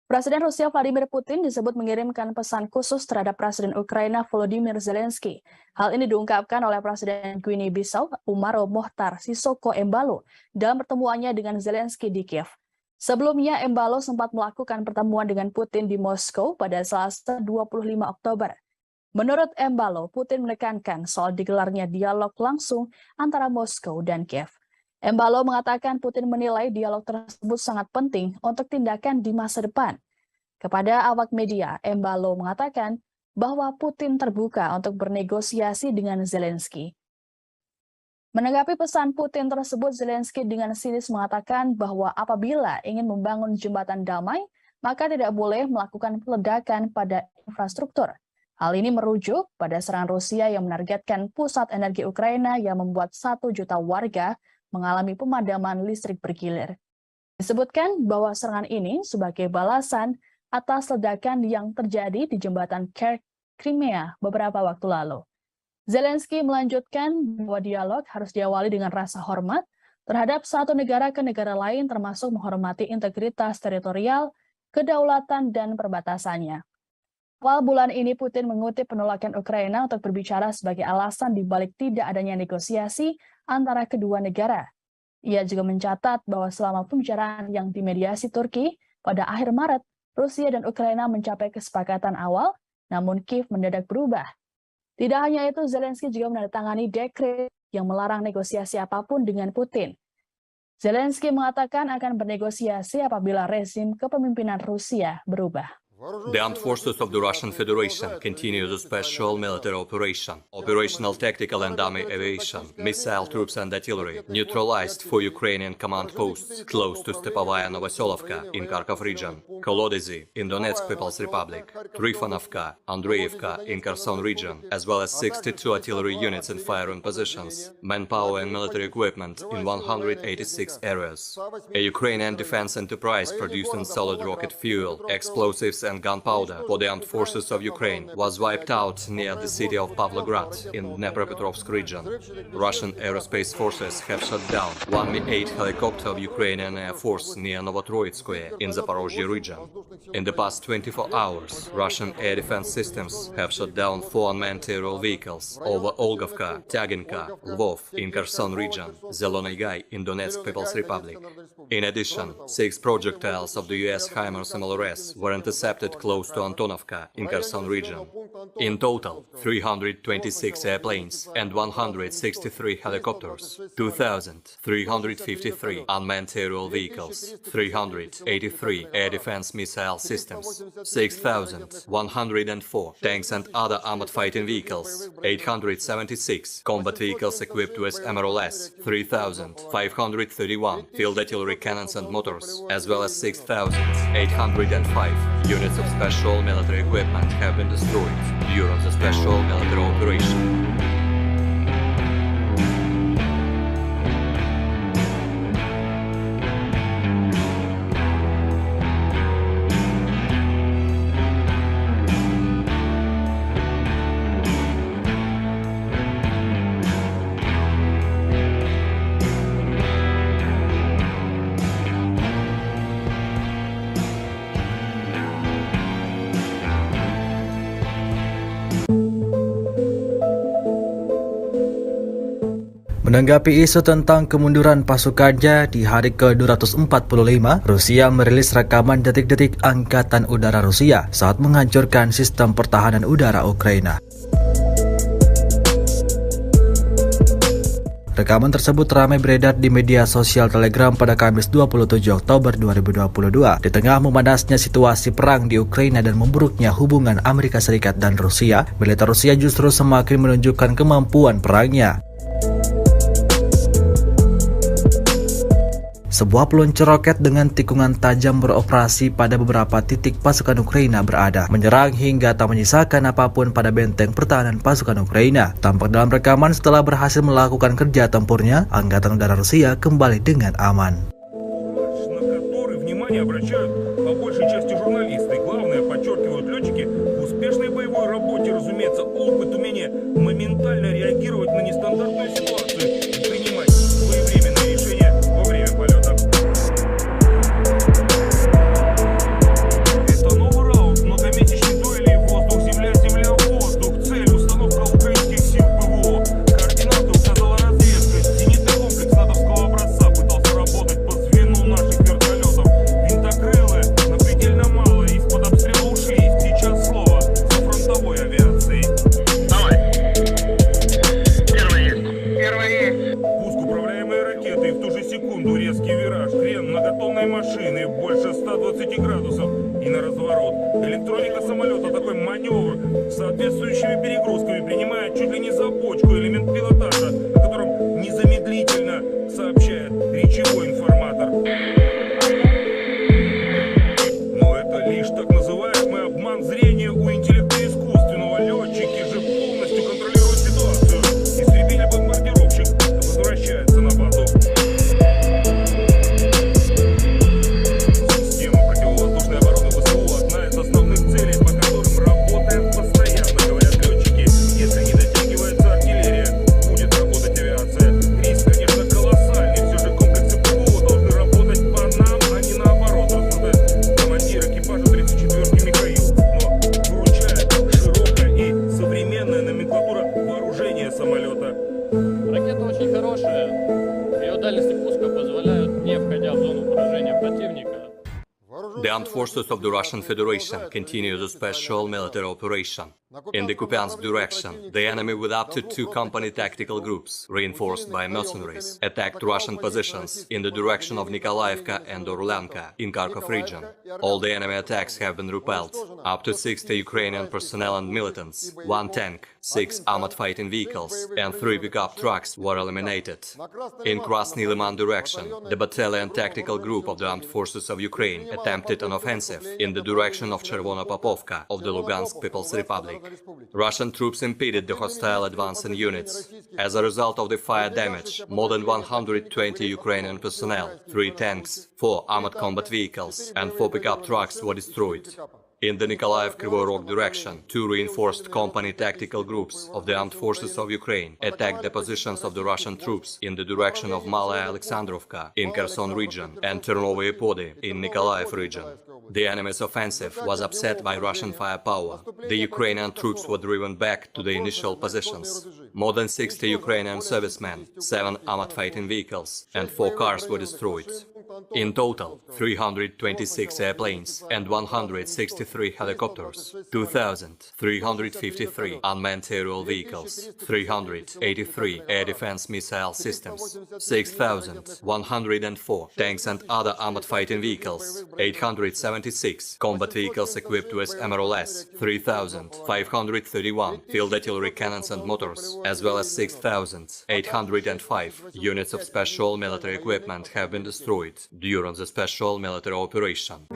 Presiden Rusia Vladimir Putin disebut mengirimkan pesan khusus terhadap Presiden Ukraina Volodymyr Zelensky. Hal ini diungkapkan oleh Presiden Guinea-Bissau Umaro Mohtar Sisoko Embalo dalam pertemuannya dengan Zelensky di Kiev. Sebelumnya, Embalo sempat melakukan pertemuan dengan Putin di Moskow pada Selasa 25 Oktober. Menurut Embalo, Putin menekankan soal digelarnya dialog langsung antara Moskow dan Kiev. Embalo mengatakan Putin menilai dialog tersebut sangat penting untuk tindakan di masa depan. Kepada awak media, Embalo mengatakan bahwa Putin terbuka untuk bernegosiasi dengan Zelensky. Menanggapi pesan Putin tersebut, Zelensky dengan sinis mengatakan bahwa apabila ingin membangun jembatan damai, maka tidak boleh melakukan peledakan pada infrastruktur. Hal ini merujuk pada serangan Rusia yang menargetkan pusat energi Ukraina yang membuat 1 juta warga mengalami pemadaman listrik bergilir. Disebutkan bahwa serangan ini sebagai balasan atas ledakan yang terjadi di jembatan Crimea beberapa waktu lalu. Zelensky melanjutkan bahwa dialog harus diawali dengan rasa hormat terhadap satu negara ke negara lain, termasuk menghormati integritas teritorial, kedaulatan, dan perbatasannya. Awal bulan ini, Putin mengutip penolakan Ukraina untuk berbicara sebagai alasan dibalik tidak adanya negosiasi antara kedua negara. Ia juga mencatat bahwa selama pembicaraan yang dimediasi Turki, pada akhir Maret, Rusia dan Ukraina mencapai kesepakatan awal, namun Kiev mendadak berubah. Tidak hanya itu, Zelensky juga menandatangani dekret yang melarang negosiasi apapun dengan Putin. Zelensky mengatakan akan bernegosiasi apabila rezim kepemimpinan Rusia berubah. The armed forces of the Russian Federation continue the special military operation. Operational tactical and army aviation, missile troops and artillery neutralized 4 Ukrainian command posts close to Stepovaya Novoselovka in Kharkov region, Kolodezi in Donetsk People's Republic, Trifonovka, Andreevka in Kherson region, as well as 62 artillery units in firing positions, manpower and military equipment in 186 areas. A Ukrainian defense enterprise producing solid rocket fuel, explosives and gunpowder for the armed forces of Ukraine was wiped out near the city of Pavlograd in Dnepropetrovsk region. Russian aerospace forces have shot down one Mi-8 helicopter of Ukrainian Air Force near Novotroitskoye in Zaporozhye region. In the past 24 hours, Russian air defense systems have shot down 4 unmanned aerial vehicles over Olgovka, Tyaginka, Lvov in Kherson region, Zelonny Gai in Donetsk People's Republic. In addition, 6 projectiles of the US HIMARS MLRS were intercepted close to Antonovka in Kherson region. In total, 326 airplanes and 163 helicopters, 2,353 unmanned aerial vehicles, 383 air defense missile systems, 6,104 tanks and other armored fighting vehicles, 876 combat vehicles equipped with MRLS, 3,531 field artillery cannons and motors, as well as 6,805 units of special military equipment have been destroyed during the special military operation. Menanggapi isu tentang kemunduran pasukannya di hari ke-245, Rusia merilis rekaman detik-detik Angkatan Udara Rusia saat menghancurkan sistem pertahanan udara Ukraina. Rekaman tersebut ramai beredar di media sosial Telegram pada Kamis 27 Oktober 2022 di tengah memanasnya situasi perang di Ukraina dan memburuknya hubungan Amerika Serikat dan Rusia. Militer Rusia justru semakin menunjukkan kemampuan perangnya. Sebuah peluncur roket dengan tikungan tajam beroperasi pada beberapa titik pasukan Ukraina berada, menyerang hingga tak menyisakan apapun pada benteng pertahanan pasukan Ukraina. Tampak dalam rekaman setelah berhasil melakukan kerja tempurnya, Angkatan Udara Rusia kembali dengan aman. маневр с соответствующими перегрузками, принимая чуть ли не за бочку элемент пилотажа, о котором незамедлительно сообщает речевой информатор. Но это лишь так называемый обман зрения у интеллекта искусственного. Летчики же полностью контролируют ситуацию. Истребитель-бомбардировщик возвращается на базу. Система противовоздушной обороны ВСУ — одна из основных целей, по которым работаем постоянно, говорят летчики. Если не дотягивается артиллерия, будет работать авиация. Риск, конечно, колоссальный. Все же комплексы ПВО должны работать по нам, а не наоборот, рассуждает командир экипажа 34-ки Михаил. Но выручает широкая и современная номенклатура вооружения самолета. Ракета очень хорошая. Ее дальности пуска позволяют, не входя в зону поражения противника, The armed forces of the Russian Federation continue the special military operation. In the Kupiansk direction, the enemy with up to 2 company tactical groups, reinforced by mercenaries, attacked Russian positions in the direction of Nikolaevka and Orlanka in Kharkov region. All the enemy attacks have been repelled. Up to 60 Ukrainian personnel and militants, 1 tank, 6 armored fighting vehicles, and 3 pickup trucks were eliminated. In Krasny Liman direction, the battalion tactical group of the armed forces of Ukraine attempted an offensive in the direction of Chervona Popovka of the Lugansk People's Republic. Russian troops impeded the hostile advancing units. As a result of the fire damage, more than 120 Ukrainian personnel, 3 tanks, 4 armored combat vehicles, and 4 pickup trucks were destroyed. In the Nikolaev-Kryvyi Rog direction, 2 reinforced company tactical groups of the armed forces of Ukraine attacked the positions of the Russian troops in the direction of Malaya Alexandrovka in Kherson region and Ternovye Podi in Nikolaev region. The enemy's offensive was upset by Russian firepower. The Ukrainian troops were driven back to the initial positions. More than 60 Ukrainian servicemen, 7 armored fighting vehicles, and 4 cars were destroyed. In total, 326 airplanes and 163 helicopters, 2,353 unmanned aerial vehicles, 383 air defense missile systems, 6,104 tanks and other armored fighting vehicles, 876 combat vehicles equipped with MRLS, 3,531 field artillery cannons and motors, as well as 6,805 units of special military equipment have been destroyed during the special military operation.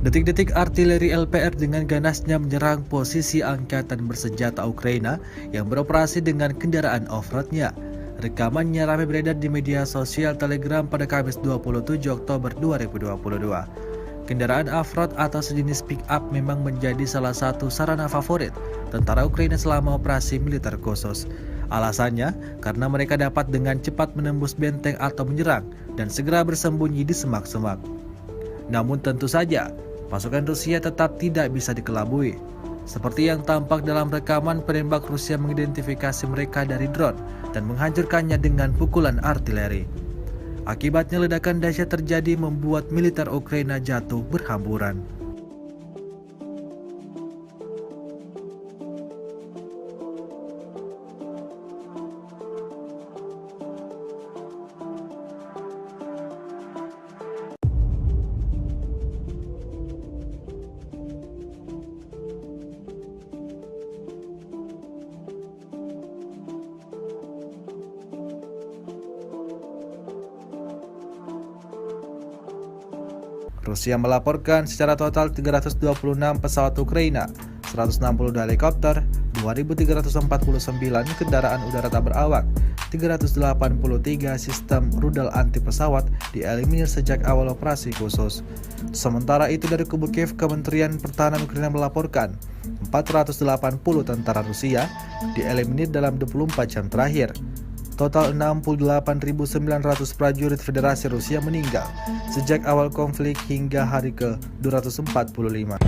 Detik-detik artileri LPR dengan ganasnya menyerang posisi angkatan bersenjata Ukraina yang beroperasi dengan kendaraan off-roadnya. Rekamannya ramai beredar di media sosial Telegram pada Kamis 27 Oktober 2022. Kendaraan off-road atau sejenis pick-up memang menjadi salah satu sarana favorit tentara Ukraina selama operasi militer khusus. Alasannya karena mereka dapat dengan cepat menembus benteng atau menyerang dan segera bersembunyi di semak-semak. Namun tentu saja, pasukan Rusia tetap tidak bisa dikelabui. Seperti yang tampak dalam rekaman, penembak Rusia mengidentifikasi mereka dari drone dan menghancurkannya dengan pukulan artileri. Akibatnya ledakan dahsyat terjadi membuat militer Ukraina jatuh berhamburan. Rusia melaporkan secara total 326 pesawat Ukraina, 162 helikopter, 2.349 kendaraan udara tak berawak, 383 sistem rudal anti pesawat dieliminir sejak awal operasi khusus. Sementara itu dari kubu Kiev, Kementerian Pertahanan Ukraina melaporkan 480 tentara Rusia dieliminir dalam 24 jam terakhir. Total 68.900 prajurit Federasi Rusia meninggal sejak awal konflik hingga hari ke-245.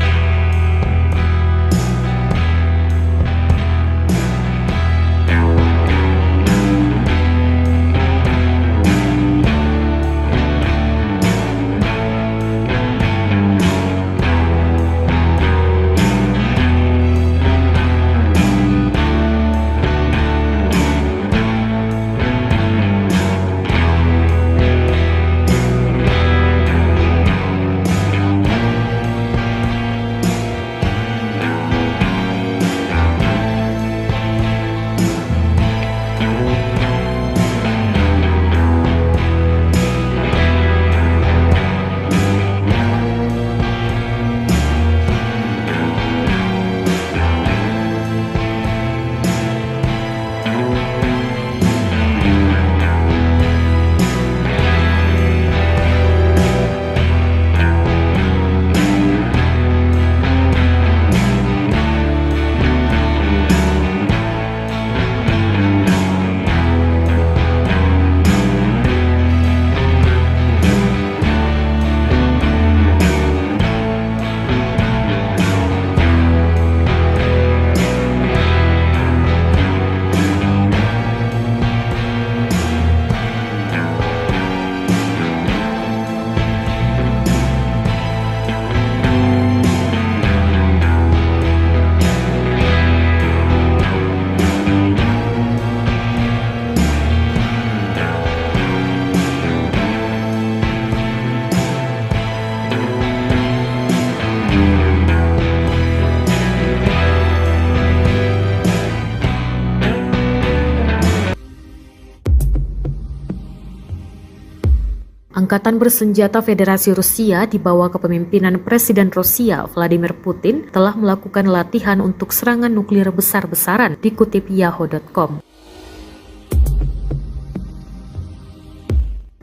Angkatan bersenjata Federasi Rusia di bawah kepemimpinan Presiden Rusia Vladimir Putin telah melakukan latihan untuk serangan nuklir besar-besaran, dikutip Yahoo.com.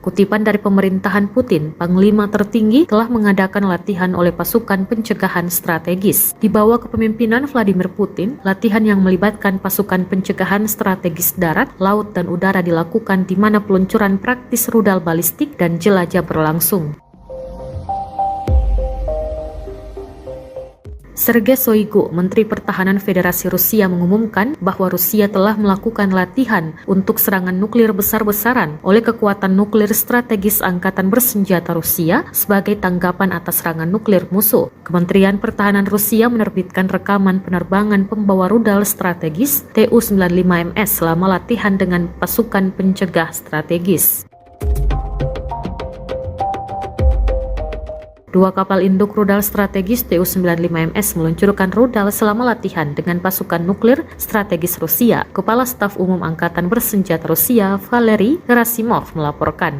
Kutipan dari pemerintahan Putin, Panglima tertinggi telah mengadakan latihan oleh pasukan pencegahan strategis. Di bawah kepemimpinan Vladimir Putin, latihan yang melibatkan pasukan pencegahan strategis darat, laut, dan udara dilakukan di mana peluncuran praktis rudal balistik dan jelajah berlangsung. Sergei Shoigu, Menteri Pertahanan Federasi Rusia, mengumumkan bahwa Rusia telah melakukan latihan untuk serangan nuklir besar-besaran oleh kekuatan nuklir strategis Angkatan Bersenjata Rusia sebagai tanggapan atas serangan nuklir musuh. Kementerian Pertahanan Rusia menerbitkan rekaman penerbangan pembawa rudal strategis Tu-95MS selama latihan dengan pasukan pencegah strategis. Dua kapal induk rudal strategis Tu-95MS meluncurkan rudal selama latihan dengan pasukan nuklir strategis Rusia. Kepala Staf Umum Angkatan Bersenjata Rusia, Valery Gerasimov, melaporkan.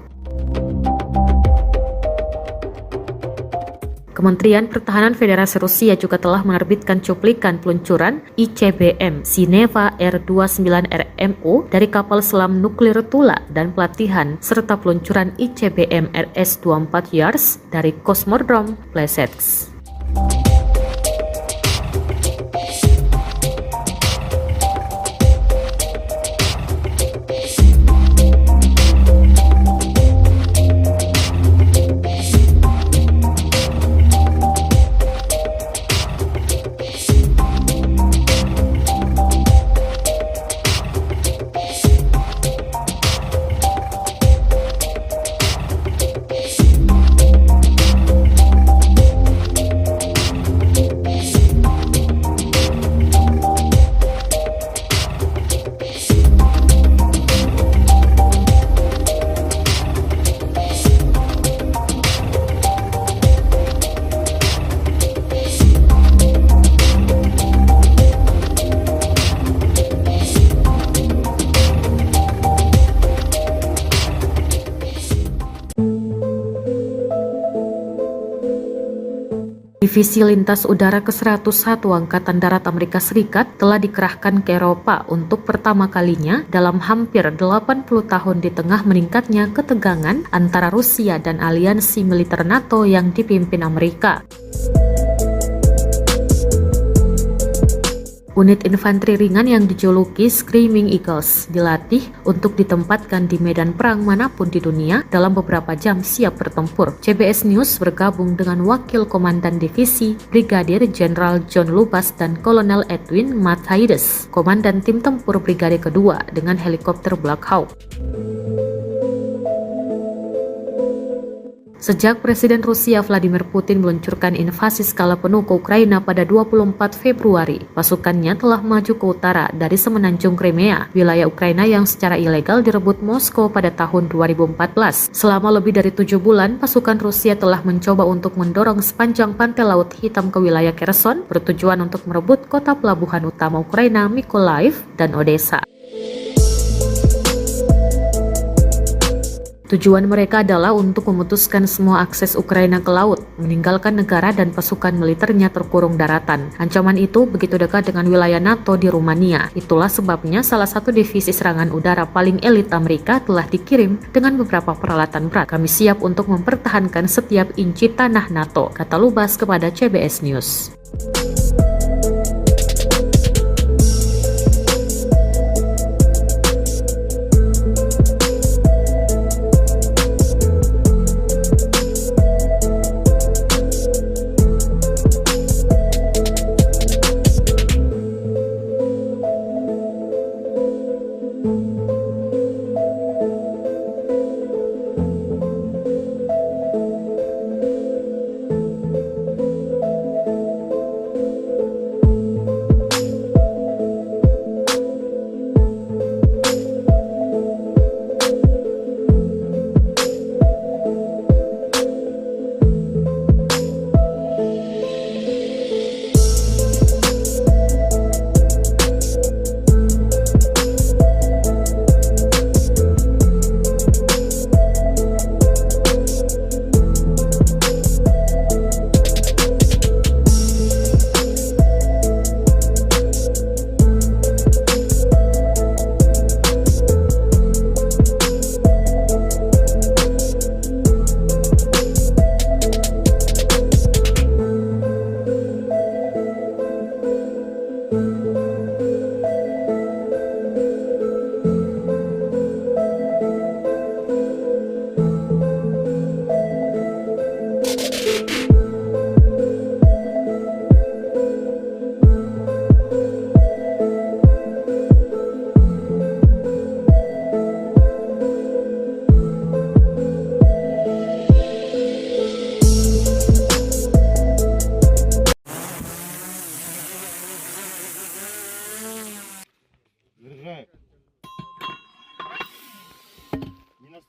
Kementerian Pertahanan Federasi Rusia juga telah menerbitkan cuplikan peluncuran ICBM Sineva R-29RMO dari kapal selam nuklir Tula dan pelatihan serta peluncuran ICBM RS-24 Yars dari Kosmodrom Plesetsk. Divisi Lintas Udara ke-101 Angkatan Darat Amerika Serikat telah dikerahkan ke Eropa untuk pertama kalinya dalam hampir 80 tahun di tengah meningkatnya ketegangan antara Rusia dan aliansi militer NATO yang dipimpin Amerika. Unit infanteri ringan yang dijuluki Screaming Eagles dilatih untuk ditempatkan di medan perang manapun di dunia dalam beberapa jam siap bertempur. CBS News bergabung dengan Wakil Komandan Divisi Brigadir Jenderal John Lubas dan Kolonel Edwin Matthaides, Komandan Tim Tempur Brigade Kedua dengan helikopter Black Hawk. Sejak Presiden Rusia Vladimir Putin meluncurkan invasi skala penuh ke Ukraina pada 24 Februari, pasukannya telah maju ke utara dari semenanjung Crimea, wilayah Ukraina yang secara ilegal direbut Moskow pada tahun 2014. Selama lebih dari 7 bulan, pasukan Rusia telah mencoba untuk mendorong sepanjang pantai Laut Hitam ke wilayah Kherson, bertujuan untuk merebut kota pelabuhan utama Ukraina Mykolaiv dan Odessa. Tujuan mereka adalah untuk memutuskan semua akses Ukraina ke laut, meninggalkan negara dan pasukan militernya terkurung daratan. Ancaman itu begitu dekat dengan wilayah NATO di Rumania. Itulah sebabnya salah satu divisi serangan udara paling elit Amerika telah dikirim dengan beberapa peralatan berat. Kami siap untuk mempertahankan setiap inci tanah NATO, kata Lubas kepada CBS News.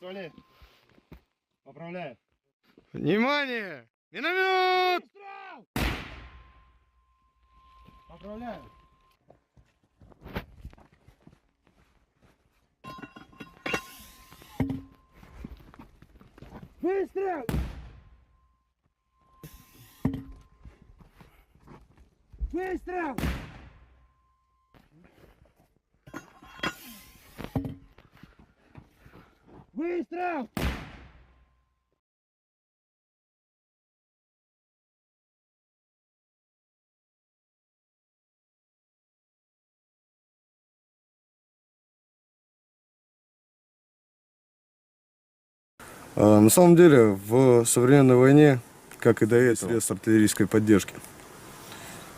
Анатолий. Поправляй. Внимание! Миномет! Поправляю. Выстрел! Выстрел! Выстрел! На самом деле, в современной войне, как и до этого, средств артиллерийской поддержки.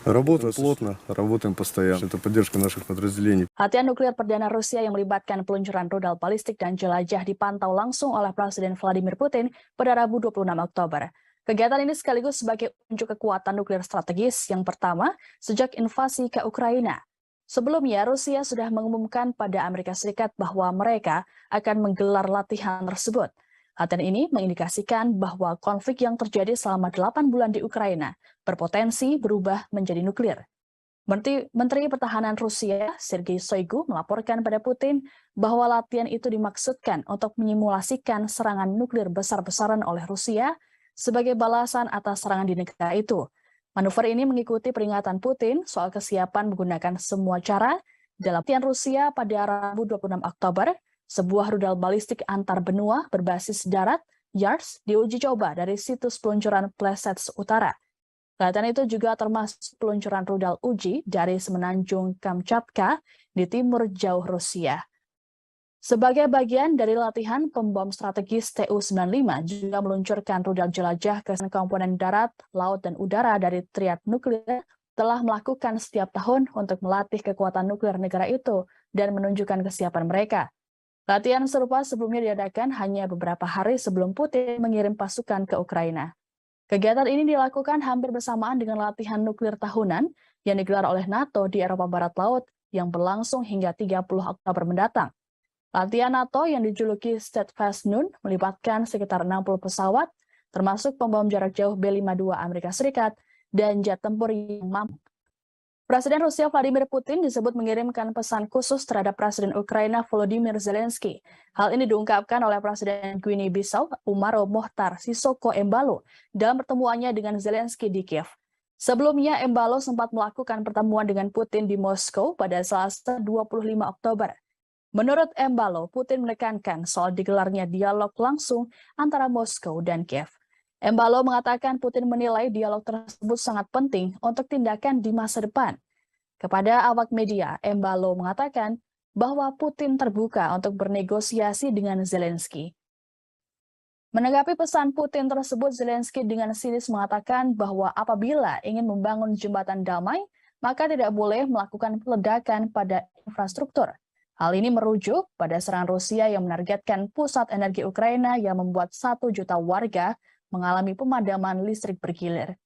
Работаем плотно, работаем постоянно. Это поддержка наших подразделений. Latihan nuklir perdana Rusia yang melibatkan peluncuran rudal balistik dan jelajah dipantau langsung oleh Presiden Vladimir Putin pada Rabu 26 Oktober. Kegiatan ini sekaligus sebagai unjuk kekuatan nuklir strategis yang pertama sejak invasi ke Ukraina. Sebelumnya, Rusia sudah mengumumkan pada Amerika Serikat bahwa mereka akan menggelar latihan tersebut. Latihan ini mengindikasikan bahwa konflik yang terjadi selama 8 bulan di Ukraina berpotensi berubah menjadi nuklir. Menteri Pertahanan Rusia, Sergei Shoigu, melaporkan pada Putin bahwa latihan itu dimaksudkan untuk menyimulasikan serangan nuklir besar-besaran oleh Rusia sebagai balasan atas serangan di negara itu. Manuver ini mengikuti peringatan Putin soal kesiapan menggunakan semua cara dalam latihan Rusia pada Rabu 26 Oktober. Sebuah rudal balistik antar benua berbasis darat, YARS, diuji coba dari situs peluncuran Plesets Utara. Latihan itu juga termasuk peluncuran rudal uji dari semenanjung Kamchatka di timur jauh Rusia. Sebagai bagian dari latihan, pembom strategis Tu-95 juga meluncurkan rudal jelajah ke komponen darat, laut, dan udara dari triad nuklir telah melakukan setiap tahun untuk melatih kekuatan nuklir negara itu dan menunjukkan kesiapan mereka. Latihan serupa sebelumnya diadakan hanya beberapa hari sebelum Putin mengirim pasukan ke Ukraina. Kegiatan ini dilakukan hampir bersamaan dengan latihan nuklir tahunan yang digelar oleh NATO di Eropa Barat Laut yang berlangsung hingga 30 Oktober mendatang. Latihan NATO yang dijuluki Steadfast Noon melibatkan sekitar 60 pesawat, termasuk pembom jarak jauh B-52 Amerika Serikat dan jet tempur yang mampu. Presiden Rusia Vladimir Putin disebut mengirimkan pesan khusus terhadap Presiden Ukraina Volodymyr Zelensky. Hal ini diungkapkan oleh Presiden Guinea-Bissau Umaro Mohtar Sissoco Embalo dalam pertemuannya dengan Zelensky di Kiev. Sebelumnya, Embalo sempat melakukan pertemuan dengan Putin di Moskow pada Selasa 25 Oktober. Menurut Embalo, Putin menekankan soal digelarnya dialog langsung antara Moskow dan Kiev. Embalo mengatakan Putin menilai dialog tersebut sangat penting untuk tindakan di masa depan. Kepada awak media, Embalo mengatakan bahwa Putin terbuka untuk bernegosiasi dengan Zelensky. Menanggapi pesan Putin tersebut, Zelensky dengan sinis mengatakan bahwa apabila ingin membangun jembatan damai, maka tidak boleh melakukan peledakan pada infrastruktur. Hal ini merujuk pada serangan Rusia yang menargetkan pusat energi Ukraina yang membuat 1 juta warga mengalami pemadaman listrik bergilir.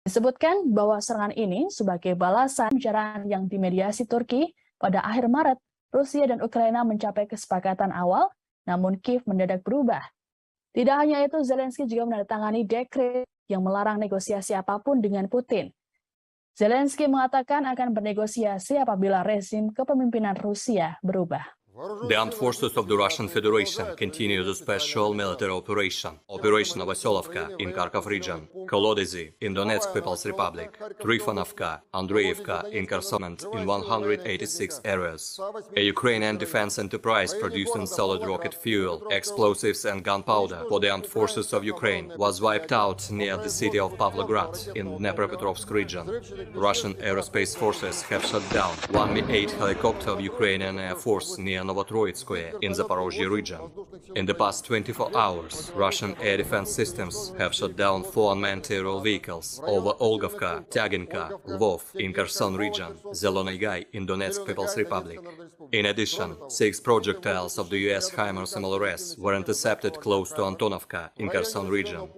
Disebutkan bahwa serangan ini sebagai balasan pembicaraan yang dimediasi Turki pada akhir Maret, Rusia dan Ukraina mencapai kesepakatan awal, namun Kiev mendadak berubah. Tidak hanya itu, Zelensky juga menandatangani dekret yang melarang negosiasi apapun dengan Putin. Zelensky mengatakan akan bernegosiasi apabila rezim kepemimpinan Rusia berubah. The armed forces of the Russian Federation continue the special military operation, Operation Novoselovka in Kharkov region, Kolodezi in Donetsk People's Republic, Trifonovka, Andreevka in Kherson and in 186 areas. A Ukrainian defense enterprise producing solid rocket fuel, explosives and gunpowder for the armed forces of Ukraine was wiped out near the city of Pavlograd in Dnepropetrovsk region. Russian aerospace forces have shot down one Mi-8 helicopter of Ukrainian Air Force near Novotroitskoye in Zaporozhye region. In the past 24 hours, Russian air defense systems have shot down 4 unmanned aerial vehicles over Olgovka, Tyaginka, Lvov in Kherson region, Zelony Gai in Donetsk People's Republic. In addition, 6 projectiles of the US HIMARS MLRS were intercepted close to Antonovka in Kherson region.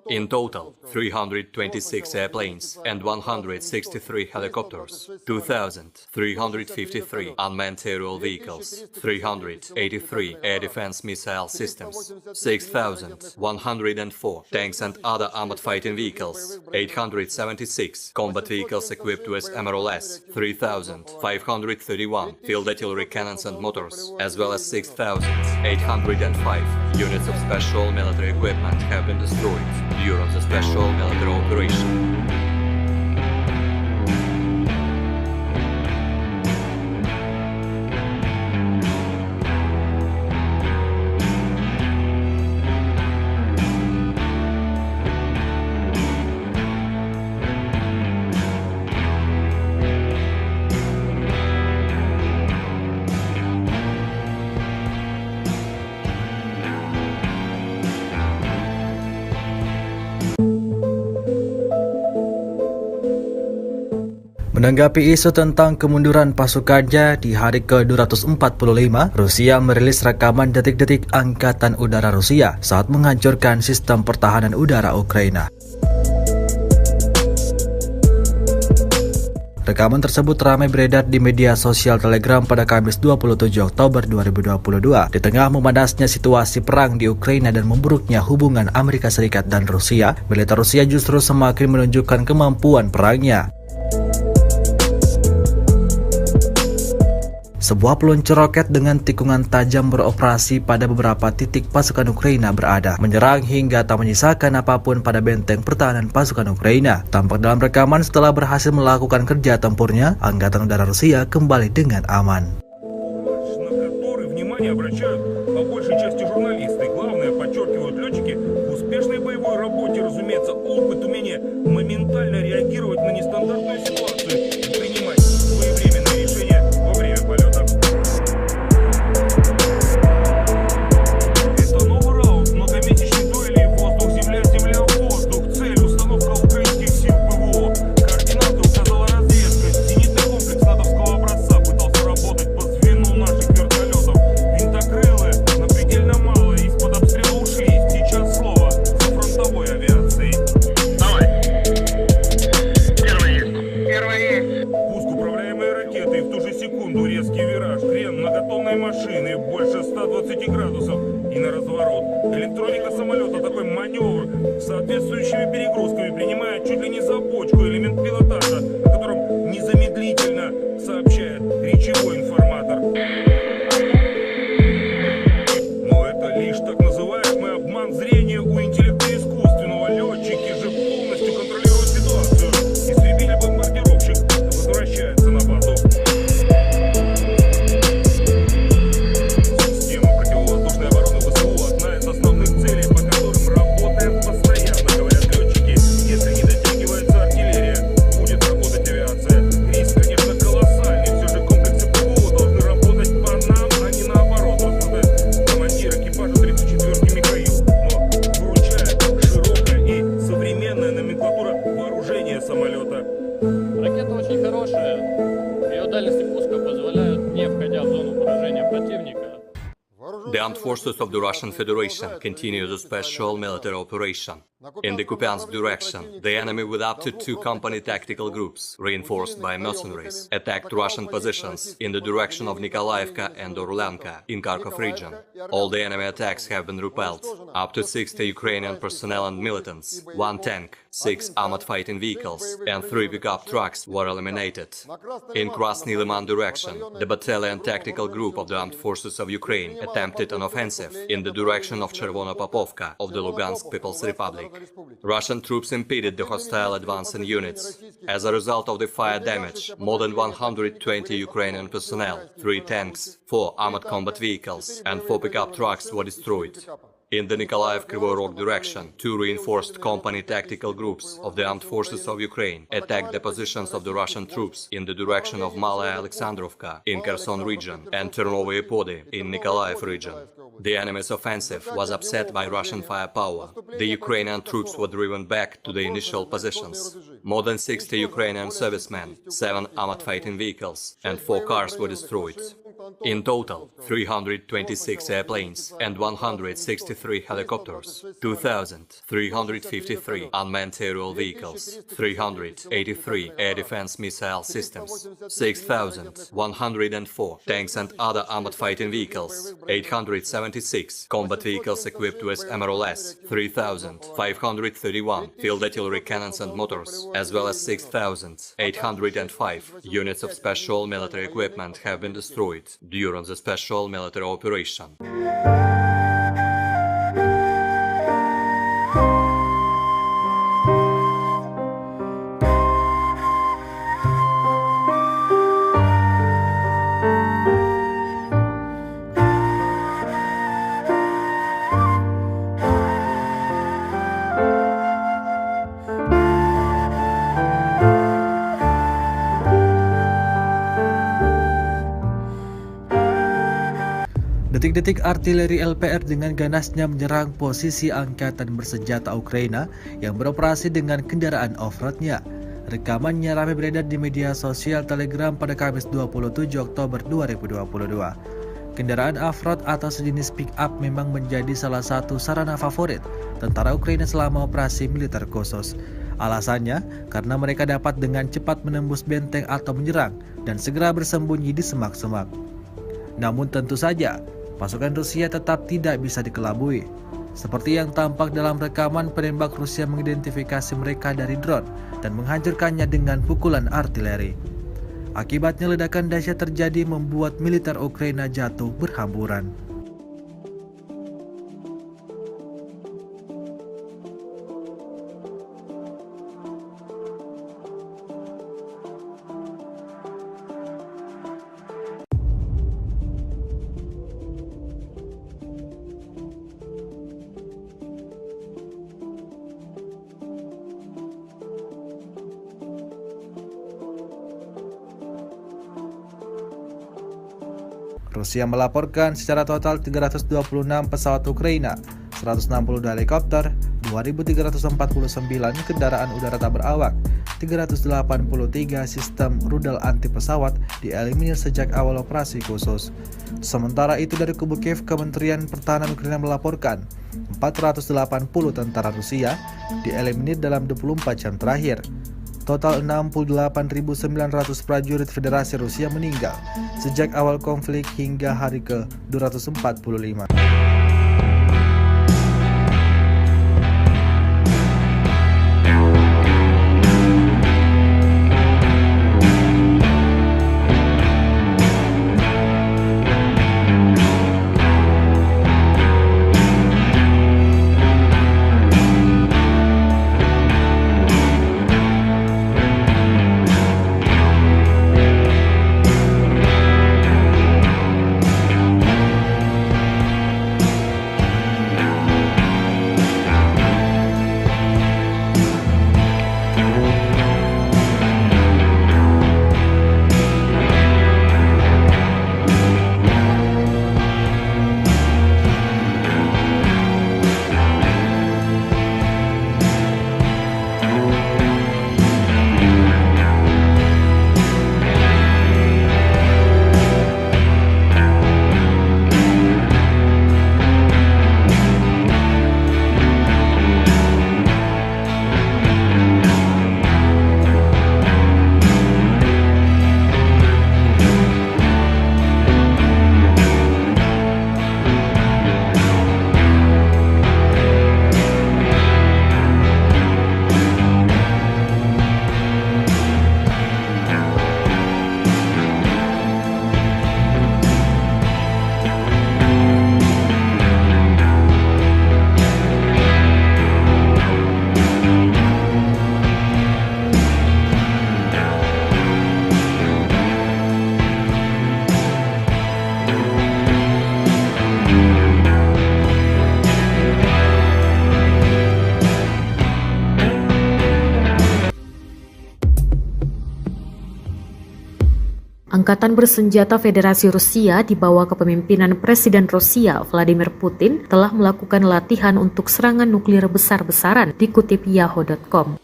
In total, 326 airplanes and 163 helicopters, 2,353 unmanned aerial vehicles, 383 air defense missile missile systems, 6,104 tanks and other armored fighting vehicles, 876 combat vehicles equipped with MRLS, 3,531 field artillery cannons and motors, as well as 6,805 units of special military equipment have been destroyed during the special military operation. Menanggapi isu tentang kemunduran pasukannya di hari ke-245, Rusia merilis rekaman detik-detik Angkatan Udara Rusia saat menghancurkan sistem pertahanan udara Ukraina. Rekaman tersebut ramai beredar di media sosial Telegram pada Kamis 27 Oktober 2022 di tengah memanasnya situasi perang di Ukraina dan memburuknya hubungan Amerika Serikat dan Rusia. Militer Rusia justru semakin menunjukkan kemampuan perangnya. Sebuah peluncur roket dengan tikungan tajam beroperasi pada beberapa titik pasukan Ukraina berada, menyerang hingga tak menyisakan apapun pada benteng pertahanan pasukan Ukraina. Tampak dalam rekaman setelah berhasil melakukan kerja tempurnya, Angkatan Udara Rusia kembali dengan aman. Электроника самолета такой маневр с соответствующими перегрузками принимает чуть ли не за бочку элемент пилотажа, о котором незамедлительно сообщает речевой информатор. Но это лишь так называемый обман зрения у интеллекта искусственного. Летчики же полностью контролируют ситуацию. Истребитель-бомбардировщик возвращается на базу. Система противовоздушной обороны ВСУ — одна из основных целей, по которым работаем постоянно, говорят летчики. Если не дотягивается артиллерия, будет работать авиация. Риск, конечно, колоссальный. Все же комплексы ПВО должны работать по нам, а не наоборот, рассуждает командир экипажа 34-ки Михаил. Но выручает широкая и современная номенклатура вооружения самолета. Ракета очень хорошая. Ее дальности пуска позволяют, не входя в зону поражения противника, The armed forces of the Russian Federation continue the special military operation. In the Kupiansk direction, the enemy with up to 2 company tactical groups, reinforced by mercenaries, attacked Russian positions in the direction of Nikolaevka and Orlanka in Kharkov region. All the enemy attacks have been repelled. Up to 60 Ukrainian personnel and militants, 1 tank, 6 armored fighting vehicles, and 3 pickup trucks were eliminated. In Krasny Liman direction, the battalion tactical group of the armed forces of Ukraine attempted an offensive in the direction of Chervono-Popovka of the Lugansk People's Republic. Russian troops impeded the hostile advancing units. As a result of the fire damage, more than 120 Ukrainian personnel, 3 tanks, 4 armored combat vehicles, and 4 pickup trucks were destroyed. In the Nikolaev-Kryvyi Rog direction, 2 reinforced company tactical groups of the armed forces of Ukraine attacked the positions of the Russian troops in the direction of Malaya Alexandrovka in Kherson region and Ternovye Pody in Nikolaev region. The enemy's offensive was upset by Russian firepower. The Ukrainian troops were driven back to the initial positions. More than 60 Ukrainian servicemen, 7 armored fighting vehicles, and 4 cars were destroyed. In total, 326 airplanes and 163 helicopters, 2,353 unmanned aerial vehicles, 383 air defense missile systems, 6,104 tanks and other armored fighting vehicles, 876 combat vehicles equipped with MRLS, 3,531 field artillery cannons and motors, as well as 6,805 units of special military equipment have been destroyed during the special military operation. Detik-detik artileri LPR dengan ganasnya menyerang posisi angkatan bersenjata Ukraina yang beroperasi dengan kendaraan off-roadnya. Rekamannya ramai beredar di media sosial Telegram pada Kamis 27 Oktober 2022. Kendaraan off-road atau sejenis pick-up memang menjadi salah satu sarana favorit tentara Ukraina selama operasi militer khusus. Alasannya karena mereka dapat dengan cepat menembus benteng atau menyerang dan segera bersembunyi di semak-semak. Namun tentu saja, pasukan Rusia tetap tidak bisa dikelabui. Seperti yang tampak dalam rekaman, penembak Rusia mengidentifikasi mereka dari drone dan menghancurkannya dengan pukulan artileri. Akibatnya ledakan dahsyat terjadi membuat militer Ukraina jatuh berhamburan. Rusia melaporkan secara total 326 pesawat Ukraina, 162 helikopter, 2.349 kendaraan udara tak berawak, 383 sistem rudal anti pesawat dieliminir sejak awal operasi khusus. Sementara itu dari kubu Kiev, Kementerian Pertahanan Ukraina melaporkan 480 tentara Rusia dieliminir dalam 24 jam terakhir. Total 68.900 prajurit Federasi Rusia meninggal sejak awal konflik hingga hari ke-245. Angkatan bersenjata Federasi Rusia di bawah kepemimpinan Presiden Rusia Vladimir Putin telah melakukan latihan untuk serangan nuklir besar-besaran, dikutip Yahoo.com.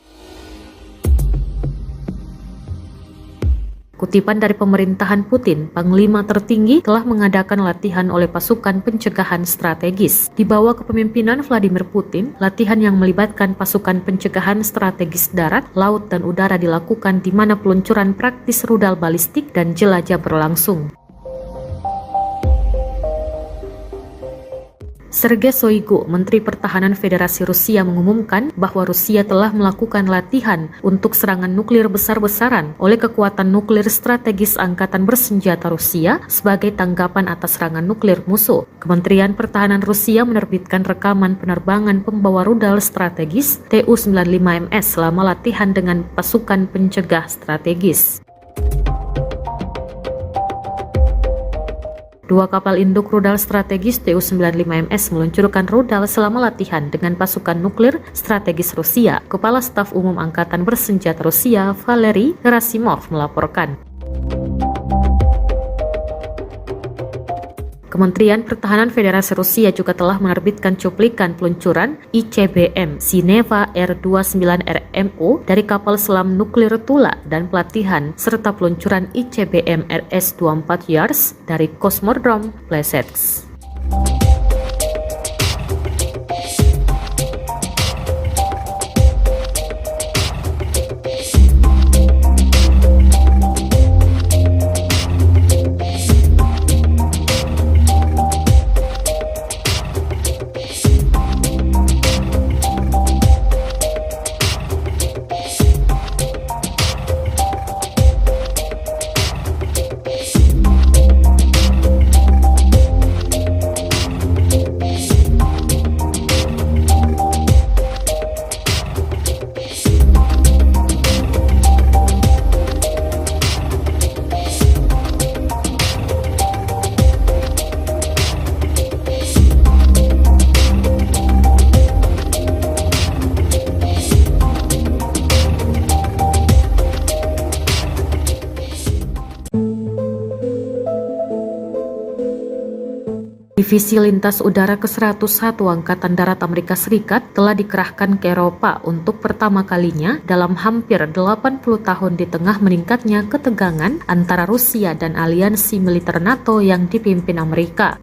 Kutipan dari pemerintahan Putin, Panglima tertinggi telah mengadakan latihan oleh pasukan pencegahan strategis. Di bawah kepemimpinan Vladimir Putin, latihan yang melibatkan pasukan pencegahan strategis darat, laut, dan udara dilakukan di mana peluncuran praktis rudal balistik dan jelajah berlangsung. Sergei Shoigu, Menteri Pertahanan Federasi Rusia, mengumumkan bahwa Rusia telah melakukan latihan untuk serangan nuklir besar-besaran oleh kekuatan nuklir strategis Angkatan Bersenjata Rusia sebagai tanggapan atas serangan nuklir musuh. Kementerian Pertahanan Rusia menerbitkan rekaman penerbangan pembawa rudal strategis Tu-95MS selama latihan dengan pasukan pencegah strategis. Dua kapal induk rudal strategis Tu-95MS meluncurkan rudal selama latihan dengan pasukan nuklir strategis Rusia. Kepala Staf Umum Angkatan Bersenjata Rusia, Valery Gerasimov, melaporkan. Kementerian Pertahanan Federasi Rusia juga telah menerbitkan cuplikan peluncuran ICBM Sineva R-29RMO dari kapal selam nuklir Tula dan pelatihan serta peluncuran ICBM RS-24 Yars dari Kosmodrom Plesetsk. Divisi Lintas Udara ke-101 Angkatan Darat Amerika Serikat telah dikerahkan ke Eropa untuk pertama kalinya dalam hampir 80 tahun di tengah meningkatnya ketegangan antara Rusia dan aliansi militer NATO yang dipimpin Amerika.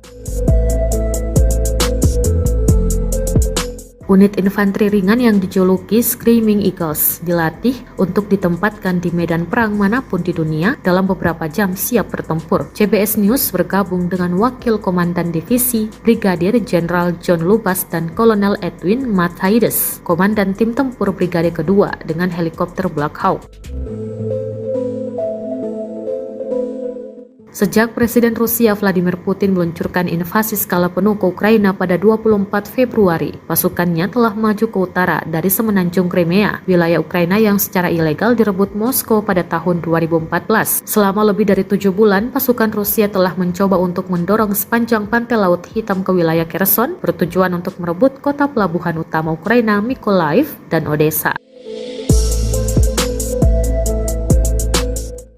Unit infanteri ringan yang dijuluki Screaming Eagles dilatih untuk ditempatkan di medan perang manapun di dunia dalam beberapa jam siap bertempur. CBS News bergabung dengan Wakil Komandan Divisi Brigadir Jenderal John Lubas dan Kolonel Edwin Matthaides, Komandan Tim Tempur Brigade Kedua dengan helikopter Black Hawk. Sejak Presiden Rusia Vladimir Putin meluncurkan invasi skala penuh ke Ukraina pada 24 Februari, pasukannya telah maju ke utara dari semenanjung Crimea, wilayah Ukraina yang secara ilegal direbut Moskow pada tahun 2014. Selama lebih dari 7 bulan, pasukan Rusia telah mencoba untuk mendorong sepanjang pantai Laut Hitam ke wilayah Kherson, bertujuan untuk merebut kota pelabuhan utama Ukraina Mykolaiv dan Odessa.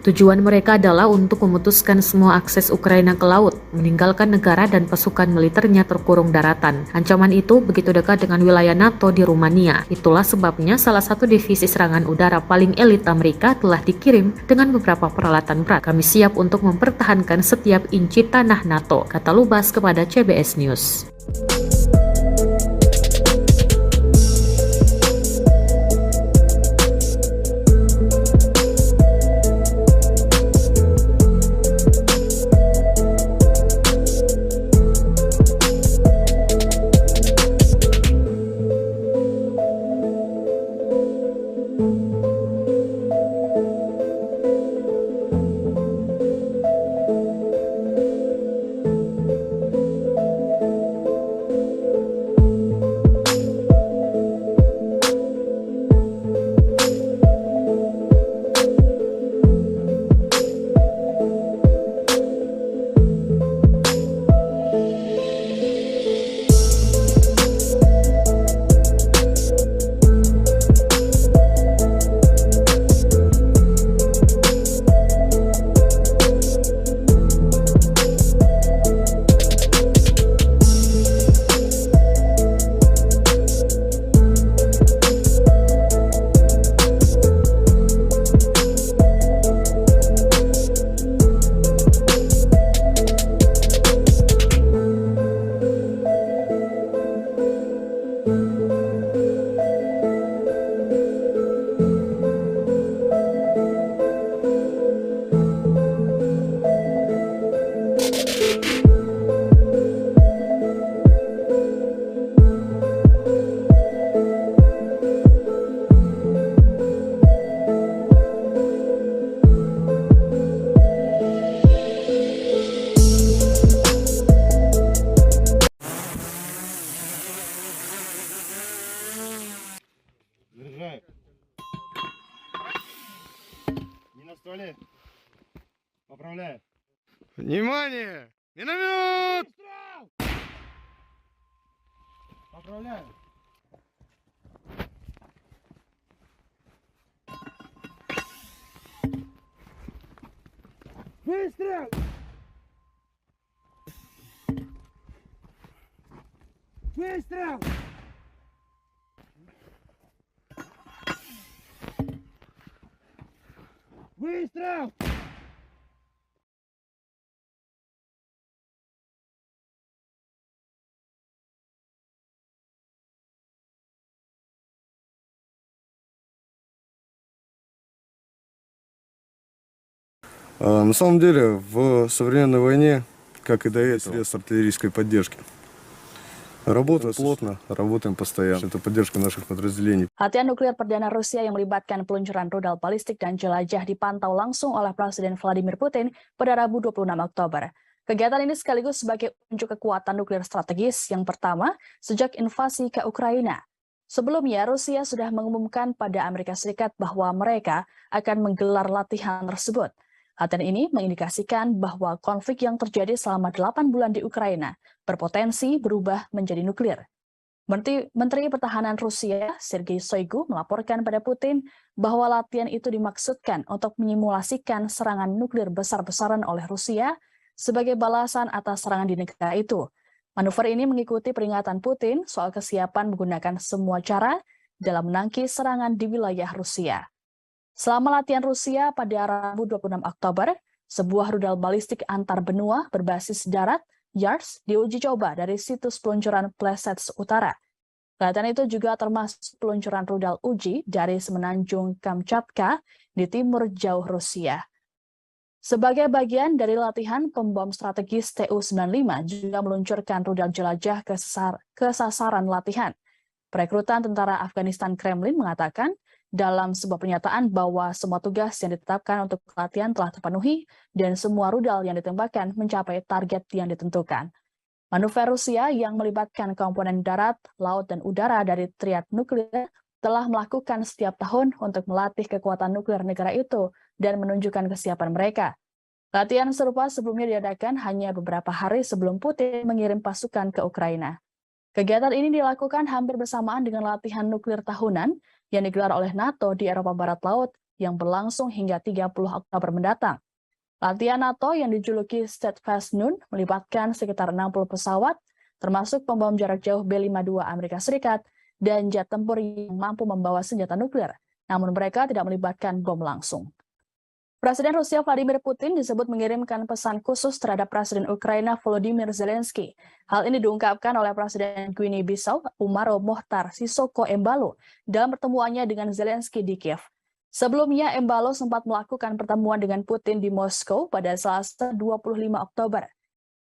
Tujuan mereka adalah untuk memutuskan semua akses Ukraina ke laut, meninggalkan negara dan pasukan militernya terkurung daratan. Ancaman itu begitu dekat dengan wilayah NATO di Rumania. Itulah sebabnya salah satu divisi serangan udara paling elit Amerika telah dikirim dengan beberapa peralatan berat. Kami siap untuk mempertahankan setiap inci tanah NATO, kata Lubas kepada CBS News. Внимание! Миномет! Выстрел! Поправляю. Выстрел! Выстрел! Выстрел! На самом деле, в современной войне, как и до этого, средств артиллерийской поддержки. Работаем плотно, работаем постоянно. Это поддержка наших подразделений. Latihan nuklir perdana Rusia yang melibatkan peluncuran rudal balistik dan jelajah dipantau langsung oleh Presiden Vladimir Putin pada Rabu 26 Oktober. Kegiatan ini sekaligus sebagai unjuk kekuatan nuklir strategis yang pertama sejak invasi ke Ukraina. Sebelumnya, Rusia sudah mengumumkan pada Amerika Serikat bahwa mereka akan menggelar latihan tersebut. Latihan ini mengindikasikan bahwa konflik yang terjadi selama 8 bulan di Ukraina berpotensi berubah menjadi nuklir. Menteri Pertahanan Rusia, Sergei Shoigu, melaporkan pada Putin bahwa latihan itu dimaksudkan untuk menyimulasikan serangan nuklir besar-besaran oleh Rusia sebagai balasan atas serangan di negara itu. Manuver ini mengikuti peringatan Putin soal kesiapan menggunakan semua cara dalam menangkis serangan di wilayah Rusia. Selama latihan Rusia pada Rabu 26 Oktober, sebuah rudal balistik antar benua berbasis darat, YARS, diuji coba dari situs peluncuran Plesets Utara. Latihan itu juga termasuk peluncuran rudal uji dari semenanjung Kamchatka di timur jauh Rusia. Sebagai bagian dari latihan, pembom strategis Tu-95 juga meluncurkan rudal jelajah ke sasaran latihan. Perekrutan tentara Afghanistan Kremlin mengatakan dalam sebuah pernyataan bahwa semua tugas yang ditetapkan untuk latihan telah terpenuhi dan semua rudal yang ditembakkan mencapai target yang ditentukan. Manuver Rusia yang melibatkan komponen darat, laut, dan udara dari triad nuklir telah melakukan setiap tahun untuk melatih kekuatan nuklir negara itu dan menunjukkan kesiapan mereka. Latihan serupa sebelumnya diadakan hanya beberapa hari sebelum Putin mengirim pasukan ke Ukraina. Kegiatan ini dilakukan hampir bersamaan dengan latihan nuklir tahunan yang digelar oleh NATO di Eropa Barat Laut yang berlangsung hingga 30 Oktober mendatang. Latihan NATO yang dijuluki Steadfast Noon melibatkan sekitar 60 pesawat, termasuk pembom jarak jauh B-52 Amerika Serikat dan jet tempur yang mampu membawa senjata nuklir, namun mereka tidak melibatkan bom langsung. Presiden Rusia Vladimir Putin disebut mengirimkan pesan khusus terhadap Presiden Ukraina Volodymyr Zelensky. Hal ini diungkapkan oleh Presiden Guinea-Bissau Umaro Mohtar Sissoco Embalo dalam pertemuannya dengan Zelensky di Kiev. Sebelumnya, Embalo sempat melakukan pertemuan dengan Putin di Moskow pada Selasa 25 Oktober.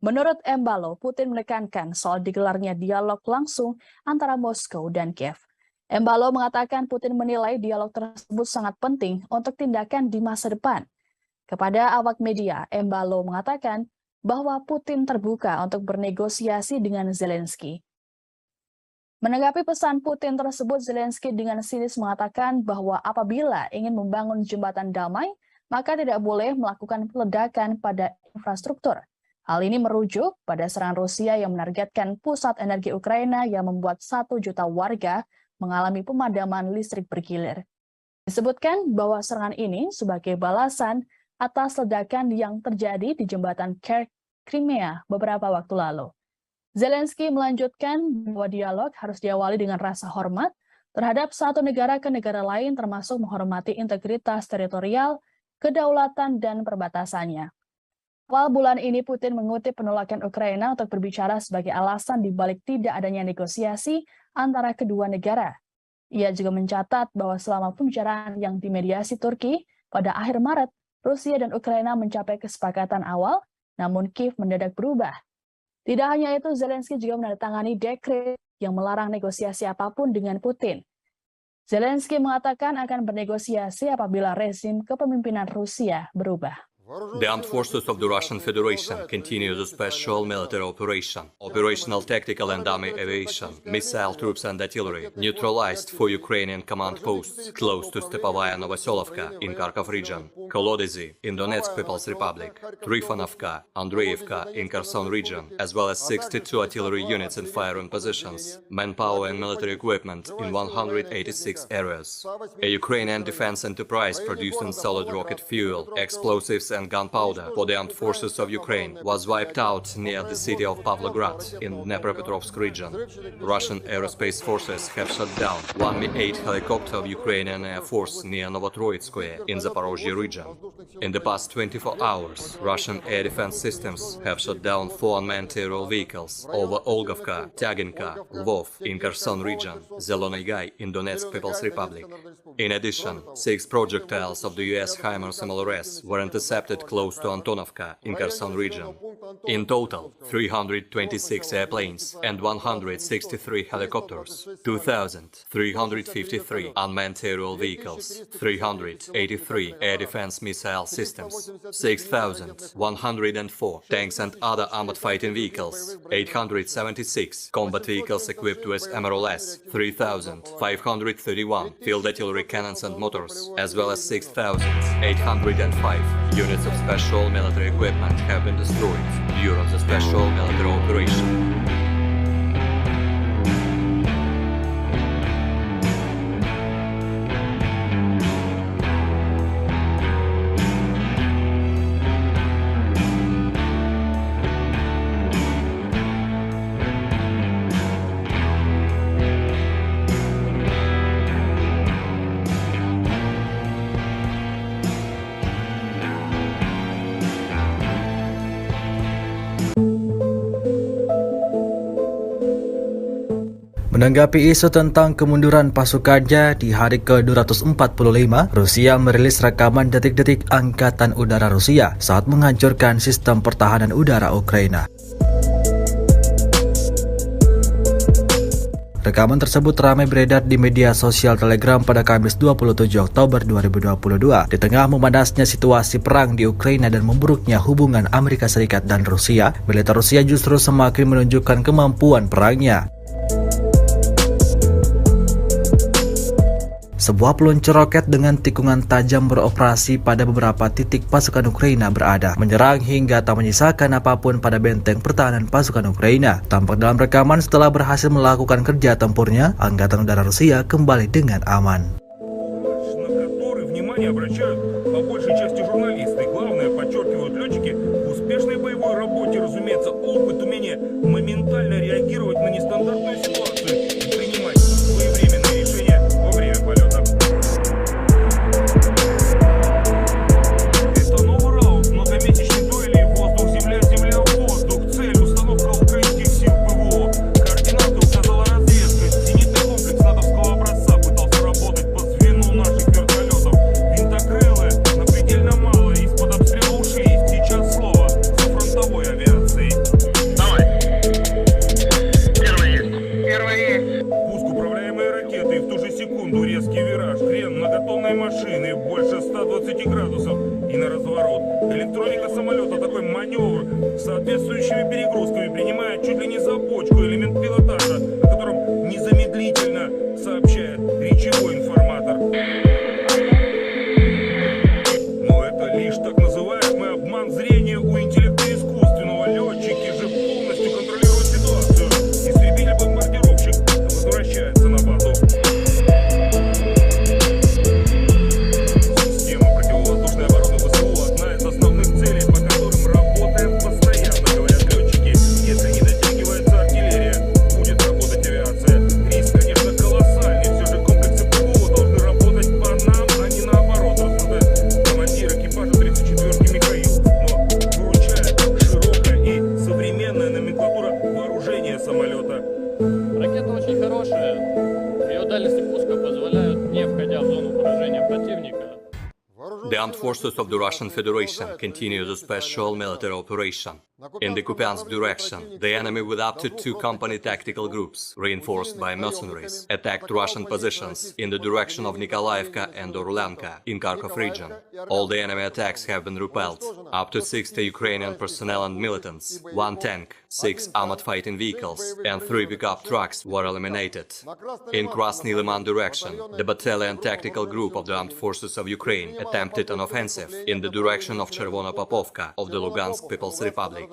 Menurut Embalo, Putin menekankan soal digelarnya dialog langsung antara Moskow dan Kiev. Embalo mengatakan Putin menilai dialog tersebut sangat penting untuk tindakan di masa depan. Kepada awak media, Embalo mengatakan bahwa Putin terbuka untuk bernegosiasi dengan Zelensky. Menanggapi pesan Putin tersebut, Zelensky dengan sinis mengatakan bahwa apabila ingin membangun jembatan damai, maka tidak boleh melakukan peledakan pada infrastruktur. Hal ini merujuk pada serangan Rusia yang menargetkan pusat energi Ukraina yang membuat 1 juta warga mengalami pemadaman listrik bergilir. Disebutkan bahwa serangan ini sebagai balasan atas ledakan yang terjadi di jembatan Crimea beberapa waktu lalu. Zelensky melanjutkan bahwa dialog harus diawali dengan rasa hormat terhadap satu negara ke negara lain, termasuk menghormati integritas teritorial, kedaulatan, dan perbatasannya. Awal bulan ini, Putin mengutip penolakan Ukraina untuk berbicara sebagai alasan dibalik tidak adanya negosiasi antara kedua negara. Ia juga mencatat bahwa selama pembicaraan yang dimediasi Turki pada akhir Maret, Rusia dan Ukraina mencapai kesepakatan awal, namun Kiev mendadak berubah. Tidak hanya itu, Zelensky juga menandatangani dekret yang melarang negosiasi apapun dengan Putin. Zelensky mengatakan akan bernegosiasi apabila rezim kepemimpinan Rusia berubah. The armed forces of the Russian Federation continue the special military operation. Operational tactical and army aviation, missile troops and artillery neutralized 4 Ukrainian command posts close to Stepovaya Novoselovka in Kharkov region, Kolodezi in Donetsk People's Republic, Trifonovka, Andreevka in Kherson region, as well as 62 artillery units in firing positions, manpower and military equipment in 186 areas. A Ukrainian defense enterprise producing solid rocket fuel, explosives and gunpowder for the armed forces of Ukraine was wiped out near the city of Pavlograd in Dnepropetrovsk region. Russian aerospace forces have shot down one Mi-8 helicopter of Ukrainian Air Force near Novotroitskoye in Zaporozhye region. In the past 24 hours, Russian air defense systems have shot down 4 unmanned aerial vehicles over Olgovka, Tyaginka, Lvov in Kherson region, Zelony Gai in Donetsk People's Republic. In addition, 6 projectiles of the US HIMARS MLRS were intercepted close to Antonovka in Kherson region. In total, 326 airplanes and 163 helicopters, 2,353 unmanned aerial vehicles, 383 air defense missile systems, 6,104 tanks and other armored fighting vehicles, 876 combat vehicles equipped with MRLS, 3,531 field artillery cannons and motors, as well as 6,805 units of special military equipment have been destroyed during the special military operation. Menanggapi isu tentang kemunduran pasukannya di hari ke-245, Rusia merilis rekaman detik-detik Angkatan Udara Rusia saat menghancurkan sistem pertahanan udara Ukraina. Rekaman tersebut ramai beredar di media sosial Telegram pada Kamis 27 Oktober 2022 di tengah memanasnya situasi perang di Ukraina dan memburuknya hubungan Amerika Serikat dan Rusia. Militer Rusia justru semakin menunjukkan kemampuan perangnya. Sebuah peluncur roket dengan tikungan tajam beroperasi pada beberapa titik pasukan Ukraina berada, menyerang hingga tak menyisakan apapun pada benteng pertahanan pasukan Ukraina. Tampak dalam rekaman setelah berhasil melakukan kerja tempurnya, Angkatan Udara Rusia kembali dengan aman. Электроника самолета такой маневр с соответствующими перегрузками принимает чуть ли не за бочку элемент пилотажа, о котором незамедлительно сообщает речевой информатор. Но это лишь так называемый обман зрения у интеллекта искусственного. Летчики же полностью контролируют ситуацию. Истребитель-бомбардировщик возвращается на базу. Система противовоздушной обороны ВСУ — одна из основных целей, по которым работаем постоянно, говорят летчики. armed forces of the Russian Federation continue the special military operation. In the Kupiansk direction, the enemy with up to 2 company tactical groups, reinforced by mercenaries, attacked Russian positions in the direction of Nikolaevka and Orlanka in Kharkov region. All the enemy attacks have been repelled. Up to 60 Ukrainian personnel and militants, 1 tank, 6 armored fighting vehicles, and 3 pickup trucks were eliminated. In Krasny Liman direction, the battalion tactical group of the armed forces of Ukraine attempted an offensive in the direction of Chervona Popovka of the Lugansk People's Republic.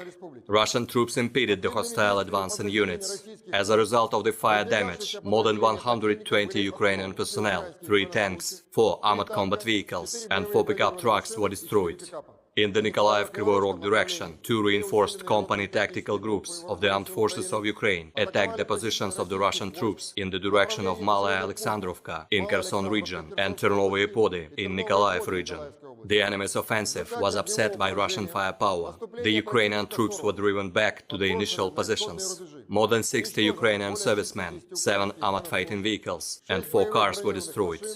Russian troops impeded the hostile advancing units. As a result of the fire damage, more than 120 Ukrainian personnel, 3 tanks, 4 armored combat vehicles, and 4 pickup trucks were destroyed. In the Nikolaev-Kryvyi Rog direction, 2 reinforced company tactical groups of the armed forces of Ukraine attacked the positions of the Russian troops in the direction of Malaya Alexandrovka in Kherson region and Chernovye Pody in Nikolaev region. The enemy's offensive was upset by Russian firepower. The Ukrainian troops were driven back to the initial positions. More than 60 Ukrainian servicemen, 7 armored fighting vehicles, and 4 cars were destroyed.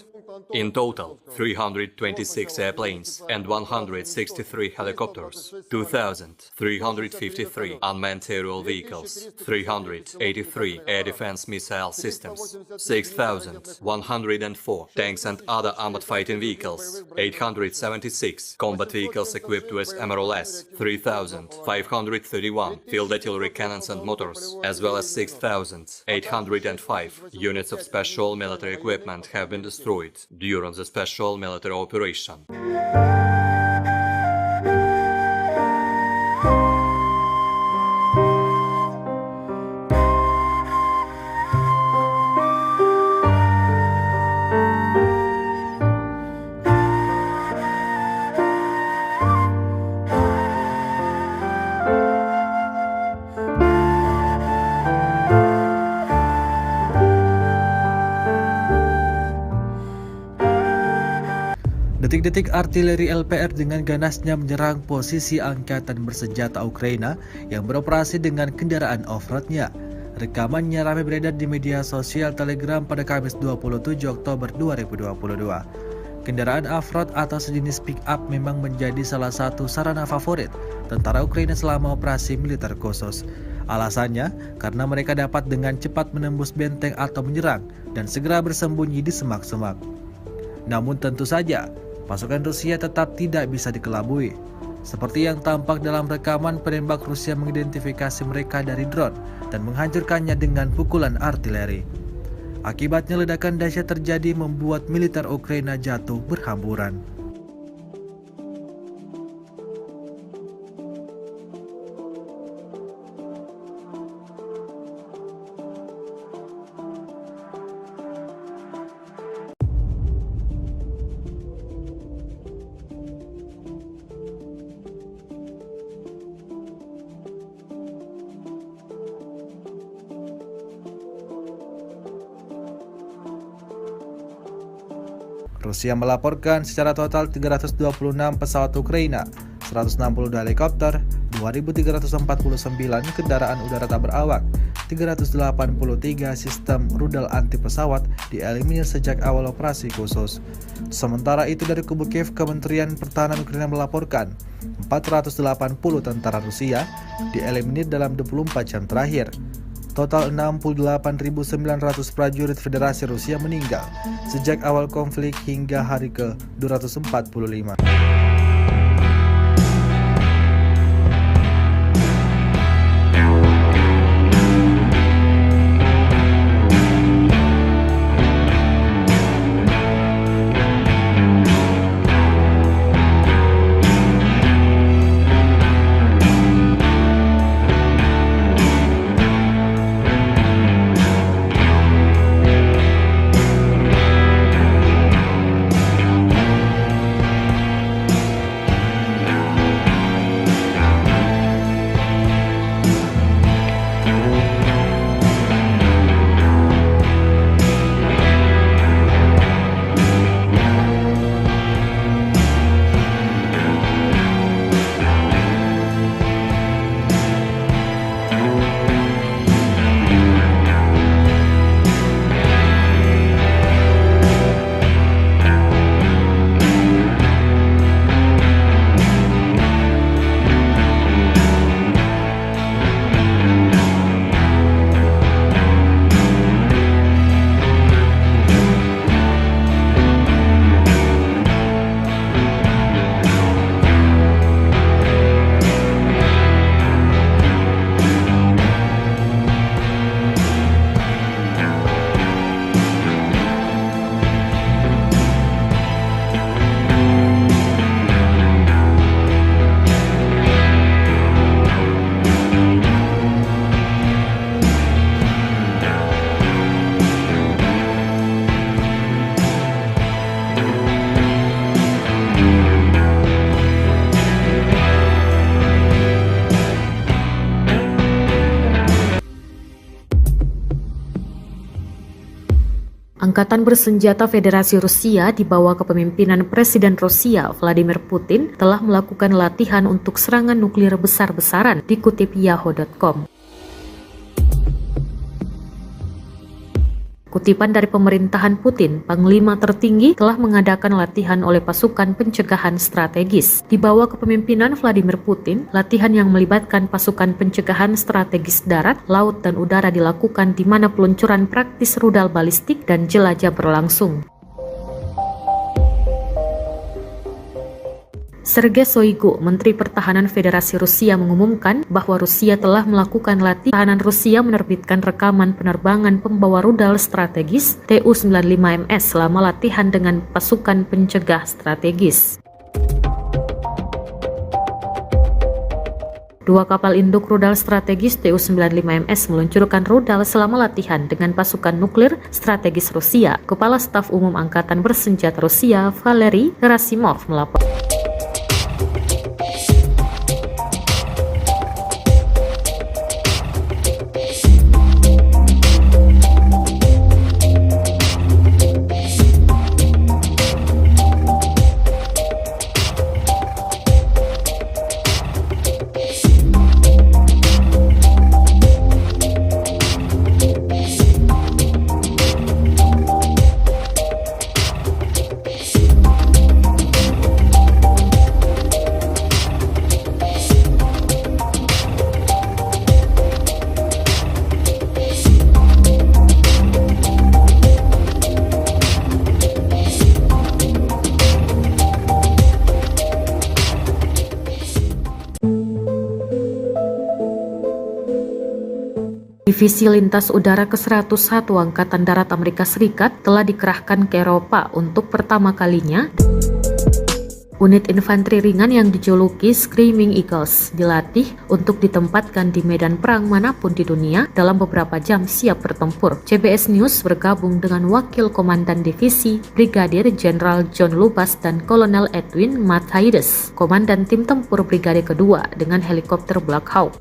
In total, 326 airplanes and 163 helicopters, 2,353 unmanned aerial vehicles, 383 air defense missile systems, 6,104 tanks and other armored fighting vehicles, 876 combat vehicles equipped with MRLS, 3,531 field artillery cannons and motors, as well as 6,805 units of special military equipment have been destroyed during the special military operation. Detik-detik artileri LPR dengan ganasnya menyerang posisi angkatan bersenjata Ukraina yang beroperasi dengan kendaraan off-roadnya. Rekamannya ramai beredar di media sosial Telegram pada Kamis 27 Oktober 2022. Kendaraan off-road atau sejenis pick-up memang menjadi salah satu sarana favorit tentara Ukraina selama operasi militer khusus. Alasannya karena mereka dapat dengan cepat menembus benteng atau menyerang dan segera bersembunyi di semak-semak. Namun tentu saja, pasukan Rusia tetap tidak bisa dikelabui. Seperti yang tampak dalam rekaman, penembak Rusia mengidentifikasi mereka dari drone dan menghancurkannya dengan pukulan artileri. Akibatnya ledakan dahsyat terjadi membuat militer Ukraina jatuh berhamburan. Rusia melaporkan secara total 326 pesawat Ukraina, 162 helikopter, 2.349 kendaraan udara tak berawak, 383 sistem rudal anti pesawat dieliminir sejak awal operasi khusus. Sementara itu dari kubu Kiev, Kementerian Pertahanan Ukraina melaporkan 480 tentara Rusia dieliminir dalam 24 jam terakhir. Total 68.900 prajurit Federasi Rusia meninggal sejak awal konflik hingga hari ke-245. Angkatan bersenjata Federasi Rusia di bawah kepemimpinan Presiden Rusia Vladimir Putin telah melakukan latihan untuk serangan nuklir besar-besaran, dikutip Yahoo.com. Kutipan dari pemerintahan Putin, Panglima tertinggi telah mengadakan latihan oleh pasukan pencegahan strategis. Di bawah kepemimpinan Vladimir Putin, latihan yang melibatkan pasukan pencegahan strategis darat, laut, dan udara dilakukan di mana peluncuran praktis rudal balistik dan jelajah berlangsung. Sergei Shoigu, Menteri Pertahanan Federasi Rusia, mengumumkan bahwa Rusia telah melakukan latihan. Rusia menerbitkan rekaman penerbangan pembawa rudal strategis Tu-95MS selama latihan dengan pasukan pencegah strategis. Dua kapal induk rudal strategis Tu-95MS meluncurkan rudal selama latihan dengan pasukan nuklir strategis Rusia. Kepala Staf Umum Angkatan Bersenjata Rusia, Valery Gerasimov, melaporkan. Divisi Lintas Udara ke-101 Angkatan Darat Amerika Serikat telah dikerahkan ke Eropa untuk pertama kalinya. Unit infanteri ringan yang dijuluki Screaming Eagles dilatih untuk ditempatkan di medan perang manapun di dunia dalam beberapa jam siap bertempur. CBS News bergabung dengan Wakil Komandan Divisi Brigadir Jenderal John Lubas dan Kolonel Edwin Matthaides, Komandan Tim Tempur Brigade Kedua dengan helikopter Black Hawk.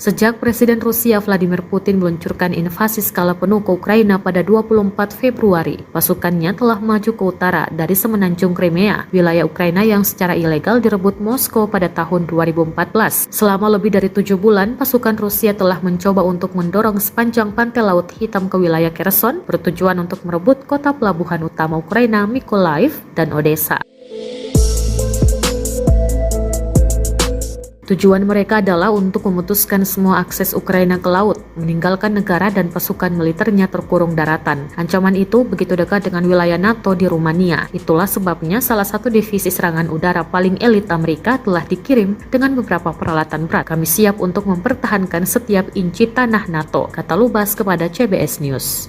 Sejak Presiden Rusia Vladimir Putin meluncurkan invasi skala penuh ke Ukraina pada 24 Februari, pasukannya telah maju ke utara dari semenanjung Crimea, wilayah Ukraina yang secara ilegal direbut Moskow pada tahun 2014. Selama lebih dari 7 bulan, pasukan Rusia telah mencoba untuk mendorong sepanjang pantai Laut Hitam ke wilayah Kherson, bertujuan untuk merebut kota pelabuhan utama Ukraina Mykolaiv dan Odessa. Tujuan mereka adalah untuk memutuskan semua akses Ukraina ke laut, meninggalkan negara dan pasukan militernya terkurung daratan. Ancaman itu begitu dekat dengan wilayah NATO di Rumania. Itulah sebabnya salah satu divisi serangan udara paling elit Amerika telah dikirim dengan beberapa peralatan berat. Kami siap untuk mempertahankan setiap inci tanah NATO, kata Lubas kepada CBS News.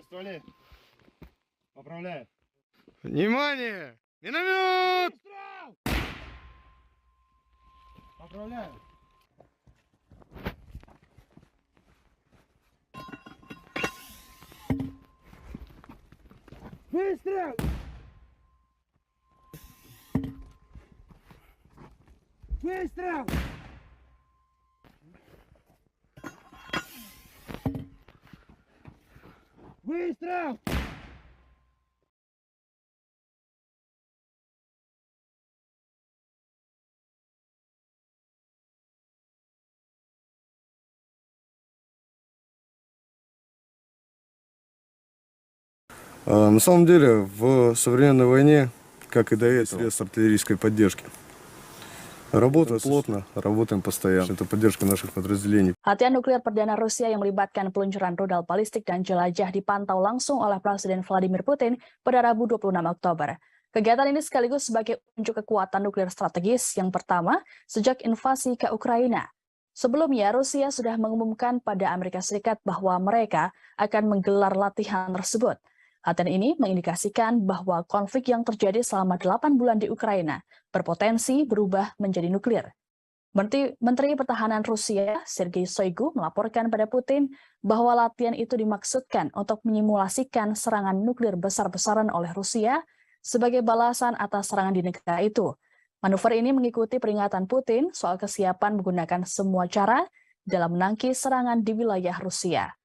Стволи. Поправляю. Внимание! Миномет! Выстрел! Поправляю. Выстрел! Выстрел! Выстрел! На самом деле, в современной войне, как и до этого, средств артиллерийской поддержки. Работаем плотно, работаем постоянно. Это поддержка наших подразделений. Latihan nuklir perdana Rusia yang melibatkan peluncuran rudal balistik dan jelajah dipantau langsung oleh Presiden Vladimir Putin pada Rabu 26 Oktober. Kegiatan ini sekaligus sebagai unjuk kekuatan nuklir strategis yang pertama sejak invasi ke Ukraina. Sebelumnya, Rusia sudah mengumumkan pada Amerika Serikat bahwa mereka akan menggelar latihan tersebut. Latihan ini mengindikasikan bahwa konflik yang terjadi selama 8 bulan di Ukraina berpotensi berubah menjadi nuklir. Menteri Pertahanan Rusia, Sergei Shoigu, melaporkan pada Putin bahwa latihan itu dimaksudkan untuk menyimulasikan serangan nuklir besar-besaran oleh Rusia sebagai balasan atas serangan di negara itu. Manuver ini mengikuti peringatan Putin soal kesiapan menggunakan semua cara dalam menangkis serangan di wilayah Rusia.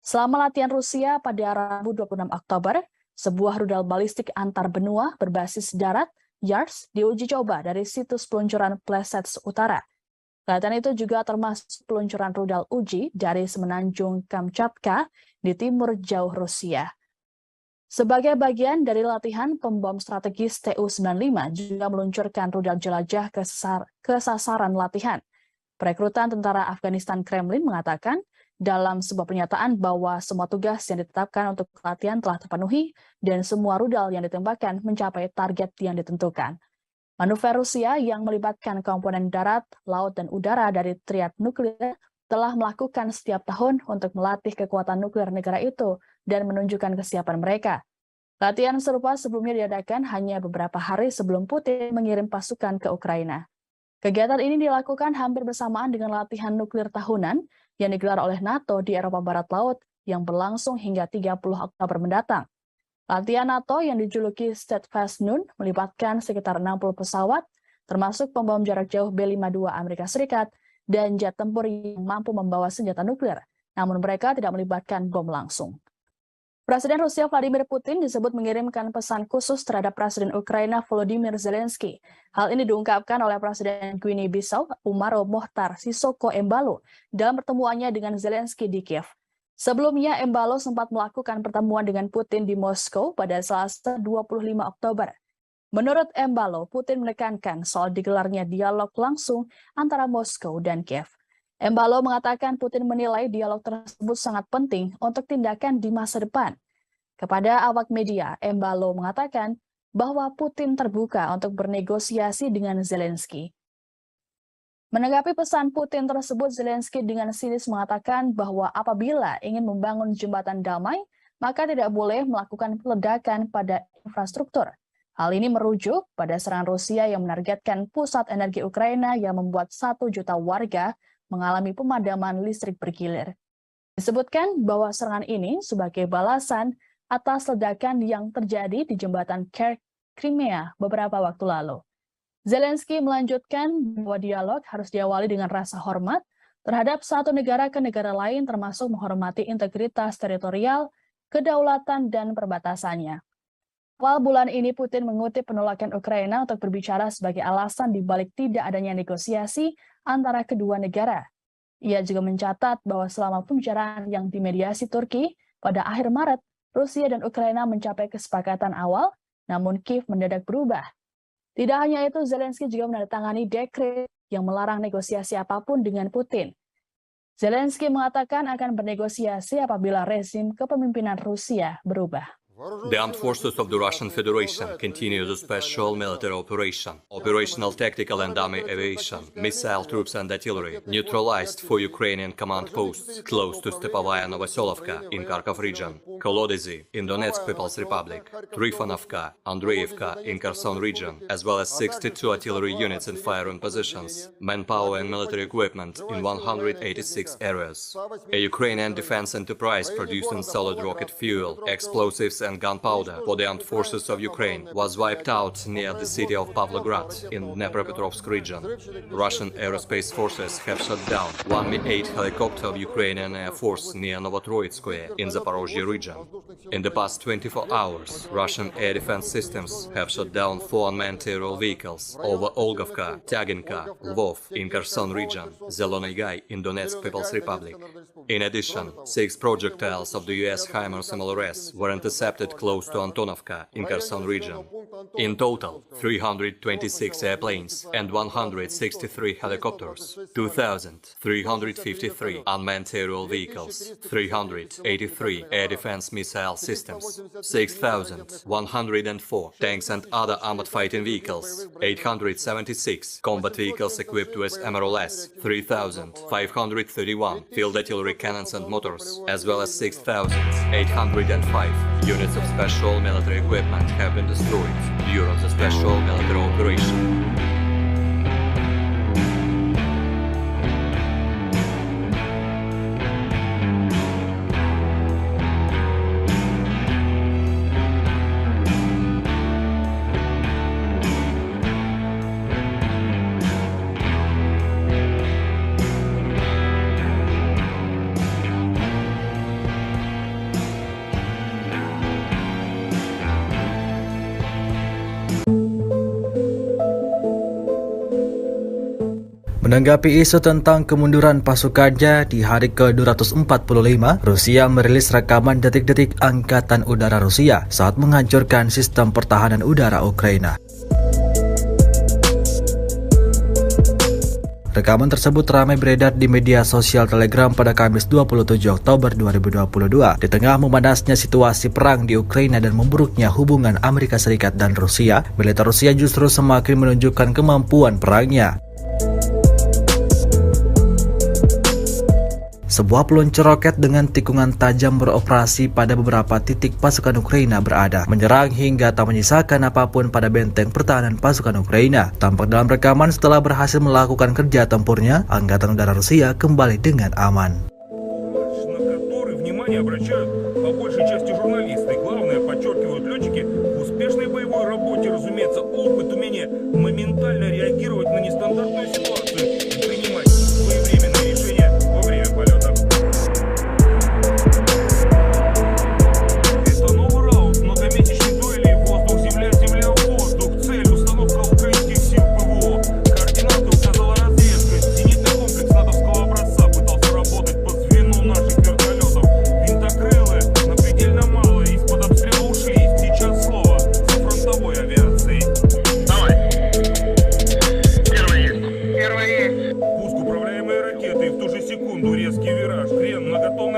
Selama latihan Rusia pada Rabu 26 Oktober, sebuah rudal balistik antar benua berbasis darat, YARS, diuji coba dari situs peluncuran Plesets Utara. Latihan itu juga termasuk peluncuran rudal uji dari semenanjung Kamchatka di timur jauh Rusia. Sebagai bagian dari latihan, pembom strategis Tu-95 juga meluncurkan rudal jelajah ke sasaran latihan. Perekrutan tentara Afghanistan Kremlin mengatakan dalam sebuah pernyataan bahwa semua tugas yang ditetapkan untuk latihan telah terpenuhi dan semua rudal yang ditembakkan mencapai target yang ditentukan. Manuver Rusia yang melibatkan komponen darat, laut, dan udara dari triad nuklir telah melakukan setiap tahun untuk melatih kekuatan nuklir negara itu dan menunjukkan kesiapan mereka. Latihan serupa sebelumnya diadakan hanya beberapa hari sebelum Putin mengirim pasukan ke Ukraina. Kegiatan ini dilakukan hampir bersamaan dengan latihan nuklir tahunan yang digelar oleh NATO di Eropa Barat Laut yang berlangsung hingga 30 Oktober mendatang. Latihan NATO yang dijuluki Steadfast Noon melibatkan sekitar 60 pesawat, termasuk pembom jarak jauh B-52 Amerika Serikat dan jet tempur yang mampu membawa senjata nuklir, namun mereka tidak melibatkan bom langsung. Presiden Rusia Vladimir Putin disebut mengirimkan pesan khusus terhadap Presiden Ukraina Volodymyr Zelensky. Hal ini diungkapkan oleh Presiden Guinea-Bissau Umaro Mohtar Sissoco Embalo dalam pertemuannya dengan Zelensky di Kiev. Sebelumnya, Embalo sempat melakukan pertemuan dengan Putin di Moskow pada Selasa 25 Oktober. Menurut Embalo, Putin menekankan soal digelarnya dialog langsung antara Moskow dan Kiev. Embalo mengatakan Putin menilai dialog tersebut sangat penting untuk tindakan di masa depan. Kepada awak media, Embalo mengatakan bahwa Putin terbuka untuk bernegosiasi dengan Zelensky. Menanggapi pesan Putin tersebut, Zelensky dengan sinis mengatakan bahwa apabila ingin membangun jembatan damai, maka tidak boleh melakukan peledakan pada infrastruktur. Hal ini merujuk pada serangan Rusia yang menargetkan pusat energi Ukraina yang membuat 1 juta warga mengalami pemadaman listrik bergilir. Disebutkan bahwa serangan ini sebagai balasan atas ledakan yang terjadi di jembatan Crimea beberapa waktu lalu. Zelensky melanjutkan bahwa dialog harus diawali dengan rasa hormat terhadap satu negara ke negara lain, termasuk menghormati integritas teritorial, kedaulatan, dan perbatasannya. Awal bulan ini Putin mengutip penolakan Ukraina untuk berbicara sebagai alasan dibalik tidak adanya negosiasi antara kedua negara. Ia juga mencatat bahwa selama pembicaraan yang dimediasi Turki pada akhir Maret, Rusia dan Ukraina mencapai kesepakatan awal, namun Kiev mendadak berubah. Tidak hanya itu, Zelensky juga menandatangani dekret yang melarang negosiasi apapun dengan Putin. Zelensky mengatakan akan bernegosiasi apabila rezim kepemimpinan Rusia berubah. The armed forces of the Russian Federation continue the special military operation. Operational tactical and army aviation, missile troops and artillery neutralized for Ukrainian command posts close to Stepovaya Novoselovka in Kharkov region. Kolodezi in Donetsk People's Republic, Trifonovka, Andreevka in Kherson region, as well as 62 artillery units in firing positions, manpower and military equipment in 186 areas. A Ukrainian defense enterprise producing solid rocket fuel, explosives and gunpowder for the armed forces of Ukraine was wiped out near the city of Pavlograd in Dnepropetrovsk region. Russian aerospace forces have shot down one Mi-8 helicopter of Ukrainian Air Force near Novotroitskoye in Zaporozhye region. In the past 24 hours, Russian air defense systems have shot down 4 unmanned aerial vehicles over Olgovka, Tyaginka, Lvov in Kherson region, Zelony Gai in Donetsk People's Republic. In addition, 6 projectiles of the US HIMARS MLRS were intercepted close to Antonovka in Kherson region. In total, 326 airplanes and 163 helicopters, 2,353 unmanned aerial vehicles, 383 air defense missile systems, 6,104 tanks and other armored fighting vehicles, 876 combat vehicles equipped with MRLS, 3,531 field artillery cannons and motors, as well as 6,805 units of special military equipment have been destroyed during the special military operation. Menanggapi isu tentang kemunduran pasukannya di hari ke-245, Rusia merilis rekaman detik-detik Angkatan Udara Rusia saat menghancurkan sistem pertahanan udara Ukraina. Rekaman tersebut ramai beredar di media sosial Telegram pada Kamis 27 Oktober 2022 di tengah memanasnya situasi perang di Ukraina dan memburuknya hubungan Amerika Serikat dan Rusia. Militer Rusia justru semakin menunjukkan kemampuan perangnya. Sebuah peluncur roket dengan tikungan tajam beroperasi pada beberapa titik pasukan Ukraina berada, menyerang hingga tak menyisakan apapun pada benteng pertahanan pasukan Ukraina. Tampak dalam rekaman setelah berhasil melakukan kerja tempurnya, Angkatan Udara Rusia kembali dengan aman.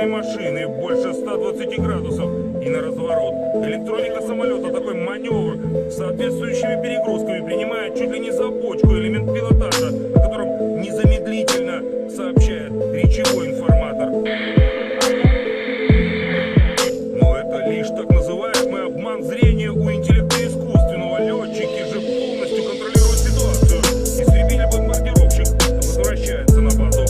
Машины больше 120 градусов и на разворот. Электроника самолета такой маневр с соответствующими перегрузками принимает чуть ли не за бочку элемент пилотажа, о котором незамедлительно сообщает речевой информатор. Но это лишь так называемый обман зрения у интеллекта искусственного. Летчики же полностью контролируют ситуацию. Истребитель-бомбардировщик возвращается на базу.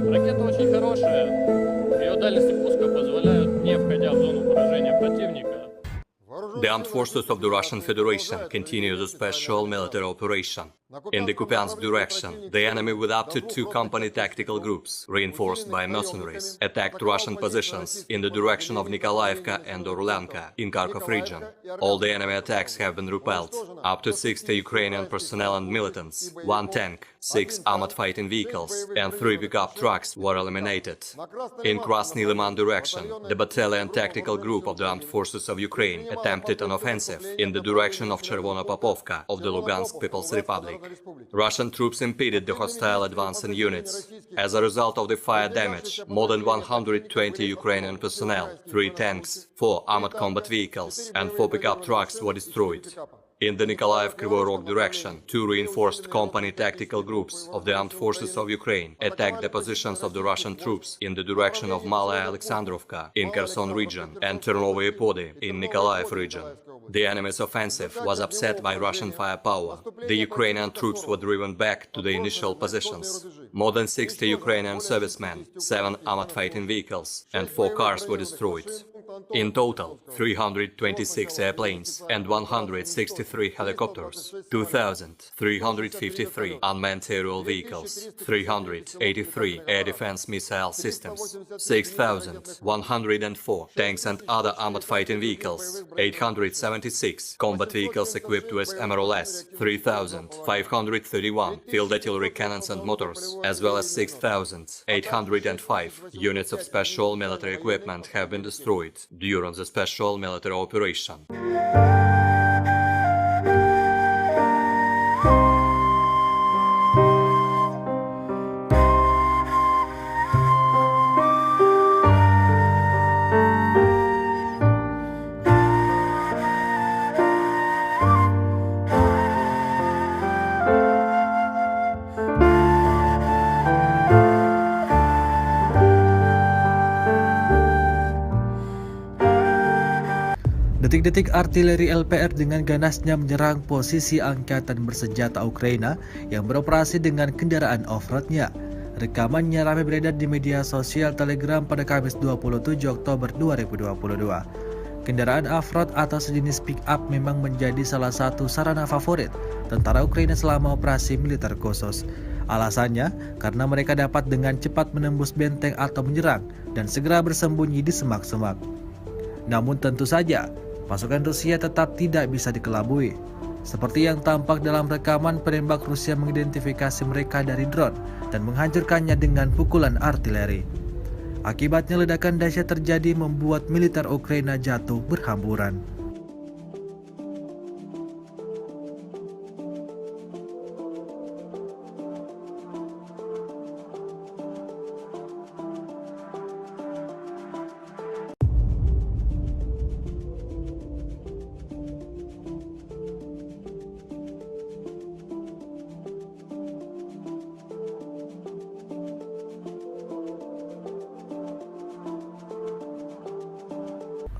Ракета очень хорошая. Ее дальности пуска позволяют, не входя в зону поражения противника. The armed forces of the Russian Federation continue the special military operation. In the Kupiansk direction, the enemy with up to 2 company tactical groups, reinforced by mercenaries, attacked Russian positions in the direction of Nikolaevka and Orlanka in Kharkov region. All the enemy attacks have been repelled. Up to 60 Ukrainian personnel and militants, 1 tank, 6 armored fighting vehicles and 3 pickup trucks were eliminated. In Krasny Liman direction, the battalion tactical group of the armed forces of Ukraine attempted an offensive in the direction of Chervona Popovka of the Lugansk People's Republic. Russian troops impeded the hostile advancing units. As a result of the fire damage, more than 120 Ukrainian personnel, 3 tanks, 4 armored combat vehicles and 4 pickup trucks were destroyed. In the Nikolaev-Kryvyi Rog direction, 2 reinforced company tactical groups of the armed forces of Ukraine attacked the positions of the Russian troops in the direction of Malaya Alexandrovka in Kherson region and Ternovye Podi in Nikolaev region. The enemy's offensive was upset by Russian firepower. The Ukrainian troops were driven back to the initial positions. More than 60 Ukrainian servicemen, 7 armored fighting vehicles and 4 cars were destroyed. In total, 326 airplanes and 163 helicopters, 2,353 unmanned aerial vehicles, 383 air defense missile systems, 6,104 tanks and other armored fighting vehicles, 876 combat vehicles equipped with MRLS, 3,531 field artillery cannons and motors, as well as 6,805 units of special military equipment have been destroyed during the special military operation. Detik-detik artileri LPR dengan ganasnya menyerang posisi angkatan bersenjata Ukraina yang beroperasi dengan kendaraan off-roadnya. Rekamannya ramai beredar di media sosial Telegram pada Kamis 27 Oktober 2022. Kendaraan off-road atau sejenis pick-up memang menjadi salah satu sarana favorit tentara Ukraina selama operasi militer khusus. Alasannya karena mereka dapat dengan cepat menembus benteng atau menyerang dan segera bersembunyi di semak-semak. Namun tentu saja, pasukan Rusia tetap tidak bisa dikelabui. Seperti yang tampak dalam rekaman, penembak Rusia mengidentifikasi mereka dari drone dan menghancurkannya dengan pukulan artileri. Akibatnya ledakan dahsyat terjadi membuat militer Ukraina jatuh berhamburan.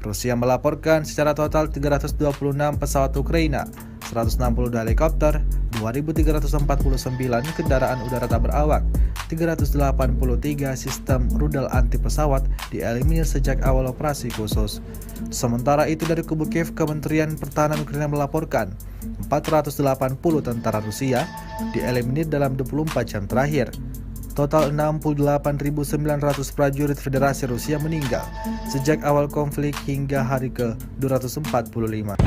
Rusia melaporkan secara total 326 pesawat Ukraina, 162 helikopter, 2.349 kendaraan udara tak berawak, 383 sistem rudal anti pesawat dieliminir sejak awal operasi khusus. Sementara itu dari kubu Kiev, Kementerian Pertahanan Ukraina melaporkan 480 tentara Rusia dieliminir dalam 24 jam terakhir. Total 68.900 prajurit Federasi Rusia meninggal sejak awal konflik hingga hari ke-245.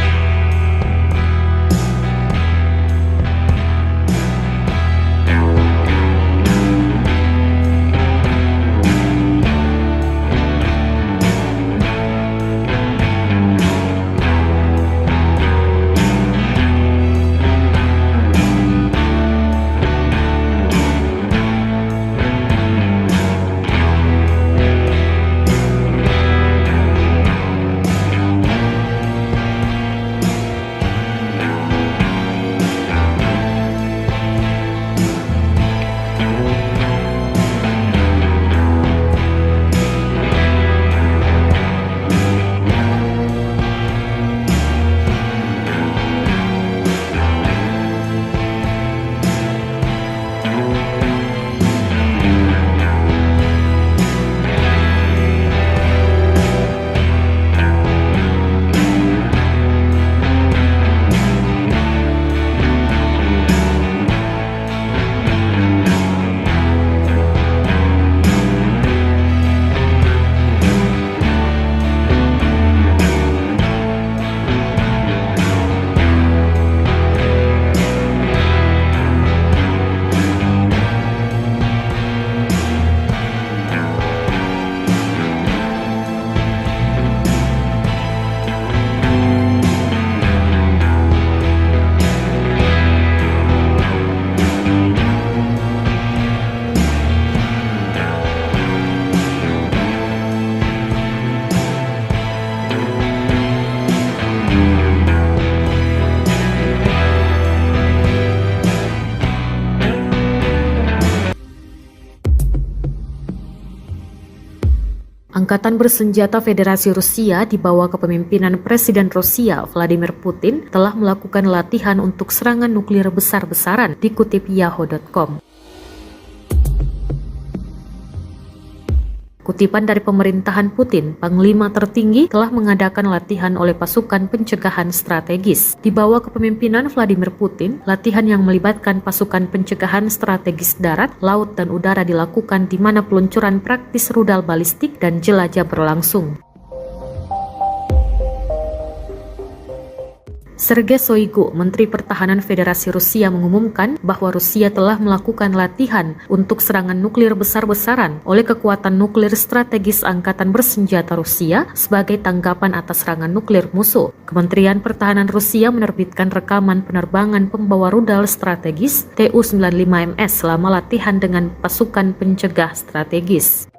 Angkatan bersenjata Federasi Rusia di bawah kepemimpinan Presiden Rusia Vladimir Putin telah melakukan latihan untuk serangan nuklir besar-besaran, dikutip Yahoo.com. Kutipan dari pemerintahan Putin, Panglima tertinggi telah mengadakan latihan oleh pasukan pencegahan strategis. Di bawah kepemimpinan Vladimir Putin, latihan yang melibatkan pasukan pencegahan strategis darat, laut, dan udara dilakukan di mana peluncuran praktis rudal balistik dan jelajah berlangsung. Sergei Shoigu, Menteri Pertahanan Federasi Rusia, mengumumkan bahwa Rusia telah melakukan latihan untuk serangan nuklir besar-besaran oleh kekuatan nuklir strategis Angkatan Bersenjata Rusia sebagai tanggapan atas serangan nuklir musuh. Kementerian Pertahanan Rusia menerbitkan rekaman penerbangan pembawa rudal strategis Tu-95MS selama latihan dengan pasukan pencegah strategis.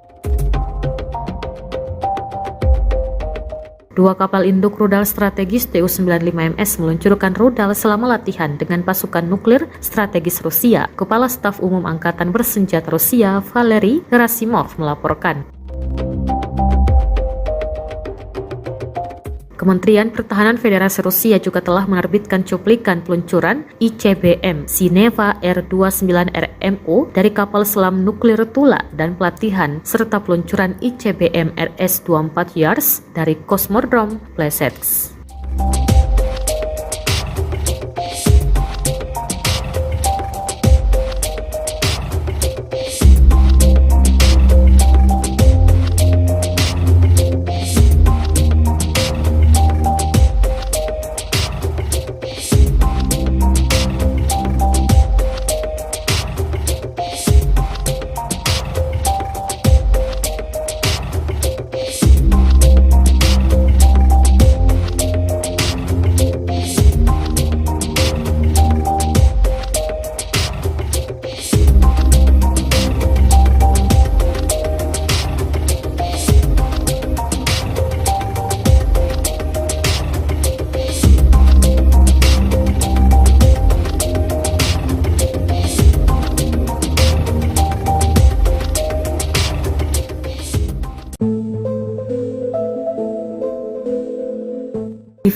Dua kapal induk rudal strategis Tu-95MS meluncurkan rudal selama latihan dengan pasukan nuklir strategis Rusia. Kepala Staf Umum Angkatan Bersenjata Rusia, Valery Gerasimov, melaporkan. Kementerian Pertahanan Federasi Rusia juga telah menerbitkan cuplikan peluncuran ICBM Sineva R-29RMO dari kapal selam nuklir Tula dan pelatihan serta peluncuran ICBM RS-24 Yars dari Kosmodrom Plesetsk.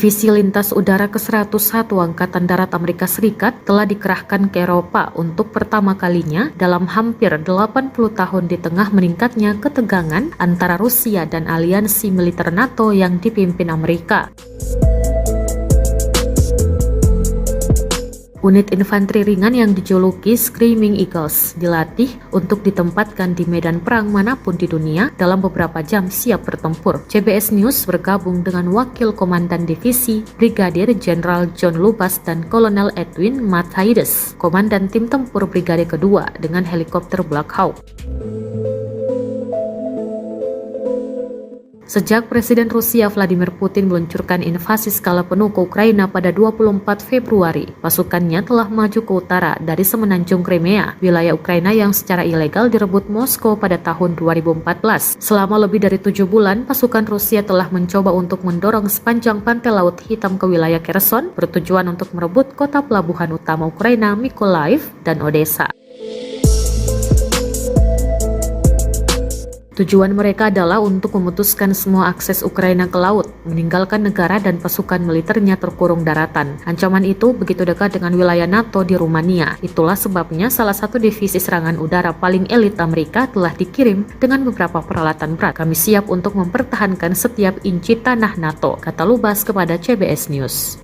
Divisi Lintas Udara ke-101 Angkatan Darat Amerika Serikat telah dikerahkan ke Eropa untuk pertama kalinya dalam hampir 80 tahun di tengah meningkatnya ketegangan antara Rusia dan aliansi militer NATO yang dipimpin Amerika. Unit infanteri ringan yang dijuluki Screaming Eagles dilatih untuk ditempatkan di medan perang manapun di dunia dalam beberapa jam siap bertempur. CBS News bergabung dengan Wakil Komandan Divisi Brigadir Jenderal John Lubas dan Kolonel Edwin Matthaides, Komandan Tim Tempur Brigade Kedua dengan helikopter Black Hawk. Sejak Presiden Rusia Vladimir Putin meluncurkan invasi skala penuh ke Ukraina pada 24 Februari, pasukannya telah maju ke utara dari semenanjung Crimea, wilayah Ukraina yang secara ilegal direbut Moskow pada tahun 2014. Selama lebih dari 7 bulan, pasukan Rusia telah mencoba untuk mendorong sepanjang pantai Laut Hitam ke wilayah Kherson, bertujuan untuk merebut kota pelabuhan utama Ukraina Mykolaiv dan Odessa. Tujuan mereka adalah untuk memutuskan semua akses Ukraina ke laut, meninggalkan negara dan pasukan militernya terkurung daratan. Ancaman itu begitu dekat dengan wilayah NATO di Rumania. Itulah sebabnya salah satu divisi serangan udara paling elit Amerika telah dikirim dengan beberapa peralatan berat. Kami siap untuk mempertahankan setiap inci tanah NATO, kata Lubas kepada CBS News.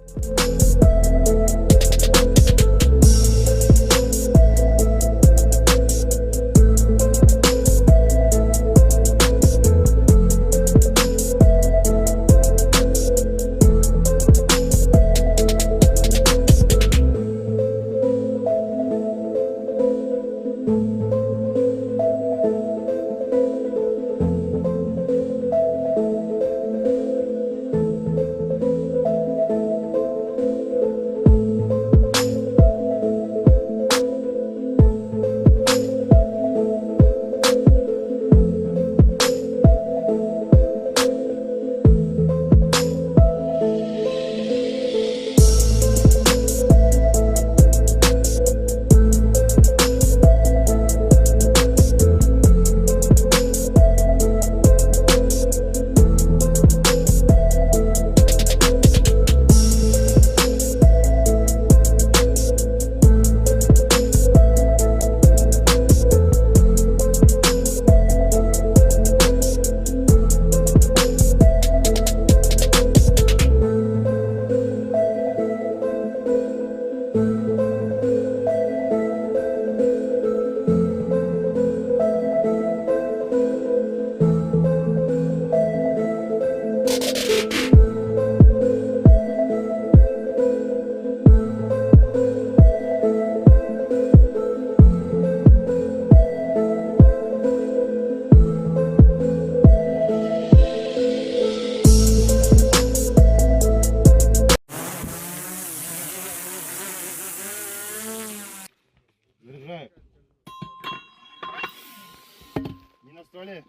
Поняли?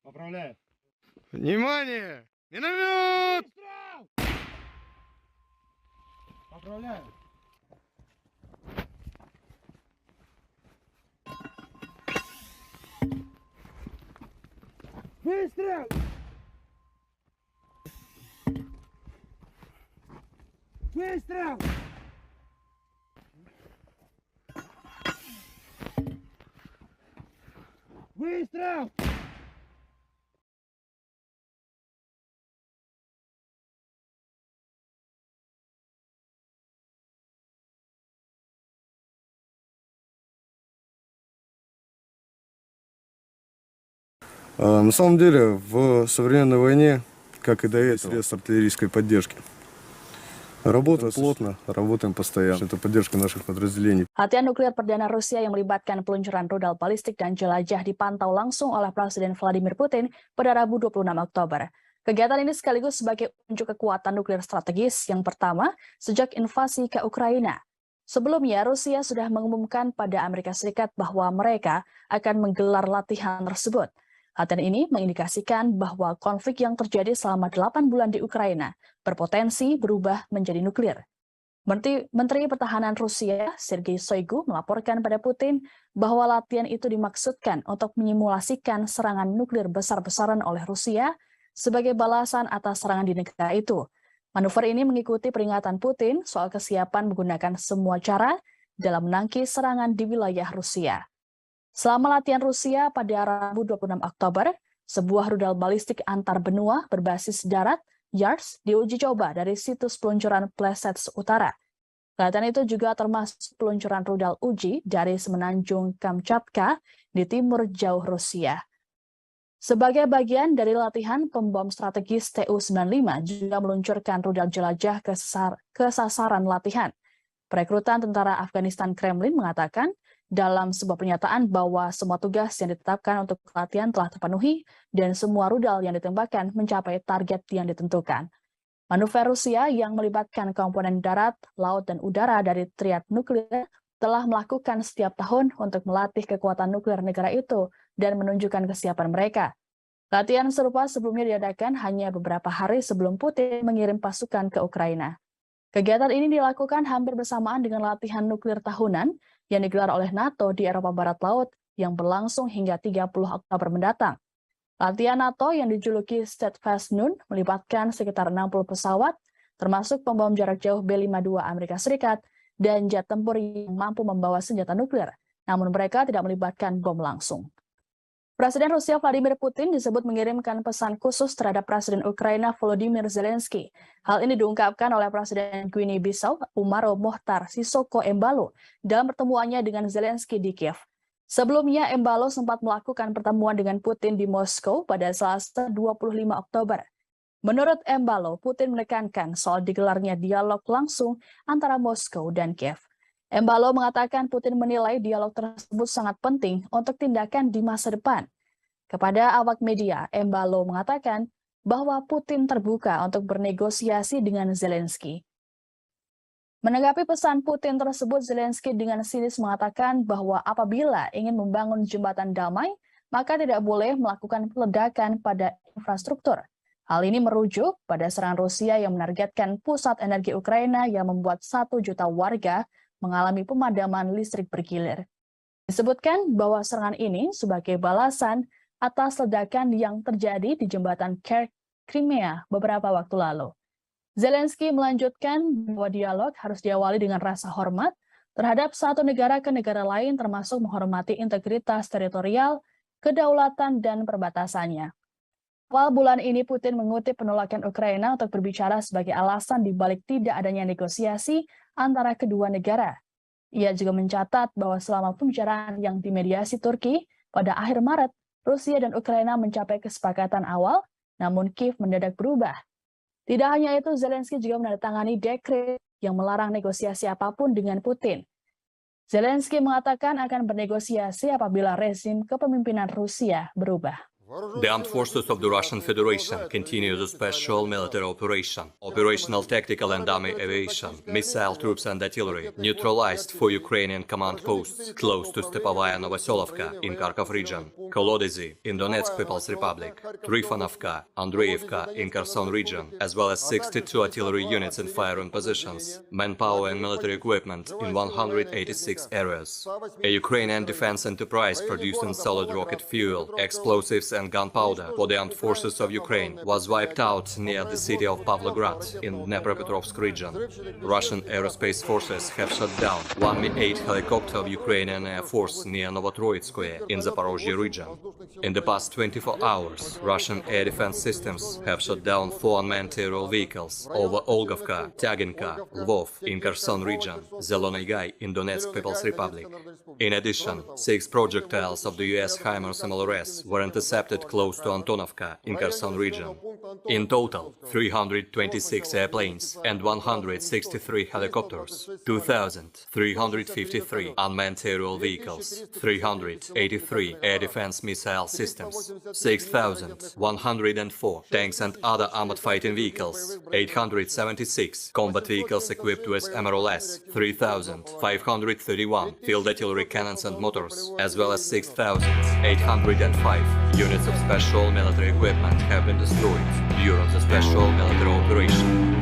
Поправляю. Внимание! Миномет! Выстрел! Поправляю. Выстрел! Выстрел! Выстрел! На самом деле, в современной войне, как и до этого, средств артиллерийской поддержки. Работаем плотно, работаем постоянно. Это поддержка наших подразделений. Latihan nuklir perdana Rusia yang melibatkan peluncuran rudal balistik dan jelajah dipantau langsung oleh Presiden Vladimir Putin pada Rabu 26 Oktober. Kegiatan ini sekaligus sebagai unjuk kekuatan nuklir strategis yang pertama sejak invasi ke Ukraina. Sebelumnya, Rusia sudah mengumumkan pada Amerika Serikat bahwa mereka akan menggelar latihan tersebut. Latihan ini mengindikasikan bahwa konflik yang terjadi selama 8 bulan di Ukraina berpotensi berubah menjadi nuklir. Menteri Pertahanan Rusia, Sergei Shoigu, melaporkan pada Putin bahwa latihan itu dimaksudkan untuk menyimulasikan serangan nuklir besar-besaran oleh Rusia sebagai balasan atas serangan di negara itu. Manuver ini mengikuti peringatan Putin soal kesiapan menggunakan semua cara dalam menangkis serangan di wilayah Rusia. Selama latihan Rusia pada Rabu 26 Oktober, sebuah rudal balistik antar benua berbasis darat, YARS, diuji coba dari situs peluncuran Plesets Utara. Latihan itu juga termasuk peluncuran rudal uji dari semenanjung Kamchatka di timur jauh Rusia. Sebagai bagian dari latihan, pembom strategis Tu-95 juga meluncurkan rudal jelajah ke sasaran latihan. Perekrutan tentara Afghanistan Kremlin mengatakan dalam sebuah pernyataan bahwa semua tugas yang ditetapkan untuk latihan telah terpenuhi dan semua rudal yang ditembakkan mencapai target yang ditentukan. Manuver Rusia yang melibatkan komponen darat, laut, dan udara dari triad nuklir telah melakukan setiap tahun untuk melatih kekuatan nuklir negara itu dan menunjukkan kesiapan mereka. Latihan serupa sebelumnya diadakan hanya beberapa hari sebelum Putin mengirim pasukan ke Ukraina. Kegiatan ini dilakukan hampir bersamaan dengan latihan nuklir tahunan yang digelar oleh NATO di Eropa Barat Laut yang berlangsung hingga 30 Oktober mendatang. Latihan NATO yang dijuluki Steadfast Noon melibatkan sekitar 60 pesawat, termasuk pembom jarak jauh B-52 Amerika Serikat dan jet tempur yang mampu membawa senjata nuklir, namun mereka tidak melibatkan bom langsung. Presiden Rusia Vladimir Putin disebut mengirimkan pesan khusus terhadap Presiden Ukraina Volodymyr Zelensky. Hal ini diungkapkan oleh Presiden Guinea-Bissau Umaro Mohtar Sissoco Embalo dalam pertemuannya dengan Zelensky di Kiev. Sebelumnya, Embalo sempat melakukan pertemuan dengan Putin di Moskow pada Selasa 25 Oktober. Menurut Embalo, Putin menekankan soal digelarnya dialog langsung antara Moskow dan Kiev. Embalo mengatakan Putin menilai dialog tersebut sangat penting untuk tindakan di masa depan. Kepada awak media, Embalo mengatakan bahwa Putin terbuka untuk bernegosiasi dengan Zelensky. Menanggapi pesan Putin tersebut, Zelensky dengan sinis mengatakan bahwa apabila ingin membangun jembatan damai, maka tidak boleh melakukan peledakan pada infrastruktur. Hal ini merujuk pada serangan Rusia yang menargetkan pusat energi Ukraina yang membuat 1 juta warga mengalami pemadaman listrik bergilir. Disebutkan bahwa serangan ini sebagai balasan atas ledakan yang terjadi di jembatan Crimea beberapa waktu lalu. Zelensky melanjutkan bahwa dialog harus diawali dengan rasa hormat terhadap satu negara ke negara lain, termasuk menghormati integritas teritorial, kedaulatan, dan perbatasannya. Awal bulan ini, Putin mengutip penolakan Ukraina untuk berbicara sebagai alasan dibalik tidak adanya negosiasi antara kedua negara. Ia juga mencatat bahwa selama pembicaraan yang dimediasi Turki pada akhir Maret, Rusia dan Ukraina mencapai kesepakatan awal, namun Kiev mendadak berubah. Tidak hanya itu, Zelensky juga menandatangani dekret yang melarang negosiasi apapun dengan Putin. Zelensky mengatakan akan bernegosiasi apabila rezim kepemimpinan Rusia berubah. The armed forces of the Russian Federation continue the special military operation. Operational tactical and army aviation, missile troops and artillery neutralized 4 Ukrainian command posts close to Stepovaya Novoselovka in Kharkov region, Kolodezi in Donetsk People's Republic, Trifonovka, Andreevka in Kherson region, as well as 62 artillery units in firing positions, manpower and military equipment in 186 areas. A Ukrainian defense enterprise producing solid rocket fuel, explosives and gunpowder for the armed forces of Ukraine was wiped out near the city of Pavlograd in Dnepropetrovsk region. Russian aerospace forces have shot down one Mi-8 helicopter of Ukrainian Air Force near Novotroitskoye in Zaporozhye region. In the past 24 hours, Russian air defense systems have shot down 4 unmanned aerial vehicles over Olgovka, Tyaginka, Lvov in Kherson region, Zelony Gai in Donetsk People's Republic. In addition, 6 projectiles of the US HIMARS MLRS were intercepted close to Antonovka in Kherson region. In total, 326 airplanes and 163 helicopters, 2,353 unmanned aerial vehicles, 383 air defense missile systems, 6,104 tanks and other armored fighting vehicles, 876 combat vehicles equipped with MRLS, 3,531 field artillery cannons and motors, as well as 6,805 units of special military equipment have been destroyed during the special military operation.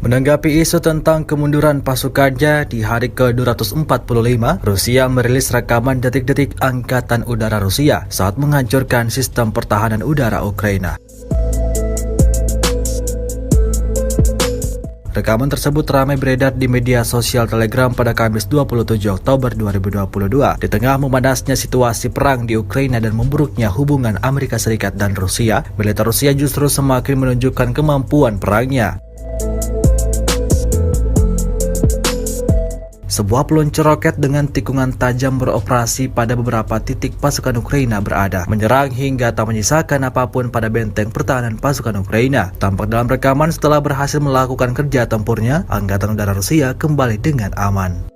Menanggapi isu tentang kemunduran pasukannya di hari ke-245, Rusia merilis rekaman detik-detik Angkatan Udara Rusia saat menghancurkan sistem pertahanan udara Ukraina. Rekaman tersebut ramai beredar di media sosial Telegram pada Kamis 27 Oktober 2022 di tengah memanasnya situasi perang di Ukraina dan memburuknya hubungan Amerika Serikat dan Rusia. Militer Rusia justru semakin menunjukkan kemampuan perangnya. Sebuah peluncur roket dengan tikungan tajam beroperasi pada beberapa titik pasukan Ukraina berada, menyerang hingga tak menyisakan apapun pada benteng pertahanan pasukan Ukraina. Tampak dalam rekaman setelah berhasil melakukan kerja tempurnya, Angkatan Udara Rusia kembali dengan aman.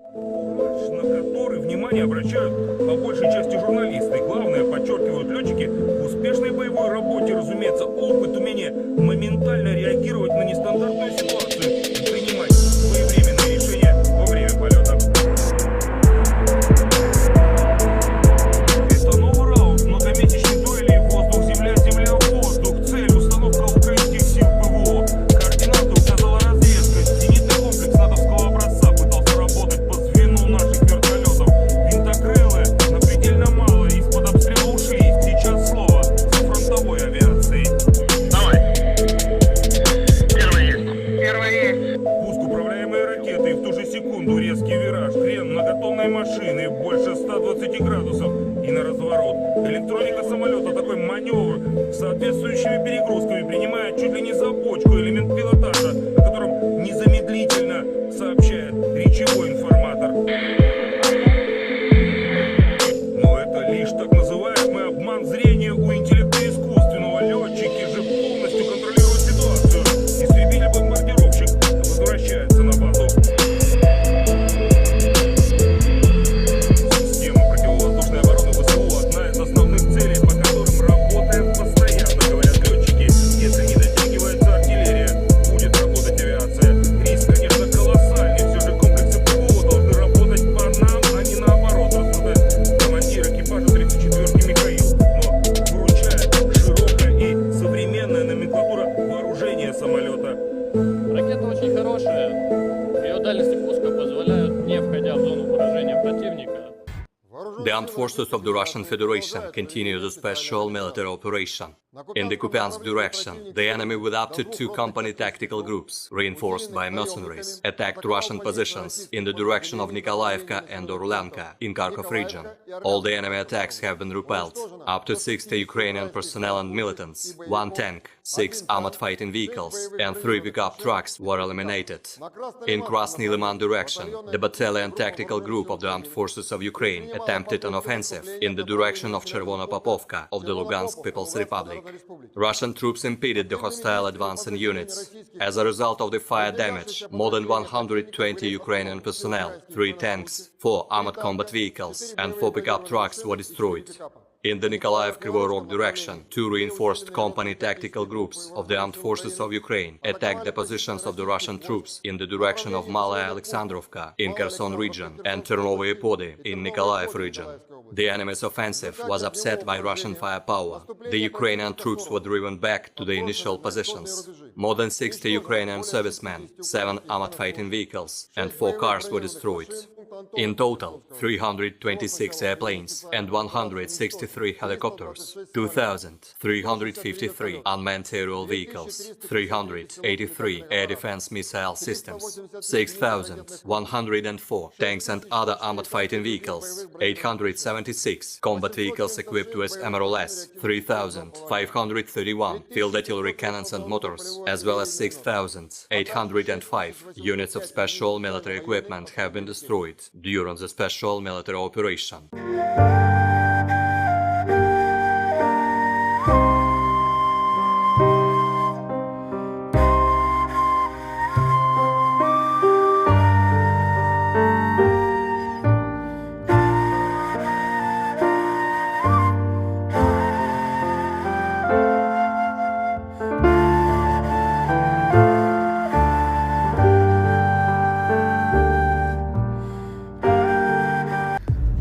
Электроника самолета такой маневр с соответствующими перегрузками принимает чуть ли не за бочку элемент пилотажа, о котором незамедлительно сообщает речевой информатор. Но это лишь так называемый обман зрения у интеллекта искусственного. Летчики же полностью контролируют ситуацию. Истребитель-бомбардировщик возвращается на базу. Ракета очень хорошая. Ее дальности пуска позволяют, не входя в зону поражения противника, The armed forces of the Russian Federation continue the special military operation. In the Kupiansk direction, the enemy with up to 2 company tactical groups, reinforced by mercenaries, attacked Russian positions in the direction of Nikolaevka and Orlanka in Kharkov region. All the enemy attacks have been repelled. Up to 60 Ukrainian personnel and militants, 1 tank, 6 armored fighting vehicles, and 3 pickup trucks were eliminated. In Krasny Liman direction, the battalion tactical group of the armed forces of Ukraine attempted an offensive in the direction of Chervona Popovka of the Lugansk People's Republic. Russian troops impeded the hostile advancing units. As a result of the fire damage, more than 120 Ukrainian personnel, 3 tanks, 4 armored combat vehicles, and 4 pickup trucks were destroyed. In the Nikolaev-Kryvyi Rog direction, 2 reinforced company tactical groups of the armed forces of Ukraine attacked the positions of the Russian troops in the direction of Malaya Alexandrovka in Kherson region and Chernovye Pody in Nikolaev region. The enemy's offensive was upset by Russian firepower. The Ukrainian troops were driven back to the initial positions. More than 60 Ukrainian servicemen, 7 armored fighting vehicles, and 4 cars were destroyed. In total, 326 airplanes and 163 helicopters, 2,353 unmanned aerial vehicles, 383 air defense missile systems, 6,104 tanks and other armored fighting vehicles, 876 combat vehicles equipped with MRLS, 3,531 field artillery cannons and motors, as well as 6,805 units of special military equipment have been destroyed during the special military operation.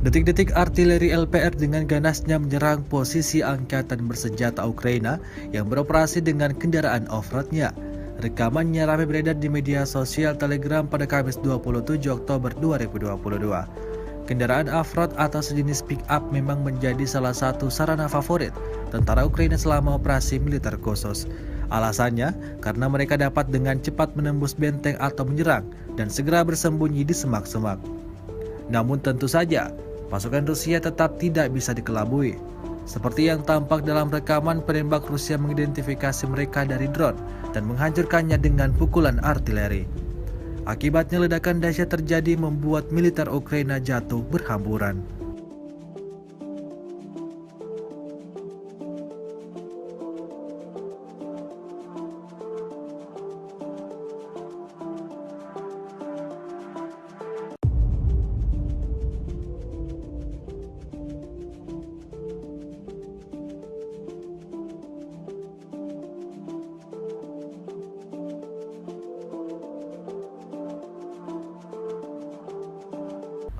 Detik-detik artileri LPR dengan ganasnya menyerang posisi angkatan bersenjata Ukraina yang beroperasi dengan kendaraan off-roadnya. Rekamannya ramai beredar di media sosial Telegram pada Kamis 27 Oktober 2022. Kendaraan off-road atau sejenis pick-up memang menjadi salah satu sarana favorit tentara Ukraina selama operasi militer khusus. Alasannya karena mereka dapat dengan cepat menembus benteng atau menyerang dan segera bersembunyi di semak-semak. Namun tentu saja, pasukan Rusia tetap tidak bisa dikelabui. Seperti yang tampak dalam rekaman, penembak Rusia mengidentifikasi mereka dari drone dan menghancurkannya dengan pukulan artileri. Akibatnya ledakan dahsyat terjadi membuat militer Ukraina jatuh berhamburan.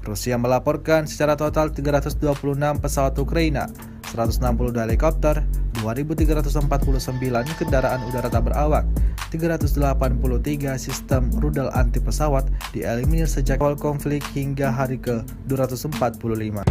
Rusia melaporkan secara total 326 pesawat Ukraina, 162 helikopter, 2.349 kendaraan udara tak berawak, 383 sistem rudal anti pesawat dieliminir sejak awal konflik hingga hari ke-245.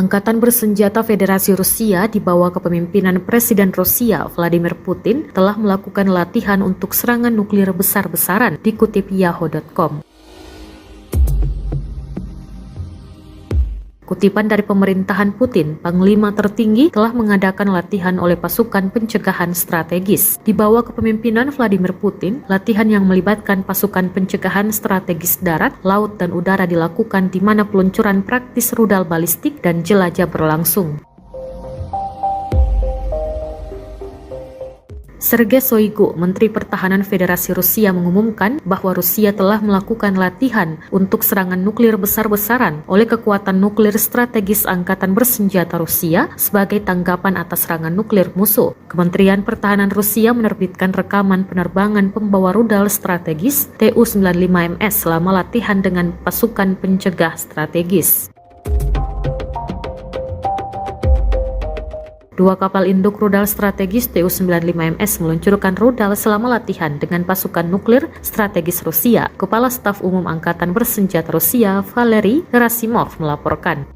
Angkatan bersenjata Federasi Rusia di bawah kepemimpinan Presiden Rusia Vladimir Putin telah melakukan latihan untuk serangan nuklir besar-besaran, dikutip Yahoo.com. Kutipan dari pemerintahan Putin, Panglima tertinggi telah mengadakan latihan oleh pasukan pencegahan strategis. Di bawah kepemimpinan Vladimir Putin, latihan yang melibatkan pasukan pencegahan strategis darat, laut, dan udara dilakukan di mana peluncuran praktis rudal balistik dan jelajah berlangsung. Sergei Shoigu, Menteri Pertahanan Federasi Rusia, mengumumkan bahwa Rusia telah melakukan latihan untuk serangan nuklir besar-besaran oleh kekuatan nuklir strategis Angkatan Bersenjata Rusia sebagai tanggapan atas serangan nuklir musuh. Kementerian Pertahanan Rusia menerbitkan rekaman penerbangan pembawa rudal strategis Tu-95MS selama latihan dengan pasukan pencegah strategis. Dua kapal induk rudal strategis Tu-95MS meluncurkan rudal selama latihan dengan pasukan nuklir strategis Rusia. Kepala Staf Umum Angkatan Bersenjata Rusia, Valery Gerasimov, melaporkan.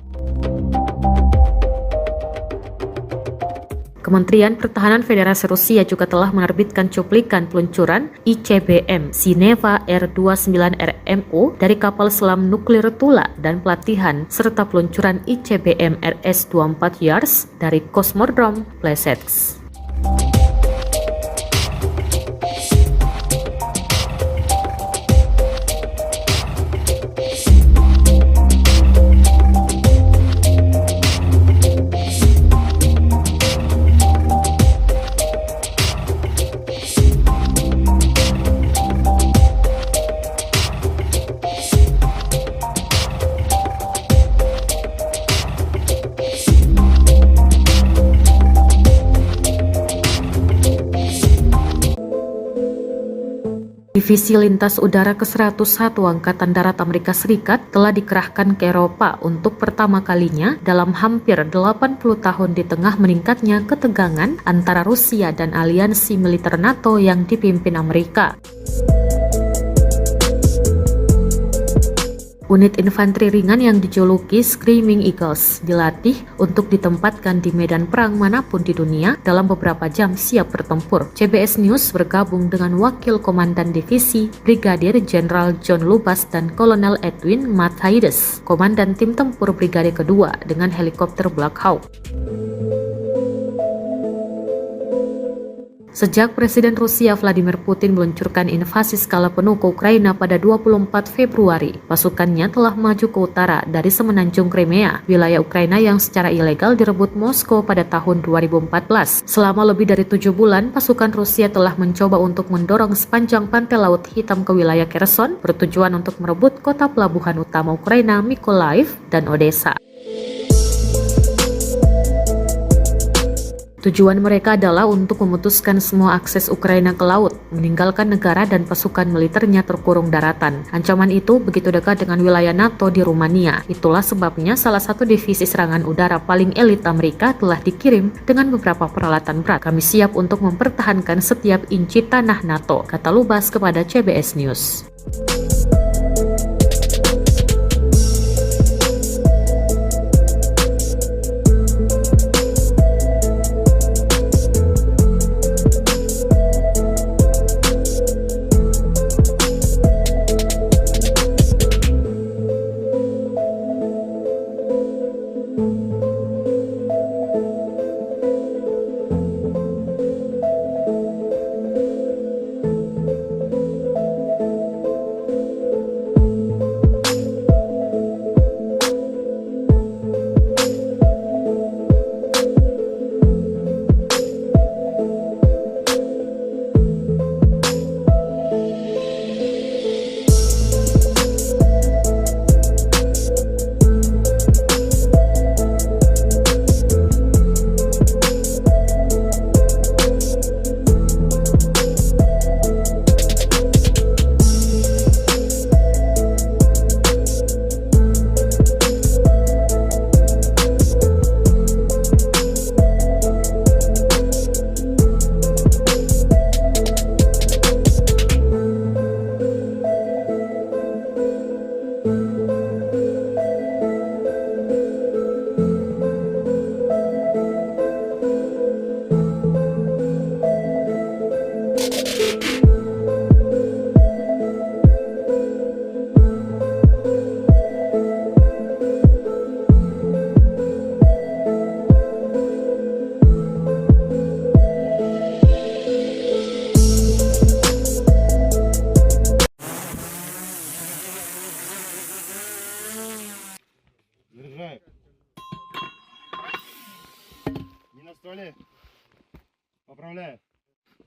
Kementerian Pertahanan Federasi Rusia juga telah menerbitkan cuplikan peluncuran ICBM Sineva R-29RMO dari kapal selam nuklir Tula dan pelatihan serta peluncuran ICBM RS-24 Yars dari Kosmodrom Plesetsk. Divisi Lintas Udara ke-101 Angkatan Darat Amerika Serikat telah dikerahkan ke Eropa untuk pertama kalinya dalam hampir 80 tahun di tengah meningkatnya ketegangan antara Rusia dan aliansi militer NATO yang dipimpin Amerika. Unit infanteri ringan yang dijuluki Screaming Eagles dilatih untuk ditempatkan di medan perang manapun di dunia dalam beberapa jam siap bertempur. CBS News bergabung dengan Wakil Komandan Divisi Brigadir Jenderal John Lubas dan Kolonel Edwin Matthaides, Komandan Tim Tempur Brigade Kedua dengan helikopter Black Hawk. Sejak Presiden Rusia Vladimir Putin meluncurkan invasi skala penuh ke Ukraina pada 24 Februari, pasukannya telah maju ke utara dari semenanjung Crimea, wilayah Ukraina yang secara ilegal direbut Moskow pada tahun 2014. Selama lebih dari 7 bulan, pasukan Rusia telah mencoba untuk mendorong sepanjang pantai Laut Hitam ke wilayah Kherson, bertujuan untuk merebut kota pelabuhan utama Ukraina Mykolaiv dan Odessa. Tujuan mereka adalah untuk memutuskan semua akses Ukraina ke laut, meninggalkan negara dan pasukan militernya terkurung daratan. Ancaman itu begitu dekat dengan wilayah NATO di Rumania. Itulah sebabnya salah satu divisi serangan udara paling elit Amerika telah dikirim dengan beberapa peralatan berat. Kami siap untuk mempertahankan setiap inci tanah NATO, kata Lubas kepada CBS News.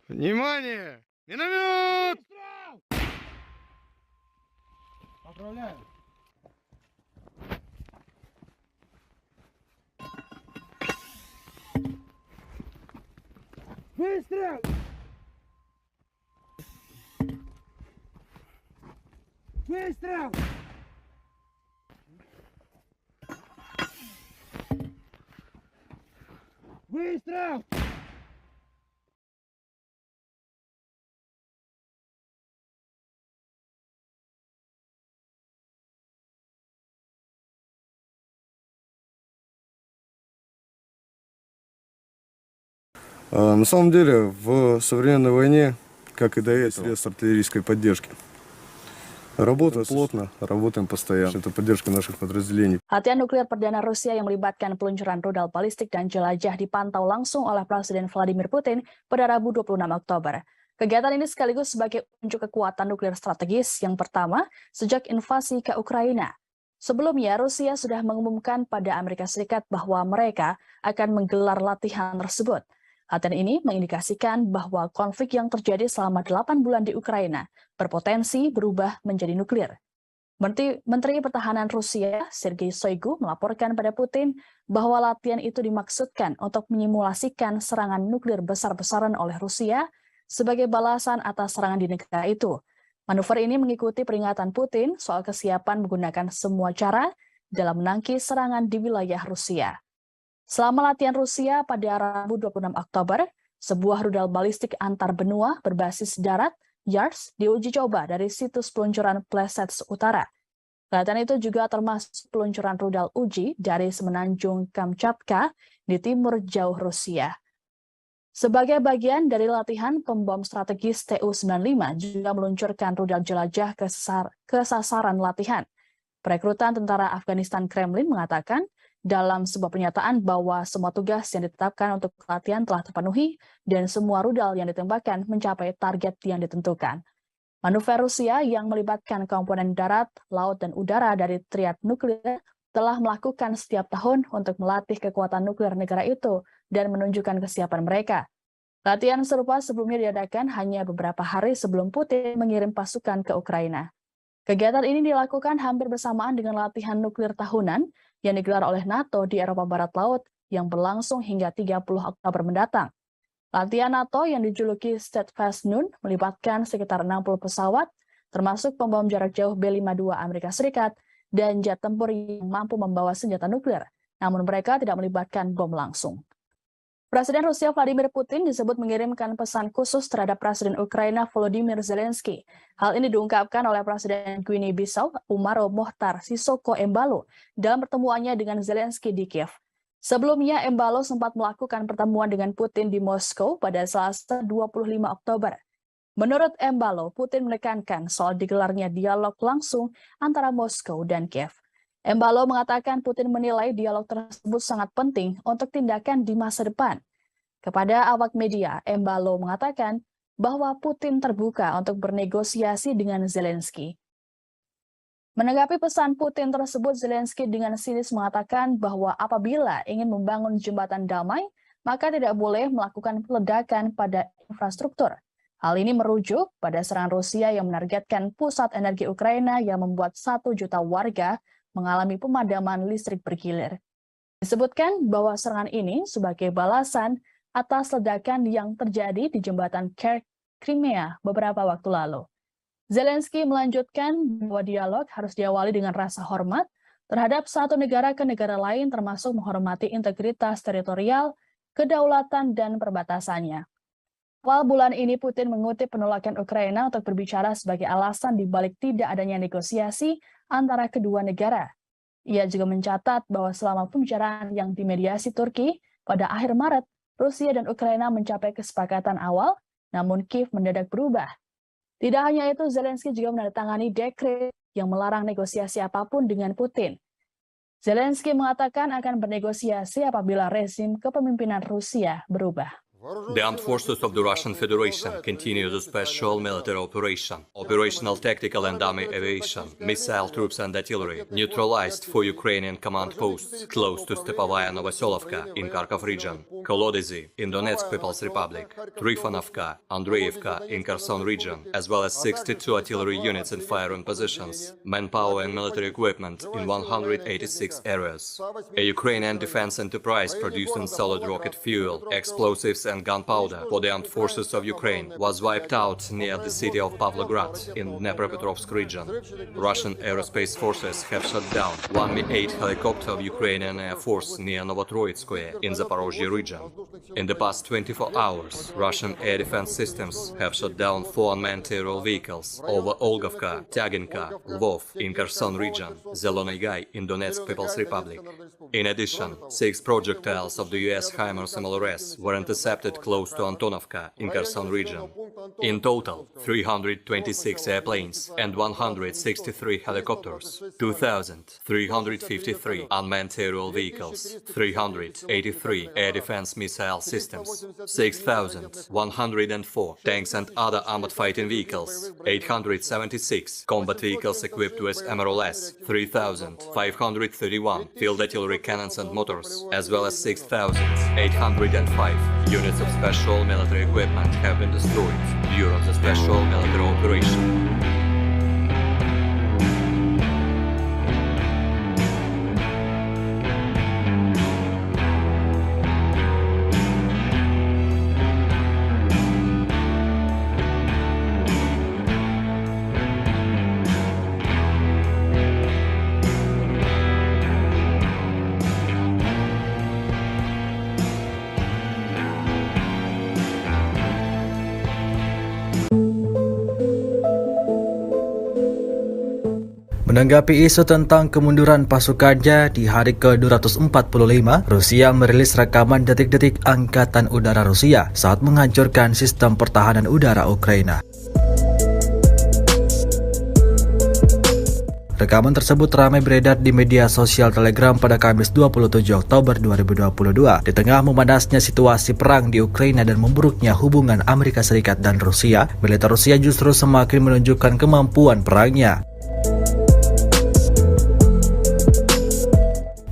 Внимание! Миномет! Выстрел! Поздравляю. Выстрел! Выстрел! Выстрел! На самом деле, в современной войне, как и до этого, средств артиллерийской поддержки. Работаем плотно, работаем постоянно. Это поддержка наших подразделений. Latihan nuklir perdana Rusia yang melibatkan peluncuran rudal balistik dan jelajah dipantau langsung oleh Presiden Vladimir Putin pada Rabu 26 Oktober. Kegiatan ini sekaligus sebagai unjuk kekuatan nuklir strategis yang pertama sejak invasi ke Ukraina. Sebelumnya, Rusia sudah mengumumkan pada Amerika Serikat bahwa mereka akan menggelar latihan tersebut. Latihan ini mengindikasikan bahwa konflik yang terjadi selama 8 bulan di Ukraina berpotensi berubah menjadi nuklir. Menteri Pertahanan Rusia, Sergei Shoigu, melaporkan pada Putin bahwa latihan itu dimaksudkan untuk menyimulasikan serangan nuklir besar-besaran oleh Rusia sebagai balasan atas serangan di negara itu. Manuver ini mengikuti peringatan Putin soal kesiapan menggunakan semua cara dalam menangkis serangan di wilayah Rusia. Selama latihan Rusia pada Rabu 26 Oktober, sebuah rudal balistik antar benua berbasis darat, YARS, diuji coba dari situs peluncuran Plesets Utara. Latihan itu juga termasuk peluncuran rudal uji dari semenanjung Kamchatka di timur jauh Rusia. Sebagai bagian dari latihan, pembom strategis Tu-95 juga meluncurkan rudal jelajah ke sasaran latihan. Perekrutan tentara Afghanistan Kremlin mengatakan dalam sebuah pernyataan bahwa semua tugas yang ditetapkan untuk latihan telah terpenuhi dan semua rudal yang ditembakkan mencapai target yang ditentukan. Manuver Rusia yang melibatkan komponen darat, laut, dan udara dari triad nuklir telah melakukan setiap tahun untuk melatih kekuatan nuklir negara itu dan menunjukkan kesiapan mereka. Latihan serupa sebelumnya diadakan hanya beberapa hari sebelum Putin mengirim pasukan ke Ukraina. Kegiatan ini dilakukan hampir bersamaan dengan latihan nuklir tahunan yang digelar oleh NATO di Eropa Barat Laut yang berlangsung hingga 30 Oktober mendatang. Latihan NATO yang dijuluki Steadfast Noon melibatkan sekitar 60 pesawat, termasuk pembom jarak jauh B-52 Amerika Serikat dan jet tempur yang mampu membawa senjata nuklir, namun mereka tidak melibatkan bom langsung. Presiden Rusia Vladimir Putin disebut mengirimkan pesan khusus terhadap Presiden Ukraina Volodymyr Zelensky. Hal ini diungkapkan oleh Presiden Guinea-Bissau Umaro Mohtar Sissoco Embalo dalam pertemuannya dengan Zelensky di Kiev. Sebelumnya, Embalo sempat melakukan pertemuan dengan Putin di Moskow pada Selasa 25 Oktober. Menurut Embalo, Putin menekankan soal digelarnya dialog langsung antara Moskow dan Kiev. Embalo mengatakan Putin menilai dialog tersebut sangat penting untuk tindakan di masa depan. Kepada awak media, Embalo mengatakan bahwa Putin terbuka untuk bernegosiasi dengan Zelensky. Menanggapi pesan Putin tersebut, Zelensky dengan sinis mengatakan bahwa apabila ingin membangun jembatan damai, maka tidak boleh melakukan peledakan pada infrastruktur. Hal ini merujuk pada serangan Rusia yang menargetkan pusat energi Ukraina yang membuat 1 juta warga mengalami pemadaman listrik bergilir. Disebutkan bahwa serangan ini sebagai balasan atas ledakan yang terjadi di jembatan Crimea beberapa waktu lalu. Zelensky melanjutkan bahwa dialog harus diawali dengan rasa hormat terhadap satu negara ke negara lain, termasuk menghormati integritas teritorial, kedaulatan, dan perbatasannya. Awal bulan ini Putin mengutip penolakan Ukraina untuk berbicara sebagai alasan dibalik tidak adanya negosiasi antara kedua negara. Ia juga mencatat bahwa selama pembicaraan yang dimediasi Turki pada akhir Maret, Rusia dan Ukraina mencapai kesepakatan awal, namun Kiev mendadak berubah. Tidak hanya itu, Zelensky juga menandatangani dekret yang melarang negosiasi apapun dengan Putin. Zelensky mengatakan akan bernegosiasi apabila rezim kepemimpinan Rusia berubah. The armed forces of the Russian Federation continue the special military operation. Operational tactical and army aviation, missile troops and artillery neutralized 4 Ukrainian command posts close to Stepovaya Novoselovka in Kharkov region, Kolodezi in Donetsk People's Republic, Trifonovka, Andreevka in Kherson region, as well as 62 artillery units in firing positions, manpower and military equipment in 186 areas. A Ukrainian defense enterprise producing solid rocket fuel, explosives and gunpowder for the armed forces of Ukraine was wiped out near the city of Pavlograd in Dnepropetrovsk region. Russian aerospace forces have shot down one Mi-8 helicopter of Ukrainian Air Force near Novotroitskoye in Zaporozhye region. In the past 24 hours, Russian air defense systems have shot down 4 unmanned aerial vehicles over Olgovka, Tyaginka, Lvov in Kherson region, Zelony Gai in Donetsk People's Republic. In addition, 6 projectiles of the US HIMARS MLRS were intercepted close to Antonovka in Kherson region. In total, 326 airplanes and 163 helicopters, 2,353 unmanned aerial vehicles, 383 air defense missile systems, 6,104 tanks and other armored fighting vehicles, 876 combat vehicles equipped with MRLS, 3,531 field artillery cannons and motors, as well as 6,805 units of special military equipment have been destroyed during the special military operation. Menanggapi isu tentang kemunduran pasukannya di hari ke-245, Rusia merilis rekaman detik-detik Angkatan Udara Rusia saat menghancurkan sistem pertahanan udara Ukraina. Rekaman tersebut ramai beredar di media sosial Telegram pada Kamis 27 Oktober 2022 di tengah memanasnya situasi perang di Ukraina dan memburuknya hubungan Amerika Serikat dan Rusia. Militer Rusia justru semakin menunjukkan kemampuan perangnya.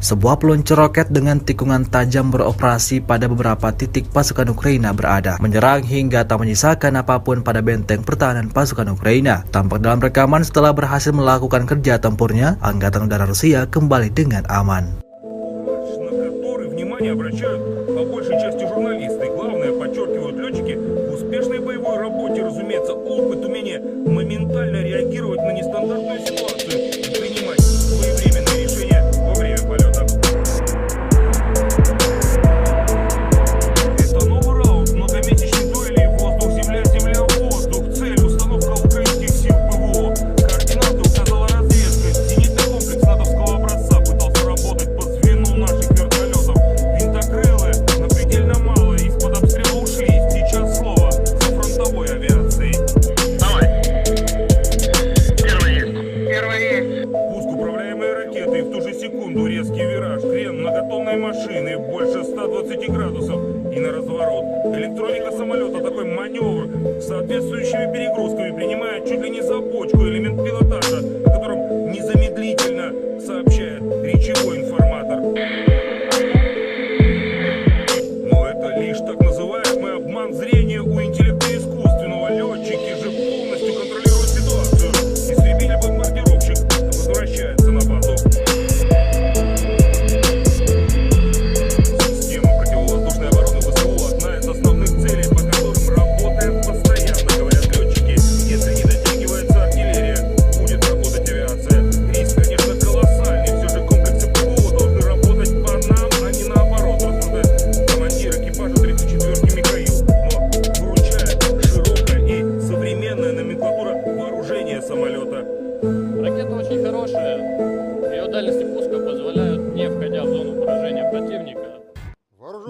Sebuah peluncur roket dengan tikungan tajam beroperasi pada beberapa titik pasukan Ukraina berada, menyerang hingga tak menyisakan apapun pada benteng pertahanan pasukan Ukraina. Tampak dalam rekaman setelah berhasil melakukan kerja tempurnya, Angkatan Udara Rusia kembali dengan aman. Электроника самолета такой маневр с соответствующими перегрузками принимает чуть ли не за бочку элемент пилотажа, о котором незамедлительно сообщает речевой информатор. Но это лишь так называемый обман зрения у интеллекта искусственного. Летчики же полностью контролируют ситуацию. Истребитель-бомбардировщик возвращается на базу. Система противовоздушной обороны ВСУ одна из основных целей, по которым работает постоянно, говорят летчики. Если не дотягивается артиллерия, будет работать авиация. Риск, конечно, колоссальный. Все же комплексы ПВО должны работать по нам, а не наоборот, рассуждает командир экипажа 34-ки Михаил. Но выручает широкая и современная номенклатура вооружения самолета. Ракета очень хорошая. Ее дальности пуска позволяют, не входя в зону поражения противника,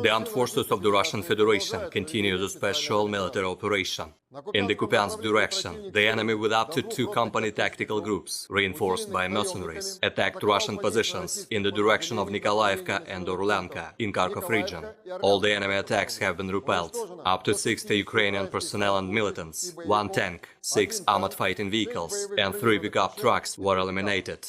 The armed forces of the Russian Federation continue the special military operation. In the Kupiansk direction, the enemy with up to 2 company tactical groups, reinforced by mercenaries, attacked Russian positions in the direction of Nikolaevka and Orlanka in Kharkov region. All the enemy attacks have been repelled. Up to 60 Ukrainian personnel and militants, 1 tank, 6 armored fighting vehicles, and 3 pickup trucks were eliminated.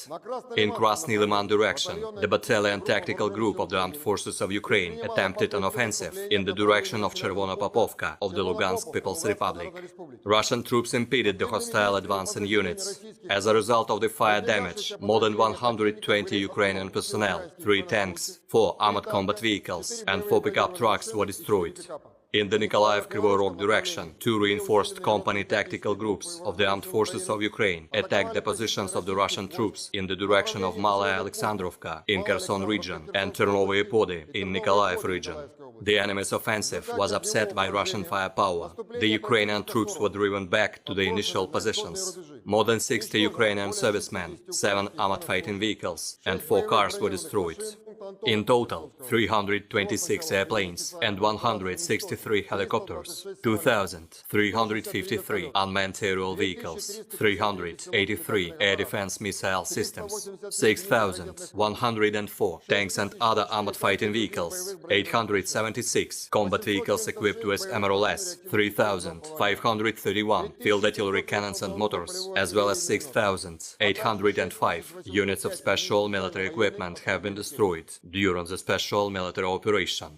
In Krasny Liman direction, the battalion tactical group of the Armed Forces of Ukraine attempted an offensive in the direction of Chervonopopovka of the Lugansk People's Republic. Russian troops impeded the hostile advancing units. As a result of the fire damage, more than 120 Ukrainian personnel, 3 tanks, 4 armored combat vehicles, and 4 pickup trucks were destroyed. In the Nikolaev-Kryvyi Rog direction, 2 reinforced company tactical groups of the Armed Forces of Ukraine attacked the positions of the Russian troops in the direction of Malaya Alexandrovka in Kherson region and Chernovye Pody in Nikolaev region. The enemy's offensive was upset by Russian firepower. The Ukrainian troops were driven back to the initial positions. More than 60 Ukrainian servicemen, 7 armored fighting vehicles, and 4 cars were destroyed. In total, 326 airplanes and 163 helicopters, 2,353 unmanned aerial vehicles, 383 air defense missile systems, 6,104 tanks and other armored fighting vehicles, 876 combat vehicles equipped with MRLS, 3,531 field artillery cannons and motors, as well as 6,805 units of special military equipment have been destroyed during the special military operation.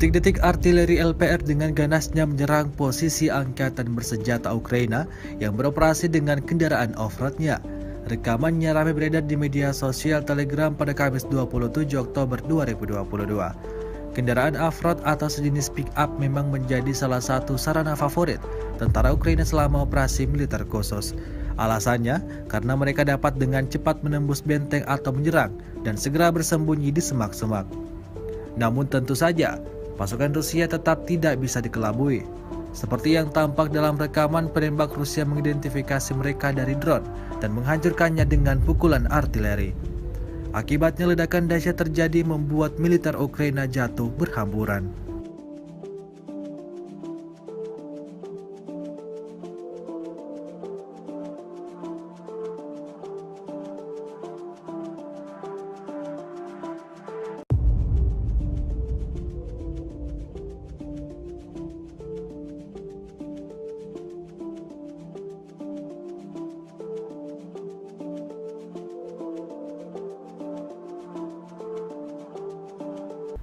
Detik-detik artileri LPR dengan ganasnya menyerang posisi angkatan bersenjata Ukraina yang beroperasi dengan kendaraan off-roadnya. Rekamannya ramai beredar di media sosial Telegram pada Kamis 27 Oktober 2022. Kendaraan off-road atau sejenis pick-up memang menjadi salah satu sarana favorit tentara Ukraina selama operasi militer khusus. Alasannya karena mereka dapat dengan cepat menembus benteng atau menyerang dan segera bersembunyi di semak-semak. Namun tentu saja, pasukan Rusia tetap tidak bisa dikelabui. Seperti yang tampak dalam rekaman, penembak Rusia mengidentifikasi mereka dari drone dan menghancurkannya dengan pukulan artileri. Akibatnya ledakan dahsyat terjadi membuat militer Ukraina jatuh berhamburan.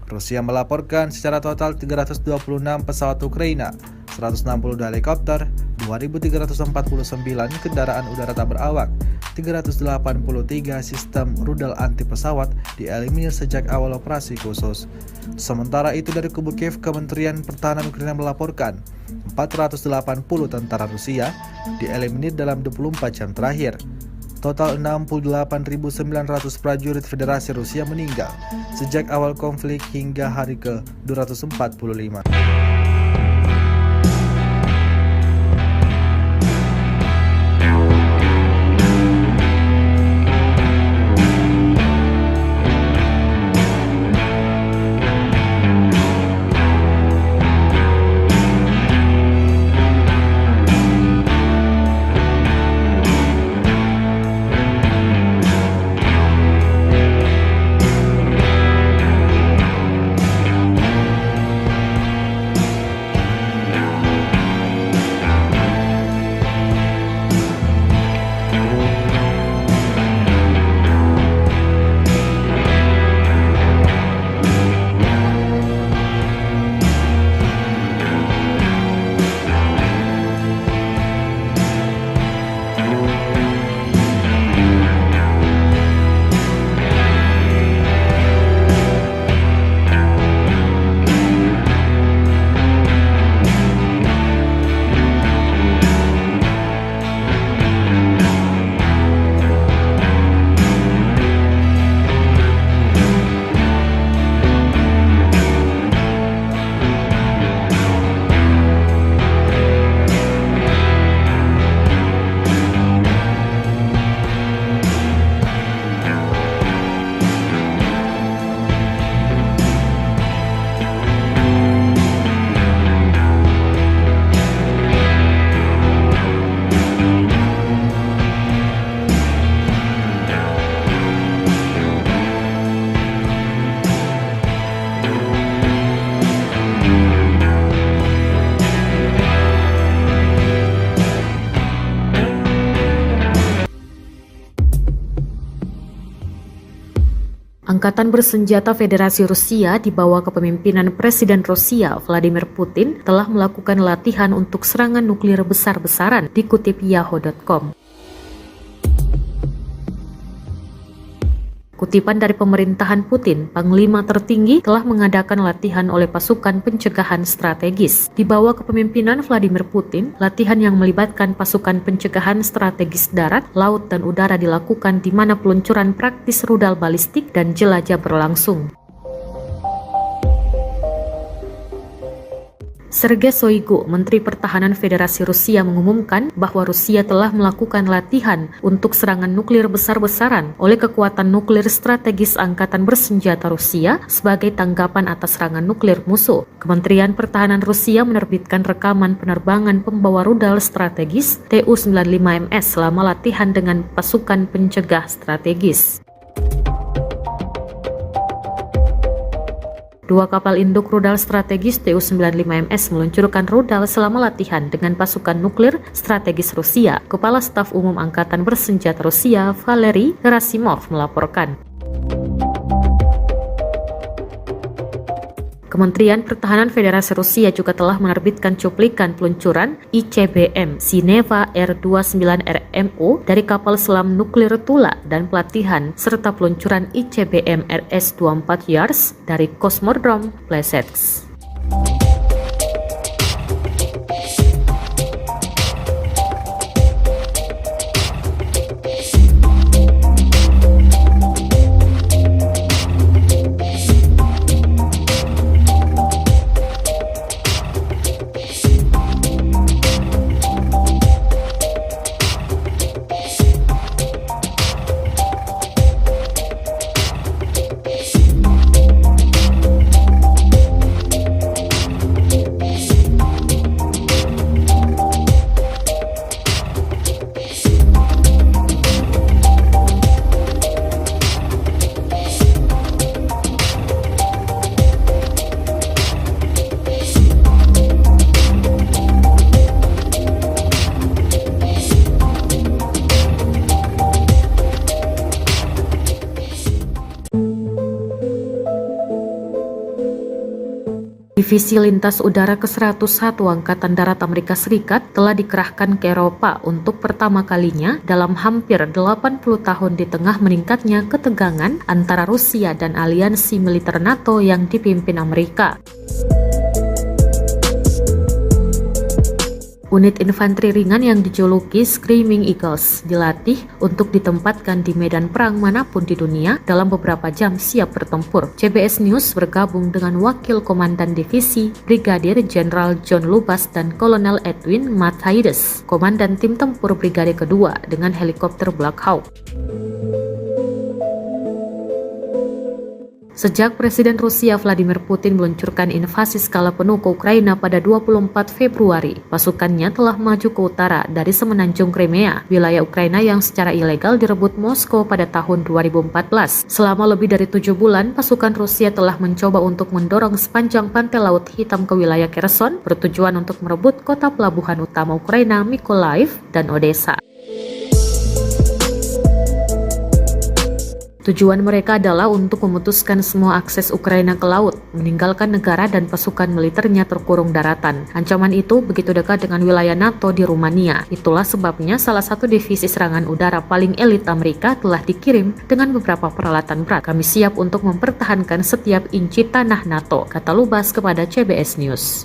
Rusia melaporkan secara total 326 pesawat Ukraina, 162 helikopter, 2.349 kendaraan udara tak berawak, 383 sistem rudal anti pesawat dieliminir sejak awal operasi khusus. Sementara itu dari kubu Kiev, Kementerian Pertahanan Ukraina melaporkan 480 tentara Rusia dieliminir dalam 24 jam terakhir. Total 68.900 prajurit Federasi Rusia meninggal sejak awal konflik hingga hari ke-245. Angkatan bersenjata Federasi Rusia di bawah kepemimpinan Presiden Rusia Vladimir Putin telah melakukan latihan untuk serangan nuklir besar-besaran, dikutip Yahoo.com. Kutipan dari pemerintahan Putin, Panglima tertinggi telah mengadakan latihan oleh pasukan pencegahan strategis. Di bawah kepemimpinan Vladimir Putin, latihan yang melibatkan pasukan pencegahan strategis darat, laut, dan udara dilakukan di mana peluncuran praktis rudal balistik dan jelajah berlangsung. Sergei Shoigu, Menteri Pertahanan Federasi Rusia, mengumumkan bahwa Rusia telah melakukan latihan untuk serangan nuklir besar-besaran oleh kekuatan nuklir strategis Angkatan Bersenjata Rusia sebagai tanggapan atas serangan nuklir musuh. Kementerian Pertahanan Rusia menerbitkan rekaman penerbangan pembawa rudal strategis Tu-95MS selama latihan dengan pasukan pencegah strategis. Dua kapal induk rudal strategis Tu-95MS meluncurkan rudal selama latihan dengan pasukan nuklir strategis Rusia. Kepala Staf Umum Angkatan Bersenjata Rusia, Valery Gerasimov, melaporkan. Kementerian Pertahanan Federasi Rusia juga telah menerbitkan cuplikan peluncuran ICBM Sineva R-29RMO dari kapal selam nuklir Tula dan pelatihan serta peluncuran ICBM RS-24 Yars dari Kosmodrom Plesetsk. Divisi Lintas Udara ke-101 Angkatan Darat Amerika Serikat telah dikerahkan ke Eropa untuk pertama kalinya dalam hampir 80 tahun di tengah meningkatnya ketegangan antara Rusia dan aliansi militer NATO yang dipimpin Amerika. Unit infanteri ringan yang dijuluki Screaming Eagles dilatih untuk ditempatkan di medan perang manapun di dunia dalam beberapa jam siap bertempur. CBS News bergabung dengan Wakil Komandan Divisi Brigadir Jenderal John Lubas dan Kolonel Edwin Matthaides, Komandan Tim Tempur Brigade Kedua dengan helikopter Black Hawk. Sejak Presiden Rusia Vladimir Putin meluncurkan invasi skala penuh ke Ukraina pada 24 Februari, pasukannya telah maju ke utara dari semenanjung Crimea, wilayah Ukraina yang secara ilegal direbut Moskow pada tahun 2014. Selama lebih dari 7 bulan, pasukan Rusia telah mencoba untuk mendorong sepanjang pantai Laut Hitam ke wilayah Kherson, bertujuan untuk merebut kota pelabuhan utama Ukraina Mykolaiv dan Odessa. Tujuan mereka adalah untuk memutuskan semua akses Ukraina ke laut, meninggalkan negara dan pasukan militernya terkurung daratan. Ancaman itu begitu dekat dengan wilayah NATO di Rumania. Itulah sebabnya salah satu divisi serangan udara paling elit Amerika telah dikirim dengan beberapa peralatan berat. Kami siap untuk mempertahankan setiap inci tanah NATO, kata Lubas kepada CBS News.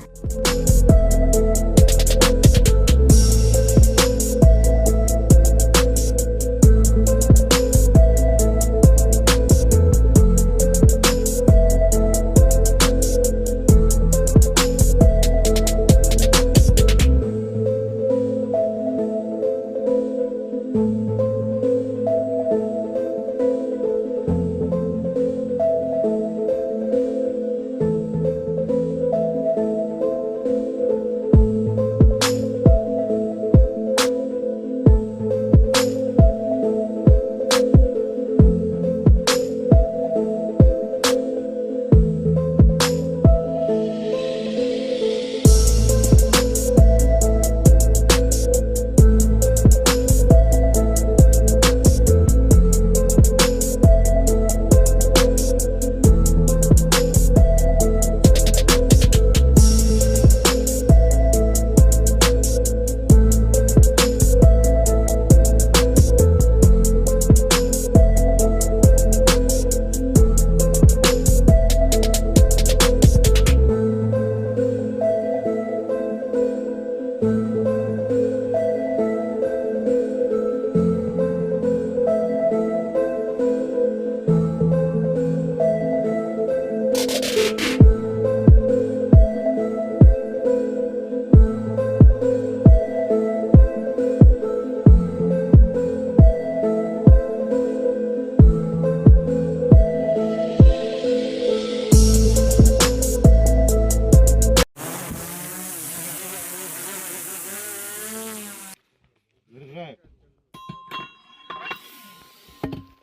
Заряжай.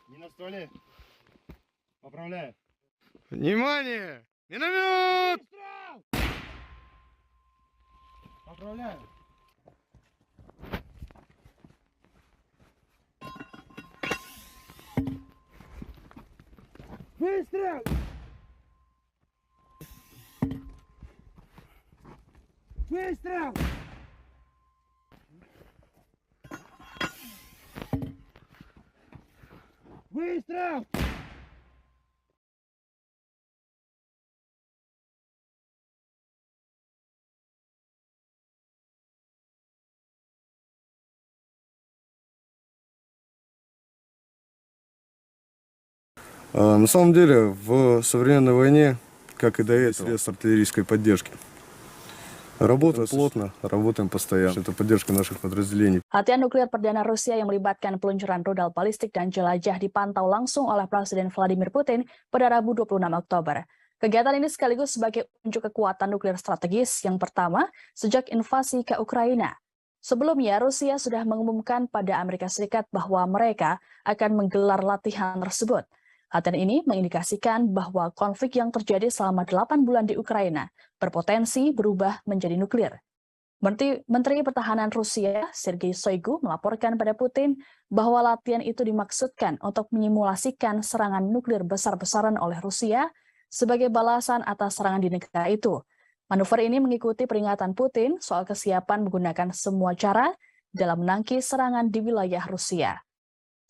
Не на стволе. Поправляю. Внимание! Миномет! Выстрел! Поправляю. Выстрел! Выстрел! Выстрел! На самом деле, в современной войне, как и до этого, средств артиллерийской поддержки. Работаем плотно, работаем постоянно. Это поддержка наших подразделений. Latihan nuklir perdana Rusia yang melibatkan peluncuran rudal balistik dan jelajah dipantau langsung oleh Presiden Vladimir Putin pada Rabu 26 Oktober. Kegiatan ini sekaligus sebagai unjuk kekuatan nuklir strategis yang pertama sejak invasi ke Ukraina. Sebelumnya, Rusia sudah mengumumkan pada Amerika Serikat bahwa mereka akan menggelar latihan tersebut. Latihan ini mengindikasikan bahwa konflik yang terjadi selama 8 bulan di Ukraina berpotensi berubah menjadi nuklir. Menteri Pertahanan Rusia, Sergei Shoigu, melaporkan pada Putin bahwa latihan itu dimaksudkan untuk menyimulasikan serangan nuklir besar-besaran oleh Rusia sebagai balasan atas serangan di negara itu. Manuver ini mengikuti peringatan Putin soal kesiapan menggunakan semua cara dalam menangkis serangan di wilayah Rusia.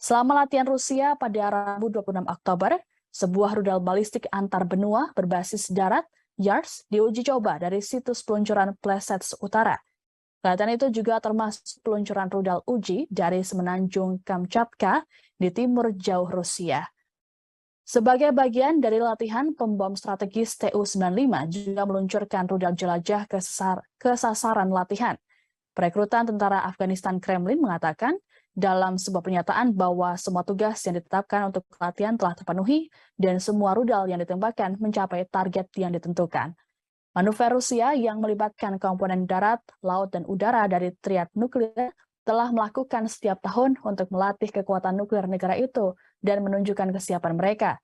Selama latihan Rusia pada Rabu 26 Oktober, sebuah rudal balistik antar benua berbasis darat, YARS, diuji coba dari situs peluncuran Plesets Utara. Latihan itu juga termasuk peluncuran rudal uji dari semenanjung Kamchatka di timur jauh Rusia. Sebagai bagian dari latihan, pembom strategis Tu-95 juga meluncurkan rudal jelajah ke sasaran latihan. Perekrutan tentara Afghanistan Kremlin mengatakan dalam sebuah pernyataan bahwa semua tugas yang ditetapkan untuk latihan telah terpenuhi dan semua rudal yang ditembakkan mencapai target yang ditentukan. Manuver Rusia yang melibatkan komponen darat, laut, dan udara dari triad nuklir telah melakukan setiap tahun untuk melatih kekuatan nuklir negara itu dan menunjukkan kesiapan mereka.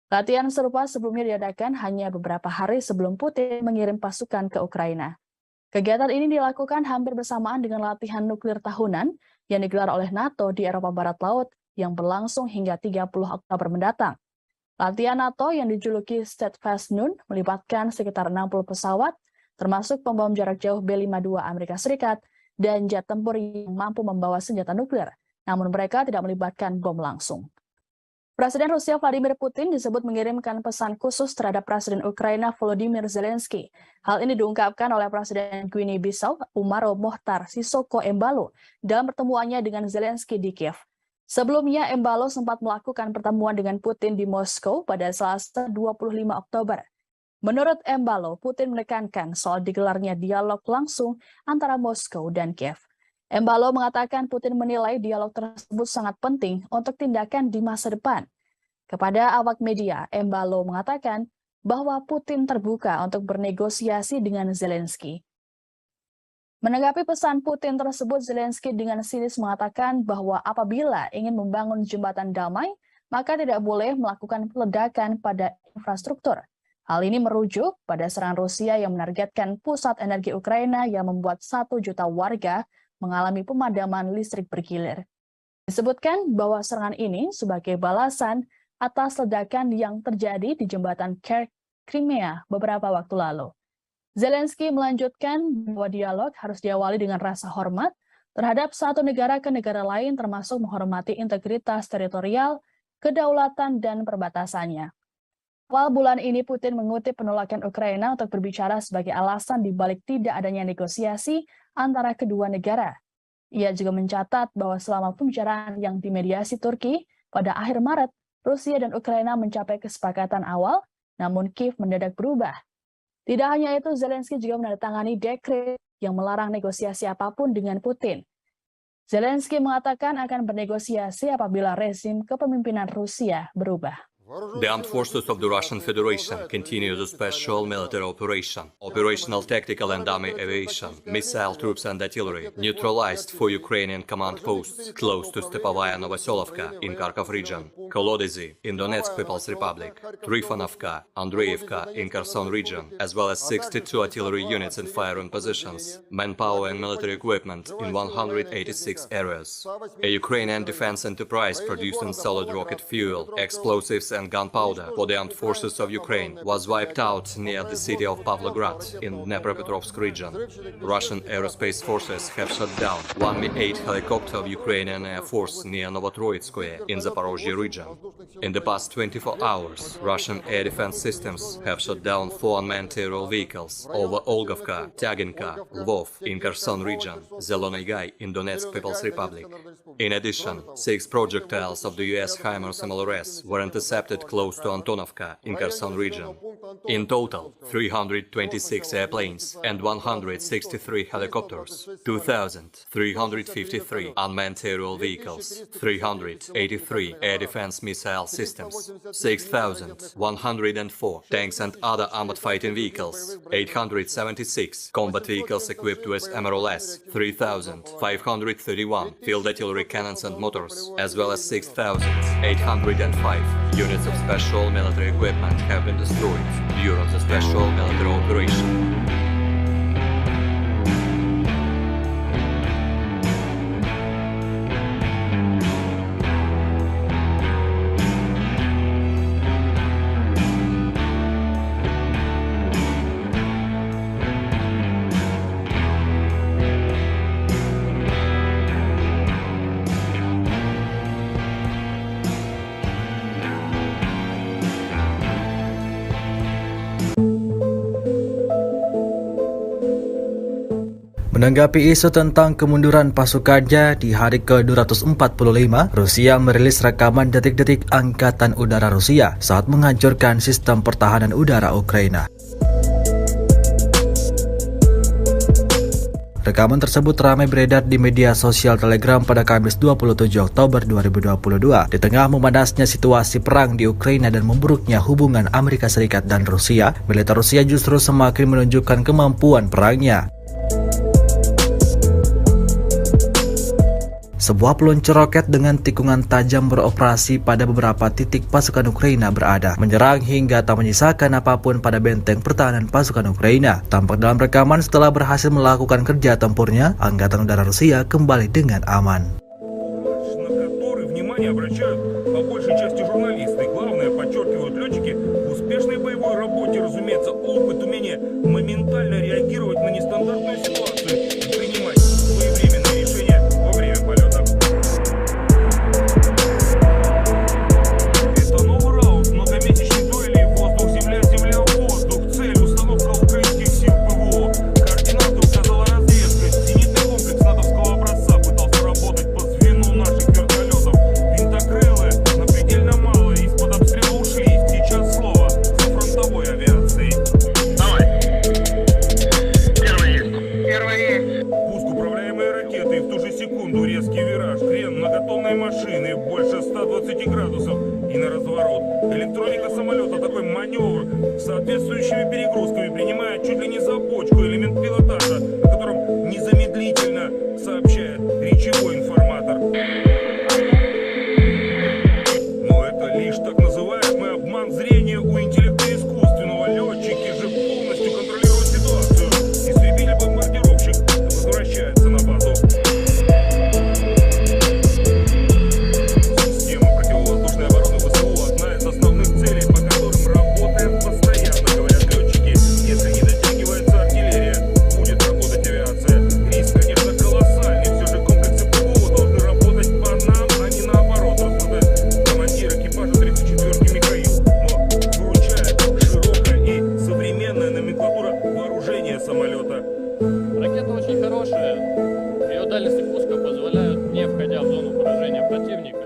Latihan serupa sebelumnya diadakan hanya beberapa hari sebelum Putin mengirim pasukan ke Ukraina. Kegiatan ini dilakukan hampir bersamaan dengan latihan nuklir tahunan yang digelar oleh NATO di Eropa Barat Laut yang berlangsung hingga 30 Oktober mendatang. Latihan NATO yang dijuluki Steadfast Noon melibatkan sekitar 60 pesawat, termasuk pembom jarak jauh B-52 Amerika Serikat dan jet tempur yang mampu membawa senjata nuklir, namun mereka tidak melibatkan bom langsung. Presiden Rusia Vladimir Putin disebut mengirimkan pesan khusus terhadap Presiden Ukraina Volodymyr Zelensky. Hal ini diungkapkan oleh Presiden Guinea-Bissau Umaro Mohtar Sissoco Embalo dalam pertemuannya dengan Zelensky di Kiev. Sebelumnya, Embalo sempat melakukan pertemuan dengan Putin di Moskow pada Selasa 25 Oktober. Menurut Embalo, Putin menekankan soal digelarnya dialog langsung antara Moskow dan Kiev. Embalo mengatakan Putin menilai dialog tersebut sangat penting untuk tindakan di masa depan. Kepada awak media, Embalo mengatakan bahwa Putin terbuka untuk bernegosiasi dengan Zelensky. Menanggapi pesan Putin tersebut, Zelensky dengan sinis mengatakan bahwa apabila ingin membangun jembatan damai, maka tidak boleh melakukan peledakan pada infrastruktur. Hal ini merujuk pada serangan Rusia yang menargetkan pusat energi Ukraina yang membuat 1 juta warga mengalami pemadaman listrik bergilir. Disebutkan bahwa serangan ini sebagai balasan atas ledakan yang terjadi di jembatan Crimea beberapa waktu lalu. Zelensky melanjutkan bahwa dialog harus diawali dengan rasa hormat terhadap satu negara ke negara lain, termasuk menghormati integritas teritorial, kedaulatan, dan perbatasannya. Awal bulan ini, Putin mengutip penolakan Ukraina untuk berbicara sebagai alasan dibalik tidak adanya negosiasi antara kedua negara. Ia juga mencatat bahwa selama pembicaraan yang dimediasi Turki pada akhir Maret, Rusia dan Ukraina mencapai kesepakatan awal, namun Kiev mendadak berubah. Tidak hanya itu, Zelensky juga menandatangani dekret yang melarang negosiasi apapun dengan Putin. Zelensky mengatakan akan bernegosiasi apabila rezim kepemimpinan Rusia berubah. The armed forces of the Russian Federation continue the special military operation. Operational tactical and army aviation, missile troops and artillery neutralized for Ukrainian command posts close to Stepovaya Novoselovka in Kharkov region, Kolodezi in Donetsk People's Republic, Trifonovka, Andreevka in Kherson region, as well as 62 artillery units in firing positions, manpower and military equipment in 186 areas. A Ukrainian defense enterprise producing solid rocket fuel, explosives and gunpowder for the armed forces of Ukraine was wiped out near the city of Pavlograd in Dnepropetrovsk region. Russian aerospace forces have shot down one Mi-8 helicopter of Ukrainian Air Force near Novotroitskoye in Zaporozhye region. In the past 24 hours, Russian air defense systems have shot down 4 unmanned aerial vehicles over Olgovka, Tyaginka, Lvov in Kherson region, Zelonny Gai in Donetsk People's Republic. In addition, 6 projectiles of the US HIMARS MLRS were intercepted close to Antonovka in Kherson region. In total, 326 airplanes and 163 helicopters, 2,353 unmanned aerial vehicles, 383 air defense missile systems, 6,104 tanks and other armored fighting vehicles, 876 combat vehicles equipped with MRLS, 3,531 field artillery cannons and motors, as well as 6,805 units of special military equipment have been destroyed during the special military operation. Menanggapi isu tentang kemunduran pasukannya di hari ke-245, Rusia merilis rekaman detik-detik Angkatan Udara Rusia saat menghancurkan sistem pertahanan udara Ukraina. Rekaman tersebut ramai beredar di media sosial Telegram pada Kamis 27 Oktober 2022 di tengah memanasnya situasi perang di Ukraina dan memburuknya hubungan Amerika Serikat dan Rusia. Militer Rusia justru semakin menunjukkan kemampuan perangnya. Sebuah peluncur roket dengan tikungan tajam beroperasi pada beberapa titik pasukan Ukraina berada, menyerang hingga tak menyisakan apapun pada benteng pertahanan pasukan Ukraina. Tampak dalam rekaman setelah berhasil melakukan kerja tempurnya, Angkatan Udara Rusia kembali dengan aman. Электроника самолета такой маневр с соответствующими перегрузками принимает чуть ли не за бочку элемент пилотажа, о котором незамедлительно сообщает речевой информатор. Но это лишь так называемый обман зрения у интеллекта искусственного. Летчики же полностью контролируют ситуацию. Истребитель-бомбардировщик возвращается на базу. Система противовоздушной обороны ВСУ — одна из основных целей, по которым работаем постоянно, говорят летчики. Если не дотягивается артиллерия, будет работать авиация. Риск, конечно, колоссальный. Все же комплексы ПВО должны работать по нам, а не наоборот, рассуждает командир экипажа 34-ки Михаил. Но выручает широкая и современная номенклатура вооружения самолета. Ракета очень хорошая. Ее дальности пуска позволяют, не входя в зону поражения противника,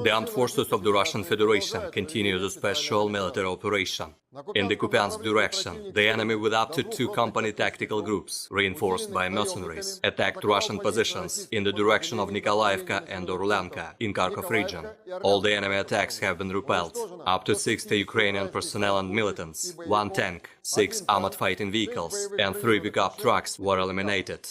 The armed forces of the Russian Federation continue the special military operation. In the Kupiansk direction, the enemy with up to 2 company tactical groups, reinforced by mercenaries, attacked Russian positions in the direction of Nikolaevka and Orlanka in Kharkov region. All the enemy attacks have been repelled. Up to 60 Ukrainian personnel and militants, 1 tank, 6 armored fighting vehicles, and 3 pickup trucks were eliminated.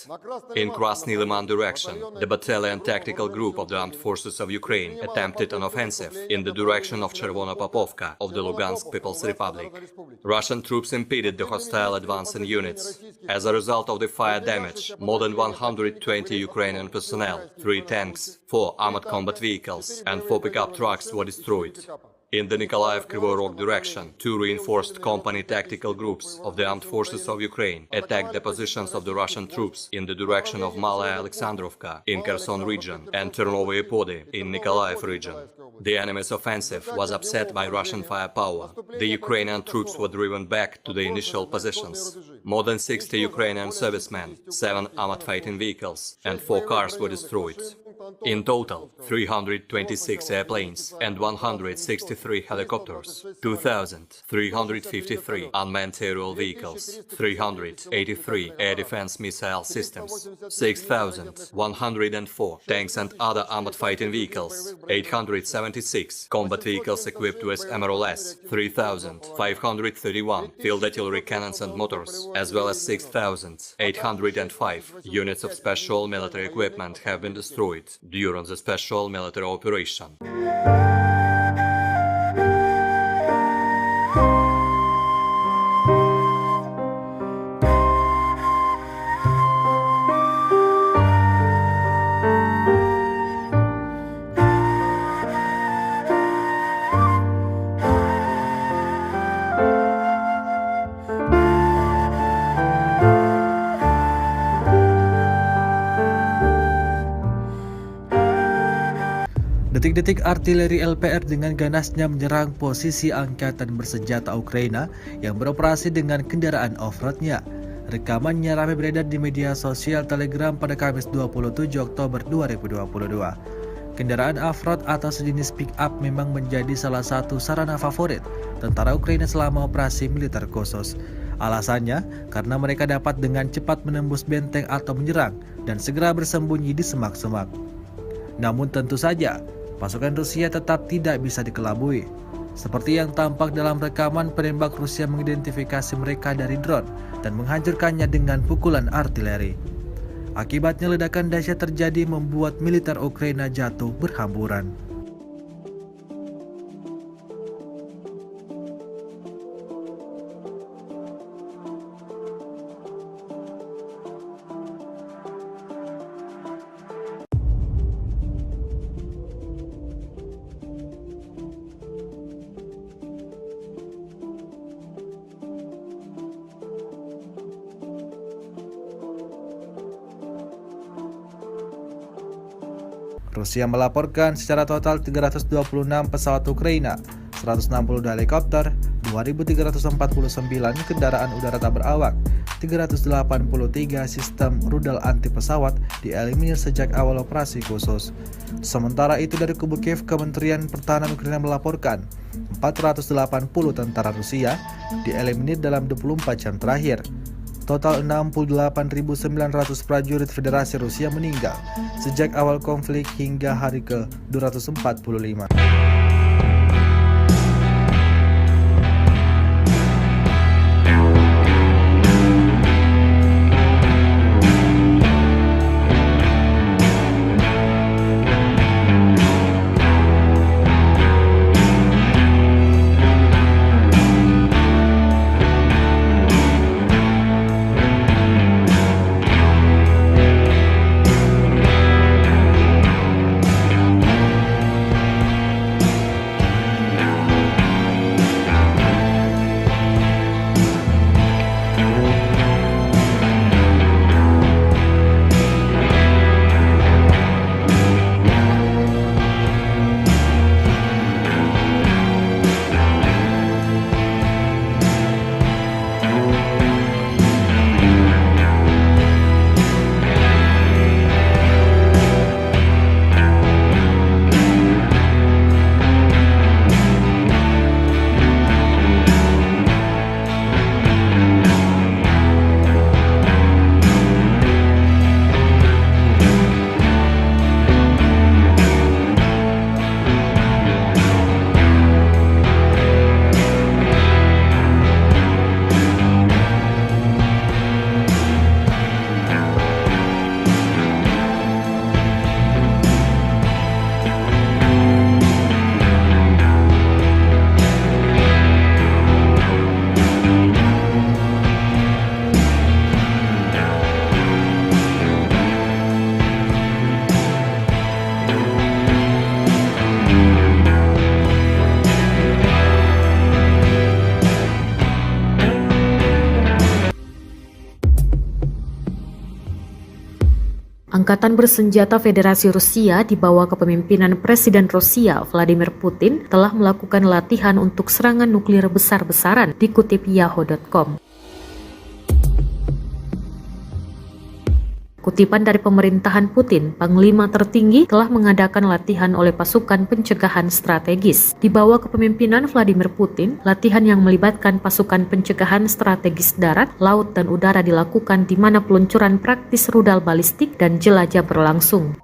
In Krasny Liman direction, the battalion tactical group of the armed forces of Ukraine attempted an offensive in the direction of Chervona Popovka of the Lugansk People's Republic. Russian troops impeded the hostile advancing units. As a result of the fire damage, more than 120 Ukrainian personnel, 3 tanks, 4 armored combat vehicles, and 4 pickup trucks were destroyed. In the Nikolaev-Kryvyi Rog direction, 2 reinforced company tactical groups of the armed forces of Ukraine attacked the positions of the Russian troops in the direction of Malaya Alexandrovka in Kherson region and Ternovoye Pody in Nikolaev region. The enemy's offensive was upset by Russian firepower. The Ukrainian troops were driven back to the initial positions. More than 60 Ukrainian servicemen, 7 armored fighting vehicles, and 4 cars were destroyed. In total, 326 airplanes and 163 helicopters, 2,353 unmanned aerial vehicles, 383 air defense missile systems, 6,104 tanks and other armored fighting vehicles, 876 combat vehicles equipped with MRLS, 3,531 field artillery cannons and motors, as well as 6,805 units of special military equipment have been destroyed during the special military operation. Detik-detik artileri LPR dengan ganasnya menyerang posisi angkatan bersenjata Ukraina yang beroperasi dengan kendaraan off-roadnya. Rekamannya ramai beredar di media sosial Telegram pada Kamis 27 Oktober 2022. Kendaraan off-road atau sejenis pick-up memang menjadi salah satu sarana favorit tentara Ukraina selama operasi militer khusus. Alasannya, karena mereka dapat dengan cepat menembus benteng atau menyerang dan segera bersembunyi di semak-semak. Namun tentu saja, pasukan Rusia tetap tidak bisa dikelabui. Seperti yang tampak dalam rekaman, penembak Rusia mengidentifikasi mereka dari drone dan menghancurkannya dengan pukulan artileri. Akibatnya ledakan dahsyat terjadi membuat militer Ukraina jatuh berhamburan. Rusia melaporkan secara total 326 pesawat Ukraina, 162 helikopter, 2.349 kendaraan udara tak berawak, 383 sistem rudal anti pesawat dieliminir sejak awal operasi khusus. Sementara itu dari kubu Kiev, Kementerian Pertahanan Ukraina melaporkan 480 tentara Rusia dieliminir dalam 24 jam terakhir. Total 68.900 prajurit Federasi Rusia meninggal sejak awal konflik hingga hari ke-245. Angkatan bersenjata Federasi Rusia di bawah kepemimpinan Presiden Rusia Vladimir Putin telah melakukan latihan untuk serangan nuklir besar-besaran, dikutip Yahoo.com. Kutipan dari pemerintahan Putin, Panglima tertinggi telah mengadakan latihan oleh pasukan pencegahan strategis. Di bawah kepemimpinan Vladimir Putin, latihan yang melibatkan pasukan pencegahan strategis darat, laut, dan udara dilakukan di mana peluncuran praktis rudal balistik dan jelajah berlangsung.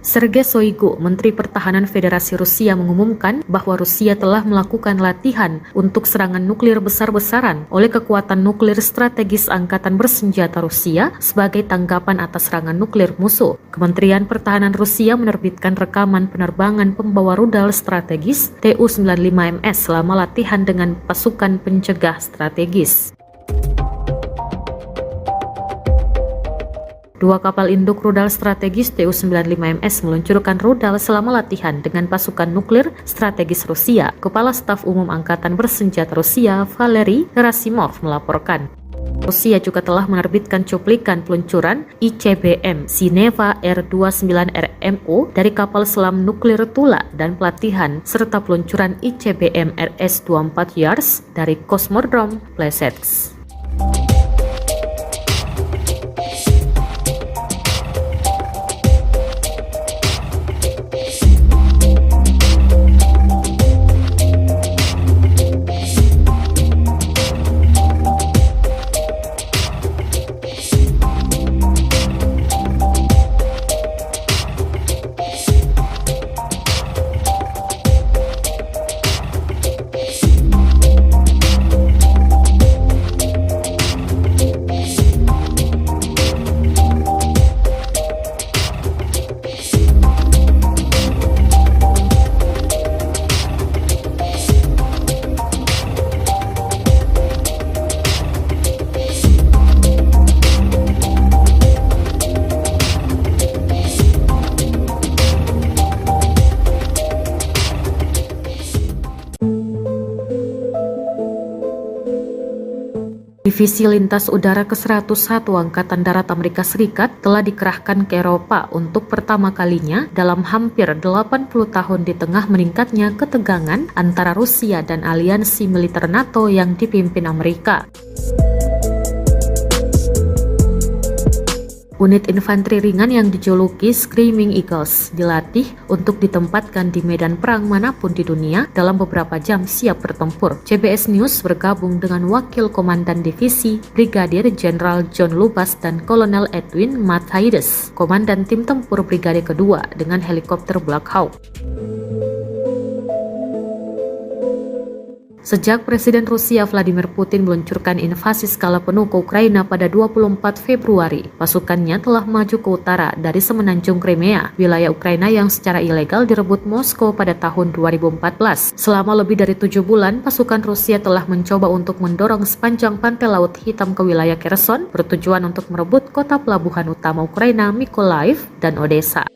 Sergei Shoigu, Menteri Pertahanan Federasi Rusia, mengumumkan bahwa Rusia telah melakukan latihan untuk serangan nuklir besar-besaran oleh kekuatan nuklir strategis Angkatan Bersenjata Rusia sebagai tanggapan atas serangan nuklir musuh. Kementerian Pertahanan Rusia menerbitkan rekaman penerbangan pembawa rudal strategis Tu-95MS selama latihan dengan pasukan pencegah strategis. Dua kapal induk rudal strategis Tu-95MS meluncurkan rudal selama latihan dengan pasukan nuklir strategis Rusia. Kepala Staf Umum Angkatan Bersenjata Rusia, Valery Gerasimov, melaporkan. Rusia juga telah menerbitkan cuplikan peluncuran ICBM Zineva R-29RMO dari kapal selam nuklir Tula dan pelatihan serta peluncuran ICBM RS-24 Yars dari Kosmodrom Plesetsk. Divisi Lintas Udara ke-101 Angkatan Darat Amerika Serikat telah dikerahkan ke Eropa untuk pertama kalinya dalam hampir 80 tahun di tengah meningkatnya ketegangan antara Rusia dan aliansi militer NATO yang dipimpin Amerika. Unit infanteri ringan yang dijuluki Screaming Eagles dilatih untuk ditempatkan di medan perang manapun di dunia dalam beberapa jam siap bertempur. CBS News bergabung dengan Wakil Komandan Divisi Brigadir Jenderal John Lubas dan Kolonel Edwin Matthaides, Komandan Tim Tempur Brigade Kedua dengan helikopter Black Hawk. Sejak Presiden Rusia Vladimir Putin meluncurkan invasi skala penuh ke Ukraina pada 24 Februari, pasukannya telah maju ke utara dari semenanjung Crimea, wilayah Ukraina yang secara ilegal direbut Moskow pada tahun 2014. Selama lebih dari 7 bulan, pasukan Rusia telah mencoba untuk mendorong sepanjang pantai Laut Hitam ke wilayah Kherson, bertujuan untuk merebut kota pelabuhan utama Ukraina Mykolaiv dan Odessa.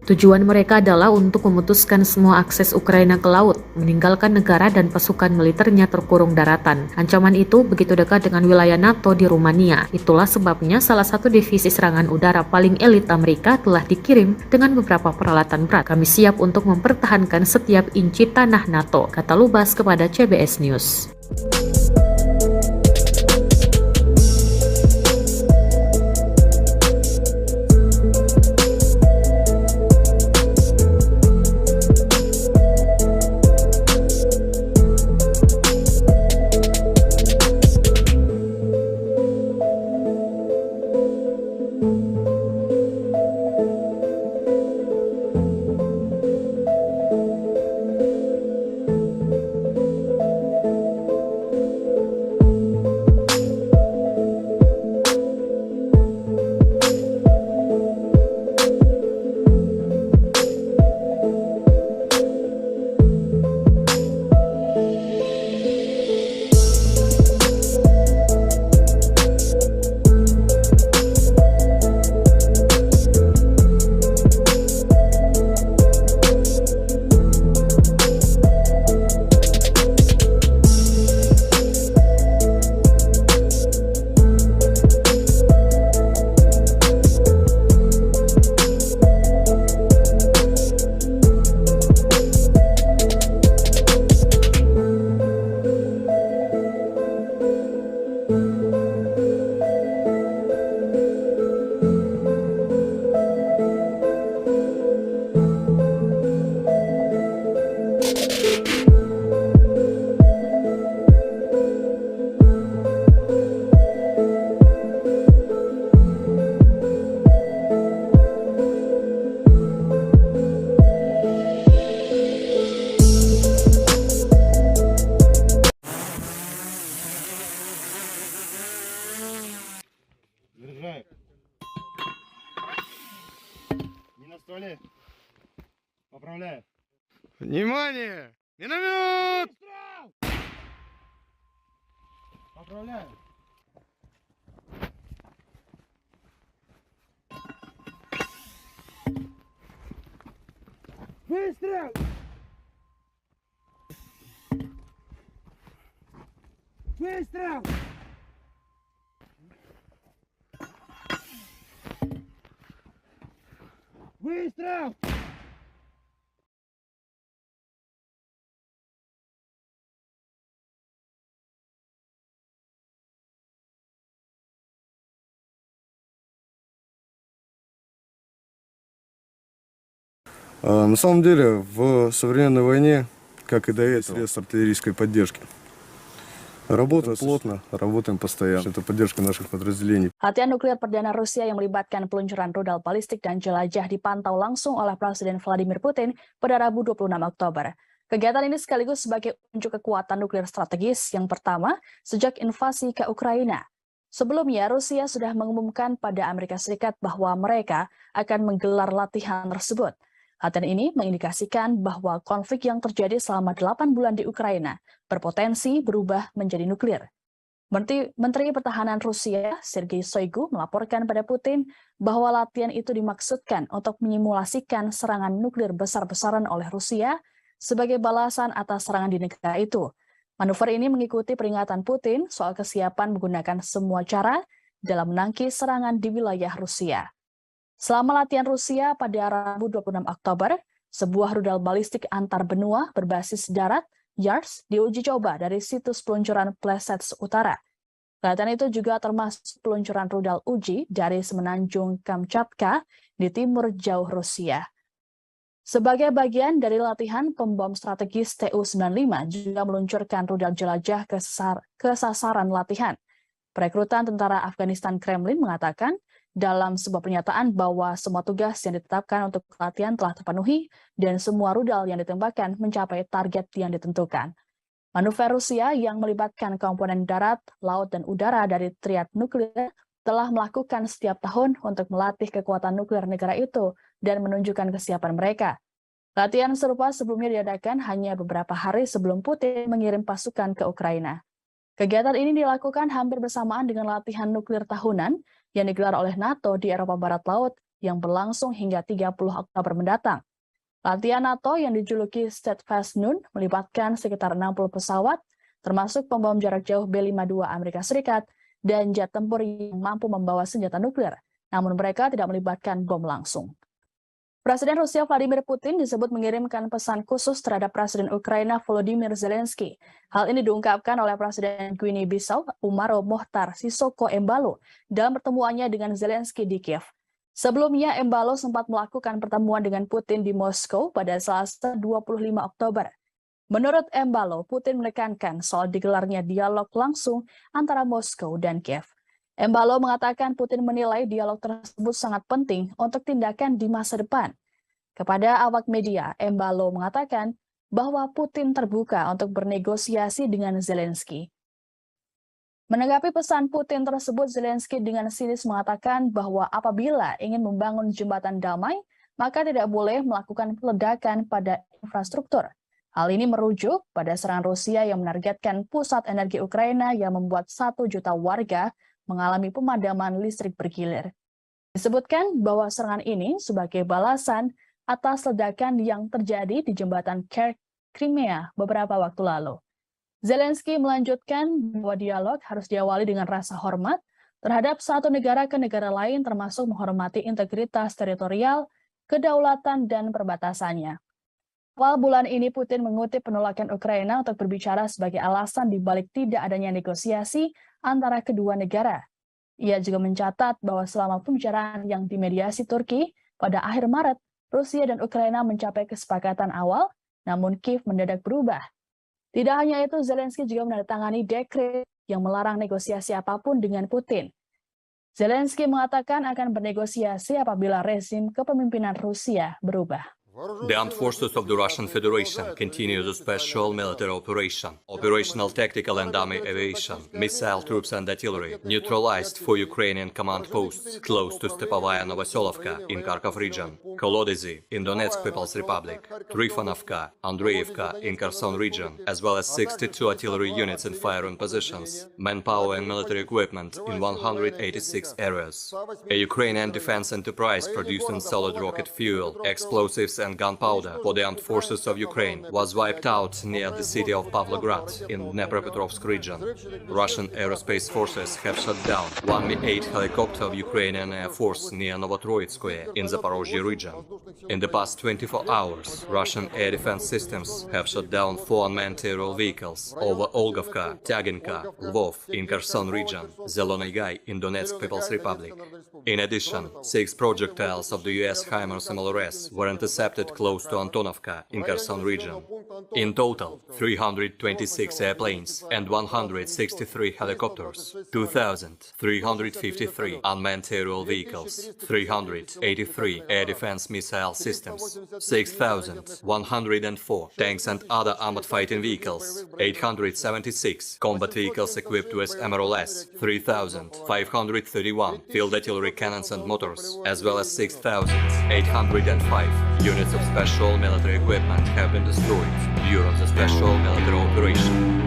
Tujuan mereka adalah untuk memutuskan semua akses Ukraina ke laut, meninggalkan negara dan pasukan militernya terkurung daratan. Ancaman itu begitu dekat dengan wilayah NATO di Rumania. Itulah sebabnya salah satu divisi serangan udara paling elit Amerika telah dikirim dengan beberapa peralatan berat. Kami siap untuk mempertahankan setiap inci tanah NATO, kata Lubas kepada CBS News. Поправляю. Внимание! Миномет! Выстрел! Поправляю. Выстрел! Выстрел! Выстрел! На самом деле, в современной войне, как и до этого, средств артиллерийской поддержки. Работаем плотно, работаем постоянно. Это поддержка наших подразделений. Latihan nuklir perdana Rusia yang melibatkan peluncuran rudal balistik dan jelajah dipantau langsung oleh Presiden Vladimir Putin pada Rabu 26 Oktober. Kegiatan ini sekaligus sebagai unjuk kekuatan nuklir strategis yang pertama sejak invasi ke Ukraina. Sebelumnya, Rusia sudah mengumumkan pada Amerika Serikat bahwa mereka akan menggelar latihan tersebut. Latihan ini mengindikasikan bahwa konflik yang terjadi selama 8 bulan di Ukraina berpotensi berubah menjadi nuklir. Menteri Pertahanan Rusia, Sergei Shoigu, melaporkan pada Putin bahwa latihan itu dimaksudkan untuk menyimulasikan serangan nuklir besar-besaran oleh Rusia sebagai balasan atas serangan di negara itu. Manuver ini mengikuti peringatan Putin soal kesiapan menggunakan semua cara dalam menangkis serangan di wilayah Rusia. Selama latihan Rusia pada Rabu 26 Oktober, sebuah rudal balistik antar benua berbasis darat, YARS, diuji coba dari situs peluncuran Plesets Utara. Latihan itu juga termasuk peluncuran rudal uji dari semenanjung Kamchatka di timur jauh Rusia. Sebagai bagian dari latihan, pembom strategis Tu-95 juga meluncurkan rudal jelajah ke sasaran latihan. Perekrutan tentara Afghanistan Kremlin mengatakan dalam sebuah pernyataan bahwa semua tugas yang ditetapkan untuk latihan telah terpenuhi dan semua rudal yang ditembakkan mencapai target yang ditentukan. Manuver Rusia yang melibatkan komponen darat, laut, dan udara dari triad nuklir telah melakukan setiap tahun untuk melatih kekuatan nuklir negara itu dan menunjukkan kesiapan mereka. Latihan serupa sebelumnya diadakan hanya beberapa hari sebelum Putin mengirim pasukan ke Ukraina. Kegiatan ini dilakukan hampir bersamaan dengan latihan nuklir tahunan yang digelar oleh NATO di Eropa Barat Laut yang berlangsung hingga 30 Oktober mendatang. Latihan NATO yang dijuluki Steadfast Noon melibatkan sekitar 60 pesawat, termasuk pembom jarak jauh B-52 Amerika Serikat dan jet tempur yang mampu membawa senjata nuklir, namun mereka tidak melibatkan bom langsung. Presiden Rusia Vladimir Putin disebut mengirimkan pesan khusus terhadap Presiden Ukraina Volodymyr Zelensky. Hal ini diungkapkan oleh Presiden Guinea-Bissau Umaro Mohtar Sissoco Embalo dalam pertemuannya dengan Zelensky di Kiev. Sebelumnya, Embalo sempat melakukan pertemuan dengan Putin di Moskow pada Selasa 25 Oktober. Menurut Embalo, Putin menekankan soal digelarnya dialog langsung antara Moskow dan Kiev. Embalo mengatakan Putin menilai dialog tersebut sangat penting untuk tindakan di masa depan. Kepada awak media, Embalo mengatakan bahwa Putin terbuka untuk bernegosiasi dengan Zelensky. Menanggapi pesan Putin tersebut, Zelensky dengan sinis mengatakan bahwa apabila ingin membangun jembatan damai, maka tidak boleh melakukan peledakan pada infrastruktur. Hal ini merujuk pada serangan Rusia yang menargetkan pusat energi Ukraina yang membuat 1 juta warga mengalami pemadaman listrik bergilir. Disebutkan bahwa serangan ini sebagai balasan atas ledakan yang terjadi di jembatan Crimea beberapa waktu lalu. Zelensky melanjutkan bahwa dialog harus diawali dengan rasa hormat terhadap satu negara ke negara lain, termasuk menghormati integritas teritorial, kedaulatan, dan perbatasannya. Awal bulan ini Putin mengutip penolakan Ukraina untuk berbicara sebagai alasan dibalik tidak adanya negosiasi antara kedua negara. Ia juga mencatat bahwa selama pembicaraan yang dimediasi Turki pada akhir Maret, Rusia dan Ukraina mencapai kesepakatan awal, namun Kiev mendadak berubah. Tidak hanya itu, Zelensky juga menandatangani dekret yang melarang negosiasi apapun dengan Putin. Zelensky mengatakan akan bernegosiasi apabila rezim kepemimpinan Rusia berubah. The armed forces of the Russian Federation continue the special military operation. Operational tactical and army aviation, missile troops and artillery neutralized 4 Ukrainian command posts close to Stepovaya Novoselovka in Kharkov region, Kolodezi in Donetsk People's Republic, Trifonovka, Andreevka in Kherson region, as well as 62 artillery units in firing positions, manpower and military equipment in 186 areas. A Ukrainian defense enterprise producing solid rocket fuel, explosives and gunpowder for the armed forces of Ukraine was wiped out near the city of Pavlograd in Dnepropetrovsk region. Russian aerospace forces have shot down one Mi-8 helicopter of Ukrainian Air Force near Novotroitskoye in Zaporozhye region. In the past 24 hours, Russian air defense systems have shot down 4 unmanned aerial vehicles over Olgovka, Tyaginka, Lvov in Kherson region, Zelony Gai in Donetsk People's Republic. In addition, 6 projectiles of the US HIMARS MLRS were intercepted close to Antonovka in Kherson region. In total, 326 airplanes and 163 helicopters, 2,353 unmanned aerial vehicles, 383 air defense missile systems, 6,104 tanks and other armored fighting vehicles, 876 combat vehicles equipped with MRLS, 3,531 field artillery cannons and motors, as well as 6,805 units of special military equipment have been destroyed during the special military operation.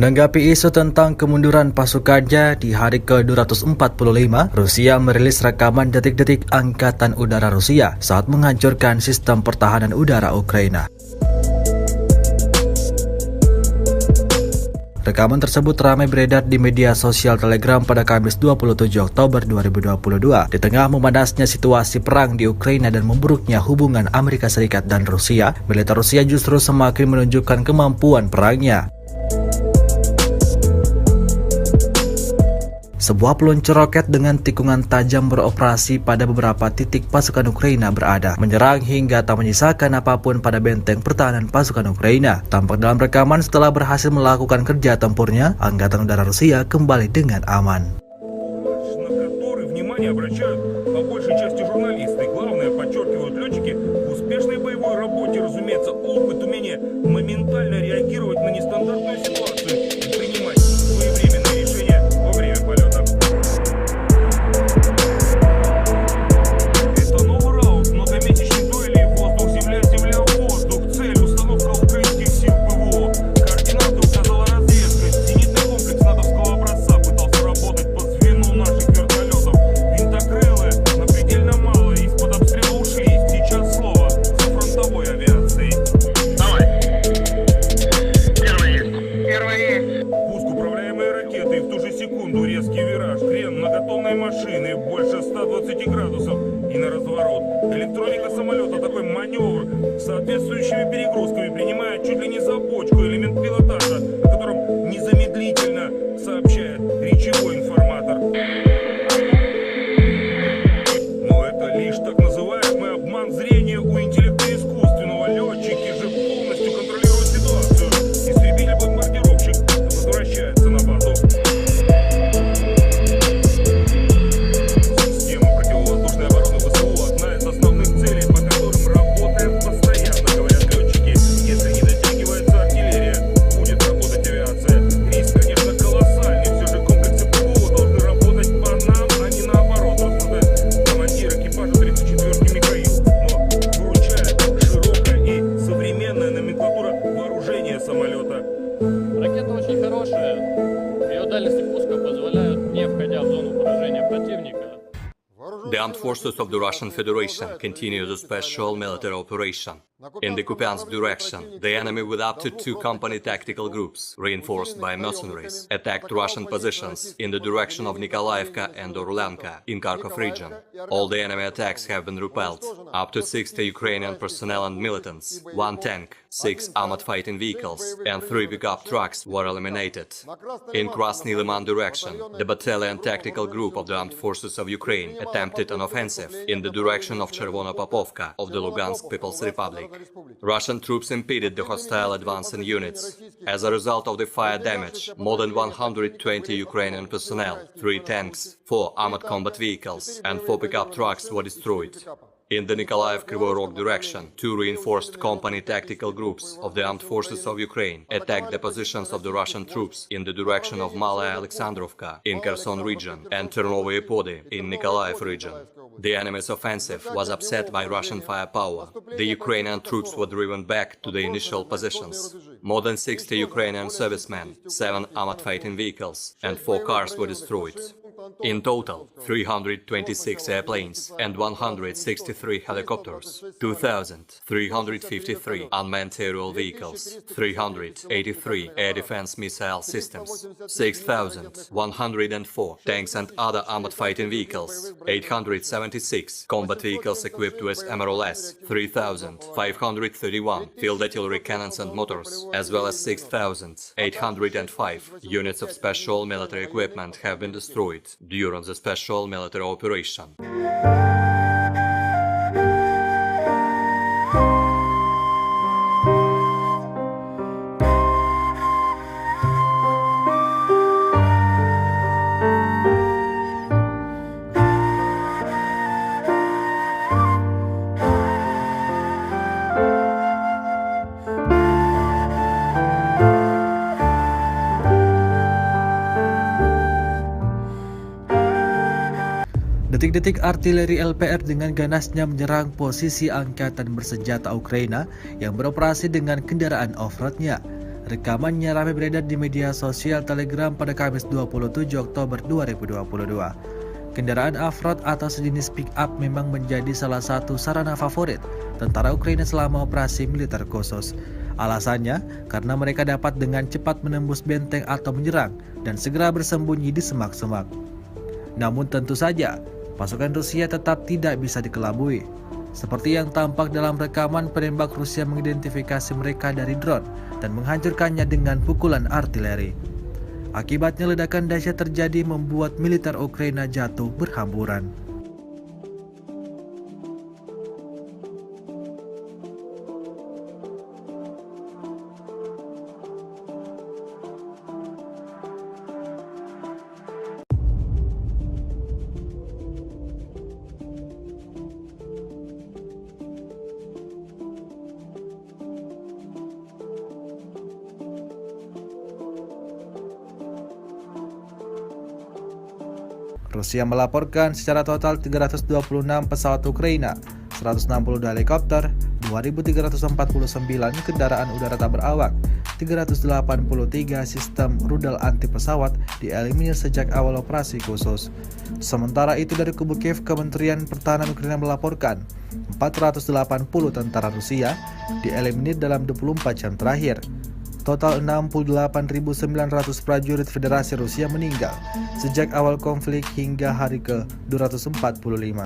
Menanggapi isu tentang kemunduran pasukannya di hari ke-245, Rusia merilis rekaman detik-detik Angkatan Udara Rusia saat menghancurkan sistem pertahanan udara Ukraina. Rekaman tersebut ramai beredar di media sosial Telegram pada Kamis 27 Oktober 2022 di tengah memanasnya situasi perang di Ukraina dan memburuknya hubungan Amerika Serikat dan Rusia. Militer Rusia justru semakin menunjukkan kemampuan perangnya. Sebuah peluncur roket dengan tikungan tajam beroperasi pada beberapa titik pasukan Ukraina berada, menyerang hingga tak menyisakan apapun pada benteng pertahanan pasukan Ukraina. Tampak dalam rekaman setelah berhasil melakukan kerja tempurnya, Angkatan Udara Rusia kembali dengan aman. Электроника самолета такой маневр с соответствующими перегрузками принимает чуть ли не за бочку элемент пилотажа, о котором незамедлительно сообщает речевой информатор. Но это лишь так называемый обман зрения у интеллекта искусственного. Летчики же полностью контролируют ситуацию. Истребитель-бомбардировщик возвращается на базу. Ракета очень хорошая, ее дальности пуска позволяют, не входя в зону поражения противника. The armed forces of the Russian Federation continue the special military operation. In the Kupiansk direction, the enemy with up to 2 company tactical groups, reinforced by mercenaries, attacked Russian positions in the direction of Nikolaevka and Orlanka in Kharkov region. All the enemy attacks have been repelled. Up to 60 Ukrainian personnel and militants, 1 tank, 6 armored fighting vehicles, and 3 pickup trucks were eliminated. In Krasny Liman direction, the battalion tactical group of the armed forces of Ukraine attempted an offensive in the direction of Chervonopopovka of the Lugansk People's Republic. Russian troops impeded the hostile advancing units. As a result of the fire damage, more than 120 Ukrainian personnel, 3 tanks, 4 armored combat vehicles, and 4 pickup trucks were destroyed. In the Nikolaev-Kryvyi Rog direction, 2 reinforced company tactical groups of the armed forces of Ukraine attacked the positions of the Russian troops in the direction of Malaya Alexandrovka in Kherson region and Ternovye Pody in Nikolaev region. The enemy's offensive was upset by Russian firepower. The Ukrainian troops were driven back to the initial positions. More than 60 Ukrainian servicemen, 7 armored fighting vehicles, and 4 cars were destroyed. In total, 326 airplanes and 163 helicopters, 2,353 unmanned aerial vehicles, 383 air defense missile systems, 6,104 tanks and other armored fighting vehicles, 876 combat vehicles equipped with MRLS, 3,531 field artillery cannons and motors, as well as 6,805 units of special military equipment have been destroyed during the special military operation. Detik-detik artileri LPR dengan ganasnya menyerang posisi angkatan bersenjata Ukraina yang beroperasi dengan kendaraan off-roadnya. Rekamannya ramai beredar di media sosial Telegram pada Kamis 27 Oktober 2022. Kendaraan off-road atau sejenis pick-up memang menjadi salah satu sarana favorit tentara Ukraina selama operasi militer khusus. Alasannya karena mereka dapat dengan cepat menembus benteng atau menyerang dan segera bersembunyi di semak-semak. Namun tentu saja, pasukan Rusia tetap tidak bisa dikelabui. Seperti yang tampak dalam rekaman, penembak Rusia mengidentifikasi mereka dari drone dan menghancurkannya dengan pukulan artileri. Akibatnya ledakan dahsyat terjadi membuat militer Ukraina jatuh berhamburan. Rusia melaporkan secara total 326 pesawat Ukraina, 162 helikopter, 2.349 kendaraan udara tak berawak, 383 sistem rudal anti pesawat dieliminir sejak awal operasi khusus. Sementara itu dari kubu Kiev, Kementerian Pertahanan Ukraina melaporkan 480 tentara Rusia dieliminir dalam 24 jam terakhir. Total 68.900 prajurit Federasi Rusia meninggal sejak awal konflik hingga hari ke-245.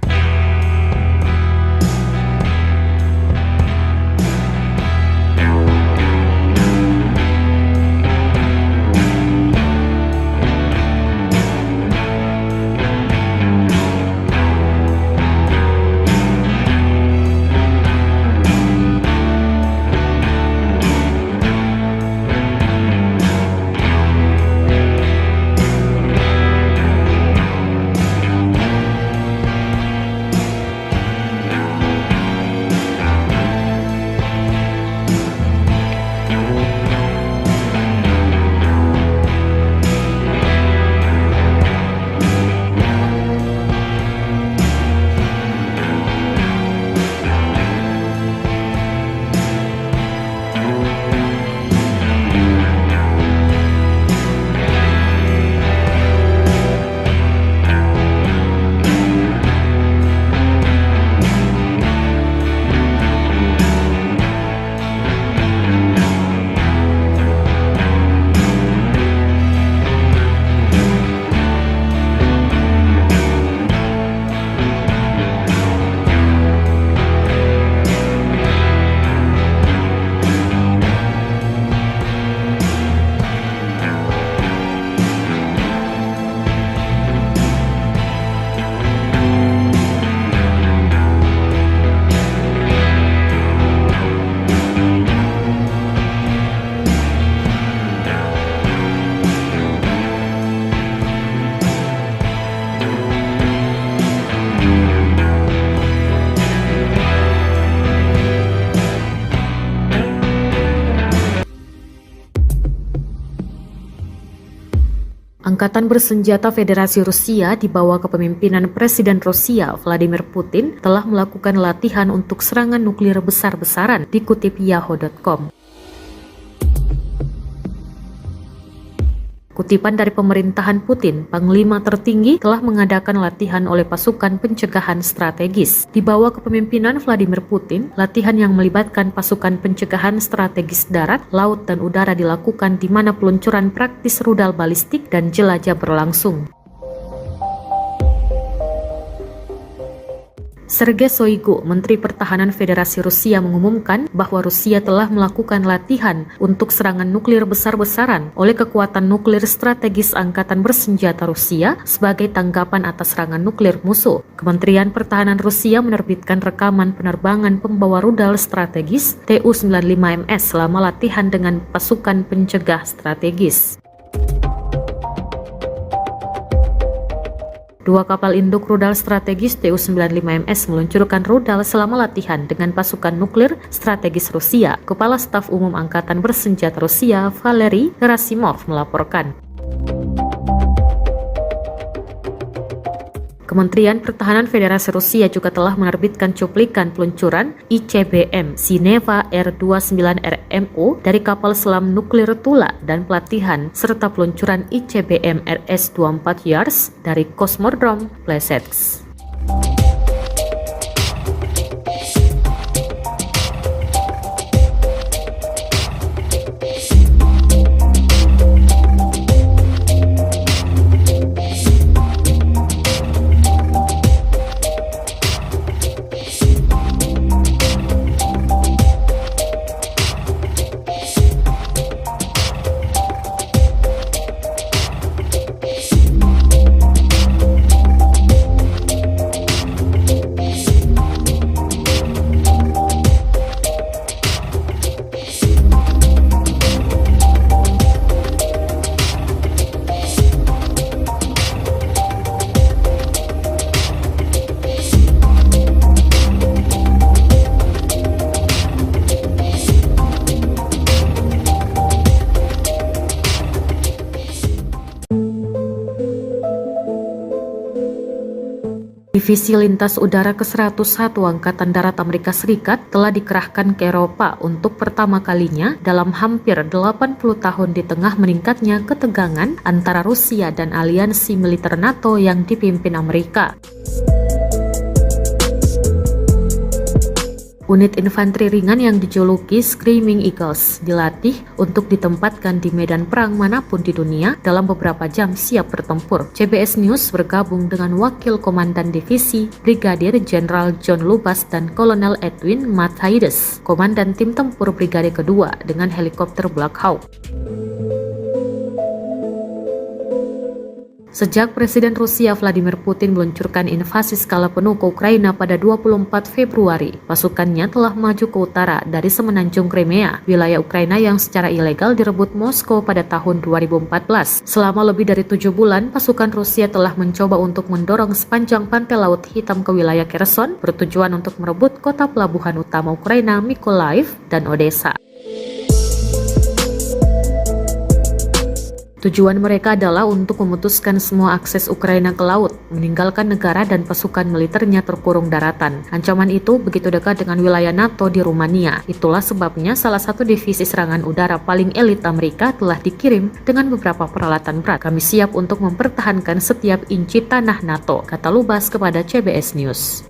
Angkatan bersenjata Federasi Rusia di bawah kepemimpinan Presiden Rusia Vladimir Putin telah melakukan latihan untuk serangan nuklir besar-besaran, dikutip Yahoo.com. Kutipan dari pemerintahan Putin, Panglima tertinggi telah mengadakan latihan oleh pasukan pencegahan strategis. Di bawah kepemimpinan Vladimir Putin, latihan yang melibatkan pasukan pencegahan strategis darat, laut, dan udara dilakukan di mana peluncuran praktis rudal balistik dan jelajah berlangsung. Sergei Shoigu, Menteri Pertahanan Federasi Rusia, mengumumkan bahwa Rusia telah melakukan latihan untuk serangan nuklir besar-besaran oleh kekuatan nuklir strategis Angkatan Bersenjata Rusia sebagai tanggapan atas serangan nuklir musuh. Kementerian Pertahanan Rusia menerbitkan rekaman penerbangan pembawa rudal strategis Tu-95MS selama latihan dengan pasukan pencegah strategis. Dua kapal induk rudal strategis Tu-95MS meluncurkan rudal selama latihan dengan pasukan nuklir strategis Rusia. Kepala Staf Umum Angkatan Bersenjata Rusia, Valery Gerasimov, melaporkan. Kementerian Pertahanan Federasi Rusia juga telah menerbitkan cuplikan peluncuran ICBM Sineva R-29RMO dari kapal selam nuklir Tula dan pelatihan serta peluncuran ICBM RS-24 Yars dari Kosmodrom Plesetsk. Divisi Lintas Udara ke-101 Angkatan Darat Amerika Serikat telah dikerahkan ke Eropa untuk pertama kalinya dalam hampir 80 tahun di tengah meningkatnya ketegangan antara Rusia dan aliansi militer NATO yang dipimpin Amerika. Unit infanteri ringan yang dijuluki Screaming Eagles dilatih untuk ditempatkan di medan perang manapun di dunia dalam beberapa jam siap bertempur. CBS News bergabung dengan Wakil Komandan Divisi Brigadir Jenderal John Lubas dan Kolonel Edwin Matthaides, Komandan Tim Tempur Brigade Kedua dengan helikopter Black Hawk. Sejak Presiden Rusia Vladimir Putin meluncurkan invasi skala penuh ke Ukraina pada 24 Februari, pasukannya telah maju ke utara dari semenanjung Crimea, wilayah Ukraina yang secara ilegal direbut Moskow pada tahun 2014. Selama lebih dari 7 bulan, pasukan Rusia telah mencoba untuk mendorong sepanjang pantai Laut Hitam ke wilayah Kherson, bertujuan untuk merebut kota pelabuhan utama Ukraina Mykolaiv dan Odessa. Tujuan mereka adalah untuk memutuskan semua akses Ukraina ke laut, meninggalkan negara dan pasukan militernya terkurung daratan. Ancaman itu begitu dekat dengan wilayah NATO di Rumania. Itulah sebabnya salah satu divisi serangan udara paling elit Amerika telah dikirim dengan beberapa peralatan berat. Kami siap untuk mempertahankan setiap inci tanah NATO, kata Lubas kepada CBS News.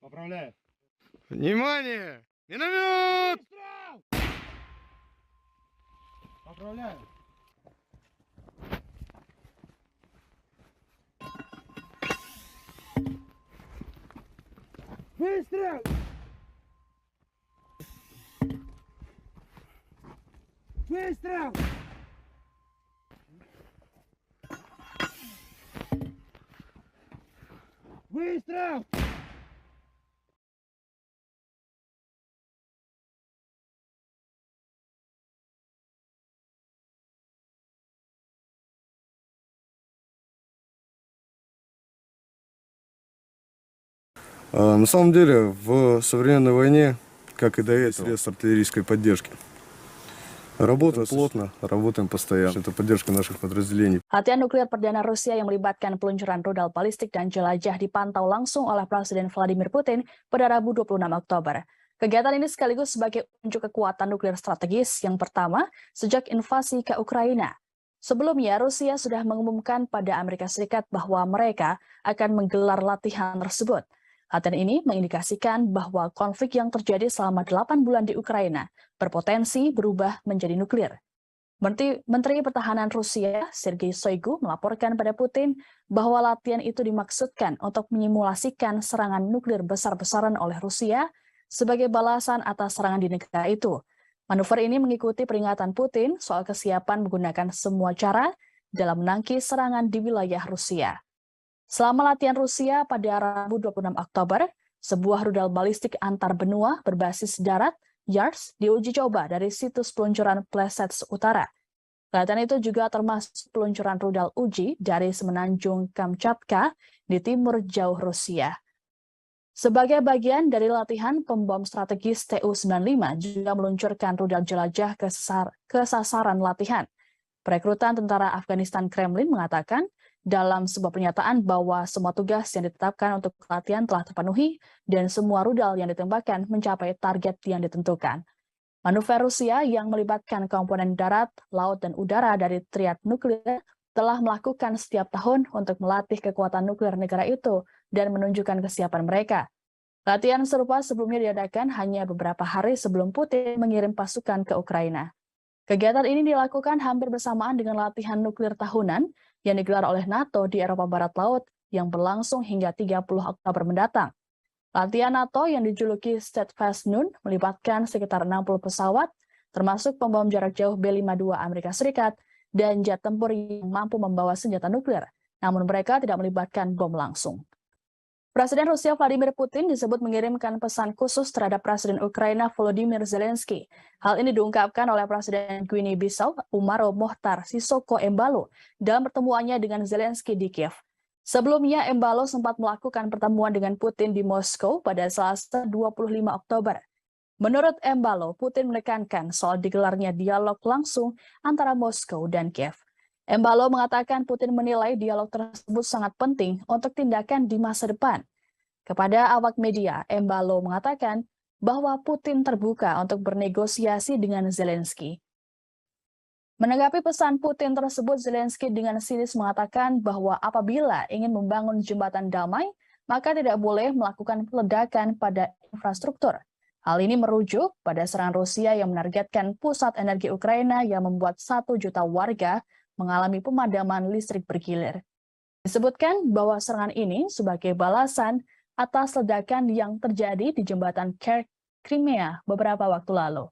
Поправляю. Внимание! Миномет! Выстрел! Поправляю. Выстрел! Выстрел! Выстрел! На самом деле, в современной войне, как и до этого, средств артиллерийской поддержки. Работаем плотно, работаем постоянно. Это поддержка наших подразделений. Latihan nuklir perdana Rusia yang melibatkan peluncuran rudal balistik dan jelajah dipantau langsung oleh Presiden Vladimir Putin pada Rabu 26 Oktober. Kegiatan ini sekaligus sebagai unjuk kekuatan nuklir strategis yang pertama sejak invasi ke Ukraina. Sebelumnya, Rusia sudah mengumumkan pada Amerika Serikat bahwa mereka akan menggelar latihan tersebut. Latihan ini mengindikasikan bahwa konflik yang terjadi selama 8 bulan di Ukraina berpotensi berubah menjadi nuklir. Menteri Pertahanan Rusia, Sergei Shoigu, melaporkan pada Putin bahwa latihan itu dimaksudkan untuk menyimulasikan serangan nuklir besar-besaran oleh Rusia sebagai balasan atas serangan di negara itu. Manuver ini mengikuti peringatan Putin soal kesiapan menggunakan semua cara dalam menangkis serangan di wilayah Rusia. Selama latihan Rusia pada Rabu 26 Oktober, sebuah rudal balistik antar benua berbasis darat, YARS, diuji coba dari situs peluncuran Plesets Utara. Latihan itu juga termasuk peluncuran rudal uji dari semenanjung Kamchatka di timur jauh Rusia. Sebagai bagian dari latihan, pembom strategis Tu-95 juga meluncurkan rudal jelajah ke sasaran latihan. Perekrutan tentara Afghanistan Kremlin mengatakan dalam sebuah pernyataan bahwa semua tugas yang ditetapkan untuk latihan telah terpenuhi dan semua rudal yang ditembakkan mencapai target yang ditentukan. Manuver Rusia yang melibatkan komponen darat, laut, dan udara dari triad nuklir telah melakukan setiap tahun untuk melatih kekuatan nuklir negara itu dan menunjukkan kesiapan mereka. Latihan serupa sebelumnya diadakan hanya beberapa hari sebelum Putin mengirim pasukan ke Ukraina. Kegiatan ini dilakukan hampir bersamaan dengan latihan nuklir tahunan yang digelar oleh NATO di Eropa Barat Laut yang berlangsung hingga 30 Oktober mendatang. Latihan NATO yang dijuluki Steadfast Noon melibatkan sekitar 60 pesawat, termasuk pembom jarak jauh B-52 Amerika Serikat dan jet tempur yang mampu membawa senjata nuklir, namun mereka tidak melibatkan bom langsung. Presiden Rusia Vladimir Putin disebut mengirimkan pesan khusus terhadap Presiden Ukraina Volodymyr Zelensky. Hal ini diungkapkan oleh Presiden Guinea-Bissau Umaro Mohtar Sissoco Embalo dalam pertemuannya dengan Zelensky di Kiev. Sebelumnya, Embalo sempat melakukan pertemuan dengan Putin di Moskow pada Selasa 25 Oktober. Menurut Embalo, Putin menekankan soal digelarnya dialog langsung antara Moskow dan Kiev. Embalo mengatakan Putin menilai dialog tersebut sangat penting untuk tindakan di masa depan. Kepada awak media, Embalo mengatakan bahwa Putin terbuka untuk bernegosiasi dengan Zelensky. Menanggapi pesan Putin tersebut, Zelensky dengan sinis mengatakan bahwa apabila ingin membangun jembatan damai, maka tidak boleh melakukan peledakan pada infrastruktur. Hal ini merujuk pada serangan Rusia yang menargetkan pusat energi Ukraina yang membuat 1 juta warga mengalami pemadaman listrik bergilir. Disebutkan bahwa serangan ini sebagai balasan atas ledakan yang terjadi di jembatan Crimea beberapa waktu lalu.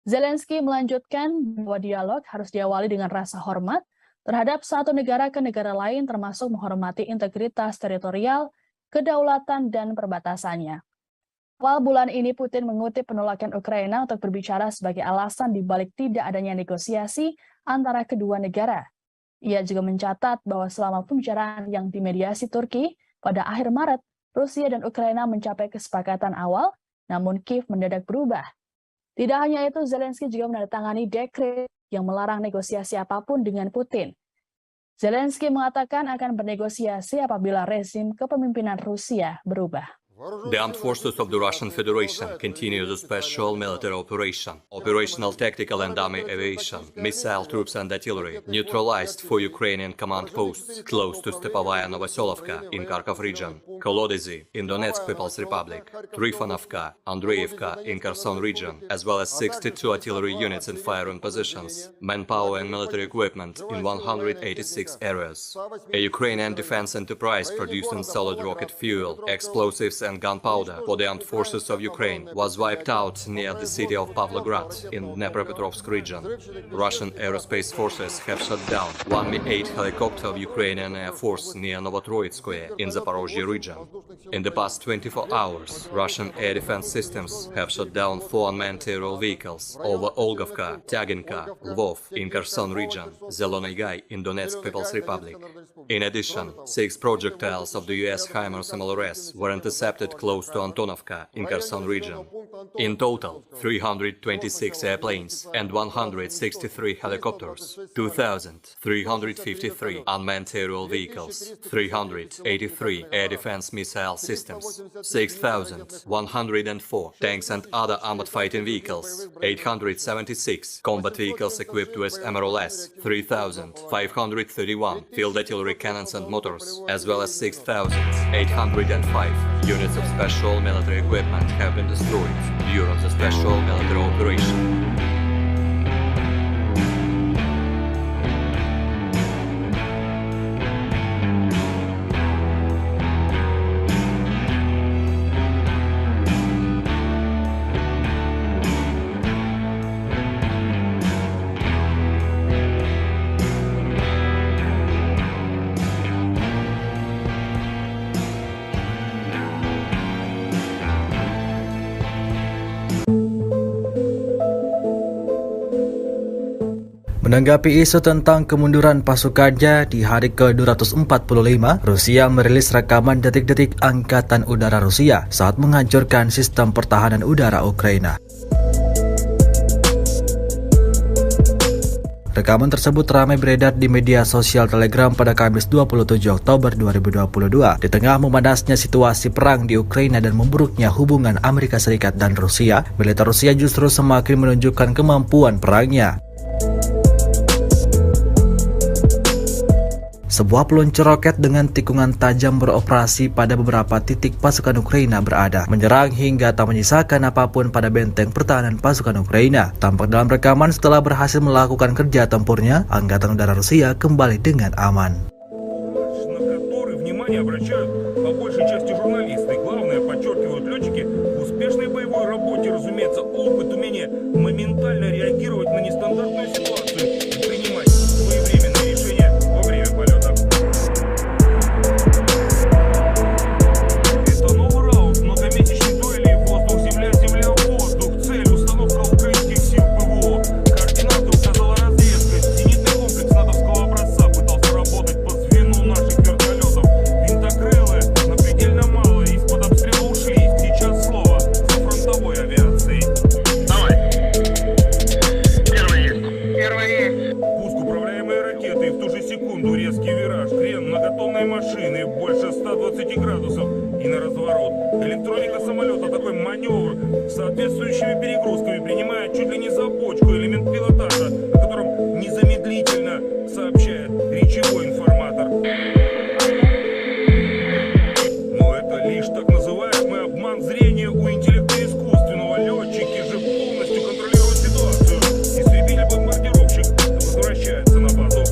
Zelensky melanjutkan bahwa dialog harus diawali dengan rasa hormat terhadap satu negara ke negara lain, termasuk menghormati integritas teritorial, kedaulatan, dan perbatasannya. Awal bulan ini Putin mengutip penolakan Ukraina untuk berbicara sebagai alasan dibalik tidak adanya negosiasi antara kedua negara. Ia juga mencatat bahwa selama pembicaraan yang dimediasi Turki pada akhir Maret, Rusia dan Ukraina mencapai kesepakatan awal, namun Kiev mendadak berubah. Tidak hanya itu, Zelensky juga menandatangani dekret yang melarang negosiasi apapun dengan Putin. Zelensky mengatakan akan bernegosiasi apabila rezim kepemimpinan Rusia berubah. The armed forces of the Russian Federation continue the special military operation. Operational tactical and army aviation, missile troops and artillery neutralized for Ukrainian command posts close to Stepovaya Novoselovka in Kharkov region, Kolodezi in Donetsk People's Republic, Trifonovka, Andreevka in Kherson region, as well as 62 artillery units in firing positions, manpower and military equipment in 186 areas. A Ukrainian defense enterprise producing solid rocket fuel, explosives and gunpowder for the armed forces of Ukraine was wiped out near the city of Pavlograd in Dnepropetrovsk region. Russian aerospace forces have shot down one Mi-8 helicopter of Ukrainian Air Force near Novotroitskoye in Zaporozhye region. In the past 24 hours, Russian air defense systems have shot down 4 unmanned aerial vehicles over Olgovka, Tyaginka, Lvov in Kherson region, Zelony Gai in Donetsk People's Republic. In addition, 6 projectiles of the US HIMARS MLRS were intercepted close to Antonovka in Kherson region. In total, 326 airplanes and 163 helicopters, 2,353 unmanned aerial vehicles, 383 air defense missile systems, 6,104 tanks and other armored fighting vehicles, 876 combat vehicles equipped with MRLS, 3,531 field artillery cannons and motors, as well as 6,805 units of special military equipment have been destroyed during the special military operation. Menanggapi isu tentang kemunduran pasukannya di hari ke-245, Rusia merilis rekaman detik-detik Angkatan Udara Rusia saat menghancurkan sistem pertahanan udara Ukraina. Rekaman tersebut ramai beredar di media sosial Telegram pada Kamis 27 Oktober 2022 di tengah memanasnya situasi perang di Ukraina dan memburuknya hubungan Amerika Serikat dan Rusia. Militer Rusia justru semakin menunjukkan kemampuan perangnya. Sebuah peluncur roket dengan tikungan tajam beroperasi pada beberapa titik pasukan Ukraina berada, menyerang hingga tak menyisakan apapun pada benteng pertahanan pasukan Ukraina. Tampak dalam rekaman setelah berhasil melakukan kerja tempurnya, Angkatan Udara Rusia kembali dengan aman. Электроника самолета такой маневр с соответствующими перегрузками принимает чуть ли не за бочку элемент пилотажа, о котором незамедлительно сообщает речевой информатор. Но это лишь так называемый обман зрения у интеллекта искусственного. Летчики же полностью контролируют ситуацию. Истребитель-бомбардировщик возвращается на базу.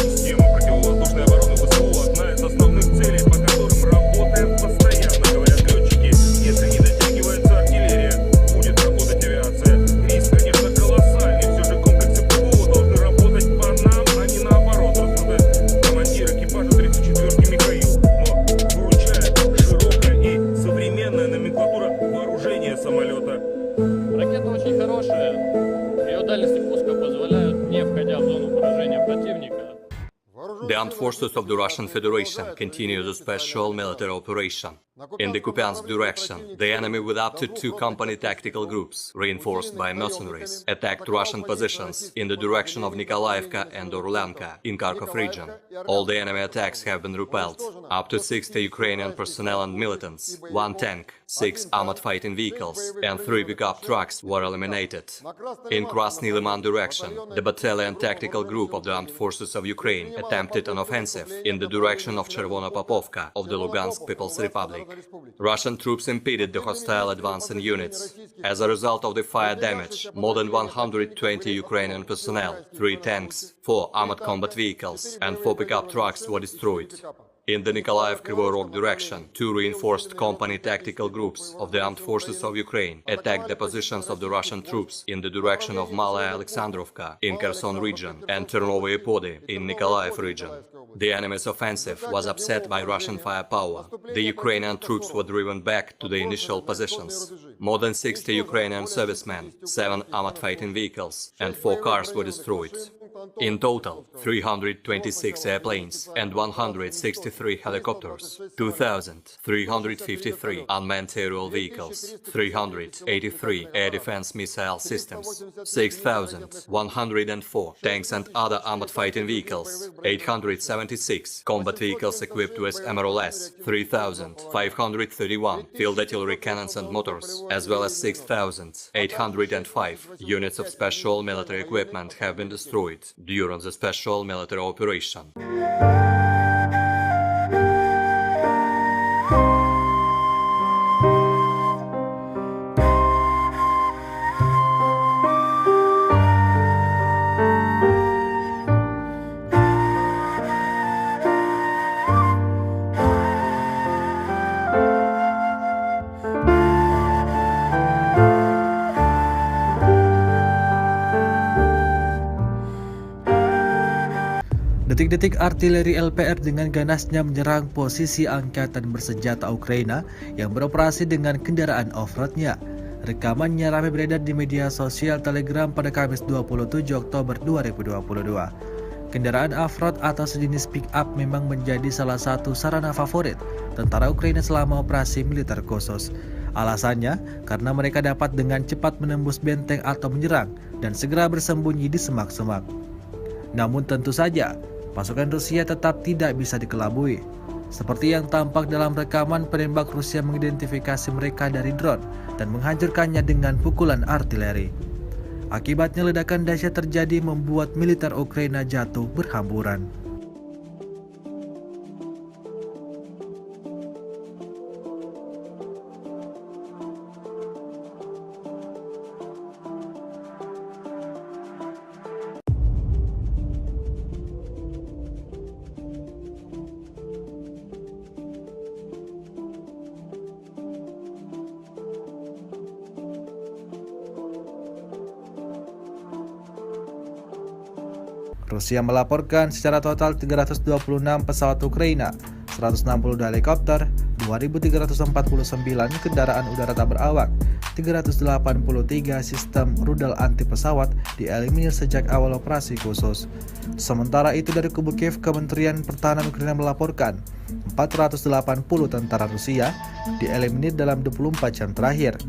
Система противовоздушной обороны ВСУ одна из основных целей, по которым работает постоянно, говорят летчики. Если не дотягивается артиллерия, будет работать авиация. Риск, конечно, колоссальный. Все же комплексы ПВО должны работать по нам, а не наоборот, рассуждает командир экипажа 34-ки Михаил. Но выручает широкая и современная номенклатура вооружения самолета. Ракета очень хорошая. Ее дальности пуска позволяют, не входя в зону поражения противника, The armed forces of the Russian Federation continue the special military operation. In the Kupiansk direction, the enemy with up to 2 company tactical groups, reinforced by mercenaries, attacked Russian positions in the direction of Nikolaevka and Orlanka in Kharkov region. All the enemy attacks have been repelled. Up to 60 Ukrainian personnel and militants, 1 tank, 6 armored fighting vehicles, and 3 pickup trucks were eliminated. In Krasny Liman direction, the battalion tactical group of the Armed Forces of Ukraine attempted an offensive in the direction of Chervono-Popovka of the Lugansk People's Republic. Russian troops impeded the hostile advancing units. As a result of the fire damage, more than 120 Ukrainian personnel, 3 tanks, 4 armored combat vehicles, and 4 pickup trucks were destroyed. In the Nikolaev-Kryvyi Rog direction, 2 reinforced company tactical groups of the Armed Forces of Ukraine attacked the positions of the Russian troops in the direction of Malaya Alexandrovka in Kherson region and Ternovoye Pody in Nikolaev region. The enemy's offensive was upset by Russian firepower. The Ukrainian troops were driven back to the initial positions. More than 60 Ukrainian servicemen, 7 armored fighting vehicles, and 4 cars were destroyed. In total, 326 airplanes and 163 helicopters, 2,353 unmanned aerial vehicles, 383 air defense missile systems, 6,104 tanks and other armored fighting vehicles, 876 combat vehicles equipped with MRLS, 3,531 field artillery cannons and motors, as well as 6,805 units of special military equipment have been destroyed during the special military operation. Detik-detik artileri LPR dengan ganasnya menyerang posisi angkatan bersenjata Ukraina yang beroperasi dengan kendaraan off-roadnya. Rekamannya ramai beredar di media sosial Telegram pada Kamis 27 Oktober 2022. Kendaraan off-road atau sejenis pick-up memang menjadi salah satu sarana favorit tentara Ukraina selama operasi militer khusus. Alasannya karena mereka dapat dengan cepat menembus benteng atau menyerang dan segera bersembunyi di semak-semak. Namun tentu saja, pasukan Rusia tetap tidak bisa dikelabui. Seperti yang tampak dalam rekaman, penembak Rusia mengidentifikasi mereka dari drone dan menghancurkannya dengan pukulan artileri. Akibatnya ledakan dahsyat terjadi membuat militer Ukraina jatuh berhamburan. Rusia melaporkan secara total 326 pesawat Ukraina, 162 helikopter, 2.349 kendaraan udara tak berawak, 383 sistem rudal anti pesawat dieliminir sejak awal operasi khusus. Sementara itu dari kubu Kiev, Kementerian Pertahanan Ukraina melaporkan 480 tentara Rusia dieliminir dalam 24 jam terakhir.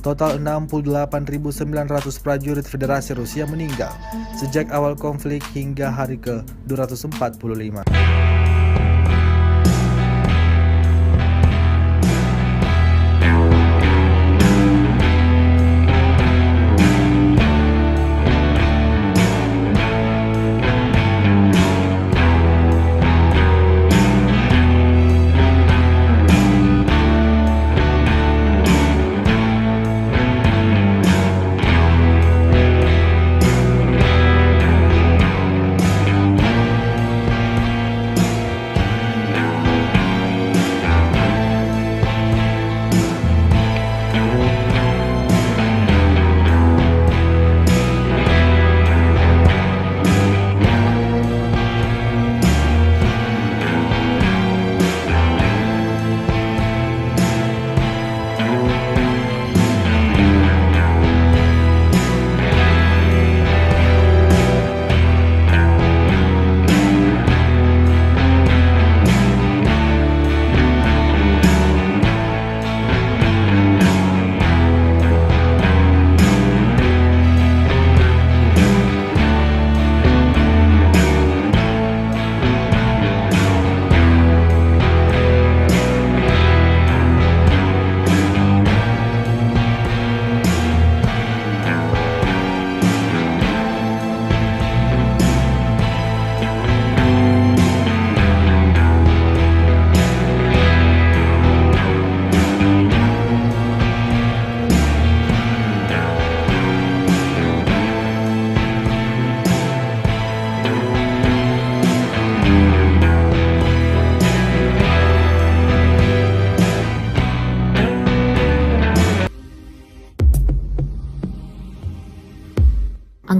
Total 68.900 prajurit Federasi Rusia meninggal sejak awal konflik hingga hari ke-245.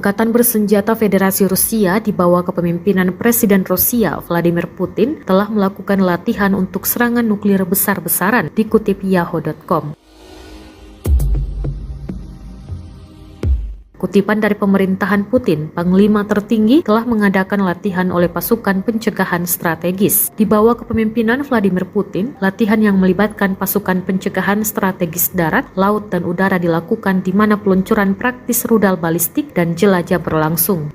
Angkatan bersenjata Federasi Rusia di bawah kepemimpinan Presiden Rusia Vladimir Putin telah melakukan latihan untuk serangan nuklir besar-besaran, dikutip Yahoo.com. Kutipan dari pemerintahan Putin, Panglima tertinggi telah mengadakan latihan oleh pasukan pencegahan strategis. Di bawah kepemimpinan Vladimir Putin, latihan yang melibatkan pasukan pencegahan strategis darat, laut, dan udara dilakukan di mana peluncuran praktis rudal balistik dan jelajah berlangsung.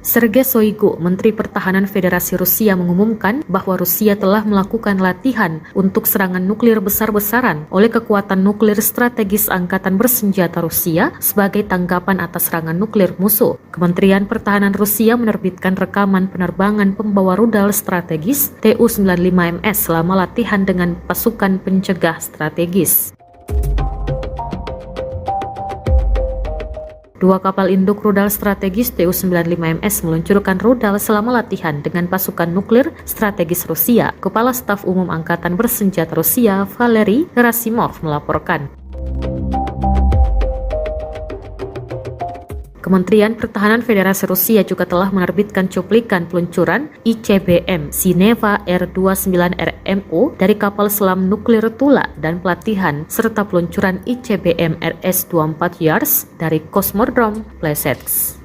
Sergei Shoigu, Menteri Pertahanan Federasi Rusia, mengumumkan bahwa Rusia telah melakukan latihan untuk serangan nuklir besar-besaran oleh kekuatan nuklir strategis Angkatan Bersenjata Rusia sebagai tanggapan atas serangan nuklir musuh. Kementerian Pertahanan Rusia menerbitkan rekaman penerbangan pembawa rudal strategis Tu-95MS selama latihan dengan pasukan pencegah strategis. Dua kapal induk rudal strategis Tu-95MS meluncurkan rudal selama latihan dengan pasukan nuklir strategis Rusia. Kepala Staf Umum Angkatan Bersenjata Rusia, Valery Gerasimov, melaporkan. Kementerian Pertahanan Federasi Rusia juga telah menerbitkan cuplikan peluncuran ICBM Sineva R-29RMO dari kapal selam nuklir Tula dan pelatihan serta peluncuran ICBM RS-24 Yars dari Kosmodrom Plesetsk.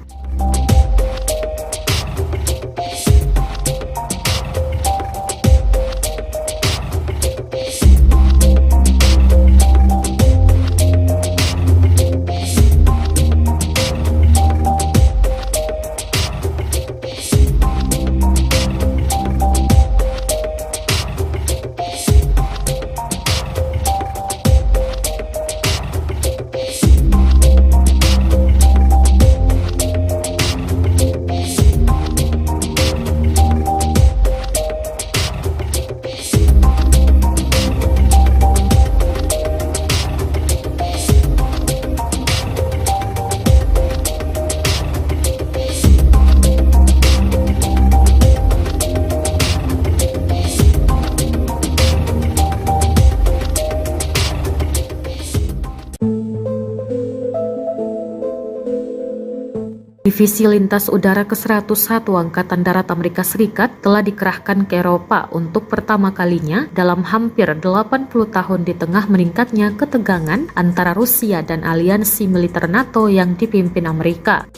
Divisi Lintas Udara ke-101 Angkatan Darat Amerika Serikat telah dikerahkan ke Eropa untuk pertama kalinya dalam hampir 80 tahun di tengah meningkatnya ketegangan antara Rusia dan aliansi militer NATO yang dipimpin Amerika.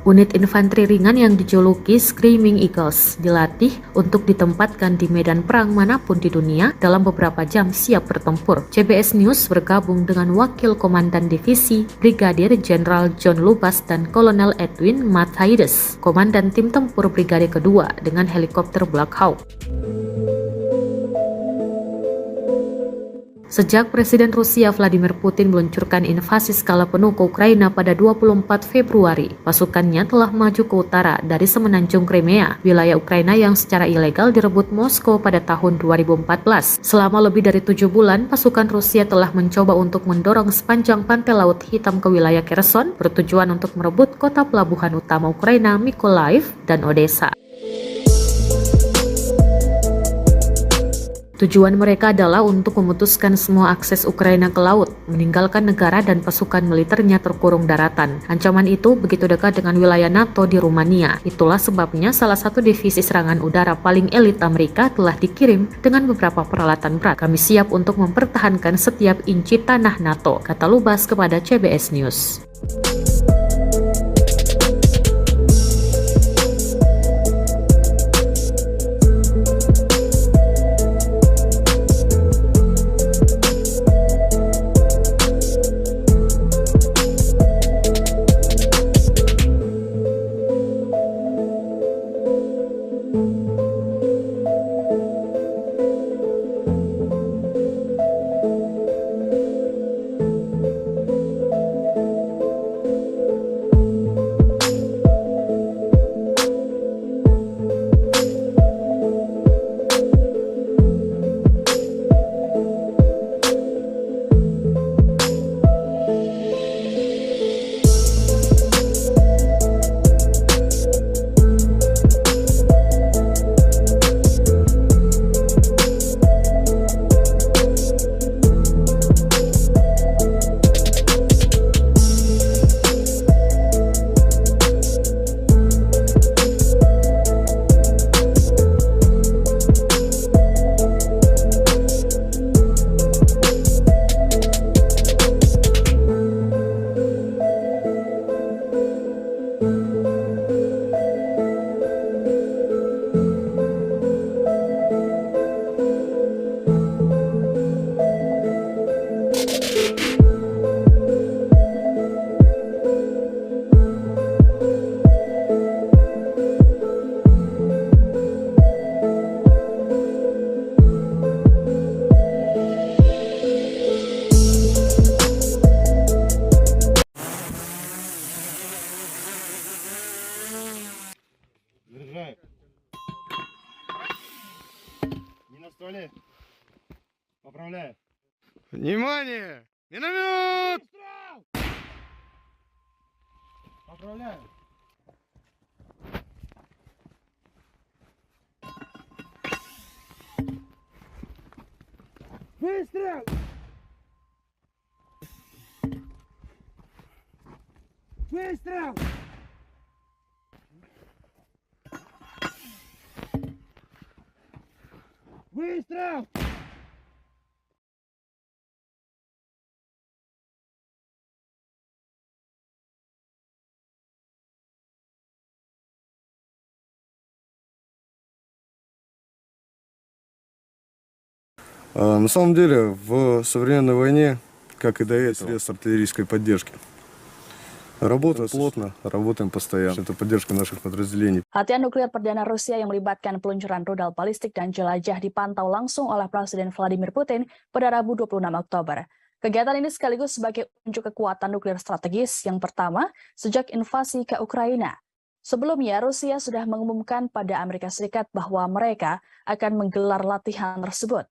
Unit infanteri ringan yang dijuluki Screaming Eagles dilatih untuk ditempatkan di medan perang manapun di dunia dalam beberapa jam siap bertempur. CBS News bergabung dengan Wakil Komandan Divisi Brigadir Jenderal John Lubas dan Kolonel Edwin Matthaides, Komandan Tim Tempur Brigade Kedua dengan helikopter Black Hawk. Sejak Presiden Rusia Vladimir Putin meluncurkan invasi skala penuh ke Ukraina pada 24 Februari, pasukannya telah maju ke utara dari semenanjung Crimea, wilayah Ukraina yang secara ilegal direbut Moskow pada tahun 2014. Selama lebih dari 7 bulan, pasukan Rusia telah mencoba untuk mendorong sepanjang pantai Laut Hitam ke wilayah Kherson, bertujuan untuk merebut kota pelabuhan utama Ukraina Mykolaiv dan Odessa. Tujuan mereka adalah untuk memutuskan semua akses Ukraina ke laut, meninggalkan negara dan pasukan militernya terkurung daratan. Ancaman itu begitu dekat dengan wilayah NATO di Rumania. Itulah sebabnya salah satu divisi serangan udara paling elit Amerika telah dikirim dengan beberapa peralatan berat. Kami siap untuk mempertahankan setiap inci tanah NATO, kata Lubas kepada CBS News. Вали. Поправляй. Внимание! Миномет! Выстрел! Поправляю. Выстрел! Выстрел! Выстрел! На самом деле, в современной войне, как и до этого, средств артиллерийской поддержки. Работаем плотно, работаем постоянно. Это поддержка наших подразделений. Latihan nuklir perdana Rusia yang melibatkan peluncuran rudal balistik dan jelajah dipantau langsung oleh Presiden Vladimir Putin pada Rabu 26 Oktober. Kegiatan ini sekaligus sebagai unjuk kekuatan nuklir strategis yang pertama sejak invasi ke Ukraina. Sebelumnya, Rusia sudah mengumumkan pada Amerika Serikat bahwa mereka akan menggelar latihan tersebut.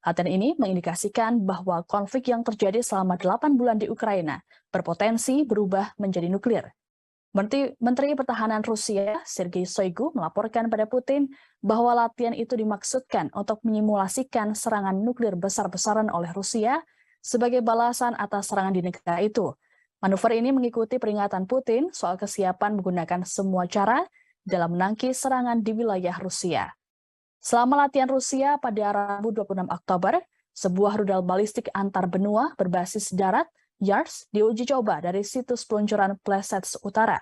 Latihan ini mengindikasikan bahwa konflik yang terjadi selama 8 bulan di Ukraina berpotensi berubah menjadi nuklir. Menteri Pertahanan Rusia, Sergei Shoigu, melaporkan pada Putin bahwa latihan itu dimaksudkan untuk menyimulasikan serangan nuklir besar-besaran oleh Rusia sebagai balasan atas serangan di negara itu. Manuver ini mengikuti peringatan Putin soal kesiapan menggunakan semua cara dalam menangkis serangan di wilayah Rusia. Selama latihan Rusia pada Rabu 26 Oktober, sebuah rudal balistik antar benua berbasis darat, YARS, diuji coba dari situs peluncuran Plesets Utara.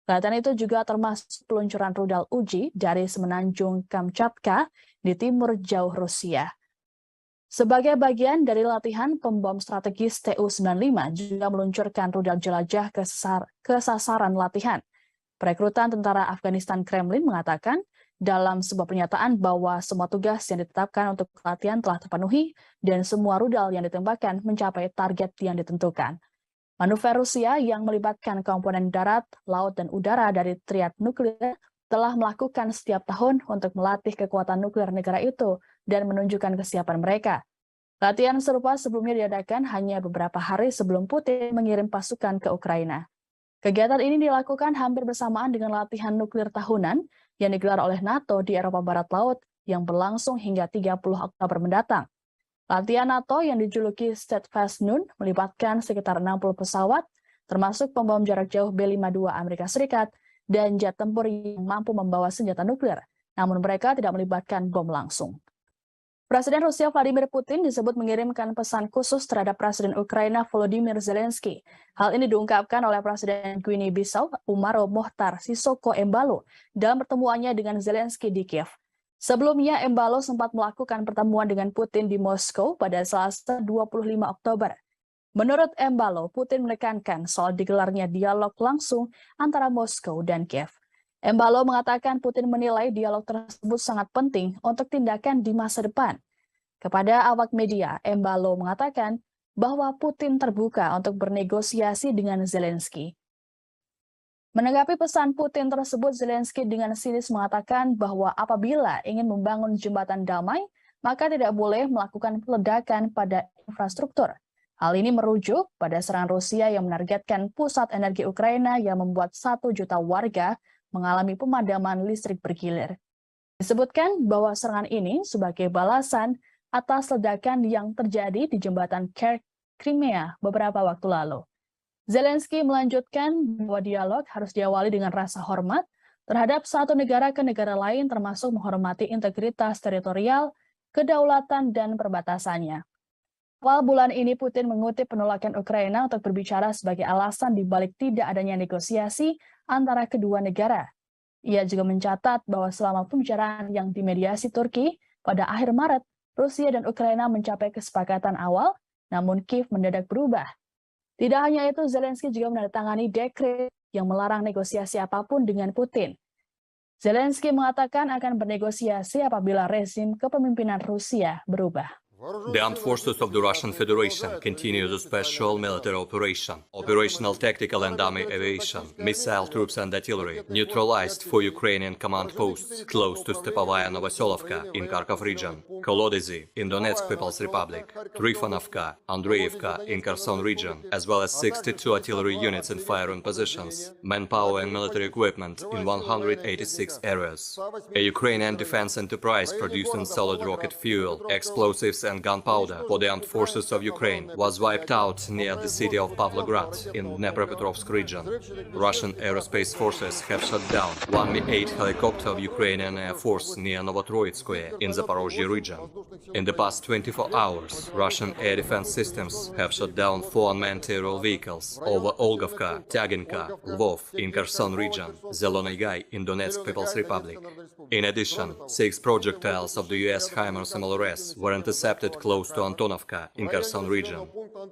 Latihan itu juga termasuk peluncuran rudal uji dari semenanjung Kamchatka di timur jauh Rusia. Sebagai bagian dari latihan, pembom strategis Tu-95 juga meluncurkan rudal jelajah ke sasaran latihan. Perekrutan tentara Afghanistan Kremlin mengatakan dalam sebuah pernyataan bahwa semua tugas yang ditetapkan untuk latihan telah terpenuhi dan semua rudal yang ditembakkan mencapai target yang ditentukan. Manuver Rusia yang melibatkan komponen darat, laut, dan udara dari triad nuklir telah melakukan setiap tahun untuk melatih kekuatan nuklir negara itu dan menunjukkan kesiapan mereka. Latihan serupa sebelumnya diadakan hanya beberapa hari sebelum Putin mengirim pasukan ke Ukraina. Kegiatan ini dilakukan hampir bersamaan dengan latihan nuklir tahunan yang digelar oleh NATO di Eropa Barat Laut yang berlangsung hingga 30 Oktober mendatang. Latihan NATO yang dijuluki Steadfast Noon melibatkan sekitar 60 pesawat, termasuk pembom jarak jauh B-52 Amerika Serikat dan jet tempur yang mampu membawa senjata nuklir, namun mereka tidak melibatkan bom langsung. Presiden Rusia Vladimir Putin disebut mengirimkan pesan khusus terhadap Presiden Ukraina Volodymyr Zelensky. Hal ini diungkapkan oleh Presiden Guinea-Bissau Umaro Mohtar Sisoko Embalo dalam pertemuannya dengan Zelensky di Kiev. Sebelumnya, Embalo sempat melakukan pertemuan dengan Putin di Moskow pada Selasa 25 Oktober. Menurut Embalo, Putin menekankan soal digelarnya dialog langsung antara Moskow dan Kiev. Embalo mengatakan Putin menilai dialog tersebut sangat penting untuk tindakan di masa depan. Kepada awak media, Embalo mengatakan bahwa Putin terbuka untuk bernegosiasi dengan Zelensky. Menanggapi pesan Putin tersebut, Zelensky dengan sinis mengatakan bahwa apabila ingin membangun jembatan damai, maka tidak boleh melakukan peledakan pada infrastruktur. Hal ini merujuk pada serangan Rusia yang menargetkan pusat energi Ukraina yang membuat 1 juta warga mengalami pemadaman listrik bergilir. Disebutkan bahwa serangan ini sebagai balasan atas ledakan yang terjadi di jembatan Crimea beberapa waktu lalu. Zelensky melanjutkan bahwa dialog harus diawali dengan rasa hormat terhadap satu negara ke negara lain, termasuk menghormati integritas teritorial, kedaulatan, dan perbatasannya. Awal bulan ini, Putin mengutip penolakan Ukraina untuk berbicara sebagai alasan dibalik tidak adanya negosiasi antara kedua negara. Ia juga mencatat bahwa selama pembicaraan yang dimediasi Turki pada akhir Maret, Rusia dan Ukraina mencapai kesepakatan awal, namun Kiev mendadak berubah. Tidak hanya itu, Zelensky juga menandatangani dekret yang melarang negosiasi apapun dengan Putin. Zelensky mengatakan akan bernegosiasi apabila rezim kepemimpinan Rusia berubah. The armed forces of the Russian Federation continue the special military operation. Operational tactical and army aviation, missile troops and artillery neutralized for Ukrainian command posts close to Stepovaya Novoselovka in Kharkov region, Kolodezi in Donetsk People's Republic, Trifonovka, Andreevka in Kherson region, as well as 62 artillery units in firing positions, manpower and military equipment in 186 areas. A Ukrainian defense enterprise producing solid rocket fuel, explosives and gunpowder for the armed forces of Ukraine was wiped out near the city of Pavlograd in Dnepropetrovsk region. Russian aerospace forces have shot down one Mi-8 helicopter of Ukrainian Air Force near Novotroitskoye in Zaporozhye region. In the past 24 hours, Russian air defense systems have shot down 4 unmanned aerial vehicles over Olgovka, Tyaginka, Lvov in Kherson region, Zelony Gai in Donetsk People's Republic. In addition, 6 projectiles of the US HIMARS MLRS were intercepted close to Antonovka in Kherson region.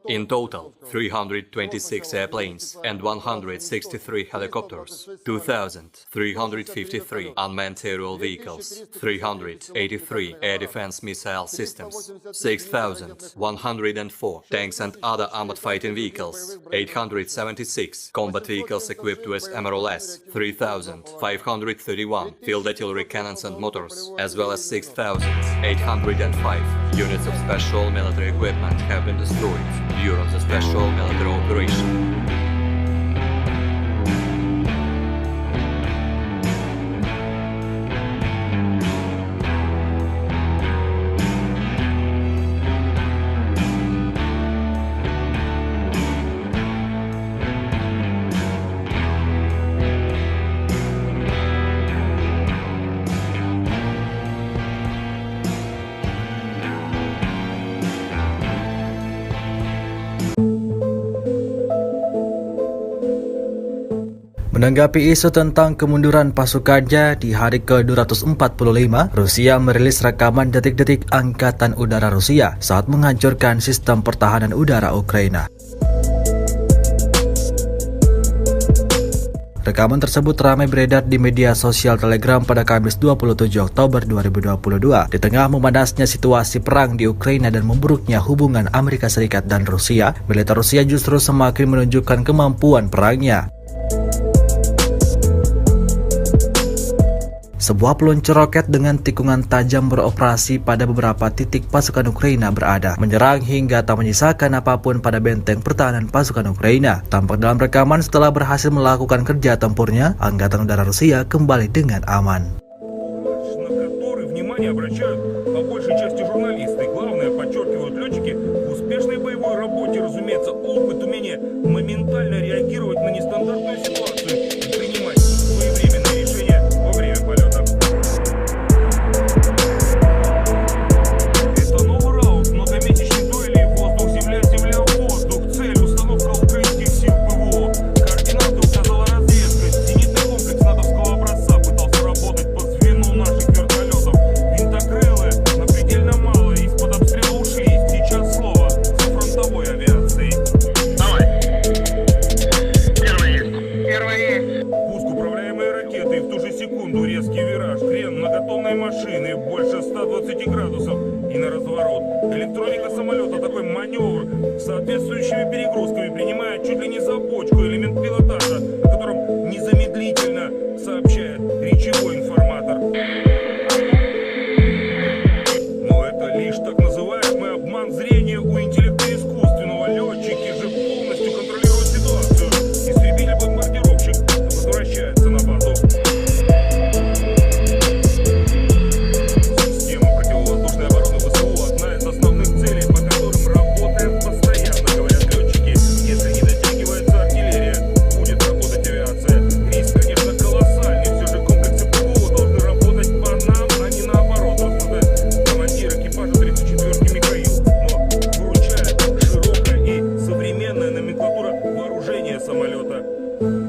In total, 326 airplanes and 163 helicopters, 2,353 unmanned aerial vehicles, 383 air defense missile systems, 6,104 tanks and other armored fighting vehicles, 876 combat vehicles equipped with MRLS, 3,531 field artillery cannons and motors, as well as 6,805 units of special military equipment have been destroyed during the special military operation. Menanggapi isu tentang kemunduran pasukannya di hari ke-245, Rusia merilis rekaman detik-detik Angkatan Udara Rusia saat menghancurkan sistem pertahanan udara Ukraina. Rekaman tersebut ramai beredar di media sosial Telegram pada Kamis 27 Oktober 2022 di tengah memanasnya situasi perang di Ukraina dan memburuknya hubungan Amerika Serikat dan Rusia. Militer Rusia justru semakin menunjukkan kemampuan perangnya. Sebuah peluncur roket dengan tikungan tajam beroperasi pada beberapa titik pasukan Ukraina berada, menyerang hingga tak menyisakan apapun pada benteng pertahanan pasukan Ukraina. Tampak dalam rekaman setelah berhasil melakukan kerja tempurnya, Angkatan Udara Rusia kembali dengan aman. Электроника самолета такой маневр с соответствующими перегрузками принимает чуть ли не за бочку элемент пилотажа, о котором незамедлительно сообщает речевой информатор. Но это лишь так называемый обман зрения у интеллекта искусственного. Летчики же полностью контролируют ситуацию. Истребитель-бомбардировщик возвращается на базу.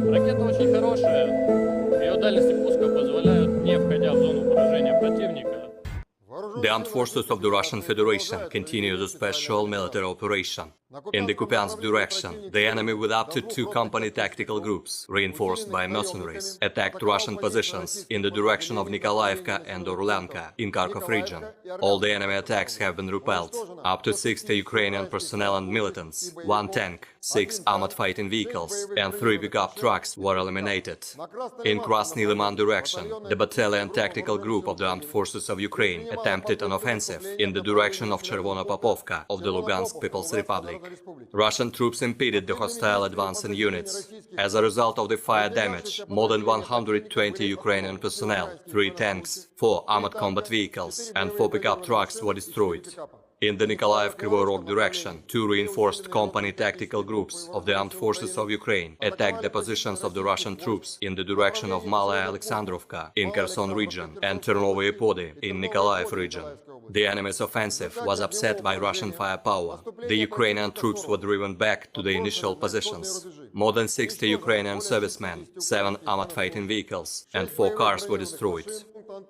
Ракета очень хорошая, ее дальности пуска позволяют, не входя в зону поражения противника. The armed forces of the Russian Federation continue the special military operation. In the Kupiansk direction, the enemy with up to 2 company tactical groups, reinforced by mercenaries, attacked Russian positions in the direction of Nikolaevka and Orlenka in Kharkov region. All the enemy attacks have been repelled. Up to 60 Ukrainian personnel and militants, 1 tank, 6 armored fighting vehicles and 3 pickup trucks were eliminated. In Krasny Liman direction, the battalion tactical group of the armed forces of Ukraine attempted an offensive in the direction of Chervono-Popovka of the Lugansk People's Republic. Russian troops impeded the hostile advancing units. As a result of the fire damage, more than 120 Ukrainian personnel, 3 tanks, 4 armored combat vehicles and 4 pickup trucks were destroyed. In the Nikolaev-Kryvyi Rog direction, 2 reinforced company tactical groups of the armed forces of Ukraine attacked the positions of the Russian troops in the direction of Malaya Alexandrovka in Kherson region and Ternovoye Pody in Nikolaev region. The enemy's offensive was upset by Russian firepower. The Ukrainian troops were driven back to the initial positions. More than 60 Ukrainian servicemen, 7 armored fighting vehicles and 4 cars were destroyed.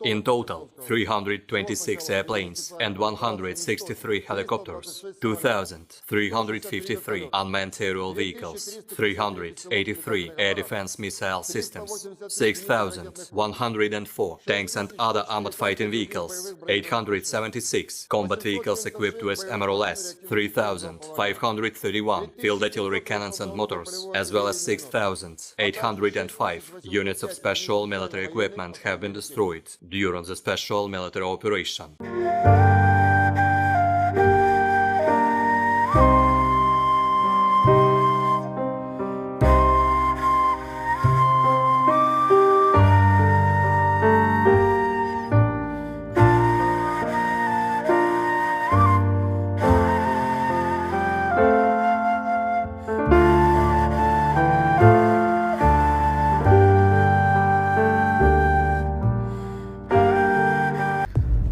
In total, 326 airplanes and 163 helicopters, 2,353 unmanned aerial vehicles, 383 air defense missile systems, 6,104 tanks and other armored fighting vehicles, 876 combat vehicles equipped with MRLS, 3,531 field artillery cannons and motors, as well as 6,805 units of special military equipment have been destroyed during the special military operation.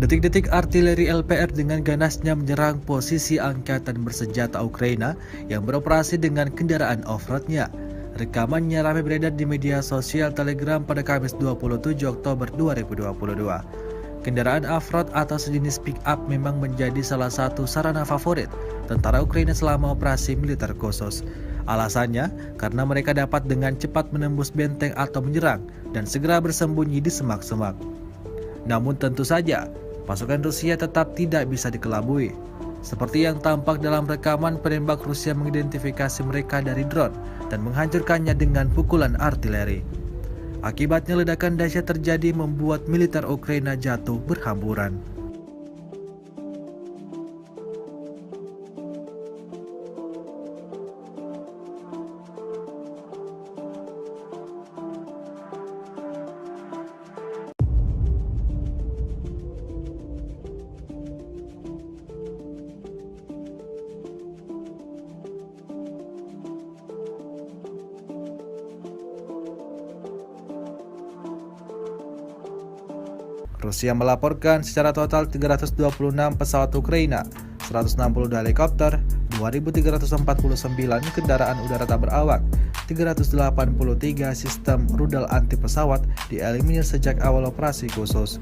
Detik-detik artileri LPR dengan ganasnya menyerang posisi angkatan bersenjata Ukraina yang beroperasi dengan kendaraan off-roadnya. Rekamannya ramai beredar di media sosial Telegram pada Kamis 27 Oktober 2022. Kendaraan off-road atau sejenis pick-up memang menjadi salah satu sarana favorit tentara Ukraina selama operasi militer khusus. Alasannya, karena mereka dapat dengan cepat menembus benteng atau menyerang dan segera bersembunyi di semak-semak. Namun tentu saja, pasukan Rusia tetap tidak bisa dikelabui. Seperti yang tampak dalam rekaman, penembak Rusia mengidentifikasi mereka dari drone dan menghancurkannya dengan pukulan artileri. Akibatnya ledakan dahsyat terjadi membuat militer Ukraina jatuh berhamburan. Rusia melaporkan secara total 326 pesawat Ukraina, 162 helikopter, 2.349 kendaraan udara tak berawak, 383 sistem rudal anti pesawat dieliminir sejak awal operasi khusus.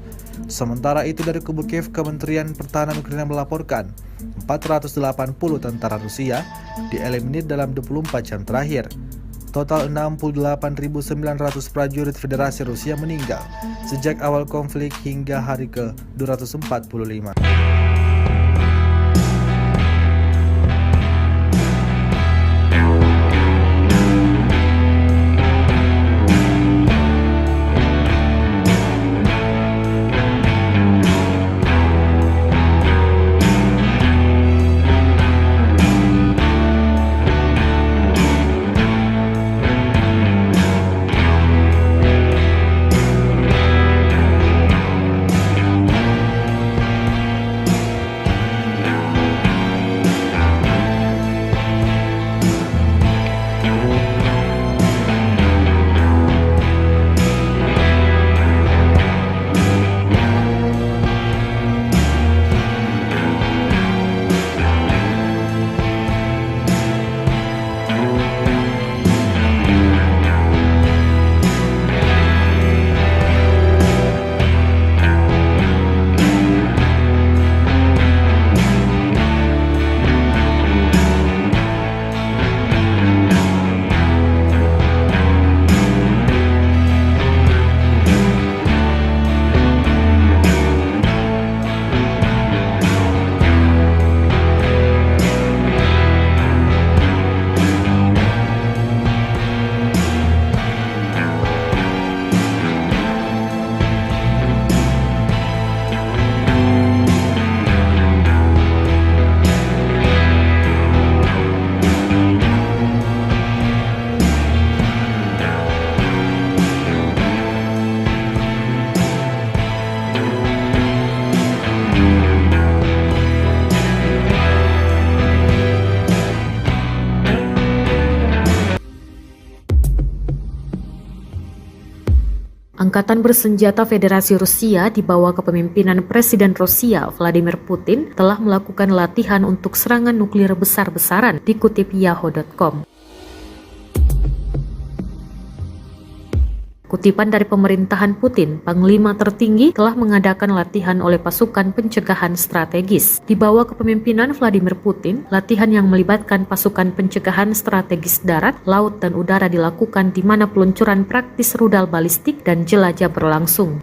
Sementara itu dari kubu Kiev, Kementerian Pertahanan Ukraina melaporkan 480 tentara Rusia dieliminir dalam 24 jam terakhir. Total 68.900 prajurit Federasi Rusia meninggal sejak awal konflik hingga hari ke-245. Angkatan bersenjata Federasi Rusia di bawah kepemimpinan Presiden Rusia Vladimir Putin telah melakukan latihan untuk serangan nuklir besar-besaran, dikutip Yahoo.com. Kutipan dari pemerintahan Putin, Panglima tertinggi telah mengadakan latihan oleh pasukan pencegahan strategis. Di bawah kepemimpinan Vladimir Putin, latihan yang melibatkan pasukan pencegahan strategis darat, laut, dan udara dilakukan di mana peluncuran praktis rudal balistik dan jelajah berlangsung.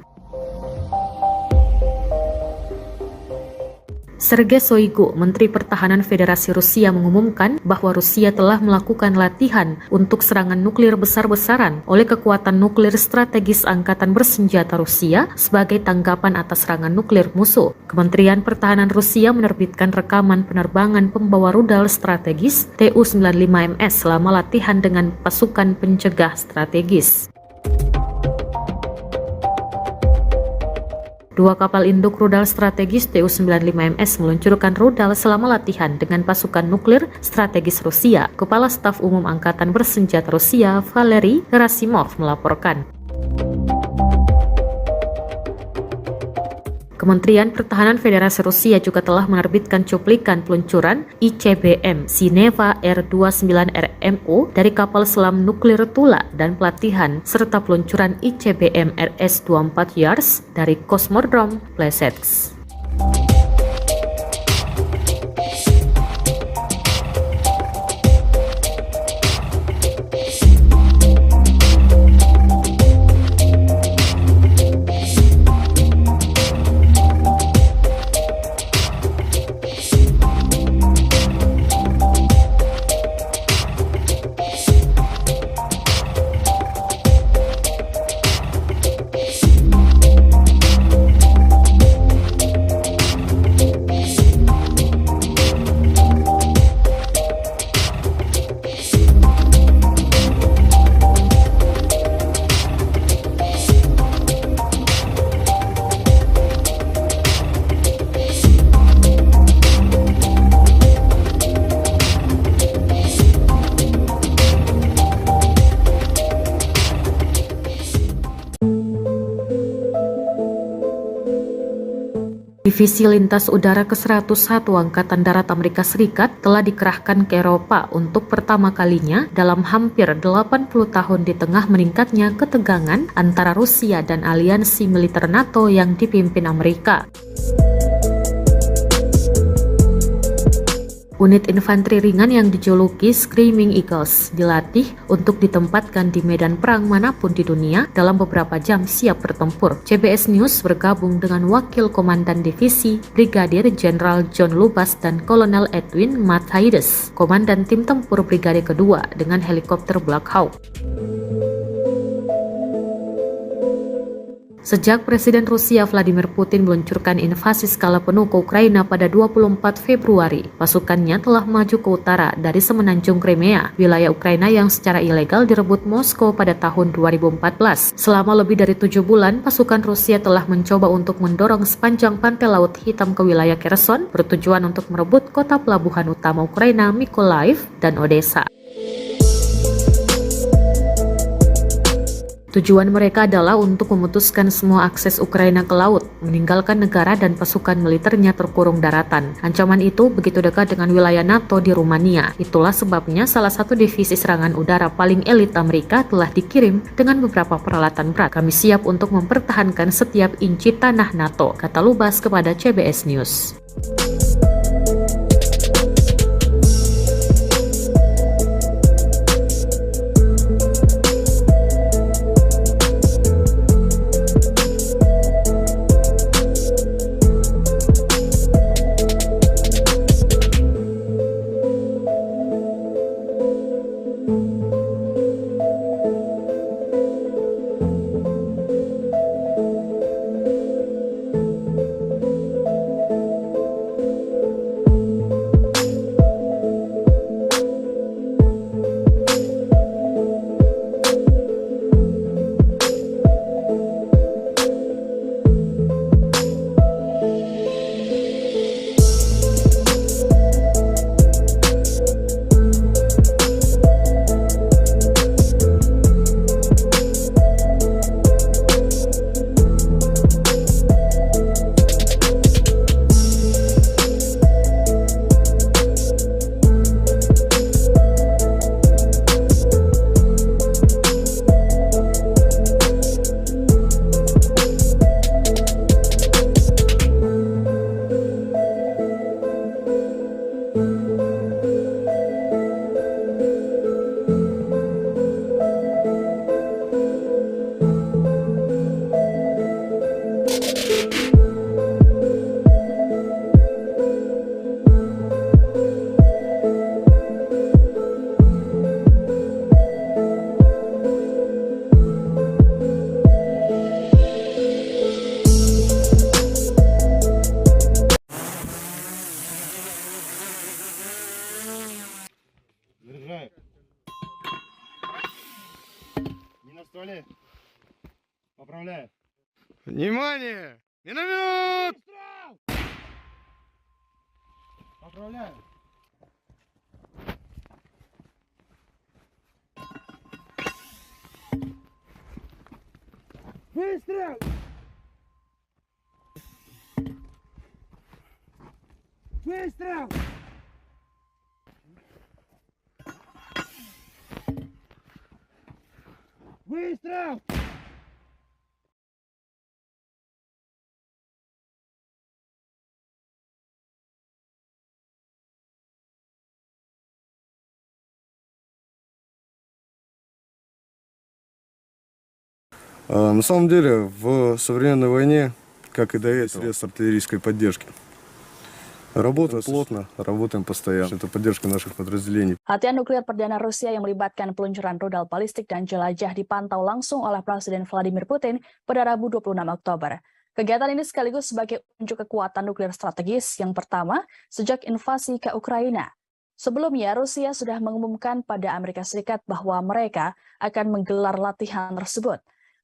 Sergei Shoigu, Menteri Pertahanan Federasi Rusia, mengumumkan bahwa Rusia telah melakukan latihan untuk serangan nuklir besar-besaran oleh kekuatan nuklir strategis Angkatan Bersenjata Rusia sebagai tanggapan atas serangan nuklir musuh. Kementerian Pertahanan Rusia menerbitkan rekaman penerbangan pembawa rudal strategis Tu-95MS selama latihan dengan pasukan pencegah strategis. Dua kapal induk rudal strategis Tu-95MS meluncurkan rudal selama latihan dengan pasukan nuklir strategis Rusia. Kepala Staf Umum Angkatan Bersenjata Rusia, Valery Gerasimov, melaporkan. Kementerian Pertahanan Federasi Rusia juga telah menerbitkan cuplikan peluncuran ICBM Sineva R-29RMO dari kapal selam nuklir Tula dan pelatihan serta peluncuran ICBM RS-24 Yars dari Kosmodrom Plesetsk. Divisi Lintas Udara ke-101 Angkatan Darat Amerika Serikat telah dikerahkan ke Eropa untuk pertama kalinya dalam hampir 80 tahun di tengah meningkatnya ketegangan antara Rusia dan aliansi militer NATO yang dipimpin Amerika. Unit infanteri ringan yang dijuluki Screaming Eagles dilatih untuk ditempatkan di medan perang manapun di dunia dalam beberapa jam siap bertempur. CBS News bergabung dengan Wakil Komandan Divisi Brigadir Jenderal John Lubas dan Kolonel Edwin Matthaides, Komandan Tim Tempur Brigade Kedua dengan helikopter Black Hawk. Sejak Presiden Rusia Vladimir Putin meluncurkan invasi skala penuh ke Ukraina pada 24 Februari, pasukannya telah maju ke utara dari semenanjung Crimea, wilayah Ukraina yang secara ilegal direbut Moskow pada tahun 2014. Selama lebih dari 7 bulan, pasukan Rusia telah mencoba untuk mendorong sepanjang pantai Laut Hitam ke wilayah Kherson, bertujuan untuk merebut kota pelabuhan utama Ukraina Mykolaiv dan Odessa. Tujuan mereka adalah untuk memutuskan semua akses Ukraina ke laut, meninggalkan negara dan pasukan militernya terkurung daratan. Ancaman itu begitu dekat dengan wilayah NATO di Rumania. Itulah sebabnya salah satu divisi serangan udara paling elit Amerika telah dikirim dengan beberapa peralatan berat. Kami siap untuk mempertahankan setiap inci tanah NATO, kata Lubas kepada CBS News. Внимание! Миномет! Поправляю. Выстрел! Выстрел! Выстрел! На самом деле, в современной войне, как и до этого, средств артиллерийской поддержки. Работаем плотно, работаем постоянно. Это поддержка наших подразделений. Latihan nuklir perdana Rusia yang melibatkan peluncuran rudal balistik dan jelajah dipantau langsung oleh Presiden Vladimir Putin pada Rabu 26 Oktober. Kegiatan ini sekaligus sebagai unjuk kekuatan nuklir strategis yang pertama sejak invasi ke Ukraina. Sebelumnya, Rusia sudah mengumumkan pada Amerika Serikat bahwa mereka akan menggelar latihan tersebut.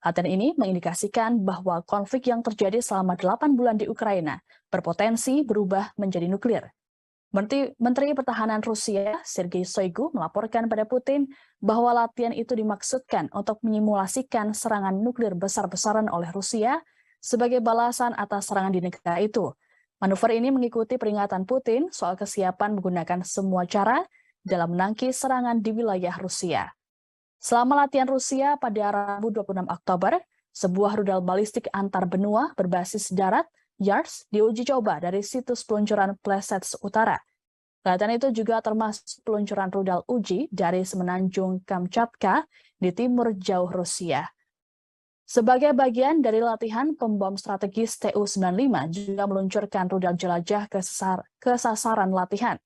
Latihan ini mengindikasikan bahwa konflik yang terjadi selama 8 bulan di Ukraina berpotensi berubah menjadi nuklir. Menteri Pertahanan Rusia, Sergei Shoigu, melaporkan pada Putin bahwa latihan itu dimaksudkan untuk menyimulasikan serangan nuklir besar-besaran oleh Rusia sebagai balasan atas serangan di negara itu. Manuver ini mengikuti peringatan Putin soal kesiapan menggunakan semua cara dalam menangkis serangan di wilayah Rusia. Selama latihan Rusia pada Rabu 26 Oktober, sebuah rudal balistik antar benua berbasis darat, YARS, diuji coba dari situs peluncuran Plesets Utara. Latihan itu juga termasuk peluncuran rudal uji dari semenanjung Kamchatka di timur jauh Rusia. Sebagai bagian dari latihan, pembom strategis Tu-95 juga meluncurkan rudal jelajah ke sasaran latihan.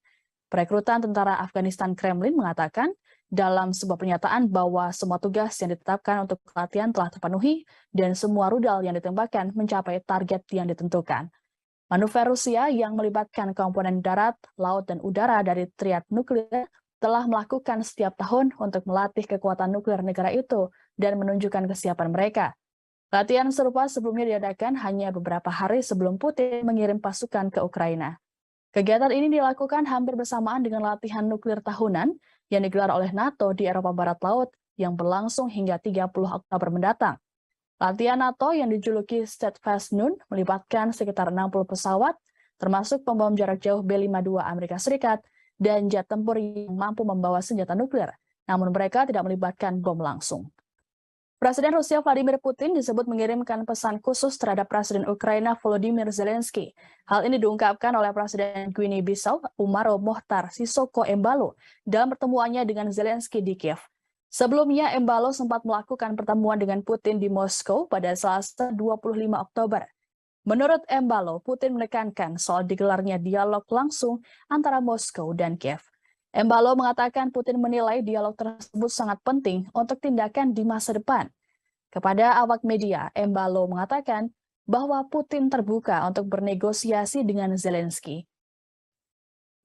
Perekrutan tentara Afghanistan Kremlin mengatakan dalam sebuah pernyataan bahwa semua tugas yang ditetapkan untuk latihan telah terpenuhi dan semua rudal yang ditembakkan mencapai target yang ditentukan. Manuver Rusia yang melibatkan komponen darat, laut, dan udara dari triad nuklir telah melakukan setiap tahun untuk melatih kekuatan nuklir negara itu dan menunjukkan kesiapan mereka. Latihan serupa sebelumnya diadakan hanya beberapa hari sebelum Putin mengirim pasukan ke Ukraina. Kegiatan ini dilakukan hampir bersamaan dengan latihan nuklir tahunan yang digelar oleh NATO di Eropa Barat Laut yang berlangsung hingga 30 Oktober mendatang. Latihan NATO yang dijuluki Steadfast Noon melibatkan sekitar 60 pesawat, termasuk pembom jarak jauh B-52 Amerika Serikat dan jet tempur yang mampu membawa senjata nuklir, namun mereka tidak melibatkan bom langsung. Presiden Rusia Vladimir Putin disebut mengirimkan pesan khusus terhadap Presiden Ukraina Volodymyr Zelensky. Hal ini diungkapkan oleh Presiden Guinea-Bissau Umaro Mohtar Sisoko Embalo dalam pertemuannya dengan Zelensky di Kiev. Sebelumnya, Embalo sempat melakukan pertemuan dengan Putin di Moskow pada Selasa 25 Oktober. Menurut Embalo, Putin menekankan soal digelarnya dialog langsung antara Moskow dan Kiev. Embalo mengatakan Putin menilai dialog tersebut sangat penting untuk tindakan di masa depan. Kepada awak media, Embalo mengatakan bahwa Putin terbuka untuk bernegosiasi dengan Zelensky.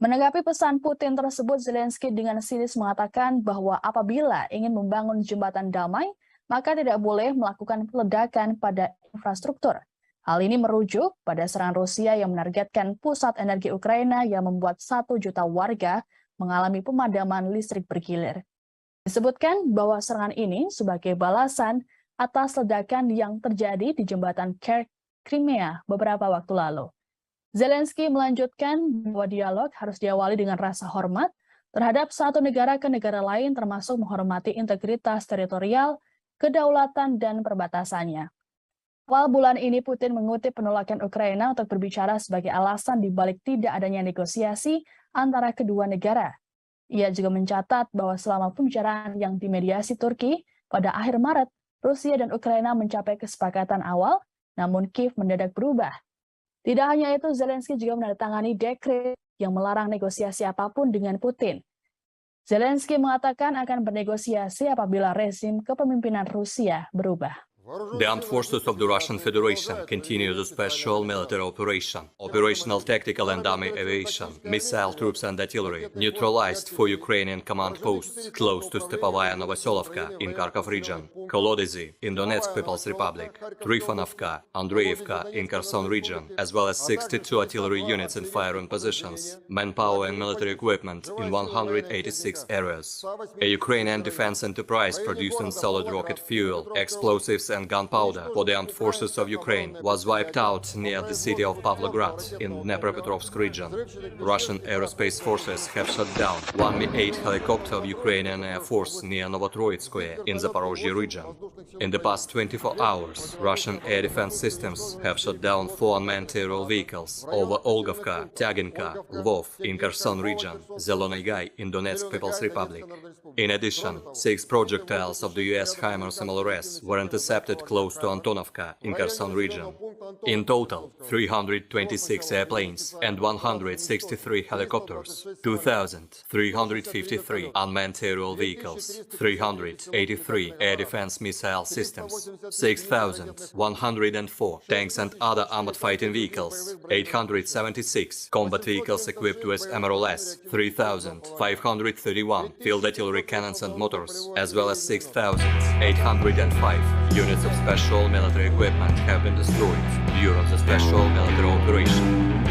Menanggapi pesan Putin tersebut, Zelensky dengan sinis mengatakan bahwa apabila ingin membangun jembatan damai, maka tidak boleh melakukan peledakan pada infrastruktur. Hal ini merujuk pada serangan Rusia yang menargetkan pusat energi Ukraina yang membuat 1 juta warga mengalami pemadaman listrik bergilir. Disebutkan bahwa serangan ini sebagai balasan atas ledakan yang terjadi di jembatan Crimea beberapa waktu lalu. Zelensky melanjutkan bahwa dialog harus diawali dengan rasa hormat terhadap satu negara ke negara lain, termasuk menghormati integritas teritorial, kedaulatan, dan perbatasannya. Awal bulan ini, Putin mengutip penolakan Ukraina untuk berbicara sebagai alasan dibalik tidak adanya negosiasi antara kedua negara. Ia juga mencatat bahwa selama pembicaraan yang dimediasi Turki, pada akhir Maret, Rusia dan Ukraina mencapai kesepakatan awal, namun Kiev mendadak berubah. Tidak hanya itu, Zelensky juga menandatangani dekret yang melarang negosiasi apapun dengan Putin. Zelensky mengatakan akan bernegosiasi apabila rezim kepemimpinan Rusia berubah. The armed forces of the Russian Federation continue the special military operation. Operational tactical and army aviation, missile troops and artillery neutralized 4 Ukrainian command posts close to Stepovaya Novoselovka in Kharkov region, Kolodezi in Donetsk People's Republic, Trifonovka, Andreevka in Kherson region, as well as 62 artillery units in firing positions, manpower and military equipment in 186 areas. A Ukrainian defense enterprise producing solid rocket fuel, explosives and gunpowder for the armed forces of Ukraine was wiped out near the city of Pavlograd in Dnepropetrovsk region. Russian aerospace forces have shot down one Mi-8 helicopter of Ukrainian Air Force near Novotroitskoye in Zaporozhye region. In the past 24 hours, Russian air defense systems have shot down 4 unmanned aerial vehicles over Olgovka, Tyaginka, Lvov in Kherson region, Zelony Gai in Donetsk People's Republic. In addition, 6 projectiles of the US HIMARS MLRS were intercepted close to Antonovka in Kherson region. In total, 326 airplanes and 163 helicopters, 2,353 unmanned aerial vehicles, 383 air defense missile systems, 6,104 tanks and other armored fighting vehicles, 876 combat vehicles equipped with MRLS, 3,531 field artillery cannons and motors, as well as 6,805 units of special military equipment have been destroyed during the special military operation.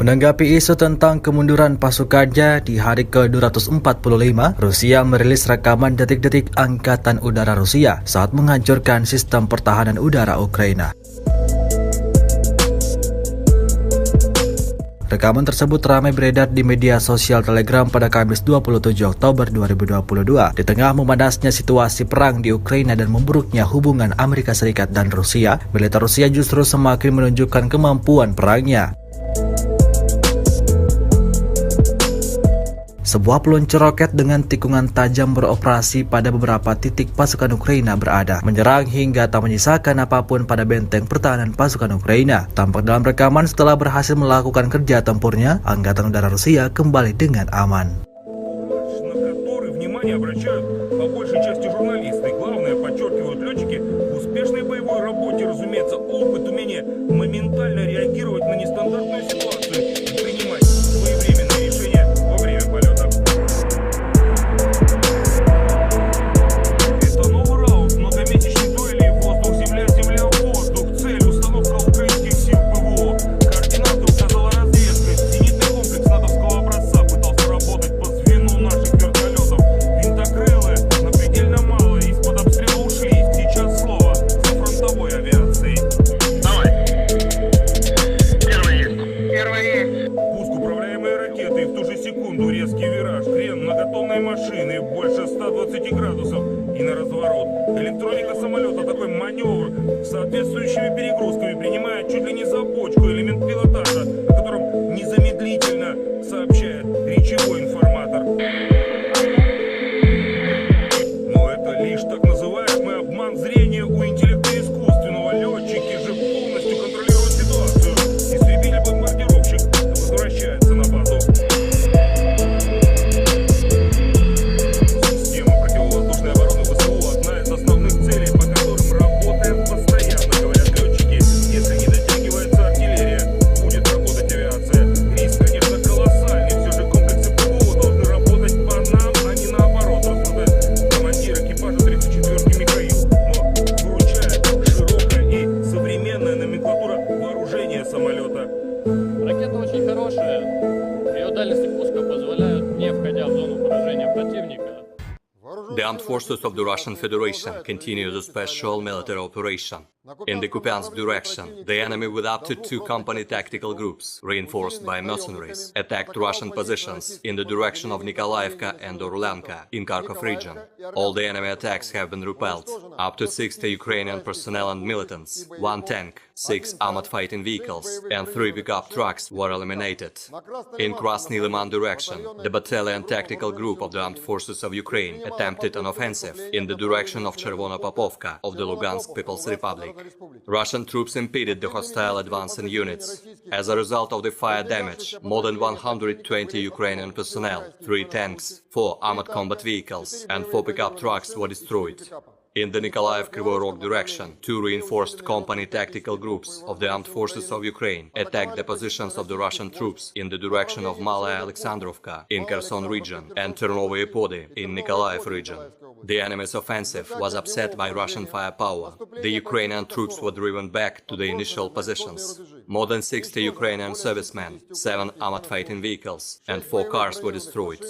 Menanggapi isu tentang kemunduran pasukannya di hari ke-245, Rusia merilis rekaman detik-detik Angkatan Udara Rusia saat menghancurkan sistem pertahanan udara Ukraina. Rekaman tersebut ramai beredar di media sosial Telegram pada Kamis 27 Oktober 2022 di tengah memanasnya situasi perang di Ukraina dan memburuknya hubungan Amerika Serikat dan Rusia. Militer Rusia justru semakin menunjukkan kemampuan perangnya. Sebuah peluncur roket dengan tikungan tajam beroperasi pada beberapa titik pasukan Ukraina berada, menyerang hingga tak menyisakan apapun pada benteng pertahanan pasukan Ukraina. Tampak dalam rekaman setelah berhasil melakukan kerja tempurnya, Angkatan Udara Rusia kembali dengan aman. Электроника самолета такой маневр с соответствующими перегрузками принимает чуть ли не за бочку элемент пилотажа, о котором незамедлительно сообщает речевой информатор. Но это лишь так называемый обман зрения у интеллекта искусственного. Летчики же полностью контролируют ситуацию. Истребитель-бомбардировщик возвращается на базу. Система противовоздушной обороны ВСУ — одна из основных целей, по которым работаем постоянно, говорят летчики. Если не дотягивается артиллерия, будет работать авиация. Риск, конечно, колоссальный. Все же комплексы ПВО должны работать по нам, а не наоборот, рассуждает командир экипажа 34-ки Михаил. Но выручает широкая и современная номенклатура вооружения самолета. Ракета очень хорошая. Ее дальности пуска позволяют, не входя в зону поражения противника, The armed forces of the Russian Federation continue the special military operation. In the Kupiansk direction, the enemy with up to 2 company tactical groups, reinforced by mercenaries, attacked Russian positions in the direction of Nikolaevka and Orlanka in Kharkov region. All the enemy attacks have been repelled. Up to 60 Ukrainian personnel and militants, 1 tank, 6 armored fighting vehicles, and 3 pickup trucks were eliminated. In Krasny Liman direction, the battalion tactical group of the armed forces of Ukraine attempted an offensive in the direction of Chervona Popovka of the Lugansk People's Republic. Russian troops impeded the hostile advancing units. As a result of the fire damage, more than 120 Ukrainian personnel, 3 tanks, 4 armored combat vehicles, and 4 pickup trucks were destroyed. In the Nikolaev-Kryvyi Rog direction, 2 reinforced company tactical groups of the armed forces of Ukraine attacked the positions of the Russian troops in the direction of Malaya Alexandrovka in Kherson region and Ternovye Podi in Nikolaev region. The enemy's offensive was upset by Russian firepower. The Ukrainian troops were driven back to the initial positions. More than 60 Ukrainian servicemen, 7 armored fighting vehicles, and 4 cars were destroyed.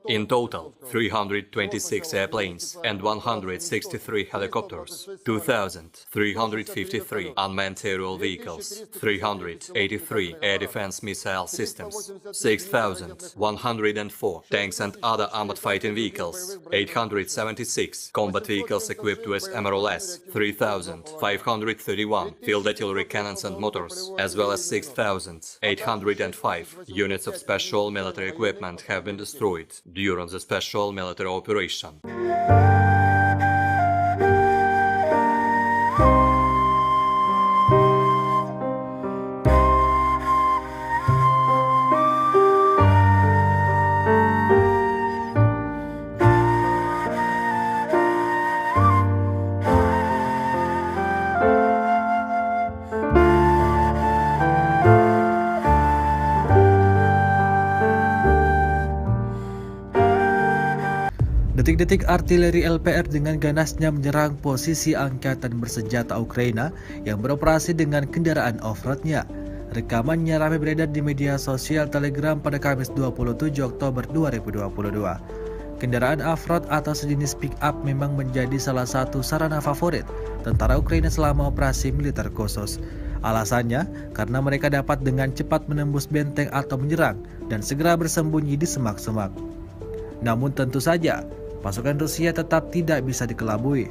In total, 326 airplanes and 163 helicopters, 2,353 unmanned aerial vehicles, 383 air defense missile systems, 6,104 tanks and other armored fighting vehicles, 876 combat vehicles equipped with MRLS, 3,531 field artillery cannons and motors, as well as 6,805 units of special military equipment have been destroyed during the special military operation. Detik-detik artileri LPR dengan ganasnya menyerang posisi angkatan bersenjata Ukraina yang beroperasi dengan kendaraan off-roadnya. Rekamannya ramai beredar di media sosial Telegram pada Kamis 27 Oktober 2022. Kendaraan off-road atau sejenis pick-up memang menjadi salah satu sarana favorit tentara Ukraina selama operasi militer khusus. Alasannya karena mereka dapat dengan cepat menembus benteng atau menyerang dan segera bersembunyi di semak-semak. Namun tentu saja, pasukan Rusia tetap tidak bisa dikelabui.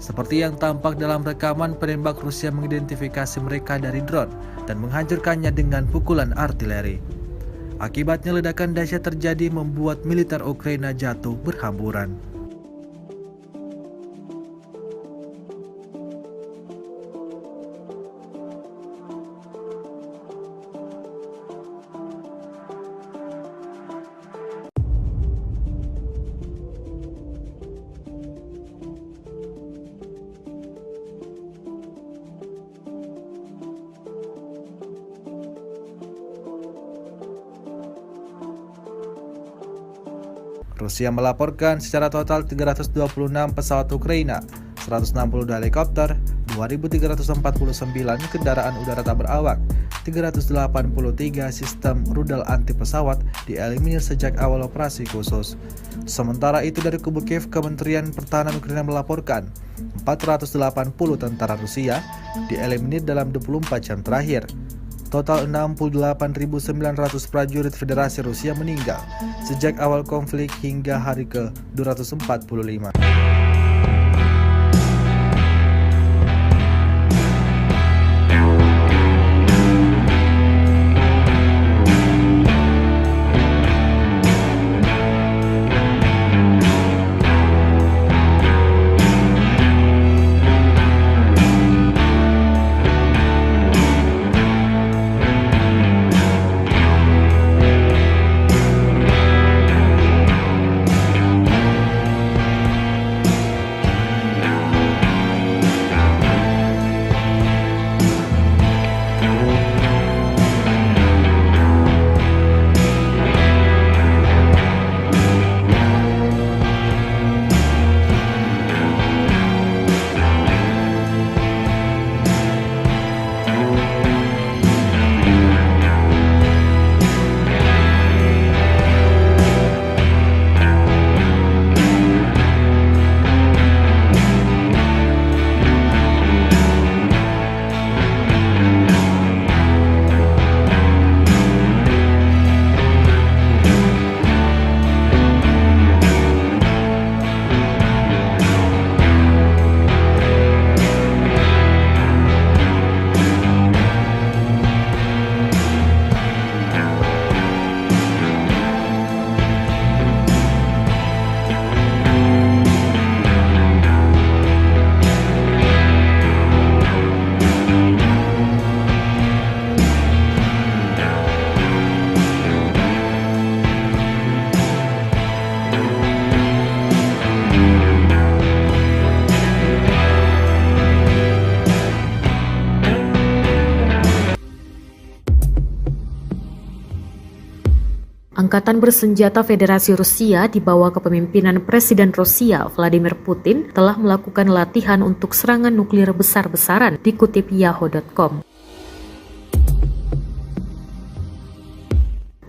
Seperti yang tampak dalam rekaman, penembak Rusia mengidentifikasi mereka dari drone dan menghancurkannya dengan pukulan artileri. Akibatnya ledakan dahsyat terjadi membuat militer Ukraina jatuh berhamburan. Rusia melaporkan secara total 326 pesawat Ukraina, 162 helikopter, 2.349 kendaraan udara tak berawak, 383 sistem rudal anti pesawat dieliminir sejak awal operasi khusus. Sementara itu dari kubu Kiev, Kementerian Pertahanan Ukraina melaporkan 480 tentara Rusia dieliminir dalam 24 jam terakhir. Total 68.900 prajurit Federasi Rusia meninggal sejak awal konflik hingga hari ke-245. Angkatan bersenjata Federasi Rusia di bawah kepemimpinan Presiden Rusia Vladimir Putin telah melakukan latihan untuk serangan nuklir besar-besaran, dikutip yahoo.com.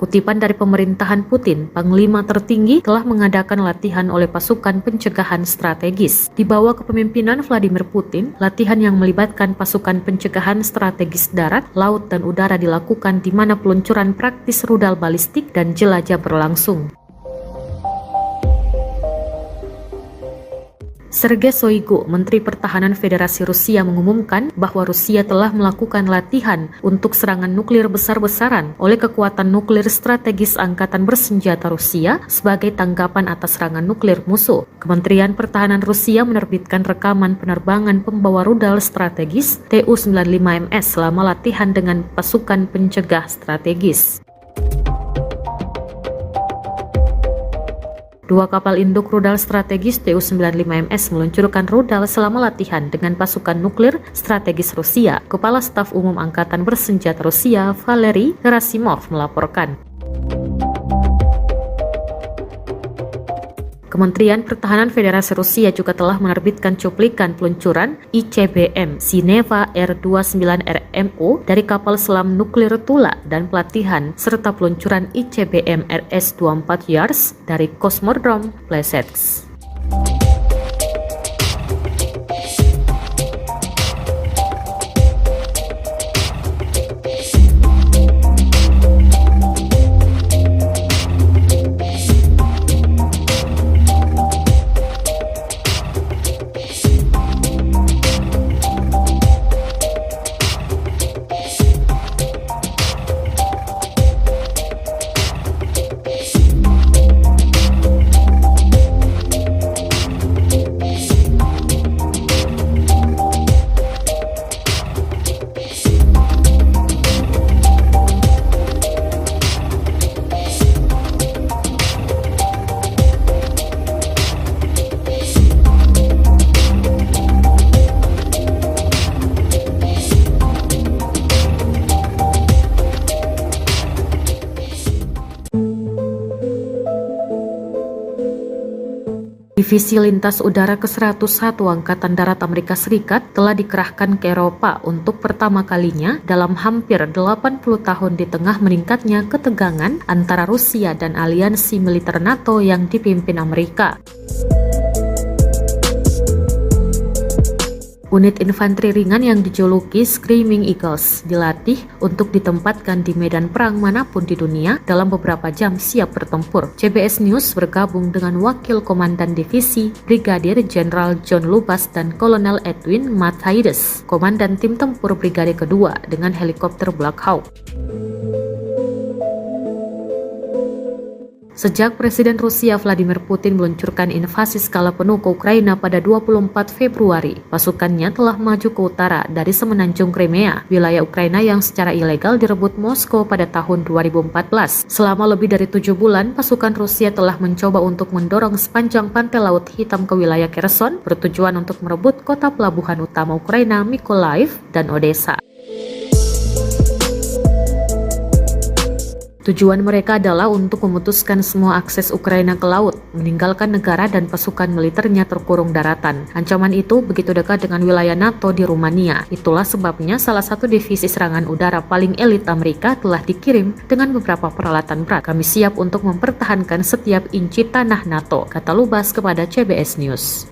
Kutipan dari pemerintahan Putin, Panglima tertinggi telah mengadakan latihan oleh pasukan pencegahan strategis. Di bawah kepemimpinan Vladimir Putin, latihan yang melibatkan pasukan pencegahan strategis darat, laut, dan udara dilakukan di mana peluncuran praktis rudal balistik dan jelajah berlangsung. Sergei Shoigu, Menteri Pertahanan Federasi Rusia, mengumumkan bahwa Rusia telah melakukan latihan untuk serangan nuklir besar-besaran oleh kekuatan nuklir strategis Angkatan Bersenjata Rusia sebagai tanggapan atas serangan nuklir musuh. Kementerian Pertahanan Rusia menerbitkan rekaman penerbangan pembawa rudal strategis Tu-95MS selama latihan dengan pasukan pencegah strategis. Dua kapal induk rudal strategis Tu-95MS meluncurkan rudal selama latihan dengan pasukan nuklir strategis Rusia. Kepala Staf Umum Angkatan Bersenjata Rusia, Valery Gerasimov, melaporkan. Kementerian Pertahanan Federasi Rusia juga telah menerbitkan cuplikan peluncuran ICBM Sineva R-29RMO dari kapal selam nuklir Tula dan pelatihan serta peluncuran ICBM RS-24 Yars dari Kosmodrom Plesetsk. Divisi Lintas Udara ke-101 Angkatan Darat Amerika Serikat telah dikerahkan ke Eropa untuk pertama kalinya dalam hampir 80 tahun di tengah meningkatnya ketegangan antara Rusia dan aliansi militer NATO yang dipimpin Amerika. Unit infanteri ringan yang dijuluki Screaming Eagles dilatih untuk ditempatkan di medan perang manapun di dunia dalam beberapa jam siap bertempur. CBS News bergabung dengan Wakil Komandan Divisi Brigadir Jenderal John Lubas dan Kolonel Edwin Matthaides, Komandan Tim Tempur Brigade Kedua dengan helikopter Black Hawk. Sejak Presiden Rusia Vladimir Putin meluncurkan invasi skala penuh ke Ukraina pada 24 Februari, pasukannya telah maju ke utara dari semenanjung Crimea, wilayah Ukraina yang secara ilegal direbut Moskow pada tahun 2014. Selama lebih dari 7 bulan, pasukan Rusia telah mencoba untuk mendorong sepanjang pantai Laut Hitam ke wilayah Kherson, bertujuan untuk merebut kota pelabuhan utama Ukraina Mykolaiv dan Odessa. Tujuan mereka adalah untuk memutuskan semua akses Ukraina ke laut, meninggalkan negara dan pasukan militernya terkurung daratan. Ancaman itu begitu dekat dengan wilayah NATO di Rumania. Itulah sebabnya salah satu divisi serangan udara paling elit Amerika telah dikirim dengan beberapa peralatan berat. Kami siap untuk mempertahankan setiap inci tanah NATO, kata Lubas kepada CBS News.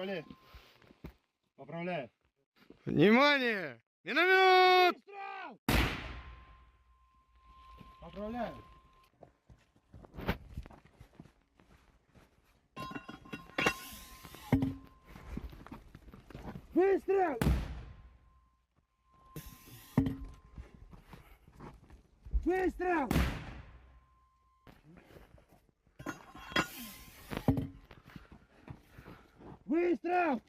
Анатолий. Поправляю. Внимание! Миномет! Выстрел! Поправляю. Выстрел! Выстрел! Выстрел!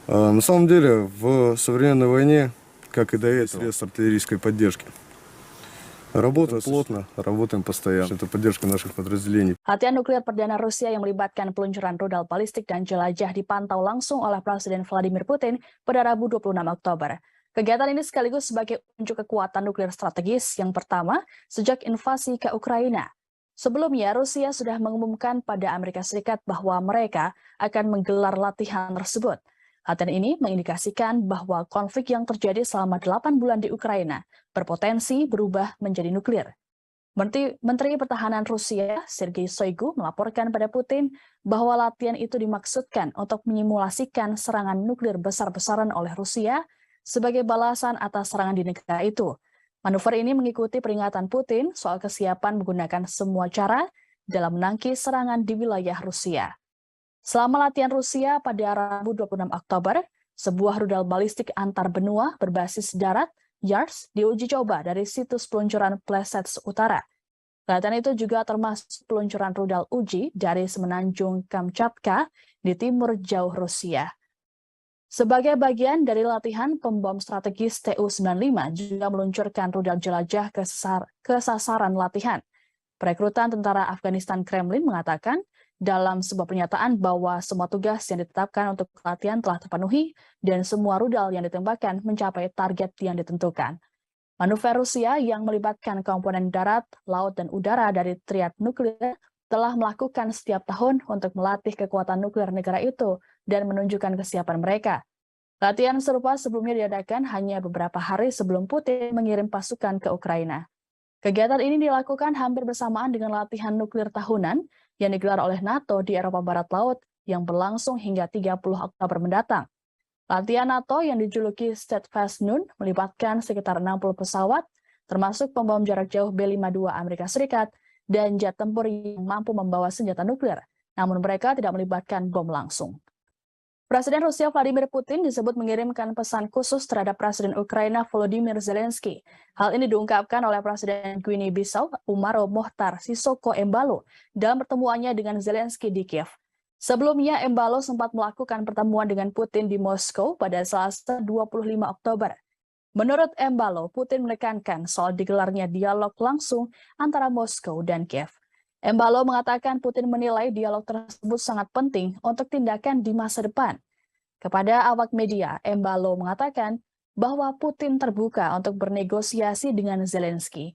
На самом деле, в современной войне, как и до этого, средств артиллерийской поддержки. Работаем плотно, работаем постоянно. Это поддержка наших подразделений. Latihan nuklir perdana Rusia yang melibatkan peluncuran rudal balistik dan jelajah dipantau langsung oleh Presiden Vladimir Putin pada Rabu 26 Oktober. Kegiatan ini sekaligus sebagai unjuk kekuatan nuklir strategis yang pertama sejak invasi ke Ukraina. Sebelumnya, Rusia sudah mengumumkan pada Amerika Serikat bahwa mereka akan menggelar latihan tersebut. Latihan ini mengindikasikan bahwa konflik yang terjadi selama 8 bulan di Ukraina berpotensi berubah menjadi nuklir. Menteri Pertahanan Rusia, Sergei Shoigu, melaporkan pada Putin bahwa latihan itu dimaksudkan untuk menyimulasikan serangan nuklir besar-besaran oleh Rusia sebagai balasan atas serangan di negara itu. Manuver ini mengikuti peringatan Putin soal kesiapan menggunakan semua cara dalam menangkis serangan di wilayah Rusia. Selama latihan Rusia pada Rabu 26 Oktober, sebuah rudal balistik antar benua berbasis darat, YARS, diuji coba dari situs peluncuran Plesets Utara. Latihan itu juga termasuk peluncuran rudal uji dari semenanjung Kamchatka di timur jauh Rusia. Sebagai bagian dari latihan, pembom strategis Tu-95 juga meluncurkan rudal jelajah ke sasaran latihan. Perekrutan tentara Afghanistan Kremlin mengatakan dalam sebuah pernyataan bahwa semua tugas yang ditetapkan untuk latihan telah terpenuhi dan semua rudal yang ditembakkan mencapai target yang ditentukan. Manuver Rusia yang melibatkan komponen darat, laut, dan udara dari triad nuklir telah melakukan setiap tahun untuk melatih kekuatan nuklir negara itu dan menunjukkan kesiapan mereka. Latihan serupa sebelumnya diadakan hanya beberapa hari sebelum Putin mengirim pasukan ke Ukraina. Kegiatan ini dilakukan hampir bersamaan dengan latihan nuklir tahunan yang digelar oleh NATO di Eropa Barat Laut yang berlangsung hingga 30 Oktober mendatang. Latihan NATO yang dijuluki Steadfast Noon melibatkan sekitar 60 pesawat, termasuk pembom jarak jauh B-52 Amerika Serikat dan jet tempur yang mampu membawa senjata nuklir, namun mereka tidak melibatkan bom langsung. Presiden Rusia Vladimir Putin disebut mengirimkan pesan khusus terhadap Presiden Ukraina Volodymyr Zelensky. Hal ini diungkapkan oleh Presiden Guinea-Bissau Umaro Mohtar Sissoco Embalo dalam pertemuannya dengan Zelensky di Kiev. Sebelumnya, Embalo sempat melakukan pertemuan dengan Putin di Moskow pada Selasa 25 Oktober. Menurut Embalo, Putin menekankan soal digelarnya dialog langsung antara Moskow dan Kiev. Embalo mengatakan Putin menilai dialog tersebut sangat penting untuk tindakan di masa depan. Kepada awak media, Embalo mengatakan bahwa Putin terbuka untuk bernegosiasi dengan Zelensky.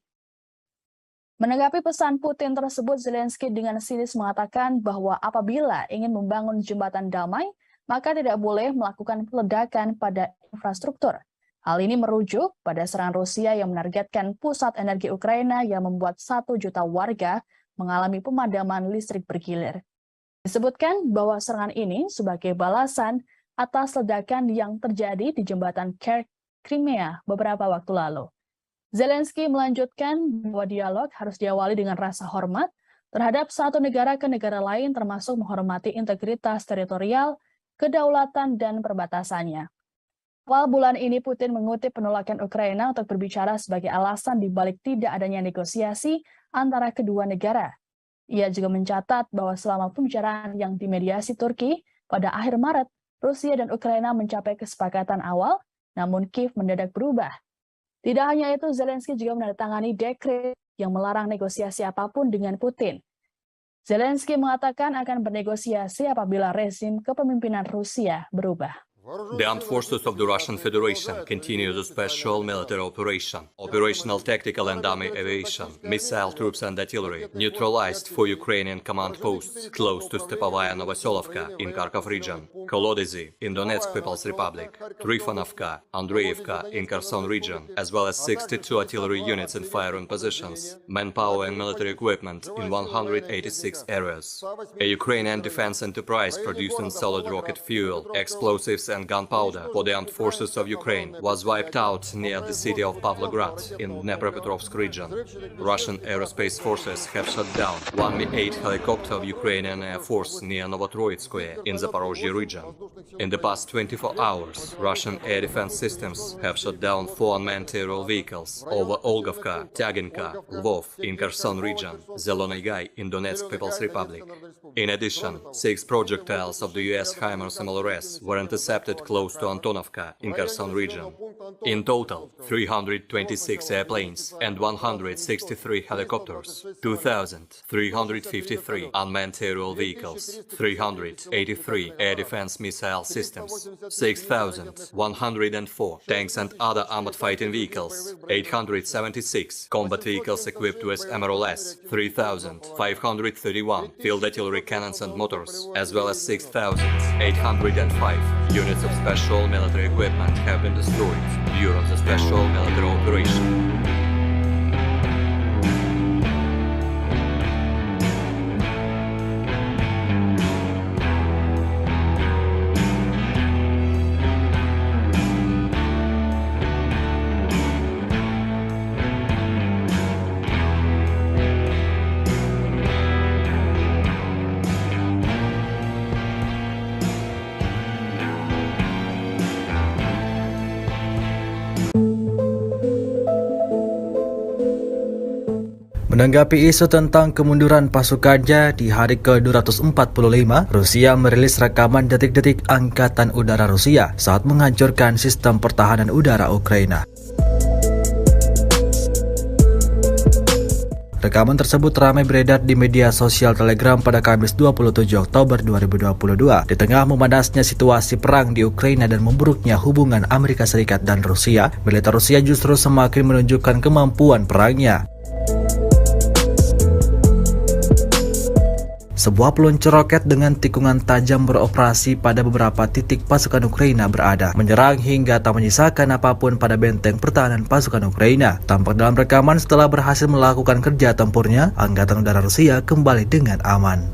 Menanggapi pesan Putin tersebut, Zelensky dengan sinis mengatakan bahwa apabila ingin membangun jembatan damai, maka tidak boleh melakukan peledakan pada infrastruktur. Hal ini merujuk pada serangan Rusia yang menargetkan pusat energi Ukraina yang membuat 1 juta warga mengalami pemadaman listrik bergilir. Disebutkan bahwa serangan ini sebagai balasan atas ledakan yang terjadi di jembatan Crimea beberapa waktu lalu. Zelensky melanjutkan bahwa dialog harus diawali dengan rasa hormat terhadap satu negara ke negara lain, termasuk menghormati integritas teritorial, kedaulatan, dan perbatasannya. Awal bulan ini Putin mengutip penolakan Ukraina untuk berbicara sebagai alasan dibalik tidak adanya negosiasi antara kedua negara. Ia juga mencatat bahwa selama pembicaraan yang dimediasi Turki pada akhir Maret, Rusia dan Ukraina mencapai kesepakatan awal, namun Kiev mendadak berubah. Tidak hanya itu, Zelensky juga menandatangani dekret yang melarang negosiasi apapun dengan Putin. Zelensky mengatakan akan bernegosiasi apabila rezim kepemimpinan Rusia berubah. The armed forces of the Russian Federation continue the special military operation. Operational tactical and army aviation, missile troops and artillery neutralized 4 Ukrainian command posts close to Stepovaya Novoselovka in Kharkov region, Kolodezi in Donetsk People's Republic, Trifonovka, Andreevka in Kherson region, as well as 62 artillery units in firing positions, manpower and military equipment in 186 areas. A Ukrainian defense enterprise producing solid rocket fuel, explosives and gunpowder for the armed forces of Ukraine was wiped out near the city of Pavlograd in Dnepropetrovsk region. Russian aerospace forces have shot down one Mi-8 helicopter of Ukrainian Air Force near Novotroitskoye in Zaporozhye region. In the past 24 hours, Russian air defense systems have shot down 4 unmanned aerial vehicles over Olgovka, Tyaginka, Lvov in Kherson region, Zelony Gai in Donetsk People's Republic. In addition, 6 projectiles of the US HIMARS MLRS were intercepted close to Antonovka in Kherson region. In total, 326 airplanes and 163 helicopters, 2,353 unmanned aerial vehicles, 383 air defense missile systems, 6,104 tanks and other armored fighting vehicles, 876 combat vehicles equipped with MRLS, 3,531 field artillery cannons and motors, as well as 6,805 units of special military equipment have been destroyed during the special military operation. Menanggapi isu tentang kemunduran pasukannya di hari ke-245, Rusia merilis rekaman detik-detik Angkatan Udara Rusia saat menghancurkan sistem pertahanan udara Ukraina. Rekaman tersebut ramai beredar di media sosial Telegram pada Kamis 27 Oktober 2022 di tengah memanasnya situasi perang di Ukraina dan memburuknya hubungan Amerika Serikat dan Rusia. Militer Rusia justru semakin menunjukkan kemampuan perangnya. Sebuah peluncur roket dengan tikungan tajam beroperasi pada beberapa titik pasukan Ukraina berada, menyerang hingga tak menyisakan apapun pada benteng pertahanan pasukan Ukraina. Tampak dalam rekaman setelah berhasil melakukan kerja tempurnya, Angkatan Udara Rusia kembali dengan aman.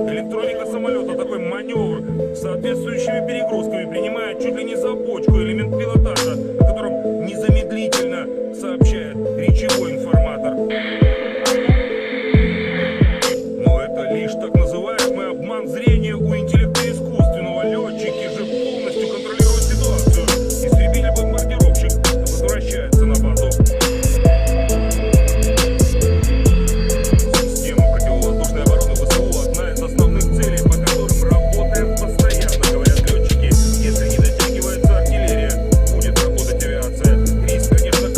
Электроника самолета такой маневр с соответствующими перегрузками принимает чуть ли не за бочку элемент пилотажа, о котором незамедлительно сообщает речевой информатор. Но это лишь так называемый обман зрения у интеллекта искусственного. Летчики же полностью контролируют ситуацию. Истребитель-бомбардировщик возвращается на базу. Конечно,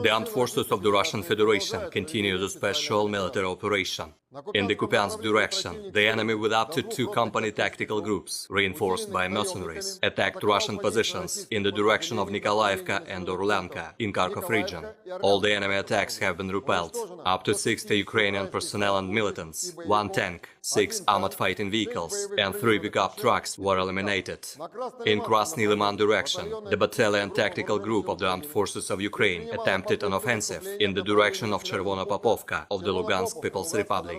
The armed forces of the Russian Federation continue the special military operation. In the Kupiansk direction, the enemy with up to 2 company tactical groups, reinforced by mercenaries, attacked Russian positions in the direction of Nikolaevka and Orlanka in Kharkov region. All the enemy attacks have been repelled. Up to 60 Ukrainian personnel and militants, 1 tank, 6 armored fighting vehicles, and 3 pickup trucks were eliminated. In Krasny Liman direction, the battalion tactical group of the armed forces of Ukraine attempted an offensive in the direction of Chervono-Popovka of the Lugansk People's Republic.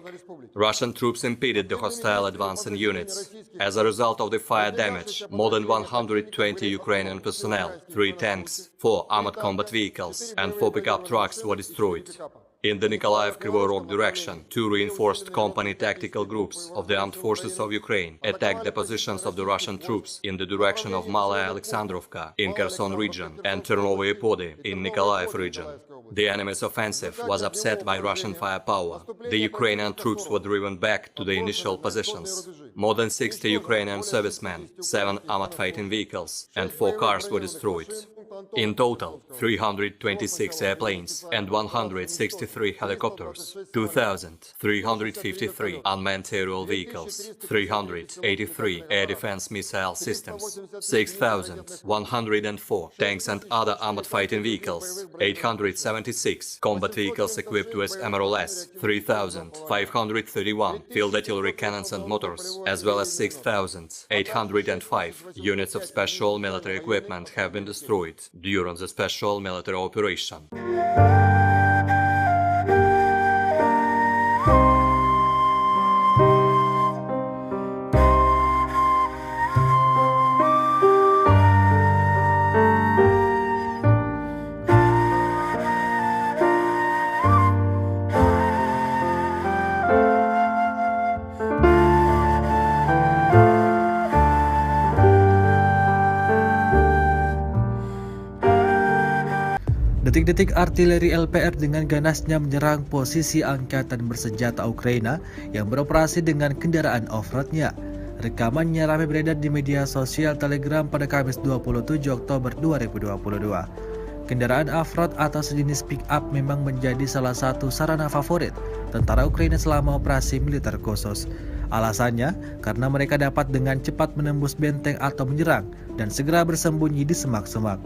Russian troops impeded the hostile advancing units. As a result of the fire damage, more than 120 Ukrainian personnel, 3 tanks, 4 armored combat vehicles, and 4 pickup trucks were destroyed. In the Nikolaev-Kryvyi Rog direction, 2 reinforced company tactical groups of the armed forces of Ukraine attacked the positions of the Russian troops in the direction of Malaya Alexandrovka in Kherson region and Ternovoye Pody in Nikolaev region. The enemy's offensive was upset by Russian firepower. The Ukrainian troops were driven back to the initial positions. More than 60 Ukrainian servicemen, 7 armored fighting vehicles, and 4 cars were destroyed. In total, 326 airplanes and 163 helicopters, 2,353 unmanned aerial vehicles, 383 air defense missile systems, 6,104 tanks and other armored fighting vehicles, 876 combat vehicles equipped with MRLS, 3,531 field artillery cannons and motors, as well as 6,805 units of special military equipment have been destroyed during the special military operation. Detik-detik artileri LPR dengan ganasnya menyerang posisi angkatan bersenjata Ukraina yang beroperasi dengan kendaraan off-roadnya. Rekamannya ramai beredar di media sosial Telegram pada Kamis 27 Oktober 2022. Kendaraan off-road atau sejenis pick-up memang menjadi salah satu sarana favorit tentara Ukraina selama operasi militer khusus. Alasannya karena mereka dapat dengan cepat menembus benteng atau menyerang dan segera bersembunyi di semak-semak.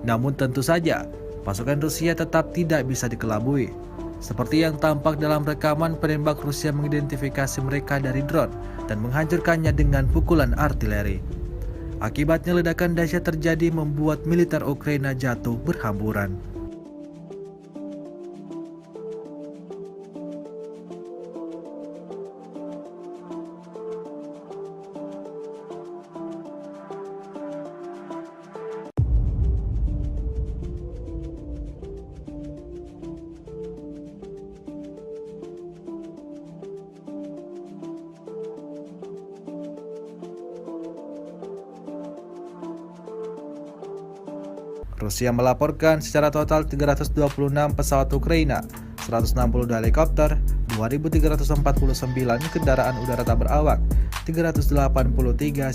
Namun tentu saja, pasukan Rusia tetap tidak bisa dikelabui. Seperti yang tampak dalam rekaman, penembak Rusia mengidentifikasi mereka dari drone dan menghancurkannya dengan pukulan artileri. Akibatnya ledakan dahsyat terjadi membuat militer Ukraina jatuh berhamburan. Rusia melaporkan secara total 326 pesawat Ukraina, 162 helikopter, 2.349 kendaraan udara tak berawak, 383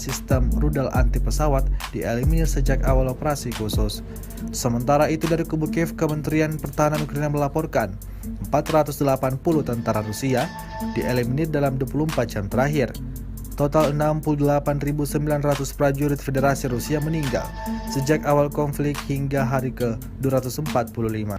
sistem rudal anti pesawat dieliminir sejak awal operasi khusus. Sementara itu dari kubu Kiev, Kementerian Pertahanan Ukraina melaporkan 480 tentara Rusia dieliminir dalam 24 jam terakhir. Total 68.900 prajurit Federasi Rusia meninggal sejak awal konflik hingga hari ke-245.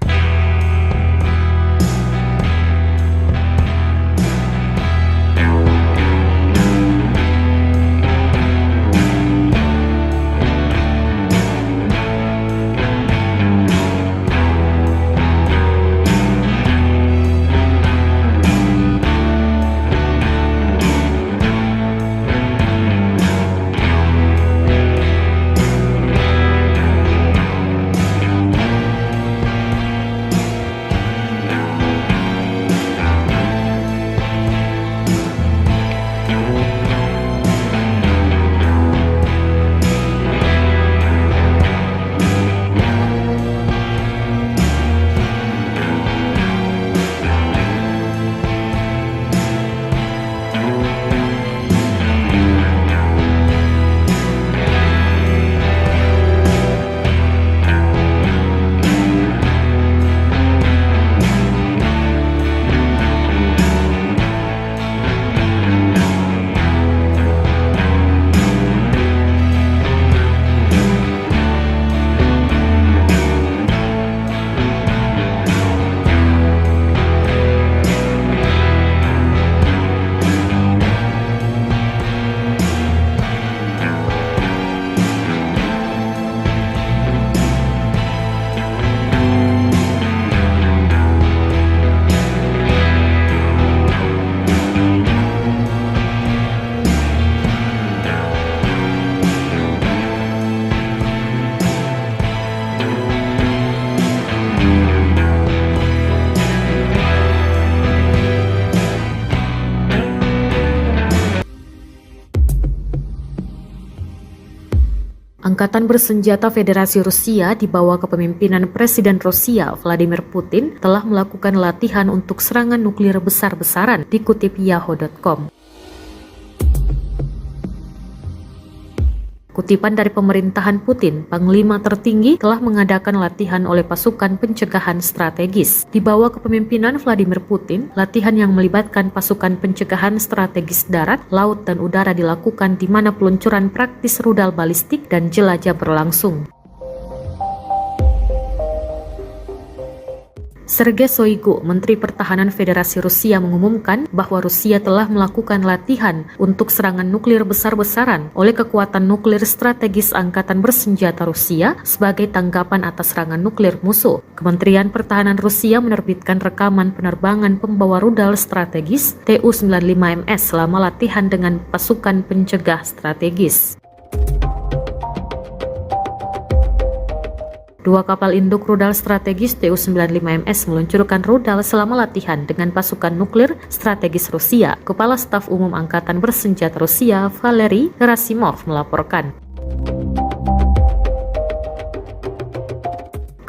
Angkatan bersenjata Federasi Rusia di bawah kepemimpinan Presiden Rusia Vladimir Putin telah melakukan latihan untuk serangan nuklir besar-besaran, dikutip Yahoo.com. Kutipan dari pemerintahan Putin, Panglima tertinggi telah mengadakan latihan oleh pasukan pencegahan strategis. Di bawah kepemimpinan Vladimir Putin, latihan yang melibatkan pasukan pencegahan strategis darat, laut, dan udara dilakukan di mana peluncuran praktis rudal balistik dan jelajah berlangsung. Sergei Shoigu, Menteri Pertahanan Federasi Rusia, mengumumkan bahwa Rusia telah melakukan latihan untuk serangan nuklir besar-besaran oleh kekuatan nuklir strategis Angkatan Bersenjata Rusia sebagai tanggapan atas serangan nuklir musuh. Kementerian Pertahanan Rusia menerbitkan rekaman penerbangan pembawa rudal strategis Tu-95MS selama latihan dengan pasukan pencegah strategis. Dua kapal induk rudal strategis Tu-95MS meluncurkan rudal selama latihan dengan pasukan nuklir strategis Rusia. Kepala Staf Umum Angkatan Bersenjata Rusia, Valery Gerasimov, melaporkan.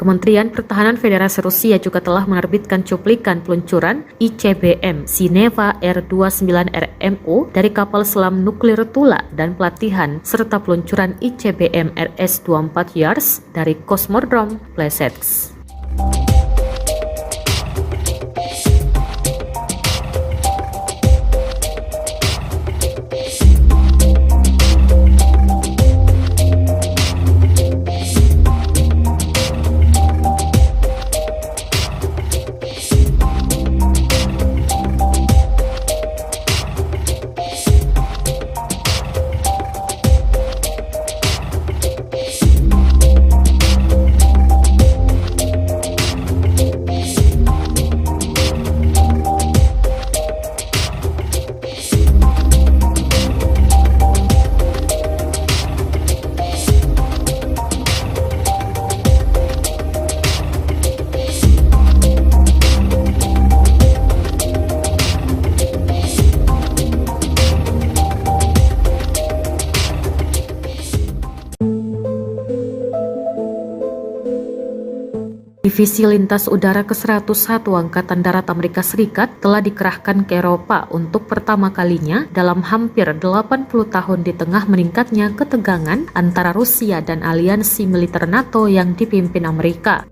Kementerian Pertahanan Federasi Rusia juga telah menerbitkan cuplikan peluncuran ICBM Sineva R-29RMO dari kapal selam nuklir Tula dan pelatihan serta peluncuran ICBM RS-24 Yars dari Kosmodrom Plesetsk. Divisi Lintas Udara ke-101 Angkatan Darat Amerika Serikat telah dikerahkan ke Eropa untuk pertama kalinya dalam hampir 80 tahun di tengah meningkatnya ketegangan antara Rusia dan aliansi militer NATO yang dipimpin Amerika.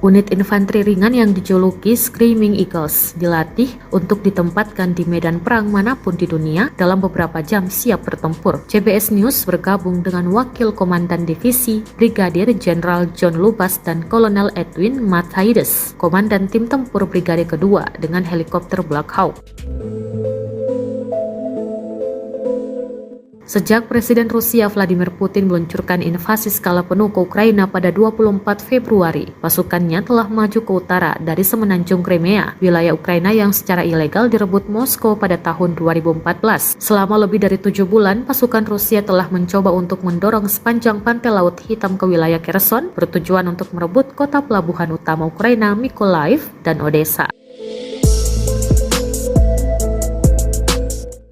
Unit infanteri ringan yang dijuluki Screaming Eagles dilatih untuk ditempatkan di medan perang manapun di dunia dalam beberapa jam siap bertempur. CBS News bergabung dengan Wakil Komandan Divisi Brigadir Jenderal John Lubas dan Kolonel Edwin Matthaides, Komandan Tim Tempur Brigade Kedua dengan helikopter Black Hawk. Sejak Presiden Rusia Vladimir Putin meluncurkan invasi skala penuh ke Ukraina pada 24 Februari, pasukannya telah maju ke utara dari semenanjung Crimea, wilayah Ukraina yang secara ilegal direbut Moskow pada tahun 2014. Selama lebih dari 7 bulan, pasukan Rusia telah mencoba untuk mendorong sepanjang pantai Laut Hitam ke wilayah Kherson, bertujuan untuk merebut kota pelabuhan utama Ukraina Mykolaiv dan Odessa.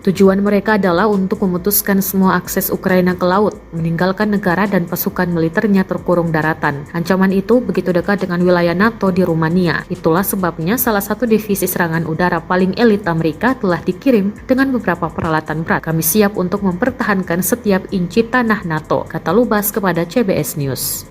Tujuan mereka adalah untuk memutuskan semua akses Ukraina ke laut, meninggalkan negara dan pasukan militernya terkurung daratan. Ancaman itu begitu dekat dengan wilayah NATO di Rumania. Itulah sebabnya salah satu divisi serangan udara paling elit Amerika telah dikirim dengan beberapa peralatan berat. Kami siap untuk mempertahankan setiap inci tanah NATO, kata Lubas kepada CBS News.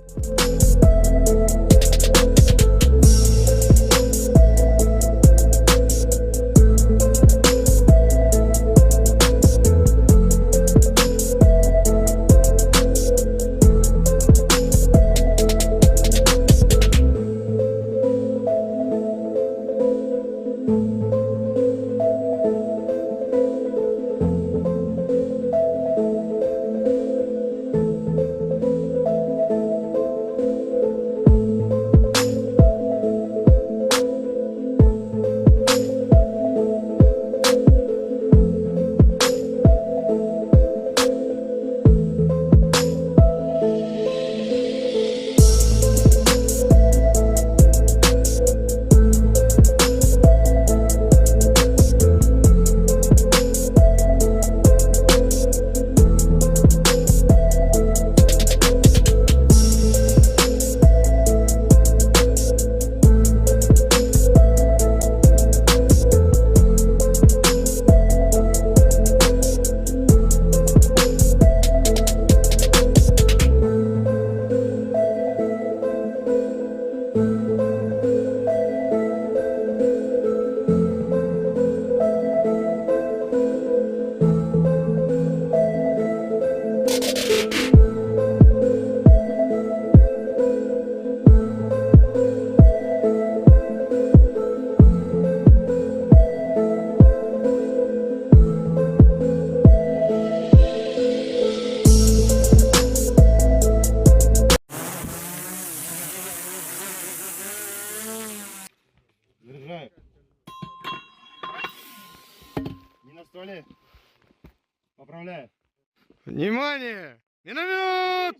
Миномет!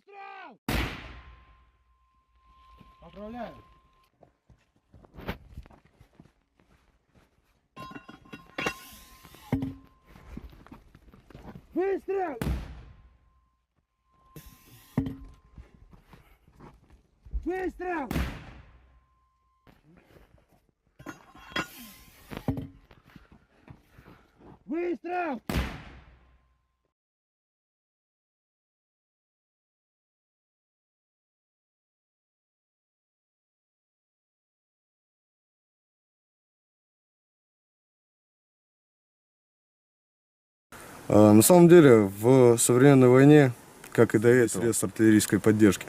Поздравляю. Выстрел! Выстрел! Выстрел! На самом деле, в современной войне, как и до этого, средств артиллерийской поддержки.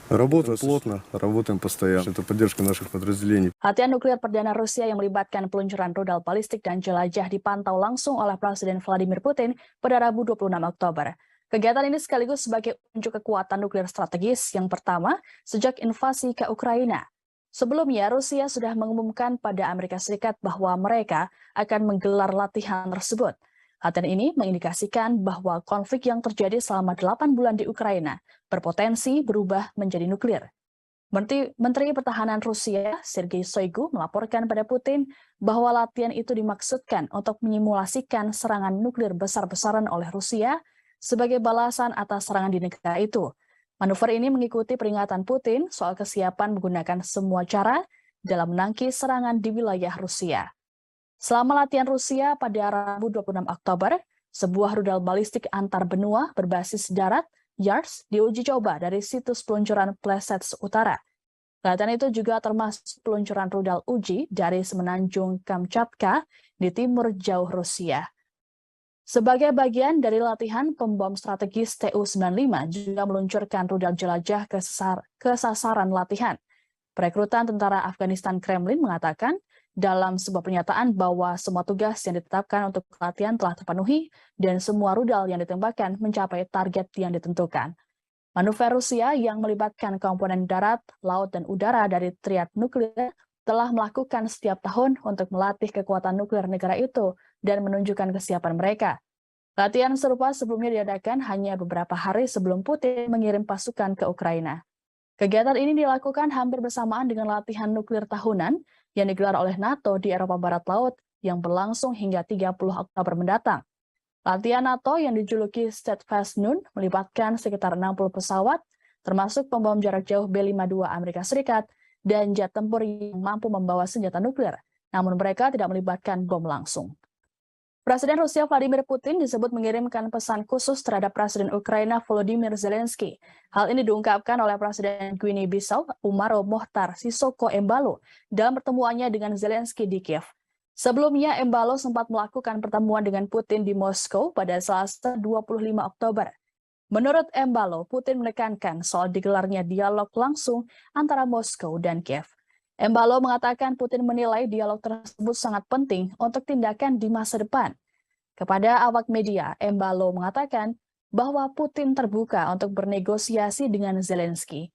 Работаем плотно, работаем постоянно. Это поддержка наших подразделений. Latihan nuklir perdana Rusia yang melibatkan peluncuran rudal balistik dan jelajah dipantau langsung oleh Presiden Vladimir Putin pada Rabu 26 Oktober. Kegiatan ini sekaligus sebagai unjuk kekuatan nuklir strategis yang pertama sejak invasi ke Ukraina. Sebelumnya, Rusia sudah mengumumkan pada Amerika Serikat bahwa mereka akan menggelar latihan tersebut. Latihan ini mengindikasikan bahwa konflik yang terjadi selama 8 bulan di Ukraina berpotensi berubah menjadi nuklir. Menteri Pertahanan Rusia, Sergei Shoigu, melaporkan pada Putin bahwa latihan itu dimaksudkan untuk menyimulasikan serangan nuklir besar-besaran oleh Rusia sebagai balasan atas serangan di negara itu. Manuver ini mengikuti peringatan Putin soal kesiapan menggunakan semua cara dalam menangkis serangan di wilayah Rusia. Selama latihan Rusia pada Rabu 26 Oktober, sebuah rudal balistik antar benua berbasis darat, YARS, diuji coba dari situs peluncuran Plesets Utara. Latihan itu juga termasuk peluncuran rudal uji dari semenanjung Kamchatka di timur jauh Rusia. Sebagai bagian dari latihan, pembom strategis Tu-95 juga meluncurkan rudal jelajah ke sasaran latihan. Perekrutan tentara Afghanistan Kremlin mengatakan dalam sebuah pernyataan bahwa semua tugas yang ditetapkan untuk latihan telah terpenuhi dan semua rudal yang ditembakkan mencapai target yang ditentukan. Manuver Rusia yang melibatkan komponen darat, laut, dan udara dari triad nuklir telah melakukan setiap tahun untuk melatih kekuatan nuklir negara itu dan menunjukkan kesiapan mereka. Latihan serupa sebelumnya diadakan hanya beberapa hari sebelum Putin mengirim pasukan ke Ukraina. Kegiatan ini dilakukan hampir bersamaan dengan latihan nuklir tahunan yang digelar oleh NATO di Eropa Barat Laut yang berlangsung hingga 30 Oktober mendatang. Latihan NATO yang dijuluki Steadfast Noon melibatkan sekitar 60 pesawat, termasuk pembom jarak jauh B-52 Amerika Serikat dan jet tempur yang mampu membawa senjata nuklir, namun mereka tidak melibatkan bom langsung. Presiden Rusia Vladimir Putin disebut mengirimkan pesan khusus terhadap Presiden Ukraina Volodymyr Zelensky. Hal ini diungkapkan oleh Presiden Guinea-Bissau Umaro Mohtar Sisoko Embalo dalam pertemuannya dengan Zelensky di Kiev. Sebelumnya, Embalo sempat melakukan pertemuan dengan Putin di Moskow pada Selasa 25 Oktober. Menurut Embalo, Putin menekankan soal digelarnya dialog langsung antara Moskow dan Kiev. Embalo mengatakan Putin menilai dialog tersebut sangat penting untuk tindakan di masa depan. Kepada awak media, Embalo mengatakan bahwa Putin terbuka untuk bernegosiasi dengan Zelensky.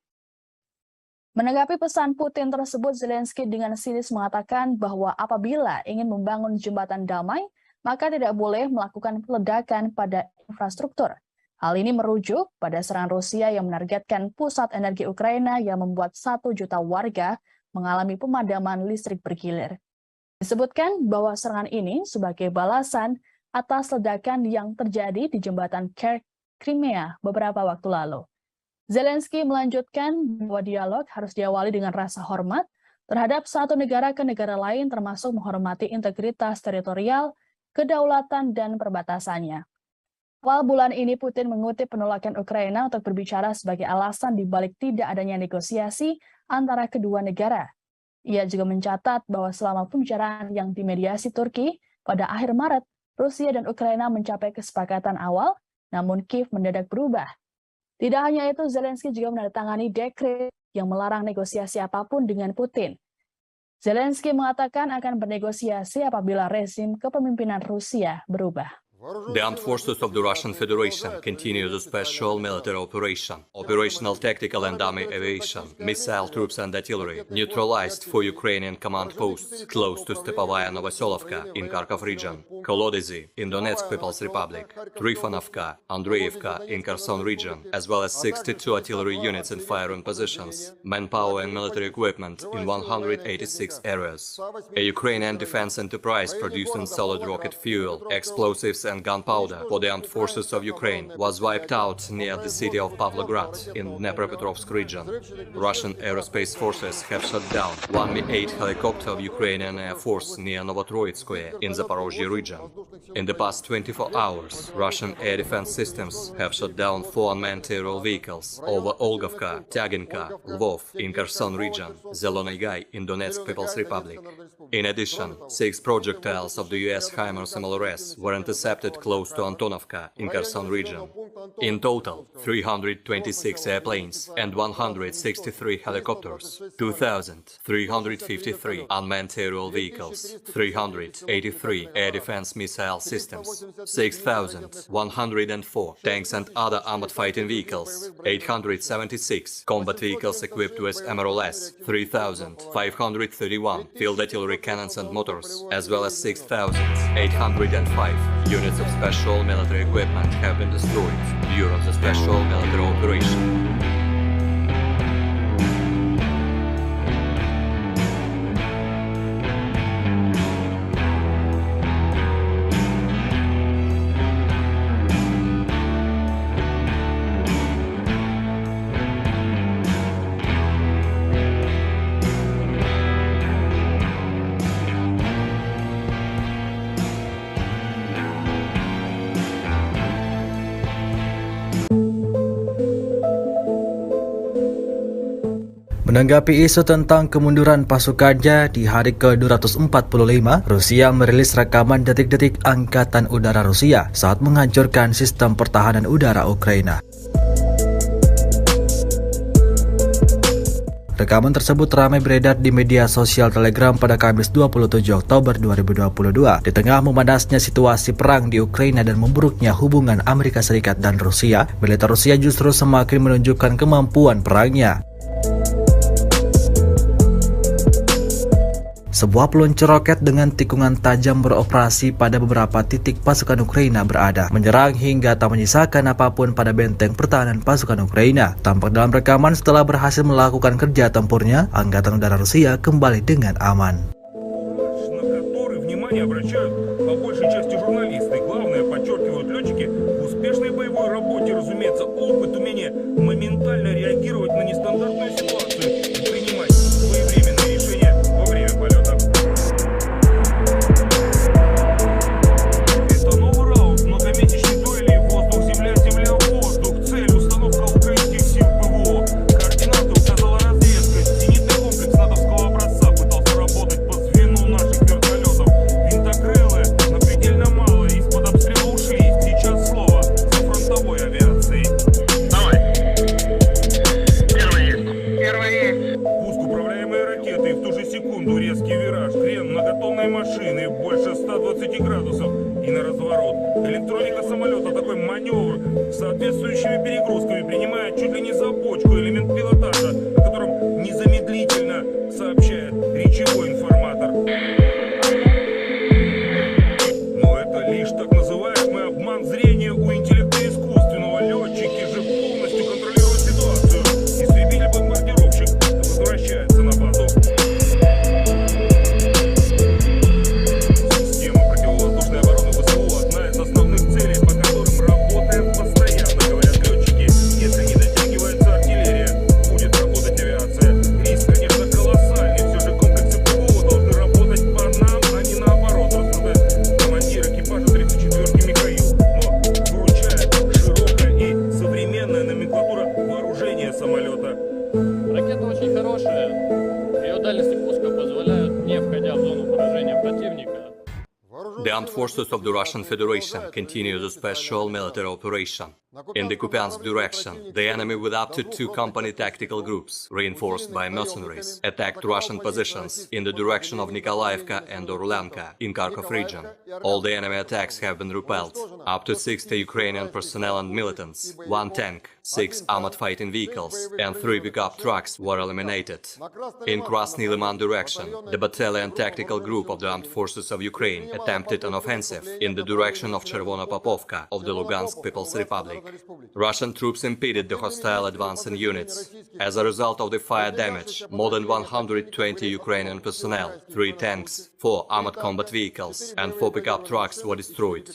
Menanggapi pesan Putin tersebut, Zelensky dengan sinis mengatakan bahwa apabila ingin membangun jembatan damai, maka tidak boleh melakukan peledakan pada infrastruktur. Hal ini merujuk pada serangan Rusia yang menargetkan pusat energi Ukraina yang membuat 1 juta warga mengalami pemadaman listrik bergilir. Disebutkan bahwa serangan ini sebagai balasan atas ledakan yang terjadi di jembatan Crimea beberapa waktu lalu. Zelensky melanjutkan bahwa dialog harus diawali dengan rasa hormat terhadap satu negara ke negara lain, termasuk menghormati integritas teritorial, kedaulatan, dan perbatasannya. Awal bulan ini Putin mengutip penolakan Ukraina untuk berbicara sebagai alasan dibalik tidak adanya negosiasi antara kedua negara. Ia juga mencatat bahwa selama pembicaraan yang dimediasi Turki pada akhir Maret, Rusia dan Ukraina mencapai kesepakatan awal, namun Kiev mendadak berubah. Tidak hanya itu, Zelensky juga menandatangani dekret yang melarang negosiasi apapun dengan Putin. Zelensky mengatakan akan bernegosiasi apabila rezim kepemimpinan Rusia berubah. The armed forces of the Russian Federation continue the special military operation. Operational tactical and army aviation, missile troops and artillery neutralized for Ukrainian command posts close to Stepovaya Novoselovka in Kharkov region, Kolodezi in Donetsk People's Republic, Trifonovka, Andreevka in Kherson region, as well as 62 artillery units in firing positions, manpower and military equipment in 186 areas. A Ukrainian defense enterprise producing solid rocket fuel, explosives and gunpowder for the armed forces of Ukraine was wiped out near the city of Pavlograd in Dnepropetrovsk region. Russian aerospace forces have shot down one Mi-8 helicopter of Ukrainian Air Force near Novotroitskoye in Zaporozhye region. In the past 24 hours, Russian air defense systems have shot down 4 unmanned aerial vehicles over Olgovka, Tyaginka, Lvov in Kherson region, Zelony Gai in Donetsk People's Republic. In addition, 6 projectiles of the US HIMARS MLRS were intercepted close to Antonovka in Kherson region. In total, 326 airplanes and 163 helicopters, 2,353 unmanned aerial vehicles, 383 air defense missile systems, 6,104 tanks and other armored fighting vehicles, 876 combat vehicles equipped with MRLS, 3,531 field artillery cannons and motors, as well as 6,805 units of special military equipment have been destroyed during the special military operation. Menanggapi isu tentang kemunduran pasukannya di hari ke-245, Rusia merilis rekaman detik-detik Angkatan Udara Rusia saat menghancurkan sistem pertahanan udara Ukraina. Rekaman tersebut ramai beredar di media sosial Telegram pada Kamis 27 Oktober 2022 di tengah memanasnya situasi perang di Ukraina dan memburuknya hubungan Amerika Serikat dan Rusia. Militer Rusia justru semakin menunjukkan kemampuan perangnya. Sebuah peluncur roket dengan tikungan tajam beroperasi pada beberapa titik pasukan Ukraina berada, menyerang hingga tak menyisakan apapun pada benteng pertahanan pasukan Ukraina. Tampak dalam rekaman setelah berhasil melakukan kerja tempurnya, Angkatan Udara Rusia kembali dengan aman. Первый armed forces of the Russian Federation continue the special military operation. In the Kupiansk direction, the enemy with up to 2 company tactical groups, reinforced by mercenaries, attacked Russian positions in the direction of Nikolaevka and Orlanka in Kharkov region. All the enemy attacks have been repelled. Up to 60 Ukrainian personnel and militants, 1 tank, 6 armored fighting vehicles, and 3 pickup trucks were eliminated. In Krasny Liman direction, the battalion tactical group of the armed forces of Ukraine attempted an offensive in the direction of Chervonopopovka of the Lugansk People's Republic. Russian troops impeded the hostile advancing units. As a result of the fire damage, more than 120 Ukrainian personnel, 3 tanks, 4 armored combat vehicles, and 4 pickup trucks were destroyed.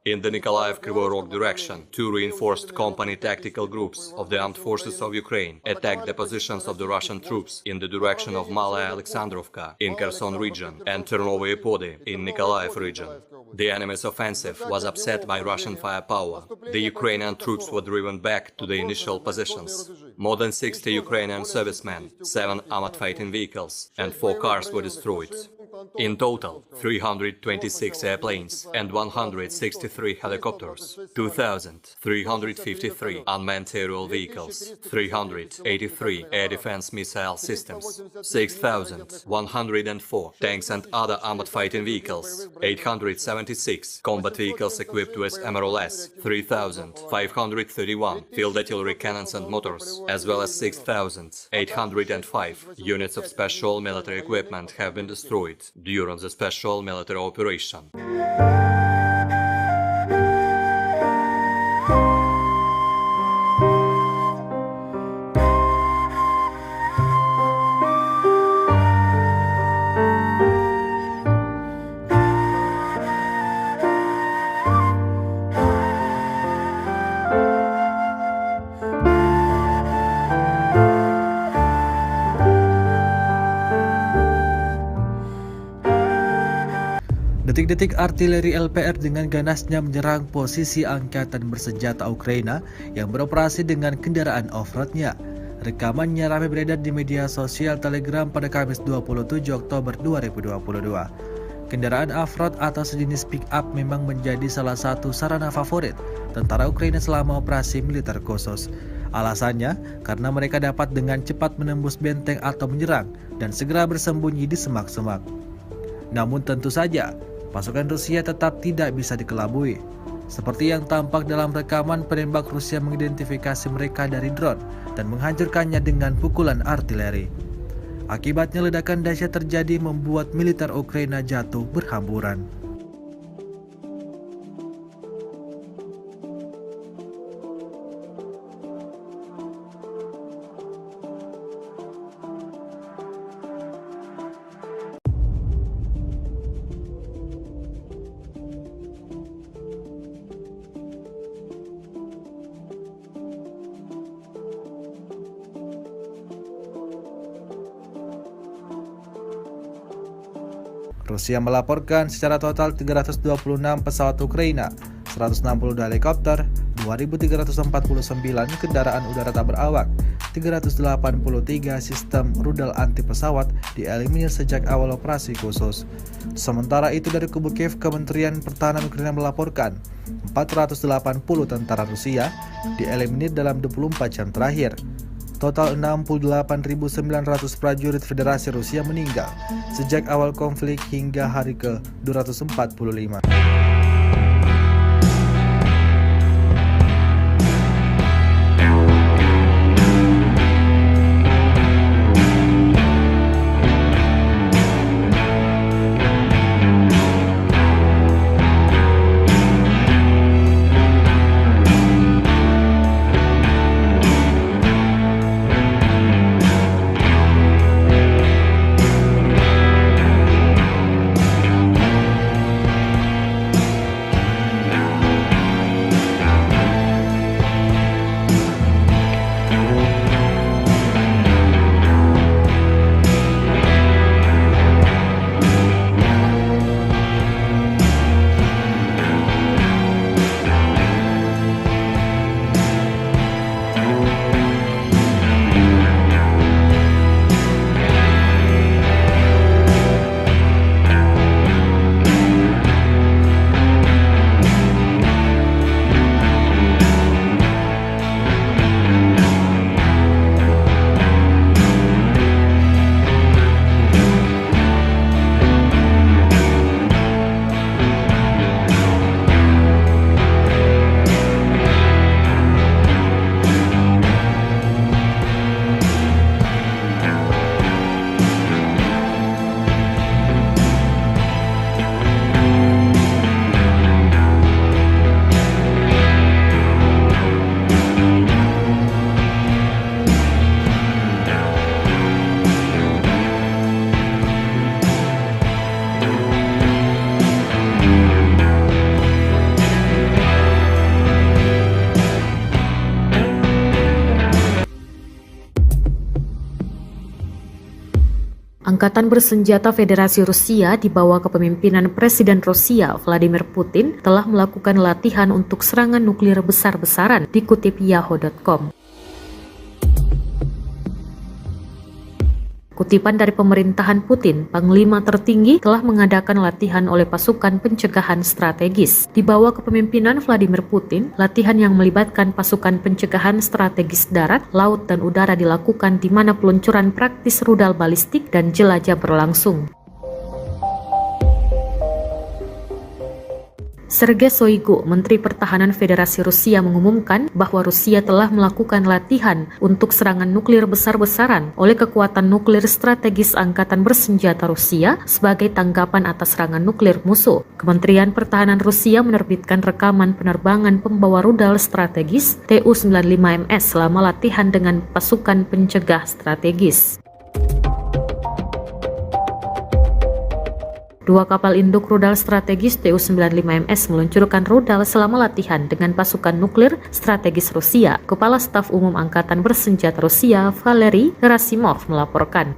In the Nikolaev-Kryvyi Rog direction, 2 reinforced company tactical groups of the armed forces of Ukraine attacked the positions of the Russian troops in the direction of Malaya Alexandrovka in Kherson region and Ternovye Pody in Nikolaev region. The enemy's offensive was upset by Russian firepower. The Ukrainian troops were driven back to the initial positions. More than 60 Ukrainian servicemen, 7 armored fighting vehicles, and 4 cars were destroyed. In total, 326 airplanes and 163 helicopters, 2,353 unmanned aerial vehicles, 383 air defense missile systems, 6,104 tanks and other armored fighting vehicles, 876 combat vehicles equipped with MRLS, 3,531 field artillery cannons and motors, as well as 6,805 units of special military equipment have been destroyed during the special military operation. Detik-detik artileri LPR dengan ganasnya menyerang posisi angkatan bersenjata Ukraina yang beroperasi dengan kendaraan off-roadnya. Rekamannya ramai beredar di media sosial Telegram pada Kamis 27 Oktober 2022. Kendaraan off-road atau sejenis pick-up memang menjadi salah satu sarana favorit tentara Ukraina selama operasi militer khusus. Alasannya karena mereka dapat dengan cepat menembus benteng atau menyerang dan segera bersembunyi di semak-semak. Namun tentu saja, pasukan Rusia tetap tidak bisa dikelabui. Seperti yang tampak dalam rekaman, penembak Rusia mengidentifikasi mereka dari drone dan menghancurkannya dengan pukulan artileri. Akibatnya ledakan dahsyat terjadi membuat militer Ukraina jatuh berhamburan. Rusia melaporkan secara total 326 pesawat Ukraina, 162 helikopter, 2.349 kendaraan udara tak berawak, 383 sistem rudal anti pesawat dieliminir sejak awal operasi khusus. Sementara itu dari kubu Kiev, Kementerian Pertahanan Ukraina melaporkan 480 tentara Rusia dieliminir dalam 24 jam terakhir. Total 68.900 prajurit Federasi Rusia meninggal sejak awal konflik hingga hari ke-245. Angkatan Bersenjata Federasi Rusia di bawah kepemimpinan Presiden Rusia Vladimir Putin telah melakukan latihan untuk serangan nuklir besar-besaran, dikutip Yahoo.com. Kutipan dari pemerintahan Putin, Panglima tertinggi telah mengadakan latihan oleh pasukan pencegahan strategis. Di bawah kepemimpinan Vladimir Putin, latihan yang melibatkan pasukan pencegahan strategis darat, laut, dan udara dilakukan di mana peluncuran praktis rudal balistik dan jelajah berlangsung. Sergei Shoigu, Menteri Pertahanan Federasi Rusia, mengumumkan bahwa Rusia telah melakukan latihan untuk serangan nuklir besar-besaran oleh kekuatan nuklir strategis Angkatan Bersenjata Rusia sebagai tanggapan atas serangan nuklir musuh. Kementerian Pertahanan Rusia menerbitkan rekaman penerbangan pembawa rudal strategis Tu-95MS selama latihan dengan pasukan pencegah strategis. Dua kapal induk rudal strategis Tu-95MS meluncurkan rudal selama latihan dengan pasukan nuklir strategis Rusia. Kepala Staf Umum Angkatan Bersenjata Rusia, Valery Gerasimov, melaporkan.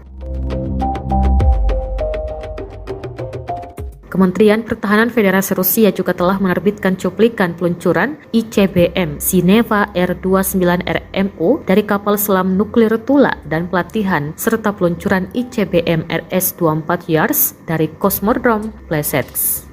Kementerian Pertahanan Federasi Rusia juga telah menerbitkan cuplikan peluncuran ICBM Sineva R-29RMO dari kapal selam nuklir Tula dan pelatihan serta peluncuran ICBM RS-24 Yars dari Kosmodrom Plesetsk.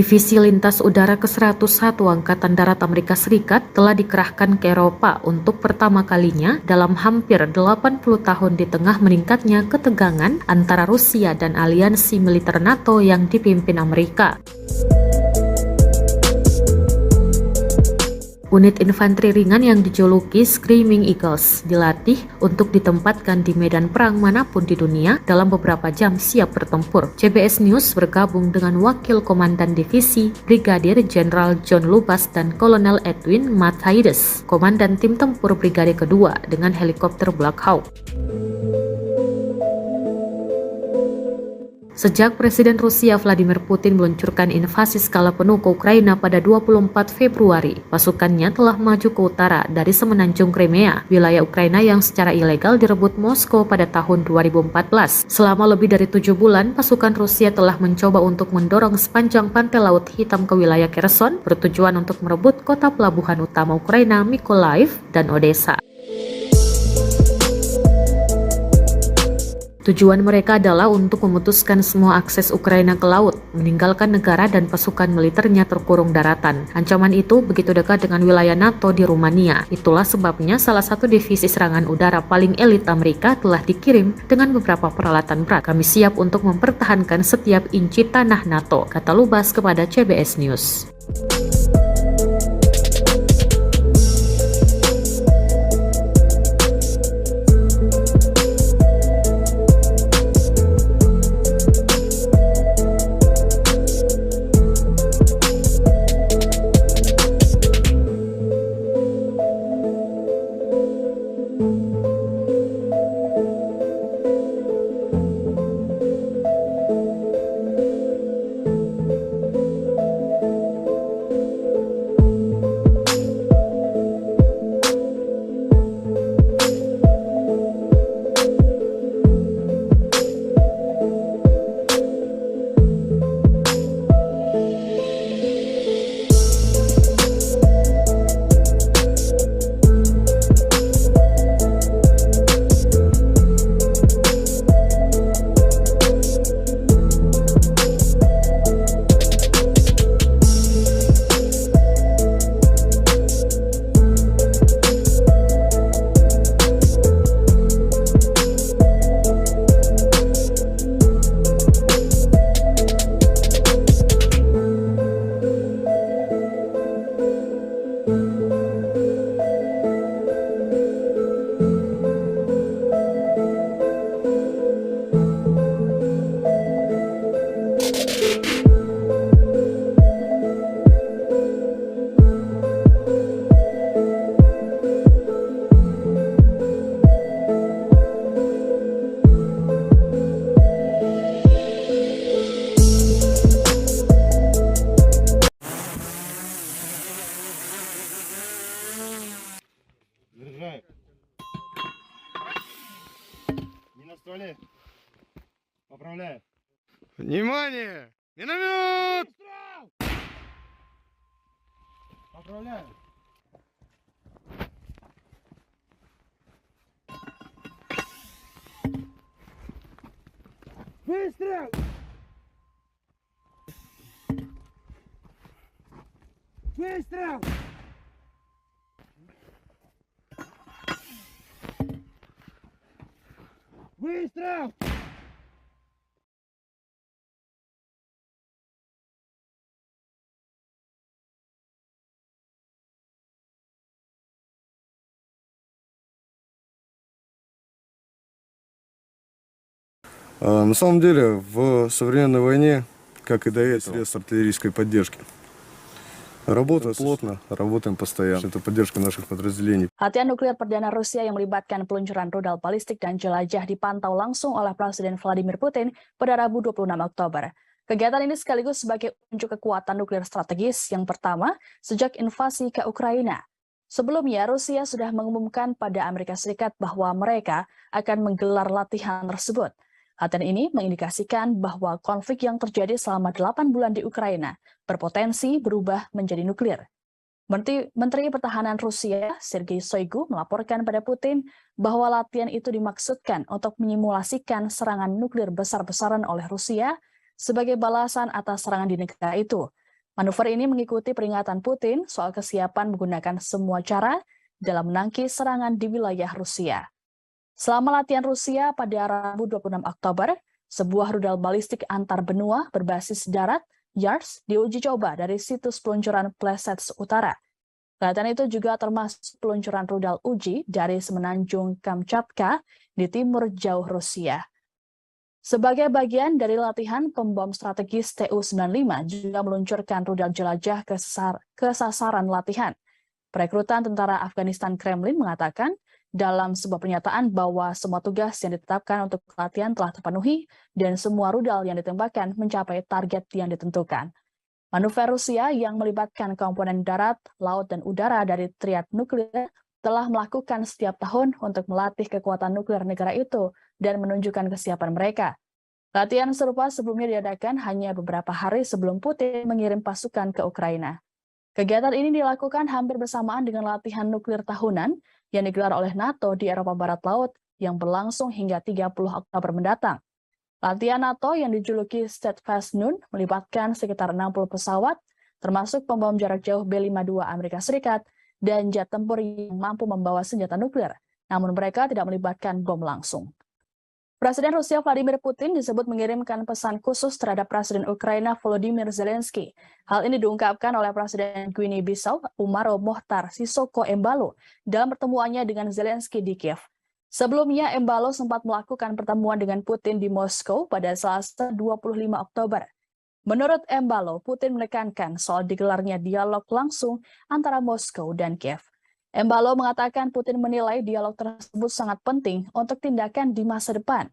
Divisi Lintas Udara ke-101 Angkatan Darat Amerika Serikat telah dikerahkan ke Eropa untuk pertama kalinya dalam hampir 80 tahun di tengah meningkatnya ketegangan antara Rusia dan aliansi militer NATO yang dipimpin Amerika. Unit infanteri ringan yang dijuluki Screaming Eagles dilatih untuk ditempatkan di medan perang manapun di dunia dalam beberapa jam siap bertempur. CBS News bergabung dengan Wakil Komandan Divisi Brigadir Jenderal John Lubas dan Kolonel Edwin Matthaides, Komandan Tim Tempur Brigade Kedua dengan helikopter Black Hawk. Sejak Presiden Rusia Vladimir Putin meluncurkan invasi skala penuh ke Ukraina pada 24 Februari, pasukannya telah maju ke utara dari semenanjung Crimea, wilayah Ukraina yang secara ilegal direbut Moskow pada tahun 2014. Selama lebih dari 7 bulan, pasukan Rusia telah mencoba untuk mendorong sepanjang pantai Laut Hitam ke wilayah Kherson, bertujuan untuk merebut kota pelabuhan utama Ukraina Mykolaiv dan Odessa. Tujuan mereka adalah untuk memutuskan semua akses Ukraina ke laut, meninggalkan negara dan pasukan militernya terkurung daratan. Ancaman itu begitu dekat dengan wilayah NATO di Rumania. Itulah sebabnya salah satu divisi serangan udara paling elit Amerika telah dikirim dengan beberapa peralatan berat. Kami siap untuk mempertahankan setiap inci tanah NATO, kata Lubas kepada CBS News. Заряжай. Не на стволе. Поправляю. Внимание! Миномет! Выстрел! Поправляю. Выстрел! Выстрел! Выстрел! На самом деле, в современной войне, как и до этого, средств артиллерийской поддержки. Работаем плотно, работаем постоянно. Это поддержка наших подразделений. Latihan nuklir perdana Rusia yang melibatkan peluncuran rudal balistik dan jelajah dipantau langsung oleh Presiden Vladimir Putin pada Rabu 26 Oktober. Kegiatan ini sekaligus sebagai unjuk kekuatan nuklir strategis yang pertama sejak invasi ke Ukraina. Sebelumnya, Rusia sudah mengumumkan pada Amerika Serikat bahwa mereka akan menggelar latihan tersebut. Latihan ini mengindikasikan bahwa konflik yang terjadi selama 8 bulan di Ukraina berpotensi berubah menjadi nuklir. Menteri Pertahanan Rusia, Sergei Shoigu, melaporkan pada Putin bahwa latihan itu dimaksudkan untuk menyimulasikan serangan nuklir besar-besaran oleh Rusia sebagai balasan atas serangan di negara itu. Manuver ini mengikuti peringatan Putin soal kesiapan menggunakan semua cara dalam menangkis serangan di wilayah Rusia. Selama latihan Rusia pada Rabu 26 Oktober, sebuah rudal balistik antar benua berbasis darat, YARS, diuji coba dari situs peluncuran Plesets Utara. Latihan itu juga termasuk peluncuran rudal uji dari semenanjung Kamchatka di timur jauh Rusia. Sebagai bagian dari latihan, pembom strategis Tu-95 juga meluncurkan rudal jelajah ke sasaran latihan. Perekrutan tentara Afghanistan Kremlin mengatakan dalam sebuah pernyataan bahwa semua tugas yang ditetapkan untuk latihan telah terpenuhi dan semua rudal yang ditembakkan mencapai target yang ditentukan. Manuver Rusia yang melibatkan komponen darat, laut, dan udara dari triad nuklir telah melakukan setiap tahun untuk melatih kekuatan nuklir negara itu dan menunjukkan kesiapan mereka. Latihan serupa sebelumnya diadakan hanya beberapa hari sebelum Putin mengirim pasukan ke Ukraina. Kegiatan ini dilakukan hampir bersamaan dengan latihan nuklir tahunan yang digelar oleh NATO di Eropa Barat Laut yang berlangsung hingga 30 Oktober mendatang. Latihan NATO yang dijuluki Steadfast Noon melibatkan sekitar 60 pesawat, termasuk pembom jarak jauh B-52 Amerika Serikat dan jet tempur yang mampu membawa senjata nuklir, namun mereka tidak melibatkan bom langsung. Presiden Rusia Vladimir Putin disebut mengirimkan pesan khusus terhadap Presiden Ukraina Volodymyr Zelensky. Hal ini diungkapkan oleh Presiden Guinea-Bissau Umaro Mohtar Sissoco Embalo dalam pertemuannya dengan Zelensky di Kiev. Sebelumnya, Embalo sempat melakukan pertemuan dengan Putin di Moskow pada Selasa 25 Oktober. Menurut Embalo, Putin menekankan soal digelarnya dialog langsung antara Moskow dan Kiev. Embalo mengatakan Putin menilai dialog tersebut sangat penting untuk tindakan di masa depan.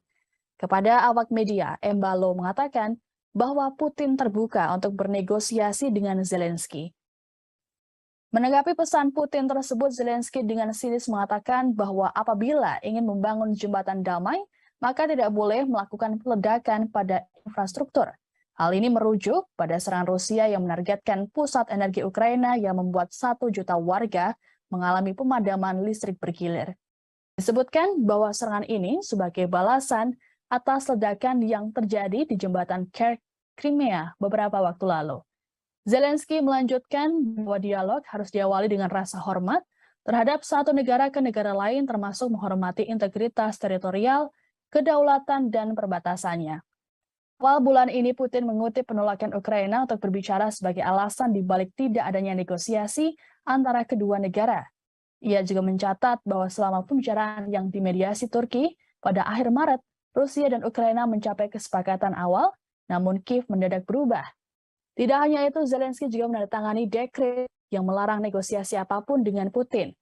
Kepada awak media, Embalo mengatakan bahwa Putin terbuka untuk bernegosiasi dengan Zelensky. Menanggapi pesan Putin tersebut, Zelensky dengan sinis mengatakan bahwa apabila ingin membangun jembatan damai, maka tidak boleh melakukan peledakan pada infrastruktur. Hal ini merujuk pada serangan Rusia yang menargetkan pusat energi Ukraina yang membuat 1 juta warga mengalami pemadaman listrik bergilir. Disebutkan bahwa serangan ini sebagai balasan atas ledakan yang terjadi di jembatan Crimea beberapa waktu lalu. Zelensky melanjutkan bahwa dialog harus diawali dengan rasa hormat terhadap satu negara ke negara lain, termasuk menghormati integritas teritorial, kedaulatan, dan perbatasannya. Awal bulan ini, Putin mengutip penolakan Ukraina untuk berbicara sebagai alasan dibalik tidak adanya negosiasi antara kedua negara. Ia juga mencatat bahwa selama pembicaraan yang dimediasi Turki pada akhir Maret, Rusia dan Ukraina mencapai kesepakatan awal, namun Kiev mendadak berubah. Tidak hanya itu, Zelensky juga menandatangani dekret yang melarang negosiasi apapun dengan Putin.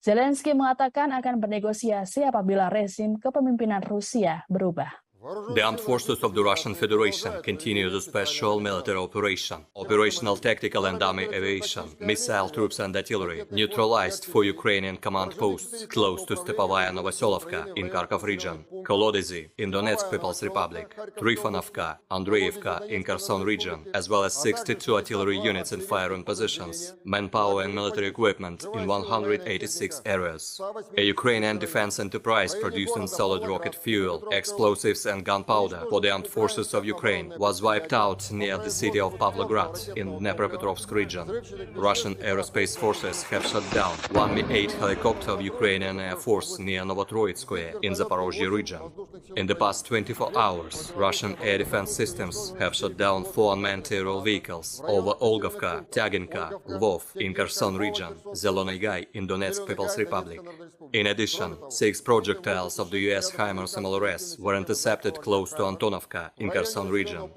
Zelensky mengatakan akan bernegosiasi apabila rezim kepemimpinan Rusia berubah. The armed forces of the Russian Federation continue the special military operation. Operational tactical and army aviation, missile troops and artillery neutralized for Ukrainian command posts close to Stepovaya Novoselovka in Kharkov region, Kolodezi in Donetsk People's Republic, Trifonovka, Andreevka in Kherson region, as well as 62 artillery units in firing positions, manpower and military equipment in 186 areas. A Ukrainian defense enterprise producing solid rocket fuel, explosives and gunpowder for the armed forces of Ukraine was wiped out near the city of Pavlograd in Dnepropetrovsk region. Russian aerospace forces have shot down one Mi-8 helicopter of Ukrainian Air Force near Novotroitskoye in Zaporozhye region. In the past 24 hours, Russian air defense systems have shot down 4 unmanned aerial vehicles over Olgovka, Tyaginka, Lvov in Kherson region, Zelonny Gai in Donetsk People's Republic. In addition, 6 projectiles of the US HIMARS MLRS were intercepted close to Antonovka in Kherson region.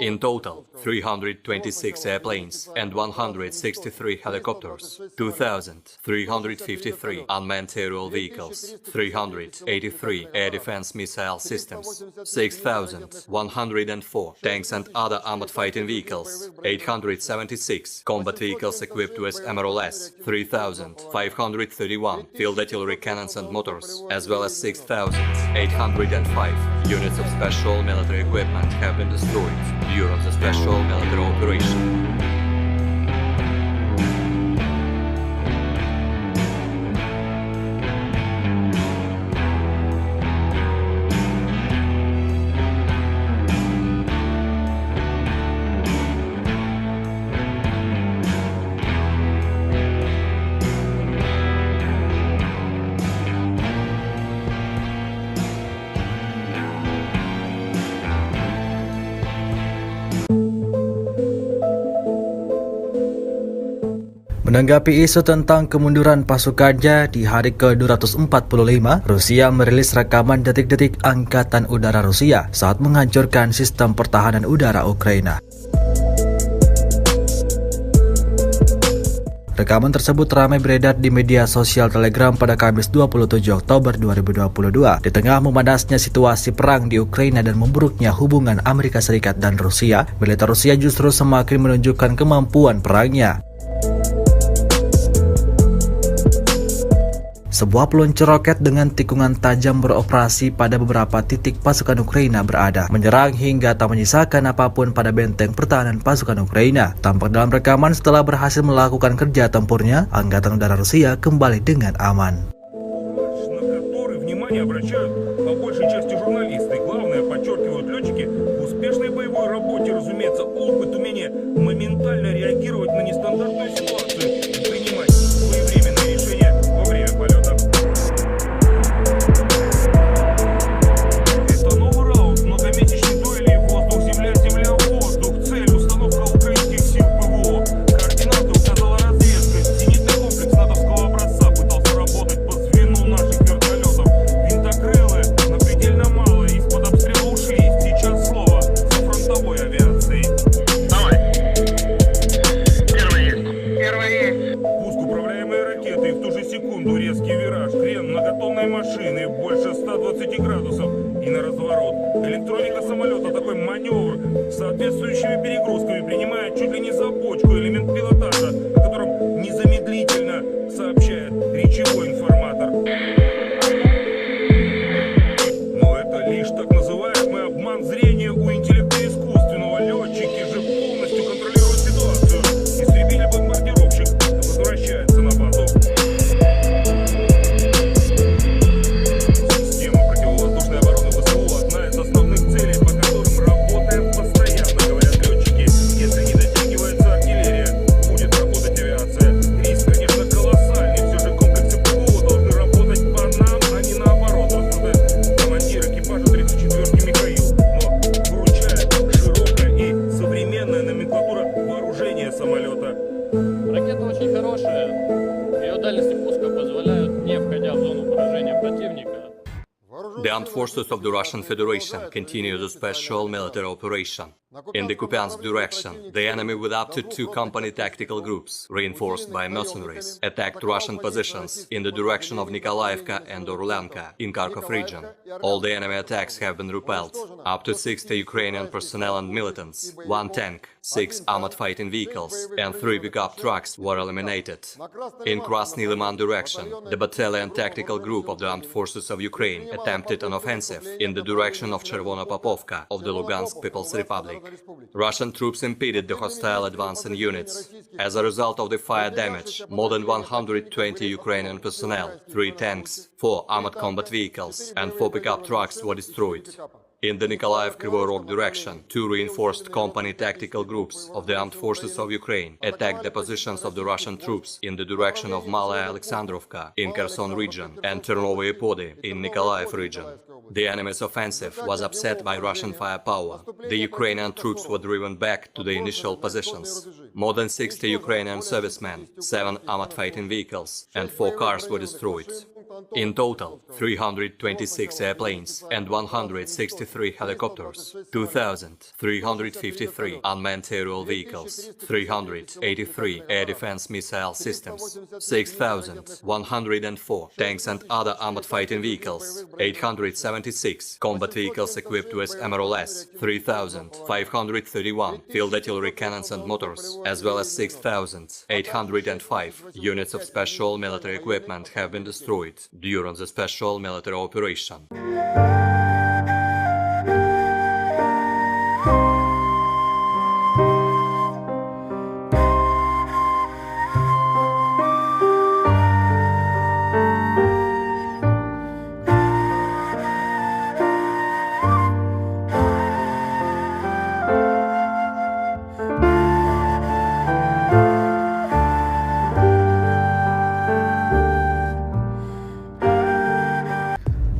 In total, 326 airplanes and 163 helicopters, 2,353 unmanned aerial vehicles, 383 air defense missile systems, 6,104 tanks and other armored fighting vehicles, 876 combat vehicles equipped with MRLS, 3,531 field artillery cannons and motors, as well as 6,805 units of special military equipment have been destroyed during the special military operation. Menanggapi isu tentang kemunduran pasukannya di hari ke-245, Rusia merilis rekaman detik-detik Angkatan Udara Rusia saat menghancurkan sistem pertahanan udara Ukraina. Rekaman tersebut ramai beredar di media sosial Telegram pada Kamis 27 Oktober 2022. Di tengah memanasnya situasi perang di Ukraina dan memburuknya hubungan Amerika Serikat dan Rusia, militer Rusia justru semakin menunjukkan kemampuan perangnya. Sebuah peluncur roket dengan tikungan tajam beroperasi pada beberapa titik pasukan Ukraina berada, menyerang hingga tak menyisakan apapun pada benteng pertahanan pasukan Ukraina. Tampak dalam rekaman setelah berhasil melakukan kerja tempurnya, Angkatan Udara Rusia kembali dengan aman. Электроника самолета такой маневр с соответствующими перегрузками принимает чуть ли не за бочку элемент пилотажа, о котором незамедлительно сообщает речевой информатор. Но это лишь так называемый обман зрения у интеллекта искусственного. Летчики же полностью контролируют ситуацию. Истребитель-бомбардировщик возвращается на базу. Система противовоздушной обороны ВСУ одна из основных целей, по которым работаем постоянно, говорят летчики. Если не дотягивается артиллерия, будет работать авиация. Риск, конечно, колоссальный. Все же комплексы ПВО должны работать по нам, а не наоборот, рассуждает командир экипажа 34-ки Михаил. Но выручает широкая и современная номенклатура вооружения самолета. Ракета очень хорошая. Ее дальности пуска позволяют, не входя в зону поражения противника, The armed forces of the Russian Federation continue the special military operation. In the Kupiansk direction, the enemy with up to 2 company tactical groups, reinforced by mercenaries, attacked Russian positions in the direction of Nikolaevka and Orlenka in Kharkov region. All the enemy attacks have been repelled. Up to 60 Ukrainian personnel and militants, 1 tank, 6 armored fighting vehicles, and 3 pickup trucks were eliminated. In Krasny Liman direction, the battalion tactical group of the armed forces of Ukraine attempted an offensive in the direction of Chervono-Popovka of the Lugansk People's Republic. Russian troops impeded the hostile advancing units. As a result of the fire damage, more than 120 Ukrainian personnel, 3 tanks, 4 armored combat vehicles, and 4 pickup trucks were destroyed. In the Nikolaev-Kryvyi Rog direction, 2 reinforced company tactical groups of the armed forces of Ukraine attacked the positions of the Russian troops in the direction of Malaya Alexandrovka in Kherson region and Ternovoye Pody in Nikolaev region. The enemy's offensive was upset by Russian firepower. The Ukrainian troops were driven back to the initial positions. More than 60 Ukrainian servicemen, 7 armored fighting vehicles, and 4 cars were destroyed. In total, 326 airplanes and 163 helicopters, 2,353 unmanned aerial vehicles, 383 air defense missile systems, 6,104 tanks and other armored fighting vehicles, 876 combat vehicles equipped with MRLS, 3,531 field artillery cannons and motors, as well as 6,805 units of special military equipment have been destroyed during the special military operation.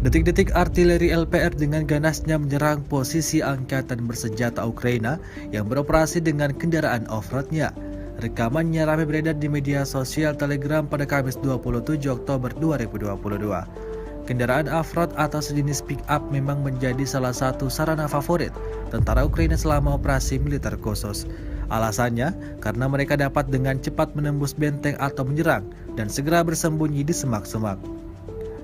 Detik-detik artileri LPR dengan ganasnya menyerang posisi angkatan bersenjata Ukraina yang beroperasi dengan kendaraan off-roadnya. Rekamannya ramai beredar di media sosial Telegram pada Kamis 27 Oktober 2022. Kendaraan off-road atau sejenis pick-up memang menjadi salah satu sarana favorit tentara Ukraina selama operasi militer khusus. Alasannya, karena mereka dapat dengan cepat menembus benteng atau menyerang dan segera bersembunyi di semak-semak.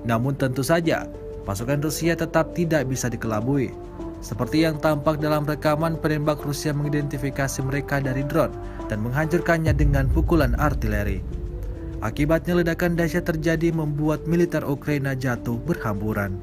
Namun tentu saja, pasukan Rusia tetap tidak bisa dikelabui. Seperti yang tampak dalam rekaman, penembak Rusia mengidentifikasi mereka dari drone dan menghancurkannya dengan pukulan artileri. Akibatnya ledakan dahsyat terjadi membuat militer Ukraina jatuh berhamburan.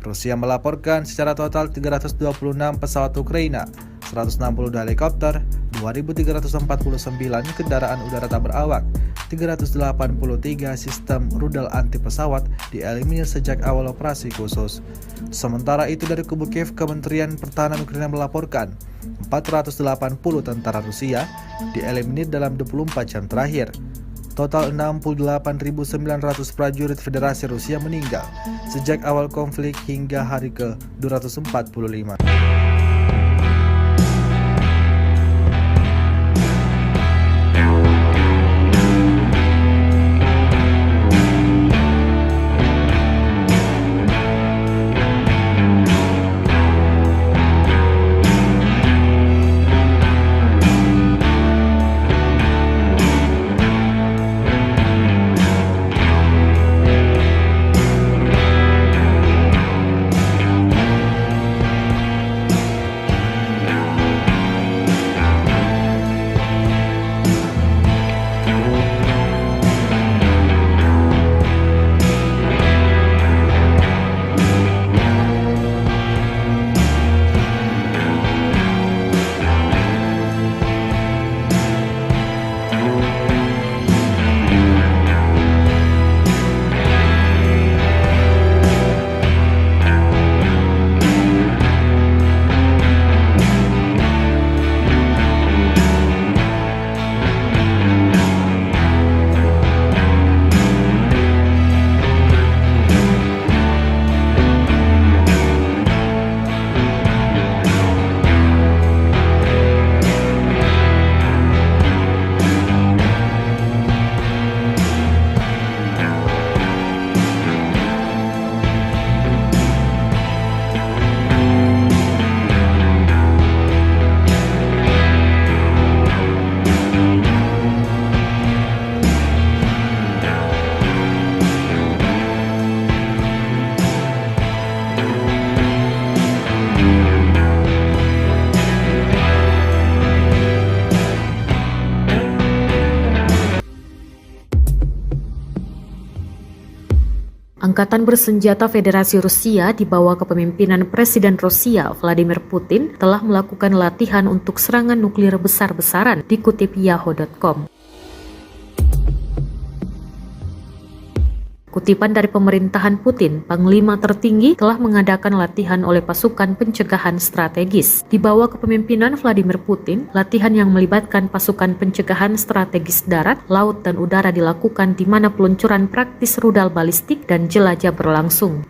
Rusia melaporkan secara total 326 pesawat Ukraina, 162 helikopter, 2.349 kendaraan udara tak berawak, 383 sistem rudal anti pesawat dieliminir sejak awal operasi khusus. Sementara itu dari kubu Kiev, Kementerian Pertahanan Ukraina melaporkan 480 tentara Rusia dieliminir dalam 24 jam terakhir. Total 68.900 prajurit Federasi Rusia meninggal sejak awal konflik hingga hari ke-245. Angkatan bersenjata Federasi Rusia di bawah kepemimpinan Presiden Rusia Vladimir Putin telah melakukan latihan untuk serangan nuklir besar-besaran, dikutip Yahoo.com. Kutipan dari pemerintahan Putin, Panglima tertinggi telah mengadakan latihan oleh pasukan pencegahan strategis. Di bawah kepemimpinan Vladimir Putin, latihan yang melibatkan pasukan pencegahan strategis darat, laut, dan udara dilakukan di mana peluncuran praktis rudal balistik dan jelajah berlangsung.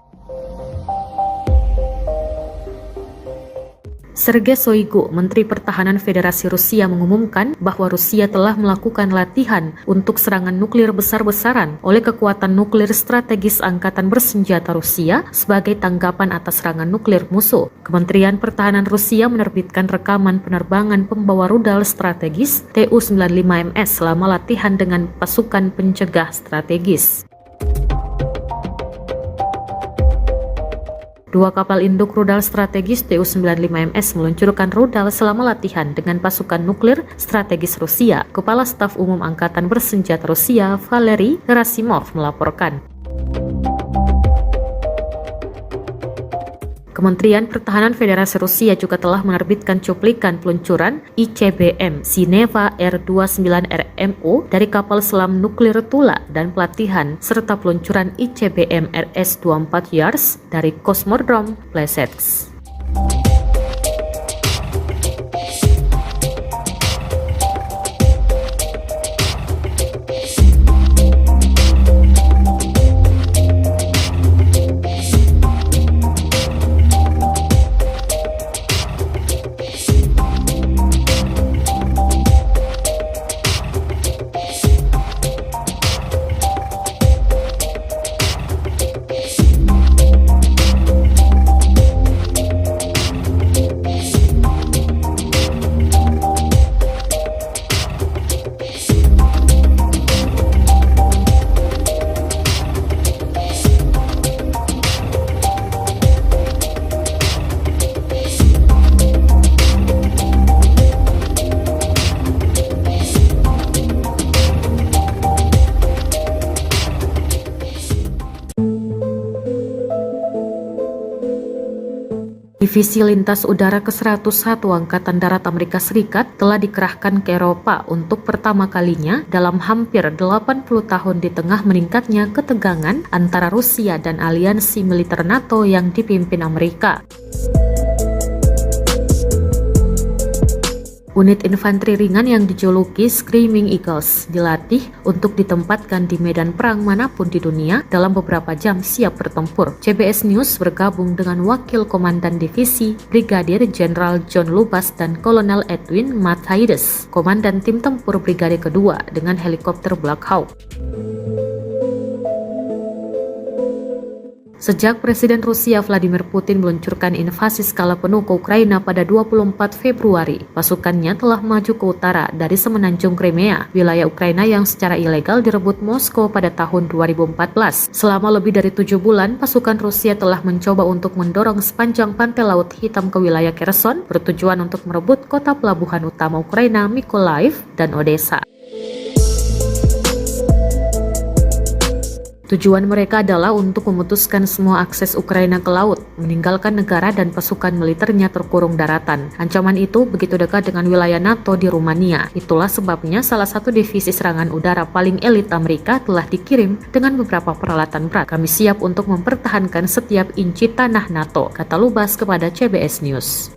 Sergei Shoigu, Menteri Pertahanan Federasi Rusia, mengumumkan bahwa Rusia telah melakukan latihan untuk serangan nuklir besar-besaran oleh kekuatan nuklir strategis Angkatan Bersenjata Rusia sebagai tanggapan atas serangan nuklir musuh. Kementerian Pertahanan Rusia menerbitkan rekaman penerbangan pembawa rudal strategis Tu-95MS selama latihan dengan pasukan pencegah strategis. Dua kapal induk rudal strategis Tu-95MS meluncurkan rudal selama latihan dengan pasukan nuklir strategis Rusia. Kepala Staf Umum Angkatan Bersenjata Rusia, Valery Gerasimov, melaporkan. Kementerian Pertahanan Federasi Rusia juga telah menerbitkan cuplikan peluncuran ICBM Sineva R-29RMO dari kapal selam nuklir Tula dan pelatihan serta peluncuran ICBM RS-24 Yars dari Kosmodrom Plesetsk. Divisi Lintas Udara ke-101 Angkatan Darat Amerika Serikat telah dikerahkan ke Eropa untuk pertama kalinya dalam hampir 80 tahun di tengah meningkatnya ketegangan antara Rusia dan aliansi militer NATO yang dipimpin Amerika. Unit infanteri ringan yang dijuluki Screaming Eagles dilatih untuk ditempatkan di medan perang manapun di dunia dalam beberapa jam siap bertempur. CBS News bergabung dengan Wakil Komandan Divisi Brigadir Jenderal John Lubas dan Kolonel Edwin Matthaides, Komandan Tim Tempur Brigade Kedua dengan helikopter Black Hawk. Sejak Presiden Rusia Vladimir Putin meluncurkan invasi skala penuh ke Ukraina pada 24 Februari, pasukannya telah maju ke utara dari semenanjung Crimea, wilayah Ukraina yang secara ilegal direbut Moskow pada tahun 2014. Selama lebih dari 7 bulan, pasukan Rusia telah mencoba untuk mendorong sepanjang pantai Laut Hitam ke wilayah Kherson, bertujuan untuk merebut kota pelabuhan utama Ukraina Mykolaiv dan Odessa. Tujuan mereka adalah untuk memutuskan semua akses Ukraina ke laut, meninggalkan negara dan pasukan militernya terkurung daratan. Ancaman itu begitu dekat dengan wilayah NATO di Rumania. Itulah sebabnya salah satu divisi serangan udara paling elit Amerika telah dikirim dengan beberapa peralatan berat. Kami siap untuk mempertahankan setiap inci tanah NATO, kata Lubas kepada CBS News.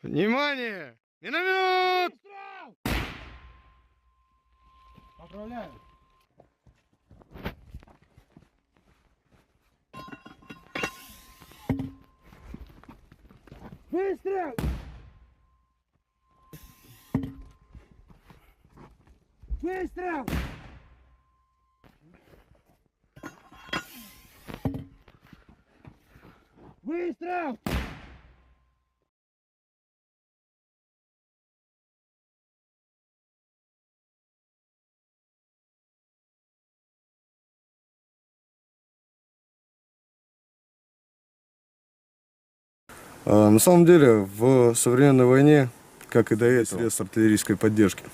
Внимание! Миномет! Выстрел! Поздравляю. Выстрел! Выстрел! Выстрел! На самом деле, в современной войне, как и до этого, средств артиллерийской поддержки.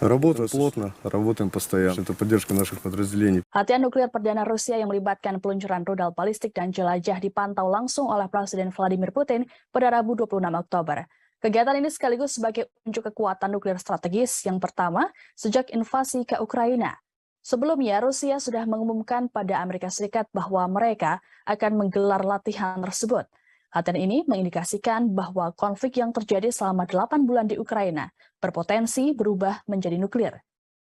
Работаем плотно, работаем постоянно. Это поддержка наших подразделений. Latihan nuklir perdana Rusia yang melibatkan peluncuran rudal balistik dan jelajah dipantau langsung oleh Presiden Vladimir Putin pada Rabu 26 Oktober. Kegiatan ini sekaligus sebagai unjuk kekuatan nuklir strategis yang pertama sejak invasi ke Ukraina. Sebelumnya, Rusia sudah mengumumkan pada Amerika Serikat bahwa mereka akan menggelar latihan tersebut. Latihan ini mengindikasikan bahwa konflik yang terjadi selama 8 bulan di Ukraina berpotensi berubah menjadi nuklir.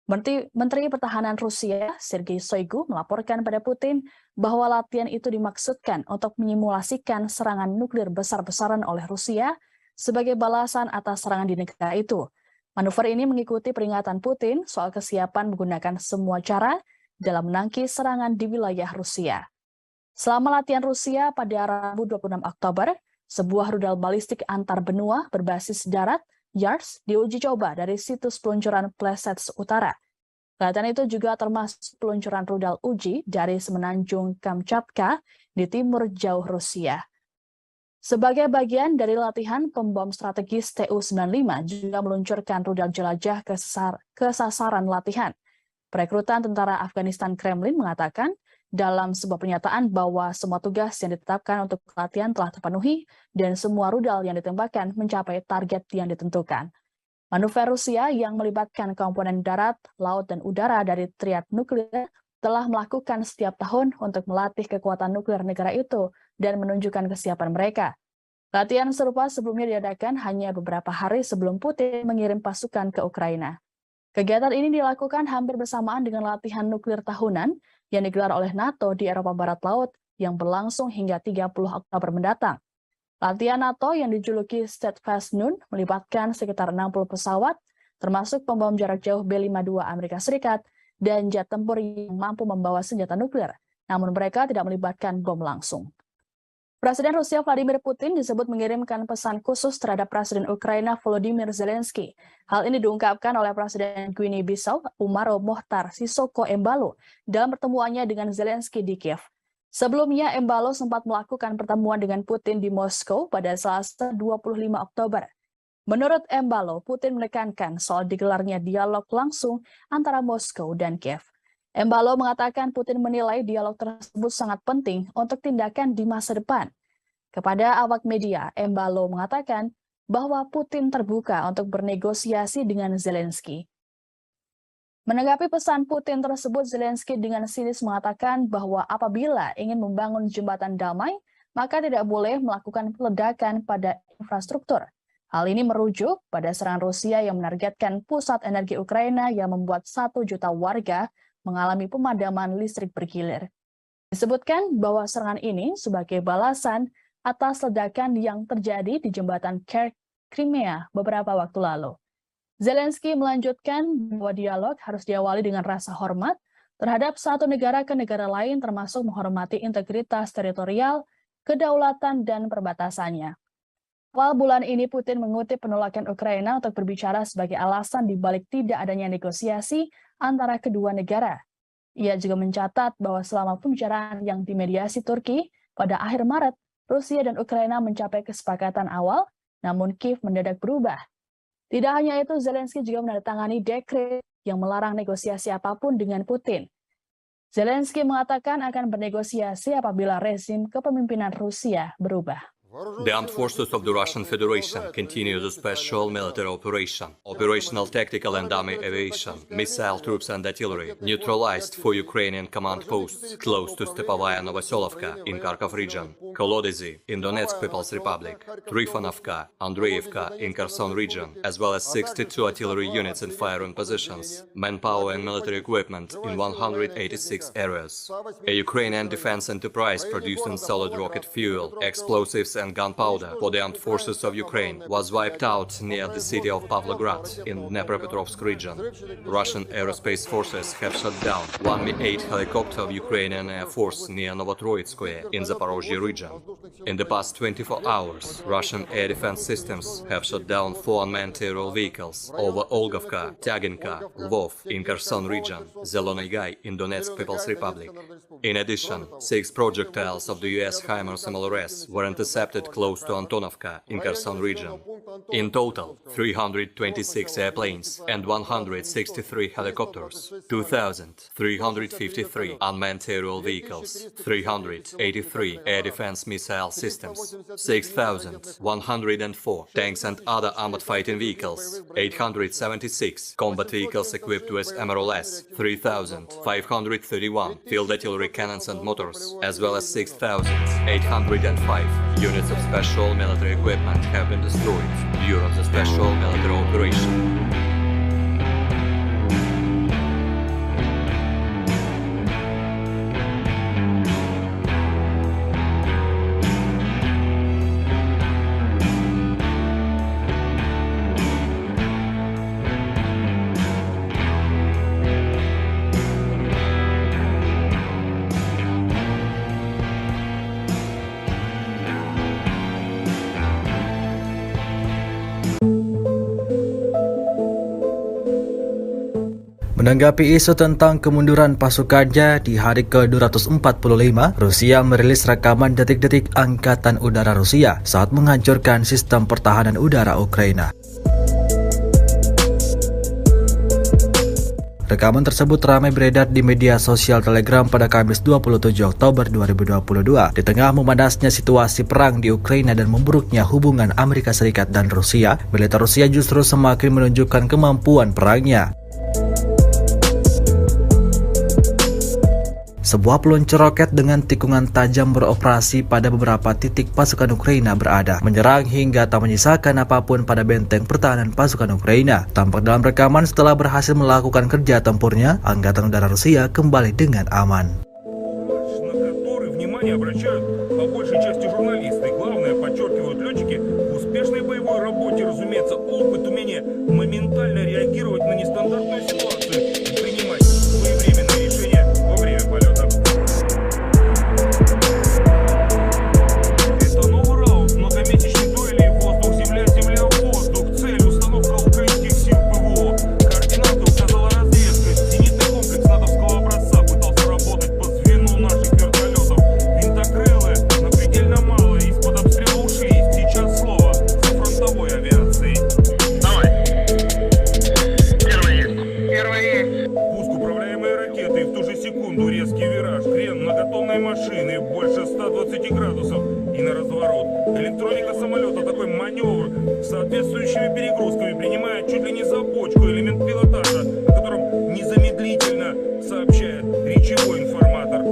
Menteri Pertahanan Rusia, Sergei Shoigu, melaporkan pada Putin bahwa latihan itu dimaksudkan untuk menyimulasikan serangan nuklir besar-besaran oleh Rusia sebagai balasan atas serangan di negara itu. Manuver ini mengikuti peringatan Putin soal kesiapan menggunakan semua cara dalam menangkis serangan di wilayah Rusia. Selama latihan Rusia pada Rabu 26 Oktober, sebuah rudal balistik antar benua berbasis darat, YARS, diuji coba dari situs peluncuran Plesets Utara. Latihan itu juga termasuk peluncuran rudal uji dari semenanjung Kamchatka di timur jauh Rusia. Sebagai bagian dari latihan, pembom strategis Tu-95 juga meluncurkan rudal jelajah ke sasaran latihan. Perekrutan tentara Afghanistan Kremlin mengatakan dalam sebuah pernyataan bahwa semua tugas yang ditetapkan untuk latihan telah terpenuhi dan semua rudal yang ditembakkan mencapai target yang ditentukan. Manuver Rusia yang melibatkan komponen darat, laut, dan udara dari triad nuklir telah melakukan setiap tahun untuk melatih kekuatan nuklir negara itu dan menunjukkan kesiapan mereka. Latihan serupa sebelumnya diadakan hanya beberapa hari sebelum Putin mengirim pasukan ke Ukraina. Kegiatan ini dilakukan hampir bersamaan dengan latihan nuklir tahunan yang digelar oleh NATO di Eropa Barat Laut yang berlangsung hingga 30 Oktober mendatang. Latihan NATO yang dijuluki Steadfast Noon melibatkan sekitar 60 pesawat, termasuk pembom jarak jauh B-52 Amerika Serikat dan jet tempur yang mampu membawa senjata nuklir, namun mereka tidak melibatkan bom langsung. Presiden Rusia Vladimir Putin disebut mengirimkan pesan khusus terhadap Presiden Ukraina Volodymyr Zelensky. Hal ini diungkapkan oleh Presiden Guinea-Bissau Umaro Mohtar Sissoco Embalo dalam pertemuannya dengan Zelensky di Kiev. Sebelumnya, Embalo sempat melakukan pertemuan dengan Putin di Moskow pada Selasa 25 Oktober. Menurut Embalo, Putin menekankan soal digelarnya dialog langsung antara Moskow dan Kiev. Embalo mengatakan Putin menilai dialog tersebut sangat penting untuk tindakan di masa depan. Kepada awak media, Embalo mengatakan bahwa Putin terbuka untuk bernegosiasi dengan Zelensky. Menanggapi pesan Putin tersebut, Zelensky dengan sinis mengatakan bahwa apabila ingin membangun jembatan damai, maka tidak boleh melakukan peledakan pada infrastruktur. Hal ini merujuk pada serangan Rusia yang menargetkan pusat energi Ukraina yang membuat 1 juta warga mengalami pemadaman listrik bergilir. Disebutkan bahwa serangan ini sebagai balasan atas ledakan yang terjadi di jembatan Crimea beberapa waktu lalu. Zelensky melanjutkan bahwa dialog harus diawali dengan rasa hormat terhadap satu negara ke negara lain, termasuk menghormati integritas teritorial, kedaulatan, dan perbatasannya. Awal bulan ini, Putin mengutip penolakan Ukraina untuk berbicara sebagai alasan dibalik tidak adanya negosiasi antara kedua negara. Ia juga mencatat bahwa selama pembicaraan yang dimediasi Turki pada akhir Maret, Rusia dan Ukraina mencapai kesepakatan awal, namun Kiev mendadak berubah. Tidak hanya itu, Zelensky juga menandatangani dekret yang melarang negosiasi apapun dengan Putin. Zelensky mengatakan akan bernegosiasi apabila rezim kepemimpinan Rusia berubah. The armed forces of the Russian Federation continue the special military operation. Operational tactical and army aviation, missile troops and artillery neutralized for Ukrainian command posts close to Stepovaya Novoselovka in Kharkov region, Kolodezi in Donetsk People's Republic, Trifonovka, Andreevka in Kherson region, as well as 62 artillery units in firing positions, manpower and military equipment in 186 areas. A Ukrainian defense enterprise producing solid rocket fuel, explosives and gunpowder for the armed forces of Ukraine was wiped out near the city of Pavlograd in Dnepropetrovsk region. Russian aerospace forces have shot down one Mi-8 helicopter of Ukrainian Air Force near Novotroitskoye in Zaporozhye region. In the past 24 hours, Russian air defense systems have shot down 4 unmanned aerial vehicles over Olgovka, Tyaginka, Lvov in Kherson region, Zelony Gai in Donetsk People's Republic. In addition, 6 projectiles of the US HIMARS MLRS were intercepted close to Antonovka in Kherson region. In total, 326 airplanes and 163 helicopters, 2,353 unmanned aerial vehicles, 383 air defense missile systems, 6,104 tanks and other armored fighting vehicles, 876 combat vehicles equipped with MRLS, 3,531 field artillery cannons and motors, as well as 6,805 units of special military equipment have been destroyed during the special military operation. Menanggapi isu tentang kemunduran pasukannya di hari ke-245, Rusia merilis rekaman detik-detik Angkatan Udara Rusia saat menghancurkan sistem pertahanan udara Ukraina. Rekaman tersebut ramai beredar di media sosial Telegram pada Kamis 27 Oktober 2022 di tengah memanasnya situasi perang di Ukraina dan memburuknya hubungan Amerika Serikat dan Rusia. Militer Rusia justru semakin menunjukkan kemampuan perangnya. Sebuah peluncur roket dengan tikungan tajam beroperasi pada beberapa titik pasukan Ukraina berada, menyerang hingga tak menyisakan apapun pada benteng pertahanan pasukan Ukraina. Tampak dalam rekaman setelah berhasil melakukan kerja tempurnya, Angkatan Udara Rusia kembali dengan aman. Электроника самолета такой маневр с соответствующими перегрузками принимает чуть ли не за бочку элемент пилотажа, о котором незамедлительно сообщает речевой информатор.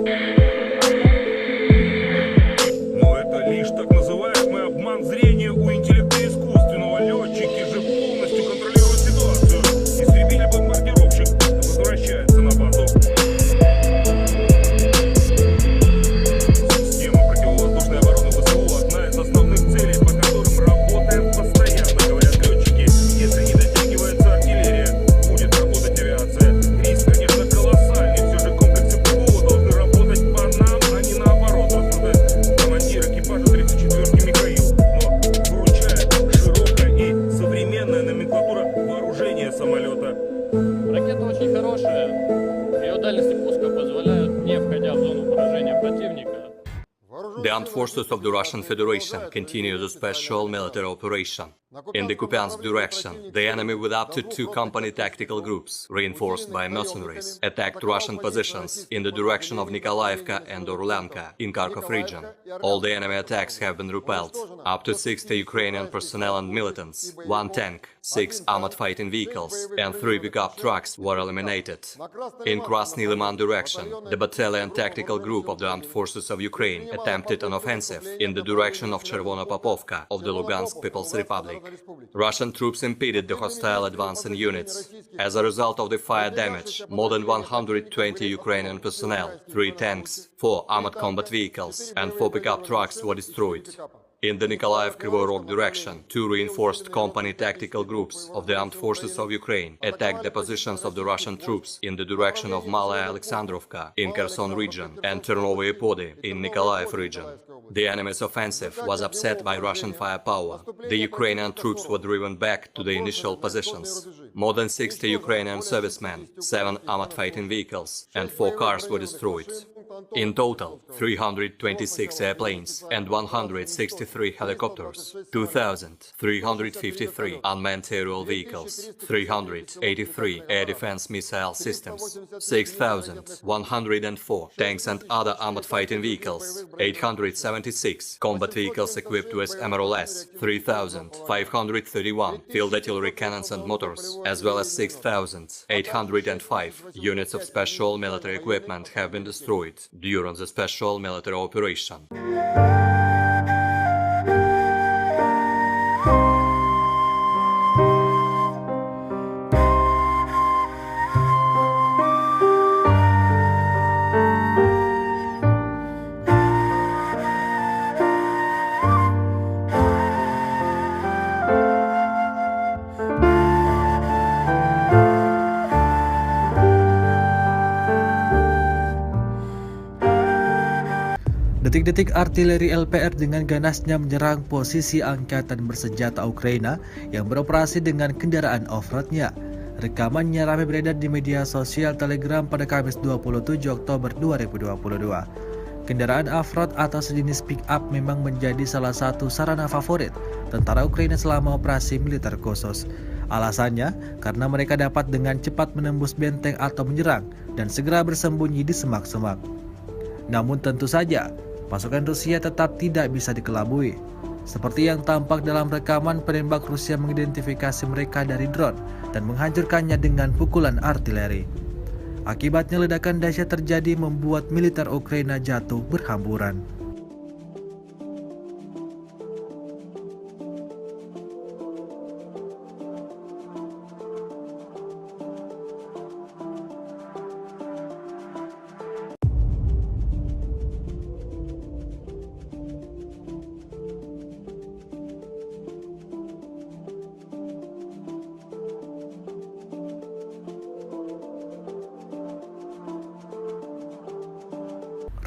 Но это лишь так называемый обман зрения у интеллекта искусственного. Летчики же полностью контролируют ситуацию. Истребитель-бомбардировщик возвращается на базу. Ракета очень хорошая. Ее дальности пуска позволяют, не входя в зону поражения противника, The armed forces of the Russian Federation continue the special military operation. In the Kupiansk direction, the enemy with up to 2 company tactical groups, reinforced by mercenaries, attacked Russian positions in the direction of Nikolaevka and Orlanka in Kharkov region. All the enemy attacks have been repelled. Up to 60 Ukrainian personnel and militants, 1 tank, 6 armored fighting vehicles, and 3 pickup trucks were eliminated. In Krasny Liman direction, the battalion tactical group of the armed forces of Ukraine attempted an offensive in the direction of Chervona Popovka of the Lugansk People's Republic. Russian troops impeded the hostile advancing units. As a result of the fire damage, more than 120 Ukrainian personnel, 3 tanks, 4 armored combat vehicles, and 4 pickup trucks were destroyed. In the Nikolaev-Kryvyi Rog direction, 2 reinforced company tactical groups of the armed forces of Ukraine attacked the positions of the Russian troops in the direction of Malaya Alexandrovka in Kherson region and Chernovye Pody in Nikolaev region. The enemy's offensive was upset by Russian firepower. The Ukrainian troops were driven back to the initial positions. More than 60 Ukrainian servicemen, 7 armored fighting vehicles, and 4 cars were destroyed. In total, 326 airplanes and 163 helicopters, 2,353 unmanned aerial vehicles, 383 air defense missile systems, 6,104 tanks and other armored fighting vehicles, 876 combat vehicles equipped with MRLS, 3,531 field artillery cannons and motors, as well as 6,805 units of special military equipment have been destroyed during the special military operation. Detik-detik artileri LPR dengan ganasnya menyerang posisi angkatan bersenjata Ukraina yang beroperasi dengan kendaraan off-roadnya. Rekamannya ramai beredar di media sosial Telegram pada Kamis 27 Oktober 2022. Kendaraan off-road atau sejenis pick-up memang menjadi salah satu sarana favorit tentara Ukraina selama operasi militer khusus. Alasannya karena mereka dapat dengan cepat menembus benteng atau menyerang dan segera bersembunyi di semak-semak. Namun tentu saja, pasukan Rusia tetap tidak bisa dikelabui. Seperti yang tampak dalam rekaman, penembak Rusia mengidentifikasi mereka dari drone dan menghancurkannya dengan pukulan artileri. Akibatnya ledakan dahsyat terjadi membuat militer Ukraina jatuh berhamburan.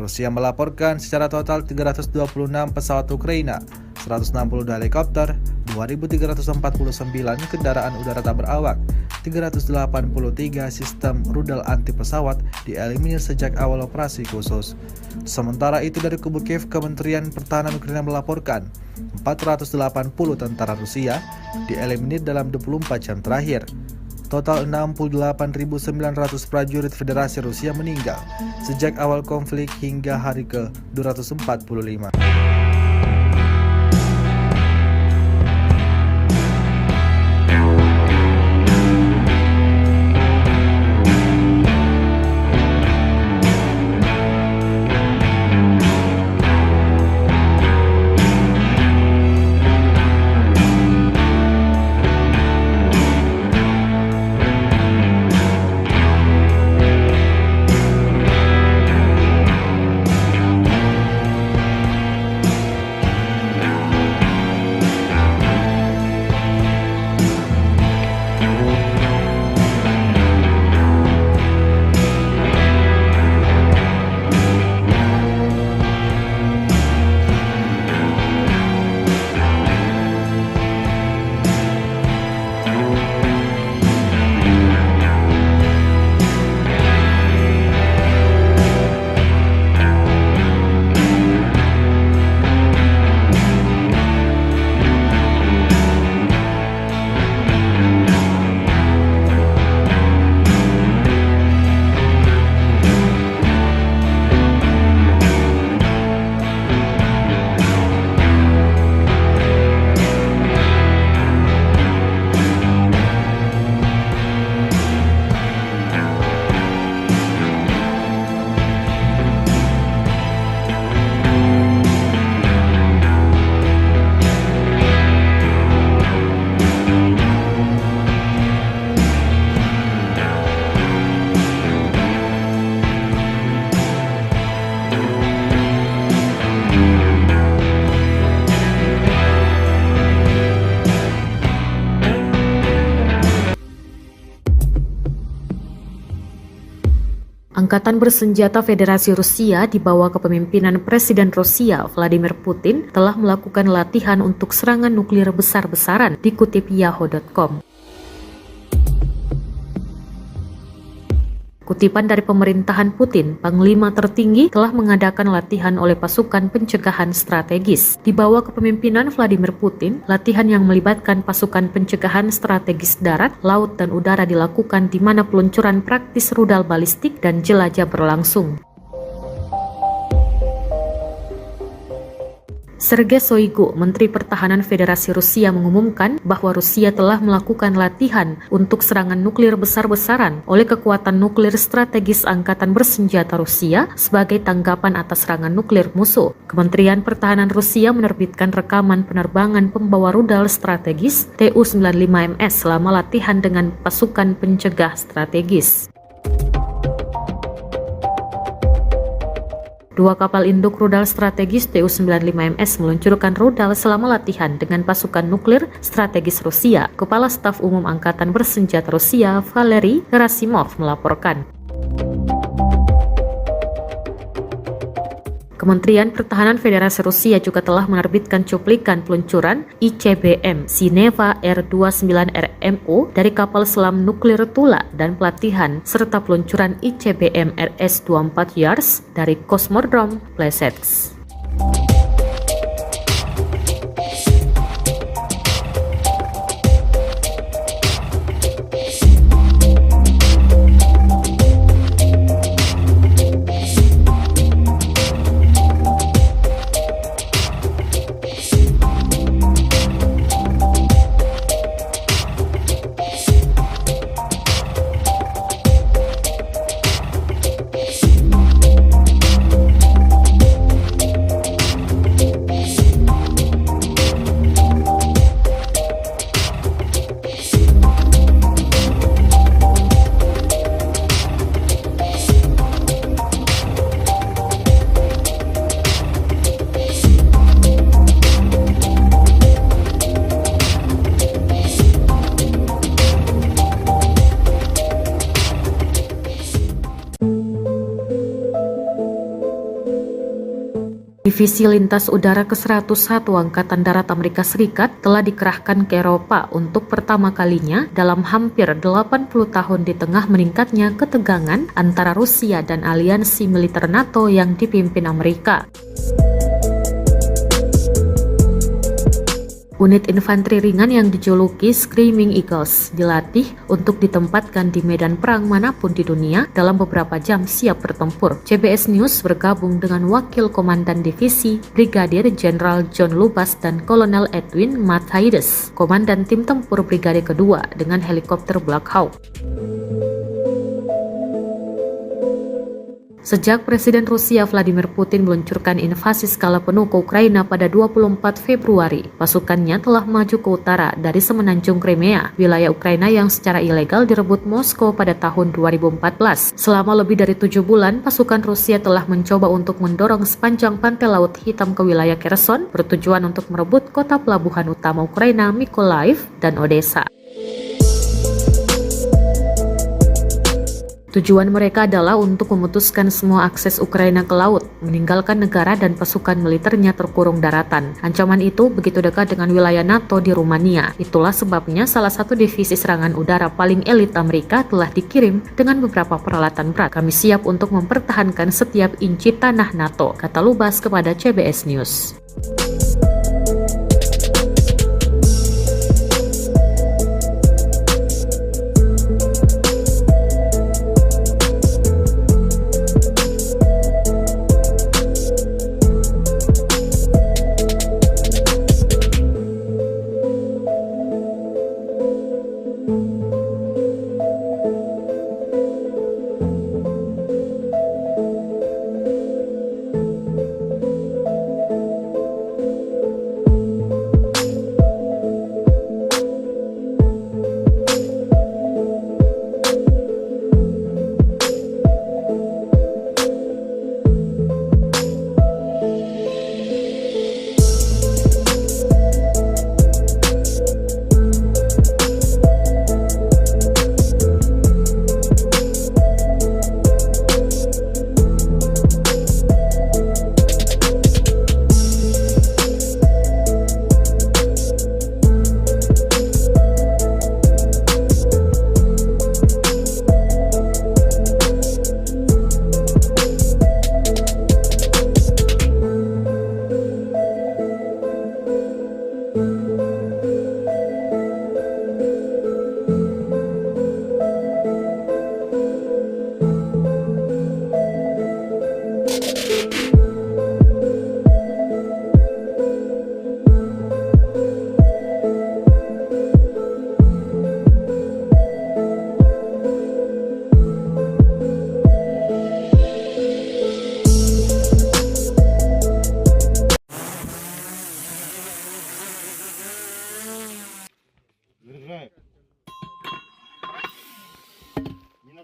Rusia melaporkan secara total 326 pesawat Ukraina, 162 helikopter, 2.349 kendaraan udara tak berawak, 383 sistem rudal anti pesawat dieliminir sejak awal operasi khusus. Sementara itu dari kubu Kiev, Kementerian Pertahanan Ukraina melaporkan 480 tentara Rusia dieliminir dalam 24 jam terakhir. Total 68.900 prajurit Federasi Rusia meninggal sejak awal konflik hingga hari ke-245. Angkatan bersenjata Federasi Rusia di bawah kepemimpinan Presiden Rusia Vladimir Putin telah melakukan latihan untuk serangan nuklir besar-besaran, dikutip Yahoo.com. Kutipan dari pemerintahan Putin, Panglima tertinggi telah mengadakan latihan oleh pasukan pencegahan strategis. Di bawah kepemimpinan Vladimir Putin, latihan yang melibatkan pasukan pencegahan strategis darat, laut, dan udara dilakukan di mana peluncuran praktis rudal balistik dan jelajah berlangsung. Sergei Shoigu, Menteri Pertahanan Federasi Rusia, mengumumkan bahwa Rusia telah melakukan latihan untuk serangan nuklir besar-besaran oleh kekuatan nuklir strategis Angkatan Bersenjata Rusia sebagai tanggapan atas serangan nuklir musuh. Kementerian Pertahanan Rusia menerbitkan rekaman penerbangan pembawa rudal strategis Tu-95MS selama latihan dengan pasukan pencegah strategis. Dua kapal induk rudal strategis Tu-95MS meluncurkan rudal selama latihan dengan pasukan nuklir strategis Rusia. Kepala Staf Umum Angkatan Bersenjata Rusia, Valery Gerasimov, melaporkan. Kementerian Pertahanan Federasi Rusia juga telah menerbitkan cuplikan peluncuran ICBM Sineva R-29RMO dari kapal selam nuklir Tula dan pelatihan serta peluncuran ICBM RS-24 Yars dari Kosmodrom Plesetsk. Divisi Lintas Udara ke-101 Angkatan Darat Amerika Serikat telah dikerahkan ke Eropa untuk pertama kalinya dalam hampir 80 tahun di tengah meningkatnya ketegangan antara Rusia dan aliansi militer NATO yang dipimpin Amerika. Unit infanteri ringan yang dijuluki Screaming Eagles dilatih untuk ditempatkan di medan perang manapun di dunia dalam beberapa jam siap bertempur. CBS News bergabung dengan Wakil Komandan Divisi Brigadir Jenderal John Lubas dan Kolonel Edwin Matthaides, Komandan Tim Tempur Brigade Kedua dengan helikopter Black Hawk. Sejak Presiden Rusia Vladimir Putin meluncurkan invasi skala penuh ke Ukraina pada 24 Februari, pasukannya telah maju ke utara dari semenanjung Crimea, wilayah Ukraina yang secara ilegal direbut Moskow pada tahun 2014. Selama lebih dari 7 bulan, pasukan Rusia telah mencoba untuk mendorong sepanjang pantai Laut Hitam ke wilayah Kherson, bertujuan untuk merebut kota pelabuhan utama Ukraina Mykolaiv dan Odessa. Tujuan mereka adalah untuk memutuskan semua akses Ukraina ke laut, meninggalkan negara dan pasukan militernya terkurung daratan. Ancaman itu begitu dekat dengan wilayah NATO di Rumania. Itulah sebabnya salah satu divisi serangan udara paling elit Amerika telah dikirim dengan beberapa peralatan berat. Kami siap untuk mempertahankan setiap inci tanah NATO, kata Lubas kepada CBS News.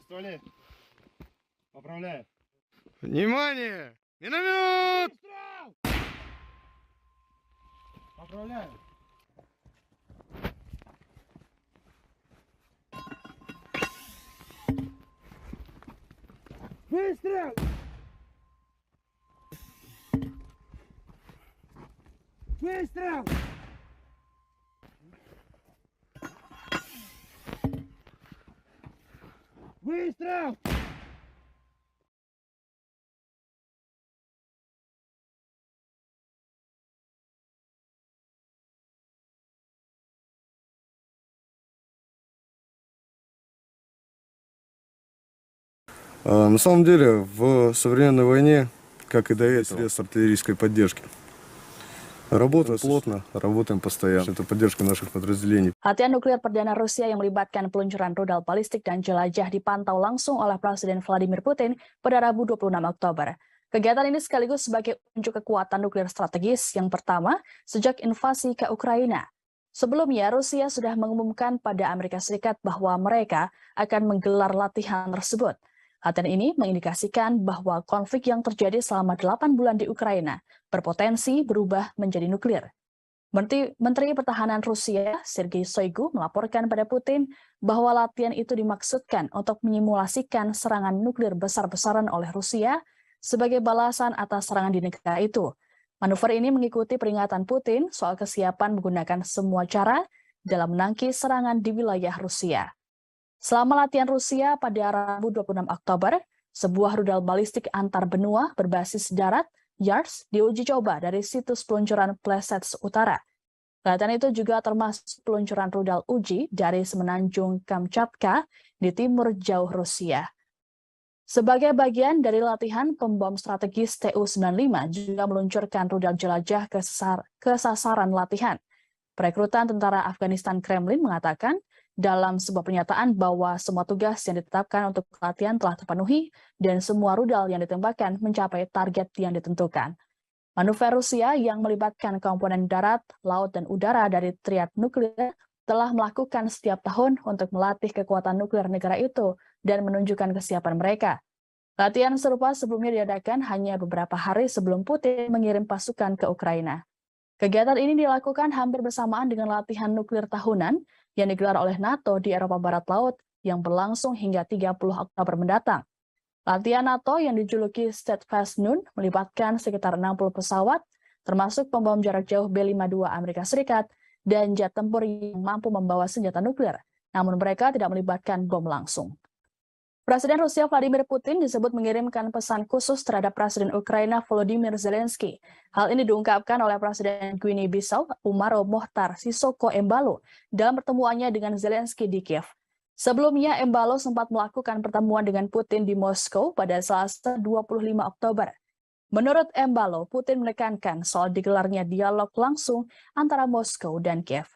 Пистолет. Поправляю. Внимание! Миномет! Выстрел! Поправляю. Выстрел! Выстрел! Выстрел! На самом деле, в современной войне, как и до этого, средств артиллерийской поддержки. Работаем плотно, работаем постоянно. Это поддержка наших подразделений. Latihan nuklir perdana Rusia yang melibatkan peluncuran rudal balistik dan jelajah dipantau langsung oleh Presiden Vladimir Putin pada Rabu 26 Oktober. Kegiatan ini sekaligus sebagai unjuk kekuatan nuklir strategis yang pertama sejak invasi ke Ukraina. Sebelumnya, Rusia sudah mengumumkan pada Amerika Serikat bahwa mereka akan menggelar latihan tersebut. Latihan ini mengindikasikan bahwa konflik yang terjadi selama 8 bulan di Ukraina berpotensi berubah menjadi nuklir. Menteri Pertahanan Rusia, Sergei Shoigu, melaporkan pada Putin bahwa latihan itu dimaksudkan untuk menyimulasikan serangan nuklir besar-besaran oleh Rusia sebagai balasan atas serangan di negara itu. Manuver ini mengikuti peringatan Putin soal kesiapan menggunakan semua cara dalam menangkis serangan di wilayah Rusia. Selama latihan Rusia pada Rabu 26 Oktober, sebuah rudal balistik antar benua berbasis darat, YARS, diuji coba dari situs peluncuran Plesets Utara. Latihan itu juga termasuk peluncuran rudal uji dari semenanjung Kamchatka di timur jauh Rusia. Sebagai bagian dari latihan, pembom strategis Tu-95 juga meluncurkan rudal jelajah ke sasaran latihan. Perekrutan tentara Afghanistan Kremlin mengatakan dalam sebuah pernyataan bahwa semua tugas yang ditetapkan untuk latihan telah terpenuhi dan semua rudal yang ditembakkan mencapai target yang ditentukan. Manuver Rusia yang melibatkan komponen darat, laut, dan udara dari triad nuklir telah melakukan setiap tahun untuk melatih kekuatan nuklir negara itu dan menunjukkan kesiapan mereka. Latihan serupa sebelumnya diadakan hanya beberapa hari sebelum Putin mengirim pasukan ke Ukraina. Kegiatan ini dilakukan hampir bersamaan dengan latihan nuklir tahunan yang digelar oleh NATO di Eropa Barat Laut yang berlangsung hingga 30 Oktober mendatang. Latihan NATO yang dijuluki Steadfast Noon melibatkan sekitar 60 pesawat, termasuk pembom jarak jauh B-52 Amerika Serikat dan jet tempur yang mampu membawa senjata nuklir, namun mereka tidak melibatkan bom langsung. Presiden Rusia Vladimir Putin disebut mengirimkan pesan khusus terhadap Presiden Ukraina Volodymyr Zelensky. Hal ini diungkapkan oleh Presiden Guinea-Bissau Umaro Mohtar Sissoco Embalo dalam pertemuannya dengan Zelensky di Kiev. Sebelumnya, Embalo sempat melakukan pertemuan dengan Putin di Moskow pada Selasa 25 Oktober. Menurut Embalo, Putin menekankan soal digelarnya dialog langsung antara Moskow dan Kiev.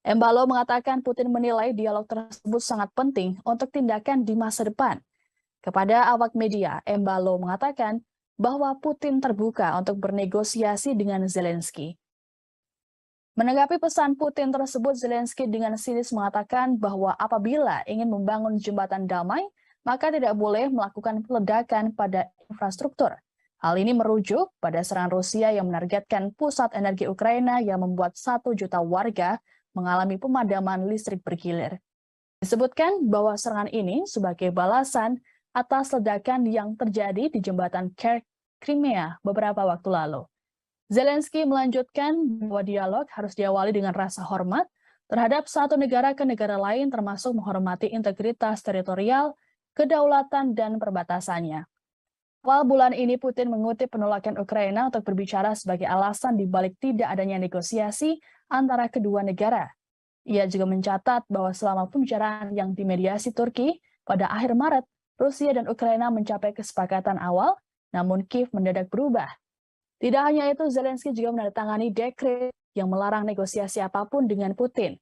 Embalo mengatakan Putin menilai dialog tersebut sangat penting untuk tindakan di masa depan. Kepada awak media, Embalo mengatakan bahwa Putin terbuka untuk bernegosiasi dengan Zelensky. Menanggapi pesan Putin tersebut, Zelensky dengan sinis mengatakan bahwa apabila ingin membangun jembatan damai, maka tidak boleh melakukan peledakan pada infrastruktur. Hal ini merujuk pada serangan Rusia yang menargetkan pusat energi Ukraina yang membuat 1 juta warga mengalami pemadaman listrik bergilir. Disebutkan bahwa serangan ini sebagai balasan atas ledakan yang terjadi di jembatan Crimea beberapa waktu lalu. Zelensky melanjutkan bahwa dialog harus diawali dengan rasa hormat terhadap satu negara ke negara lain, termasuk menghormati integritas teritorial, kedaulatan, dan perbatasannya. Awal bulan ini Putin mengutip penolakan Ukraina untuk berbicara sebagai alasan dibalik tidak adanya negosiasi antara kedua negara. Ia juga mencatat bahwa selama pembicaraan yang dimediasi Turki pada akhir Maret, Rusia dan Ukraina mencapai kesepakatan awal, namun Kiev mendadak berubah. Tidak hanya itu, Zelensky juga menandatangani dekret yang melarang negosiasi apapun dengan Putin.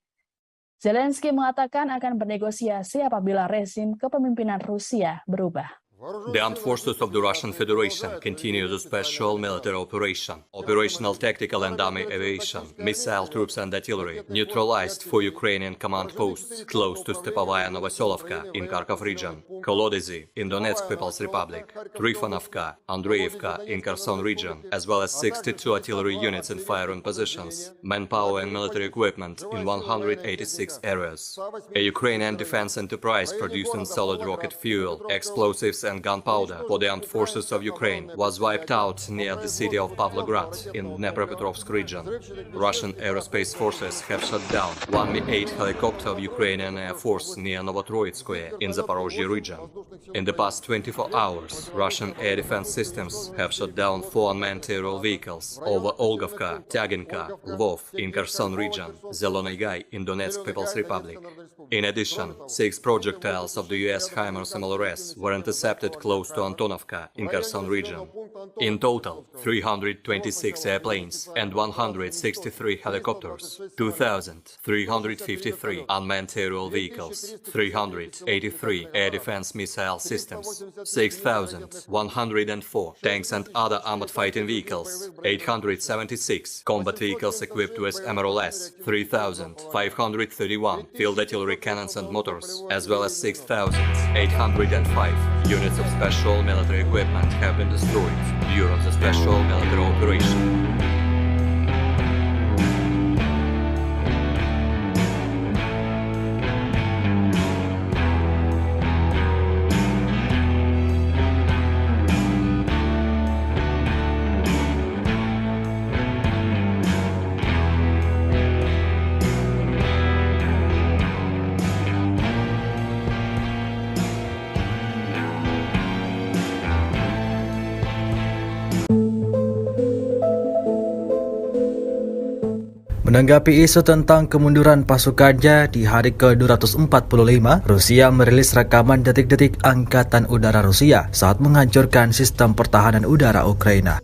Zelensky mengatakan akan bernegosiasi apabila rezim kepemimpinan Rusia berubah. The armed forces of the Russian Federation continue the special military operation. Operational tactical and army aviation, missile troops and artillery neutralized 4 Ukrainian command posts close to Stepovaya Novoselovka in Kharkov region, Kolodezi in Donetsk People's Republic, Trifonovka, Andreevka in Kherson region, as well as 62 artillery units in firing positions, manpower and military equipment in 186 areas. A Ukrainian defense enterprise producing solid rocket fuel, explosives and gunpowder for the armed forces of Ukraine was wiped out near the city of Pavlograd in Dnepropetrovsk region. Russian aerospace forces have shot down one Mi-8 helicopter of Ukrainian Air Force near Novotroitskoye in Zaporozhye region. In the past 24 hours, Russian air defense systems have shot down 4 unmanned aerial vehicles over Olgovka, Tyaginka, Lvov in Kherson region, Zelony Gai in Donetsk People's Republic. In addition, 6 projectiles of the US HIMARS MLRS were intercepted close to Antonovka in Kherson region. In total, 326 airplanes and 163 helicopters, 2,353 unmanned aerial vehicles, 383 air defense missile systems, 6,104 tanks and other armored fighting vehicles, 876 combat vehicles equipped with MRLS, 3,531 field artillery cannons and motors, as well as 6,805 units of special military equipment have been destroyed during the special military operation. Menanggapi isu tentang kemunduran pasukannya di hari ke-245, Rusia merilis rekaman detik-detik Angkatan Udara Rusia saat menghancurkan sistem pertahanan udara Ukraina.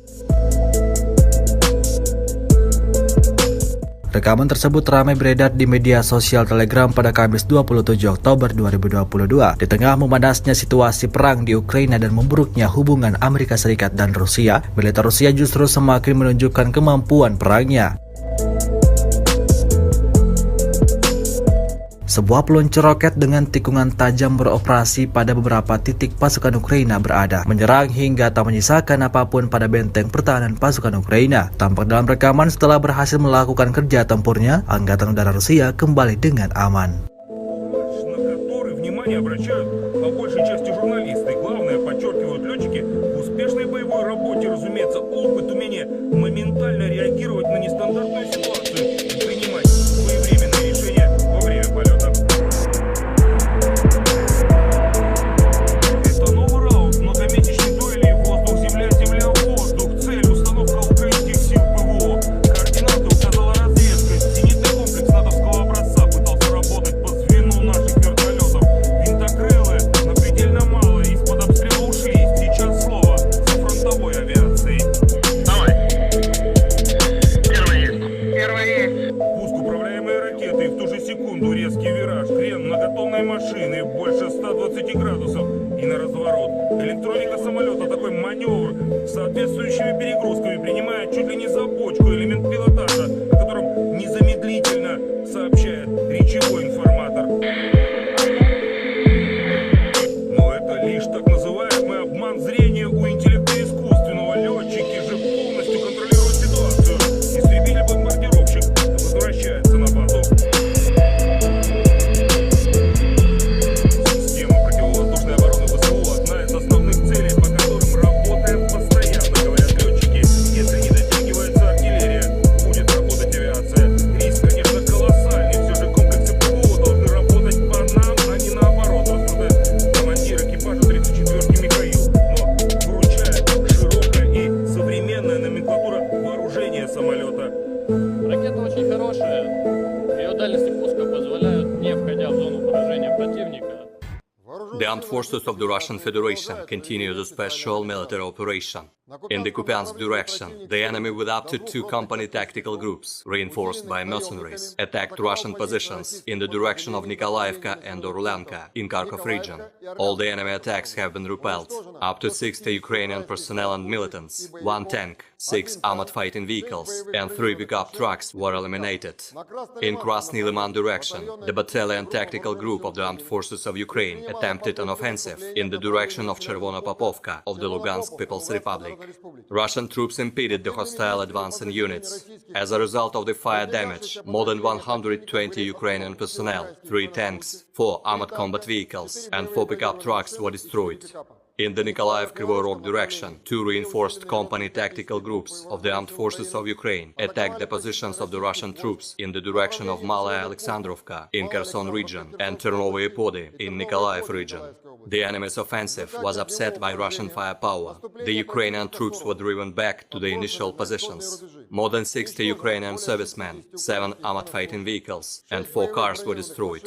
Rekaman tersebut ramai beredar di media sosial Telegram pada Kamis 27 Oktober 2022 di tengah memanasnya situasi perang di Ukraina dan memburuknya hubungan Amerika Serikat dan Rusia. Militer Rusia justru semakin menunjukkan kemampuan perangnya. Sebuah peluncur roket dengan tikungan tajam beroperasi pada beberapa titik pasukan Ukraina berada, menyerang hingga tak menyisakan apapun pada benteng pertahanan pasukan Ukraina. Tampak dalam rekaman setelah berhasil melakukan kerja tempurnya, Angkatan Udara Rusia kembali dengan aman. Машины больше 120 градусов и на разворот. Электроника самолета такой маневр с соответствующими перегрузками принимает чуть ли не за бочку элемент пилотажа, о котором незамедлительно сообщает речевой информатор. Но это лишь так называемый обман зрения у интеллекта искусственного. Летчики же полностью контролируют ситуацию. Истребитель-бомбардировщик возвращается на базу. Ракета очень хорошая, ее дальности пуска позволяют, не входя в зону поражения противника. The armed forces of the Russian Federation continue the special military operation. In the Kupiansk direction, the enemy with up to 2 company tactical groups, reinforced by mercenaries, attacked Russian positions in the direction of Nikolaevka and Orlanka in Kharkov region. All the enemy attacks have been repelled. Up to 60 Ukrainian personnel and militants, 1 tank, 6 armored fighting vehicles, and 3 pickup trucks were eliminated. In Krasny Liman direction, the battalion tactical group of the Armed Forces of Ukraine attempted an offensive in the direction of Chervono-Popovka of the Lugansk People's Republic. Russian troops impeded the hostile advancing units. As a result of the fire damage, more than 120 Ukrainian personnel, 3 tanks, 4 armored combat vehicles, and 4 pickup trucks were destroyed. In the Nikolaev-Kryvyi Rog direction, 2 reinforced company tactical groups of the Armed Forces of Ukraine attacked the positions of the Russian troops in the direction of Malaya Alexandrovka in Kherson region and Ternovoye Pody in Nikolaev region. The enemy's offensive was upset by Russian firepower. The Ukrainian troops were driven back to the initial positions. More than 60 Ukrainian servicemen, 7 armored fighting vehicles, and 4 cars were destroyed.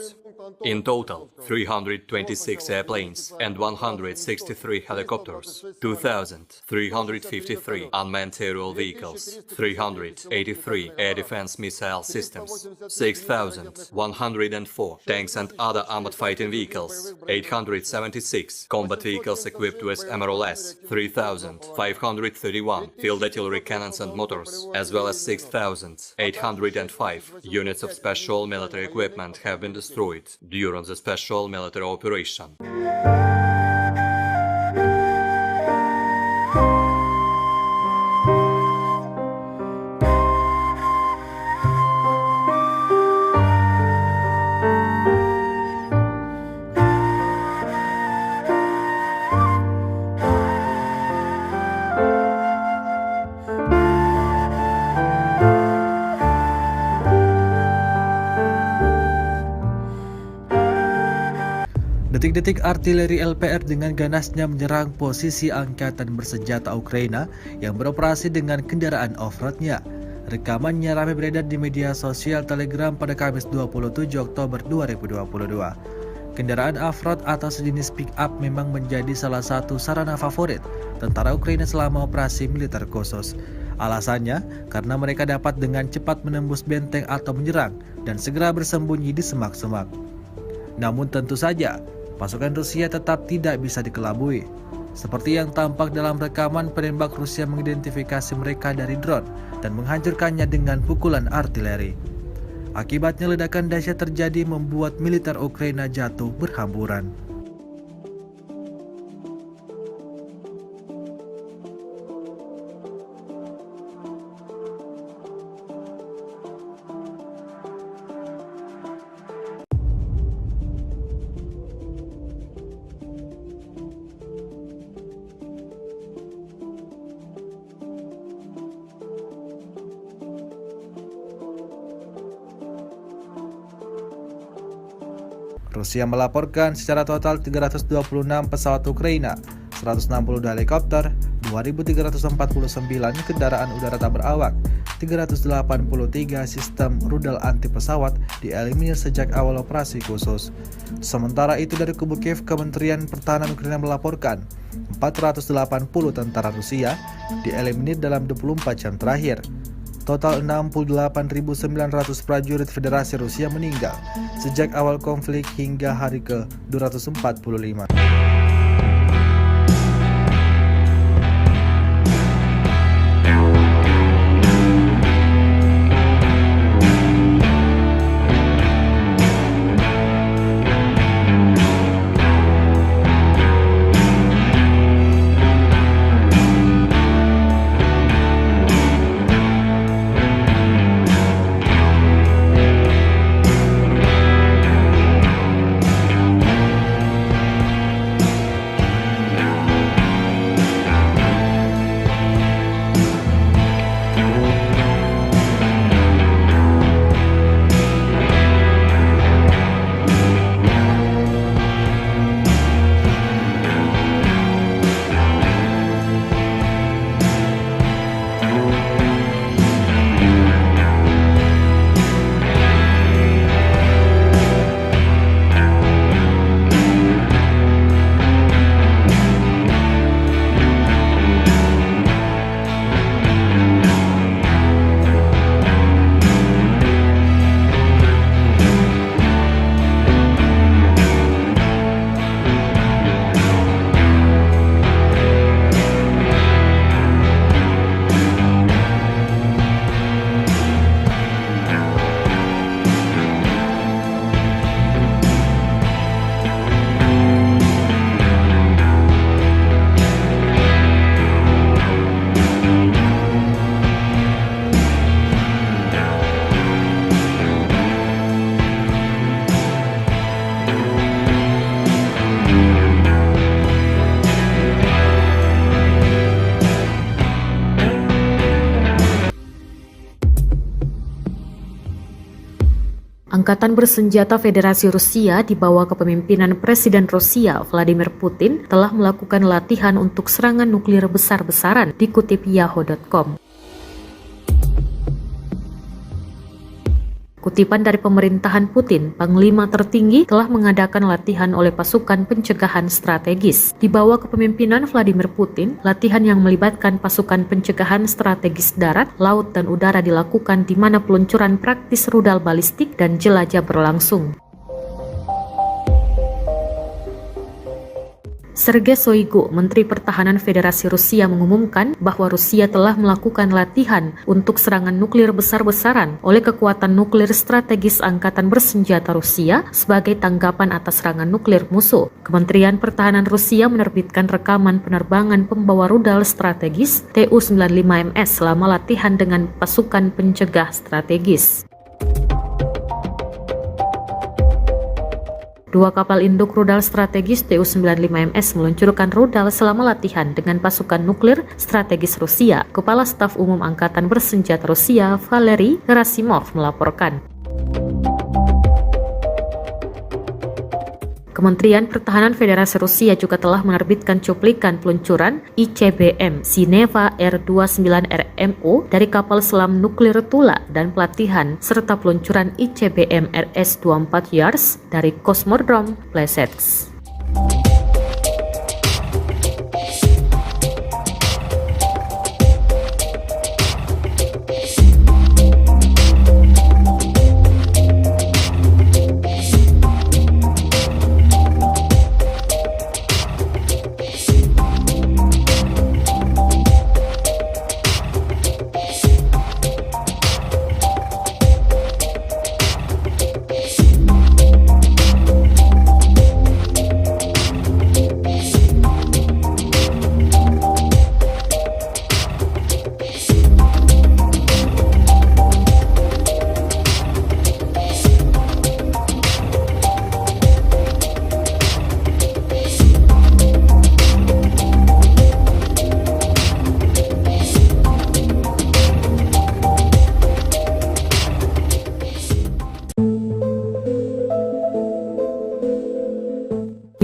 In total, 326 airplanes and 163 helicopters, 2,353 unmanned aerial vehicles, 383 air defense missile systems, 6,104 tanks and other armored fighting vehicles, 876 combat vehicles equipped with MRLS, 3,531 field artillery cannons and motors, as well as 6,805 units of special military equipment have been destroyed during the special military operation. Detik-detik artileri LPR dengan ganasnya menyerang posisi angkatan bersenjata Ukraina yang beroperasi dengan kendaraan off-roadnya. Rekamannya ramai beredar di media sosial Telegram pada Kamis 27 Oktober 2022. Kendaraan off-road atau sejenis pick-up memang menjadi salah satu sarana favorit tentara Ukraina selama operasi militer khusus. Alasannya karena mereka dapat dengan cepat menembus benteng atau menyerang dan segera bersembunyi di semak-semak. Namun tentu saja, pasukan Rusia tetap tidak bisa dikelabui. Seperti yang tampak dalam rekaman, penembak Rusia mengidentifikasi mereka dari drone dan menghancurkannya dengan pukulan artileri. Akibatnya ledakan dahsyat terjadi membuat militer Ukraina jatuh berhamburan. Rusia melaporkan secara total 326 pesawat Ukraina, 162 helikopter, 2.349 kendaraan udara tak berawak, 383 sistem rudal anti pesawat dieliminir sejak awal operasi khusus. Sementara itu dari kubu Kiev, Kementerian Pertahanan Ukraina melaporkan 480 tentara Rusia dieliminir dalam 24 jam terakhir. Total 68.900 prajurit Federasi Rusia meninggal sejak awal konflik hingga hari ke-245. Angkatan bersenjata Federasi Rusia di bawah kepemimpinan Presiden Rusia Vladimir Putin telah melakukan latihan untuk serangan nuklir besar-besaran, dikutip Yahoo.com. Kutipan dari pemerintahan Putin, Panglima tertinggi telah mengadakan latihan oleh pasukan pencegahan strategis. Di bawah kepemimpinan Vladimir Putin, latihan yang melibatkan pasukan pencegahan strategis darat, laut, dan udara dilakukan di mana peluncuran praktis rudal balistik dan jelajah berlangsung. Sergei Shoigu, Menteri Pertahanan Federasi Rusia, mengumumkan bahwa Rusia telah melakukan latihan untuk serangan nuklir besar-besaran oleh kekuatan nuklir strategis Angkatan Bersenjata Rusia sebagai tanggapan atas serangan nuklir musuh. Kementerian Pertahanan Rusia menerbitkan rekaman penerbangan pembawa rudal strategis Tu-95MS selama latihan dengan pasukan pencegah strategis. Dua kapal induk rudal strategis Tu-95MS meluncurkan rudal selama latihan dengan pasukan nuklir strategis Rusia. Kepala Staf Umum Angkatan Bersenjata Rusia, Valery Gerasimov, melaporkan. Kementerian Pertahanan Federasi Rusia juga telah menerbitkan cuplikan peluncuran ICBM Zineva R-29RMO dari kapal selam nuklir Tula dan pelatihan serta peluncuran ICBM RS-24 Yars dari Kosmodrom Plesetsk.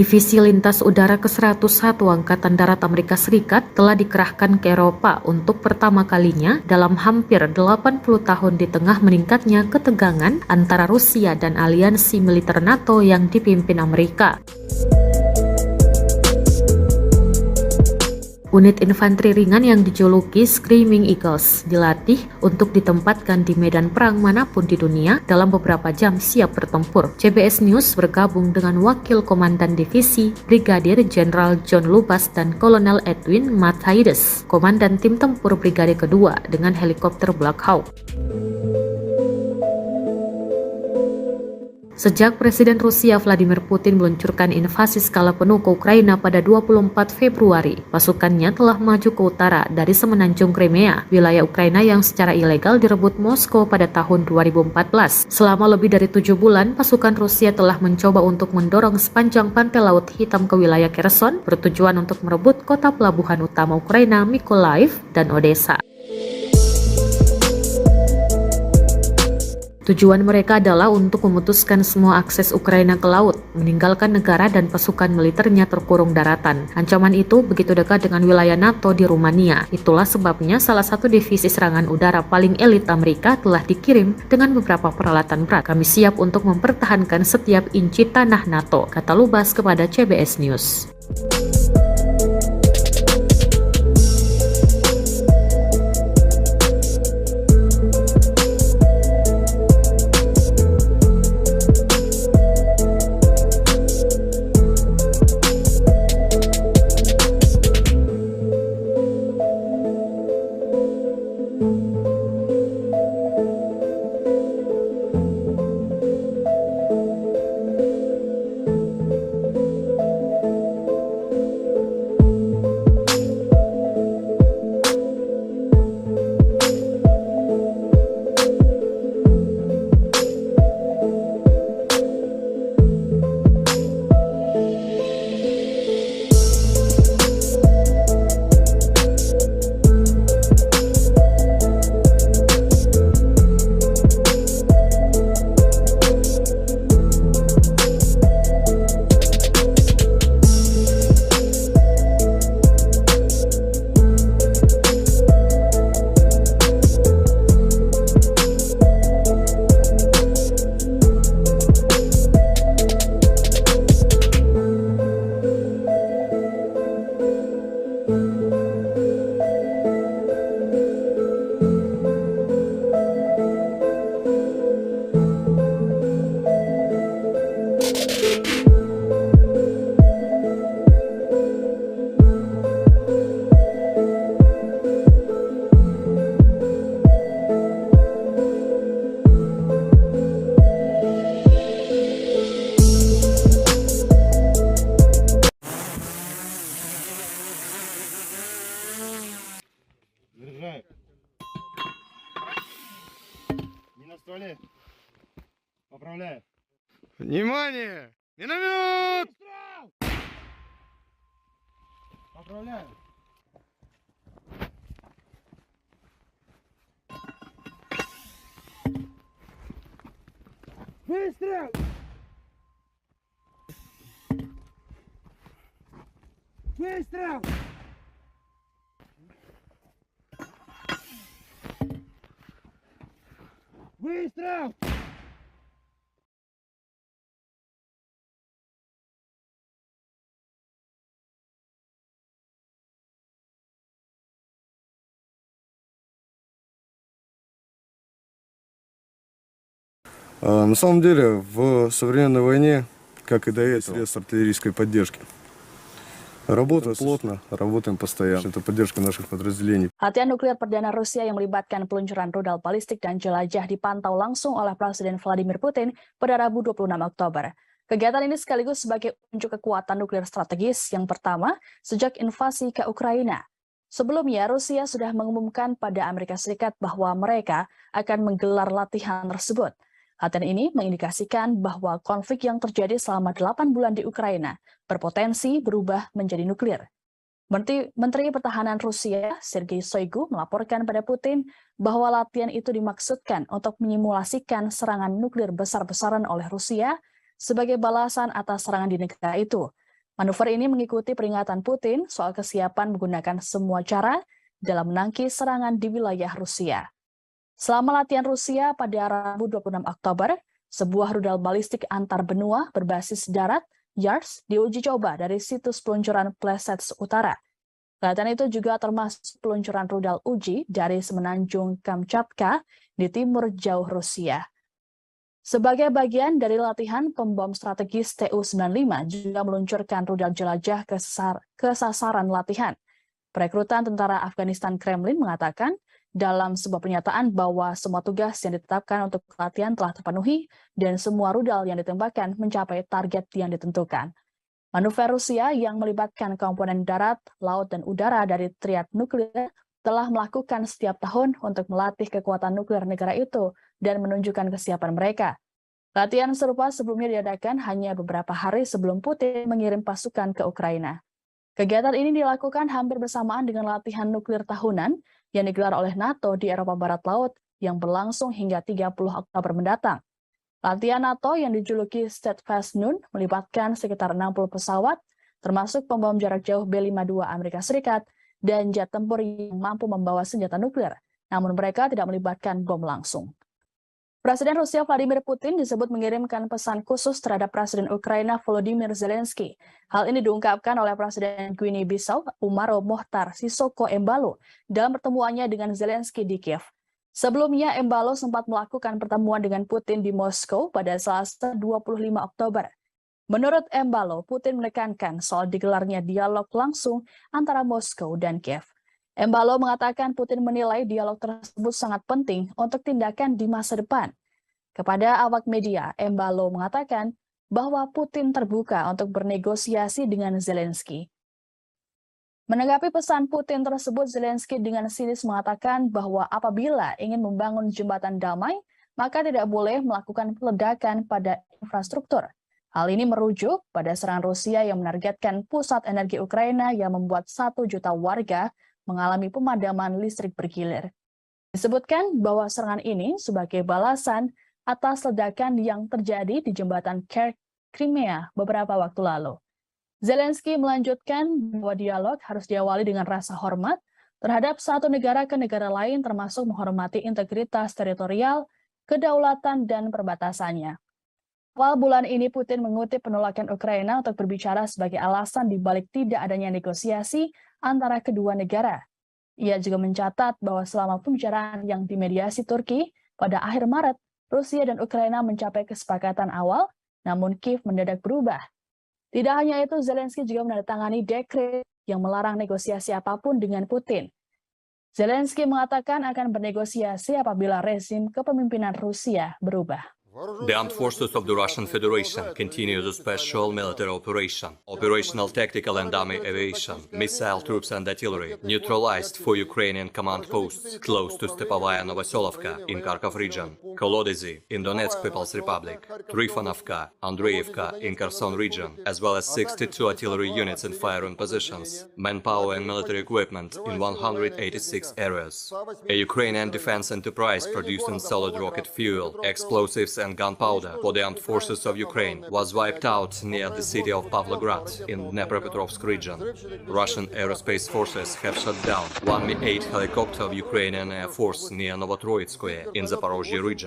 Divisi Lintas Udara ke-101 Angkatan Darat Amerika Serikat telah dikerahkan ke Eropa untuk pertama kalinya dalam hampir 80 tahun di tengah meningkatnya ketegangan antara Rusia dan aliansi militer NATO yang dipimpin Amerika. Unit infanteri ringan yang dijuluki Screaming Eagles dilatih untuk ditempatkan di medan perang manapun di dunia dalam beberapa jam siap bertempur. CBS News bergabung dengan Wakil Komandan Divisi Brigadir Jenderal John Lubas dan Kolonel Edwin Matthaides, Komandan Tim Tempur Brigade Kedua dengan helikopter Black Hawk. Sejak Presiden Rusia Vladimir Putin meluncurkan invasi skala penuh ke Ukraina pada 24 Februari, pasukannya telah maju ke utara dari semenanjung Crimea, wilayah Ukraina yang secara ilegal direbut Moskow pada tahun 2014. Selama lebih dari 7 bulan, pasukan Rusia telah mencoba untuk mendorong sepanjang pantai Laut Hitam ke wilayah Kherson, bertujuan untuk merebut kota pelabuhan utama Ukraina Mykolaiv dan Odessa. Tujuan mereka adalah untuk memutuskan semua akses Ukraina ke laut, meninggalkan negara dan pasukan militernya terkurung daratan. Ancaman itu begitu dekat dengan wilayah NATO di Rumania. Itulah sebabnya salah satu divisi serangan udara paling elit Amerika telah dikirim dengan beberapa peralatan berat. Kami siap untuk mempertahankan setiap inci tanah NATO, kata Lubas kepada CBS News. Поздравляю. Внимание! Миномет! Выстрел! Поздравляю. Выстрел! Выстрел! Выстрел! На самом деле, в современной войне, как и до этого, средств артиллерийской поддержки. Работаем плотно, работаем постоянно. Это поддержка наших подразделений. Latihan nuklir perdana Rusia yang melibatkan peluncuran rudal balistik dan jelajah dipantau langsung oleh Presiden Vladimir Putin pada Rabu 26 Oktober. Kegiatan ini sekaligus sebagai unjuk kekuatan nuklir strategis yang pertama sejak invasi ke Ukraina. Sebelumnya, Rusia sudah mengumumkan pada Amerika Serikat bahwa mereka akan menggelar latihan tersebut. Latihan ini mengindikasikan bahwa konflik yang terjadi selama 8 bulan di Ukraina berpotensi berubah menjadi nuklir. Menteri Pertahanan Rusia, Sergei Shoigu, melaporkan pada Putin bahwa latihan itu dimaksudkan untuk menyimulasikan serangan nuklir besar-besaran oleh Rusia sebagai balasan atas serangan di negara itu. Manuver ini mengikuti peringatan Putin soal kesiapan menggunakan semua cara dalam menangkis serangan di wilayah Rusia. Selama latihan Rusia pada Rabu 26 Oktober, sebuah rudal balistik antar benua berbasis darat, YARS, diuji coba dari situs peluncuran Plesets Utara. Latihan itu juga termasuk peluncuran rudal uji dari semenanjung Kamchatka di timur jauh Rusia. Sebagai bagian dari latihan, pembom strategis Tu-95 juga meluncurkan rudal jelajah ke sasaran latihan. Perekrutan tentara Afghanistan Kremlin mengatakan dalam sebuah pernyataan bahwa semua tugas yang ditetapkan untuk latihan telah terpenuhi dan semua rudal yang ditembakkan mencapai target yang ditentukan. Manuver Rusia yang melibatkan komponen darat, laut, dan udara dari triad nuklir telah melakukan setiap tahun untuk melatih kekuatan nuklir negara itu dan menunjukkan kesiapan mereka. Latihan serupa sebelumnya diadakan hanya beberapa hari sebelum Putin mengirim pasukan ke Ukraina. Kegiatan ini dilakukan hampir bersamaan dengan latihan nuklir tahunan yang digelar oleh NATO di Eropa Barat Laut yang berlangsung hingga 30 Oktober mendatang. Latihan NATO yang dijuluki Steadfast Noon melibatkan sekitar 60 pesawat, termasuk pembom jarak jauh B-52 Amerika Serikat dan jet tempur yang mampu membawa senjata nuklir, namun mereka tidak melibatkan bom langsung. Presiden Rusia Vladimir Putin disebut mengirimkan pesan khusus terhadap Presiden Ukraina Volodymyr Zelensky. Hal ini diungkapkan oleh Presiden Guinea-Bissau Umaro Mohtar Sisoko Embalo dalam pertemuannya dengan Zelensky di Kiev. Sebelumnya, Embalo sempat melakukan pertemuan dengan Putin di Moskow pada Selasa 25 Oktober. Menurut Embalo, Putin menekankan soal digelarnya dialog langsung antara Moskow dan Kiev. Embalo mengatakan Putin menilai dialog tersebut sangat penting untuk tindakan di masa depan. Kepada awak media, Embalo mengatakan bahwa Putin terbuka untuk bernegosiasi dengan Zelensky. Menanggapi pesan Putin tersebut, Zelensky dengan sinis mengatakan bahwa apabila ingin membangun jembatan damai, maka tidak boleh melakukan peledakan pada infrastruktur. Hal ini merujuk pada serangan Rusia yang menargetkan pusat energi Ukraina yang membuat 1 juta warga mengalami pemadaman listrik bergilir. Disebutkan bahwa serangan ini sebagai balasan atas ledakan yang terjadi di jembatan Crimea beberapa waktu lalu. Zelensky melanjutkan bahwa dialog harus diawali dengan rasa hormat terhadap satu negara ke negara lain, termasuk menghormati integritas teritorial, kedaulatan, dan perbatasannya. Awal bulan ini Putin mengutip penolakan Ukraina untuk berbicara sebagai alasan dibalik tidak adanya negosiasi antara kedua negara. Ia juga mencatat bahwa selama pembicaraan yang dimediasi Turki pada akhir Maret, Rusia dan Ukraina mencapai kesepakatan awal, namun Kiev mendadak berubah. Tidak hanya itu, Zelensky juga menandatangani dekret yang melarang negosiasi apapun dengan Putin. Zelensky mengatakan akan bernegosiasi apabila rezim kepemimpinan Rusia berubah. The armed forces of the Russian Federation continue the special military operation. Operational tactical and army aviation, missile troops and artillery neutralized 4 Ukrainian command posts close to Stepovaya Novoselovka in Kharkov region. Kolodezi in Donetsk People's Republic, Trifonovka, Andreevka in Kherson region, as well as 62 artillery units in firing positions, manpower and military equipment in 186 areas. A Ukrainian defense enterprise producing solid rocket fuel, explosives and gunpowder for the armed forces of Ukraine was wiped out near the city of Pavlograd in Dnepropetrovsk region. Russian aerospace forces have shot down one Mi-8 helicopter of Ukrainian Air Force near Novotroitskoye in Zaporozhye region.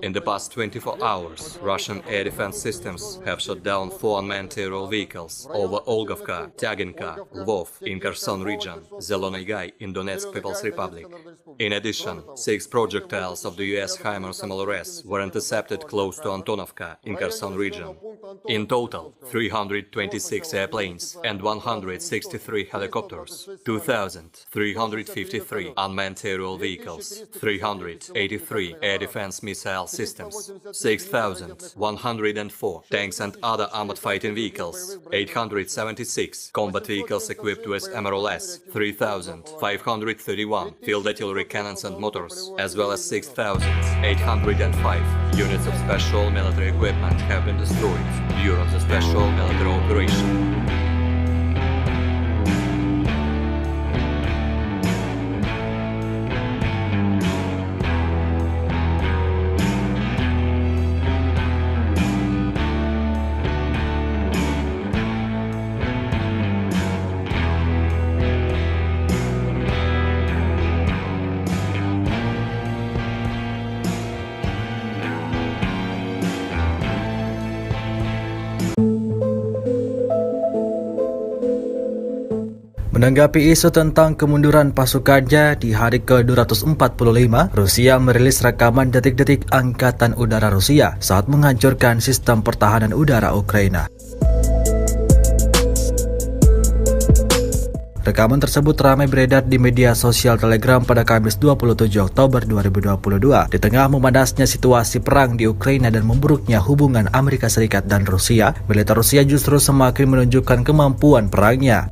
In the past 24 hours, Russian air defense systems have shot down 4 unmanned aerial vehicles over Olgovka, Tyaginka, Lvov in Kherson region, Zelony Gai in Donetsk People's Republic. In addition, 6 projectiles of the US HIMARS MLRS were intercepted close to Antonovka in Kherson region. In total, 326 airplanes and 163 helicopters, 2,353 unmanned aerial vehicles, 383 air defense missile systems, 6,104 tanks and other armored fighting vehicles, 876 combat vehicles equipped with MRLS, 3,531 field artillery cannons and motors, as well as 6,805 units of special military equipment have been destroyed during the special military operation. Menanggapi isu tentang kemunduran pasukannya di hari ke-245, Rusia merilis rekaman detik-detik Angkatan Udara Rusia saat menghancurkan sistem pertahanan udara Ukraina. Rekaman tersebut ramai beredar di media sosial Telegram pada Kamis 27 Oktober 2022 di tengah memanasnya situasi perang di Ukraina dan memburuknya hubungan Amerika Serikat dan Rusia. Militer Rusia justru semakin menunjukkan kemampuan perangnya.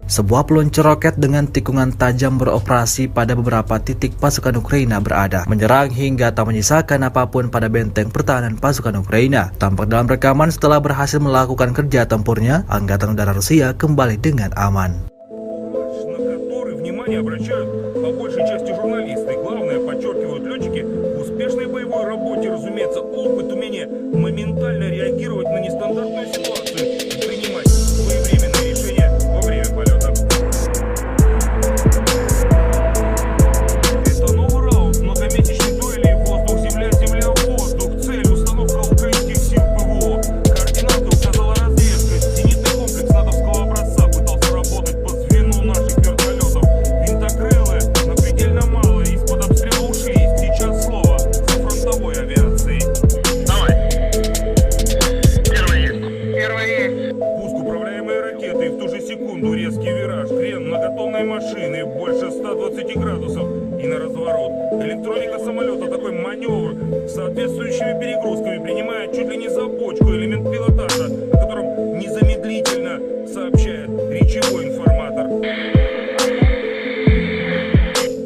Sebuah peluncur roket dengan tikungan tajam beroperasi pada beberapa titik pasukan Ukraina berada, menyerang hingga tak menyisakan apapun pada benteng pertahanan pasukan Ukraina. Tampak dalam rekaman setelah berhasil melakukan kerja tempurnya, Angkatan Udara Rusia kembali dengan aman. Электроника самолета такой маневр с соответствующими перегрузками принимает чуть ли не за бочку элемент пилотажа, о котором незамедлительно сообщает речевой информатор.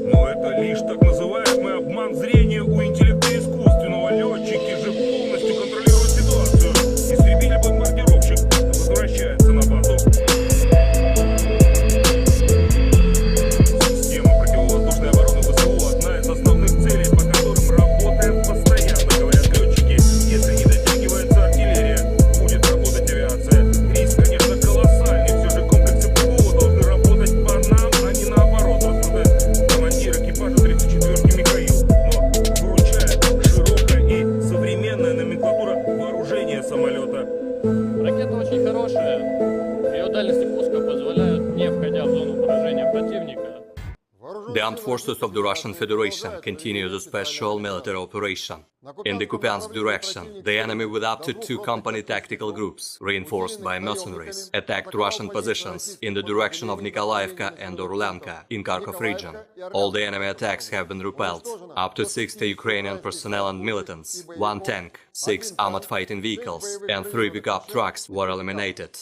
Но это лишь так называемый обман зрения у интеллекта искусственного. Летчики же полностью контролируют ситуацию. Истребитель-бомбардировщик возвращается на базу. Система противовоздушной обороны ВСУ одна из основных целей, по которым работаем постоянно, говорят летчики. Если не дотягивается артиллерия, будет работать авиация. Риск, конечно, колоссальный. Все же комплексы ПВО должны работать по нам, а не наоборот, рассуждает командир экипажа 34-ки Михаил. Но выручает широкая и современная номенклатура вооружения самолета. Ракета очень хорошая. Ее дальности пуска позволяют, не входя в зону поражения противника, The armed forces of the Russian Federation continue the special military operation. In the Kupiansk direction, the enemy with up to 2 company tactical groups, reinforced by mercenaries, attacked Russian positions in the direction of Nikolaevka and Orlanka in Kharkov region. All the enemy attacks have been repelled. Up to 60 Ukrainian personnel and militants, 1 tank, 6 armored fighting vehicles, and 3 pickup trucks were eliminated.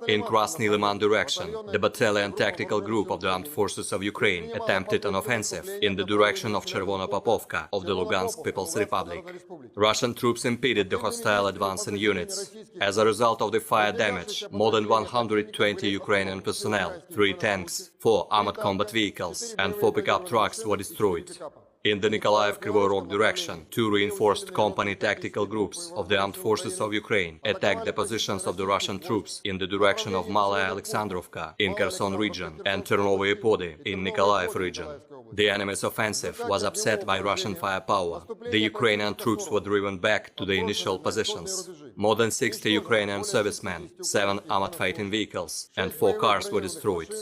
In Krasny Liman direction, the battalion tactical group of the armed forces of Ukraine attempted mounted an offensive in the direction of Chervono-Popovka of the Lugansk People's Republic. Russian troops impeded the hostile advancing units. As a result of the fire damage, more than 120 Ukrainian personnel, 3 tanks, 4 armored combat vehicles and 4 pickup trucks were destroyed. In the Nikolaev-Kryvyi Rog direction, 2 reinforced company tactical groups of the Armed Forces of Ukraine attacked the positions of the Russian troops in the direction of Malaya Alexandrovka in Kherson region and Chernovye Pody in Nikolaev region. The enemy's offensive was upset by Russian firepower. The Ukrainian troops were driven back to the initial positions. More than 60 Ukrainian servicemen, 7 armored fighting vehicles and 4 cars were destroyed.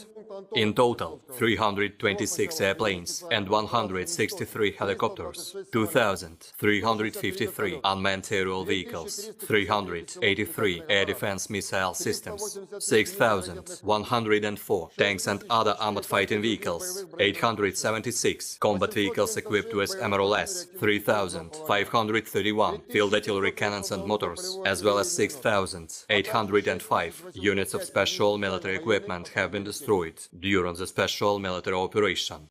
In total, 326 airplanes and 163 helicopters, 2,353 unmanned aerial vehicles, 383 air defense missile systems, 6,104 tanks and other armored fighting vehicles, 876 combat vehicles equipped with MRLS, 3,531 field artillery cannons and motors, as well as 6,805 units of special military equipment have been destroyed during the special military operation.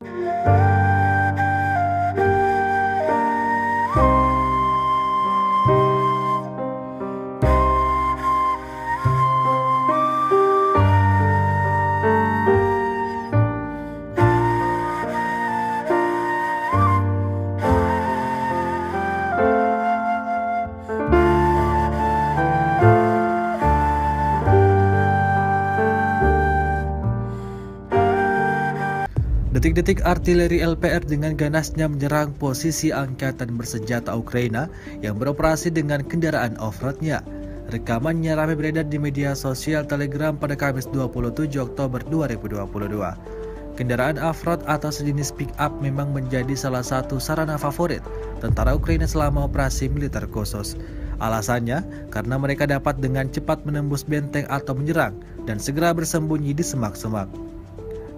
Detik-detik artileri LPR dengan ganasnya menyerang posisi angkatan bersenjata Ukraina yang beroperasi dengan kendaraan off-roadnya. Rekamannya ramai beredar di media sosial Telegram pada Kamis 27 Oktober 2022. Kendaraan off-road atau sejenis pick-up memang menjadi salah satu sarana favorit tentara Ukraina selama operasi militer khusus. Alasannya karena mereka dapat dengan cepat menembus benteng atau menyerang dan segera bersembunyi di semak-semak.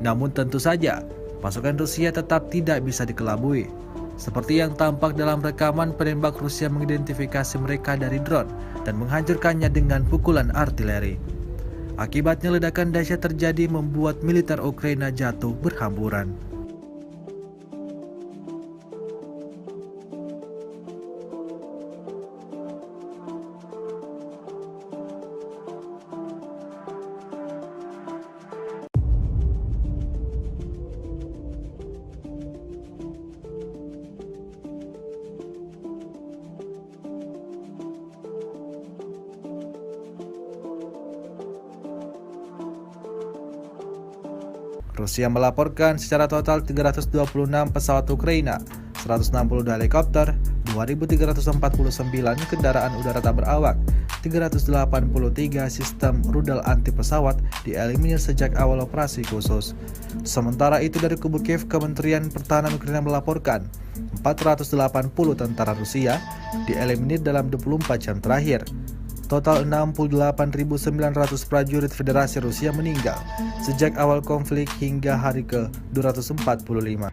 Namun tentu saja, pasukan Rusia tetap tidak bisa dikelabui. Seperti yang tampak dalam rekaman, penembak Rusia mengidentifikasi mereka dari drone dan menghancurkannya dengan pukulan artileri. Akibatnya ledakan dahsyat terjadi membuat militer Ukraina jatuh berhamburan. Rusia melaporkan secara total 326 pesawat Ukraina, 162 helikopter, 2.349 kendaraan udara tak berawak, 383 sistem rudal anti pesawat dieliminir sejak awal operasi khusus. Sementara itu dari kubu Kiev, Kementerian Pertahanan Ukraina melaporkan 480 tentara Rusia dieliminir dalam 24 jam terakhir. Total 68.900 prajurit Federasi Rusia meninggal sejak awal konflik hingga hari ke-245.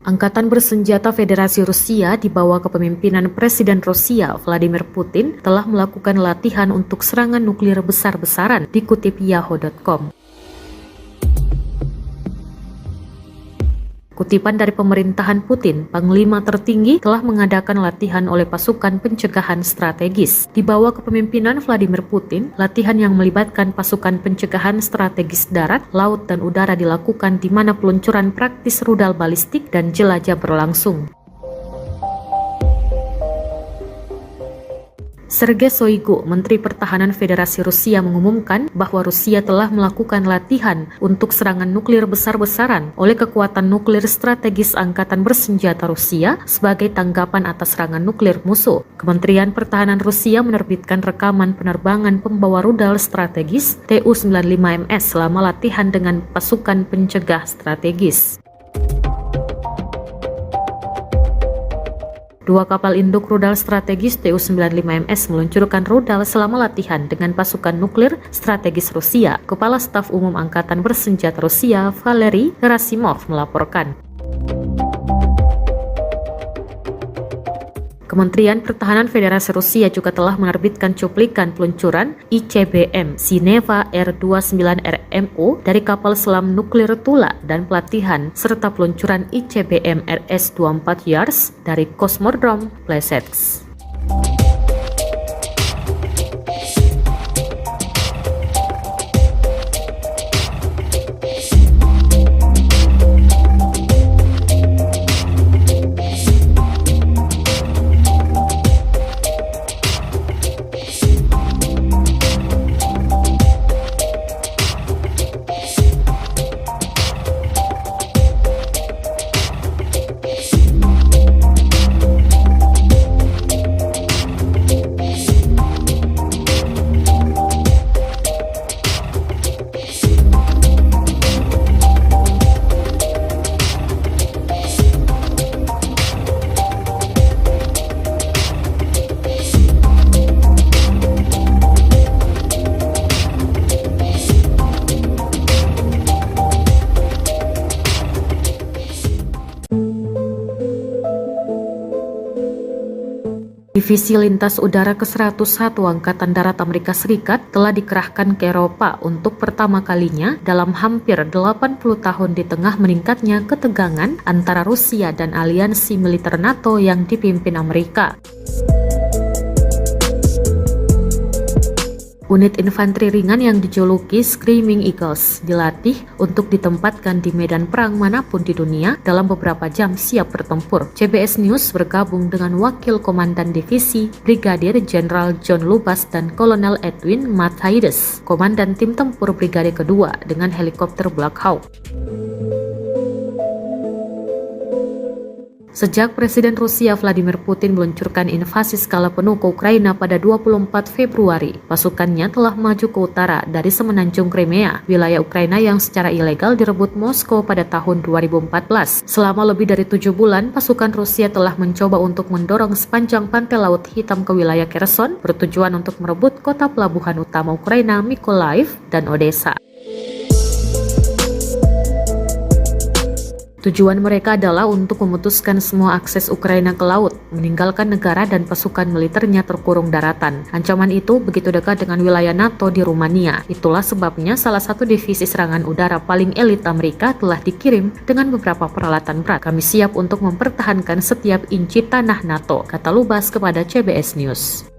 Angkatan bersenjata Federasi Rusia di bawah kepemimpinan Presiden Rusia Vladimir Putin telah melakukan latihan untuk serangan nuklir besar-besaran, dikutip Yahoo.com. Kutipan dari pemerintahan Putin, Panglima tertinggi telah mengadakan latihan oleh pasukan pencegahan strategis. Di bawah kepemimpinan Vladimir Putin, latihan yang melibatkan pasukan pencegahan strategis darat, laut, dan udara dilakukan di mana peluncuran praktis rudal balistik dan jelajah berlangsung. Sergei Shoigu, Menteri Pertahanan Federasi Rusia, mengumumkan bahwa Rusia telah melakukan latihan untuk serangan nuklir besar-besaran oleh kekuatan nuklir strategis Angkatan Bersenjata Rusia sebagai tanggapan atas serangan nuklir musuh. Kementerian Pertahanan Rusia menerbitkan rekaman penerbangan pembawa rudal strategis Tu-95MS selama latihan dengan pasukan pencegah strategis. Dua kapal induk rudal strategis Tu-95MS meluncurkan rudal selama latihan dengan pasukan nuklir strategis Rusia. Kepala Staf Umum Angkatan Bersenjata Rusia, Valery Gerasimov, melaporkan. Kementerian Pertahanan Federasi Rusia juga telah menerbitkan cuplikan peluncuran ICBM Sineva R-29RMO dari kapal selam nuklir Tula dan pelatihan serta peluncuran ICBM RS-24 Yars dari Kosmodrom Plesetsk. Divisi Lintas Udara ke-101 Angkatan Darat Amerika Serikat telah dikerahkan ke Eropa untuk pertama kalinya dalam hampir 80 tahun di tengah meningkatnya ketegangan antara Rusia dan aliansi militer NATO yang dipimpin Amerika. Unit infanteri ringan yang dijuluki Screaming Eagles dilatih untuk ditempatkan di medan perang manapun di dunia dalam beberapa jam siap bertempur. CBS News bergabung dengan Wakil Komandan Divisi Brigadir Jenderal John Lubas dan Kolonel Edwin Matthaides, Komandan Tim Tempur Brigade Kedua dengan helikopter Black Hawk. Sejak Presiden Rusia Vladimir Putin meluncurkan invasi skala penuh ke Ukraina pada 24 Februari, pasukannya telah maju ke utara dari semenanjung Crimea, wilayah Ukraina yang secara ilegal direbut Moskow pada tahun 2014. Selama lebih dari 7 bulan, pasukan Rusia telah mencoba untuk mendorong sepanjang pantai Laut Hitam ke wilayah Kherson, bertujuan untuk merebut kota pelabuhan utama Ukraina Mykolaiv dan Odessa. Tujuan mereka adalah untuk memutuskan semua akses Ukraina ke laut, meninggalkan negara dan pasukan militernya terkurung daratan. Ancaman itu begitu dekat dengan wilayah NATO di Rumania. Itulah sebabnya salah satu divisi serangan udara paling elit Amerika telah dikirim dengan beberapa peralatan berat. Kami siap untuk mempertahankan setiap inci tanah NATO, kata Lubas kepada CBS News.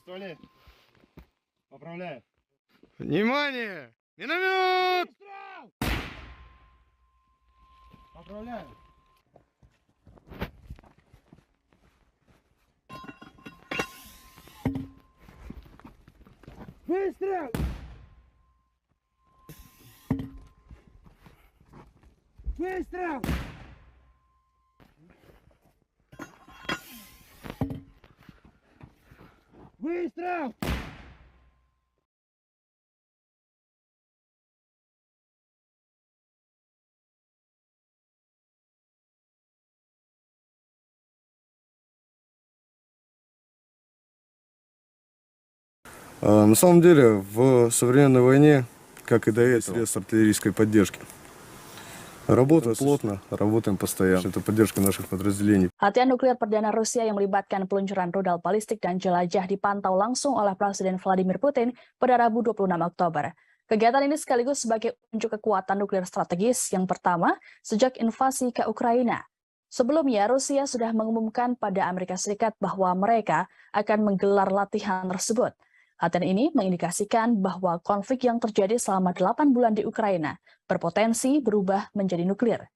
Тони, поправляй. Внимание! Миномет! Выстрел! Поправляю. Выстрел! Выстрел! Выстрел! На самом деле, в современной войне, как и до этого, средств артиллерийской поддержки. Работаем плотно, работаем постоянно. Это поддержка наших подразделений. Latihan nuklir perdana Rusia yang melibatkan peluncuran rudal balistik dan jelajah dipantau langsung oleh Presiden Vladimir Putin pada Rabu 26 Oktober. Kegiatan ini sekaligus sebagai unjuk kekuatan nuklir strategis yang pertama sejak invasi ke Ukraina. Sebelumnya, Rusia sudah mengumumkan pada Amerika Serikat bahwa mereka akan menggelar latihan tersebut. Latihan ini mengindikasikan bahwa konflik yang terjadi selama 8 bulan di Ukraina berpotensi berubah menjadi nuklir.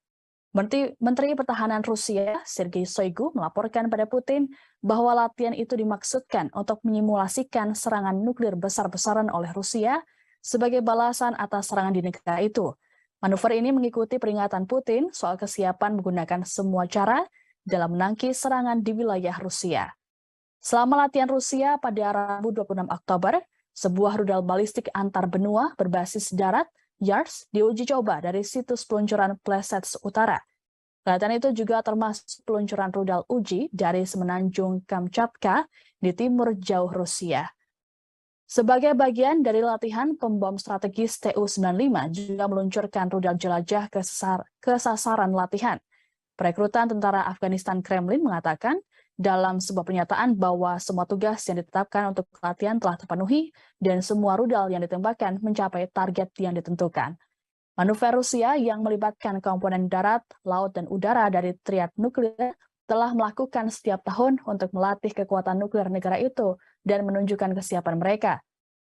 Menteri Pertahanan Rusia, Sergei Shoigu, melaporkan pada Putin bahwa latihan itu dimaksudkan untuk menyimulasikan serangan nuklir besar-besaran oleh Rusia sebagai balasan atas serangan di negara itu. Manuver ini mengikuti peringatan Putin soal kesiapan menggunakan semua cara dalam menangkis serangan di wilayah Rusia. Selama latihan Rusia pada Rabu 26 Oktober, sebuah rudal balistik antar benua berbasis darat, YARS, diuji coba dari situs peluncuran Plesets Utara. Latihan itu juga termasuk peluncuran rudal uji dari semenanjung Kamchatka di timur jauh Rusia. Sebagai bagian dari latihan, pembom strategis Tu-95 juga meluncurkan rudal jelajah ke sasaran latihan. Perekrutan tentara Afghanistan Kremlin mengatakan dalam sebuah pernyataan bahwa semua tugas yang ditetapkan untuk latihan telah terpenuhi dan semua rudal yang ditembakkan mencapai target yang ditentukan. Manuver Rusia yang melibatkan komponen darat, laut, dan udara dari triad nuklir telah melakukan setiap tahun untuk melatih kekuatan nuklir negara itu dan menunjukkan kesiapan mereka.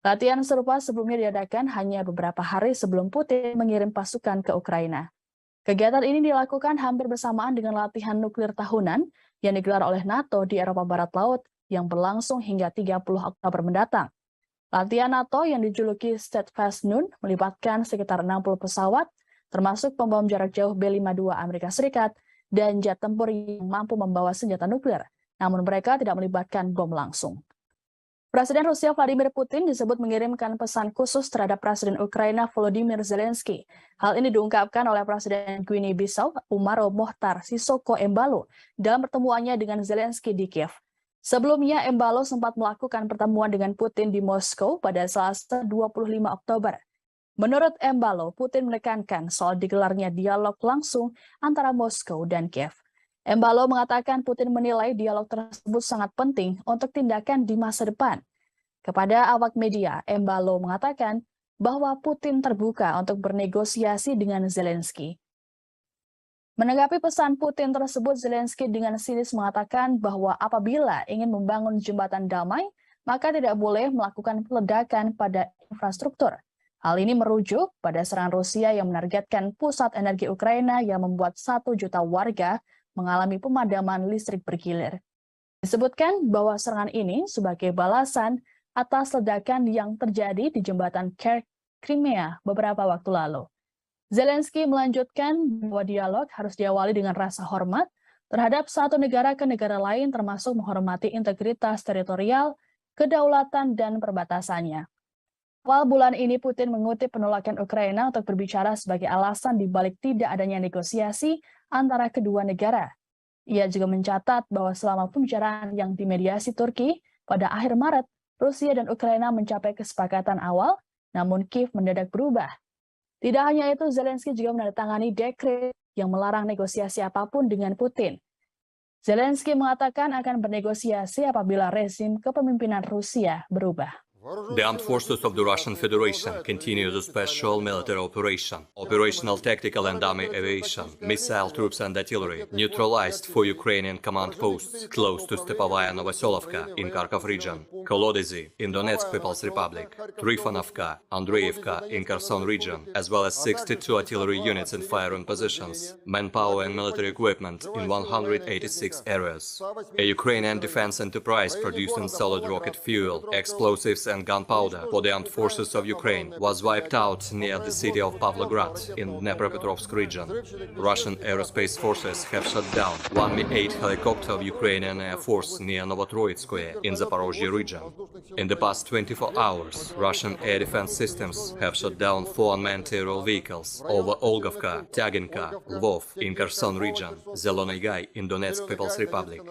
Latihan serupa sebelumnya diadakan hanya beberapa hari sebelum Putin mengirim pasukan ke Ukraina. Kegiatan ini dilakukan hampir bersamaan dengan latihan nuklir tahunan yang digelar oleh NATO di Eropa Barat Laut yang berlangsung hingga 30 Oktober mendatang. Latihan NATO yang dijuluki Steadfast Noon melibatkan sekitar 60 pesawat, termasuk pembom jarak jauh B-52 Amerika Serikat dan jet tempur yang mampu membawa senjata nuklir, namun mereka tidak melibatkan bom langsung. Presiden Rusia Vladimir Putin disebut mengirimkan pesan khusus terhadap Presiden Ukraina Volodymyr Zelensky. Hal ini diungkapkan oleh Presiden Guinea-Bissau Umaro Mohtar Sissoco Embalo dalam pertemuannya dengan Zelensky di Kiev. Sebelumnya, Embalo sempat melakukan pertemuan dengan Putin di Moskow pada Selasa 25 Oktober. Menurut Embalo, Putin menekankan soal digelarnya dialog langsung antara Moskow dan Kiev. Embalo mengatakan Putin menilai dialog tersebut sangat penting untuk tindakan di masa depan. Kepada awak media, Embalo mengatakan bahwa Putin terbuka untuk bernegosiasi dengan Zelensky. Menanggapi pesan Putin tersebut, Zelensky dengan sinis mengatakan bahwa apabila ingin membangun jembatan damai, maka tidak boleh melakukan peledakan pada infrastruktur. Hal ini merujuk pada serangan Rusia yang menargetkan pusat energi Ukraina yang membuat 1 juta warga mengalami pemadaman listrik bergilir. Disebutkan bahwa serangan ini sebagai balasan atas ledakan yang terjadi di jembatan Crimea beberapa waktu lalu. Zelensky melanjutkan bahwa dialog harus diawali dengan rasa hormat terhadap satu negara ke negara lain, termasuk menghormati integritas teritorial, kedaulatan, dan perbatasannya. Awal bulan ini Putin mengutip penolakan Ukraina untuk berbicara sebagai alasan dibalik tidak adanya negosiasi antara kedua negara. Ia juga mencatat bahwa selama pembicaraan yang dimediasi Turki pada akhir Maret, Rusia dan Ukraina mencapai kesepakatan awal, namun Kiev mendadak berubah. Tidak hanya itu, Zelensky juga menandatangani dekret yang melarang negosiasi apapun dengan Putin. Zelensky mengatakan akan bernegosiasi apabila rezim kepemimpinan Rusia berubah. The armed forces of the Russian Federation continue the special military operation. Operational tactical and army aviation, missile troops and artillery neutralized 4 Ukrainian command posts close to Stepovaya Novoselovka in Kharkov region. Kolodezi in Donetsk People's Republic, Trifonovka, Andreevka in Kherson region, as well as 62 artillery units in firing positions, manpower and military equipment in 186 areas. A Ukrainian defense enterprise producing solid rocket fuel, explosives and gunpowder for the armed forces of Ukraine was wiped out near the city of Pavlograd in Dnepropetrovsk region. Russian aerospace forces have shot down one Mi-8 helicopter of Ukrainian Air Force near Novotroitskoye in Zaporozhye region. In the past 24 hours, Russian air defense systems have shot down 4 unmanned aerial vehicles over Olgovka, Tyaginka, Lvov in Kherson region, Zelony Gai in Donetsk People's Republic.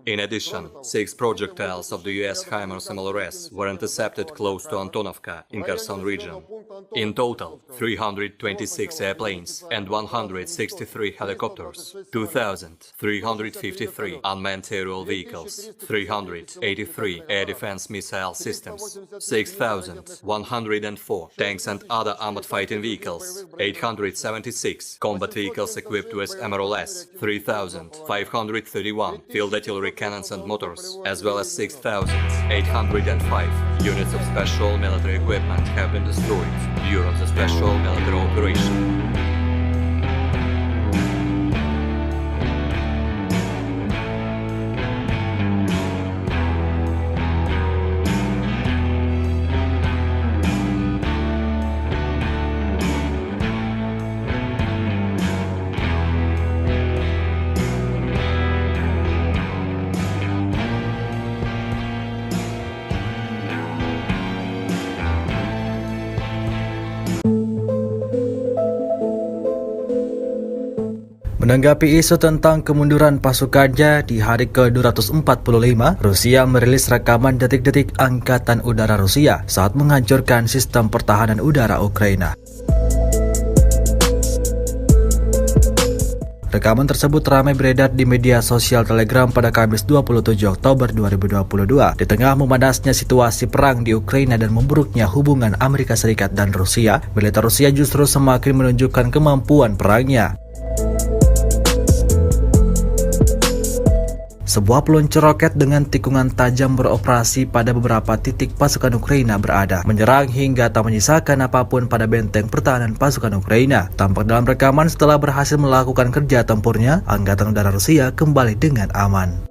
In addition, 6 projectiles of the US HIMARS MLRS were intercepted close to Antonovka in Kherson region. In total, 326 airplanes and 163 helicopters, 2,353 unmanned aerial vehicles, 383 air defense missile systems, 6,104 tanks and other armored fighting vehicles, 876 combat vehicles equipped with MRLS, 3,531 field artillery cannons and motors, as well as 6,805 units of special military equipment have been destroyed during the special military operation. Menanggapi isu tentang kemunduran pasukannya di hari ke-245, Rusia merilis rekaman detik-detik Angkatan Udara Rusia saat menghancurkan sistem pertahanan udara Ukraina. Rekaman tersebut ramai beredar di media sosial Telegram pada Kamis 27 Oktober 2022 di tengah memanasnya situasi perang di Ukraina dan memburuknya hubungan Amerika Serikat dan Rusia. Militer Rusia justru semakin menunjukkan kemampuan perangnya. Sebuah peluncur roket dengan tikungan tajam beroperasi pada beberapa titik pasukan Ukraina berada, menyerang hingga tak menyisakan apapun pada benteng pertahanan pasukan Ukraina. Tampak dalam rekaman setelah berhasil melakukan kerja tempurnya, Angkatan Udara Rusia kembali dengan aman.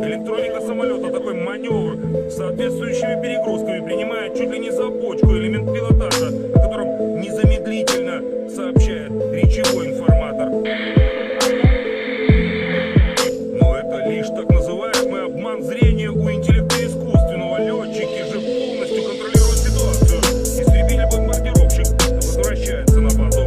Электроника самолета такой маневр с соответствующими перегрузками принимает чуть ли не за бочку элемент пилотажа, о котором незамедлительно сообщает речевой информатор. Но это лишь так называемый обман зрения у интеллекта искусственного. Летчики же полностью контролируют ситуацию. Истребитель-бомбардировщик возвращается на базу.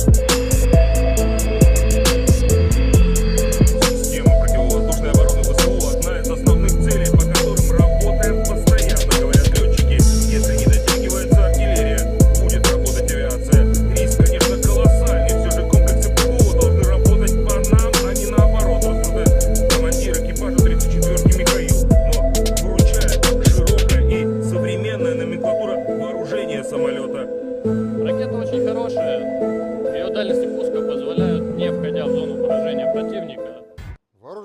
Система противовоздушной обороны ВСУ одна из основных целей, по которым работаем постоянно, говорят летчики. Если не дотягивается артиллерия, будет работать авиация. Риск, конечно, колоссальный. Все же комплексы ПВО должны работать по нам, а не наоборот, рассуждает командир экипажа 34-ки Михаил. Но выручает широкая и современная номенклатура вооружения самолета. Ракета очень хорошая. Ее дальности пуска позволяют, не входя в зону поражения противника,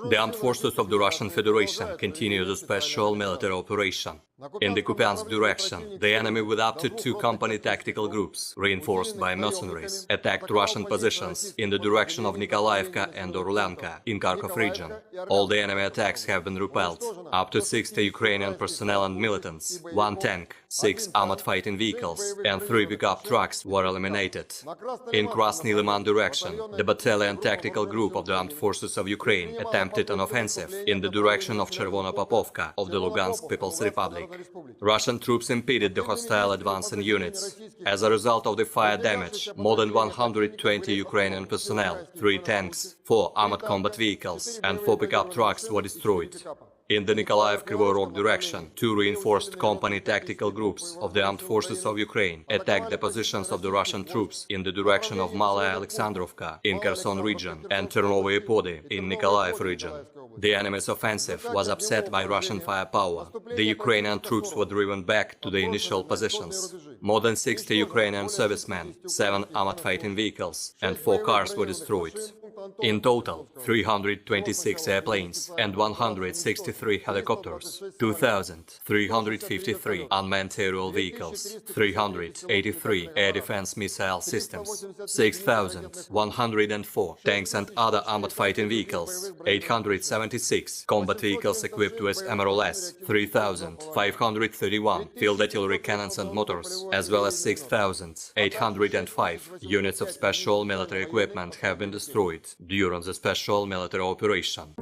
The armed forces of the Russian Federation continue the special military operation. In the Kupiansk direction, the enemy with up to 2 company tactical groups, reinforced by mercenaries, attacked Russian positions in the direction of Nikolaevka and Orlanka in Kharkov region. All the enemy attacks have been repelled. Up to 60 Ukrainian personnel and militants, 1 tank, 6 armored fighting vehicles, and 3 pickup trucks were eliminated. In Krasny Liman direction, the battalion tactical group of the Armed Forces of Ukraine attempted an offensive in the direction of Chervonopopovka of the Lugansk People's Republic. Russian troops impeded the hostile advancing units. As a result of the fire damage, more than 120 Ukrainian personnel, 3 tanks, 4 armored combat vehicles, and 4 pickup trucks were destroyed. In the Nikolaev-Kryvyi Rog direction, 2 reinforced company tactical groups of the Armed Forces of Ukraine attacked the positions of the Russian troops in the direction of Malaya Alexandrovka in Kherson region and Chernovye Pody in Nikolaev region. The enemy's offensive was upset by Russian firepower. The Ukrainian troops were driven back to the initial positions. More than 60 Ukrainian servicemen, 7 armored fighting vehicles, and 4 cars were destroyed. In total, 326 airplanes and 163 helicopters, 2,353 unmanned aerial vehicles, 383 air defense missile systems, 6,104 tanks and other armored fighting vehicles, 876 combat vehicles equipped with MRLS, 3,531 field artillery cannons and motors, as well as 6,805 units of special military equipment have been destroyed during the special military operation.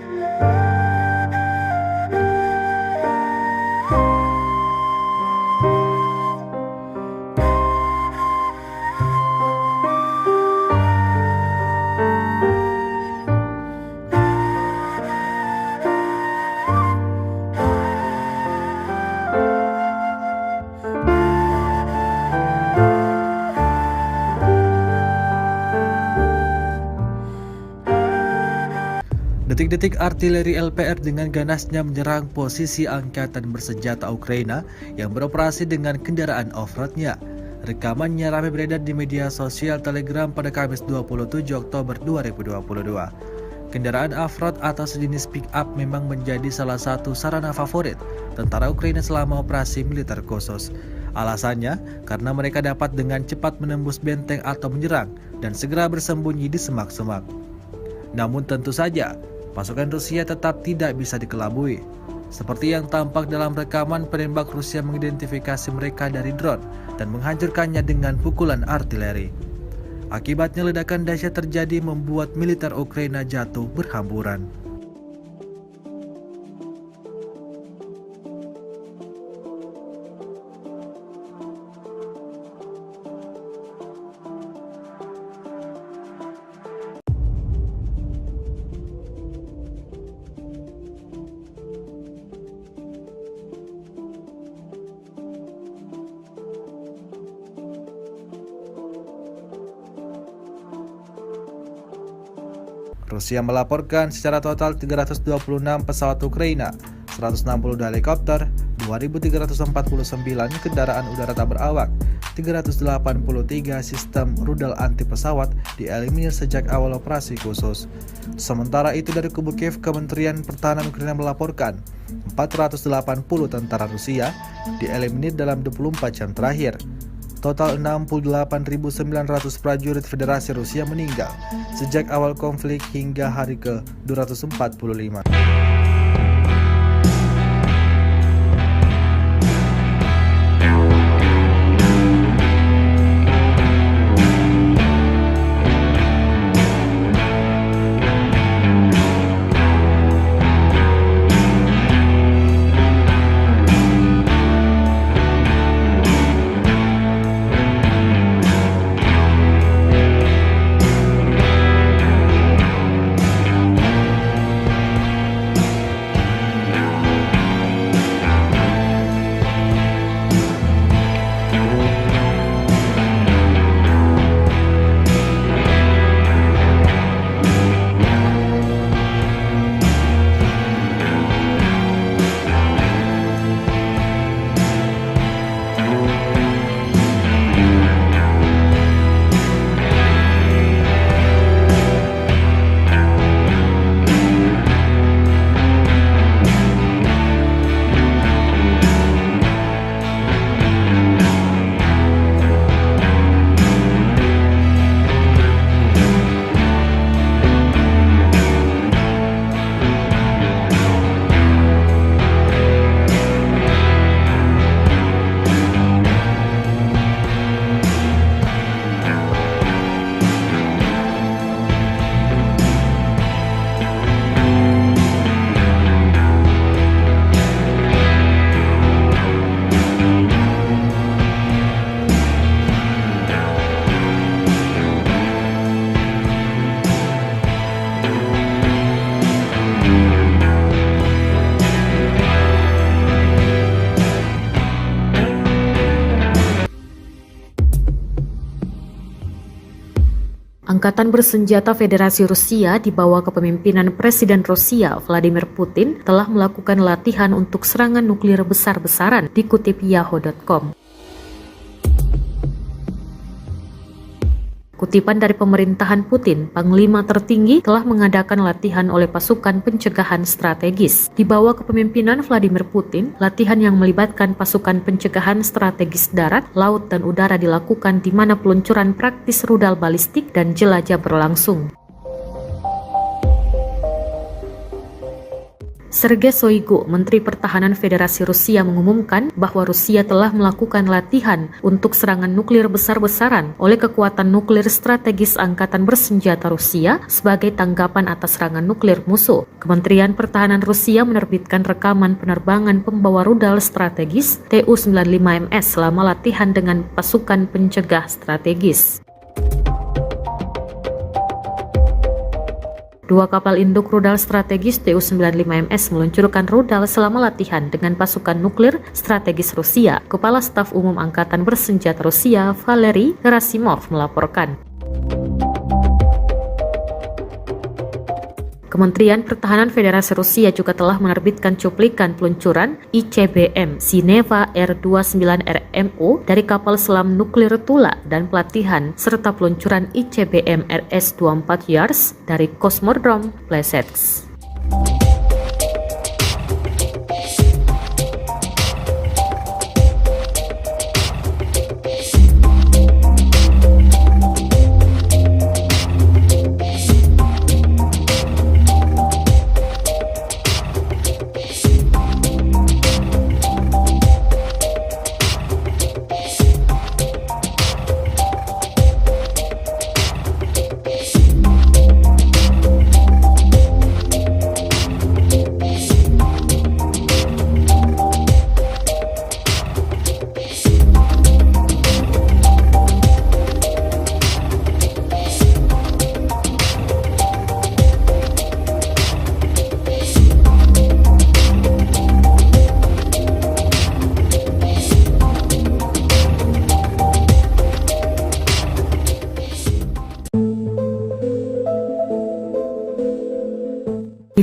Detik-detik artileri LPR dengan ganasnya menyerang posisi angkatan bersenjata Ukraina yang beroperasi dengan kendaraan off-roadnya. Rekamannya ramai beredar di media sosial Telegram pada Kamis 27 Oktober 2022. Kendaraan off-road atau sejenis pick-up memang menjadi salah satu sarana favorit tentara Ukraina selama operasi militer khusus. Alasannya karena mereka dapat dengan cepat menembus benteng atau menyerang dan segera bersembunyi di semak-semak. Namun tentu saja, pasukan Rusia tetap tidak bisa dikelabui. Seperti yang tampak dalam rekaman, penembak Rusia mengidentifikasi mereka dari drone dan menghancurkannya dengan pukulan artileri. Akibatnya ledakan dahsyat terjadi membuat militer Ukraina jatuh berhamburan. Rusia melaporkan secara total 326 pesawat Ukraina, 162 helikopter, 2.349 kendaraan udara tak berawak, 383 sistem rudal anti pesawat dieliminir sejak awal operasi khusus. Sementara itu dari kubu Kiev, Kementerian Pertahanan Ukraina melaporkan 480 tentara Rusia dieliminir dalam 24 jam terakhir. Total 68.900 prajurit Federasi Rusia meninggal sejak awal konflik hingga hari ke-245. Angkatan bersenjata Federasi Rusia di bawah kepemimpinan Presiden Rusia Vladimir Putin telah melakukan latihan untuk serangan nuklir besar-besaran, dikutip Yahoo.com. Kutipan dari pemerintahan Putin, Panglima tertinggi telah mengadakan latihan oleh pasukan pencegahan strategis. Di bawah kepemimpinan Vladimir Putin, latihan yang melibatkan pasukan pencegahan strategis darat, laut, dan udara dilakukan di mana peluncuran praktis rudal balistik dan jelajah berlangsung. Sergei Shoigu, Menteri Pertahanan Federasi Rusia, mengumumkan bahwa Rusia telah melakukan latihan untuk serangan nuklir besar-besaran oleh kekuatan nuklir strategis Angkatan Bersenjata Rusia sebagai tanggapan atas serangan nuklir musuh. Kementerian Pertahanan Rusia menerbitkan rekaman penerbangan pembawa rudal strategis Tu-95MS selama latihan dengan pasukan pencegah strategis. Dua kapal induk rudal strategis Tu-95MS meluncurkan rudal selama latihan dengan pasukan nuklir strategis Rusia. Kepala Staf Umum Angkatan Bersenjata Rusia, Valery Gerasimov, melaporkan. Kementerian Pertahanan Federasi Rusia juga telah menerbitkan cuplikan peluncuran ICBM Sineva R-29RMO dari kapal selam nuklir Tula dan pelatihan serta peluncuran ICBM RS-24 Yars dari Kosmodrom Plesetsk.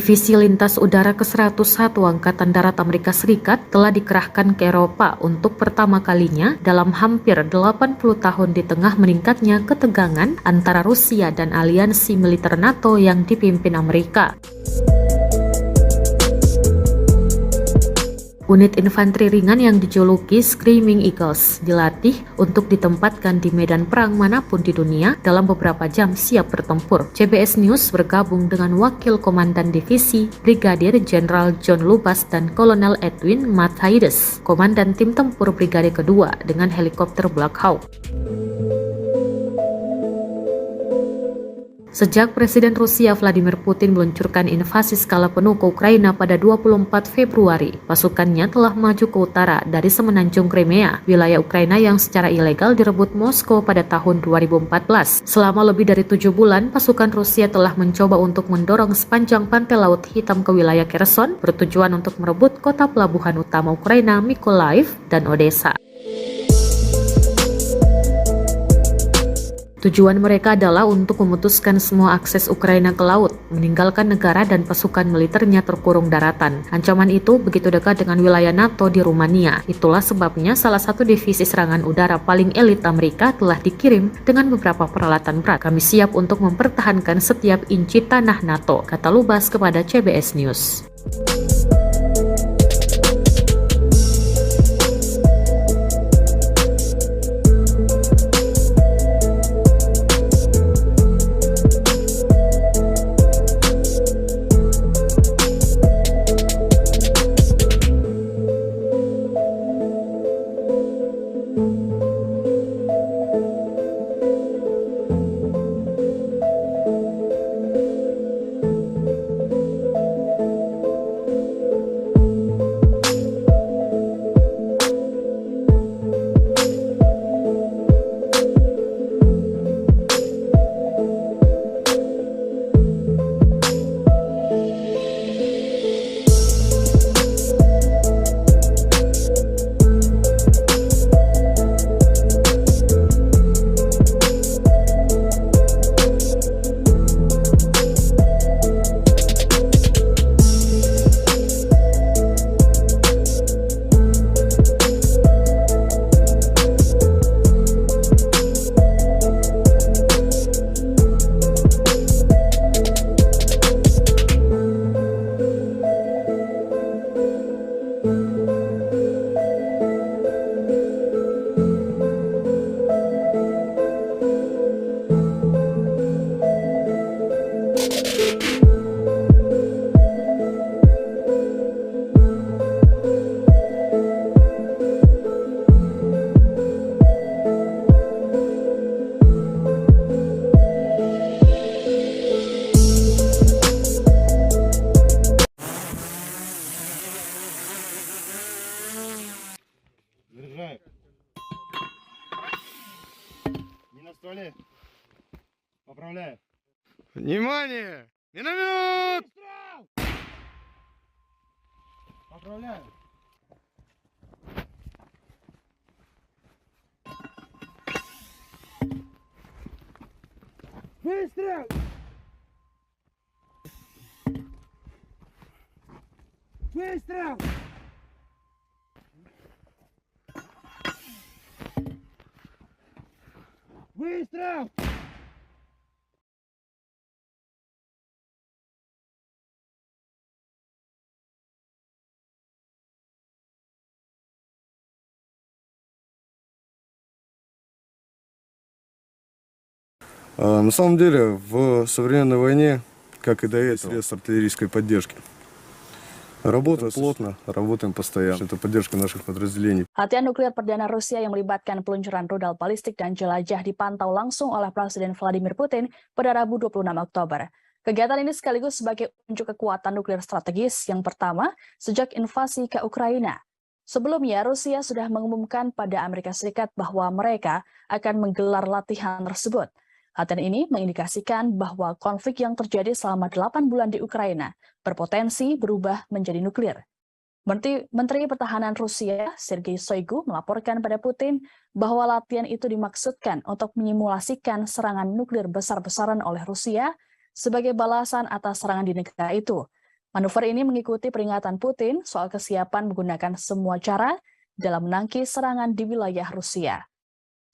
Divisi Lintas Udara ke-101 Angkatan Darat Amerika Serikat telah dikerahkan ke Eropa untuk pertama kalinya dalam hampir 80 tahun di tengah meningkatnya ketegangan antara Rusia dan aliansi militer NATO yang dipimpin Amerika. Unit infanteri ringan yang dijuluki Screaming Eagles dilatih untuk ditempatkan di medan perang manapun di dunia dalam beberapa jam siap bertempur. CBS News bergabung dengan Wakil Komandan Divisi Brigadir Jenderal John Lubas dan Kolonel Edwin Matthaides, Komandan Tim Tempur Brigade Kedua dengan helikopter Black Hawk. Sejak Presiden Rusia Vladimir Putin meluncurkan invasi skala penuh ke Ukraina pada 24 Februari, pasukannya telah maju ke utara dari semenanjung Crimea, wilayah Ukraina yang secara ilegal direbut Moskow pada tahun 2014. Selama lebih dari 7 bulan, pasukan Rusia telah mencoba untuk mendorong sepanjang pantai Laut Hitam ke wilayah Kherson, bertujuan untuk merebut kota pelabuhan utama Ukraina Mykolaiv dan Odessa. Tujuan mereka adalah untuk memutuskan semua akses Ukraina ke laut, meninggalkan negara dan pasukan militernya terkurung daratan. Ancaman itu begitu dekat dengan wilayah NATO di Rumania. Itulah sebabnya salah satu divisi serangan udara paling elit Amerika telah dikirim dengan beberapa peralatan berat. Kami siap untuk mempertahankan setiap inci tanah NATO, kata Lubas kepada CBS News. Внимание! Миномет! Поправляю. Выстрел! Выстрел! Выстрел! На самом деле, в современной войне, как и до этого, средств артиллерийской поддержки. Работаем плотно, работаем постоянно. Это поддержка наших подразделений. Latihan nuklir perdana Rusia yang melibatkan peluncuran rudal balistik dan jelajah dipantau langsung oleh Presiden Vladimir Putin pada Rabu 26 Oktober. Kegiatan ini sekaligus sebagai unjuk kekuatan nuklir strategis yang pertama sejak invasi ke Ukraina. Sebelumnya, Rusia sudah mengumumkan pada Amerika Serikat bahwa mereka akan menggelar latihan tersebut. Latihan ini mengindikasikan bahwa konflik yang terjadi selama 8 bulan di Ukraina berpotensi berubah menjadi nuklir. Menteri Pertahanan Rusia, Sergei Shoigu, melaporkan pada Putin bahwa latihan itu dimaksudkan untuk menyimulasikan serangan nuklir besar-besaran oleh Rusia sebagai balasan atas serangan di negara itu. Manuver ini mengikuti peringatan Putin soal kesiapan menggunakan semua cara dalam menangkis serangan di wilayah Rusia.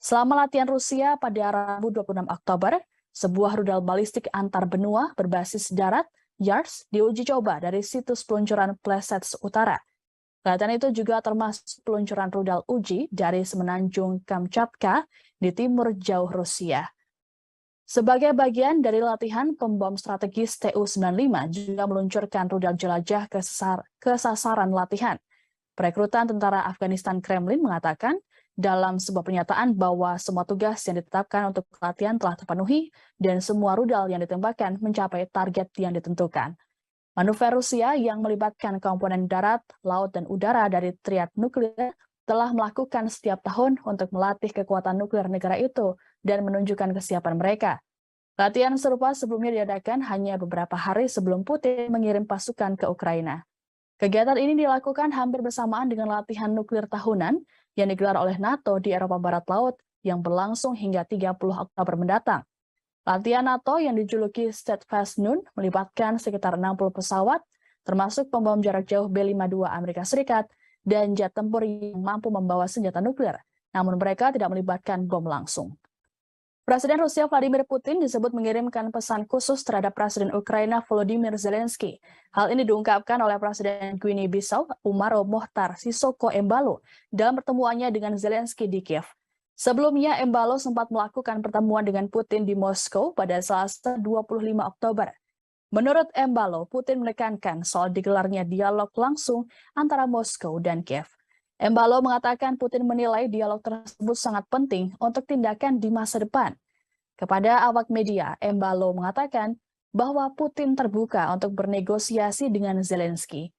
Selama latihan Rusia pada Rabu 26 Oktober, sebuah rudal balistik antar benua berbasis darat, YARS, diuji coba dari situs peluncuran Plesets Utara. Latihan itu juga termasuk peluncuran rudal uji dari semenanjung Kamchatka di timur jauh Rusia. Sebagai bagian dari latihan, pembom strategis Tu-95 juga meluncurkan rudal jelajah ke sasaran latihan. Perekrutan tentara Afghanistan Kremlin mengatakan dalam sebuah pernyataan bahwa semua tugas yang ditetapkan untuk latihan telah terpenuhi dan semua rudal yang ditembakkan mencapai target yang ditentukan. Manuver Rusia yang melibatkan komponen darat, laut, dan udara dari triad nuklir telah melakukan setiap tahun untuk melatih kekuatan nuklir negara itu dan menunjukkan kesiapan mereka. Latihan serupa sebelumnya diadakan hanya beberapa hari sebelum Putin mengirim pasukan ke Ukraina. Kegiatan ini dilakukan hampir bersamaan dengan latihan nuklir tahunan yang digelar oleh NATO di Eropa Barat Laut yang berlangsung hingga 30 Oktober mendatang. Latihan NATO yang dijuluki Steadfast Noon melibatkan sekitar 60 pesawat, termasuk pembom jarak jauh B-52 Amerika Serikat dan jet tempur yang mampu membawa senjata nuklir, namun mereka tidak melibatkan bom langsung. Presiden Rusia Vladimir Putin disebut mengirimkan pesan khusus terhadap Presiden Ukraina Volodymyr Zelensky. Hal ini diungkapkan oleh Presiden Guinea-Bissau Umaro Mohtar Sisoko Embalo dalam pertemuannya dengan Zelensky di Kiev. Sebelumnya, Embalo sempat melakukan pertemuan dengan Putin di Moskow pada Selasa 25 Oktober. Menurut Embalo, Putin menekankan soal digelarnya dialog langsung antara Moskow dan Kiev. Embalo mengatakan Putin menilai dialog tersebut sangat penting untuk tindakan di masa depan. Kepada awak media, Embalo mengatakan bahwa Putin terbuka untuk bernegosiasi dengan Zelensky.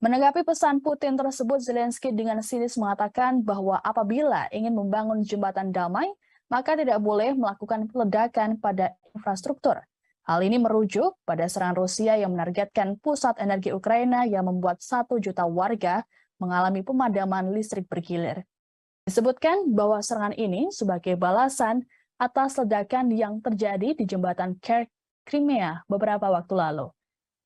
Menanggapi pesan Putin tersebut, Zelensky dengan sinis mengatakan bahwa apabila ingin membangun jembatan damai, maka tidak boleh melakukan peledakan pada infrastruktur. Hal ini merujuk pada serangan Rusia yang menargetkan pusat energi Ukraina yang membuat 1 juta warga mengalami pemadaman listrik bergilir. Disebutkan bahwa serangan ini sebagai balasan atas ledakan yang terjadi di jembatan Crimea beberapa waktu lalu.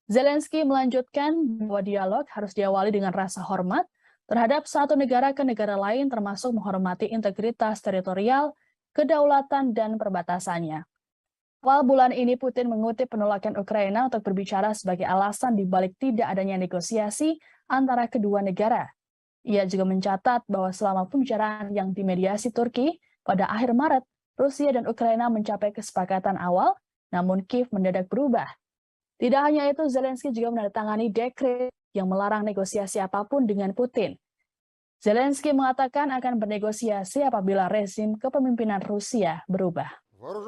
Zelensky melanjutkan bahwa dialog harus diawali dengan rasa hormat terhadap satu negara ke negara lain, termasuk menghormati integritas teritorial, kedaulatan, dan perbatasannya. Awal bulan ini, Putin mengutip penolakan Ukraina untuk berbicara sebagai alasan dibalik tidak adanya negosiasi antara kedua negara. Ia juga mencatat bahwa selama pembicaraan yang dimediasi Turki pada akhir Maret, Rusia dan Ukraina mencapai kesepakatan awal, namun Kiev mendadak berubah. Tidak hanya itu, Zelensky juga menandatangani dekret yang melarang negosiasi apapun dengan Putin. Zelensky mengatakan akan bernegosiasi apabila rezim kepemimpinan Rusia berubah.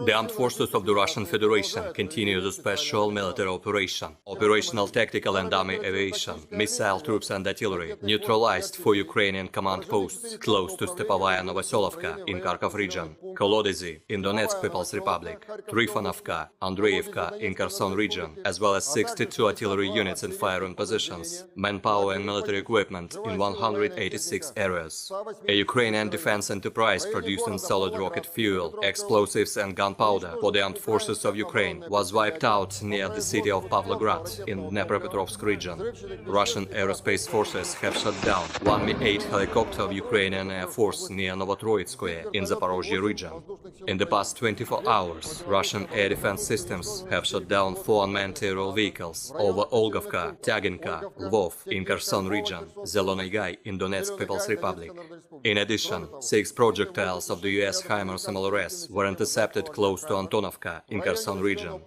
The armed forces of the Russian Federation continue the special military operation. Operational tactical and army aviation, missile troops and artillery neutralized 4 Ukrainian command posts close to Stepovaya Novoselovka in Kharkov region. Kolodezi in Donetsk People's Republic, Trifonovka, Andreevka in Kherson region, as well as 62 artillery units in firing positions, manpower and military equipment in 186 areas. A Ukrainian defense enterprise producing solid rocket fuel, explosives and gunpowder for the armed forces of Ukraine was wiped out near the city of Pavlograd in Dnepropetrovsk region. Russian aerospace forces have shot down one Mi-8 helicopter of Ukrainian Air Force near Novotroitskoye in Zaporozhye region. In the past 24 hours, Russian air defense systems have shot down 4 unmanned aerial vehicles over Olgovka, Tyaginka, Lvov in Kherson region, Zelonny Gai in Donetsk People's Republic. In addition, 6 projectiles of the US HIMARS MLRS were intercepted close to Antonovka in Kherson region.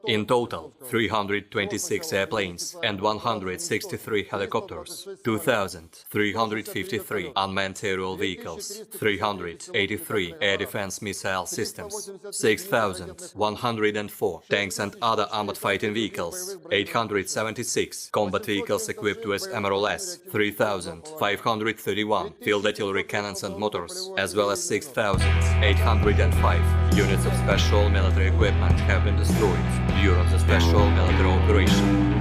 In total, 326 airplanes and 163 helicopters, 2,353 unmanned aerial vehicles, 383 air defense missile systems, 6,104 tanks and other armored fighting vehicles, 876 combat vehicles equipped with MLRS, 3,531 field artillery cannons and motors, as well as 6,805 units of special military equipment have been destroyed during the special military operation.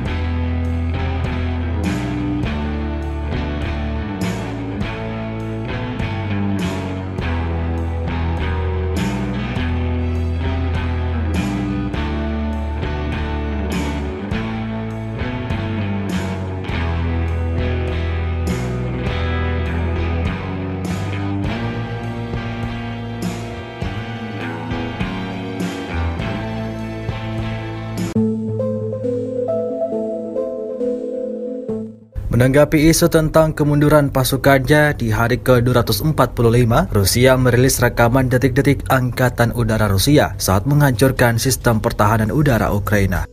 Menanggapi isu tentang kemunduran pasukannya di hari ke-245, Rusia merilis rekaman detik-detik Angkatan Udara Rusia saat menghancurkan sistem pertahanan udara Ukraina.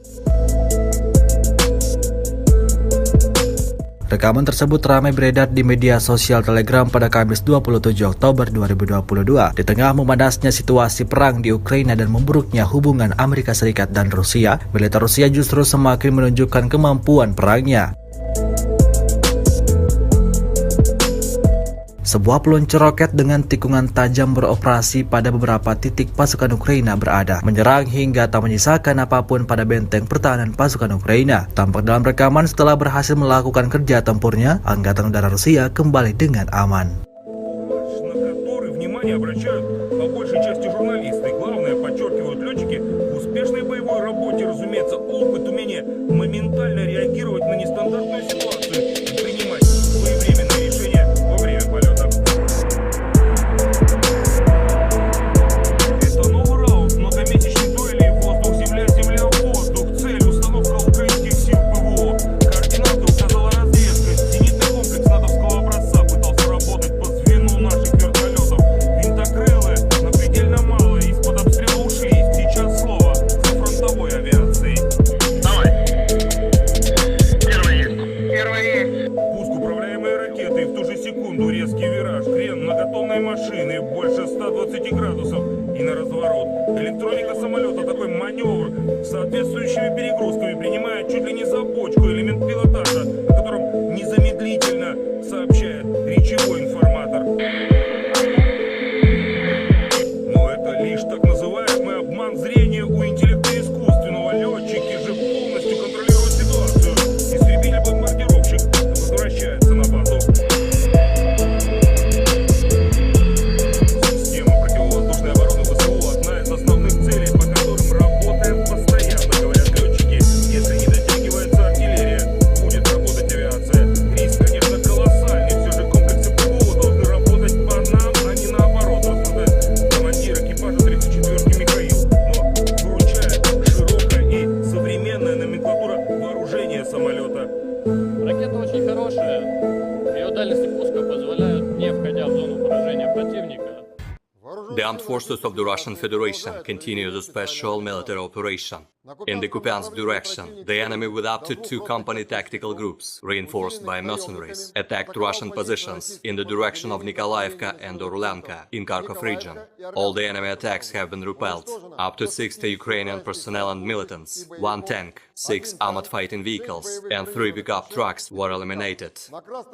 Rekaman tersebut ramai beredar di media sosial Telegram pada Kamis 27 Oktober 2022 di tengah memanasnya situasi perang di Ukraina dan memburuknya hubungan Amerika Serikat dan Rusia. Militer Rusia justru semakin menunjukkan kemampuan perangnya. Sebuah peluncur roket dengan tikungan tajam beroperasi pada beberapa titik pasukan Ukraina berada, menyerang hingga tak menyisakan apapun pada benteng pertahanan pasukan Ukraina. Tampak dalam rekaman setelah berhasil melakukan kerja tempurnya, Angkatan Udara Rusia kembali dengan aman. Электроника самолета такой маневр с соответствующими перегрузками принимает чуть ли не за бочку элемент пилотажа, о котором незамедлительно сообщает речевой информатор. Но это лишь так называемый обман зрения у интеллекта искусственного. Летчики же полностью контролируют ситуацию. Истребитель-бомбардировщик возвращается на базу. Ракета очень хорошая, ее дальности пуска позволяют, не входя в зону поражения противника. The armed forces of the Russian Federation continue the special military operation. In the Kupiansk direction, the enemy with up to 2 company tactical groups, reinforced by mercenaries, attacked Russian positions in the direction of Nikolaevka and Orlanka in Kharkov region. All the enemy attacks have been repelled. Up to 60 Ukrainian personnel and militants, 1 tank, 6 armored fighting vehicles and 3 pickup trucks were eliminated.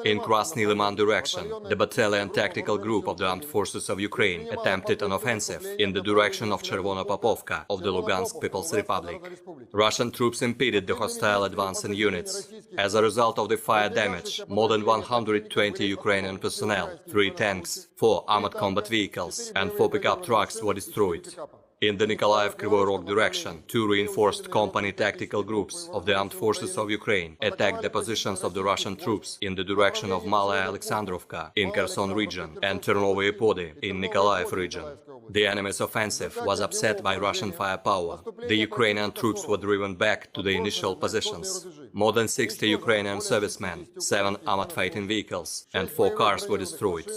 In Krasny Liman direction, the battalion tactical group of the armed forces of Ukraine attempted mounted an offensive in the direction of Chervono-Popovka of the Lugansk People's Republic. Russian troops impeded the hostile advancing units. As a result of the fire damage, more than 120 Ukrainian personnel, 3 tanks, 4 armored combat vehicles and 4 pickup trucks were destroyed. In the Nikolaev-Kryvyi Rog direction, 2 reinforced company tactical groups of the armed forces of Ukraine attacked the positions of the Russian troops in the direction of Malaya Alexandrovka in Kherson region and Ternovoye Pody in Nikolaev region. The enemy's offensive was upset by Russian firepower. The Ukrainian troops were driven back to the initial positions. More than 60 Ukrainian servicemen, 7 armored fighting vehicles and 4 cars were destroyed.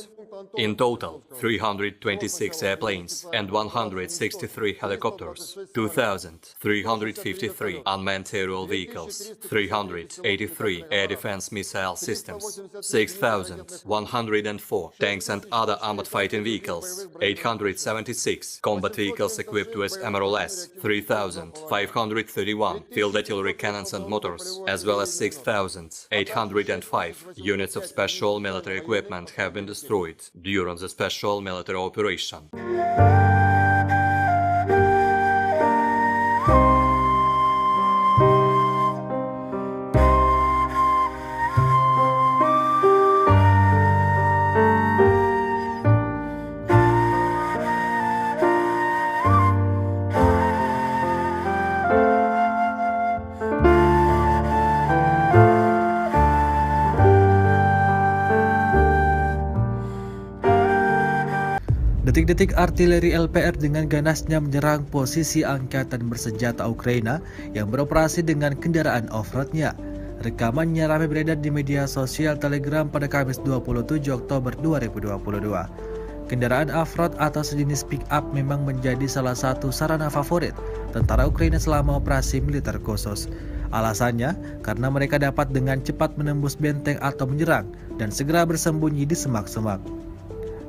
In total, 326 airplanes and 163 helicopters, 2,353 unmanned aerial vehicles, 383 air defense missile systems, 6,104 tanks and other armored fighting vehicles, 876 combat vehicles equipped with MRLS, 3,531 field artillery cannons and motors, as well as 6,805 units of special military equipment have been destroyed during the special military operation. Detik-detik artileri LPR dengan ganasnya menyerang posisi angkatan bersenjata Ukraina yang beroperasi dengan kendaraan off-roadnya. Rekamannya ramai beredar di media sosial Telegram pada Kamis 27 Oktober 2022. Kendaraan off-road atau sejenis pick-up memang menjadi salah satu sarana favorit tentara Ukraina selama operasi militer khusus. Alasannya, karena mereka dapat dengan cepat menembus benteng atau menyerang dan segera bersembunyi di semak-semak.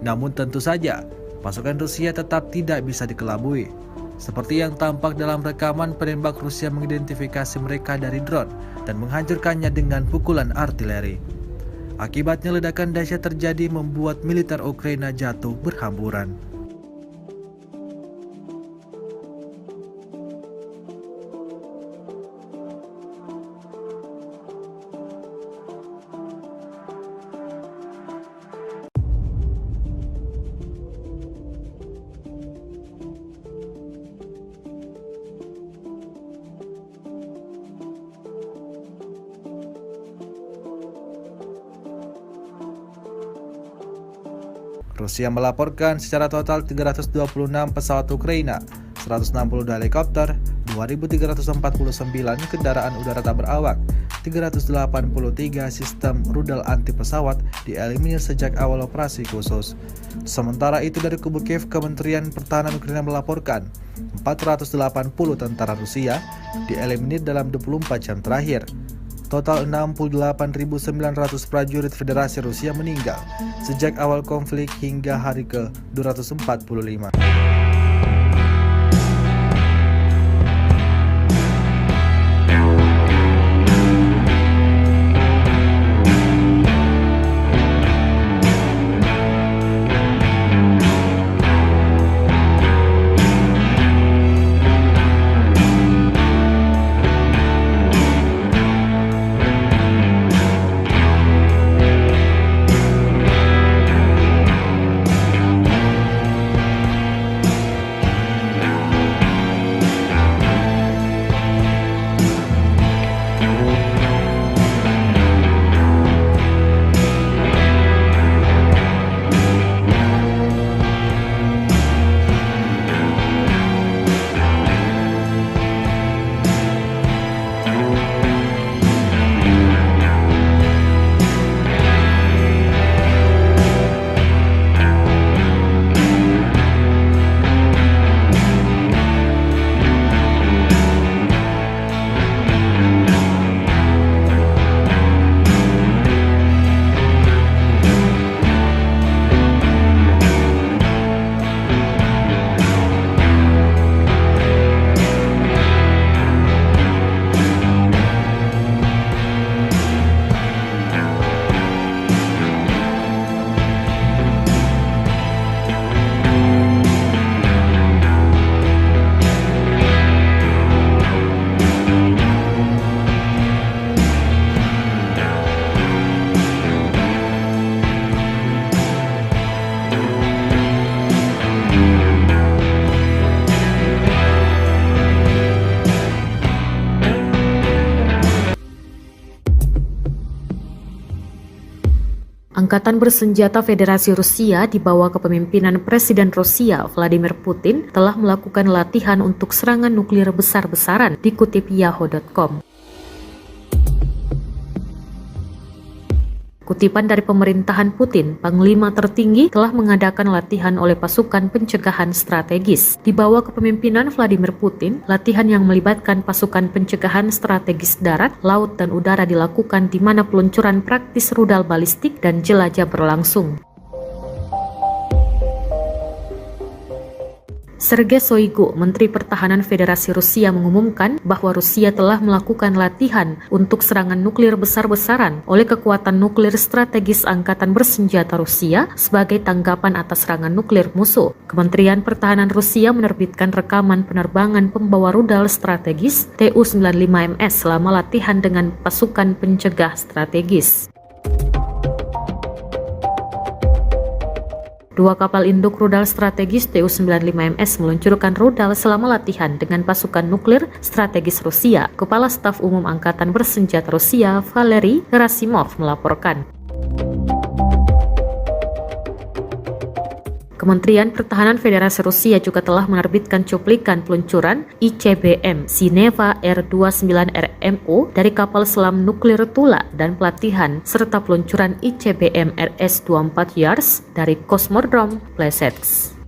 Namun tentu saja, pasukan Rusia tetap tidak bisa dikelabui. Seperti yang tampak dalam rekaman, penembak Rusia mengidentifikasi mereka dari drone dan menghancurkannya dengan pukulan artileri. Akibatnya ledakan dahsyat terjadi membuat militer Ukraina jatuh berhamburan. Rusia melaporkan secara total 326 pesawat Ukraina, 162 helikopter, 2.349 kendaraan udara tak berawak, 383 sistem rudal anti pesawat dieliminir sejak awal operasi khusus. Sementara itu dari kubu Kiev, Kementerian Pertahanan Ukraina melaporkan 480 tentara Rusia dieliminir dalam 24 jam terakhir. Total 68.900 prajurit Federasi Rusia meninggal sejak awal konflik hingga hari ke-245. Angkatan bersenjata Federasi Rusia di bawah kepemimpinan Presiden Rusia Vladimir Putin telah melakukan latihan untuk serangan nuklir besar-besaran, dikutip Yahoo.com. Kutipan dari pemerintahan Putin, Panglima tertinggi telah mengadakan latihan oleh pasukan pencegahan strategis. Di bawah kepemimpinan Vladimir Putin, latihan yang melibatkan pasukan pencegahan strategis darat, laut, dan udara dilakukan di mana peluncuran praktis rudal balistik dan jelajah berlangsung. Sergei Shoigu, Menteri Pertahanan Federasi Rusia, mengumumkan bahwa Rusia telah melakukan latihan untuk serangan nuklir besar-besaran oleh kekuatan nuklir strategis Angkatan Bersenjata Rusia sebagai tanggapan atas serangan nuklir musuh. Kementerian Pertahanan Rusia menerbitkan rekaman penerbangan pembawa rudal strategis Tu-95MS selama latihan dengan pasukan pencegah strategis. Dua kapal induk rudal strategis Tu-95MS meluncurkan rudal selama latihan dengan pasukan nuklir strategis Rusia. Kepala Staf Umum Angkatan Bersenjata Rusia, Valery Gerasimov, melaporkan. Kementerian Pertahanan Federasi Rusia juga telah menerbitkan cuplikan peluncuran ICBM Sineva R-29RMO dari kapal selam nuklir Tula dan pelatihan serta peluncuran ICBM RS-24 Yars dari Kosmodrom Plesetsk.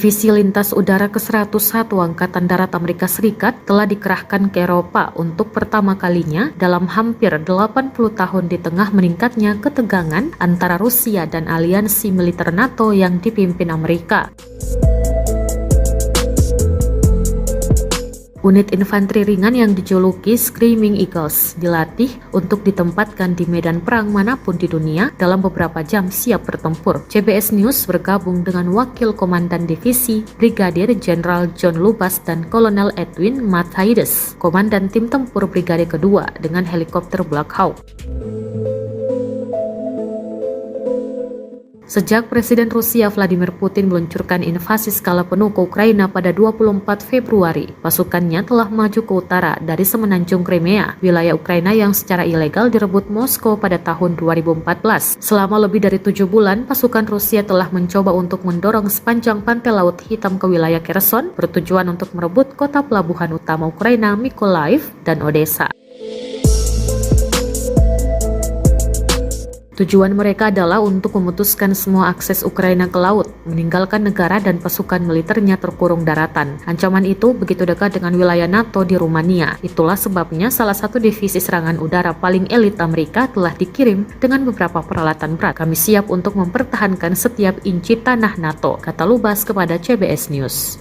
Divisi Lintas Udara ke-101 Angkatan Darat Amerika Serikat telah dikerahkan ke Eropa untuk pertama kalinya dalam hampir 80 tahun di tengah meningkatnya ketegangan antara Rusia dan aliansi militer NATO yang dipimpin Amerika. Unit infanteri ringan yang dijuluki Screaming Eagles dilatih untuk ditempatkan di medan perang manapun di dunia dalam beberapa jam siap bertempur. CBS News bergabung dengan Wakil Komandan Divisi Brigadir Jenderal John Lubas dan Kolonel Edwin Matthaides, Komandan Tim Tempur Brigade Kedua dengan helikopter Black Hawk. Sejak Presiden Rusia Vladimir Putin meluncurkan invasi skala penuh ke Ukraina pada 24 Februari, pasukannya telah maju ke utara dari semenanjung Crimea, wilayah Ukraina yang secara ilegal direbut Moskow pada tahun 2014. Selama lebih dari 7 bulan, pasukan Rusia telah mencoba untuk mendorong sepanjang pantai Laut Hitam ke wilayah Kherson, bertujuan untuk merebut kota pelabuhan utama Ukraina Mykolaiv dan Odessa. Tujuan mereka adalah untuk memutuskan semua akses Ukraina ke laut, meninggalkan negara dan pasukan militernya terkurung daratan. Ancaman itu begitu dekat dengan wilayah NATO di Rumania. Itulah sebabnya salah satu divisi serangan udara paling elit Amerika telah dikirim dengan beberapa peralatan berat. Kami siap untuk mempertahankan setiap inci tanah NATO, kata Lubas kepada CBS News.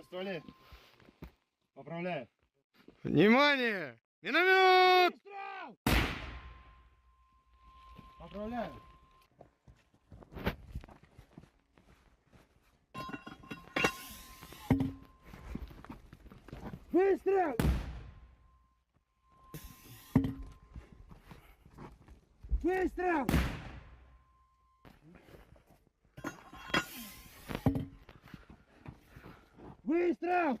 Стволи. Поправляю. Внимание! Миномет! Выстрел! Поправляю. Выстрел! Выстрел! Выстрел!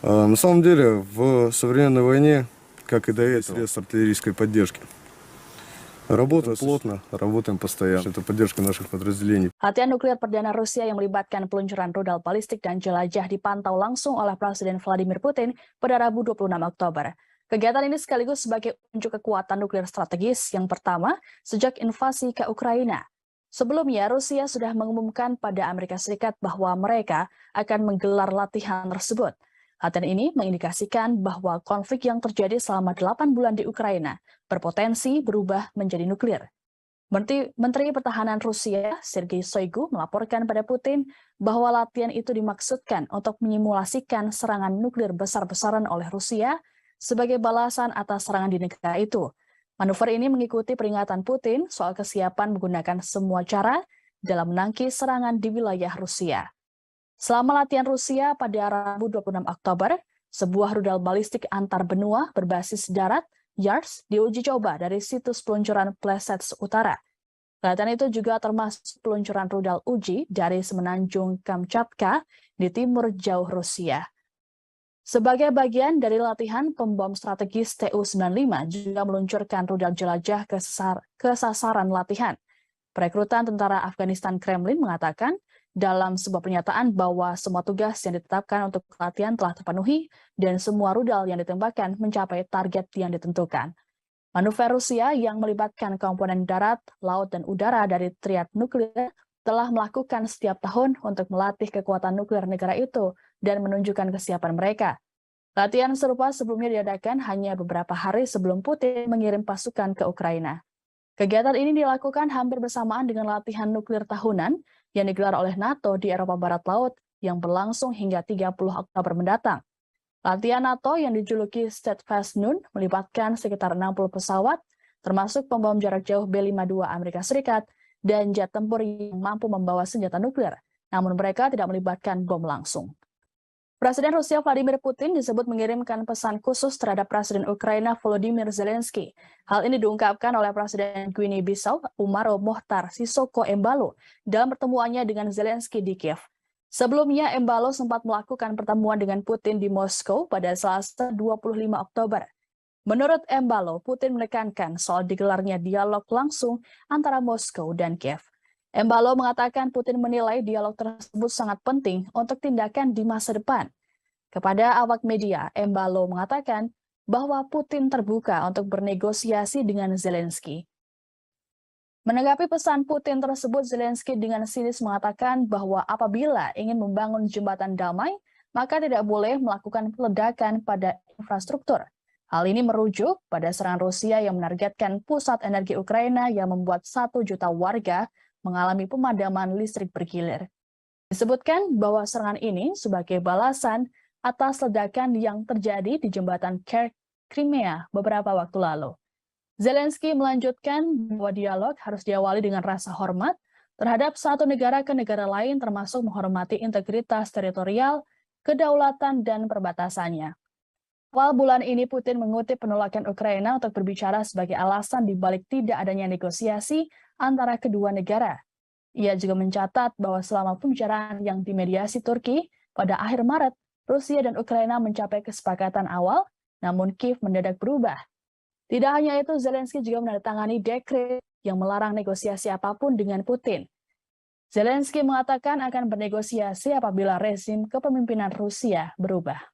На самом деле, в современной войне, как и до этого, средств артиллерийской поддержки. Работаем плотно, работаем постоянно. Это поддержка наших подразделений. Latihan nuklir perdana Rusia yang melibatkan peluncuran rudal balistik dan jelajah dipantau langsung oleh Presiden Vladimir Putin pada Rabu 26 Oktober. Kegiatan ini sekaligus sebagai unjuk kekuatan nuklir strategis yang pertama sejak invasi ke Ukraina. Sebelumnya, Rusia sudah mengumumkan pada Amerika Serikat bahwa mereka akan menggelar latihan tersebut. Latihan ini mengindikasikan bahwa konflik yang terjadi selama 8 bulan di Ukraina berpotensi berubah menjadi nuklir. Menteri Pertahanan Rusia, Sergei Shoigu, melaporkan pada Putin bahwa latihan itu dimaksudkan untuk menyimulasikan serangan nuklir besar-besaran oleh Rusia sebagai balasan atas serangan di negara itu. Manuver ini mengikuti peringatan Putin soal kesiapan menggunakan semua cara dalam menangkis serangan di wilayah Rusia. Selama latihan Rusia pada Rabu 26 Oktober, sebuah rudal balistik antar benua berbasis darat, YARS, diuji coba dari situs peluncuran Plesets Utara. Latihan itu juga termasuk peluncuran rudal uji dari semenanjung Kamchatka di timur jauh Rusia. Sebagai bagian dari latihan, pembom strategis Tu-95 juga meluncurkan rudal jelajah ke sasaran latihan. Perekrutan tentara Afghanistan Kremlin mengatakan dalam sebuah pernyataan bahwa semua tugas yang ditetapkan untuk latihan telah terpenuhi dan semua rudal yang ditembakkan mencapai target yang ditentukan. Manuver Rusia yang melibatkan komponen darat, laut, dan udara dari triad nuklir telah melakukan setiap tahun untuk melatih kekuatan nuklir negara itu dan menunjukkan kesiapan mereka. Latihan serupa sebelumnya diadakan hanya beberapa hari sebelum Putin mengirim pasukan ke Ukraina. Kegiatan ini dilakukan hampir bersamaan dengan latihan nuklir tahunan yang digelar oleh NATO di Eropa Barat Laut yang berlangsung hingga 30 Oktober mendatang. Latihan NATO yang dijuluki Steadfast Noon melibatkan sekitar 60 pesawat, termasuk pembom jarak jauh B-52 Amerika Serikat dan jet tempur yang mampu membawa senjata nuklir, namun mereka tidak melibatkan bom langsung. Presiden Rusia Vladimir Putin disebut mengirimkan pesan khusus terhadap Presiden Ukraina Volodymyr Zelensky. Hal ini diungkapkan oleh Presiden Guinea-Bissau Umaro Mohtar Sissoco Embalo dalam pertemuannya dengan Zelensky di Kiev. Sebelumnya, Embalo sempat melakukan pertemuan dengan Putin di Moskow pada Selasa 25 Oktober. Menurut Embalo, Putin menekankan soal digelarnya dialog langsung antara Moskow dan Kiev. Embalo mengatakan Putin menilai dialog tersebut sangat penting untuk tindakan di masa depan. Kepada awak media, Embalo mengatakan bahwa Putin terbuka untuk bernegosiasi dengan Zelensky. Menanggapi pesan Putin tersebut, Zelensky dengan sinis mengatakan bahwa apabila ingin membangun jembatan damai, maka tidak boleh melakukan peledakan pada infrastruktur. Hal ini merujuk pada serangan Rusia yang menargetkan pusat energi Ukraina yang membuat 1 juta warga mengalami pemadaman listrik bergilir. Disebutkan bahwa serangan ini sebagai balasan atas ledakan yang terjadi di jembatan Crimea beberapa waktu lalu. Zelensky melanjutkan bahwa dialog harus diawali dengan rasa hormat terhadap satu negara ke negara lain, termasuk menghormati integritas teritorial, kedaulatan, dan perbatasannya. Awal bulan ini Putin mengutip penolakan Ukraina untuk berbicara sebagai alasan dibalik tidak adanya negosiasi antara kedua negara. Ia juga mencatat bahwa selama pembicaraan yang dimediasi Turki pada akhir Maret, Rusia dan Ukraina mencapai kesepakatan awal, namun Kiev mendadak berubah. Tidak hanya itu, Zelensky juga menandatangani dekret yang melarang negosiasi apapun dengan Putin. Zelensky mengatakan akan bernegosiasi apabila rezim kepemimpinan Rusia berubah.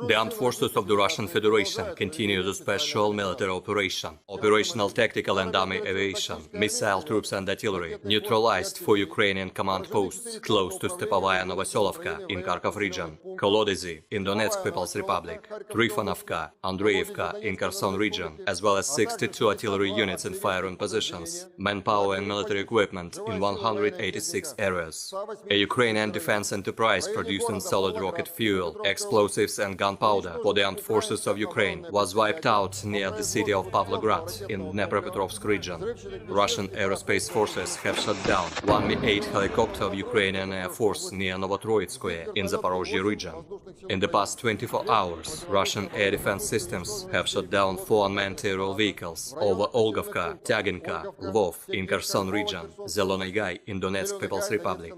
The armed forces of the Russian Federation continue the special military operation. Operational tactical and army aviation, missile troops and artillery neutralized 4 Ukrainian command posts close to Stepovaya Novoselovka in Kharkov region. Kolodezi in Donetsk People's Republic, Trifonovka, Andreevka in Kherson region, as well as 62 artillery units in firing positions, manpower and military equipment in 186 areas. A Ukrainian defense enterprise producing solid rocket fuel, explosives and gunpowder for the armed forces of Ukraine was wiped out near the city of Pavlograd in Dnepropetrovsk region. Russian aerospace forces have shot down one Mi-8 helicopter of Ukrainian Air Force near Novotroitskoye in Zaporozhye region. In the past 24 hours, Russian air defense systems have shot down 4 unmanned aerial vehicles over Olgovka, Tyaginka, Lvov in Kherson region, Zelony Gai in Donetsk People's Republic.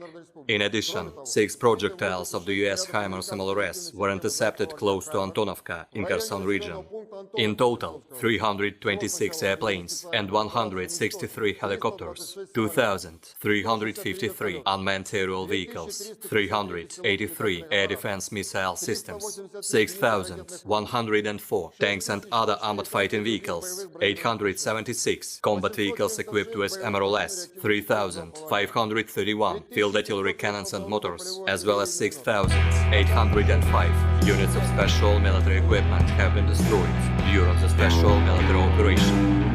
In addition, 6 projectiles of the US HIMARS MLRS were intercepted close to Antonovka in Kherson region. In total, 326 airplanes and 163 helicopters, 2,353 unmanned aerial vehicles, 383 air defense missile systems, 6,104 tanks and other armored fighting vehicles, 876 combat vehicles equipped with MRLS, 3,531 field artillery cannons and motors, as well as 6,805 units of special military equipment have been destroyed during the special military operation.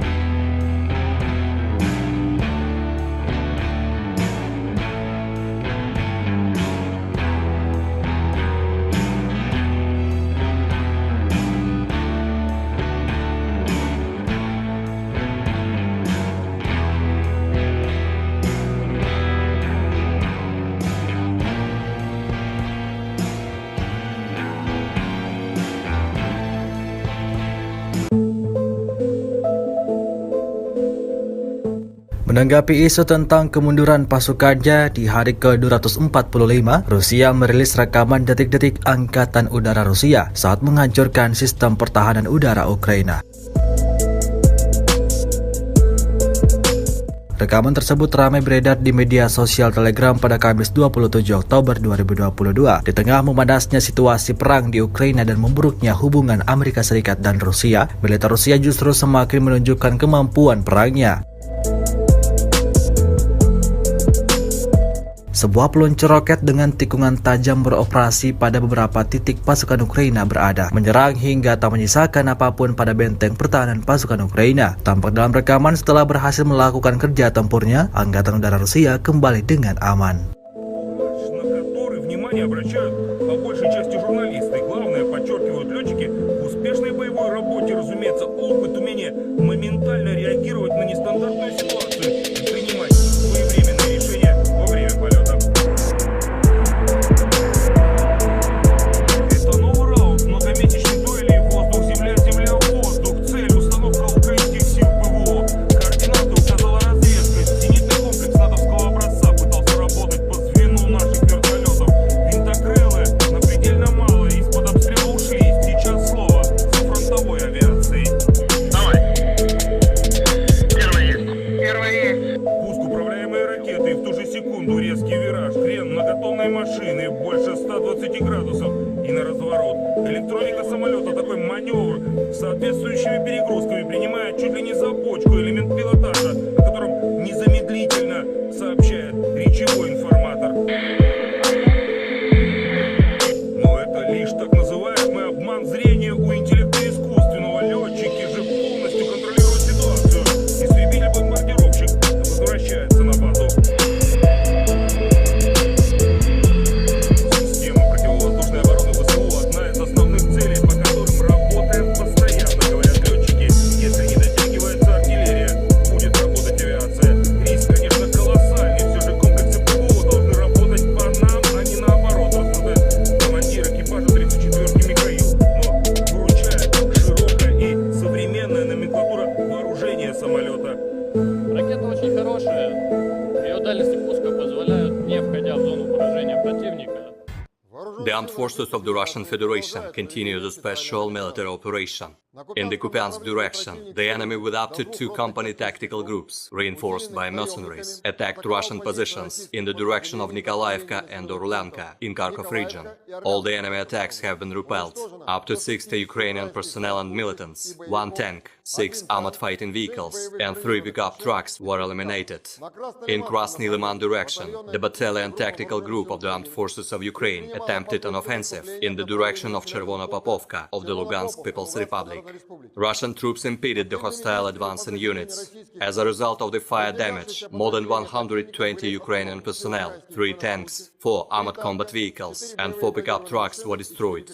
Menanggapi isu tentang kemunduran pasukannya di hari ke-245, Rusia merilis rekaman detik-detik Angkatan Udara Rusia saat menghancurkan sistem pertahanan udara Ukraina. Rekaman tersebut ramai beredar di media sosial Telegram pada Kamis 27 Oktober 2022 di tengah memanasnya situasi perang di Ukraina dan memburuknya hubungan Amerika Serikat dan Rusia. Militer Rusia justru semakin menunjukkan kemampuan perangnya. Sebuah peluncur roket dengan tikungan tajam beroperasi pada beberapa titik pasukan Ukraina berada, menyerang hingga tak menyisakan apapun pada benteng pertahanan pasukan Ukraina. Tampak dalam rekaman setelah berhasil melakukan kerja tempurnya, Angkatan Udara Rusia kembali dengan aman. Электроника самолета такой маневр с соответствующими перегрузками принимает чуть ли не за бочку элемент пилотажа, о котором незамедлительно сообщает речевой информатор. Но это лишь так называемый обман зрения у интеллекта искусственного. Летчики же полностью контролируют ситуацию. Истребитель-бомбардировщик возвращается на базу. Система противовоздушной обороны ВСУ одна из основных целей, по которым работаем постоянно, говорят летчики. Если не дотягивается артиллерия, будет работать авиация. Риск, конечно, колоссальный. Все же комплексы ПВО должны работать по нам, а не наоборот, рассуждает командир экипажа 34-ки Михаил. Но выручает широкая и современная номенклатура вооружения самолета. Ракета очень хорошая. Ее дальности пуска позволяют, не входя в зону поражения противника, The armed forces of the Russian Federation continue the special military operation. In the Kupiansk direction, the enemy with up to 2 company tactical groups, reinforced by mercenaries, attacked Russian positions in the direction of Nikolaevka and Orlanka in Kharkov region. All the enemy attacks have been repelled. Up to 60 Ukrainian personnel and militants, 1 tank, 6 armored fighting vehicles, and 3 pickup trucks were eliminated. In Krasny Liman direction, the battalion tactical group of the Armed Forces of Ukraine attempted an offensive in the direction of Chervonopopovka of the Lugansk People's Republic. Russian troops impeded the hostile advancing units. As a result of the fire damage, more than 120 Ukrainian personnel, 3 tanks, 4 armored combat vehicles, and 4 pickup trucks were destroyed.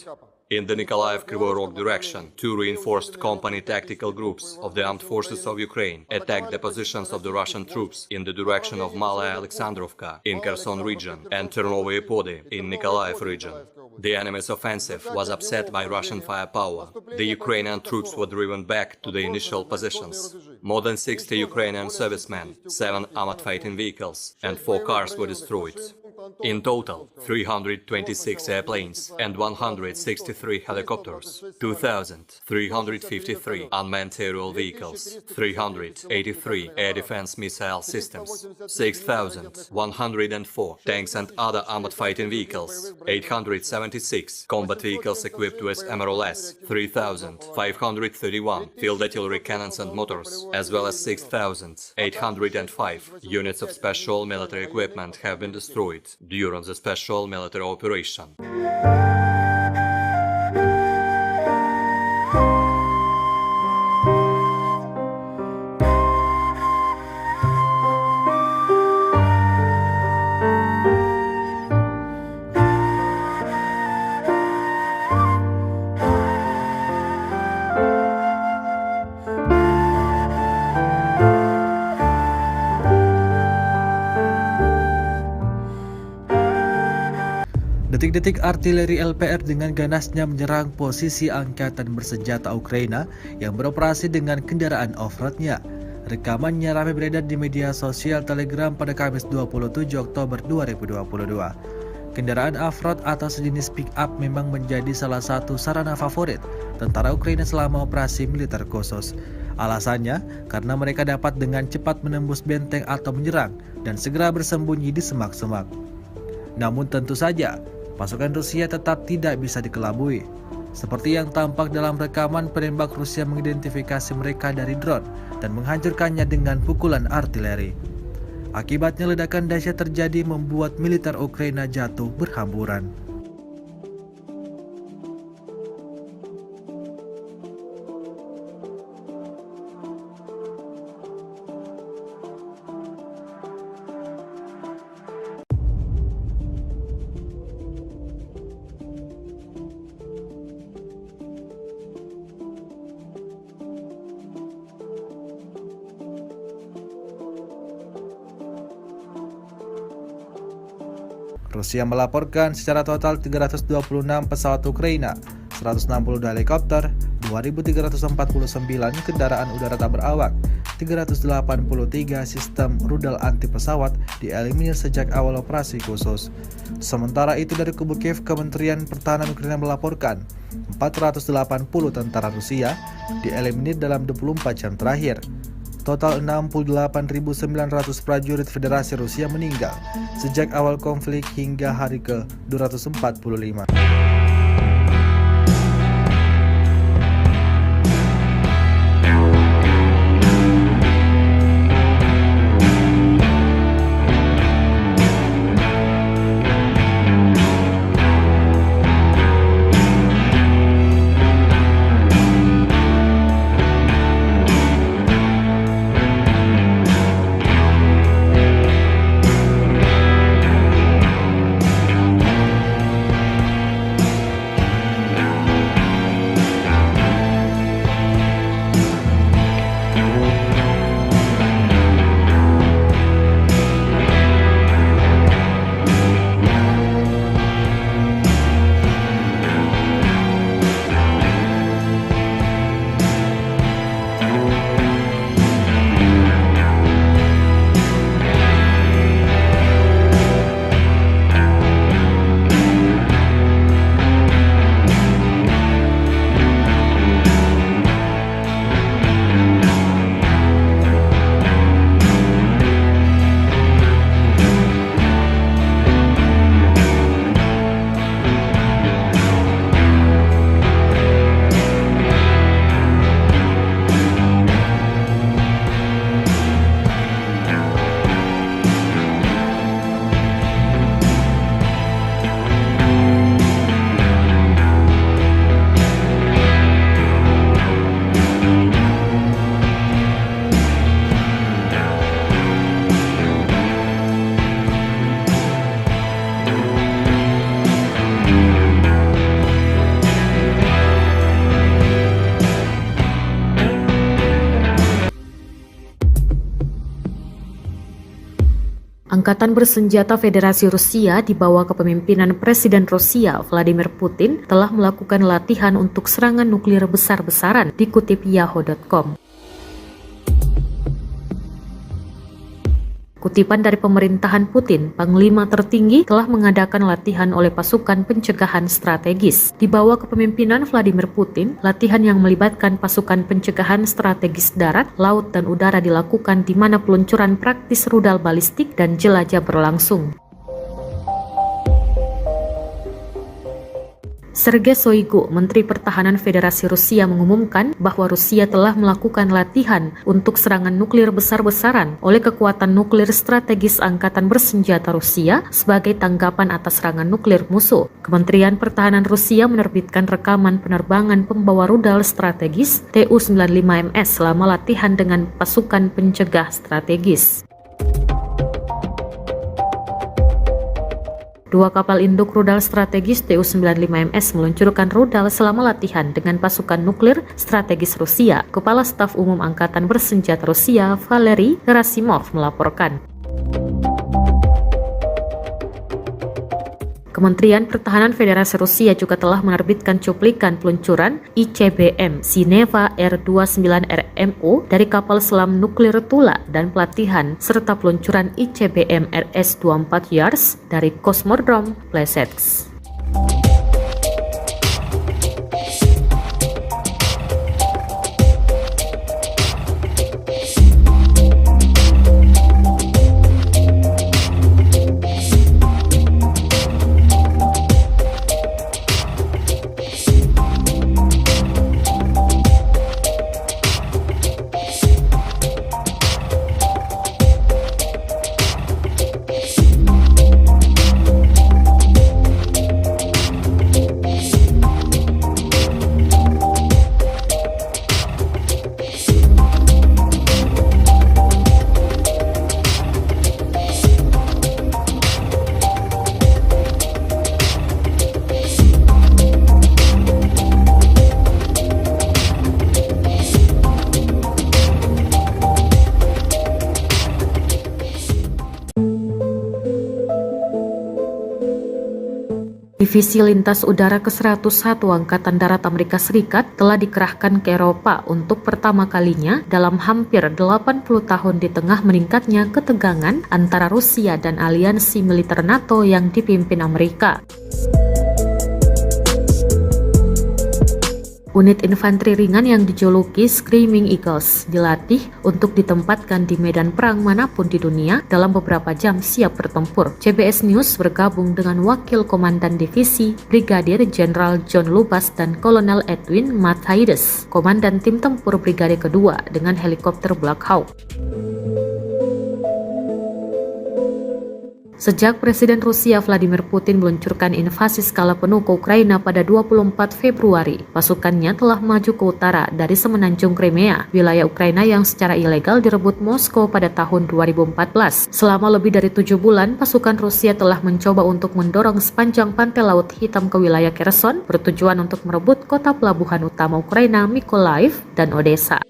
In the Nikolaev-Kryvyi Rog direction, 2 reinforced company tactical groups of the Armed Forces of Ukraine attacked the positions of the Russian troops in the direction of Malaya Alexandrovka in Kherson region and Ternovye Pody in Nikolaev region. The enemy's offensive was upset by Russian firepower. The Ukrainian troops were driven back to the initial positions. More than 60 Ukrainian servicemen, 7 armored fighting vehicles, and 4 cars were destroyed. In total, 326 airplanes and 163 helicopters, 2,353 unmanned aerial vehicles, 383 air defense missile systems, 6,104 tanks and other armored fighting vehicles, 876 combat vehicles equipped with MRLS, 3,531 field artillery cannons and motors, as well as 6,805 units of special military equipment have been destroyed during the special military operation. Detik-detik artileri LPR dengan ganasnya menyerang posisi angkatan bersenjata Ukraina yang beroperasi dengan kendaraan off-roadnya. Rekamannya ramai beredar di media sosial Telegram pada Kamis 27 Oktober 2022. Kendaraan off-road atau sejenis pick-up memang menjadi salah satu sarana favorit tentara Ukraina selama operasi militer khusus. Alasannya karena mereka dapat dengan cepat menembus benteng atau menyerang dan segera bersembunyi di semak-semak. Namun tentu saja, pasukan Rusia tetap tidak bisa dikelabui. Seperti yang tampak dalam rekaman, penembak Rusia mengidentifikasi mereka dari drone dan menghancurkannya dengan pukulan artileri. Akibatnya ledakan dahsyat terjadi membuat militer Ukraina jatuh berhamburan. Rusia melaporkan secara total 326 pesawat Ukraina, 162 helikopter, 2.349 kendaraan udara tak berawak, 383 sistem rudal anti pesawat dieliminir sejak awal operasi khusus. Sementara itu dari kubu Kiev, Kementerian Pertahanan Ukraina melaporkan 480 tentara Rusia dieliminir dalam 24 jam terakhir. Total 68.900 prajurit Federasi Rusia meninggal sejak awal konflik hingga hari ke-245. Angkatan bersenjata Federasi Rusia di bawah kepemimpinan Presiden Rusia Vladimir Putin telah melakukan latihan untuk serangan nuklir besar-besaran, dikutip Yahoo.com. Kutipan dari pemerintahan Putin, Panglima tertinggi telah mengadakan latihan oleh pasukan pencegahan strategis. Di bawah kepemimpinan Vladimir Putin, latihan yang melibatkan pasukan pencegahan strategis darat, laut, dan udara dilakukan di mana peluncuran praktis rudal balistik dan jelajah berlangsung. Sergei Shoigu, Menteri Pertahanan Federasi Rusia, mengumumkan bahwa Rusia telah melakukan latihan untuk serangan nuklir besar-besaran oleh kekuatan nuklir strategis Angkatan Bersenjata Rusia sebagai tanggapan atas serangan nuklir musuh. Kementerian Pertahanan Rusia menerbitkan rekaman penerbangan pembawa rudal strategis Tu-95MS selama latihan dengan pasukan pencegah strategis. Dua kapal induk rudal strategis Tu-95MS meluncurkan rudal selama latihan dengan pasukan nuklir strategis Rusia. Kepala Staf Umum Angkatan Bersenjata Rusia, Valery Gerasimov, melaporkan. Kementerian Pertahanan Federasi Rusia juga telah menerbitkan cuplikan peluncuran ICBM Sineva R-29RMO dari kapal selam nuklir Tula dan pelatihan serta peluncuran ICBM RS-24 Yars dari Kosmodrom Plesetsk. Divisi Lintas Udara ke-101 Angkatan Darat Amerika Serikat telah dikerahkan ke Eropa untuk pertama kalinya dalam hampir 80 tahun di tengah meningkatnya ketegangan antara Rusia dan aliansi militer NATO yang dipimpin Amerika. Unit infanteri ringan yang dijuluki Screaming Eagles dilatih untuk ditempatkan di medan perang manapun di dunia dalam beberapa jam siap bertempur. CBS News bergabung dengan Wakil Komandan Divisi Brigadir Jenderal John Lubas dan Kolonel Edwin Matthaides, Komandan Tim Tempur Brigade Kedua dengan helikopter Black Hawk. Sejak Presiden Rusia Vladimir Putin meluncurkan invasi skala penuh ke Ukraina pada 24 Februari, pasukannya telah maju ke utara dari semenanjung Crimea, wilayah Ukraina yang secara ilegal direbut Moskow pada tahun 2014. Selama lebih dari 7 bulan, pasukan Rusia telah mencoba untuk mendorong sepanjang pantai Laut Hitam ke wilayah Kherson, bertujuan untuk merebut kota pelabuhan utama Ukraina Mykolaiv dan Odessa.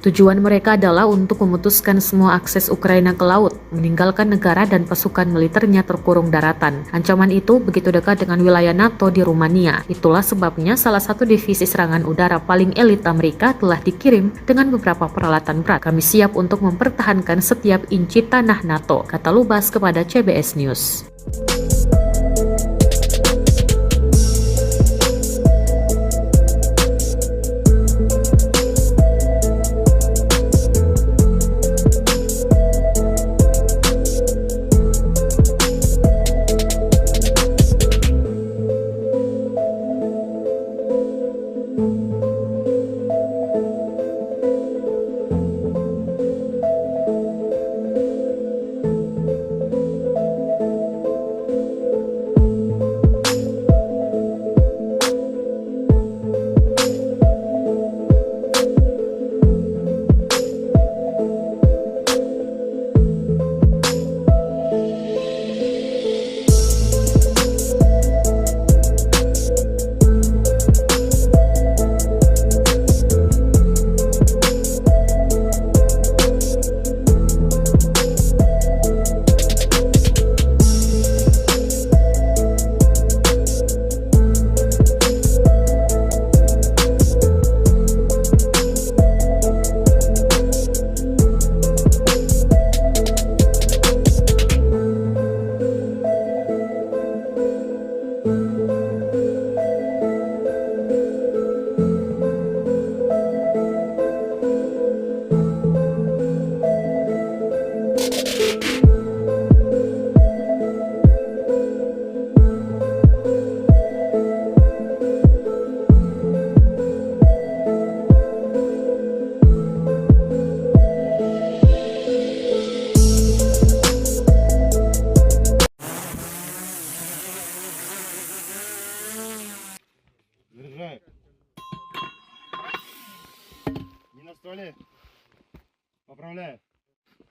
Tujuan mereka adalah untuk memutuskan semua akses Ukraina ke laut, meninggalkan negara dan pasukan militernya terkurung daratan. Ancaman itu begitu dekat dengan wilayah NATO di Rumania. Itulah sebabnya salah satu divisi serangan udara paling elit Amerika telah dikirim dengan beberapa peralatan berat. Kami siap untuk mempertahankan setiap inci tanah NATO, kata Lubas kepada CBS News.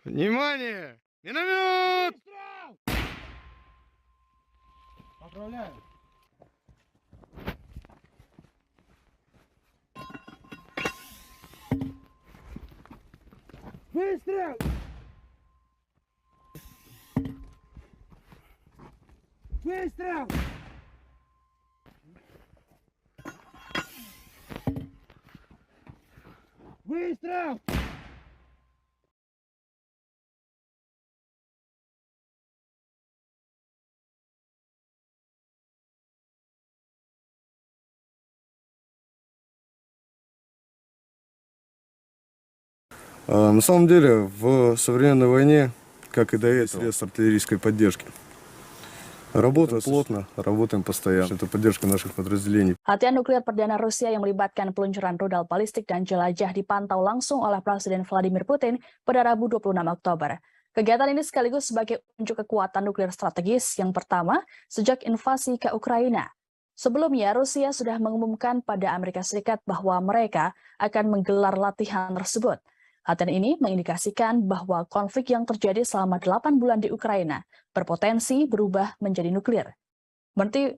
Внимание! Миномет! Отправляю. Выстрел! Выстрел! Выстрел! На самом деле, в современной войне, как и до этого, средств артиллерийской поддержки. Работаем плотно, работаем постоянно. Это поддержка наших подразделений. Latihan nuklir perdana Rusia yang melibatkan peluncuran rudal balistik dan jelajah dipantau langsung oleh Presiden Vladimir Putin pada Rabu 26 Oktober. Kegiatan ini sekaligus sebagai unjuk kekuatan nuklir strategis yang pertama sejak invasi ke Ukraina. Sebelumnya, Rusia sudah mengumumkan pada Amerika Serikat bahwa mereka akan menggelar latihan tersebut. Latihan ini mengindikasikan bahwa konflik yang terjadi selama 8 bulan di Ukraina berpotensi berubah menjadi nuklir.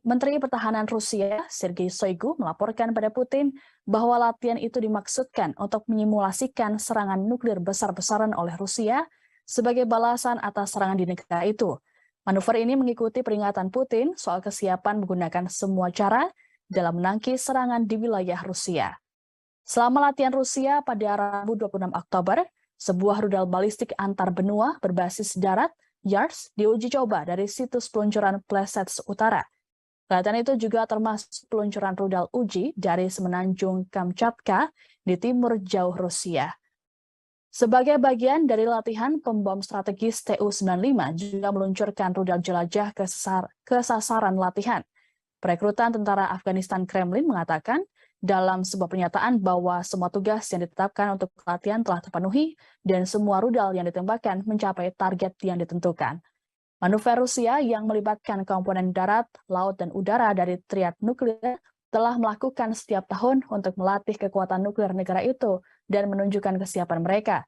Menteri Pertahanan Rusia, Sergei Shoigu, melaporkan pada Putin bahwa latihan itu dimaksudkan untuk menyimulasikan serangan nuklir besar-besaran oleh Rusia sebagai balasan atas serangan di negara itu. Manuver ini mengikuti peringatan Putin soal kesiapan menggunakan semua cara dalam menangkis serangan di wilayah Rusia. Selama latihan Rusia pada Rabu 26 Oktober, sebuah rudal balistik antar benua berbasis darat, YARS, diuji coba dari situs peluncuran Plesets Utara. Latihan itu juga termasuk peluncuran rudal uji dari semenanjung Kamchatka di timur jauh Rusia. Sebagai bagian dari latihan, pembom strategis Tu-95 juga meluncurkan rudal jelajah ke sasaran latihan. Perekrutan tentara Afghanistan Kremlin mengatakan dalam sebuah pernyataan bahwa semua tugas yang ditetapkan untuk latihan telah terpenuhi dan semua rudal yang ditembakkan mencapai target yang ditentukan. Manuver Rusia yang melibatkan komponen darat, laut, dan udara dari triad nuklir telah melakukan setiap tahun untuk melatih kekuatan nuklir negara itu dan menunjukkan kesiapan mereka.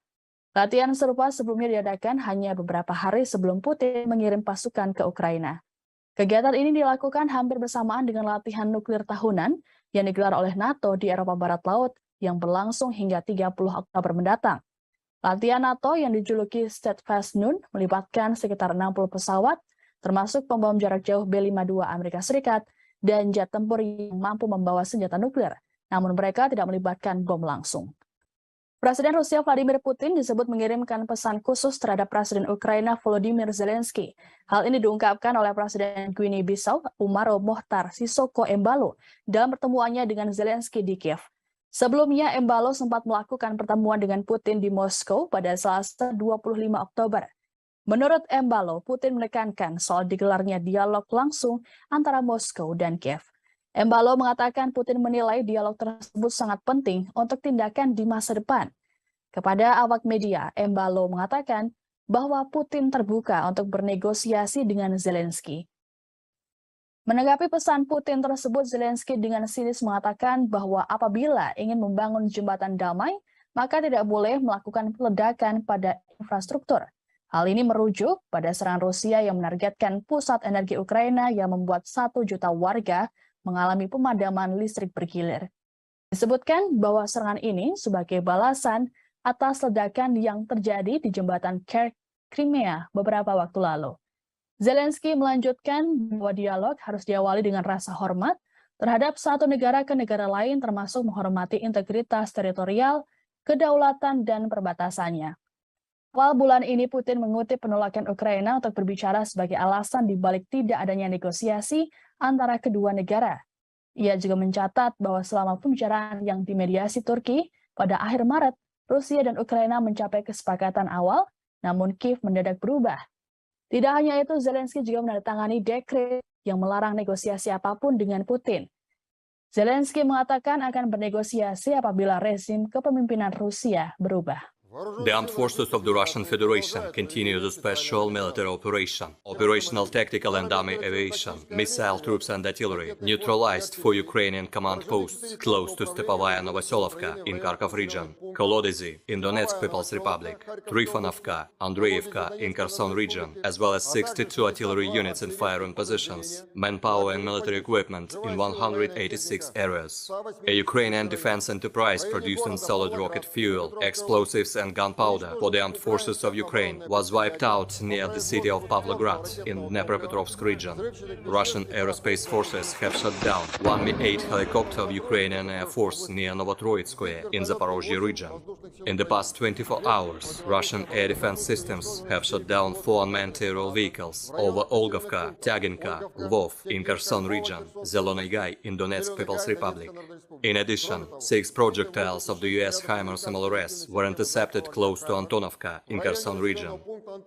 Latihan serupa sebelumnya diadakan hanya beberapa hari sebelum Putin mengirim pasukan ke Ukraina. Kegiatan ini dilakukan hampir bersamaan dengan latihan nuklir tahunan yang digelar oleh NATO di Eropa Barat Laut yang berlangsung hingga 30 Oktober mendatang. Latihan NATO yang dijuluki Steadfast Noon melibatkan sekitar 60 pesawat, termasuk pembom jarak jauh B-52 Amerika Serikat dan jet tempur yang mampu membawa senjata nuklir, namun mereka tidak melibatkan bom langsung. Presiden Rusia Vladimir Putin disebut mengirimkan pesan khusus terhadap Presiden Ukraina Volodymyr Zelensky. Hal ini diungkapkan oleh Presiden Guinea-Bissau Umaro Mohtar Sissoco Embalo dalam pertemuannya dengan Zelensky di Kiev. Sebelumnya, Embalo sempat melakukan pertemuan dengan Putin di Moskow pada Selasa 25 Oktober. Menurut Embalo, Putin menekankan soal digelarnya dialog langsung antara Moskow dan Kiev. Embalo mengatakan Putin menilai dialog tersebut sangat penting untuk tindakan di masa depan. Kepada awak media, Embalo mengatakan bahwa Putin terbuka untuk bernegosiasi dengan Zelensky. Menanggapi pesan Putin tersebut, Zelensky dengan sinis mengatakan bahwa apabila ingin membangun jembatan damai, maka tidak boleh melakukan peledakan pada infrastruktur. Hal ini merujuk pada serangan Rusia yang menargetkan pusat energi Ukraina yang membuat 1 juta warga mengalami pemadaman listrik bergilir. Disebutkan bahwa serangan ini sebagai balasan atas ledakan yang terjadi di jembatan Crimea beberapa waktu lalu. Zelensky melanjutkan bahwa dialog harus diawali dengan rasa hormat terhadap satu negara ke negara lain, termasuk menghormati integritas teritorial, kedaulatan, dan perbatasannya. Awal bulan ini, Putin mengutip penolakan Ukraina untuk berbicara sebagai alasan dibalik tidak adanya negosiasi antara kedua negara. Ia juga mencatat bahwa selama pembicaraan yang dimediasi Turki pada akhir Maret, Rusia dan Ukraina mencapai kesepakatan awal, namun Kiev mendadak berubah. Tidak hanya itu, Zelensky juga menandatangani dekret yang melarang negosiasi apapun dengan Putin. Zelensky mengatakan akan bernegosiasi apabila rezim kepemimpinan Rusia berubah. The armed forces of the Russian Federation continue the special military operation. Operational tactical and army aviation, missile troops and artillery neutralized 4 Ukrainian command posts close to Stepovaya Novoselovka in Kharkov region. Kolodezi in Donetsk People's Republic, Trifonovka, Andreevka in Kherson region, as well as 62 artillery units in firing positions, manpower and military equipment in 186 areas. A Ukrainian defense enterprise producing solid rocket fuel, explosives and gunpowder for the armed forces of Ukraine was wiped out near the city of Pavlograd in Dnepropetrovsk region. Russian aerospace forces have shot down one Mi-8 helicopter of Ukrainian Air Force near Novotroitskoye in Zaporozhye region. In the past 24 hours, Russian air defense systems have shot down 4 unmanned aerial vehicles over Olgovka, Tyaginka, Lvov in Kherson region, Zelony Gai in Donetsk People's Republic. In addition, 6 projectiles of the US HIMARS MLRS were intercepted close to Antonovka in Kherson region.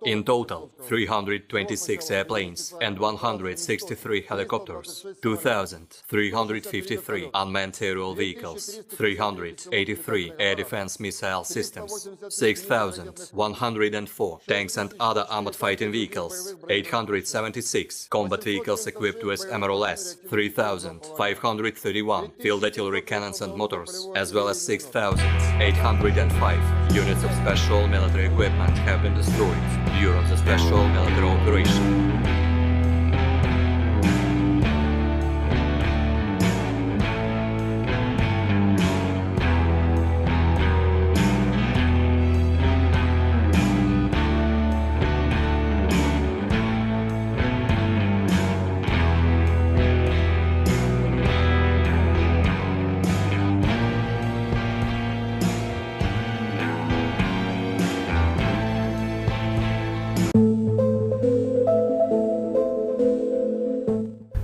In total, 326 airplanes and 163 helicopters, 2,353 unmanned aerial vehicles, 383 air defense missile systems, 6,104 tanks and other armored fighting vehicles, 876 combat vehicles equipped with MLRS, 3,531 field artillery cannons and motors, as well as 6,805 units of special military equipment have been destroyed during the special military operation.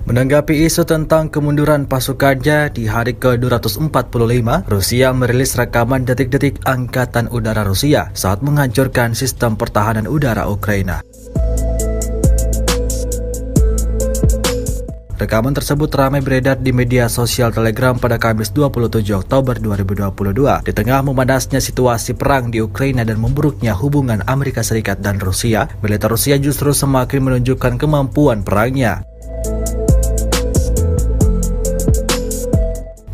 Menanggapi isu tentang kemunduran pasukannya di hari ke-245, Rusia merilis rekaman detik-detik Angkatan Udara Rusia saat menghancurkan sistem pertahanan udara Ukraina. Rekaman tersebut ramai beredar di media sosial Telegram pada Kamis 27 Oktober 2022 di tengah memanasnya situasi perang di Ukraina dan memburuknya hubungan Amerika Serikat dan Rusia. Militer Rusia justru semakin menunjukkan kemampuan perangnya.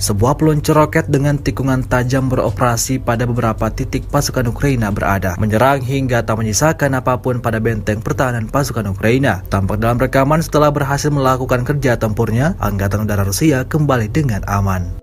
Sebuah peluncur roket dengan tikungan tajam beroperasi pada beberapa titik pasukan Ukraina berada, menyerang hingga tak menyisakan apapun pada benteng pertahanan pasukan Ukraina. Tampak dalam rekaman setelah berhasil melakukan kerja tempurnya, Angkatan Udara Rusia kembali dengan aman.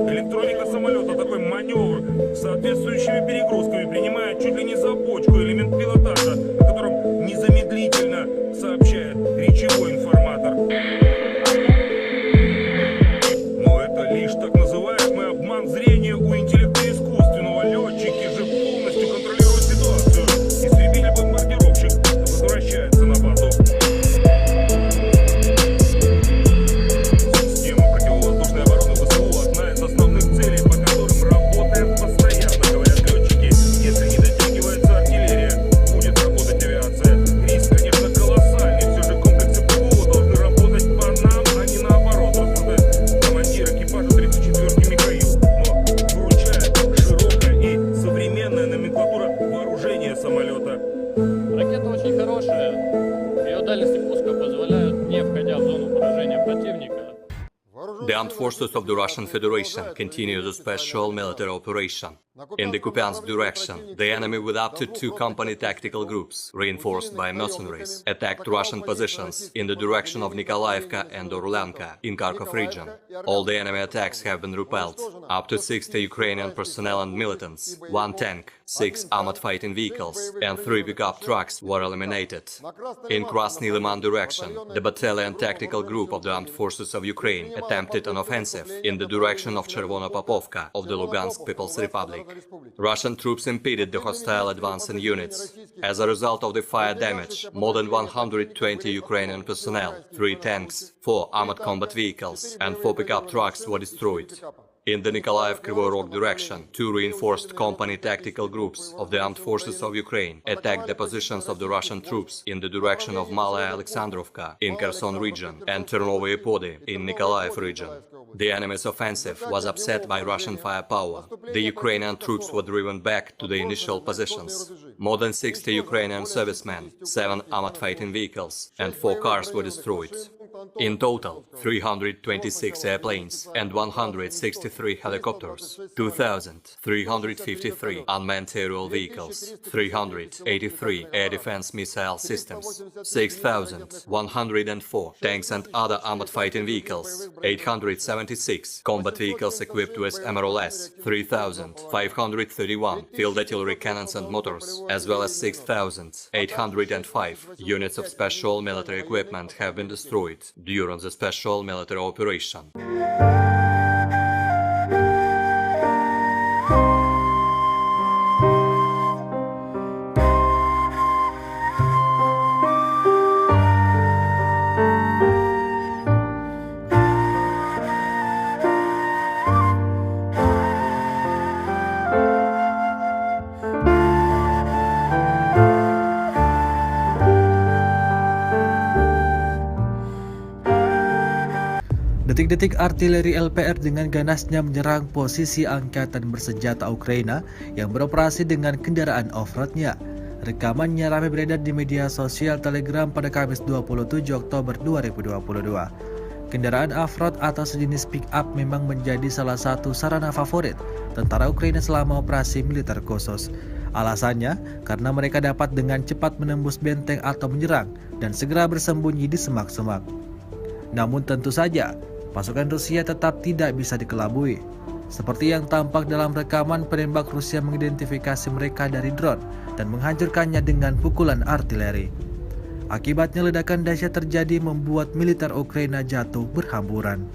Электроника самолета такой маневр с соответствующими перегрузками принимает чуть ли не за бочку элемент пилотажа, о котором незамедлительно сообщает речевой информатор. Но это лишь так называемый обман зрения у интеллекта искусственного. Летчики же полностью контролируют ситуацию. Истребитель-бомбардировщик возвращается на базу. Ракета очень хорошая, ее дальности пуска позволяют, не входя в зону поражения противника. The armed forces of the Russian Federation continue the special military operation. In the Kupiansk direction, the enemy with up to 2 company tactical groups, reinforced by mercenaries, attacked Russian positions in the direction of Nikolaevka and Orlenka in Kharkov region. All the enemy attacks have been repelled. Up to 60 Ukrainian personnel and militants, 1 tank, 6 armored fighting vehicles, and 3 pickup trucks were eliminated. In Krasny Liman direction, the battalion tactical group of the Armed Forces of Ukraine attempted an offensive in the direction of Chervonopopovka of the Lugansk People's Republic. Russian troops impeded the hostile advancing units. As a result of the fire damage, more than 120 Ukrainian personnel, 3 tanks, 4 armored combat vehicles, and 4 pickup trucks were destroyed. In the Nikolaev-Kryvyi Rog direction, 2 reinforced company tactical groups of the Armed Forces of Ukraine attacked the positions of the Russian troops in the direction of Malaya Alexandrovka in Kherson region and Ternovoye Pody in Nikolaev region. The enemy's offensive was upset by Russian firepower. The Ukrainian troops were driven back to the initial positions. More than 60 Ukrainian servicemen, 7 armored fighting vehicles, and 4 cars were destroyed. In total, 326 airplanes and 163 helicopters, 2,353 unmanned aerial vehicles, 383 air defense missile systems, 6,104 tanks and other armored fighting vehicles, 876 combat vehicles equipped with MRLS, 3,531 field artillery cannons and motors, as well as 6,805 units of special military equipment have been destroyed during the special military operation. Detik-detik artileri LPR dengan ganasnya menyerang posisi angkatan bersenjata Ukraina yang beroperasi dengan kendaraan off-roadnya. Rekamannya ramai beredar di media sosial Telegram pada Kamis 27 Oktober 2022. Kendaraan off-road atau sejenis pick-up memang menjadi salah satu sarana favorit tentara Ukraina selama operasi militer khusus. Alasannya, karena mereka dapat dengan cepat menembus benteng atau menyerang dan segera bersembunyi di semak-semak. Namun tentu saja, pasukan Rusia tetap tidak bisa dikelabui. Seperti yang tampak dalam rekaman, penembak Rusia mengidentifikasi mereka dari drone dan menghancurkannya dengan pukulan artileri. Akibatnya ledakan dahsyat terjadi membuat militer Ukraina jatuh berhamburan.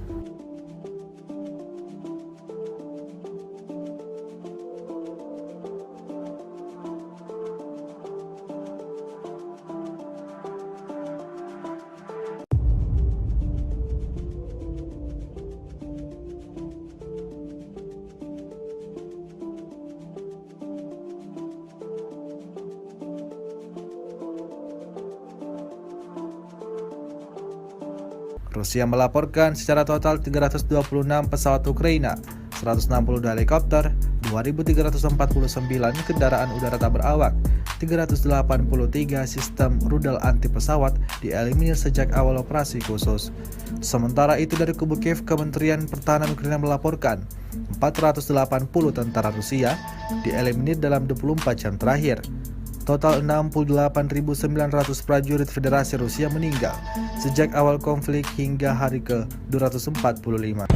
Rusia melaporkan secara total 326 pesawat Ukraina, 162 helikopter, 2.349 kendaraan udara tak berawak, 383 sistem rudal anti pesawat dieliminir sejak awal operasi khusus. Sementara itu dari kubu Kiev, Kementerian Pertahanan Ukraina melaporkan 480 tentara Rusia dieliminir dalam 24 jam terakhir. Total 68.900 prajurit Federasi Rusia meninggal sejak awal konflik hingga hari ke-245.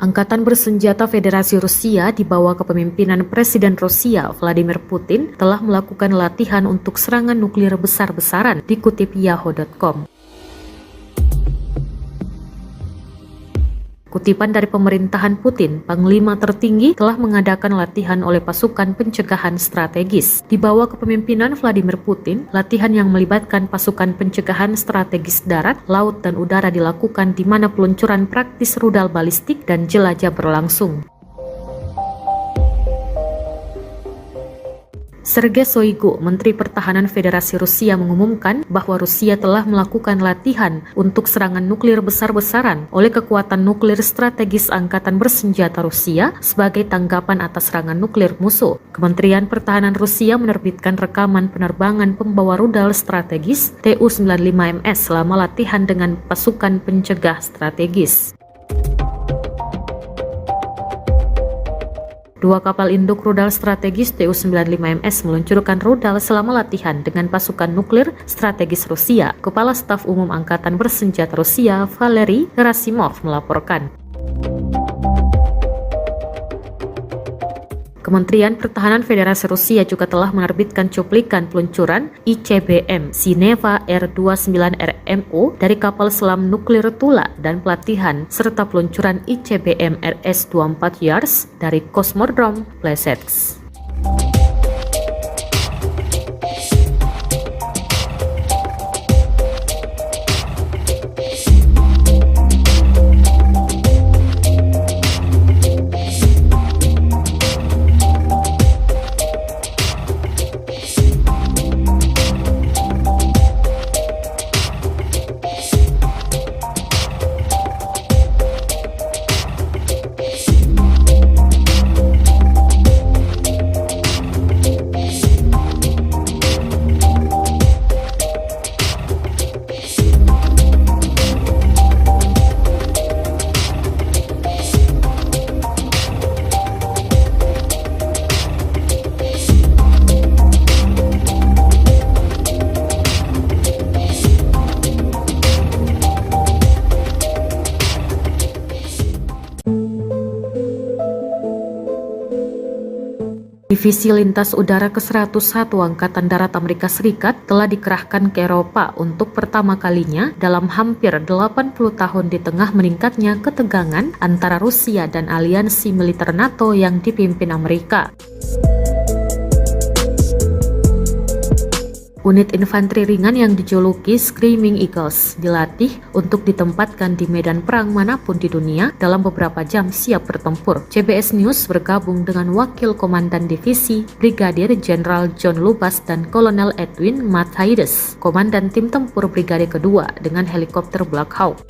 Angkatan bersenjata Federasi Rusia di bawah kepemimpinan Presiden Rusia Vladimir Putin telah melakukan latihan untuk serangan nuklir besar-besaran, dikutip Yahoo.com. Kutipan dari pemerintahan Putin, Panglima tertinggi telah mengadakan latihan oleh pasukan pencegahan strategis. Di bawah kepemimpinan Vladimir Putin, latihan yang melibatkan pasukan pencegahan strategis darat, laut, dan udara dilakukan di mana peluncuran praktis rudal balistik dan jelajah berlangsung. Sergei Shoigu, Menteri Pertahanan Federasi Rusia, mengumumkan bahwa Rusia telah melakukan latihan untuk serangan nuklir besar-besaran oleh kekuatan nuklir strategis Angkatan Bersenjata Rusia sebagai tanggapan atas serangan nuklir musuh. Kementerian Pertahanan Rusia menerbitkan rekaman penerbangan pembawa rudal strategis Tu-95MS selama latihan dengan pasukan pencegah strategis. Dua kapal induk rudal strategis Tu-95MS meluncurkan rudal selama latihan dengan pasukan nuklir strategis Rusia. Kepala Staf Umum Angkatan Bersenjata Rusia, Valery Gerasimov, melaporkan. Kementerian Pertahanan Federasi Rusia juga telah menerbitkan cuplikan peluncuran ICBM Sineva R-29RMO dari kapal selam nuklir Tula dan pelatihan serta peluncuran ICBM RS-24 Yars dari Kosmodrom Plesetsk. Divisi Lintas Udara ke-101 Angkatan Darat Amerika Serikat telah dikerahkan ke Eropa untuk pertama kalinya dalam hampir 80 tahun di tengah meningkatnya ketegangan antara Rusia dan aliansi militer NATO yang dipimpin Amerika. Unit infanteri ringan yang dijuluki Screaming Eagles dilatih untuk ditempatkan di medan perang manapun di dunia dalam beberapa jam siap bertempur. CBS News bergabung dengan Wakil Komandan Divisi Brigadir Jenderal John Lubas dan Kolonel Edwin Matthaides, Komandan Tim Tempur Brigade Kedua dengan helikopter Black Hawk.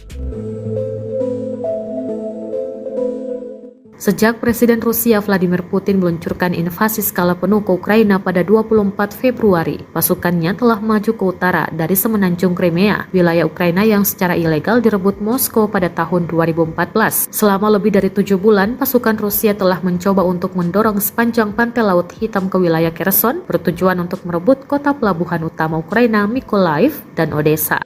Sejak Presiden Rusia Vladimir Putin meluncurkan invasi skala penuh ke Ukraina pada 24 Februari, pasukannya telah maju ke utara dari semenanjung Crimea, wilayah Ukraina yang secara ilegal direbut Moskow pada tahun 2014. Selama lebih dari 7 bulan, pasukan Rusia telah mencoba untuk mendorong sepanjang pantai Laut Hitam ke wilayah Kherson, bertujuan untuk merebut kota pelabuhan utama Ukraina Mykolaiv dan Odessa.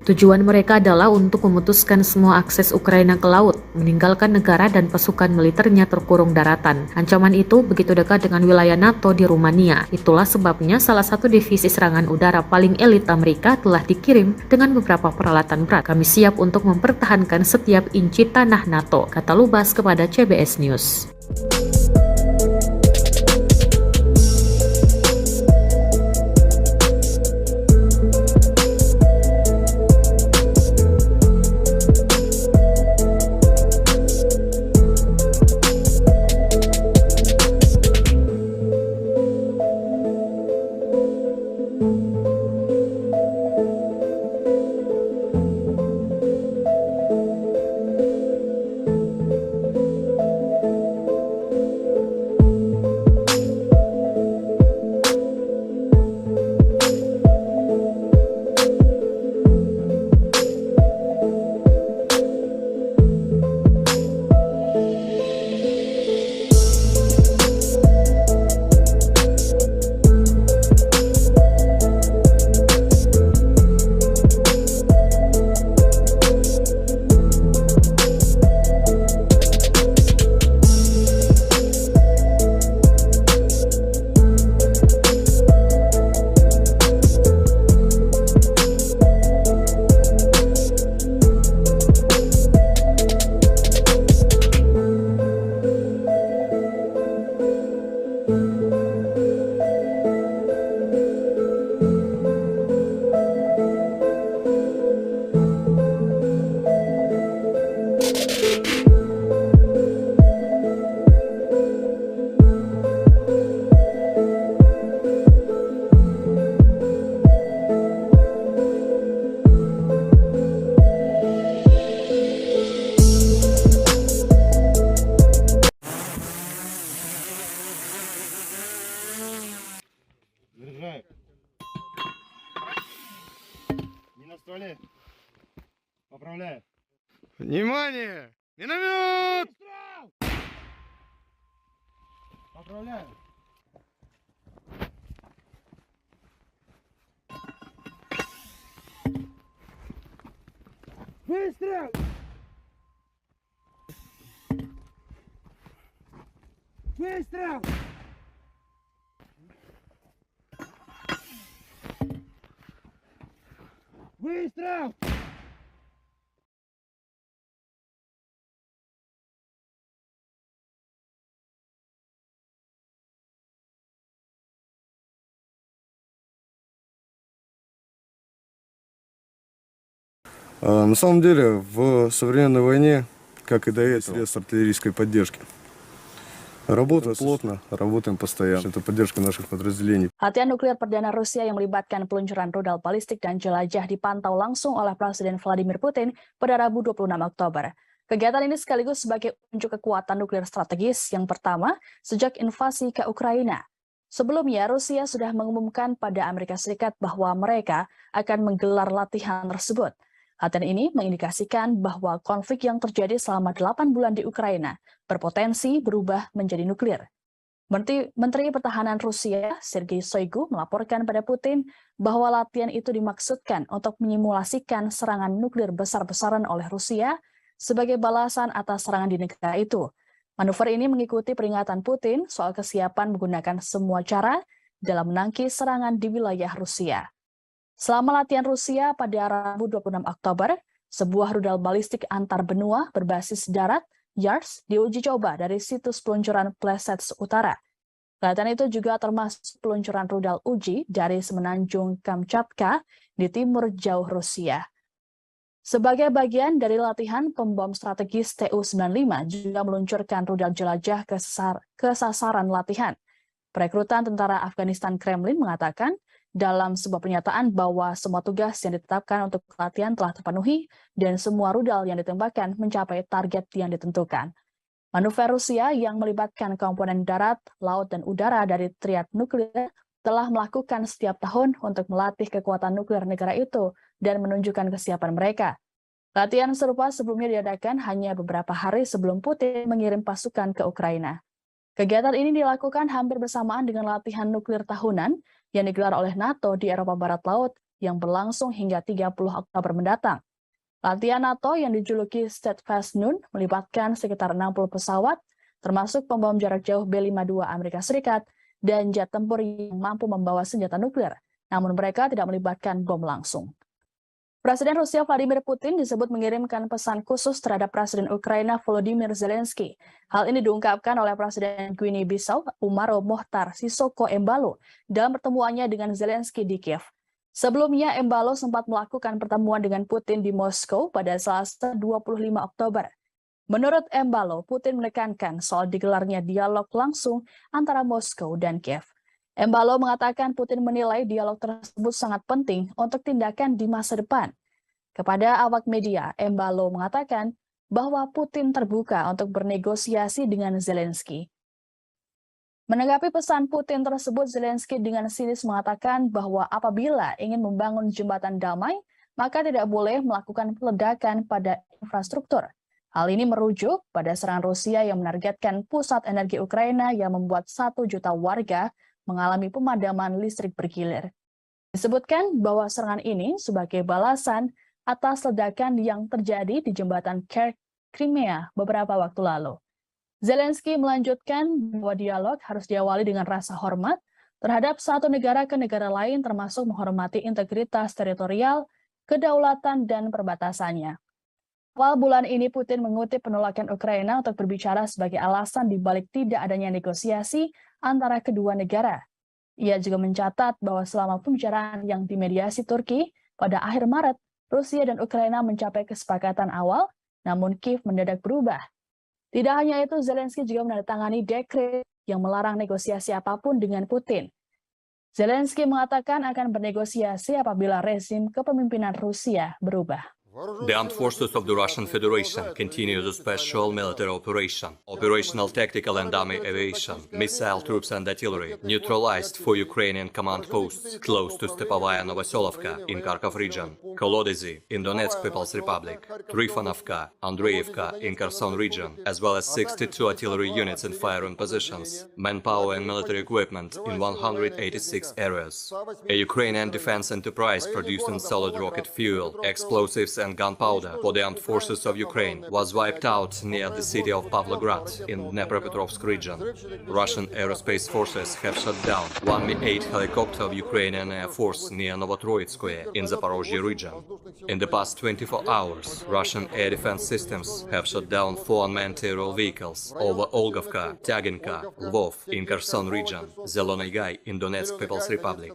Tujuan mereka adalah untuk memutuskan semua akses Ukraina ke laut, meninggalkan negara dan pasukan militernya terkurung daratan. Ancaman itu begitu dekat dengan wilayah NATO di Rumania. Itulah sebabnya salah satu divisi serangan udara paling elit Amerika telah dikirim dengan beberapa peralatan berat. Kami siap untuk mempertahankan setiap inci tanah NATO, kata Lubas kepada CBS News. стволе. Поправляю. Внимание! Миномет! Выстрел! Поправляю. Выстрел! Выстрел! Выстрел! На самом деле, в современной войне, как и до этого, средств артиллерийской поддержки. Работаем плотно, работаем постоянно. Это поддержка наших подразделений. Latihan nuklir perdana Rusia yang melibatkan peluncuran rudal balistik dan jelajah dipantau langsung oleh Presiden Vladimir Putin pada Rabu 26 Oktober. Kegiatan ini sekaligus sebagai unjuk kekuatan nuklir strategis yang pertama sejak invasi ke Ukraina. Sebelumnya, Rusia sudah mengumumkan pada Amerika Serikat bahwa mereka akan menggelar latihan tersebut. Latihan ini mengindikasikan bahwa konflik yang terjadi selama 8 bulan di Ukraina berpotensi berubah menjadi nuklir. Menteri Pertahanan Rusia, Sergei Shoigu, melaporkan pada Putin bahwa latihan itu dimaksudkan untuk menyimulasikan serangan nuklir besar-besaran oleh Rusia sebagai balasan atas serangan di negara itu. Manuver ini mengikuti peringatan Putin soal kesiapan menggunakan semua cara dalam menangkis serangan di wilayah Rusia. Selama latihan Rusia pada Rabu 26 Oktober, sebuah rudal balistik antar benua berbasis darat, YARS, diuji coba dari situs peluncuran Plesets Utara. Latihan itu juga termasuk peluncuran rudal uji dari semenanjung Kamchatka di timur jauh Rusia. Sebagai bagian dari latihan, pembom strategis Tu-95 juga meluncurkan rudal jelajah ke sasaran latihan. Perekrutan tentara Afghanistan Kremlin mengatakan dalam sebuah pernyataan bahwa semua tugas yang ditetapkan untuk latihan telah terpenuhi dan semua rudal yang ditembakkan mencapai target yang ditentukan. Manuver Rusia yang melibatkan komponen darat, laut, dan udara dari triad nuklir telah melakukan setiap tahun untuk melatih kekuatan nuklir negara itu dan menunjukkan kesiapan mereka. Latihan serupa sebelumnya diadakan hanya beberapa hari sebelum Putin mengirim pasukan ke Ukraina. Kegiatan ini dilakukan hampir bersamaan dengan latihan nuklir tahunan yang digelar oleh NATO di Eropa Barat Laut yang berlangsung hingga 30 Oktober mendatang. Latihan NATO yang dijuluki Steadfast Noon melibatkan sekitar 60 pesawat, termasuk pembom jarak jauh B-52 Amerika Serikat dan jet tempur yang mampu membawa senjata nuklir, namun mereka tidak melibatkan bom langsung. Presiden Rusia Vladimir Putin disebut mengirimkan pesan khusus terhadap Presiden Ukraina Volodymyr Zelensky. Hal ini diungkapkan oleh Presiden Guinea-Bissau Umaro Mohtar Sissoco Embalo dalam pertemuannya dengan Zelensky di Kiev. Sebelumnya, Embalo sempat melakukan pertemuan dengan Putin di Moskow pada Selasa 25 Oktober. Menurut Embalo, Putin menekankan soal digelarnya dialog langsung antara Moskow dan Kiev. Embalo mengatakan Putin menilai dialog tersebut sangat penting untuk tindakan di masa depan. Kepada awak media, Embalo mengatakan bahwa Putin terbuka untuk bernegosiasi dengan Zelensky. Menanggapi pesan Putin tersebut, Zelensky dengan sinis mengatakan bahwa apabila ingin membangun jembatan damai, maka tidak boleh melakukan peledakan pada infrastruktur. Hal ini merujuk pada serangan Rusia yang menargetkan pusat energi Ukraina yang membuat 1 juta warga mengalami pemadaman listrik bergilir. Disebutkan bahwa serangan ini sebagai balasan atas ledakan yang terjadi di jembatan Crimea beberapa waktu lalu. Zelensky melanjutkan bahwa dialog harus diawali dengan rasa hormat terhadap satu negara ke negara lain, termasuk menghormati integritas teritorial, kedaulatan, dan perbatasannya. Awal bulan ini, Putin mengutip penolakan Ukraina untuk berbicara sebagai alasan dibalik tidak adanya negosiasi antara kedua negara. Ia juga mencatat bahwa selama pembicaraan yang dimediasi Turki pada akhir Maret, Rusia dan Ukraina mencapai kesepakatan awal, namun Kiev mendadak berubah. Tidak hanya itu, Zelensky juga menandatangani dekret yang melarang negosiasi apapun dengan Putin. Zelensky mengatakan akan bernegosiasi apabila rezim kepemimpinan Rusia berubah. The armed forces of the Russian Federation continue the special military operation. Operational tactical and army aviation, missile troops and artillery neutralized 4 Ukrainian command posts close to Stepovaya Novoselovka in Kharkov region, Kolodezi in Donetsk People's Republic, Trifonovka, Andreevka in Kherson region, as well as 62 artillery units in firing positions, manpower and military equipment in 186 areas. A Ukrainian defense enterprise producing solid rocket fuel, explosives and gunpowder for the armed forces of Ukraine was wiped out near the city of Pavlograd in Dnepropetrovsk region. Russian aerospace forces have shot down one Mi-8 helicopter of Ukrainian Air Force near Novotroitskoye in Zaporozhye region. In the past 24 hours, Russian air defense systems have shot down 4 unmanned aerial vehicles over Olgovka, Tyaginka, Lvov in Kherson region, Zelony Gai in Donetsk People's Republic.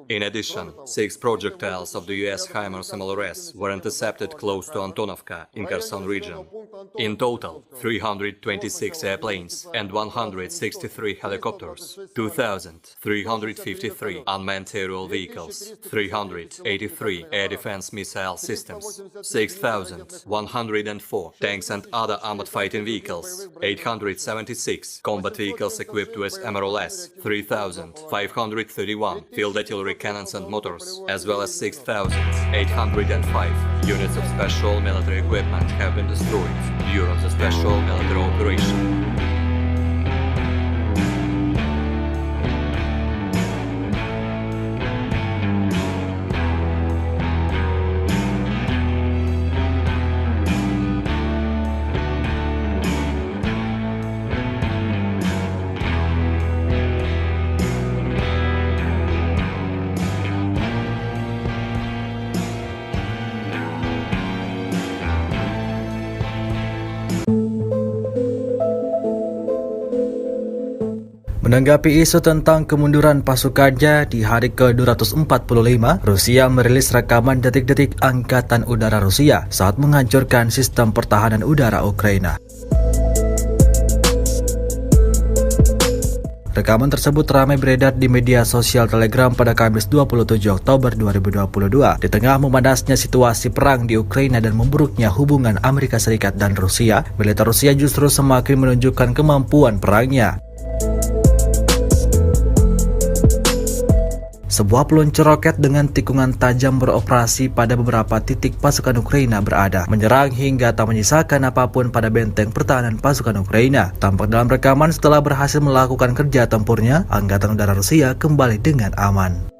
In addition, 6 projectiles of the US HIMARS MLRS were intercepted close to Antonovka in Kherson region. In total, 326 airplanes and 163 helicopters, 2,353 unmanned aerial vehicles, 383 air defense missile systems, 6,104 tanks and other armored fighting vehicles, 876 combat vehicles equipped with MRLS, 3,531 field artillery cannons and motors, as well as 6,805 units of special military equipment have been destroyed during the special military operation. Menanggapi isu tentang kemunduran pasukannya di hari ke-245, Rusia merilis rekaman detik-detik Angkatan Udara Rusia saat menghancurkan sistem pertahanan udara Ukraina. Rekaman tersebut ramai beredar di media sosial Telegram pada Kamis 27 Oktober 2022 di tengah memanasnya situasi perang di Ukraina dan memburuknya hubungan Amerika Serikat dan Rusia. Militer Rusia justru semakin menunjukkan kemampuan perangnya. Sebuah peluncur roket dengan tikungan tajam beroperasi pada beberapa titik pasukan Ukraina berada, menyerang hingga tak menyisakan apapun pada benteng pertahanan pasukan Ukraina. Tampak dalam rekaman setelah berhasil melakukan kerja tempurnya, Angkatan Udara Rusia kembali dengan aman.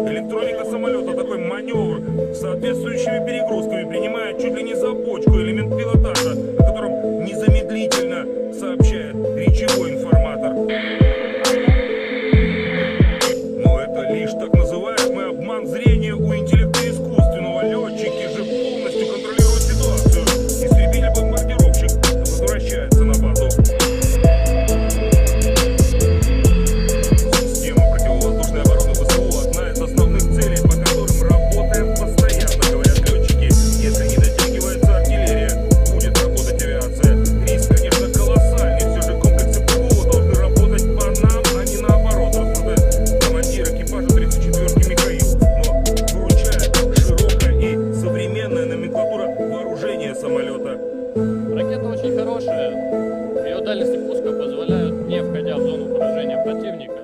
Электроника самолета такой маневр с соответствующими перегрузками принимает чуть ли не за бочку элемент пилотажа, о котором незамедлительно сообщает речевой информатор. Но это лишь так называемый обман зрения у интеллекта искусственного. Летчики же полностью контролируют ситуацию. Истребитель-бомбардировщик возвращается на базу. Система противовоздушной обороны ВСУ одна из основных целей, по которым работаем постоянно, говорят летчики. Если не дотягивается артиллерия, будет работать авиация. Риск, конечно, колоссальный. Все же комплексы ПВО должны работать по нам, а не наоборот, рассуждает командир экипажа 34-ки Михаил. Но выручает широкая и современная номенклатура вооружения самолета. Ракета очень хорошая. Ее дальности пуска позволяют, не входя в зону поражения противника,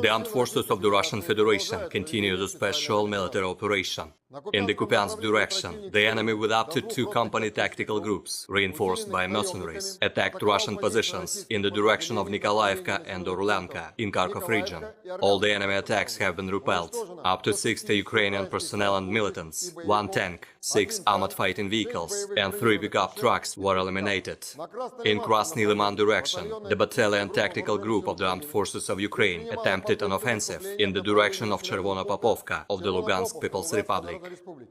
The armed forces of the Russian Federation continue the special military operation. In the Kupiansk direction, the enemy with up to 2 company tactical groups, reinforced by mercenaries, attacked Russian positions in the direction of Nikolaevka and Orlanka in Kharkov region. All the enemy attacks have been repelled. Up to 60 Ukrainian personnel and militants, 1 tank, 6 armored fighting vehicles and 3 pickup trucks were eliminated. In Krasny Liman direction, the battalion tactical group of the armed forces of Ukraine attempted an offensive in the direction of Chervona Popovka of the Lugansk People's Republic.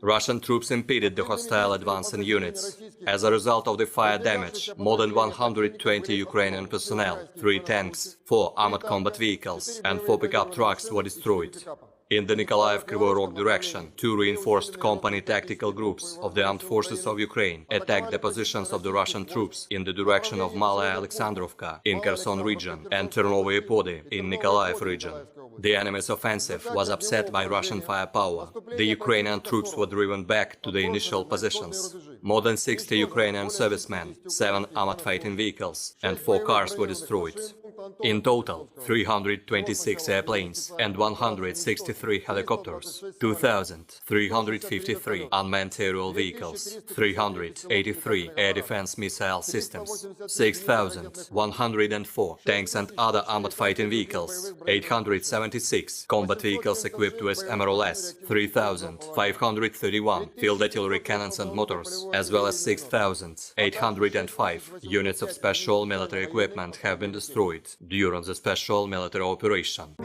Russian troops impeded the hostile advancing units. As a result of the fire damage, more than 120 Ukrainian personnel, 3 tanks, 4 armored combat vehicles and 4 pickup trucks were destroyed. In the Nikolaev-Kryvyi Rog direction, 2 reinforced company tactical groups of the armed forces of Ukraine attacked the positions of the Russian troops in the direction of Malaya Alexandrovka in Kherson region and Ternovye Podi in Nikolaev region. The enemy's offensive was upset by Russian firepower. The Ukrainian troops were driven back to the initial positions. More than 60 Ukrainian servicemen, 7 armored fighting vehicles and 4 cars were destroyed. In total, 326 airplanes and 163 helicopters, 2,353 unmanned aerial vehicles, 383 air defense missile systems, 6,104 tanks and other armored fighting vehicles, 876 combat vehicles equipped with MRLS, 3,531 field artillery cannons and motors, as well as 6,805 units of special military equipment have been destroyed during the special military operation.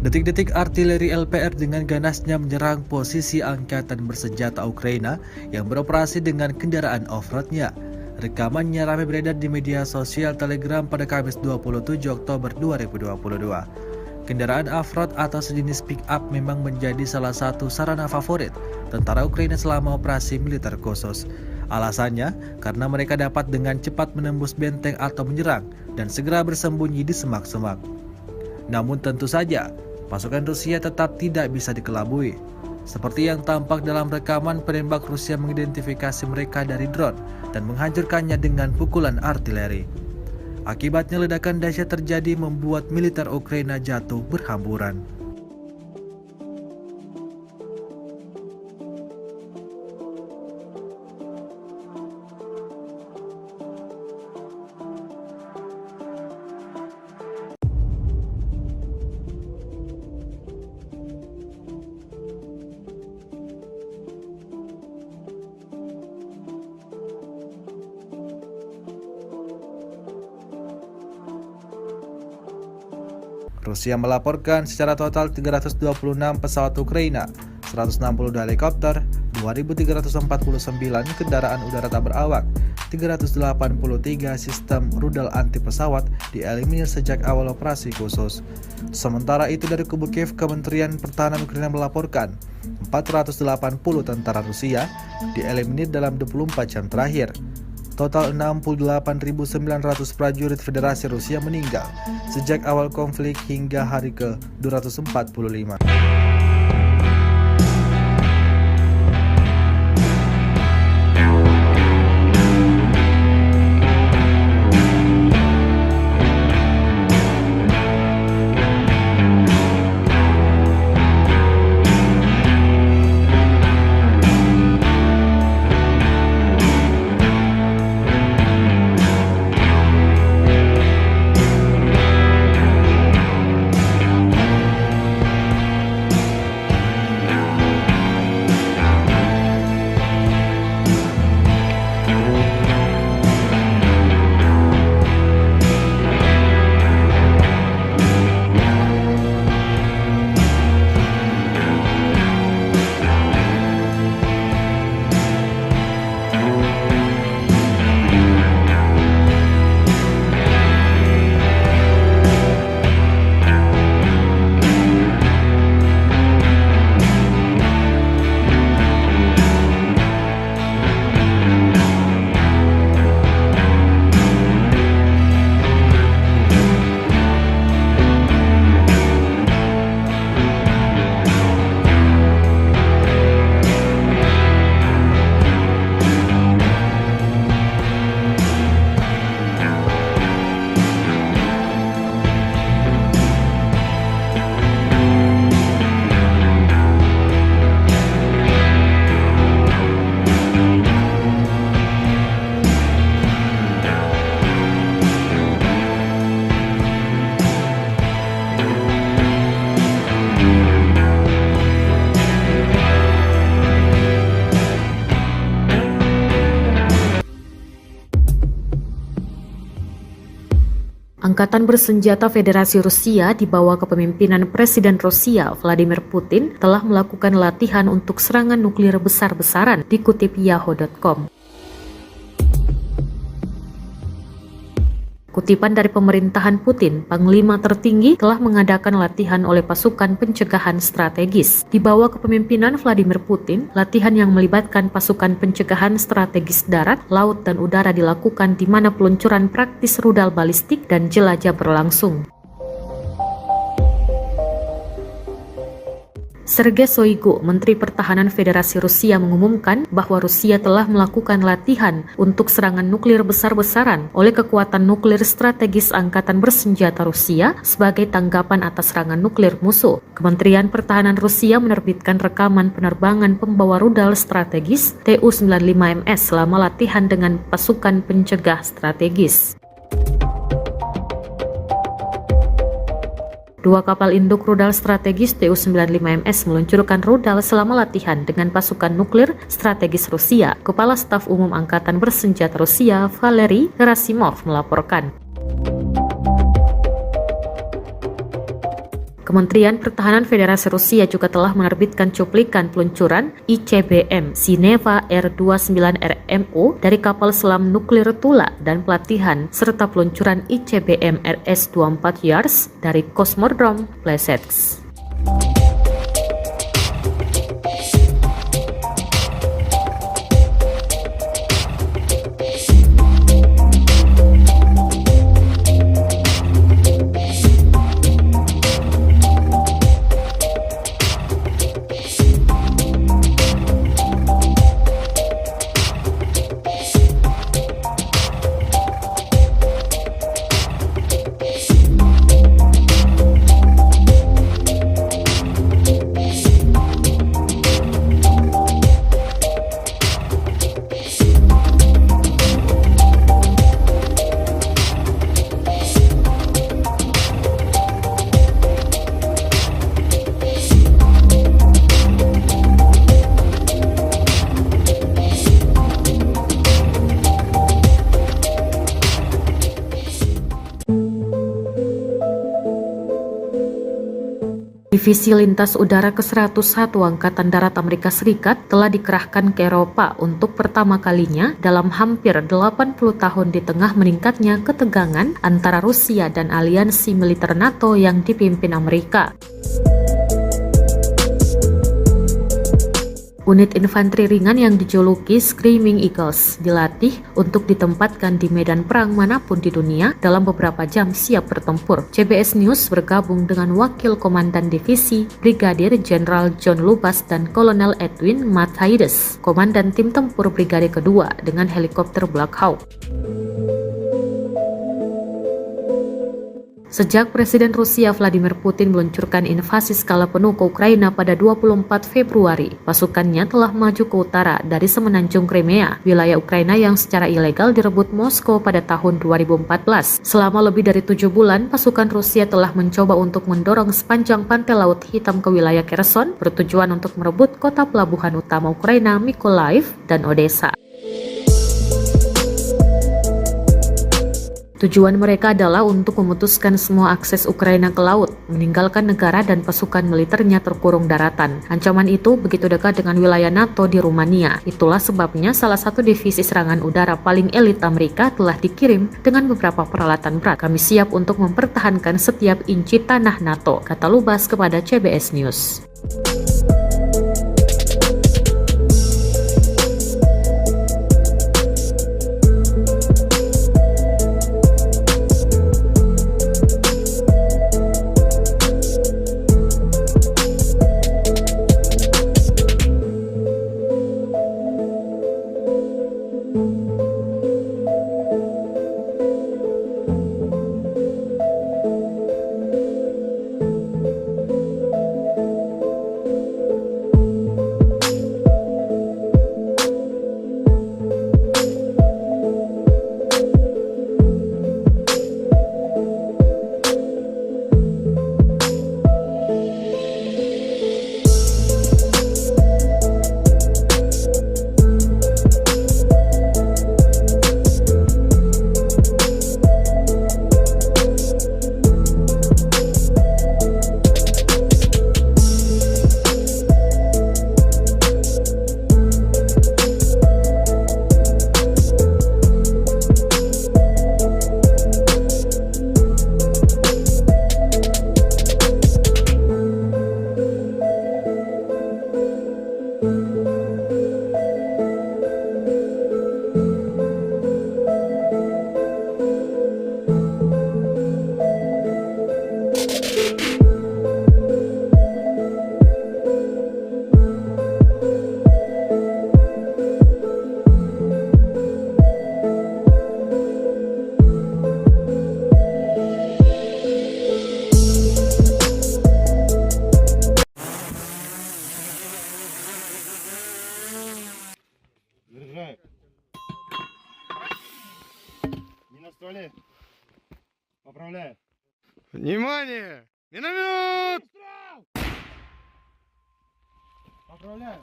Detik-detik artileri LPR dengan ganasnya menyerang posisi angkatan bersenjata Ukraina yang beroperasi dengan kendaraan off-roadnya. Rekamannya ramai beredar di media sosial Telegram pada Kamis 27 Oktober 2022. Kendaraan off-road atau sejenis pick-up memang menjadi salah satu sarana favorit tentara Ukraina selama operasi militer khusus. Alasannya karena mereka dapat dengan cepat menembus benteng atau menyerang dan segera bersembunyi di semak-semak. Namun tentu saja, pasukan Rusia tetap tidak bisa dikelabui. Seperti yang tampak dalam rekaman, penembak Rusia mengidentifikasi mereka dari drone dan menghancurkannya dengan pukulan artileri. Akibatnya ledakan dahsyat terjadi membuat militer Ukraina jatuh berhamburan. Rusia melaporkan secara total 326 pesawat Ukraina, 162 helikopter, 2.349 kendaraan udara tak berawak, 383 sistem rudal anti pesawat dieliminir sejak awal operasi khusus. Sementara itu dari kubu Kiev, Kementerian Pertahanan Ukraina melaporkan 480 tentara Rusia dieliminir dalam 24 jam terakhir. Total 68.900 prajurit Federasi Rusia meninggal sejak awal konflik hingga hari ke-245. Angkatan bersenjata Federasi Rusia di bawah kepemimpinan Presiden Rusia Vladimir Putin telah melakukan latihan untuk serangan nuklir besar-besaran, dikutip Yahoo.com. Kutipan dari pemerintahan Putin, Panglima tertinggi telah mengadakan latihan oleh pasukan pencegahan strategis. Di bawah kepemimpinan Vladimir Putin, latihan yang melibatkan pasukan pencegahan strategis darat, laut, dan udara dilakukan di mana peluncuran praktis rudal balistik dan jelajah berlangsung. Sergei Shoigu, Menteri Pertahanan Federasi Rusia, mengumumkan bahwa Rusia telah melakukan latihan untuk serangan nuklir besar-besaran oleh kekuatan nuklir strategis Angkatan Bersenjata Rusia sebagai tanggapan atas serangan nuklir musuh. Kementerian Pertahanan Rusia menerbitkan rekaman penerbangan pembawa rudal strategis Tu-95MS selama latihan dengan pasukan pencegah strategis. Dua kapal induk rudal strategis Tu-95MS meluncurkan rudal selama latihan dengan pasukan nuklir strategis Rusia. Kepala Staf Umum Angkatan Bersenjata Rusia, Valery Gerasimov, melaporkan. Kementerian Pertahanan Federasi Rusia juga telah menerbitkan cuplikan peluncuran ICBM Sineva R-29RMO dari kapal selam nuklir Tula dan pelatihan serta peluncuran ICBM RS-24 Yars dari Kosmodrom Plesetsk. Divisi Lintas Udara ke-101 Angkatan Darat Amerika Serikat telah dikerahkan ke Eropa untuk pertama kalinya dalam hampir 80 tahun di tengah meningkatnya ketegangan antara Rusia dan aliansi militer NATO yang dipimpin Amerika. Unit infanteri ringan yang dijuluki Screaming Eagles dilatih untuk ditempatkan di medan perang manapun di dunia dalam beberapa jam siap bertempur. CBS News bergabung dengan Wakil Komandan Divisi Brigadir Jenderal John Lubas dan Kolonel Edwin Matthaides, Komandan Tim Tempur Brigade Kedua dengan helikopter Black Hawk. Sejak Presiden Rusia Vladimir Putin meluncurkan invasi skala penuh ke Ukraina pada 24 Februari, pasukannya telah maju ke utara dari semenanjung Crimea, wilayah Ukraina yang secara ilegal direbut Moskow pada tahun 2014. Selama lebih dari 7 bulan, pasukan Rusia telah mencoba untuk mendorong sepanjang pantai Laut Hitam ke wilayah Kherson, bertujuan untuk merebut kota pelabuhan utama Ukraina Mykolaiv dan Odessa. Tujuan mereka adalah untuk memutuskan semua akses Ukraina ke laut, meninggalkan negara dan pasukan militernya terkurung daratan. Ancaman itu begitu dekat dengan wilayah NATO di Rumania. Itulah sebabnya salah satu divisi serangan udara paling elit Amerika telah dikirim dengan beberapa peralatan berat. Kami siap untuk mempertahankan setiap inci tanah NATO, kata Lubas kepada CBS News. Контролируй. Поправляю. Внимание! Миномет! Выстрел! Поправляю.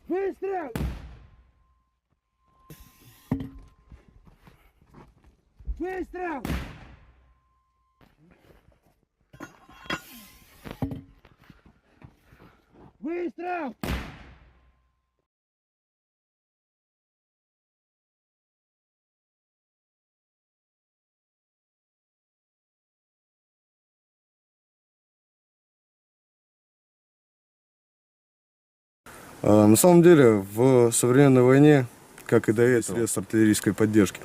Выстрел! Выстрел! Выстрел! На самом деле, в современной войне, как и до этого, средств артиллерийской поддержки.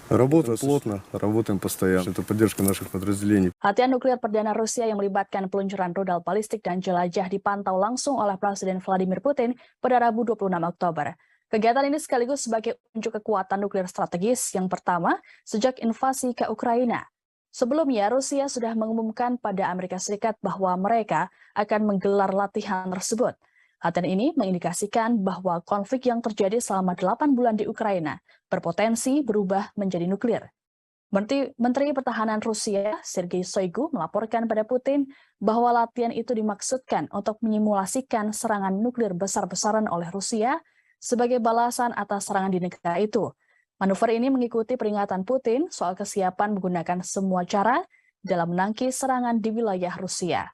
Работаем плотно, работаем постоянно. Это поддержка наших подразделений. Latihan nuklir perdana Rusia yang melibatkan peluncuran rudal balistik dan jelajah dipantau langsung oleh Presiden Vladimir Putin pada Rabu 26 Oktober. Kegiatan ini sekaligus sebagai unjuk kekuatan nuklir strategis yang pertama sejak invasi ke Ukraina. Sebelumnya, Rusia sudah mengumumkan pada Amerika Serikat bahwa mereka akan menggelar latihan tersebut. Latihan ini mengindikasikan bahwa konflik yang terjadi selama 8 bulan di Ukraina berpotensi berubah menjadi nuklir. Menteri Pertahanan Rusia, Sergei Shoigu, melaporkan pada Putin bahwa latihan itu dimaksudkan untuk menyimulasikan serangan nuklir besar-besaran oleh Rusia sebagai balasan atas serangan di negara itu. Manuver ini mengikuti peringatan Putin soal kesiapan menggunakan semua cara dalam menangkis serangan di wilayah Rusia.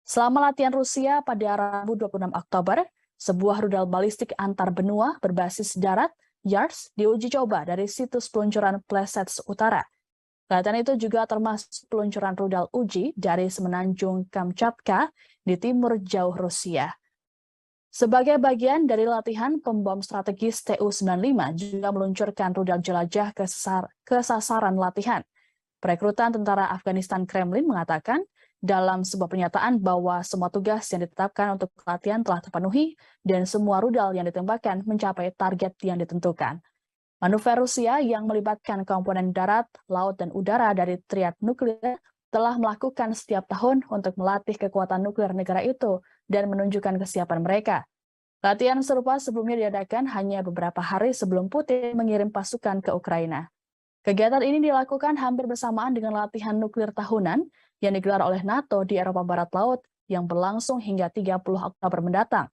Selama latihan Rusia pada Rabu 26 Oktober, sebuah rudal balistik antar benua berbasis darat, YARS, diuji coba dari situs peluncuran Plesets Utara. Latihan itu juga termasuk peluncuran rudal uji dari semenanjung Kamchatka di timur jauh Rusia. Sebagai bagian dari latihan, pembom strategis Tu-95 juga meluncurkan rudal jelajah ke sasaran latihan. Perekrutan tentara Afghanistan Kremlin mengatakan dalam sebuah pernyataan bahwa semua tugas yang ditetapkan untuk latihan telah terpenuhi dan semua rudal yang ditembakkan mencapai target yang ditentukan. Manuver Rusia yang melibatkan komponen darat, laut, dan udara dari triad nuklir telah melakukan setiap tahun untuk melatih kekuatan nuklir negara itu dan menunjukkan kesiapan mereka. Latihan serupa sebelumnya diadakan hanya beberapa hari sebelum Putin mengirim pasukan ke Ukraina. Kegiatan ini dilakukan hampir bersamaan dengan latihan nuklir tahunan yang digelar oleh NATO di Eropa Barat Laut yang berlangsung hingga 30 Oktober mendatang.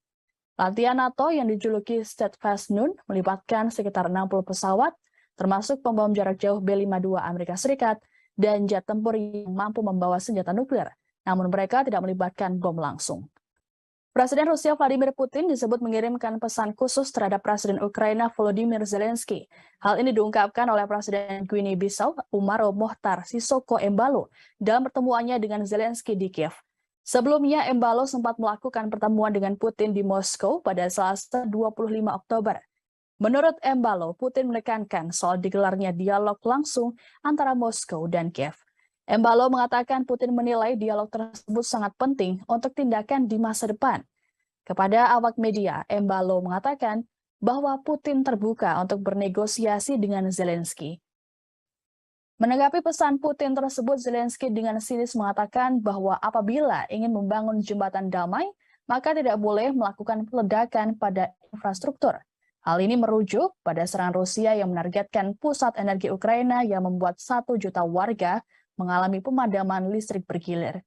Latihan NATO yang dijuluki Steadfast Noon melibatkan sekitar 60 pesawat, termasuk pembom jarak jauh B-52 Amerika Serikat dan jet tempur yang mampu membawa senjata nuklir, namun mereka tidak melibatkan bom langsung. Presiden Rusia Vladimir Putin disebut mengirimkan pesan khusus terhadap Presiden Ukraina Volodymyr Zelensky. Hal ini diungkapkan oleh Presiden Guinea-Bissau Umaro Mohtar Sissoco Embalo dalam pertemuannya dengan Zelensky di Kiev. Sebelumnya, Embalo sempat melakukan pertemuan dengan Putin di Moskow pada Selasa 25 Oktober. Menurut Embalo, Putin menekankan soal digelarnya dialog langsung antara Moskow dan Kiev. Embalo mengatakan Putin menilai dialog tersebut sangat penting untuk tindakan di masa depan. Kepada awak media, Embalo mengatakan bahwa Putin terbuka untuk bernegosiasi dengan Zelensky. Menanggapi pesan Putin tersebut, Zelensky dengan sinis mengatakan bahwa apabila ingin membangun jembatan damai, maka tidak boleh melakukan peledakan pada infrastruktur. Hal ini merujuk pada serangan Rusia yang menargetkan pusat energi Ukraina yang membuat 1 juta warga mengalami pemadaman listrik bergilir.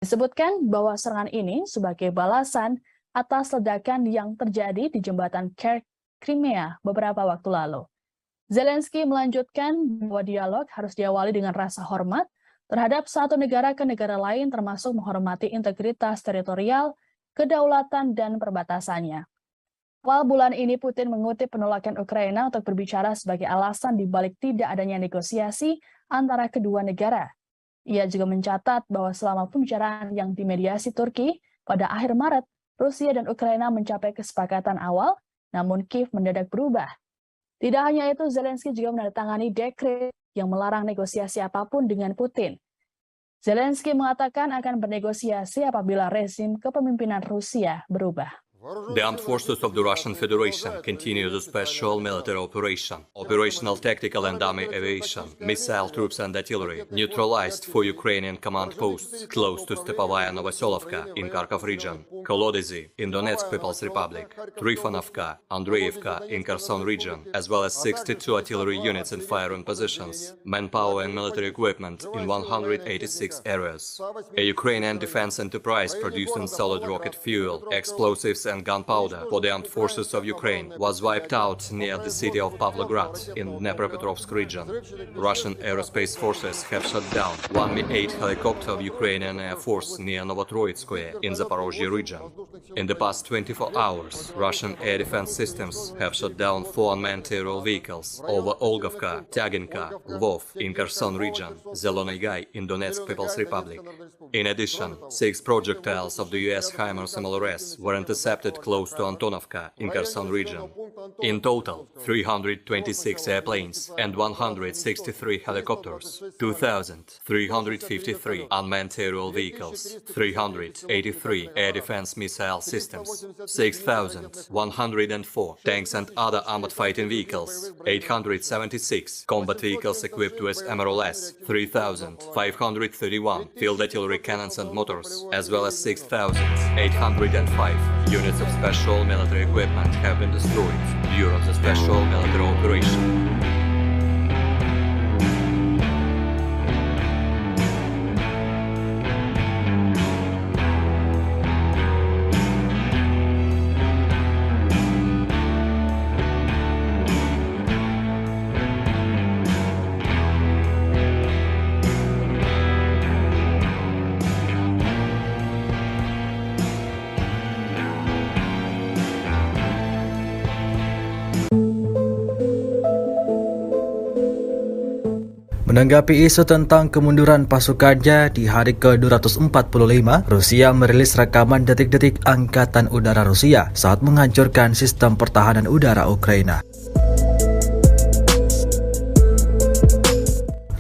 Disebutkan bahwa serangan ini sebagai balasan atas ledakan yang terjadi di jembatan Crimea beberapa waktu lalu. Zelensky melanjutkan bahwa dialog harus diawali dengan rasa hormat terhadap satu negara ke negara lain, termasuk menghormati integritas teritorial, kedaulatan, dan perbatasannya. Awal bulan ini Putin mengutip penolakan Ukraina untuk berbicara sebagai alasan dibalik tidak adanya negosiasi antara kedua negara. Ia juga mencatat bahwa selama pembicaraan yang dimediasi Turki pada akhir Maret, Rusia dan Ukraina mencapai kesepakatan awal, namun Kiev mendadak berubah. Tidak hanya itu, Zelensky juga menandatangani dekret yang melarang negosiasi apapun dengan Putin. Zelensky mengatakan akan bernegosiasi apabila rezim kepemimpinan Rusia berubah. The armed forces of the Russian Federation continue the special military operation. Operational tactical and army aviation, missile troops and artillery neutralized 4 Ukrainian command posts close to Stepovaya Novoselovka in Kharkov region, Kolodezi in Donetsk People's Republic, Trifonovka, Andreevka in Kherson region, as well as 62 artillery units in firing positions, manpower and military equipment in 186 areas. A Ukrainian defense enterprise producing solid rocket fuel, explosives and gunpowder for the armed forces of Ukraine was wiped out near the city of Pavlograd in Dnepropetrovsk region. Russian aerospace forces have shot down one Mi-8 helicopter of Ukrainian Air Force near Novotroitskoye in Zaporozhye region. In the past 24 hours, Russian air defense systems have shot down 4 unmanned aerial vehicles over Olgovka, Tyaginka, Lvov in Kherson region, Zelony Gai in Donetsk People's Republic. In addition, 6 projectiles of the US HIMARS MLRS were intercepted close to Antonovka in Kherson region. In total, 326 airplanes and 163 helicopters, 2,353 unmanned aerial vehicles, 383 air defense missile systems, 6,104 tanks and other armored fighting vehicles, 876 combat vehicles equipped with MLRS, 3,531 field artillery cannons and motors, as well as 6,805 units of special military equipment have been destroyed during the special military operation. Menanggapi isu tentang kemunduran pasukannya di hari ke-245, Rusia merilis rekaman detik-detik Angkatan Udara Rusia saat menghancurkan sistem pertahanan udara Ukraina.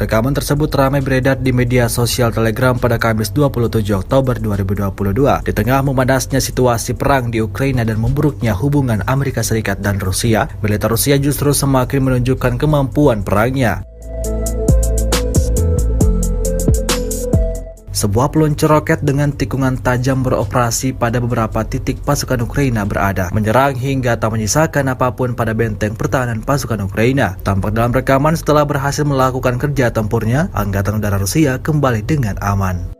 Rekaman tersebut ramai beredar di media sosial Telegram pada Kamis 27 Oktober 2022 di tengah memanasnya situasi perang di Ukraina dan memburuknya hubungan Amerika Serikat dan Rusia. Militer Rusia justru semakin menunjukkan kemampuan perangnya. Sebuah peluncur roket dengan tikungan tajam beroperasi pada beberapa titik pasukan Ukraina berada, menyerang hingga tak menyisakan apapun pada benteng pertahanan pasukan Ukraina. Tampak dalam rekaman setelah berhasil melakukan kerja tempurnya, Angkatan Udara Rusia kembali dengan aman.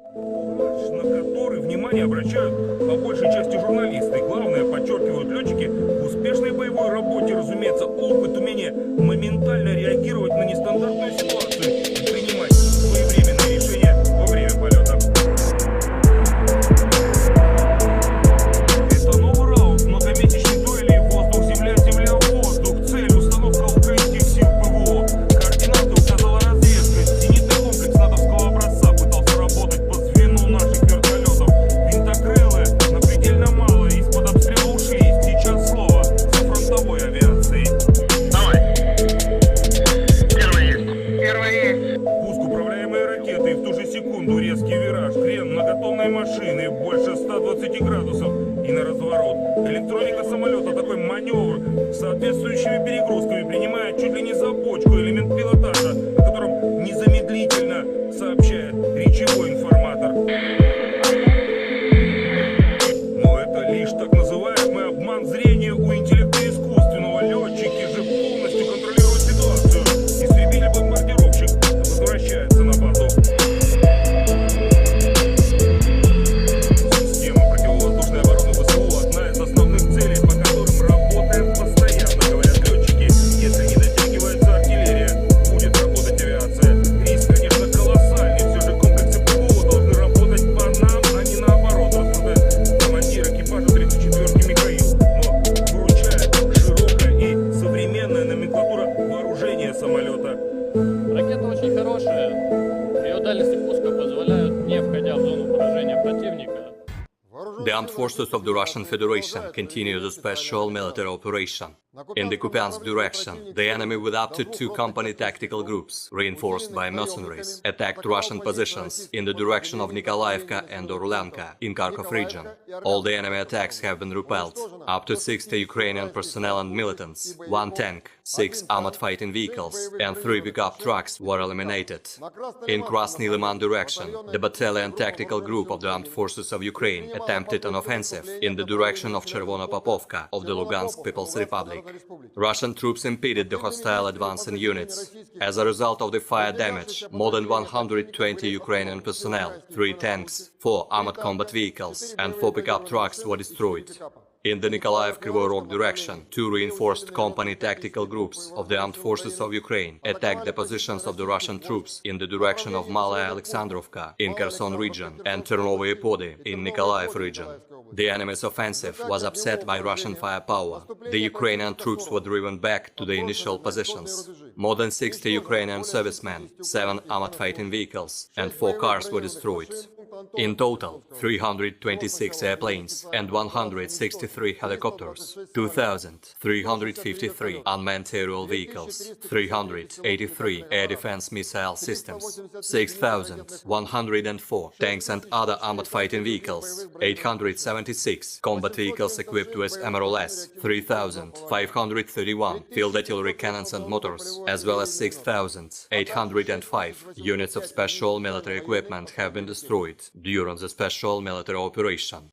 Электроника самолета такой маневр с соответствующими перегрузками принимает чуть ли не за бочку элемент пилотажа, о котором незамедлительно сообщает речевой информатор. Но это лишь так называемый обман зрения у интеллекта искусственного. Летчики же полностью контролируют ситуацию. Истребитель-бомбардировщик возвращается на базу. Ракета очень хорошая, ее дальности пуска позволяют, не входя в зону поражения противника. The armed forces of the Russian Federation continue the special military operation. In the Kupiansk direction, the enemy with up to 2 company tactical groups, reinforced by mercenaries, attacked Russian positions in the direction of Nikolaevka and Orlanka in Kharkov region. All the enemy attacks have been repelled. Up to 60 Ukrainian personnel and militants, 1 tank, 6 armored fighting vehicles, and 3 pickup trucks were eliminated. In Krasny Liman direction, the battalion tactical group of the Armed Forces of Ukraine attempted an offensive in the direction of Chervonopopovka of the Lugansk People's Republic. Russian troops impeded the hostile advancing units. As a result of the fire damage, more than 120 Ukrainian personnel, 3 tanks, 4 armored combat vehicles, and 4 pickup trucks were destroyed. In the Nikolaev-Kryvyi Rog direction, 2 reinforced company tactical groups of the Armed Forces of Ukraine attacked the positions of the Russian troops in the direction of Malaya Alexandrovka in Kherson region and Ternovoye Pody in Nikolaev region. The enemy's offensive was upset by Russian firepower. The Ukrainian troops were driven back to the initial positions. More than 60 Ukrainian servicemen, 7 armored fighting vehicles, and 4 cars were destroyed. In total, 326 airplanes and 163 helicopters, 2,353 unmanned aerial vehicles, 383 air defense missile systems, 6,104 tanks and other armored fighting vehicles, 876 combat vehicles equipped with MRLS, 3,531 field artillery cannons and motors, as well as 6,805 units of special military equipment have been destroyed during the special military operation.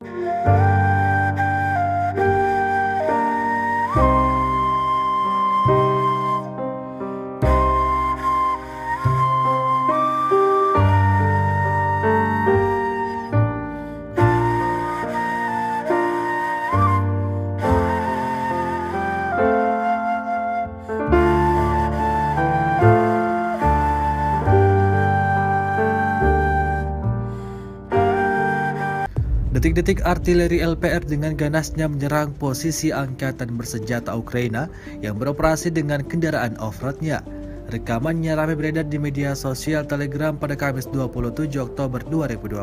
Detik-detik artileri LPR dengan ganasnya menyerang posisi angkatan bersenjata Ukraina yang beroperasi dengan kendaraan off-roadnya. Rekamannya ramai beredar di media sosial Telegram pada Kamis 27 Oktober 2022.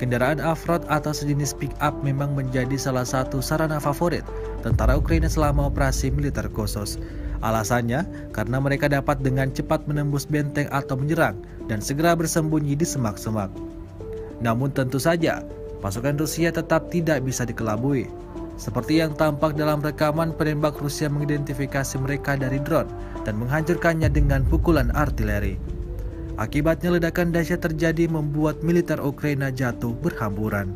Kendaraan off-road atau sejenis pick-up memang menjadi salah satu sarana favorit tentara Ukraina selama operasi militer khusus. Alasannya karena mereka dapat dengan cepat menembus benteng atau menyerang dan segera bersembunyi di semak-semak. Namun tentu saja, pasukan Rusia tetap tidak bisa dikelabui. Seperti yang tampak dalam rekaman, penembak Rusia mengidentifikasi mereka dari drone dan menghancurkannya dengan pukulan artileri. Akibatnya ledakan dahsyat terjadi membuat militer Ukraina jatuh berhamburan.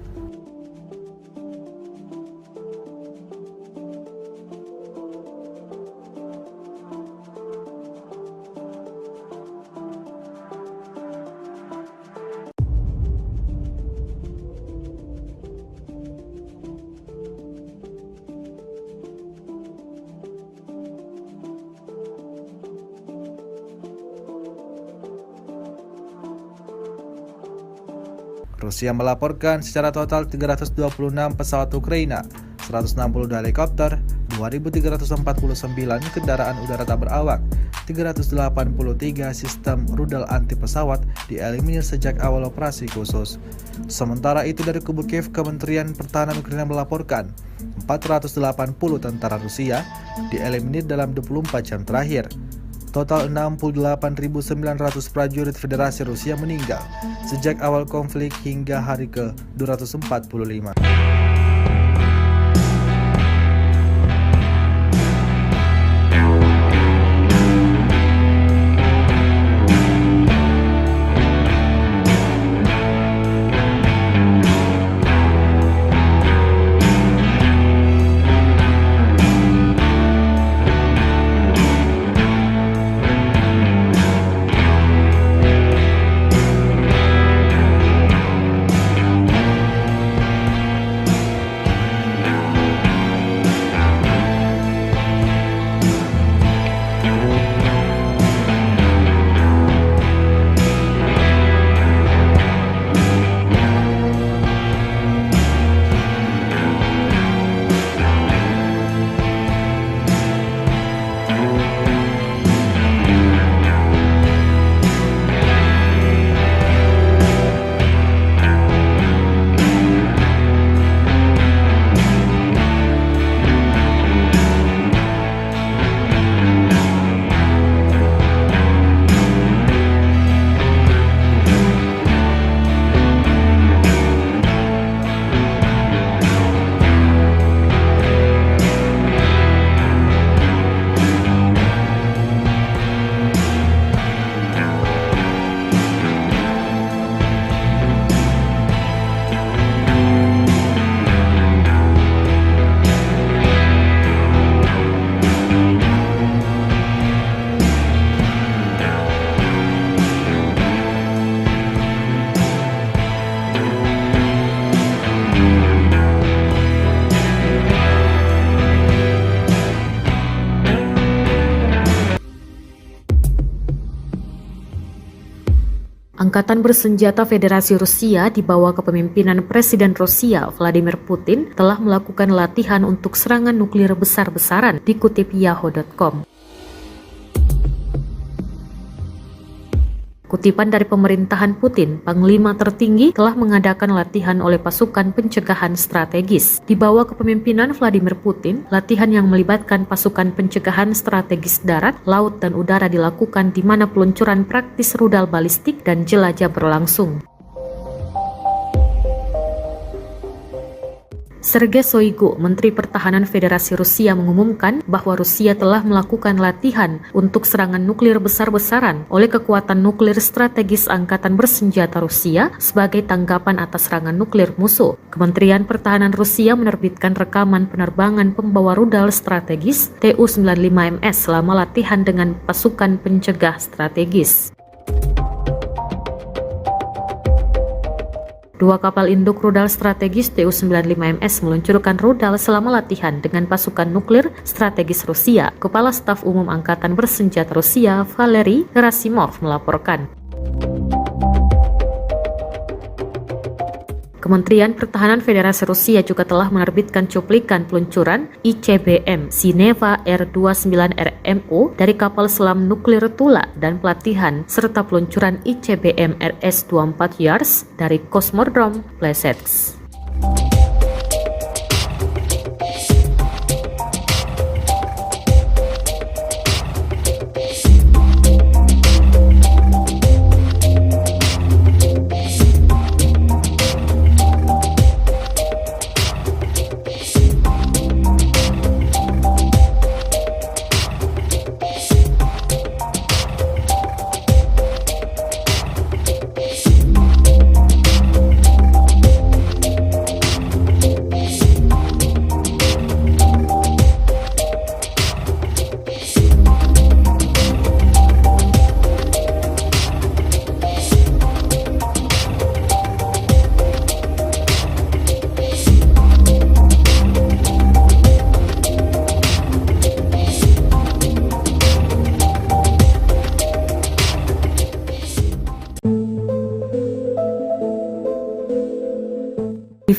Rusia melaporkan secara total 326 pesawat Ukraina, 162 helikopter, 2.349 kendaraan udara tak berawak, 383 sistem rudal anti pesawat dieliminir sejak awal operasi khusus. Sementara itu dari kubu Kiev, Kementerian Pertahanan Ukraina melaporkan 480 tentara Rusia dieliminir dalam 24 jam terakhir. Total 68.900 prajurit Federasi Rusia meninggal sejak awal konflik hingga hari ke-245. Angkatan bersenjata Federasi Rusia di bawah kepemimpinan Presiden Rusia Vladimir Putin telah melakukan latihan untuk serangan nuklir besar-besaran, dikutip Yahoo.com. Kutipan dari pemerintahan Putin, Panglima tertinggi telah mengadakan latihan oleh pasukan pencegahan strategis. Di bawah kepemimpinan Vladimir Putin, latihan yang melibatkan pasukan pencegahan strategis darat, laut, dan udara dilakukan di mana peluncuran praktis rudal balistik dan jelajah berlangsung. Sergei Shoigu, Menteri Pertahanan Federasi Rusia, mengumumkan bahwa Rusia telah melakukan latihan untuk serangan nuklir besar-besaran oleh kekuatan nuklir strategis Angkatan Bersenjata Rusia sebagai tanggapan atas serangan nuklir musuh. Kementerian Pertahanan Rusia menerbitkan rekaman penerbangan pembawa rudal strategis Tu-95MS selama latihan dengan pasukan pencegah strategis. Dua kapal induk rudal strategis Tu-95MS meluncurkan rudal selama latihan dengan pasukan nuklir strategis Rusia. Kepala Staf Umum Angkatan Bersenjata Rusia, Valery Gerasimov, melaporkan. Kementerian Pertahanan Federasi Rusia juga telah menerbitkan cuplikan peluncuran ICBM Sineva R-29RMO dari kapal selam nuklir Tula dan pelatihan serta peluncuran ICBM RS-24 Yars dari Kosmodrom Plesetsk.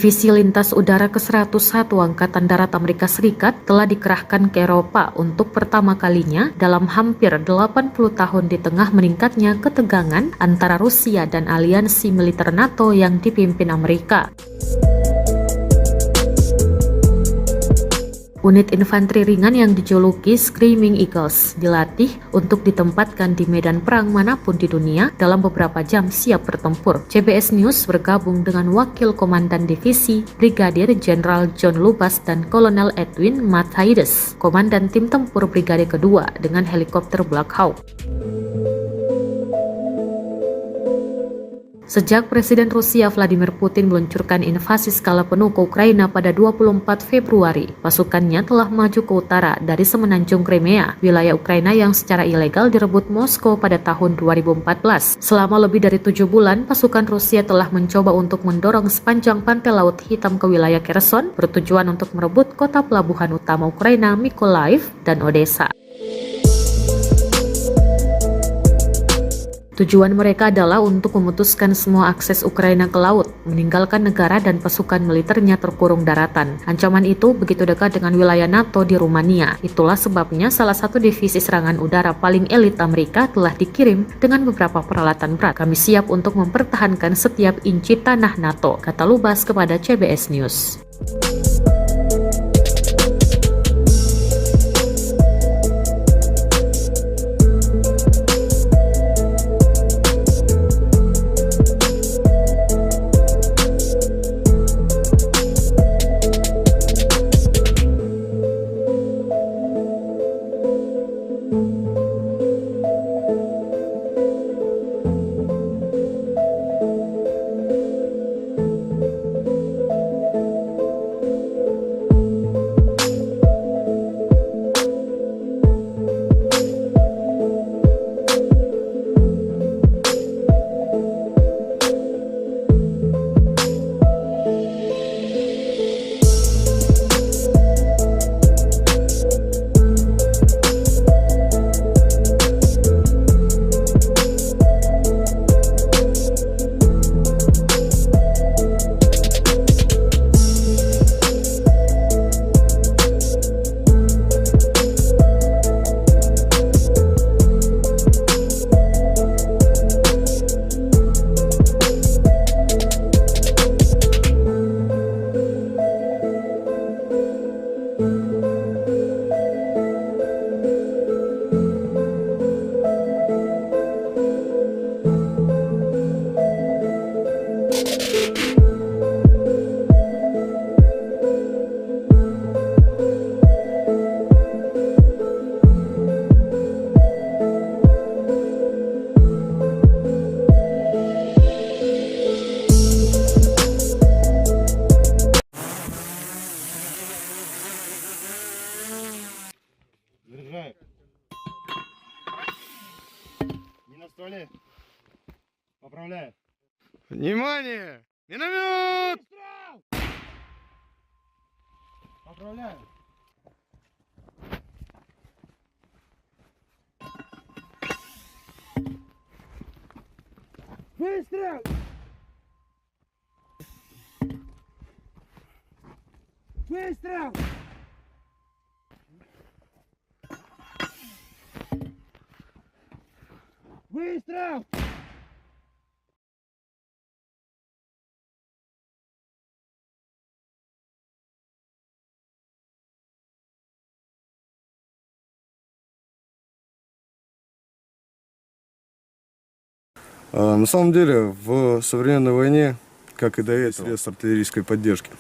Divisi Lintas Udara ke-101 Angkatan Darat Amerika Serikat telah dikerahkan ke Eropa untuk pertama kalinya dalam hampir 80 tahun di tengah meningkatnya ketegangan antara Rusia dan aliansi militer NATO yang dipimpin Amerika. Unit infanteri ringan yang dijuluki Screaming Eagles dilatih untuk ditempatkan di medan perang manapun di dunia dalam beberapa jam siap bertempur. CBS News bergabung dengan Wakil Komandan Divisi Brigadir Jenderal John Lubas dan Kolonel Edwin Matthaides, Komandan Tim Tempur Brigade Kedua dengan helikopter Black Hawk. Sejak Presiden Rusia Vladimir Putin meluncurkan invasi skala penuh ke Ukraina pada 24 Februari, pasukannya telah maju ke utara dari semenanjung Crimea, wilayah Ukraina yang secara ilegal direbut Moskow pada tahun 2014. Selama lebih dari 7 bulan, pasukan Rusia telah mencoba untuk mendorong sepanjang pantai Laut Hitam ke wilayah Kherson, bertujuan untuk merebut kota pelabuhan utama Ukraina Mykolaiv dan Odessa. Tujuan mereka adalah untuk memutuskan semua akses Ukraina ke laut, meninggalkan negara dan pasukan militernya terkurung daratan. Ancaman itu begitu dekat dengan wilayah NATO di Rumania. Itulah sebabnya salah satu divisi serangan udara paling elit Amerika telah dikirim dengan beberapa peralatan berat. Kami siap untuk mempertahankan setiap inci tanah NATO, kata Lubas kepada CBS News. Поправляю. Внимание! Миномет! Выстрел! Поправляю. Выстрел! Выстрел! Выстрел! На самом деле, в современной войне, как и до этого, средств артиллерийской поддержки.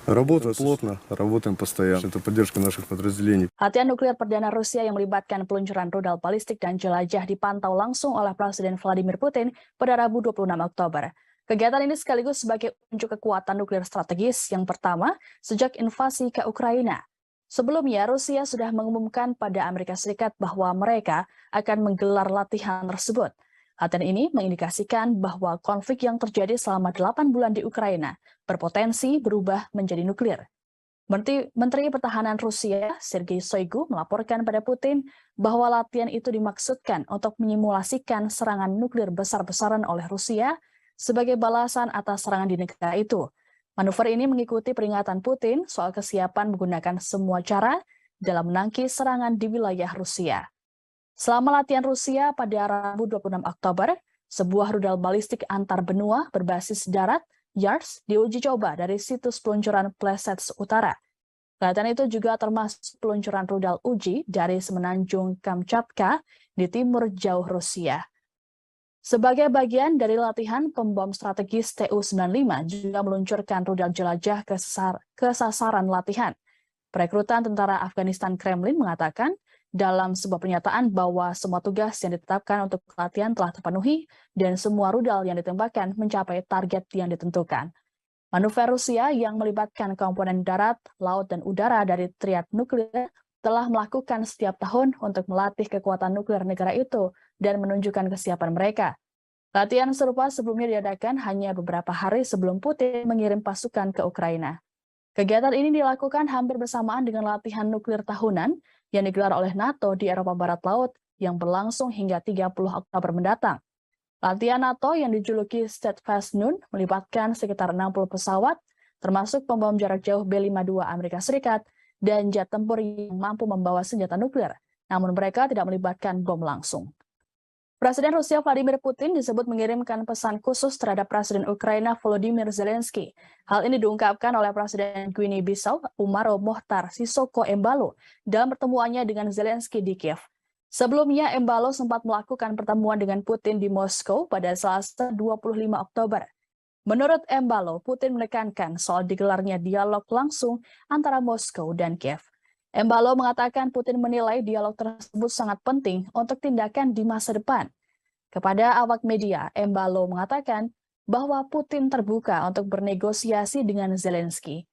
Работаем плотно, работаем постоянно. Это поддержка наших подразделений. Latihan nuklir perdana Rusia yang melibatkan peluncuran rudal balistik dan jelajah dipantau langsung oleh Presiden Vladimir Putin pada Rabu 26 Oktober. Kegiatan ini sekaligus sebagai unjuk kekuatan nuklir strategis yang pertama sejak invasi ke Ukraina. Sebelumnya, Rusia sudah mengumumkan pada Amerika Serikat bahwa mereka akan menggelar latihan tersebut. Latihan ini mengindikasikan bahwa konflik yang terjadi selama 8 bulan di Ukraina berpotensi berubah menjadi nuklir. Menteri Pertahanan Rusia, Sergei Shoigu, melaporkan pada Putin bahwa latihan itu dimaksudkan untuk menyimulasikan serangan nuklir besar-besaran oleh Rusia sebagai balasan atas serangan di negara itu. Manuver ini mengikuti peringatan Putin soal kesiapan menggunakan semua cara dalam menangkis serangan di wilayah Rusia. Selama latihan Rusia pada Rabu 26 Oktober, sebuah rudal balistik antar benua berbasis darat, YARS, diuji coba dari situs peluncuran Plesets Utara. Latihan itu juga termasuk peluncuran rudal uji dari semenanjung Kamchatka di timur jauh Rusia. Sebagai bagian dari latihan, pembom strategis Tu-95 juga meluncurkan rudal jelajah ke sasaran latihan. Perekrutan tentara Afghanistan Kremlin mengatakan dalam sebuah pernyataan bahwa semua tugas yang ditetapkan untuk latihan telah terpenuhi dan semua rudal yang ditembakkan mencapai target yang ditentukan. Manuver Rusia yang melibatkan komponen darat, laut, dan udara dari triad nuklir telah melakukan setiap tahun untuk melatih kekuatan nuklir negara itu dan menunjukkan kesiapan mereka. Latihan serupa sebelumnya diadakan hanya beberapa hari sebelum Putin mengirim pasukan ke Ukraina. Kegiatan ini dilakukan hampir bersamaan dengan latihan nuklir tahunan yang digelar oleh NATO di Eropa Barat Laut yang berlangsung hingga 30 Oktober mendatang. Latihan NATO yang dijuluki Steadfast Noon melibatkan sekitar 60 pesawat, termasuk pembom jarak jauh B-52 Amerika Serikat dan jet tempur yang mampu membawa senjata nuklir, namun mereka tidak melibatkan bom langsung. Presiden Rusia Vladimir Putin disebut mengirimkan pesan khusus terhadap Presiden Ukraina Volodymyr Zelensky. Hal ini diungkapkan oleh Presiden Guinea-Bissau Umaro Mohtar Sisoko Embalo dalam pertemuannya dengan Zelensky di Kiev. Sebelumnya, Embalo sempat melakukan pertemuan dengan Putin di Moskow pada Selasa 25 Oktober. Menurut Embalo, Putin menekankan soal digelarnya dialog langsung antara Moskow dan Kiev. Embalo mengatakan Putin menilai dialog tersebut sangat penting untuk tindakan di masa depan. Kepada awak media, Embalo mengatakan bahwa Putin terbuka untuk bernegosiasi dengan Zelensky.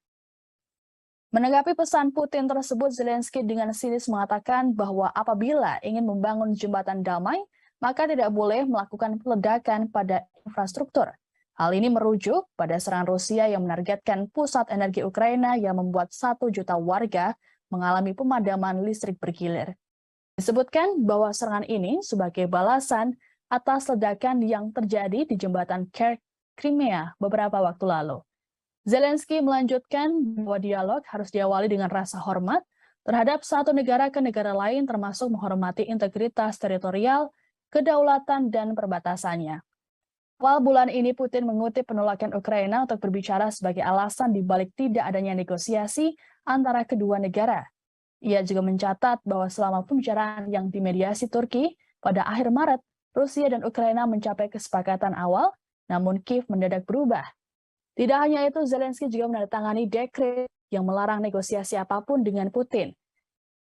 Menanggapi pesan Putin tersebut, Zelensky dengan sinis mengatakan bahwa apabila ingin membangun jembatan damai, maka tidak boleh melakukan peledakan pada infrastruktur. Hal ini merujuk pada serangan Rusia yang menargetkan pusat energi Ukraina yang membuat 1 juta warga mengalami pemadaman listrik bergilir. Disebutkan bahwa serangan ini sebagai balasan atas ledakan yang terjadi di jembatan Crimea beberapa waktu lalu. Zelensky melanjutkan bahwa dialog harus diawali dengan rasa hormat terhadap satu negara ke negara lain, termasuk menghormati integritas teritorial, kedaulatan, dan perbatasannya. Awal bulan ini, Putin mengutip penolakan Ukraina untuk berbicara sebagai alasan dibalik tidak adanya negosiasi antara kedua negara. Ia juga mencatat bahwa selama pembicaraan yang dimediasi Turki pada akhir Maret, Rusia dan Ukraina mencapai kesepakatan awal, namun Kiev mendadak berubah. Tidak hanya itu, Zelensky juga menandatangani dekret yang melarang negosiasi apapun dengan Putin.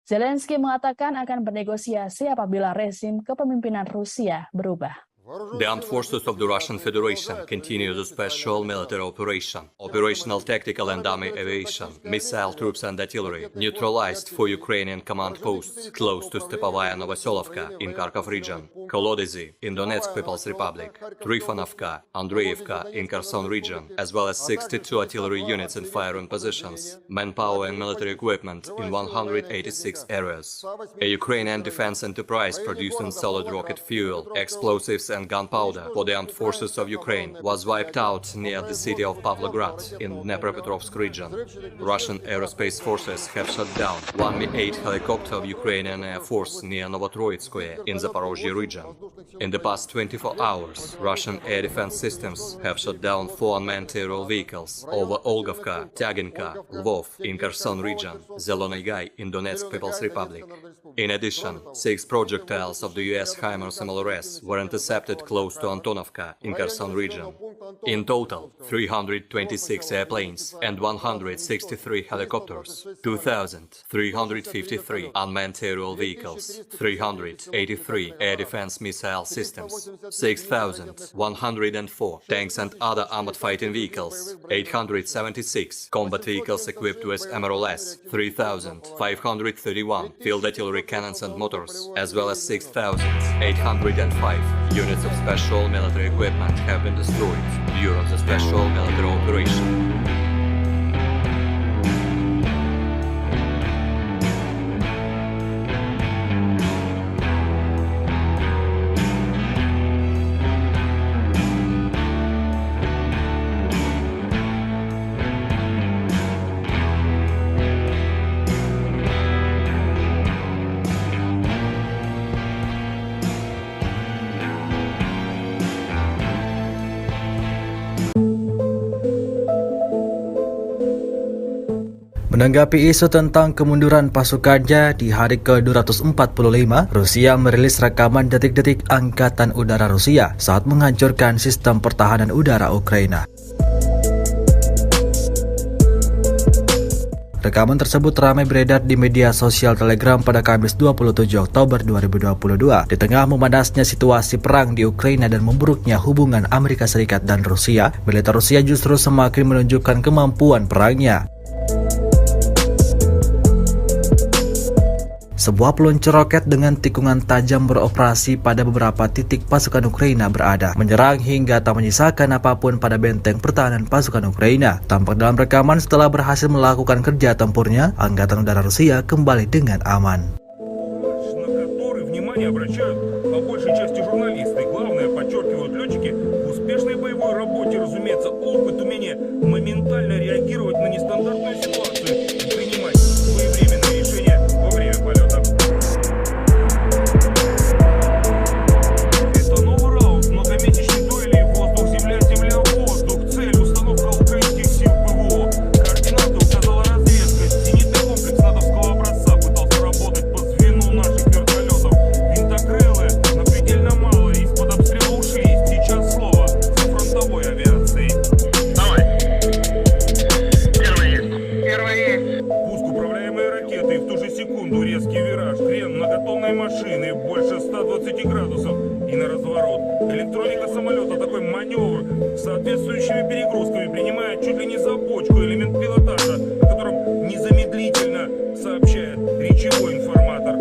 Zelensky mengatakan akan bernegosiasi apabila rezim kepemimpinan Rusia berubah. The armed forces of the Russian Federation continue the special military operation. Operational tactical and army aviation, missile troops and artillery neutralized for Ukrainian command posts close to Stepovaya Novoselovka in Kharkov region, Kolodezi in Donetsk People's Republic, Trifonovka, Andreevka in Kherson region, as well as 62 artillery units in firing positions, manpower and military equipment in 186 areas. A Ukrainian defense enterprise producing solid rocket fuel, explosives and gunpowder for the armed forces of Ukraine was wiped out near the city of Pavlograd in Dnepropetrovsk region. Russian aerospace forces have shot down one Mi-8 helicopter of Ukrainian Air Force near Novotroitskoye in Zaporozhye region. In the past 24 hours, Russian air defense systems have shot down 4 unmanned aerial vehicles over Olgovka, Tyaginka, Lvov in Kherson region, Zelony Gai in Donetsk People's Republic. In addition, 6 projectiles of the US HIMARS MLRS were intercepted close to Antonovka in Kherson region. In total, 326 airplanes and 163 helicopters, 2,353 unmanned aerial vehicles, 383 air defense missile systems, 6,104 tanks and other armored fighting vehicles, 876 combat vehicles equipped with MRLS, 3,531 field artillery cannons and motors, as well as 6,805 units of special military equipment have been destroyed during the special military operation. Menanggapi isu tentang kemunduran pasukannya di hari ke-245, Rusia merilis rekaman detik-detik Angkatan Udara Rusia saat menghancurkan sistem pertahanan udara Ukraina. Rekaman tersebut ramai beredar di media sosial Telegram pada Kamis 27 Oktober 2022 di tengah memanasnya situasi perang di Ukraina dan memburuknya hubungan Amerika Serikat dan Rusia. Militer Rusia justru semakin menunjukkan kemampuan perangnya. Sebuah peluncur roket dengan tikungan tajam beroperasi pada beberapa titik pasukan Ukraina berada, menyerang hingga tak menyisakan apapun pada benteng pertahanan pasukan Ukraina. Tampak dalam rekaman setelah berhasil melakukan kerja tempurnya, Angkatan Udara Rusia kembali dengan aman. Электроника самолета такой маневр с соответствующими перегрузками принимает чуть ли не за бочку элемент пилотажа, о котором незамедлительно сообщает речевой информатор.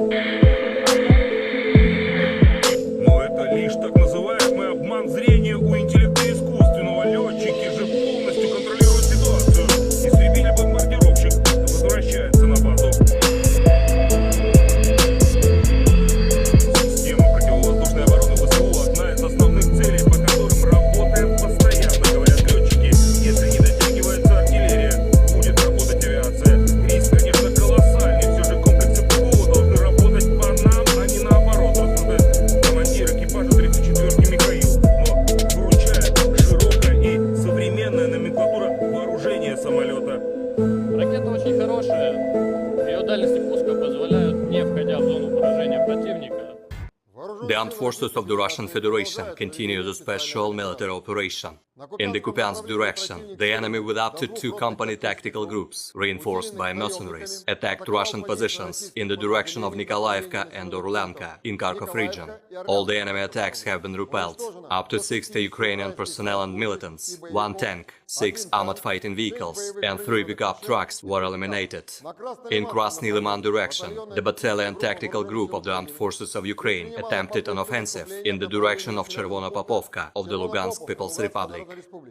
Но это лишь так называемый обман зрения у интеллекта искусственного. Летчики же полностью контролируют ситуацию. Истребитель-бомбардировщик возвращается на базу. Система противовоздушной обороны ВСУ одна из основных целей, по которым работаем постоянно, говорят летчики. Если не дотягивается артиллерия, будет работать авиация. Риск, конечно, колоссальный. Все же комплексы ПВО должны работать по нам, а не наоборот, рассуждает командир экипажа 34-ки Михаил. Но выручает широкая и современная номенклатура вооружения самолета. Ракета очень хорошая. Ее дальности пуска позволяют, не входя в зону поражения противника, The armed forces of the Russian Federation continue the special military operation. In the Kupiansk direction, the enemy with up to 2 company tactical groups, reinforced by mercenaries, attacked Russian positions in the direction of Nikolaevka and Orlanka in Kharkov region. All the enemy attacks have been repelled. Up to 60 Ukrainian personnel and militants, 1 tank, 6 armored fighting vehicles and 3 pickup trucks were eliminated. In Krasny Liman direction, the battalion tactical group of the armed forces of Ukraine attempted an offensive in the direction of Chervona Popovka of the Lugansk People's Republic.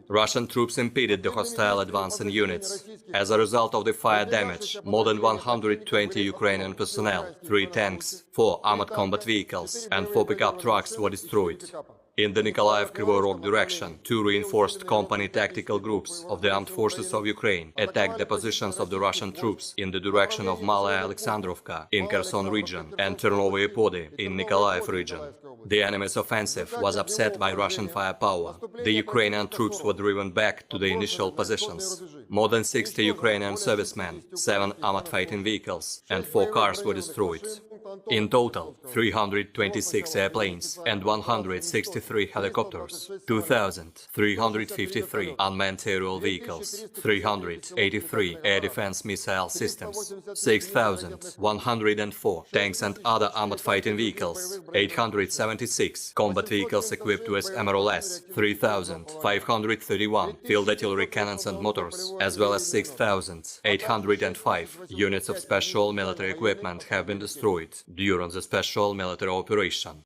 Russian troops impeded the hostile advancing units. As a result of the fire damage, more than 120 Ukrainian personnel, 3 tanks, 4 armored combat vehicles and 4 pickup trucks were destroyed. In the Nikolaev-Kryvyi Rog direction, 2 reinforced company tactical groups of the armed forces of Ukraine attacked the positions of the Russian troops in the direction of Malaya Alexandrovka in Kherson region and Chernovye Pody in Nikolaev region. The enemy's offensive was upset by Russian firepower. The Ukrainian troops were driven back to the initial positions. More than 60 Ukrainian servicemen, 7 armored fighting vehicles and 4 cars were destroyed. In total, 326 airplanes and 163 helicopters, 2,353 unmanned aerial vehicles, 383 air defense missile systems, 6,104 tanks and other armored fighting vehicles, 876 combat vehicles equipped with MRLS, 3,531 field artillery cannons and motors, as well as 6,805 units of special military equipment have been destroyed during the special military operation.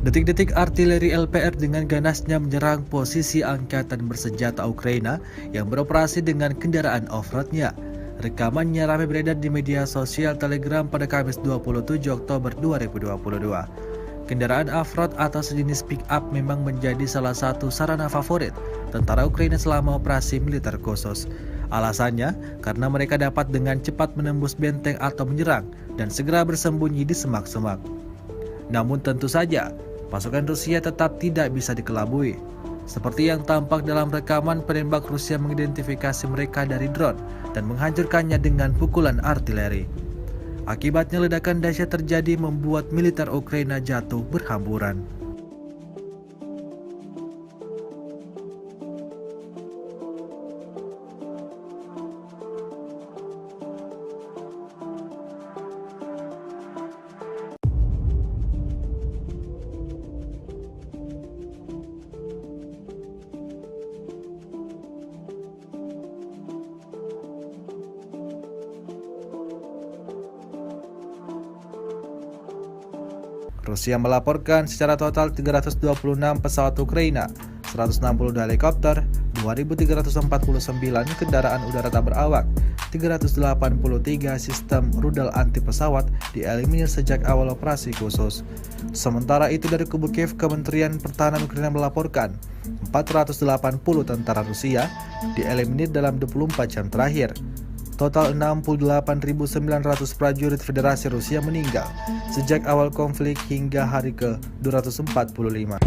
Detik-detik artileri LPR dengan ganasnya menyerang posisi angkatan bersenjata Ukraina yang beroperasi dengan kendaraan off-roadnya. Rekamannya ramai beredar di media sosial Telegram pada Kamis 27 Oktober 2022. Kendaraan off-road atau sejenis pick-up memang menjadi salah satu sarana favorit tentara Ukraina selama operasi militer khusus. Alasannya karena mereka dapat dengan cepat menembus benteng atau menyerang dan segera bersembunyi di semak-semak. Namun tentu saja, pasukan Rusia tetap tidak bisa dikelabui. Seperti yang tampak dalam rekaman, penembak Rusia mengidentifikasi mereka dari drone dan menghancurkannya dengan pukulan artileri. Akibatnya ledakan dahsyat terjadi membuat militer Ukraina jatuh berhamburan. Rusia melaporkan secara total 326 pesawat Ukraina, 162 helikopter, 2.349 kendaraan udara tak berawak, 383 sistem rudal anti pesawat dieliminir sejak awal operasi khusus. Sementara itu dari kubu Kiev, Kementerian Pertahanan Ukraina melaporkan 480 tentara Rusia dieliminir dalam 24 jam terakhir. Total 68.900 prajurit Federasi Rusia meninggal sejak awal konflik hingga hari ke-245.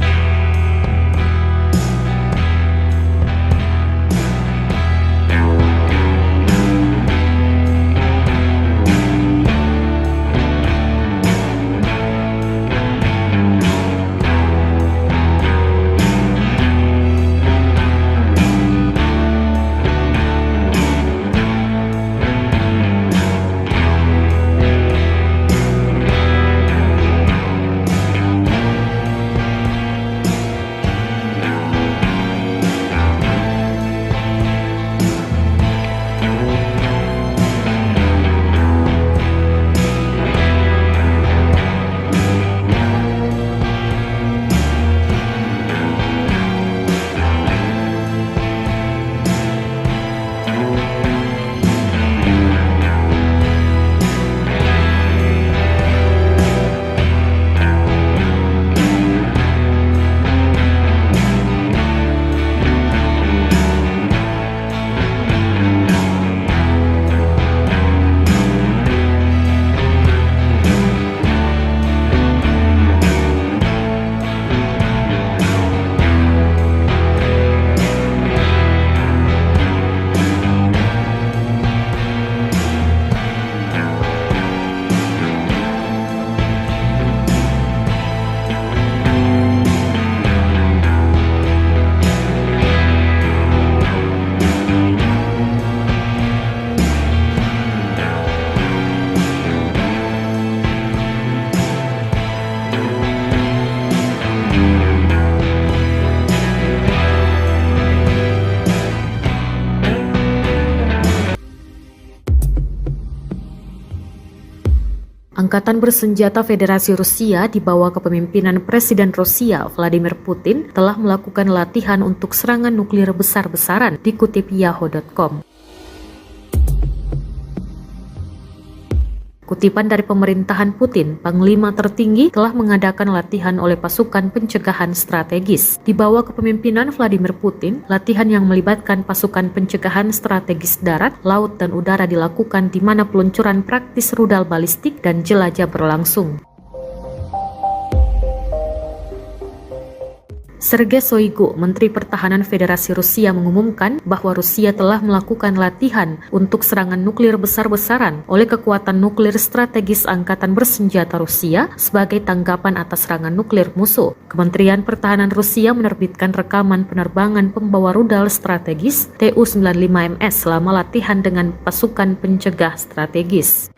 Angkatan bersenjata Federasi Rusia di bawah kepemimpinan Presiden Rusia Vladimir Putin telah melakukan latihan untuk serangan nuklir besar-besaran, dikutip Yahoo.com. Kutipan dari pemerintahan Putin, Panglima tertinggi telah mengadakan latihan oleh pasukan pencegahan strategis. Di bawah kepemimpinan Vladimir Putin, latihan yang melibatkan pasukan pencegahan strategis darat, laut, dan udara dilakukan di mana peluncuran praktis rudal balistik dan jelajah berlangsung. Sergei Shoigu, Menteri Pertahanan Federasi Rusia, mengumumkan bahwa Rusia telah melakukan latihan untuk serangan nuklir besar-besaran oleh kekuatan nuklir strategis Angkatan Bersenjata Rusia sebagai tanggapan atas serangan nuklir musuh. Kementerian Pertahanan Rusia menerbitkan rekaman penerbangan pembawa rudal strategis Tu-95MS selama latihan dengan pasukan pencegah strategis.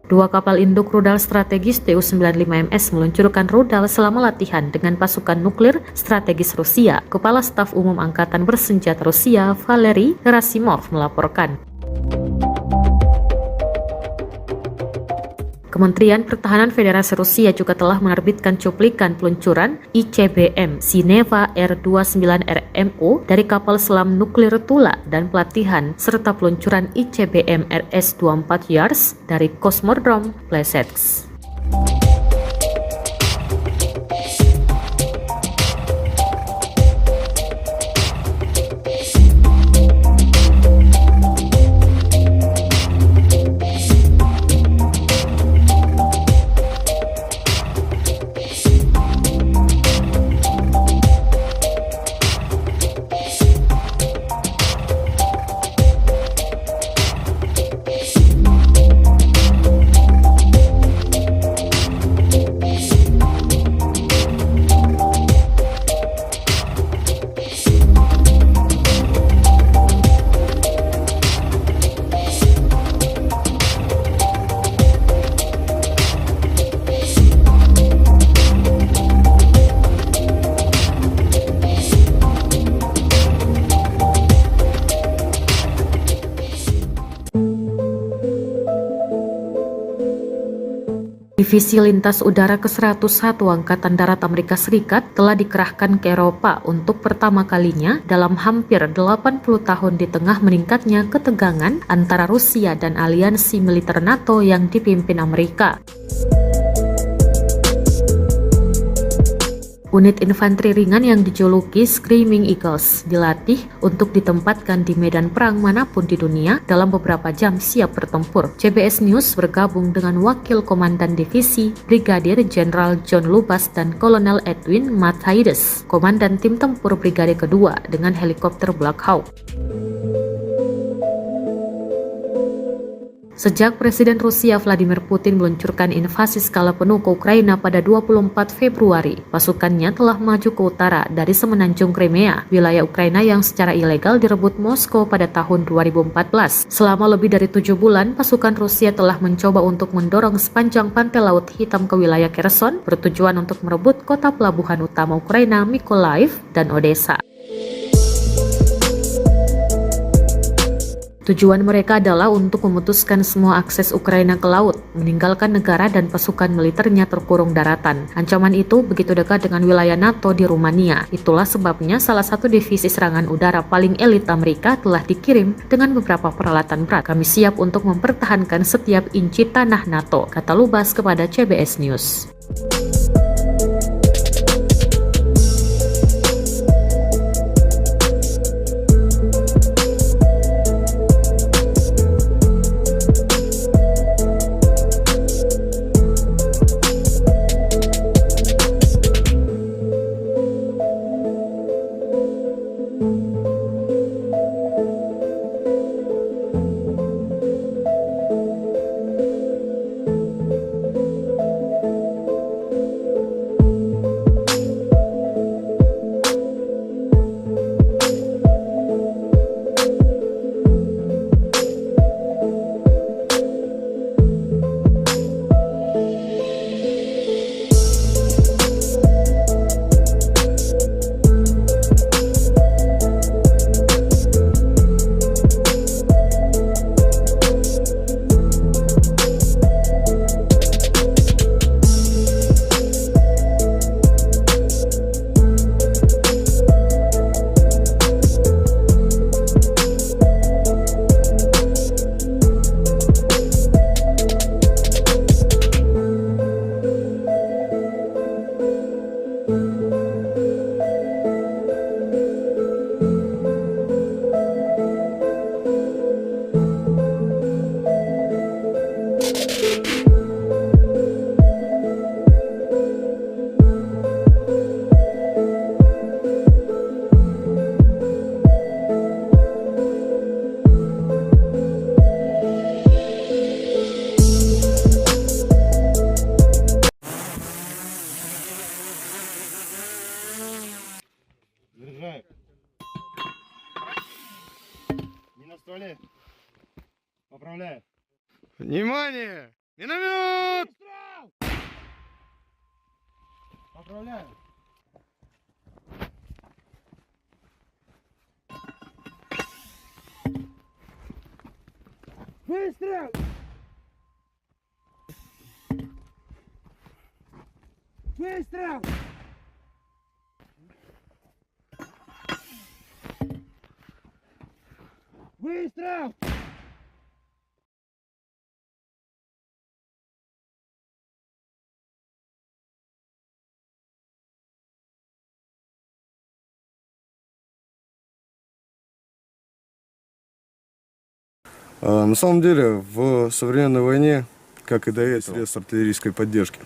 Dua kapal induk rudal strategis Tu-95MS meluncurkan rudal selama latihan dengan pasukan nuklir strategis Rusia. Kepala Staf Umum Angkatan Bersenjata Rusia, Valery Gerasimov, melaporkan. Kementerian Pertahanan Federasi Rusia juga telah menerbitkan cuplikan peluncuran ICBM Sineva R-29RMO dari kapal selam nuklir Tula dan pelatihan serta peluncuran ICBM RS-24 Yars dari Kosmodrom Plesetsk. Divisi Lintas Udara ke-101 Angkatan Darat Amerika Serikat telah dikerahkan ke Eropa untuk pertama kalinya dalam hampir 80 tahun di tengah meningkatnya ketegangan antara Rusia dan aliansi militer NATO yang dipimpin Amerika. Unit infanteri ringan yang dijuluki Screaming Eagles dilatih untuk ditempatkan di medan perang manapun di dunia dalam beberapa jam siap bertempur. CBS News bergabung dengan Wakil Komandan Divisi Brigadir Jenderal John Lubas dan Kolonel Edwin Matthaides, Komandan Tim Tempur Brigade Kedua dengan helikopter Black Hawk. Sejak Presiden Rusia Vladimir Putin meluncurkan invasi skala penuh ke Ukraina pada 24 Februari, pasukannya telah maju ke utara dari semenanjung Crimea, wilayah Ukraina yang secara ilegal direbut Moskow pada tahun 2014. Selama lebih dari 7 bulan, pasukan Rusia telah mencoba untuk mendorong sepanjang pantai Laut Hitam ke wilayah Kherson, bertujuan untuk merebut kota pelabuhan utama Ukraina Mykolaiv dan Odessa. Tujuan mereka adalah untuk memutuskan semua akses Ukraina ke laut, meninggalkan negara dan pasukan militernya terkurung daratan. Ancaman itu begitu dekat dengan wilayah NATO di Rumania. Itulah sebabnya salah satu divisi serangan udara paling elit Amerika telah dikirim dengan beberapa peralatan berat. Kami siap untuk mempertahankan setiap inci tanah NATO, kata Lubas kepada CBS News. Анатолий. Поправляю. Внимание! Миномет! Выстрел! Поправляю. Выстрел! Выстрел! Выстрел! На самом деле, в современной войне, как и до этого, средств артиллерийской поддержки.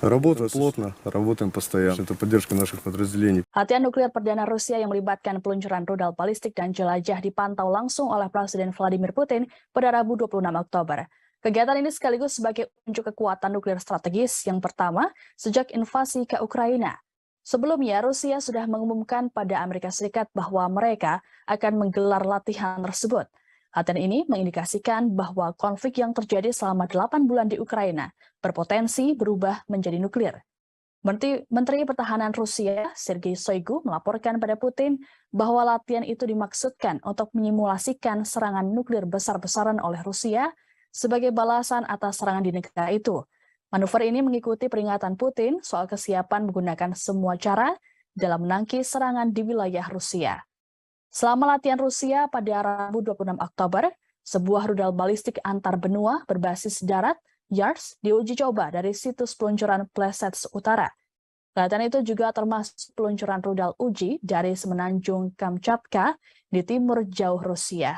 Работаем плотно, работаем постоянно. Это поддержка наших подразделений. Latihan nuklir perdana Rusia yang melibatkan peluncuran rudal balistik dan jelajah dipantau langsung oleh Presiden Vladimir Putin pada Rabu 26 Oktober. Kegiatan ini sekaligus sebagai unjuk kekuatan nuklir strategis yang pertama sejak invasi ke Ukraina. Sebelumnya, Rusia sudah mengumumkan pada Amerika Serikat bahwa mereka akan menggelar latihan tersebut. Latihan ini mengindikasikan bahwa konflik yang terjadi selama 8 bulan di Ukraina berpotensi berubah menjadi nuklir. Menteri Pertahanan Rusia, Sergei Shoigu, melaporkan pada Putin bahwa latihan itu dimaksudkan untuk menyimulasikan serangan nuklir besar-besaran oleh Rusia sebagai balasan atas serangan di negara itu. Manuver ini mengikuti peringatan Putin soal kesiapan menggunakan semua cara dalam menangkis serangan di wilayah Rusia. Selama latihan Rusia pada Rabu 26 Oktober, sebuah rudal balistik antar benua berbasis darat, YARS, diuji coba dari situs peluncuran Plesets Utara. Latihan itu juga termasuk peluncuran rudal uji dari semenanjung Kamchatka di timur jauh Rusia.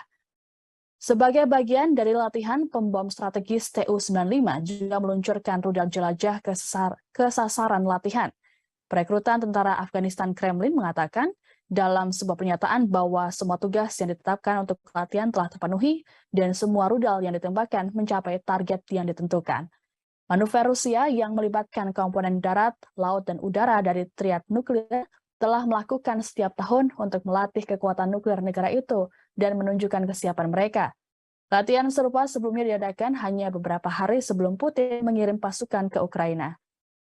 Sebagai bagian dari latihan, pembom strategis Tu-95 juga meluncurkan rudal jelajah ke sasaran latihan. Perekrutan tentara Afghanistan Kremlin mengatakan dalam sebuah pernyataan bahwa semua tugas yang ditetapkan untuk latihan telah terpenuhi dan semua rudal yang ditembakkan mencapai target yang ditentukan. Manuver Rusia yang melibatkan komponen darat, laut, dan udara dari triad nuklir telah melakukan setiap tahun untuk melatih kekuatan nuklir negara itu dan menunjukkan kesiapan mereka. Latihan serupa sebelumnya diadakan hanya beberapa hari sebelum Putin mengirim pasukan ke Ukraina.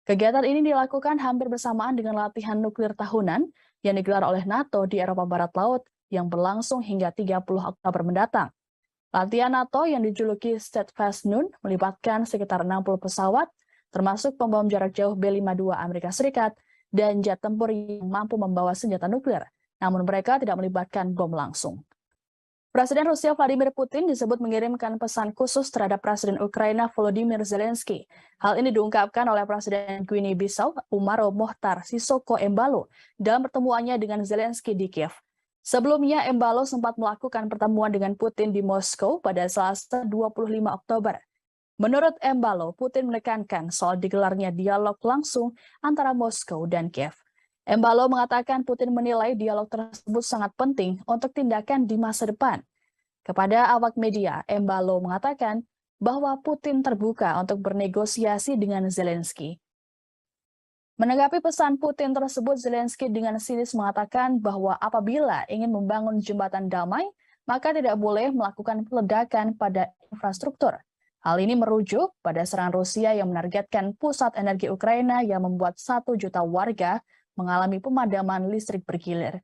Kegiatan ini dilakukan hampir bersamaan dengan latihan nuklir tahunan yang digelar oleh NATO di Eropa Barat Laut yang berlangsung hingga 30 Oktober mendatang. Latihan NATO yang dijuluki Steadfast Noon melibatkan sekitar 60 pesawat, termasuk pembom jarak jauh B-52 Amerika Serikat dan jet tempur yang mampu membawa senjata nuklir, namun mereka tidak melibatkan bom langsung. Presiden Rusia Vladimir Putin disebut mengirimkan pesan khusus terhadap Presiden Ukraina Volodymyr Zelensky. Hal ini diungkapkan oleh Presiden Guinea-Bissau Umaro Mohtar Sissoco Embalo dalam pertemuannya dengan Zelensky di Kiev. Sebelumnya, Embalo sempat melakukan pertemuan dengan Putin di Moskow pada Selasa 25 Oktober. Menurut Embalo, Putin menekankan soal digelarnya dialog langsung antara Moskow dan Kiev. Embalo mengatakan Putin menilai dialog tersebut sangat penting untuk tindakan di masa depan. Kepada awak media, Embalo mengatakan bahwa Putin terbuka untuk bernegosiasi dengan Zelensky. Menanggapi pesan Putin tersebut, Zelensky dengan sinis mengatakan bahwa apabila ingin membangun jembatan damai, maka tidak boleh melakukan peledakan pada infrastruktur. Hal ini merujuk pada serangan Rusia yang menargetkan pusat energi Ukraina yang membuat 1 juta warga mengalami pemadaman listrik bergilir.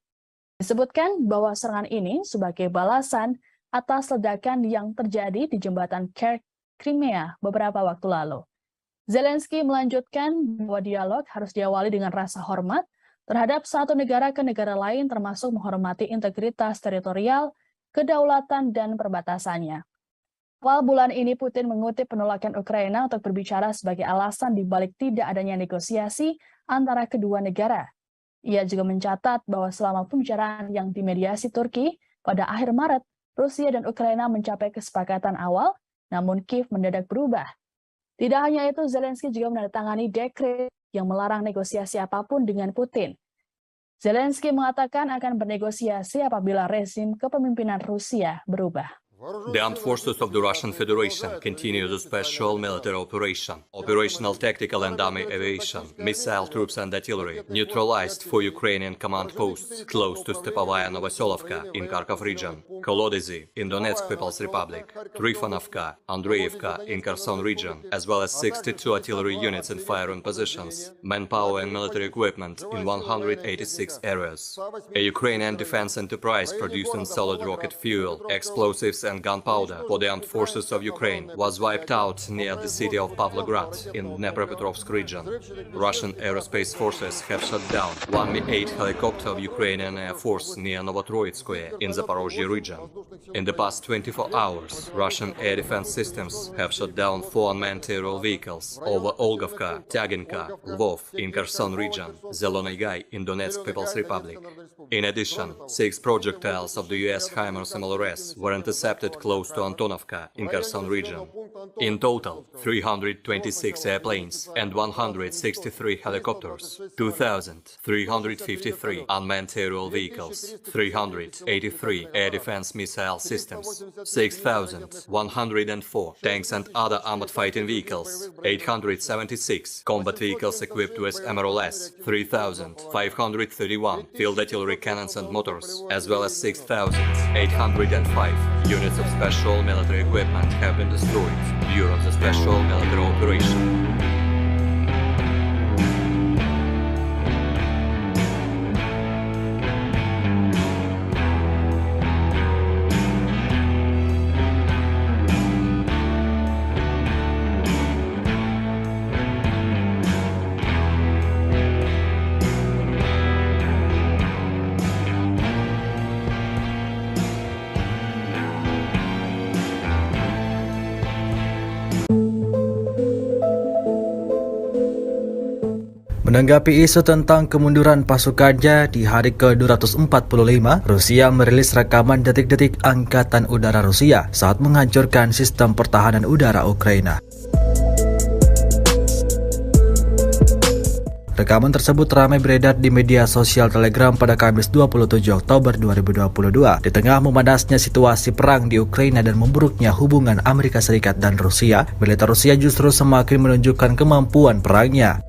Disebutkan bahwa serangan ini sebagai balasan atas ledakan yang terjadi di jembatan Crimea beberapa waktu lalu. Zelensky melanjutkan bahwa dialog harus diawali dengan rasa hormat terhadap satu negara ke negara lain, termasuk menghormati integritas teritorial, kedaulatan, dan perbatasannya. Awal bulan ini Putin mengutip penolakan Ukraina untuk berbicara sebagai alasan dibalik tidak adanya negosiasi antara kedua negara. Ia juga mencatat bahwa selama pembicaraan yang dimediasi Turki pada akhir Maret, Rusia dan Ukraina mencapai kesepakatan awal, namun Kiev mendadak berubah. Tidak hanya itu, Zelensky juga menandatangani dekret yang melarang negosiasi apapun dengan Putin. Zelensky mengatakan akan bernegosiasi apabila rezim kepemimpinan Rusia berubah. The armed forces of the Russian Federation continue the special military operation. Operational tactical and army aviation, missile troops and artillery neutralized 4 Ukrainian command posts close to Stepovaya Novoselovka in Kharkov region, Kolodezi in Donetsk People's Republic, Trifonovka, Andreevka in Kherson region, as well as 62 artillery units in firing positions, manpower and military equipment in 186 areas. A Ukrainian defense enterprise producing solid rocket fuel, explosives and gunpowder for the armed forces of Ukraine was wiped out near the city of Pavlograd in Dnepropetrovsk region. Russian aerospace forces have shot down one Mi-8 helicopter of Ukrainian Air Force near Novotroitskoye in Zaporozhye region. In the past 24 hours, Russian air defense systems have shot down 4 unmanned aerial vehicles over Olgovka, Tyaginka, Lvov in Kherson region, Zelony Gai in Donetsk People's Republic. In addition, 6 projectiles of the US HIMARS MLRS were intercepted close to Antonovka in Kherson region. In total, 326 airplanes and 163 helicopters, 2,353 unmanned aerial vehicles, 383 air defense missile systems, 6,104 tanks and other armored fighting vehicles, 876 combat vehicles equipped with MRLS, 3,531 field artillery cannons and motors, as well as 6,805 units of special military equipment have been destroyed during the special military operation. Menanggapi isu tentang kemunduran pasukannya di hari ke-245, Rusia merilis rekaman detik-detik Angkatan Udara Rusia saat menghancurkan sistem pertahanan udara Ukraina. Rekaman tersebut ramai beredar di media sosial Telegram pada Kamis 27 Oktober 2022 di tengah memanasnya situasi perang di Ukraina dan memburuknya hubungan Amerika Serikat dan Rusia. Militer Rusia justru semakin menunjukkan kemampuan perangnya.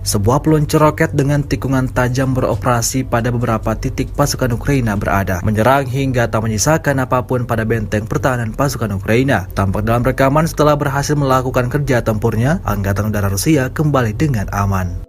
Sebuah peluncur roket dengan tikungan tajam beroperasi pada beberapa titik pasukan Ukraina berada, menyerang hingga tak menyisakan apapun pada benteng pertahanan pasukan Ukraina. Tampak dalam rekaman setelah berhasil melakukan kerja tempurnya, Angkatan Udara Rusia kembali dengan aman.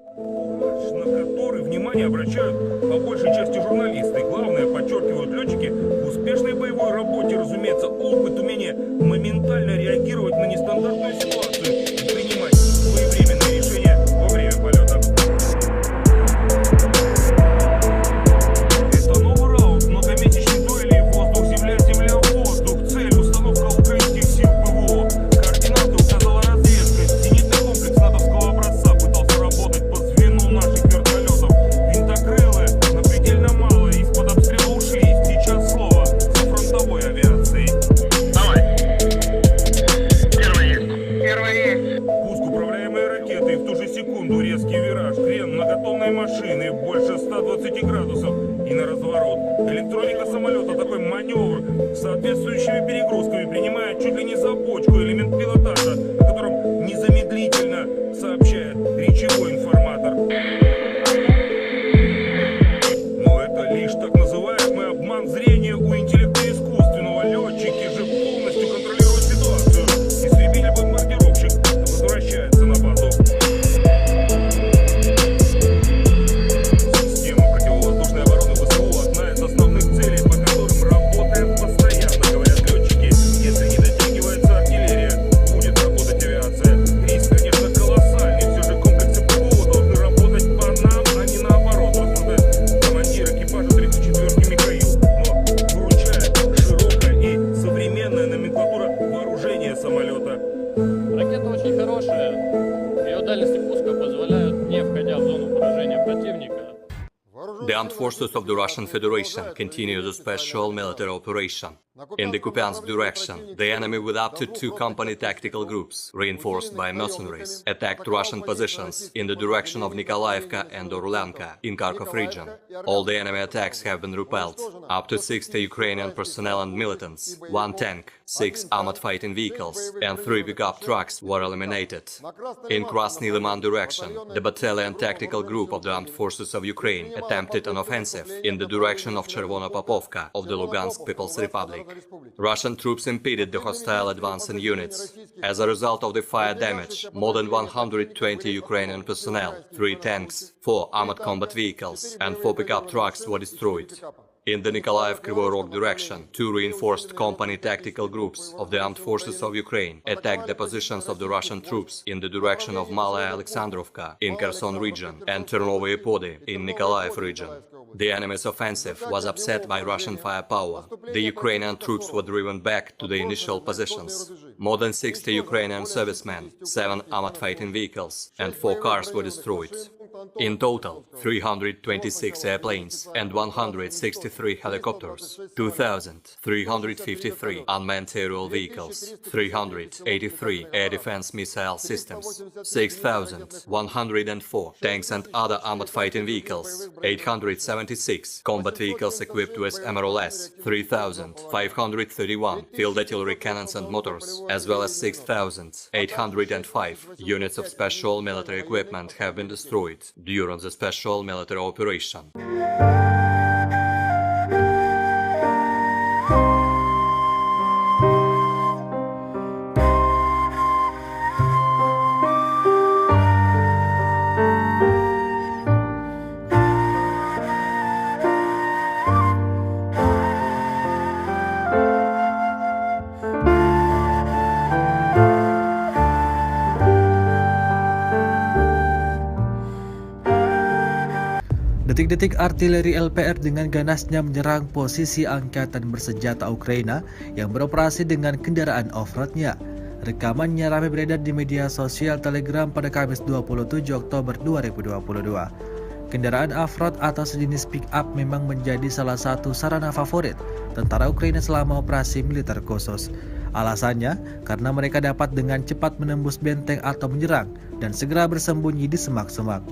Электроника самолета такой маневр с соответствующими перегрузками принимает чуть ли не за бочку элемент пилотажа, о котором незамедлительно сообщает речевой информатор. Но это лишь так называемый обман зрения у интеллекта искусственного. Летчики же полностью контролируют ситуацию. Истребитель-бомбардировщик возвращается на базу. Ракета очень хорошая, ее дальности пуска позволяют, не входя в зону поражения противника. The The armed forces of the Russian Federation continue the special military operation. In the Kupiansk direction, the enemy with up to 2 company tactical groups, reinforced by mercenaries, attacked Russian positions in the direction of Nikolaevka and Orlanka in Kharkov region. All the enemy attacks have been repelled. Up to 60 Ukrainian personnel and militants, 1 tank, 6 armored fighting vehicles, and 3 pickup trucks were eliminated. In Krasny Liman direction, the battalion tactical group of the armed forces of Ukraine attempted an offensive in the direction of Chervono-Popovka of the Lugansk People's Republic. Russian troops impeded the hostile advancing units. As a result of the fire damage, more than 120 Ukrainian personnel, 3 tanks, 4 armored combat vehicles, and 4 pickup trucks were destroyed. In the Nikolaev-Kryvyi Rog direction, 2 reinforced company tactical groups of the armed forces of Ukraine attacked the positions of the Russian troops in the direction of Malaya Alexandrovka in Kherson region and Ternovoye Pody in Nikolaev region. The enemy's offensive was upset by Russian firepower. The Ukrainian troops were driven back to the initial positions. More than 60 Ukrainian servicemen, 7 armored fighting vehicles, and 4 cars were destroyed. In total, 326 airplanes and 163 helicopters, 2,353 unmanned aerial vehicles, 383 air defense missile systems, 6,104 tanks and other armored fighting vehicles, 876 combat vehicles equipped with MRLS, 3,531 field artillery cannons and motors, as well as 6,805 units of special military equipment have been destroyed during the special military operation. Detik-detik artileri LPR dengan ganasnya menyerang posisi angkatan bersenjata Ukraina yang beroperasi dengan kendaraan off-roadnya. Rekamannya ramai beredar di media sosial Telegram pada Kamis 27 Oktober 2022. Kendaraan off-road atau sejenis pick-up memang menjadi salah satu sarana favorit tentara Ukraina selama operasi militer khusus. Alasannya karena mereka dapat dengan cepat menembus benteng atau menyerang dan segera bersembunyi di semak-semak.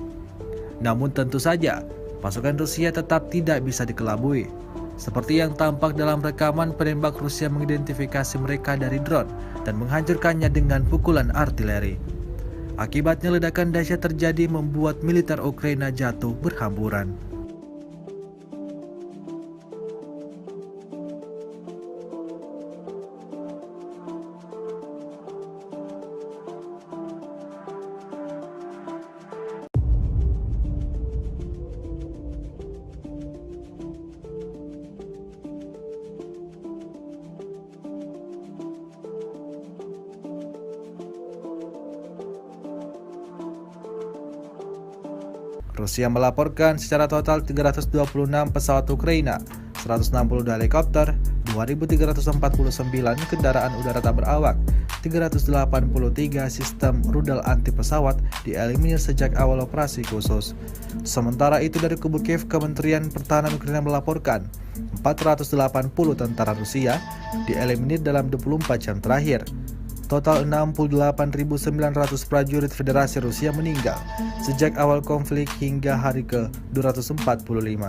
Namun tentu saja, pasukan Rusia tetap tidak bisa dikelabui. Seperti yang tampak dalam rekaman, penembak Rusia mengidentifikasi mereka dari drone dan menghancurkannya dengan pukulan artileri. Akibatnya ledakan dahsyat terjadi membuat militer Ukraina jatuh berhamburan. Rusia melaporkan secara total 326 pesawat Ukraina, 162 helikopter, 2.349 kendaraan udara tak berawak, 383 sistem rudal anti pesawat dieliminir sejak awal operasi khusus. Sementara itu dari kubu Kiev, Kementerian Pertahanan Ukraina melaporkan 480 tentara Rusia dieliminir dalam 24 jam terakhir. Total 68.900 prajurit Federasi Rusia meninggal sejak awal konflik hingga hari ke-245.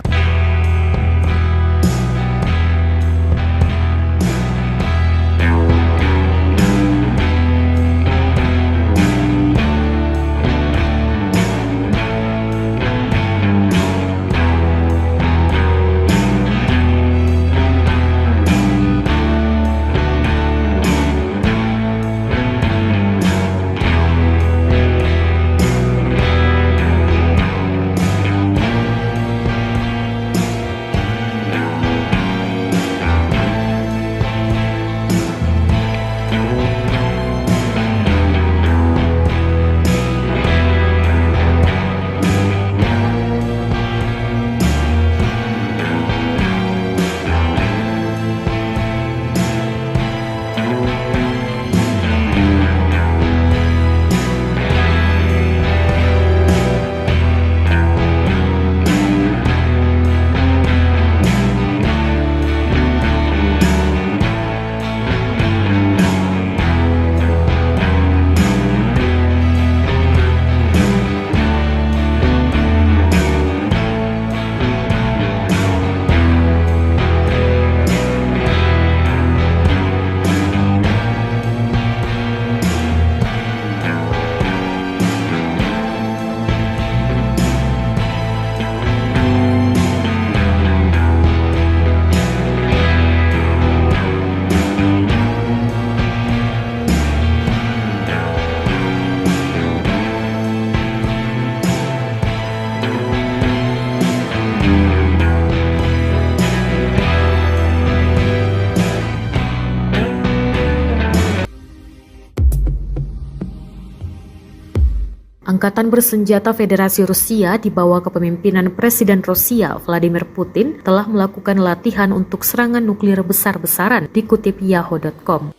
Angkatan bersenjata Federasi Rusia di bawah kepemimpinan Presiden Rusia Vladimir Putin telah melakukan latihan untuk serangan nuklir besar-besaran, dikutip Yahoo.com.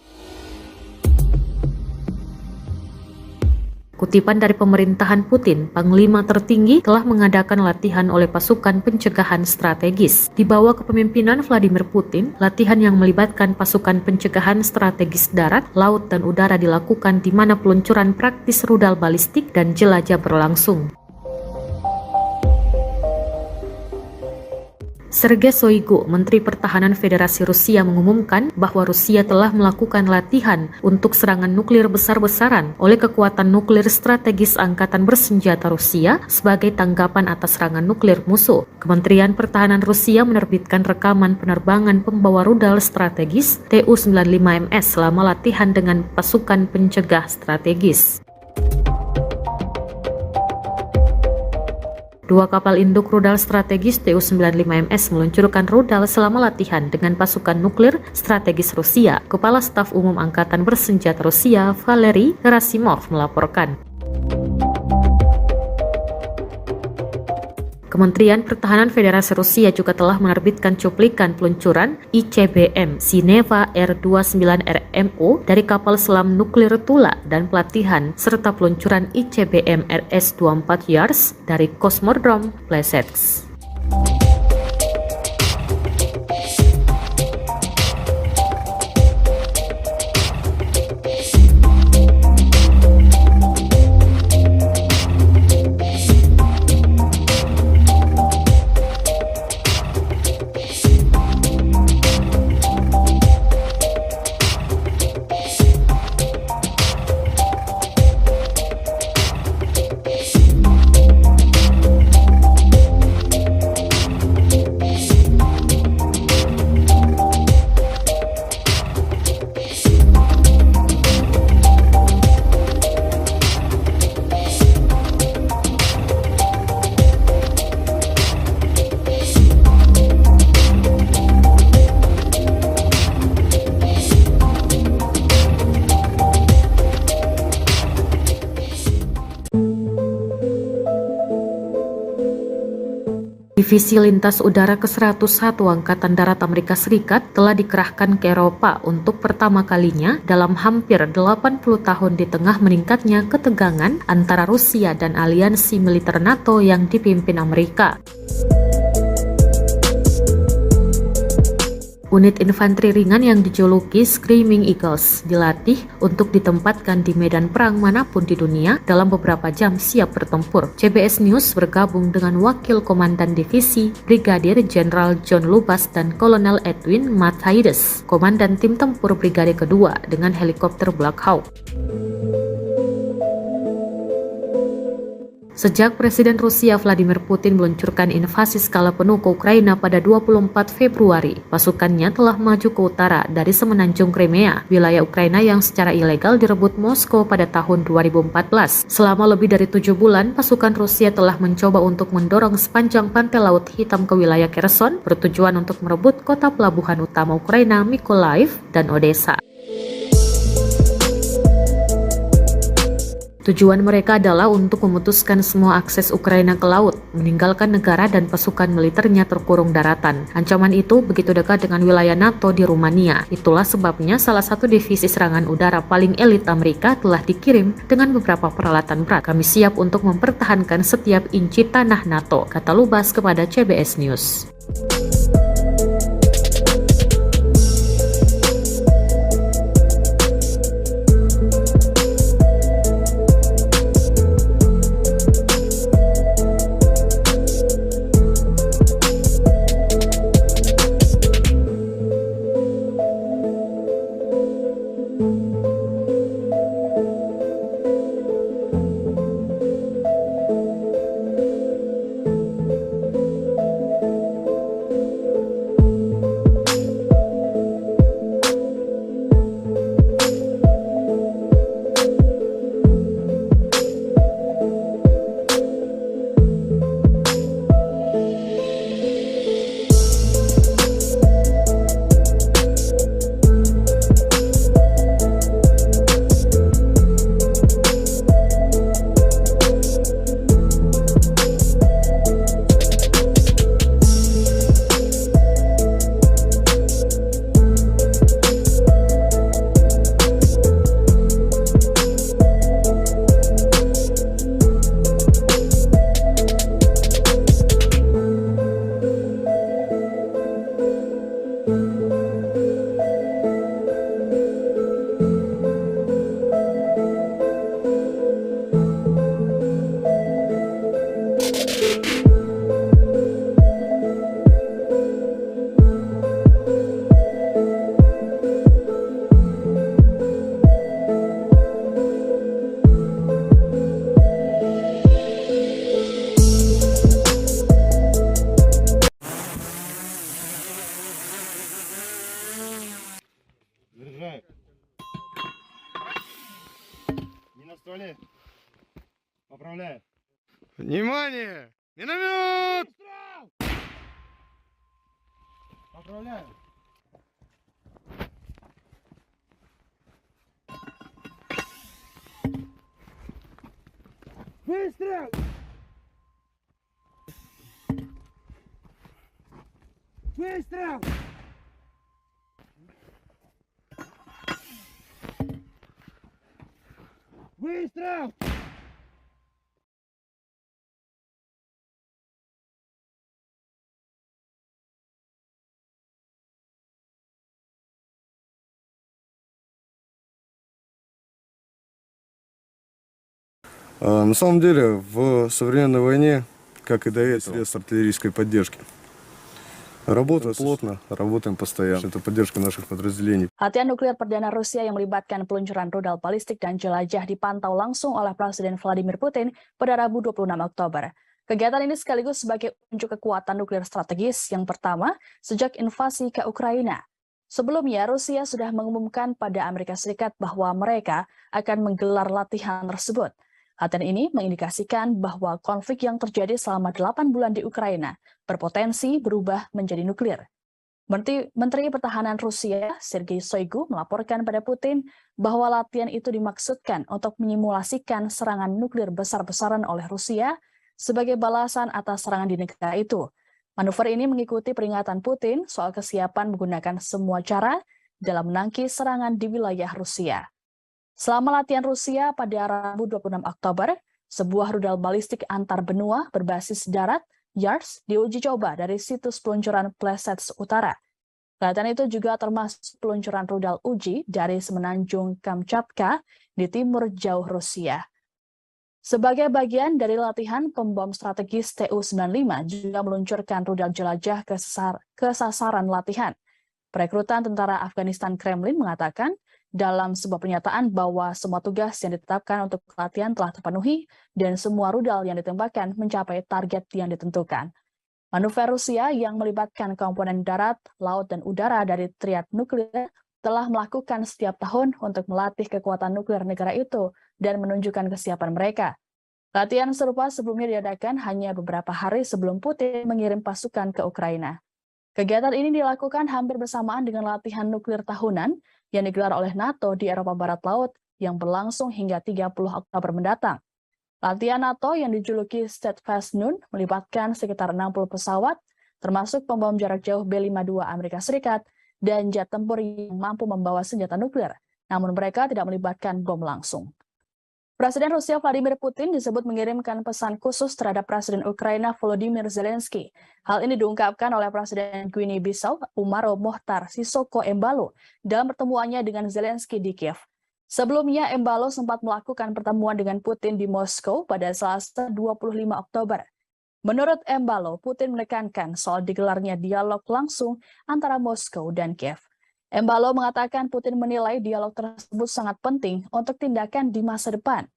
Kutipan dari pemerintahan Putin, Panglima tertinggi telah mengadakan latihan oleh pasukan pencegahan strategis. Di bawah kepemimpinan Vladimir Putin, latihan yang melibatkan pasukan pencegahan strategis darat, laut, dan udara dilakukan di mana peluncuran praktis rudal balistik dan jelajah berlangsung. Sergei Shoigu, Menteri Pertahanan Federasi Rusia, mengumumkan bahwa Rusia telah melakukan latihan untuk serangan nuklir besar-besaran oleh kekuatan nuklir strategis Angkatan Bersenjata Rusia sebagai tanggapan atas serangan nuklir musuh. Kementerian Pertahanan Rusia menerbitkan rekaman penerbangan pembawa rudal strategis Tu-95MS selama latihan dengan pasukan pencegah strategis. Dua kapal induk rudal strategis Tu-95MS meluncurkan rudal selama latihan dengan pasukan nuklir strategis Rusia. Kepala Staf Umum Angkatan Bersenjata Rusia, Valery Gerasimov, melaporkan. Kementerian Pertahanan Federasi Rusia juga telah menerbitkan cuplikan peluncuran ICBM Sineva R-29RMO dari kapal selam nuklir Tula dan pelatihan serta peluncuran ICBM RS-24 Yars dari Kosmodrom Plesetsk. Divisi Lintas Udara ke-101 Angkatan Darat Amerika Serikat telah dikerahkan ke Eropa untuk pertama kalinya dalam hampir 80 tahun di tengah meningkatnya ketegangan antara Rusia dan aliansi militer NATO yang dipimpin Amerika. Unit infanteri ringan yang dijuluki Screaming Eagles dilatih untuk ditempatkan di medan perang manapun di dunia dalam beberapa jam siap bertempur. CBS News bergabung dengan Wakil Komandan Divisi Brigadir Jenderal John Lubas dan Kolonel Edwin Matthaides, Komandan Tim Tempur Brigade Kedua dengan helikopter Black Hawk. Sejak Presiden Rusia Vladimir Putin meluncurkan invasi skala penuh ke Ukraina pada 24 Februari, pasukannya telah maju ke utara dari semenanjung Crimea, wilayah Ukraina yang secara ilegal direbut Moskow pada tahun 2014. Selama lebih dari 7 bulan, pasukan Rusia telah mencoba untuk mendorong sepanjang pantai Laut Hitam ke wilayah Kherson, bertujuan untuk merebut kota pelabuhan utama Ukraina Mykolaiv dan Odessa. Tujuan mereka adalah untuk memutuskan semua akses Ukraina ke laut, meninggalkan negara dan pasukan militernya terkurung daratan. Ancaman itu begitu dekat dengan wilayah NATO di Rumania. Itulah sebabnya salah satu divisi serangan udara paling elit Amerika telah dikirim dengan beberapa peralatan berat. Kami siap untuk mempertahankan setiap inci tanah NATO, kata Lubas kepada CBS News. Поздравляю. Внимание! Миномет! Выстрел! Поздравляю. Выстрел! Выстрел! Выстрел! На самом деле, в современной войне, как и до этого, средств артиллерийской поддержки. Работаем плотно, работаем постоянно. Это поддержка наших подразделений. Latihan nuklir perdana Rusia yang melibatkan peluncuran rudal balistik dan jelajah dipantau langsung oleh Presiden Vladimir Putin pada Rabu 26 Oktober. Kegiatan ini sekaligus sebagai unjuk kekuatan nuklir strategis yang pertama sejak invasi ke Ukraina. Sebelumnya, Rusia sudah mengumumkan pada Amerika Serikat bahwa mereka akan menggelar latihan tersebut. Latihan ini mengindikasikan bahwa konflik yang terjadi selama 8 bulan di Ukraina berpotensi berubah menjadi nuklir. Menteri Pertahanan Rusia, Sergei Shoigu, melaporkan pada Putin bahwa latihan itu dimaksudkan untuk menyimulasikan serangan nuklir besar-besaran oleh Rusia sebagai balasan atas serangan di negara itu. Manuver ini mengikuti peringatan Putin soal kesiapan menggunakan semua cara dalam menangkis serangan di wilayah Rusia. Selama latihan Rusia pada Rabu 26 Oktober, sebuah rudal balistik antar benua berbasis darat, YARS, diuji coba dari situs peluncuran Plesets Utara. Latihan itu juga termasuk peluncuran rudal uji dari semenanjung Kamchatka di timur jauh Rusia. Sebagai bagian dari latihan, pembom strategis Tu-95 juga meluncurkan rudal jelajah ke sasaran latihan. Perekrutan tentara Afghanistan Kremlin mengatakan dalam sebuah pernyataan bahwa semua tugas yang ditetapkan untuk latihan telah terpenuhi dan semua rudal yang ditembakkan mencapai target yang ditentukan. Manuver Rusia yang melibatkan komponen darat, laut, dan udara dari triad nuklir telah melakukan setiap tahun untuk melatih kekuatan nuklir negara itu dan menunjukkan kesiapan mereka. Latihan serupa sebelumnya diadakan hanya beberapa hari sebelum Putin mengirim pasukan ke Ukraina. Kegiatan ini dilakukan hampir bersamaan dengan latihan nuklir tahunan yang digelar oleh NATO di Eropa Barat Laut yang berlangsung hingga 30 Oktober mendatang. Latihan NATO yang dijuluki Steadfast Noon melibatkan sekitar 60 pesawat, termasuk pembom jarak jauh B-52 Amerika Serikat dan jet tempur yang mampu membawa senjata nuklir, namun mereka tidak melibatkan bom langsung. Presiden Rusia Vladimir Putin disebut mengirimkan pesan khusus terhadap Presiden Ukraina Volodymyr Zelensky. Hal ini diungkapkan oleh Presiden Guinea-Bissau Umaro Mohtar Sisoko Embalo dalam pertemuannya dengan Zelensky di Kiev. Sebelumnya, Embalo sempat melakukan pertemuan dengan Putin di Moskow pada Selasa 25 Oktober. Menurut Embalo, Putin menekankan soal digelarnya dialog langsung antara Moskow dan Kiev. Embalo mengatakan Putin menilai dialog tersebut sangat penting untuk tindakan di masa depan.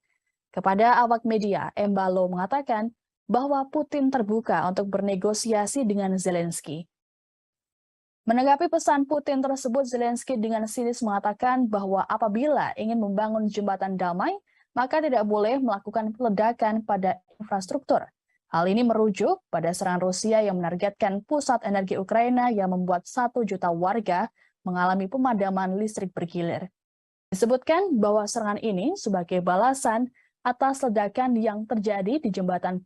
Kepada awak media, Embalo mengatakan bahwa Putin terbuka untuk bernegosiasi dengan Zelensky. Menanggapi pesan Putin tersebut, Zelensky dengan sinis mengatakan bahwa apabila ingin membangun jembatan damai, maka tidak boleh melakukan peledakan pada infrastruktur. Hal ini merujuk pada serangan Rusia yang menargetkan pusat energi Ukraina yang membuat 1 juta warga mengalami pemadaman listrik bergilir. Disebutkan bahwa serangan ini sebagai balasan atas ledakan yang terjadi di jembatan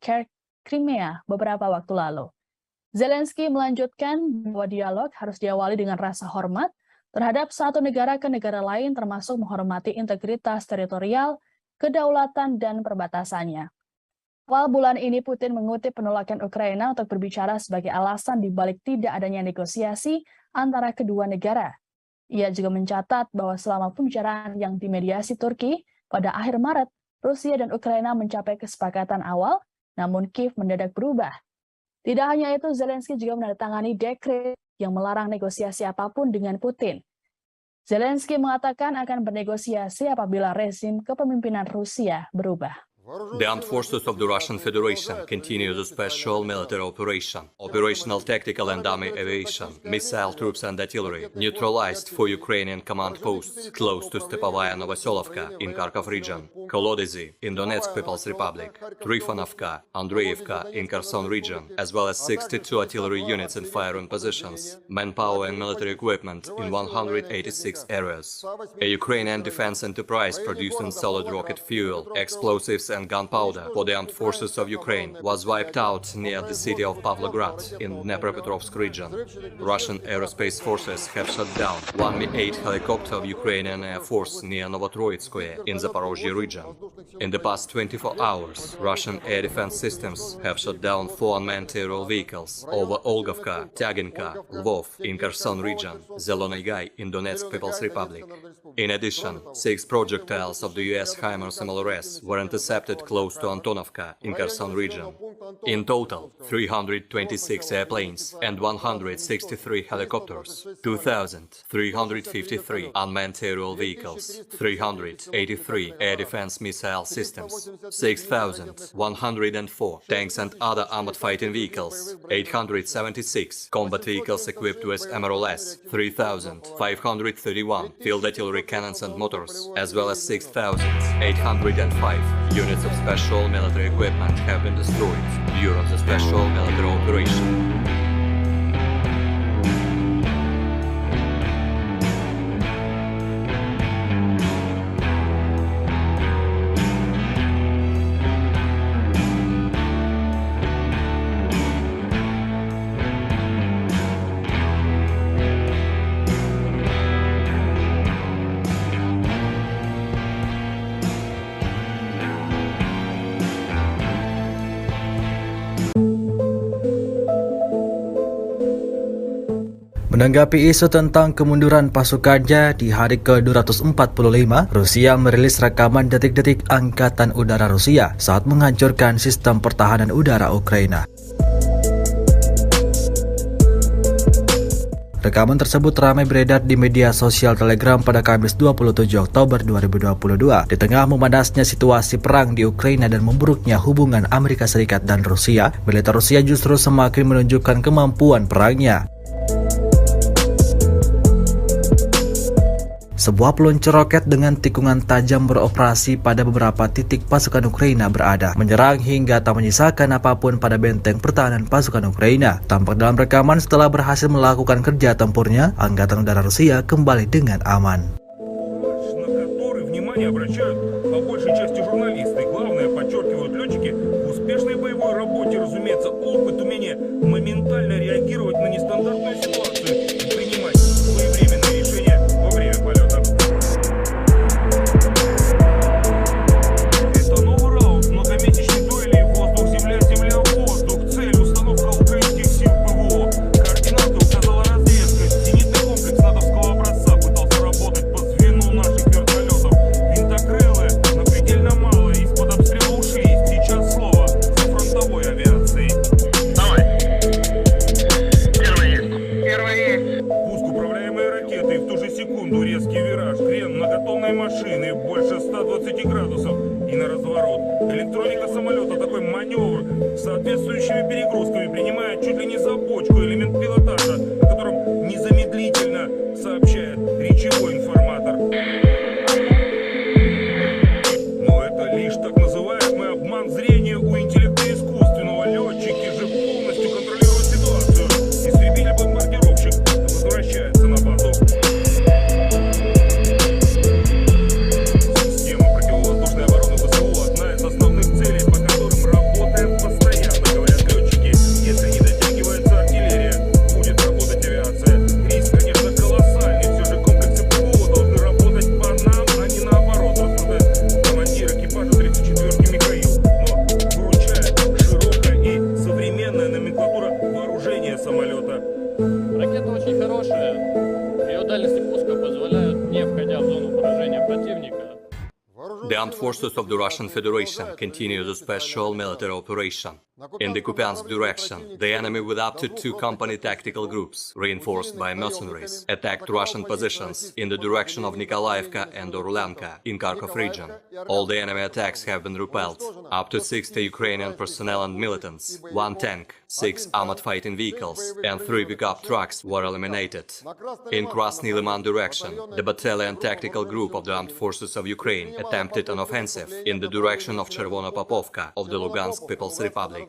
Crimea beberapa waktu lalu. Zelensky melanjutkan bahwa dialog harus diawali dengan rasa hormat terhadap satu negara ke negara lain, termasuk menghormati integritas teritorial, kedaulatan, dan perbatasannya. Awal bulan ini, Putin mengutip penolakan Ukraina untuk berbicara sebagai alasan dibalik tidak adanya negosiasi antara kedua negara. Ia juga mencatat bahwa selama pembicaraan yang dimediasi Turki pada akhir Maret, Rusia dan Ukraina mencapai kesepakatan awal, namun Kiev mendadak berubah. Tidak hanya itu, Zelensky juga menandatangani dekret yang melarang negosiasi apapun dengan Putin. Zelensky mengatakan akan bernegosiasi apabila rezim kepemimpinan Rusia berubah. The armed forces of the Russian Federation continue the special military operation. Operational tactical and army aviation, missile troops and artillery neutralized for Ukrainian command posts close to Stepovaya Novoselovka in Kharkov region, Kolodezi in Donetsk People's Republic, Trifonovka, Andreevka in Kherson region, as well as 62 artillery units in firing positions, manpower and military equipment in 186 areas. A Ukrainian defense enterprise producing solid rocket fuel, explosives and gunpowder for the armed forces of Ukraine was wiped out near the city of Pavlograd in Dnepropetrovsk region. Russian aerospace forces have shot down one Mi-8 helicopter of Ukrainian Air Force near Novotroitskoye in Zaporozhye region. In the past 24 hours, Russian air defense systems have shot down 4 unmanned aerial vehicles over Olgovka, Tyaginka, Lvov in Kherson region, Zelonny Gai in Donetsk People's Republic. In addition, 6 projectiles of the US HIMARS MLRS were intercepted close to Antonovka in Kherson region. In total, 326 airplanes and 163 helicopters, 2,353 unmanned aerial vehicles, 383 air defense missile systems, 6,104 tanks and other armored fighting vehicles, 876 combat vehicles equipped with MRLS, 3,531 field artillery cannons and motors, as well as 6,805 units of special military equipment have been destroyed during the special military operation. Menanggapi isu tentang kemunduran pasukannya di hari ke-245, Rusia merilis rekaman detik-detik Angkatan Udara Rusia saat menghancurkan sistem pertahanan udara Ukraina. Rekaman tersebut ramai beredar di media sosial Telegram pada Kamis 27 Oktober 2022 di tengah memanasnya situasi perang di Ukraina dan memburuknya hubungan Amerika Serikat dan Rusia. Militer Rusia justru semakin menunjukkan kemampuan perangnya. Sebuah peluncur roket dengan tikungan tajam beroperasi pada beberapa titik pasukan Ukraina berada, menyerang hingga tak menyisakan apapun pada benteng pertahanan pasukan Ukraina. Tampak dalam rekaman setelah berhasil melakukan kerja tempurnya, Angkatan Udara Rusia kembali dengan aman. Электроника самолета такой маневр с соответствующими перегрузками принимает чуть ли не за бочку элемент пилотажа, о котором незамедлительно сообщает речевой информатор. Но это лишь так называемый обман зрения у интеллекта искусственного. Летчики же полностью контролируют ситуацию. Истребитель-бомбардировщик возвращается на базу. Ракета очень хорошая, ее дальности пуска позволяют, не входя в зону поражения противника. The armed forces of the Russian Federation continue the special military operation. In the Kupiansk direction, the enemy with up to 2 company tactical groups, reinforced by mercenaries, attacked Russian positions in the direction of Nikolaevka and Orlanka in Kharkov region. All the enemy attacks have been repelled. Up to 60 Ukrainian personnel and militants, 1 tank, 6 armored fighting vehicles, and 3 pickup trucks were eliminated. In Krasny Liman direction, the battalion tactical group of the Armed Forces of Ukraine attempted an offensive in the direction of Chervonopopovka of the Lugansk People's Republic.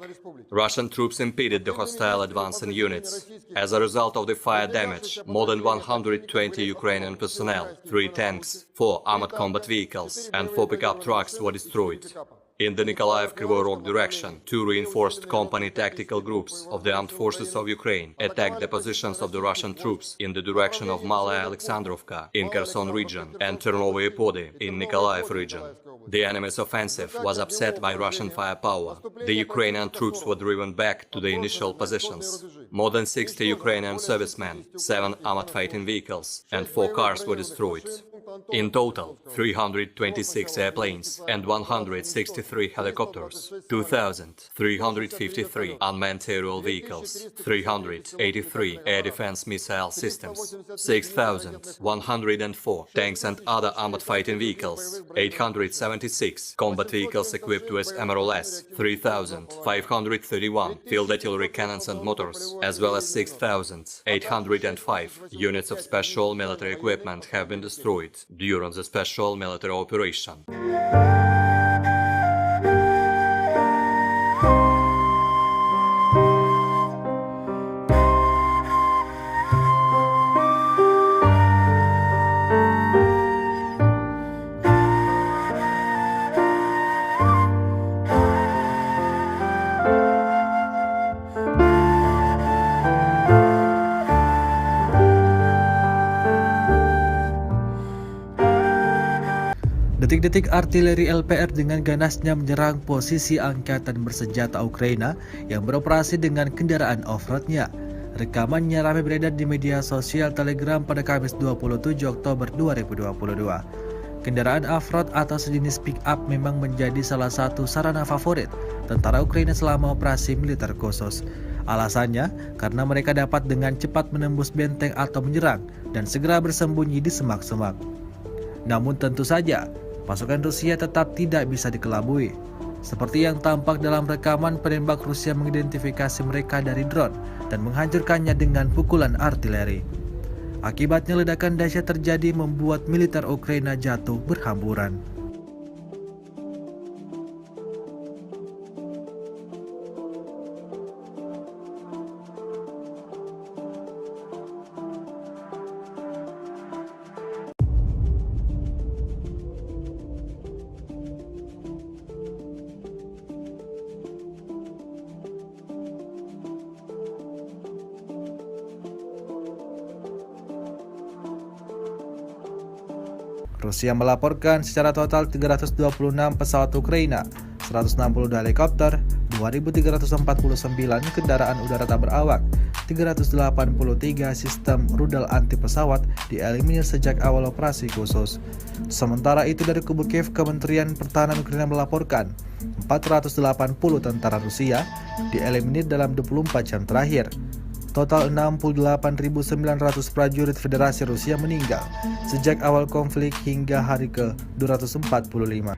Russian troops impeded the hostile advancing units. As a result of the fire damage, more than 120 Ukrainian personnel, 3 tanks, 4 armored combat vehicles, and 4 pickup trucks were destroyed. In the Nikolaev-Kryvyi Rog direction, 2 reinforced company tactical groups of the Armed Forces of Ukraine attacked the positions of the Russian troops in the direction of Malaya Alexandrovka in Kherson region and Ternovoye Pody in Nikolaev region. The enemy's offensive was upset by Russian firepower. The Ukrainian troops were driven back to the initial positions. More than 60 Ukrainian servicemen, 7 armored fighting vehicles, and 4 cars were destroyed. In total, 326 airplanes and 163 helicopters, 2,353 unmanned aerial vehicles, 383 air defense missile systems, 6,104 tanks and other armored fighting vehicles, 876 combat vehicles equipped with MRLS, 3,531 field artillery cannons and motors, as well as 6,805 units of special military equipment have been destroyed during the special military operation. Detik-detik artileri LPR dengan ganasnya menyerang posisi angkatan bersenjata Ukraina yang beroperasi dengan kendaraan off-roadnya. Rekamannya ramai beredar di media sosial Telegram pada Kamis 27 Oktober 2022. Kendaraan off-road atau sejenis pick-up memang menjadi salah satu sarana favorit tentara Ukraina selama operasi militer khusus. Alasannya, karena mereka dapat dengan cepat menembus benteng atau menyerang dan segera bersembunyi di semak-semak. Namun tentu saja, pasukan Rusia tetap tidak bisa dikelabui. Seperti yang tampak dalam rekaman, penembak Rusia mengidentifikasi mereka dari drone dan menghancurkannya dengan pukulan artileri. Akibatnya ledakan dahsyat terjadi membuat militer Ukraina jatuh berhamburan. Rusia melaporkan secara total 326 pesawat Ukraina, 162 helikopter, 2.349 kendaraan udara tak berawak, 383 sistem rudal anti pesawat dieliminir sejak awal operasi khusus. Sementara itu dari kubu Kiev, Kementerian Pertahanan Ukraina melaporkan 480 tentara Rusia dieliminir dalam 24 jam terakhir. Total 68.900 prajurit Federasi Rusia meninggal sejak awal konflik hingga hari ke-245.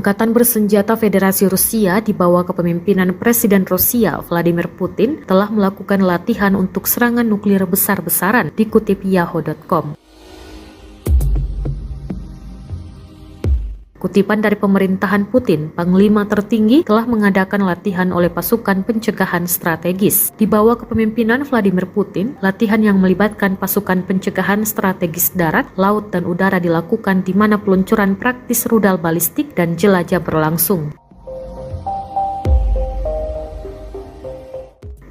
Angkatan bersenjata Federasi Rusia di bawah kepemimpinan Presiden Rusia Vladimir Putin telah melakukan latihan untuk serangan nuklir besar-besaran, dikutip Yahoo.com. Kutipan dari pemerintahan Putin, Panglima tertinggi telah mengadakan latihan oleh pasukan pencegahan strategis. Di bawah kepemimpinan Vladimir Putin, latihan yang melibatkan pasukan pencegahan strategis darat, laut, dan udara dilakukan di mana peluncuran praktis rudal balistik dan jelajah berlangsung.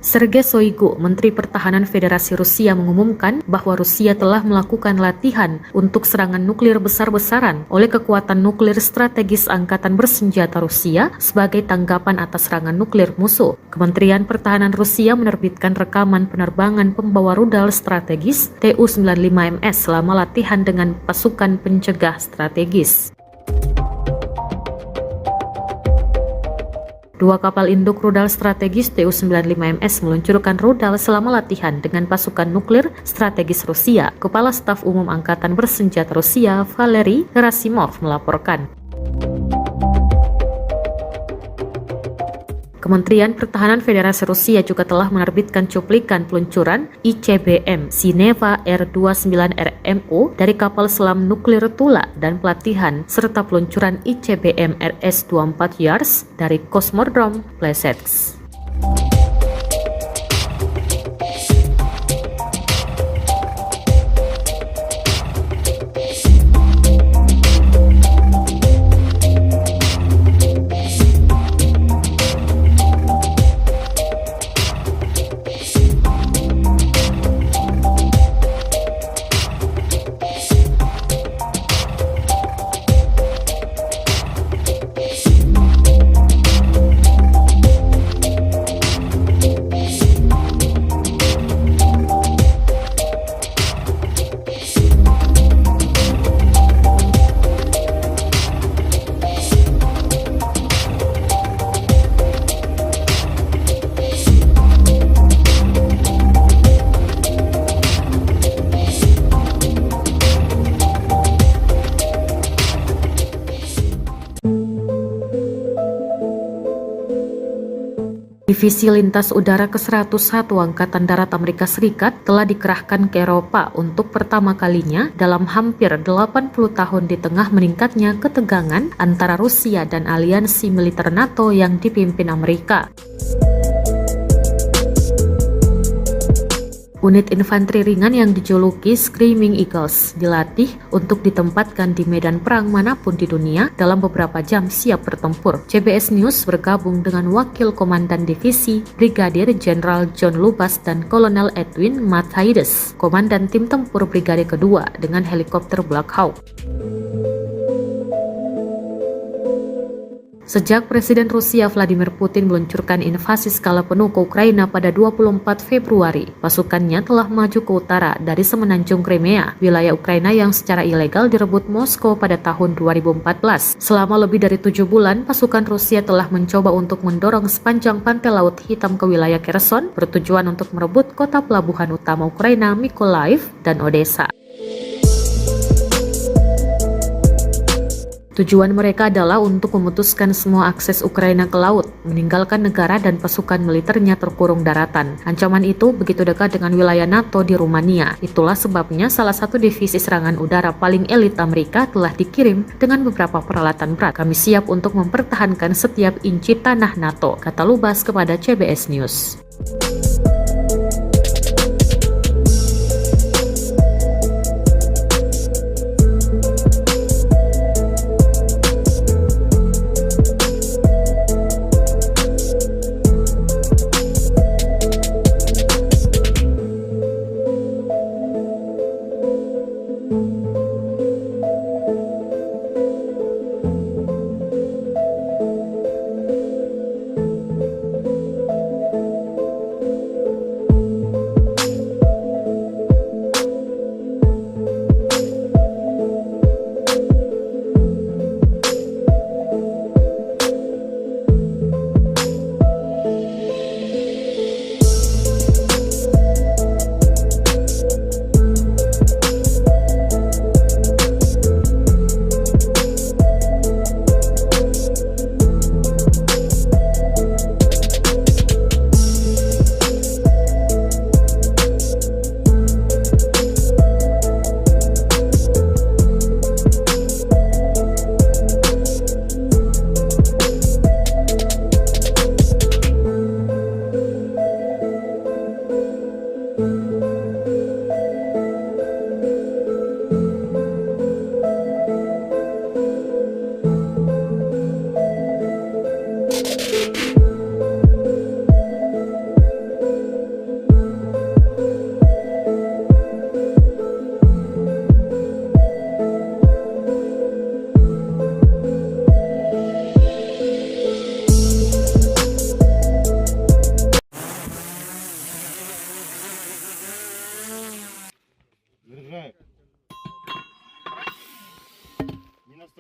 Sergei Shoigu, Menteri Pertahanan Federasi Rusia, mengumumkan bahwa Rusia telah melakukan latihan untuk serangan nuklir besar-besaran oleh kekuatan nuklir strategis Angkatan Bersenjata Rusia sebagai tanggapan atas serangan nuklir musuh. Kementerian Pertahanan Rusia menerbitkan rekaman penerbangan pembawa rudal strategis Tu-95MS selama latihan dengan pasukan pencegah strategis. Dua kapal induk rudal strategis Tu-95MS meluncurkan rudal selama latihan dengan pasukan nuklir strategis Rusia. Kepala Staf Umum Angkatan Bersenjata Rusia, Valery Gerasimov, melaporkan. Kementerian Pertahanan Federasi Rusia juga telah menerbitkan cuplikan peluncuran ICBM Sineva R-29RMO dari kapal selam nuklir Tula dan pelatihan serta peluncuran ICBM RS-24 Yars dari Kosmodrom Plesetsk. Divisi Lintas Udara ke-101 Angkatan Darat Amerika Serikat telah dikerahkan ke Eropa untuk pertama kalinya dalam hampir 80 tahun di tengah meningkatnya ketegangan antara Rusia dan aliansi militer NATO yang dipimpin Amerika. Unit infanteri ringan yang dijuluki Screaming Eagles dilatih untuk ditempatkan di medan perang manapun di dunia dalam beberapa jam siap bertempur. CBS News bergabung dengan Wakil Komandan Divisi Brigadir Jenderal John Lubas dan Kolonel Edwin Matthaides, Komandan Tim Tempur Brigade Kedua dengan helikopter Black Hawk. Sejak Presiden Rusia Vladimir Putin meluncurkan invasi skala penuh ke Ukraina pada 24 Februari, pasukannya telah maju ke utara dari semenanjung Crimea, wilayah Ukraina yang secara ilegal direbut Moskow pada tahun 2014. Selama lebih dari 7 bulan, pasukan Rusia telah mencoba untuk mendorong sepanjang pantai Laut Hitam ke wilayah Kherson, bertujuan untuk merebut kota pelabuhan utama Ukraina Mykolaiv dan Odessa. Tujuan mereka adalah untuk memutuskan semua akses Ukraina ke laut, meninggalkan negara dan pasukan militernya terkurung daratan. Ancaman itu begitu dekat dengan wilayah NATO di Rumania. Itulah sebabnya salah satu divisi serangan udara paling elit Amerika telah dikirim dengan beberapa peralatan berat. Kami siap untuk mempertahankan setiap inci tanah NATO, kata Lubas kepada CBS News.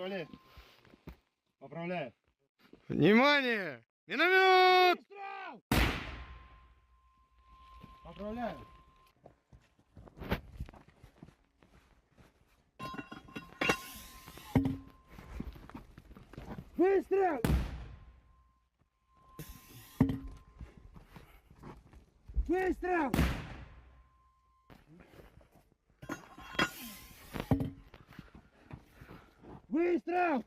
Анатолий. Поправляю. Внимание! Миномет! Выстрел! Поправляю. Выстрел! Выстрел! Выстрел!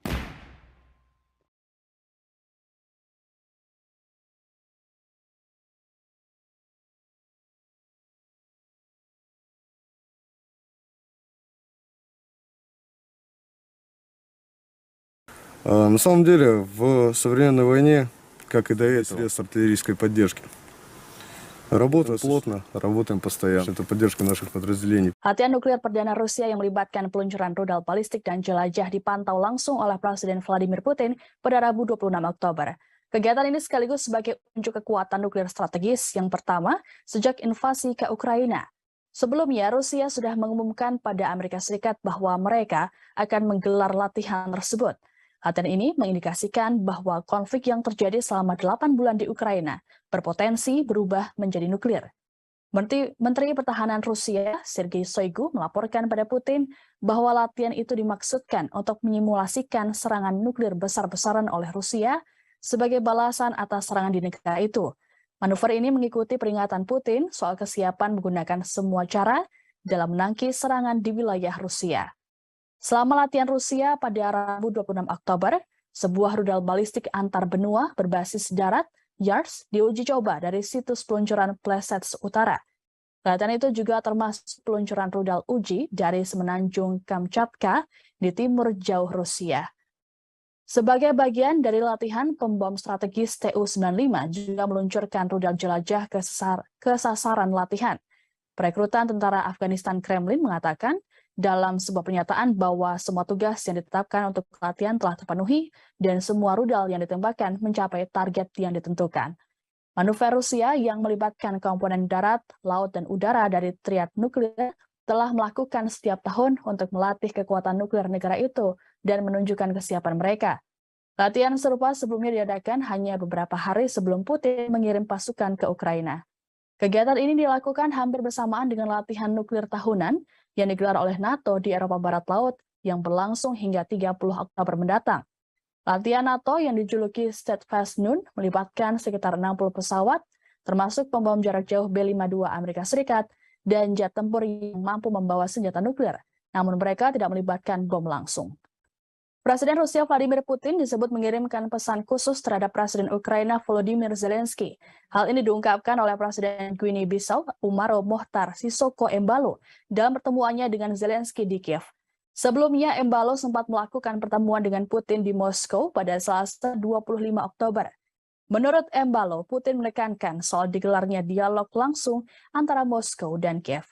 На самом деле, в современной войне, как и до этого, средств артиллерийской поддержки. Работаем плотно, работаем постоянно. Это поддержка наших подразделений. Latihan nuklir perdana Rusia yang melibatkan peluncuran rudal balistik dan jelajah dipantau langsung oleh Presiden Vladimir Putin pada Rabu 26 Oktober. Kegiatan ini sekaligus sebagai unjuk kekuatan nuklir strategis yang pertama sejak invasi ke Ukraina. Sebelumnya, Rusia sudah mengumumkan pada Amerika Serikat bahwa mereka akan menggelar latihan tersebut. Latihan ini mengindikasikan bahwa konflik yang terjadi selama 8 bulan di Ukraina berpotensi berubah menjadi nuklir. Menteri Pertahanan Rusia, Sergei Shoigu, melaporkan pada Putin bahwa latihan itu dimaksudkan untuk menyimulasikan serangan nuklir besar-besaran oleh Rusia sebagai balasan atas serangan di negara itu. Manuver ini mengikuti peringatan Putin soal kesiapan menggunakan semua cara dalam menangkis serangan di wilayah Rusia. Selama latihan Rusia pada Rabu 26 Oktober, sebuah rudal balistik antar benua berbasis darat, YARS, diuji coba dari situs peluncuran Plesets Utara. Latihan itu juga termasuk peluncuran rudal uji dari semenanjung Kamchatka di timur jauh Rusia. Sebagai bagian dari latihan, pembom strategis Tu-95 juga meluncurkan rudal jelajah ke sasaran latihan. Perekrutan tentara Afghanistan Kremlin mengatakan dalam sebuah pernyataan bahwa semua tugas yang ditetapkan untuk latihan telah terpenuhi dan semua rudal yang ditembakkan mencapai target yang ditentukan. Manuver Rusia yang melibatkan komponen darat, laut, dan udara dari triad nuklir telah melakukan setiap tahun untuk melatih kekuatan nuklir negara itu dan menunjukkan kesiapan mereka. Latihan serupa sebelumnya diadakan hanya beberapa hari sebelum Putin mengirim pasukan ke Ukraina. Kegiatan ini dilakukan hampir bersamaan dengan latihan nuklir tahunan yang digelar oleh NATO di Eropa Barat Laut yang berlangsung hingga 30 Oktober mendatang. Latihan NATO yang dijuluki Steadfast Noon melibatkan sekitar 60 pesawat, termasuk pembom jarak jauh B-52 Amerika Serikat dan jet tempur yang mampu membawa senjata nuklir, namun mereka tidak melibatkan bom langsung. Presiden Rusia Vladimir Putin disebut mengirimkan pesan khusus terhadap Presiden Ukraina Volodymyr Zelensky. Hal ini diungkapkan oleh Presiden Guinea-Bissau Umaro Mohtar Sissoco Embalo dalam pertemuannya dengan Zelensky di Kiev. Sebelumnya, Embalo sempat melakukan pertemuan dengan Putin di Moskow pada Selasa 25 Oktober. Menurut Embalo, Putin menekankan soal digelarnya dialog langsung antara Moskow dan Kiev.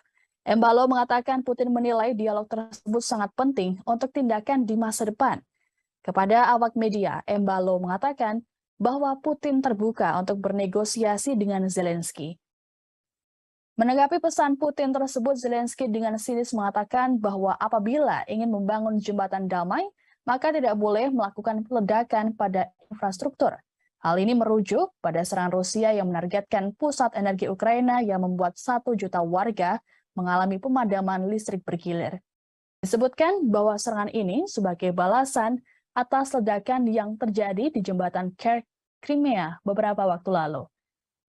Embalo mengatakan Putin menilai dialog tersebut sangat penting untuk tindakan di masa depan. Kepada awak media, Embalo mengatakan bahwa Putin terbuka untuk bernegosiasi dengan Zelensky. Menanggapi pesan Putin tersebut, Zelensky dengan sinis mengatakan bahwa apabila ingin membangun jembatan damai, maka tidak boleh melakukan peledakan pada infrastruktur. Hal ini merujuk pada serangan Rusia yang menargetkan pusat energi Ukraina yang membuat 1 juta warga mengalami pemadaman listrik bergilir. Disebutkan bahwa serangan ini sebagai balasan atas ledakan yang terjadi di jembatan Crimea beberapa waktu lalu.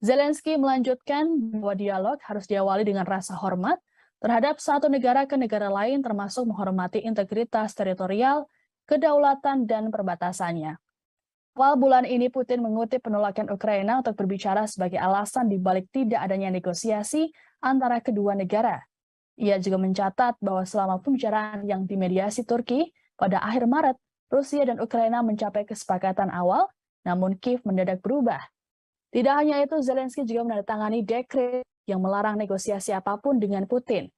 Zelensky melanjutkan bahwa dialog harus diawali dengan rasa hormat terhadap satu negara ke negara lain, termasuk menghormati integritas teritorial, kedaulatan, dan perbatasannya. Awal bulan ini Putin mengutip penolakan Ukraina untuk berbicara sebagai alasan dibalik tidak adanya negosiasi antara kedua negara. Ia juga mencatat bahwa selama pembicaraan yang dimediasi Turki pada akhir Maret, Rusia dan Ukraina mencapai kesepakatan awal, namun Kiev mendadak berubah. Tidak hanya itu, Zelensky juga menandatangani dekret yang melarang negosiasi apapun dengan Putin.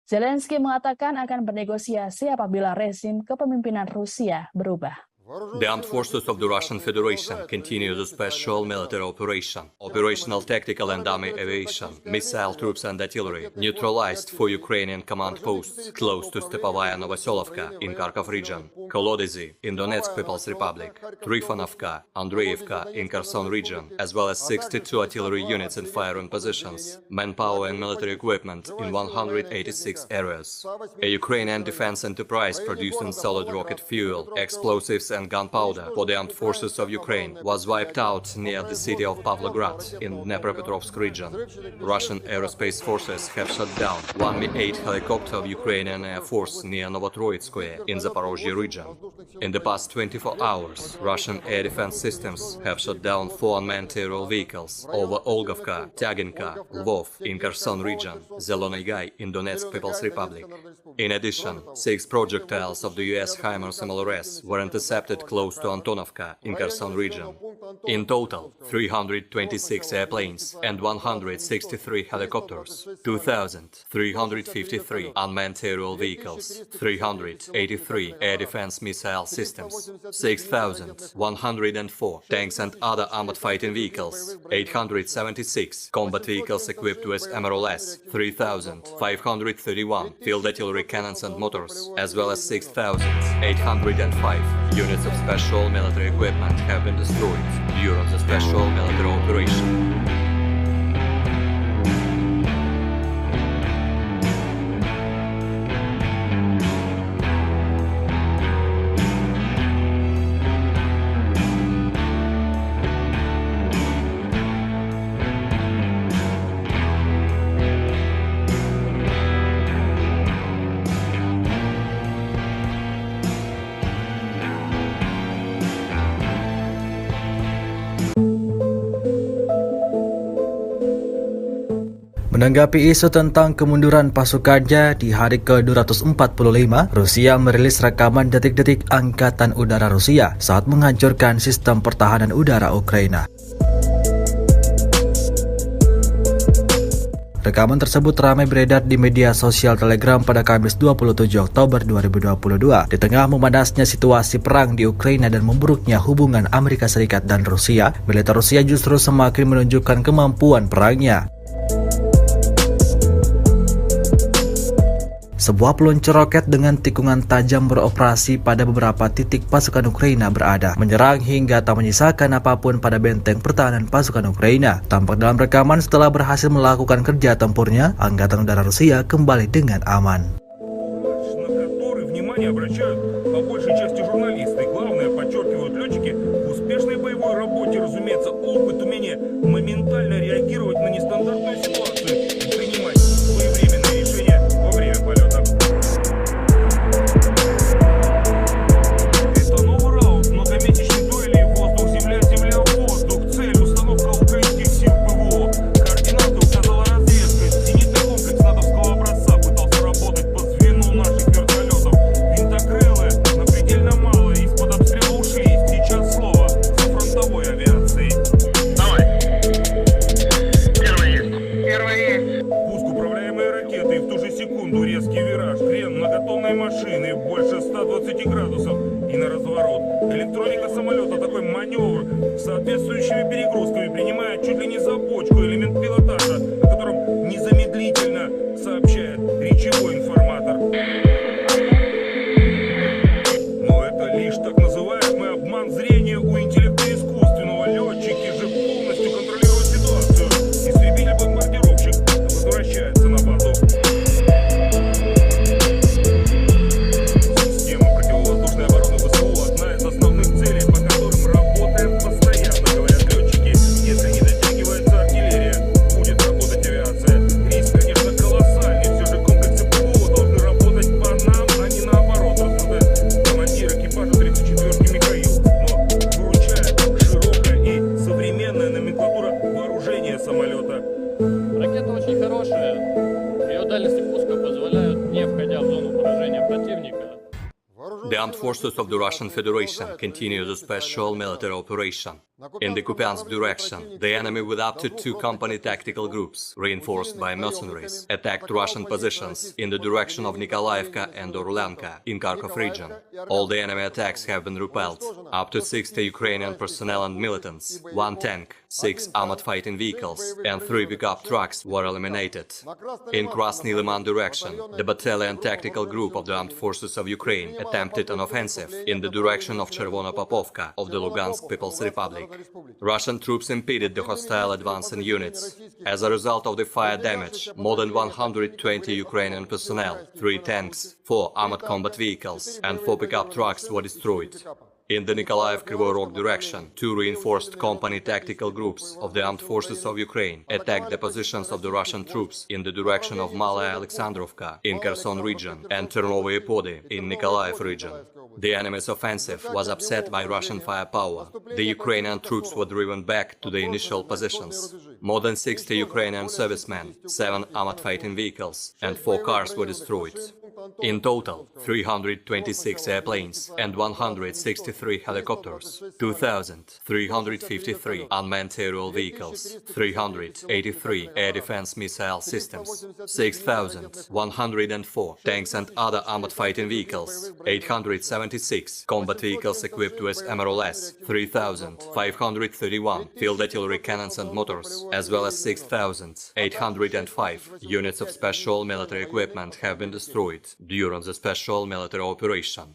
Zelensky mengatakan akan bernegosiasi apabila rezim kepemimpinan Rusia berubah. The armed forces of the Russian Federation continue the special military operation. Operational tactical and army aviation, missile troops and artillery neutralized 4 Ukrainian command posts close to Stepovaya Novoselovka in Kharkov region, Kolodezi in Donetsk People's Republic, Trifonovka, Andreevka in Kherson region, as well as 62 artillery units in firing positions, manpower and military equipment in 186 areas. A Ukrainian defense enterprise producing solid rocket fuel, explosives and gunpowder for the armed forces of Ukraine was wiped out near the city of Pavlograd in Dnepropetrovsk region. Russian aerospace forces have shot down one Mi-8 helicopter of Ukrainian Air Force near Novotroitskoye in Zaporozhye region. In the past 24 hours, Russian air defense systems have shot down 4 unmanned aerial vehicles over Olgovka, Tyaginka, Lvov in Kherson region, Zelony Gai in Donetsk People's Republic. In addition, 6 projectiles of the US HIMARS MLRS were intercepted close to Antonovka in Kherson region. In total, 326 airplanes and 163 helicopters, 2,353 unmanned aerial vehicles, 383 air defense missile systems, 6,104 tanks and other armored fighting vehicles, 876 combat vehicles equipped with MRLS, 3,531 field artillery cannons and motors, as well as 6,805 units of special military equipment have been destroyed during the special military operation. Menanggapi isu tentang kemunduran pasukannya di hari ke-245, Rusia merilis rekaman detik-detik Angkatan Udara Rusia saat menghancurkan sistem pertahanan udara Ukraina. Rekaman tersebut ramai beredar di media sosial Telegram pada Kamis 27 Oktober 2022 di tengah memanasnya situasi perang di Ukraina dan memburuknya hubungan Amerika Serikat dan Rusia. Militer Rusia justru semakin menunjukkan kemampuan perangnya. Sebuah peluncur roket dengan tikungan tajam beroperasi pada beberapa titik pasukan Ukraina berada, menyerang hingga tak menyisakan apapun pada benteng pertahanan pasukan Ukraina. Tampak dalam rekaman setelah berhasil melakukan kerja tempurnya, Angkatan Udara Rusia kembali dengan aman. Электроника самолета такой маневр с соответствующими перегрузками принимает чуть ли не за бочку элемент пилотажа, о котором незамедлительно сообщает речевой информатор. Но это лишь так называемый обман зрения у интеллекта искусственного. Летчики же полностью контролируют ситуацию. Истребитель-бомбардировщик возвращается на базу. Ракета очень хорошая, ее дальности пуска позволяют, не входя в зону поражения противника. The armed forces of the Russian Federation continue the special military operation. In the Kupiansk direction, the enemy with up to 2 company tactical groups, reinforced by mercenaries, attacked Russian positions in the direction of Nikolaevka and Orlanka in Kharkov region. All the enemy attacks have been repelled. Up to 60 Ukrainian personnel and militants, 1 tank, 6 armored fighting vehicles, and 3 pickup trucks were eliminated. In Krasny Liman direction, the battalion tactical group of the armed forces of Ukraine attempted an offensive in the direction of Chervono-Popovka of the Lugansk People's Republic. Russian troops impeded the hostile advancing units. As a result of the fire damage, more than 120 Ukrainian personnel, 3 tanks, 4 armored combat vehicles, and 4 pickup trucks were destroyed. In the Nikolaev-Kryvyi Rog direction, 2 reinforced company tactical groups of the armed forces of Ukraine attacked the positions of the Russian troops in the direction of Malaya Alexandrovka in Kherson region and Ternovoye Pody in Nikolaev region. The enemy's offensive was upset by Russian firepower. The Ukrainian troops were driven back to the initial positions. More than 60 Ukrainian servicemen, 7 armored fighting vehicles, and 4 cars were destroyed. In total, 326 airplanes and 163 helicopters, 2,353 unmanned aerial vehicles, 383 air defense missile systems, 6,104 tanks and other armored fighting vehicles, 876 combat vehicles equipped with MRLS, 3,531 field artillery cannons and motors, as well as 6,805 units of special military equipment have been destroyed during the special military operation.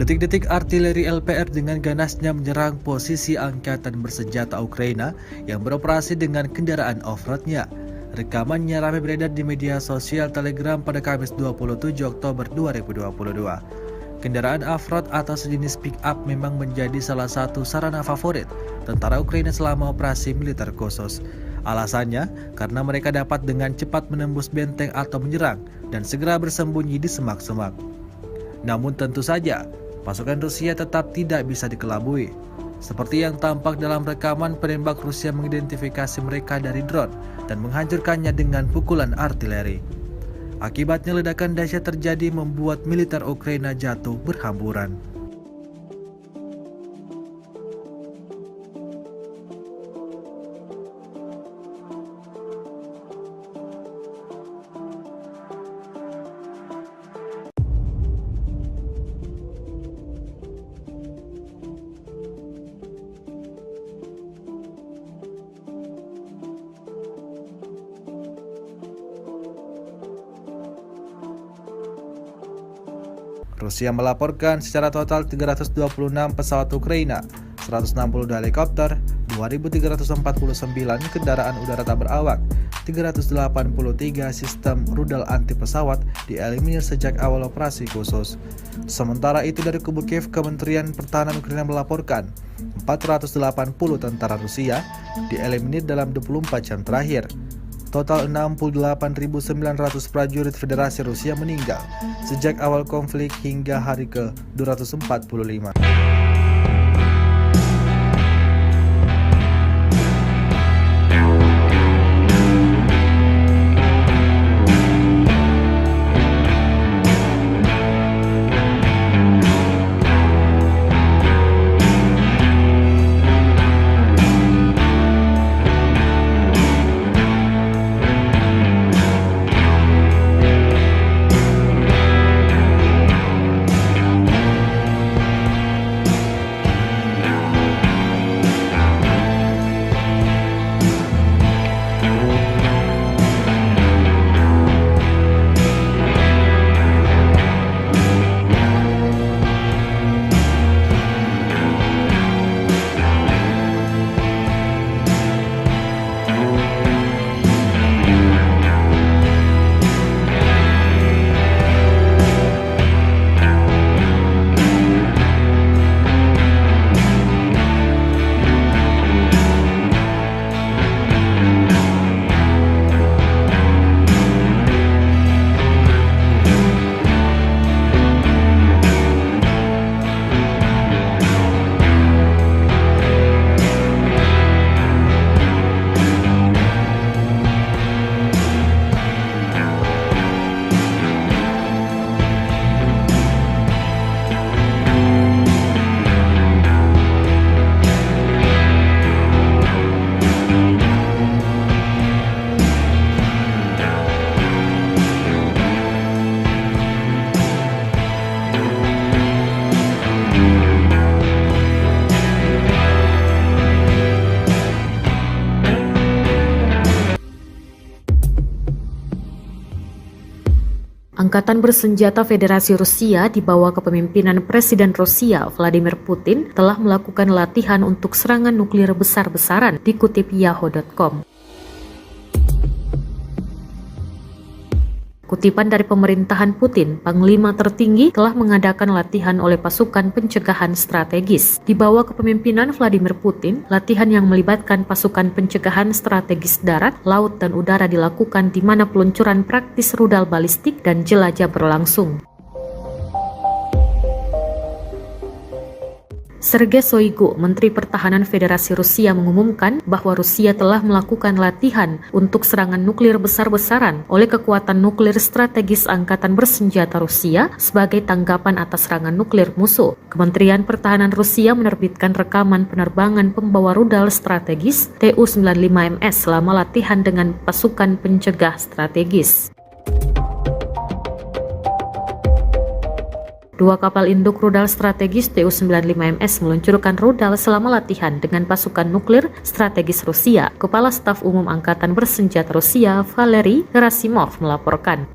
Detik-detik artileri LPR dengan ganasnya menyerang posisi angkatan bersenjata Ukraina yang beroperasi dengan kendaraan off-roadnya. Rekamannya ramai beredar di media sosial Telegram pada Kamis 27 Oktober 2022. Kendaraan off-road atau sejenis pick-up memang menjadi salah satu sarana favorit tentara Ukraina selama operasi militer khusus. Alasannya karena mereka dapat dengan cepat menembus benteng atau menyerang dan segera bersembunyi di semak-semak. Namun tentu saja, pasukan Rusia tetap tidak bisa dikelabui. Seperti yang tampak dalam rekaman, penembak Rusia mengidentifikasi mereka dari drone dan menghancurkannya dengan pukulan artileri. Akibatnya ledakan dahsyat terjadi membuat militer Ukraina jatuh berhamburan. Rusia melaporkan secara total 326 pesawat Ukraina, 162 helikopter, 2.349 kendaraan udara tak berawak, 383 sistem rudal anti pesawat dieliminir sejak awal operasi khusus. Sementara itu dari kubu Kiev, Kementerian Pertahanan Ukraina melaporkan 480 tentara Rusia dieliminir dalam 24 jam terakhir. Total 68.900 prajurit Federasi Rusia meninggal sejak awal konflik hingga hari ke-245. Angkatan bersenjata Federasi Rusia di bawah kepemimpinan Presiden Rusia Vladimir Putin telah melakukan latihan untuk serangan nuklir besar-besaran, dikutip Yahoo.com. Kutipan dari pemerintahan Putin, Panglima tertinggi telah mengadakan latihan oleh pasukan pencegahan strategis. Di bawah kepemimpinan Vladimir Putin, latihan yang melibatkan pasukan pencegahan strategis darat, laut, dan udara dilakukan di mana peluncuran praktis rudal balistik dan jelajah berlangsung. Sergei Shoigu, Menteri Pertahanan Federasi Rusia, mengumumkan bahwa Rusia telah melakukan latihan untuk serangan nuklir besar-besaran oleh kekuatan nuklir strategis Angkatan Bersenjata Rusia sebagai tanggapan atas serangan nuklir musuh. Kementerian Pertahanan Rusia menerbitkan rekaman penerbangan pembawa rudal strategis Tu-95MS selama latihan dengan pasukan pencegah strategis. Dua kapal induk rudal strategis Tu-95MS meluncurkan rudal selama latihan dengan pasukan nuklir strategis Rusia. Kepala Staf Umum Angkatan Bersenjata Rusia, Valery Gerasimov, melaporkan.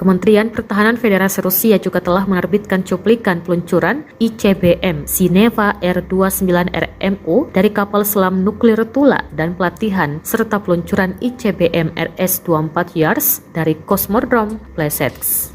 Kementerian Pertahanan Federasi Rusia juga telah menerbitkan cuplikan peluncuran ICBM Zineva R-29RMO dari kapal selam nuklir Tula dan pelatihan serta peluncuran ICBM RS-24 Yars dari Kosmodrom Plesetsk.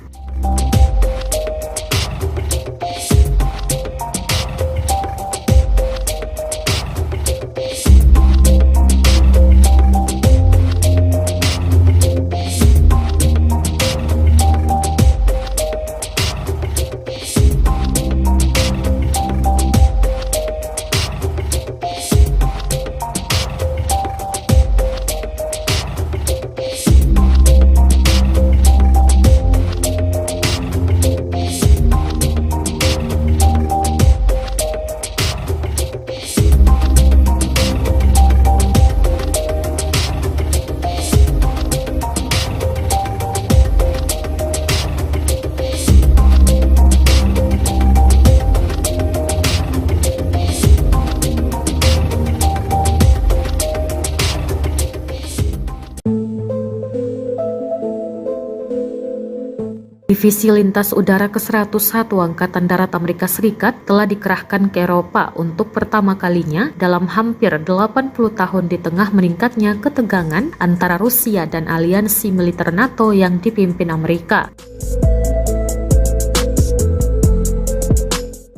Divisi Lintas Udara ke-101 Angkatan Darat Amerika Serikat telah dikerahkan ke Eropa untuk pertama kalinya dalam hampir 80 tahun di tengah meningkatnya ketegangan antara Rusia dan aliansi militer NATO yang dipimpin Amerika.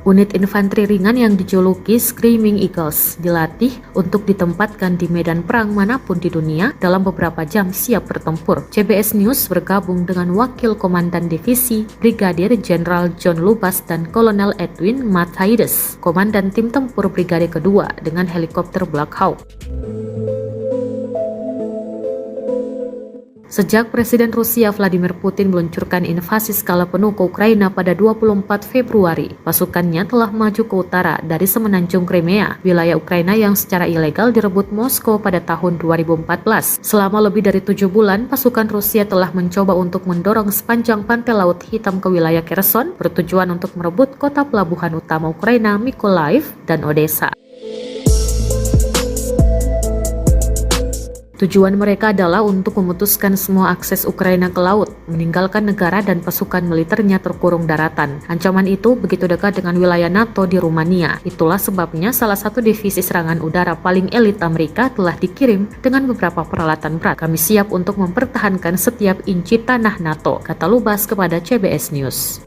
Unit infanteri ringan yang dijuluki Screaming Eagles dilatih untuk ditempatkan di medan perang manapun di dunia dalam beberapa jam siap bertempur. CBS News bergabung dengan Wakil Komandan Divisi Brigadir Jenderal John Lubas dan Kolonel Edwin Matthaides, Komandan Tim Tempur Brigade Kedua dengan helikopter Black Hawk. Sejak Presiden Rusia Vladimir Putin meluncurkan invasi skala penuh ke Ukraina pada 24 Februari, pasukannya telah maju ke utara dari semenanjung Crimea, wilayah Ukraina yang secara ilegal direbut Moskow pada tahun 2014. Selama lebih dari 7 bulan, pasukan Rusia telah mencoba untuk mendorong sepanjang pantai Laut Hitam ke wilayah Kherson, bertujuan untuk merebut kota pelabuhan utama Ukraina Mykolaiv dan Odessa. Tujuan mereka adalah untuk memutuskan semua akses Ukraina ke laut, meninggalkan negara dan pasukan militernya terkurung daratan. Ancaman itu begitu dekat dengan wilayah NATO di Rumania. Itulah sebabnya salah satu divisi serangan udara paling elit Amerika telah dikirim dengan beberapa peralatan berat. Kami siap untuk mempertahankan setiap inci tanah NATO, kata Lubas kepada CBS News.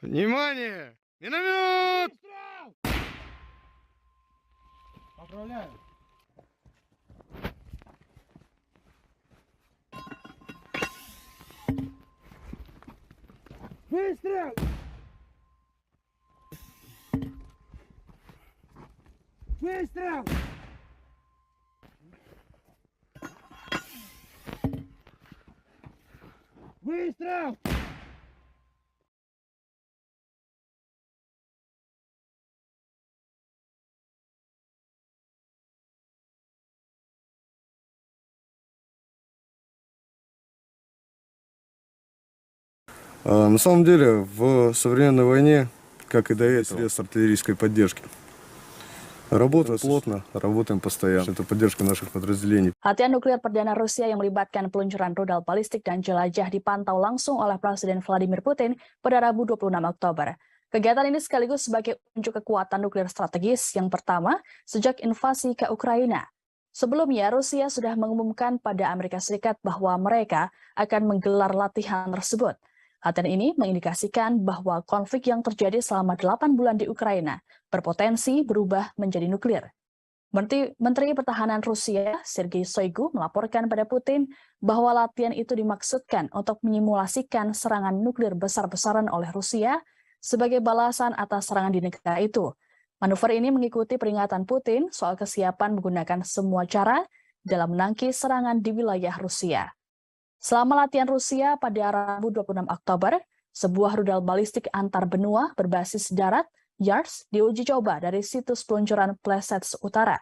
Внимание! Миномет! Выстрел! Поздравляю. Выстрел! Выстрел! Выстрел! На самом деле, в современной войне, как и до этого, средств артиллерийской поддержки. Работаем плотно, работаем постоянно. Это поддержка наших подразделений. Latihan nuklir perdana Rusia yang melibatkan peluncuran rudal balistik dan jelajah dipantau langsung oleh Presiden Vladimir Putin pada Rabu 26 Oktober. Kegiatan ini sekaligus sebagai unjuk kekuatan nuklir strategis yang pertama sejak invasi ke Ukraina. Sebelumnya, Rusia sudah mengumumkan pada Amerika Serikat bahwa mereka akan menggelar latihan tersebut. Latihan ini mengindikasikan bahwa konflik yang terjadi selama 8 bulan di Ukraina berpotensi berubah menjadi nuklir. Menteri Pertahanan Rusia, Sergei Shoigu, melaporkan pada Putin bahwa latihan itu dimaksudkan untuk menyimulasikan serangan nuklir besar-besaran oleh Rusia sebagai balasan atas serangan di negara itu. Manuver ini mengikuti peringatan Putin soal kesiapan menggunakan semua cara dalam menangkis serangan di wilayah Rusia. Selama latihan Rusia pada Rabu 26 Oktober, sebuah rudal balistik antar benua berbasis darat, YARS, diuji coba dari situs peluncuran Plesets Utara.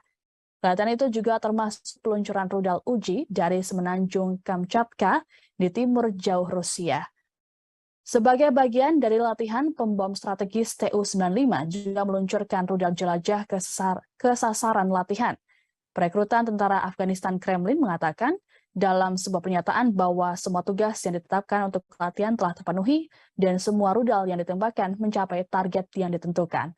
Latihan itu juga termasuk peluncuran rudal uji dari semenanjung Kamchatka di timur jauh Rusia. Sebagai bagian dari latihan, pembom strategis Tu-95 juga meluncurkan rudal jelajah ke sasaran latihan. Perekrutan tentara Afghanistan Kremlin mengatakan dalam sebuah pernyataan bahwa semua tugas yang ditetapkan untuk latihan telah terpenuhi dan semua rudal yang ditembakkan mencapai target yang ditentukan.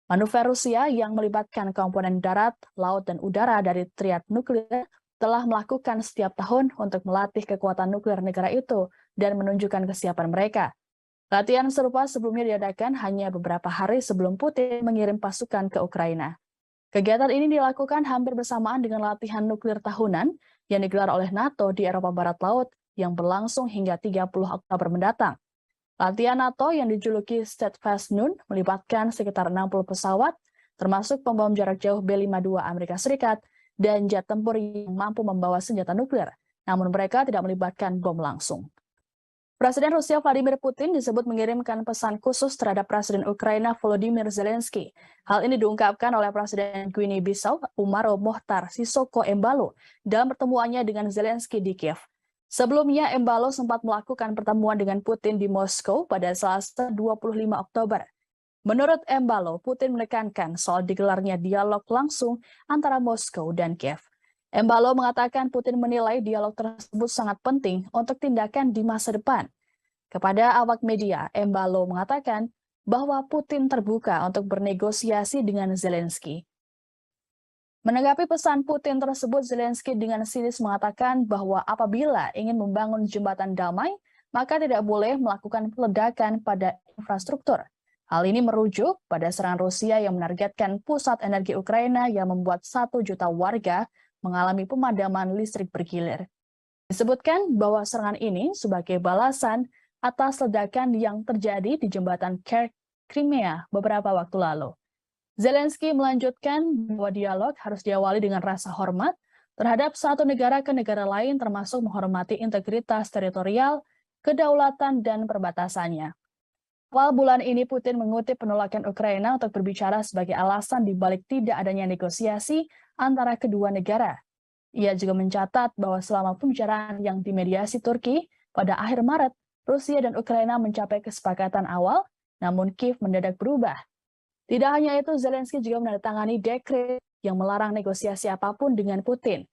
Manuver Rusia yang melibatkan komponen darat, laut, dan udara dari triad nuklir telah melakukan setiap tahun untuk melatih kekuatan nuklir negara itu dan menunjukkan kesiapan mereka. Latihan serupa sebelumnya diadakan hanya beberapa hari sebelum Putin mengirim pasukan ke Ukraina. Kegiatan ini dilakukan hampir bersamaan dengan latihan nuklir tahunan yang digelar oleh NATO di Eropa Barat Laut yang berlangsung hingga 30 Oktober mendatang. Latihan NATO yang dijuluki Steadfast Noon melibatkan sekitar 60 pesawat, termasuk pembom jarak jauh B-52 Amerika Serikat dan jet tempur yang mampu membawa senjata nuklir, namun mereka tidak melibatkan bom langsung. Presiden Rusia Vladimir Putin disebut mengirimkan pesan khusus terhadap Presiden Ukraina Volodymyr Zelensky. Hal ini diungkapkan oleh Presiden Guinea-Bissau Umaro Mohtar Sissoco Embalo dalam pertemuannya dengan Zelensky di Kiev. Sebelumnya, Embalo sempat melakukan pertemuan dengan Putin di Moskow pada Selasa 25 Oktober. Menurut Embalo, Putin menekankan soal digelarnya dialog langsung antara Moskow dan Kiev. Embalo mengatakan Putin menilai dialog tersebut sangat penting untuk tindakan di masa depan. Kepada awak media, Embalo mengatakan bahwa Putin terbuka untuk bernegosiasi dengan Zelensky. Menanggapi pesan Putin tersebut, Zelensky dengan sinis mengatakan bahwa apabila ingin membangun jembatan damai, maka tidak boleh melakukan peledakan pada infrastruktur. Hal ini merujuk pada serangan Rusia yang menargetkan pusat energi Ukraina yang membuat 1 juta warga mengalami pemadaman listrik bergilir. Disebutkan bahwa serangan ini sebagai balasan atas ledakan yang terjadi di jembatan Crimea beberapa waktu lalu. Zelensky melanjutkan bahwa dialog harus diawali dengan rasa hormat terhadap satu negara ke negara lain, termasuk menghormati integritas teritorial, kedaulatan, dan perbatasannya. Awal bulan ini Putin mengutip penolakan Ukraina untuk berbicara sebagai alasan dibalik tidak adanya negosiasi antara kedua negara. Ia juga mencatat bahwa selama pembicaraan yang dimediasi Turki pada akhir Maret, Rusia dan Ukraina mencapai kesepakatan awal, namun Kiev mendadak berubah. Tidak hanya itu, Zelensky juga menandatangani dekret yang melarang negosiasi apapun dengan Putin.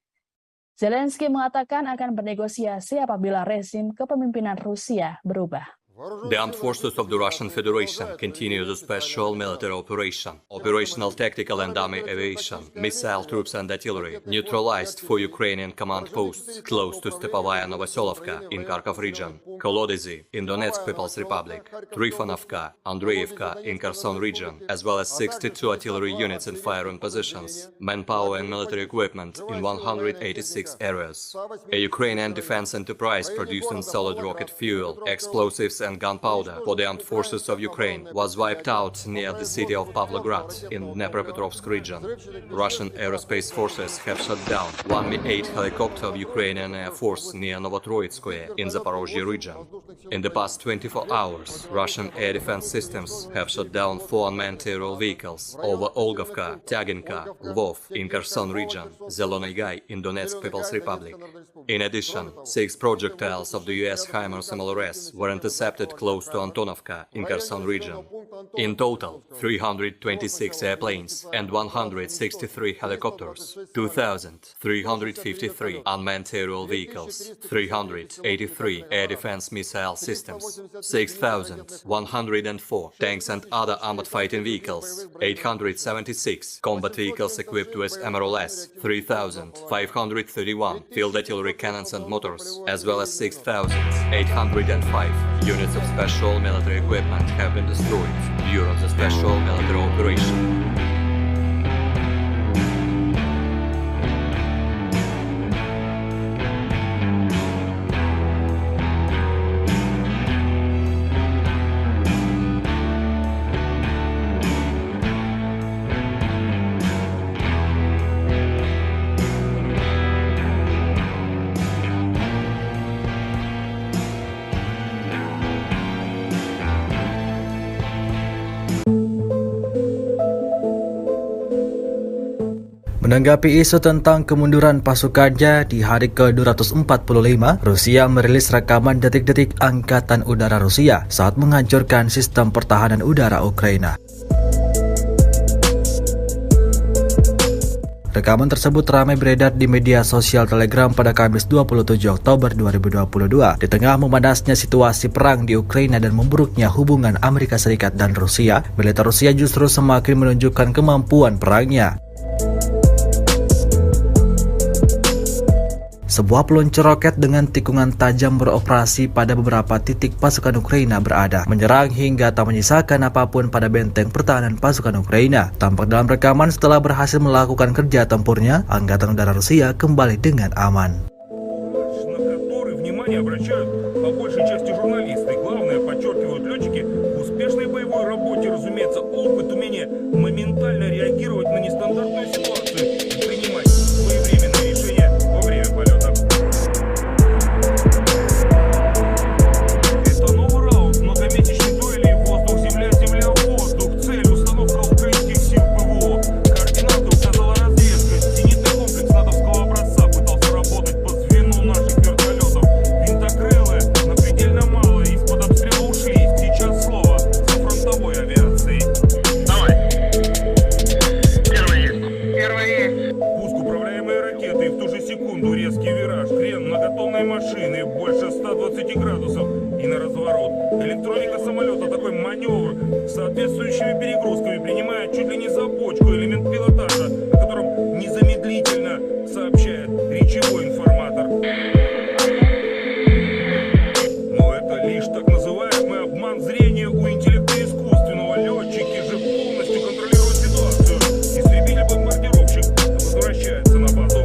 Zelensky mengatakan akan bernegosiasi apabila rezim kepemimpinan Rusia berubah. The armed forces of the Russian Federation continue the special military operation. Operational tactical and army aviation, missile troops and artillery neutralized for Ukrainian command posts close to Stepovaya Novoselovka in Kharkov region, Kolodezi in Donetsk People's Republic, Trifonovka, Andreevka in Kherson region, as well as 62 artillery units in firing positions, manpower and military equipment in 186 areas. A Ukrainian defense enterprise producing solid rocket fuel, explosives and gunpowder for the armed forces of Ukraine was wiped out near the city of Pavlograd in Dnepropetrovsk region. Russian aerospace forces have shot down one Mi-8 helicopter of Ukrainian Air Force near Novotroitskoye in Zaporozhye region. In the past 24 hours, Russian air defense systems have shot down 4 unmanned aerial vehicles over Olgovka, Tyaginka, Lvov in Kherson region, Zelony Gai in Donetsk People's Republic. In addition, 6 projectiles of the US HIMARS MLRS were intercepted close to Antonovka in Kherson region. In total, 326 airplanes and 163 helicopters, 2,353 unmanned aerial vehicles, 383 air defense missile systems, 6,104 tanks and other armored fighting vehicles, 876 combat vehicles equipped with MRLS, 3,531 field artillery cannons and motors, as well as 6,805 units of special military equipment have been destroyed during the special military operation. Menanggapi isu tentang kemunduran pasukannya di hari ke-245, Rusia merilis rekaman detik-detik Angkatan Udara Rusia saat menghancurkan sistem pertahanan udara Ukraina. Rekaman tersebut ramai beredar di media sosial Telegram pada Kamis 27 Oktober 2022 di tengah memanasnya situasi perang di Ukraina dan memburuknya hubungan Amerika Serikat dan Rusia. Militer Rusia justru semakin menunjukkan kemampuan perangnya. Sebuah peluncur roket dengan tikungan tajam beroperasi pada beberapa titik pasukan Ukraina berada, menyerang hingga tak menyisakan apapun pada benteng pertahanan pasukan Ukraina. Tampak dalam rekaman setelah berhasil melakukan kerja tempurnya, Angkatan Udara Rusia kembali dengan aman. Электроника самолета такой маневр с соответствующими перегрузками принимает чуть ли не за бочку элемент пилотажа, о котором незамедлительно сообщает речевой информатор. Но это лишь так называемый обман зрения у интеллекта искусственного. Летчики же полностью контролируют ситуацию. Истребитель-бомбардировщик возвращается на базу.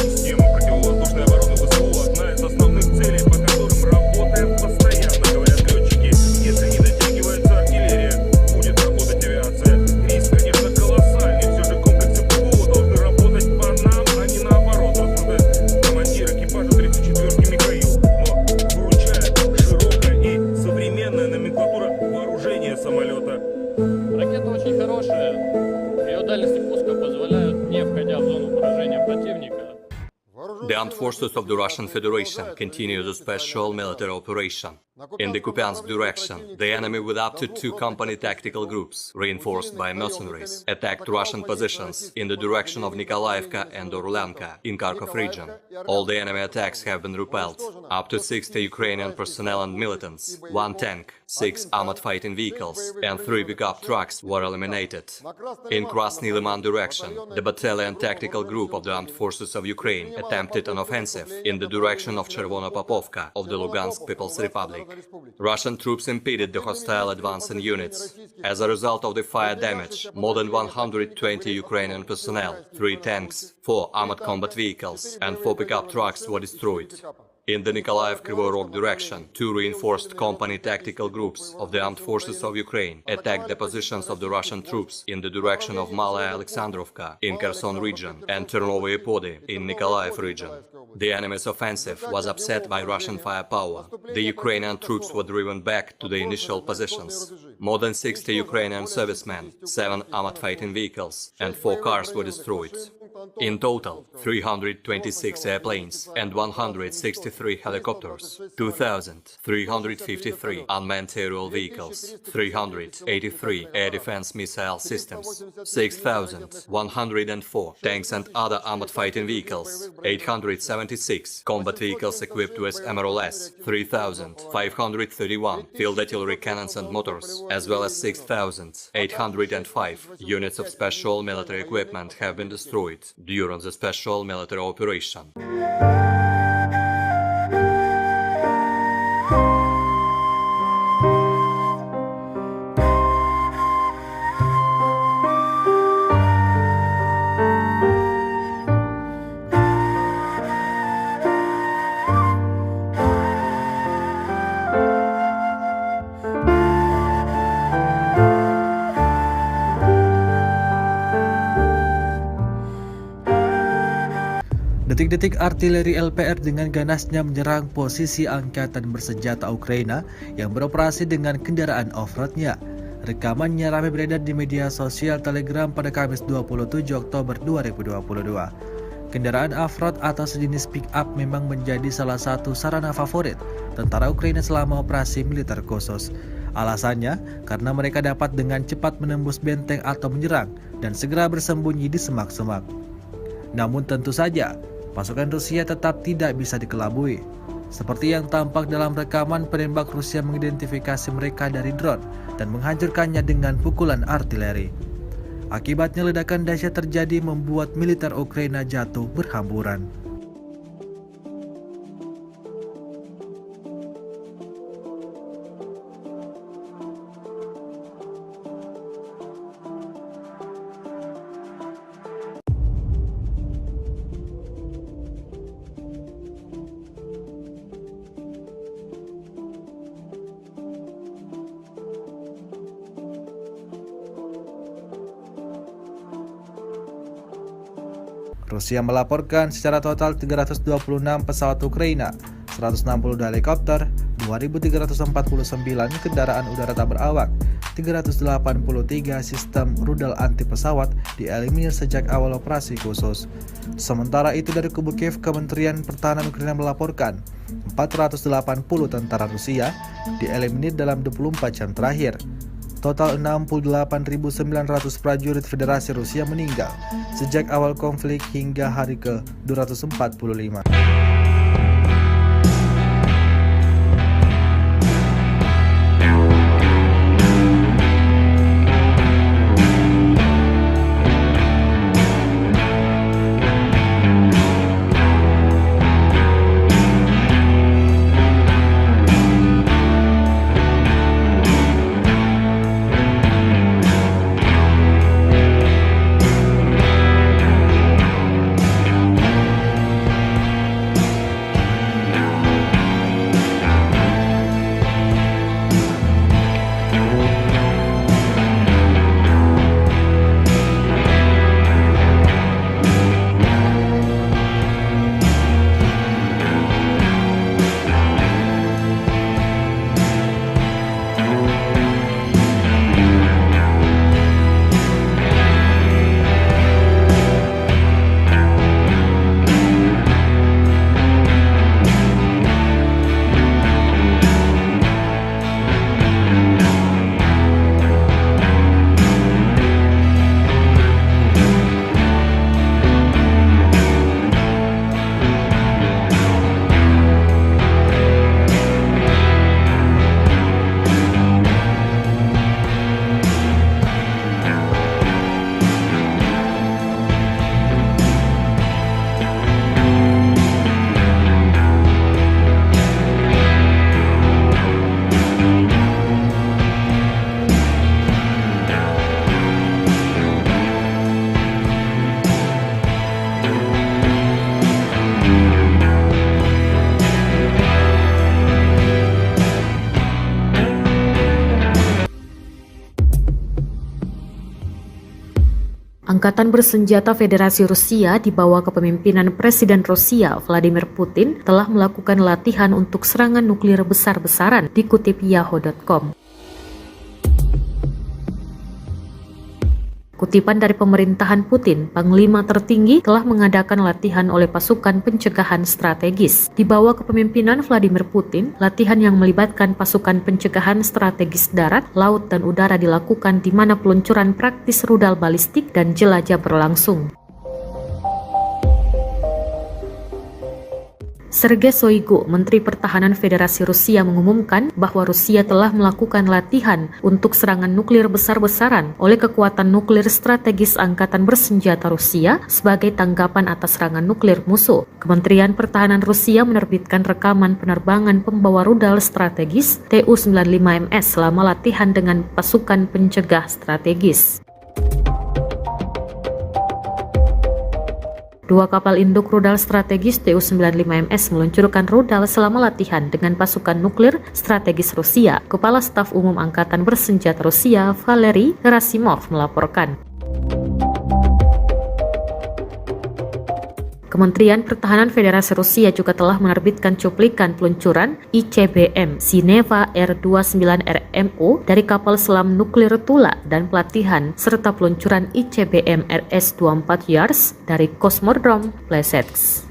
Система противовоздушной обороны ВСУ одна из основных целей, по которым работаем постоянно, говорят летчики. Если не дотягивается артиллерия, будет работать авиация. Риск, конечно, колоссальный. Все же комплексы ПВО должны работать по нам, а не наоборот, рассуждает командир экипажа 34-ки Михаил. Но выручает широкая и современная номенклатура вооружения самолета. Ракета очень хорошая. Ее дальности пуска позволяют, не входя в зону поражения противника, The armed forces of the Russian Federation continue the special military operation. In the Kupiansk direction, the enemy with up to 2 company tactical groups, reinforced by mercenaries, attacked Russian positions in the direction of Nikolaevka and Orlanka in Kharkov region. All the enemy attacks have been repelled. Up to 60 Ukrainian personnel and militants, 1 tank, 6 armored fighting vehicles, and 3 pickup trucks were eliminated. In Krasny Liman direction, the battalion tactical group of the Armed Forces of Ukraine attempted an offensive in the direction of Chervonopopovka of the Lugansk People's Republic. Russian troops impeded the hostile advancing units. As a result of the fire damage, more than 120 Ukrainian personnel, 3 tanks, 4 armored combat vehicles, and 4 pickup trucks were destroyed. In the Nikolaev-Kryvyi Rog direction, 2 reinforced company tactical groups of the Armed Forces of Ukraine attacked the positions of the Russian troops in the direction of Malaya Alexandrovka in Kherson region and Chernovye Pody in Nikolaev region. The enemy's offensive was upset by Russian firepower. The Ukrainian troops were driven back to the initial positions. More than 60 Ukrainian servicemen, 7 armored fighting vehicles, and 4 cars were destroyed. In total, 326 airplanes and 163 helicopters, 2,353 unmanned aerial vehicles, 383 air defense missile systems, 6,104 tanks and other armored fighting vehicles, 876 combat vehicles equipped with MRLS, 3,531 field artillery cannons and motors, as well as 6,805 units of special military equipment have been destroyed during the special military operation. Detik-detik artileri LPR dengan ganasnya menyerang posisi angkatan bersenjata Ukraina yang beroperasi dengan kendaraan off-roadnya. Rekamannya ramai beredar di media sosial Telegram pada Kamis 27 Oktober 2022. Kendaraan off-road atau sejenis pick-up memang menjadi salah satu sarana favorit tentara Ukraina selama operasi militer khusus. Alasannya karena mereka dapat dengan cepat menembus benteng atau menyerang dan segera bersembunyi di semak-semak. Namun tentu saja, pasukan Rusia tetap tidak bisa dikelabui. Seperti yang tampak dalam rekaman, penembak Rusia mengidentifikasi mereka dari drone dan menghancurkannya dengan pukulan artileri. Akibatnya ledakan dahsyat terjadi membuat militer Ukraina jatuh berhamburan. Rusia melaporkan secara total 326 pesawat Ukraina, 162 helikopter, 2.349 kendaraan udara tak berawak, 383 sistem rudal anti pesawat dieliminir sejak awal operasi khusus. Sementara itu dari kubu Kiev, Kementerian Pertahanan Ukraina melaporkan 480 tentara Rusia dieliminir dalam 24 jam terakhir. Total 68.900 prajurit Federasi Rusia meninggal sejak awal konflik hingga hari ke-245. Angkatan bersenjata Federasi Rusia di bawah kepemimpinan Presiden Rusia Vladimir Putin telah melakukan latihan untuk serangan nuklir besar-besaran, dikutip Yahoo.com. Kutipan dari pemerintahan Putin, Panglima tertinggi telah mengadakan latihan oleh pasukan pencegahan strategis. Di bawah kepemimpinan Vladimir Putin, latihan yang melibatkan pasukan pencegahan strategis darat, laut, dan udara dilakukan di mana peluncuran praktis rudal balistik dan jelajah berlangsung. Sergei Shoigu, Menteri Pertahanan Federasi Rusia, mengumumkan bahwa Rusia telah melakukan latihan untuk serangan nuklir besar-besaran oleh kekuatan nuklir strategis Angkatan Bersenjata Rusia sebagai tanggapan atas serangan nuklir musuh. Kementerian Pertahanan Rusia menerbitkan rekaman penerbangan pembawa rudal strategis Tu-95MS selama latihan dengan pasukan pencegah strategis. Dua kapal induk rudal strategis Tu-95MS meluncurkan rudal selama latihan dengan pasukan nuklir strategis Rusia. Kepala Staf Umum Angkatan Bersenjata Rusia, Valery Gerasimov, melaporkan. Kementerian Pertahanan Federasi Rusia juga telah menerbitkan cuplikan peluncuran ICBM Sineva R-29RMO dari kapal selam nuklir Tula dan pelatihan serta peluncuran ICBM RS-24 Yars dari Kosmodrom Plesetsk.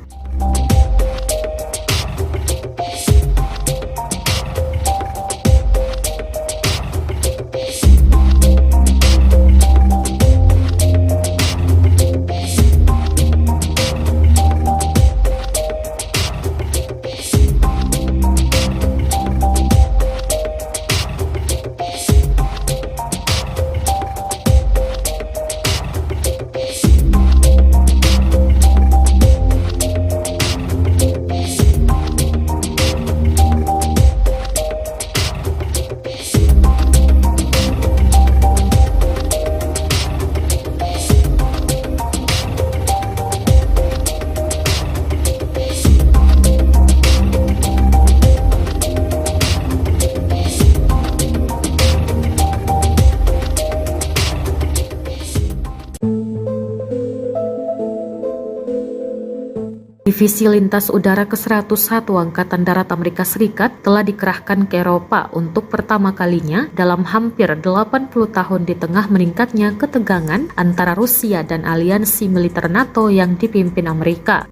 Divisi Lintas Udara ke-101 Angkatan Darat Amerika Serikat telah dikerahkan ke Eropa untuk pertama kalinya dalam hampir 80 tahun di tengah meningkatnya ketegangan antara Rusia dan aliansi militer NATO yang dipimpin Amerika.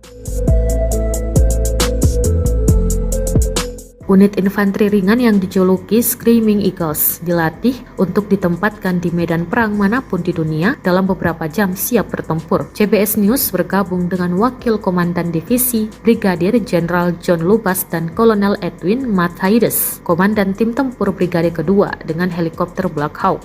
Unit infanteri ringan yang dijuluki Screaming Eagles dilatih untuk ditempatkan di medan perang manapun di dunia dalam beberapa jam siap bertempur. CBS News bergabung dengan Wakil Komandan Divisi Brigadir Jenderal John Lubas dan Kolonel Edwin Matthaides, Komandan Tim Tempur Brigade Kedua dengan helikopter Black Hawk.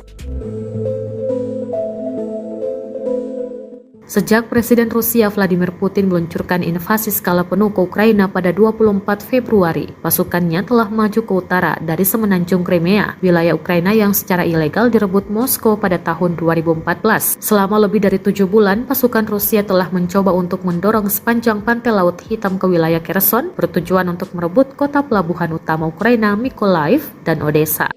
Sejak Presiden Rusia Vladimir Putin meluncurkan invasi skala penuh ke Ukraina pada 24 Februari, pasukannya telah maju ke utara dari semenanjung Crimea, wilayah Ukraina yang secara ilegal direbut Moskow pada tahun 2014. Selama lebih dari 7 bulan, pasukan Rusia telah mencoba untuk mendorong sepanjang pantai Laut Hitam ke wilayah Kherson, bertujuan untuk merebut kota pelabuhan utama Ukraina Mykolaiv dan Odessa.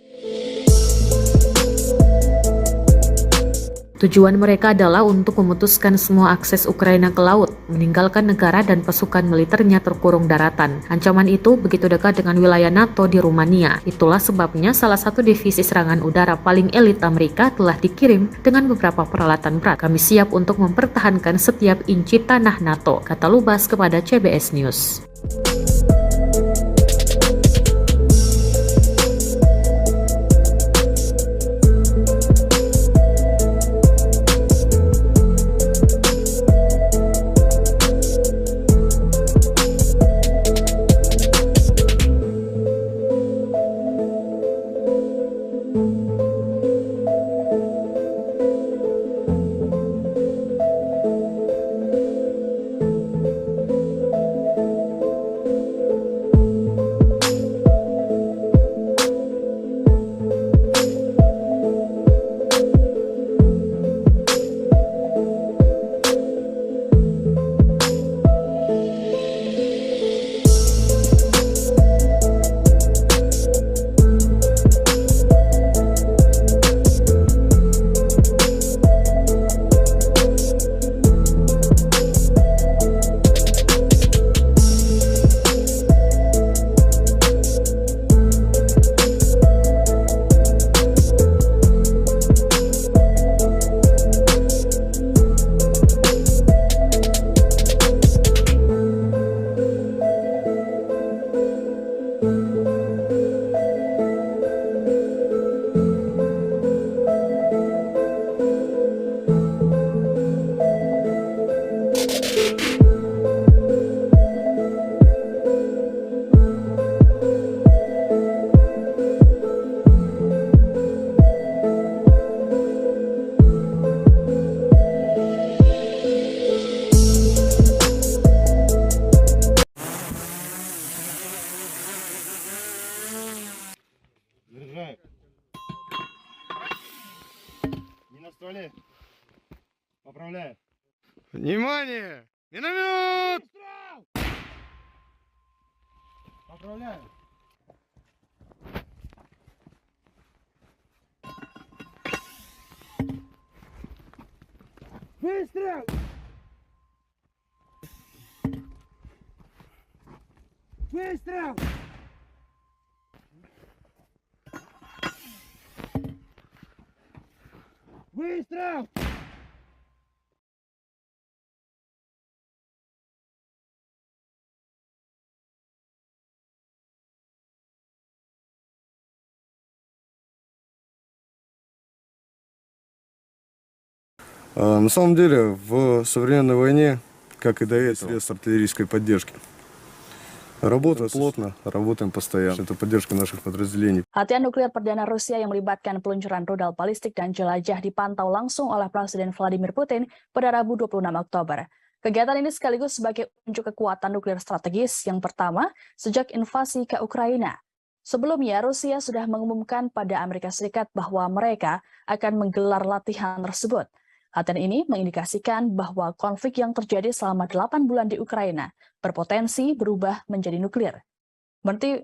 Tujuan mereka adalah untuk memutuskan semua akses Ukraina ke laut, meninggalkan negara dan pasukan militernya terkurung daratan. Ancaman itu begitu dekat dengan wilayah NATO di Rumania. Itulah sebabnya salah satu divisi serangan udara paling elit Amerika telah dikirim dengan beberapa peralatan berat. Kami siap untuk mempertahankan setiap inci tanah NATO, kata Lubas kepada CBS News. Вали. Поправляй. Внимание! Миномет! Выстрел! Поправляю. Выстрел! Выстрел! Выстрел! На самом деле, в современной войне, как и до этого, средств артиллерийской поддержки. Работаем плотно, работаем постоянно. Это поддержка наших подразделений. Latihan nuklir perdana Rusia yang melibatkan peluncuran rudal balistik dan jelajah dipantau langsung oleh Presiden Vladimir Putin pada Rabu 26 Oktober. Kegiatan ini sekaligus sebagai unjuk kekuatan nuklir strategis yang pertama sejak invasi ke Ukraina. Sebelumnya, Rusia sudah mengumumkan pada Amerika Serikat bahwa mereka akan menggelar latihan tersebut. Latihan ini mengindikasikan bahwa konflik yang terjadi selama 8 bulan di Ukraina berpotensi berubah menjadi nuklir.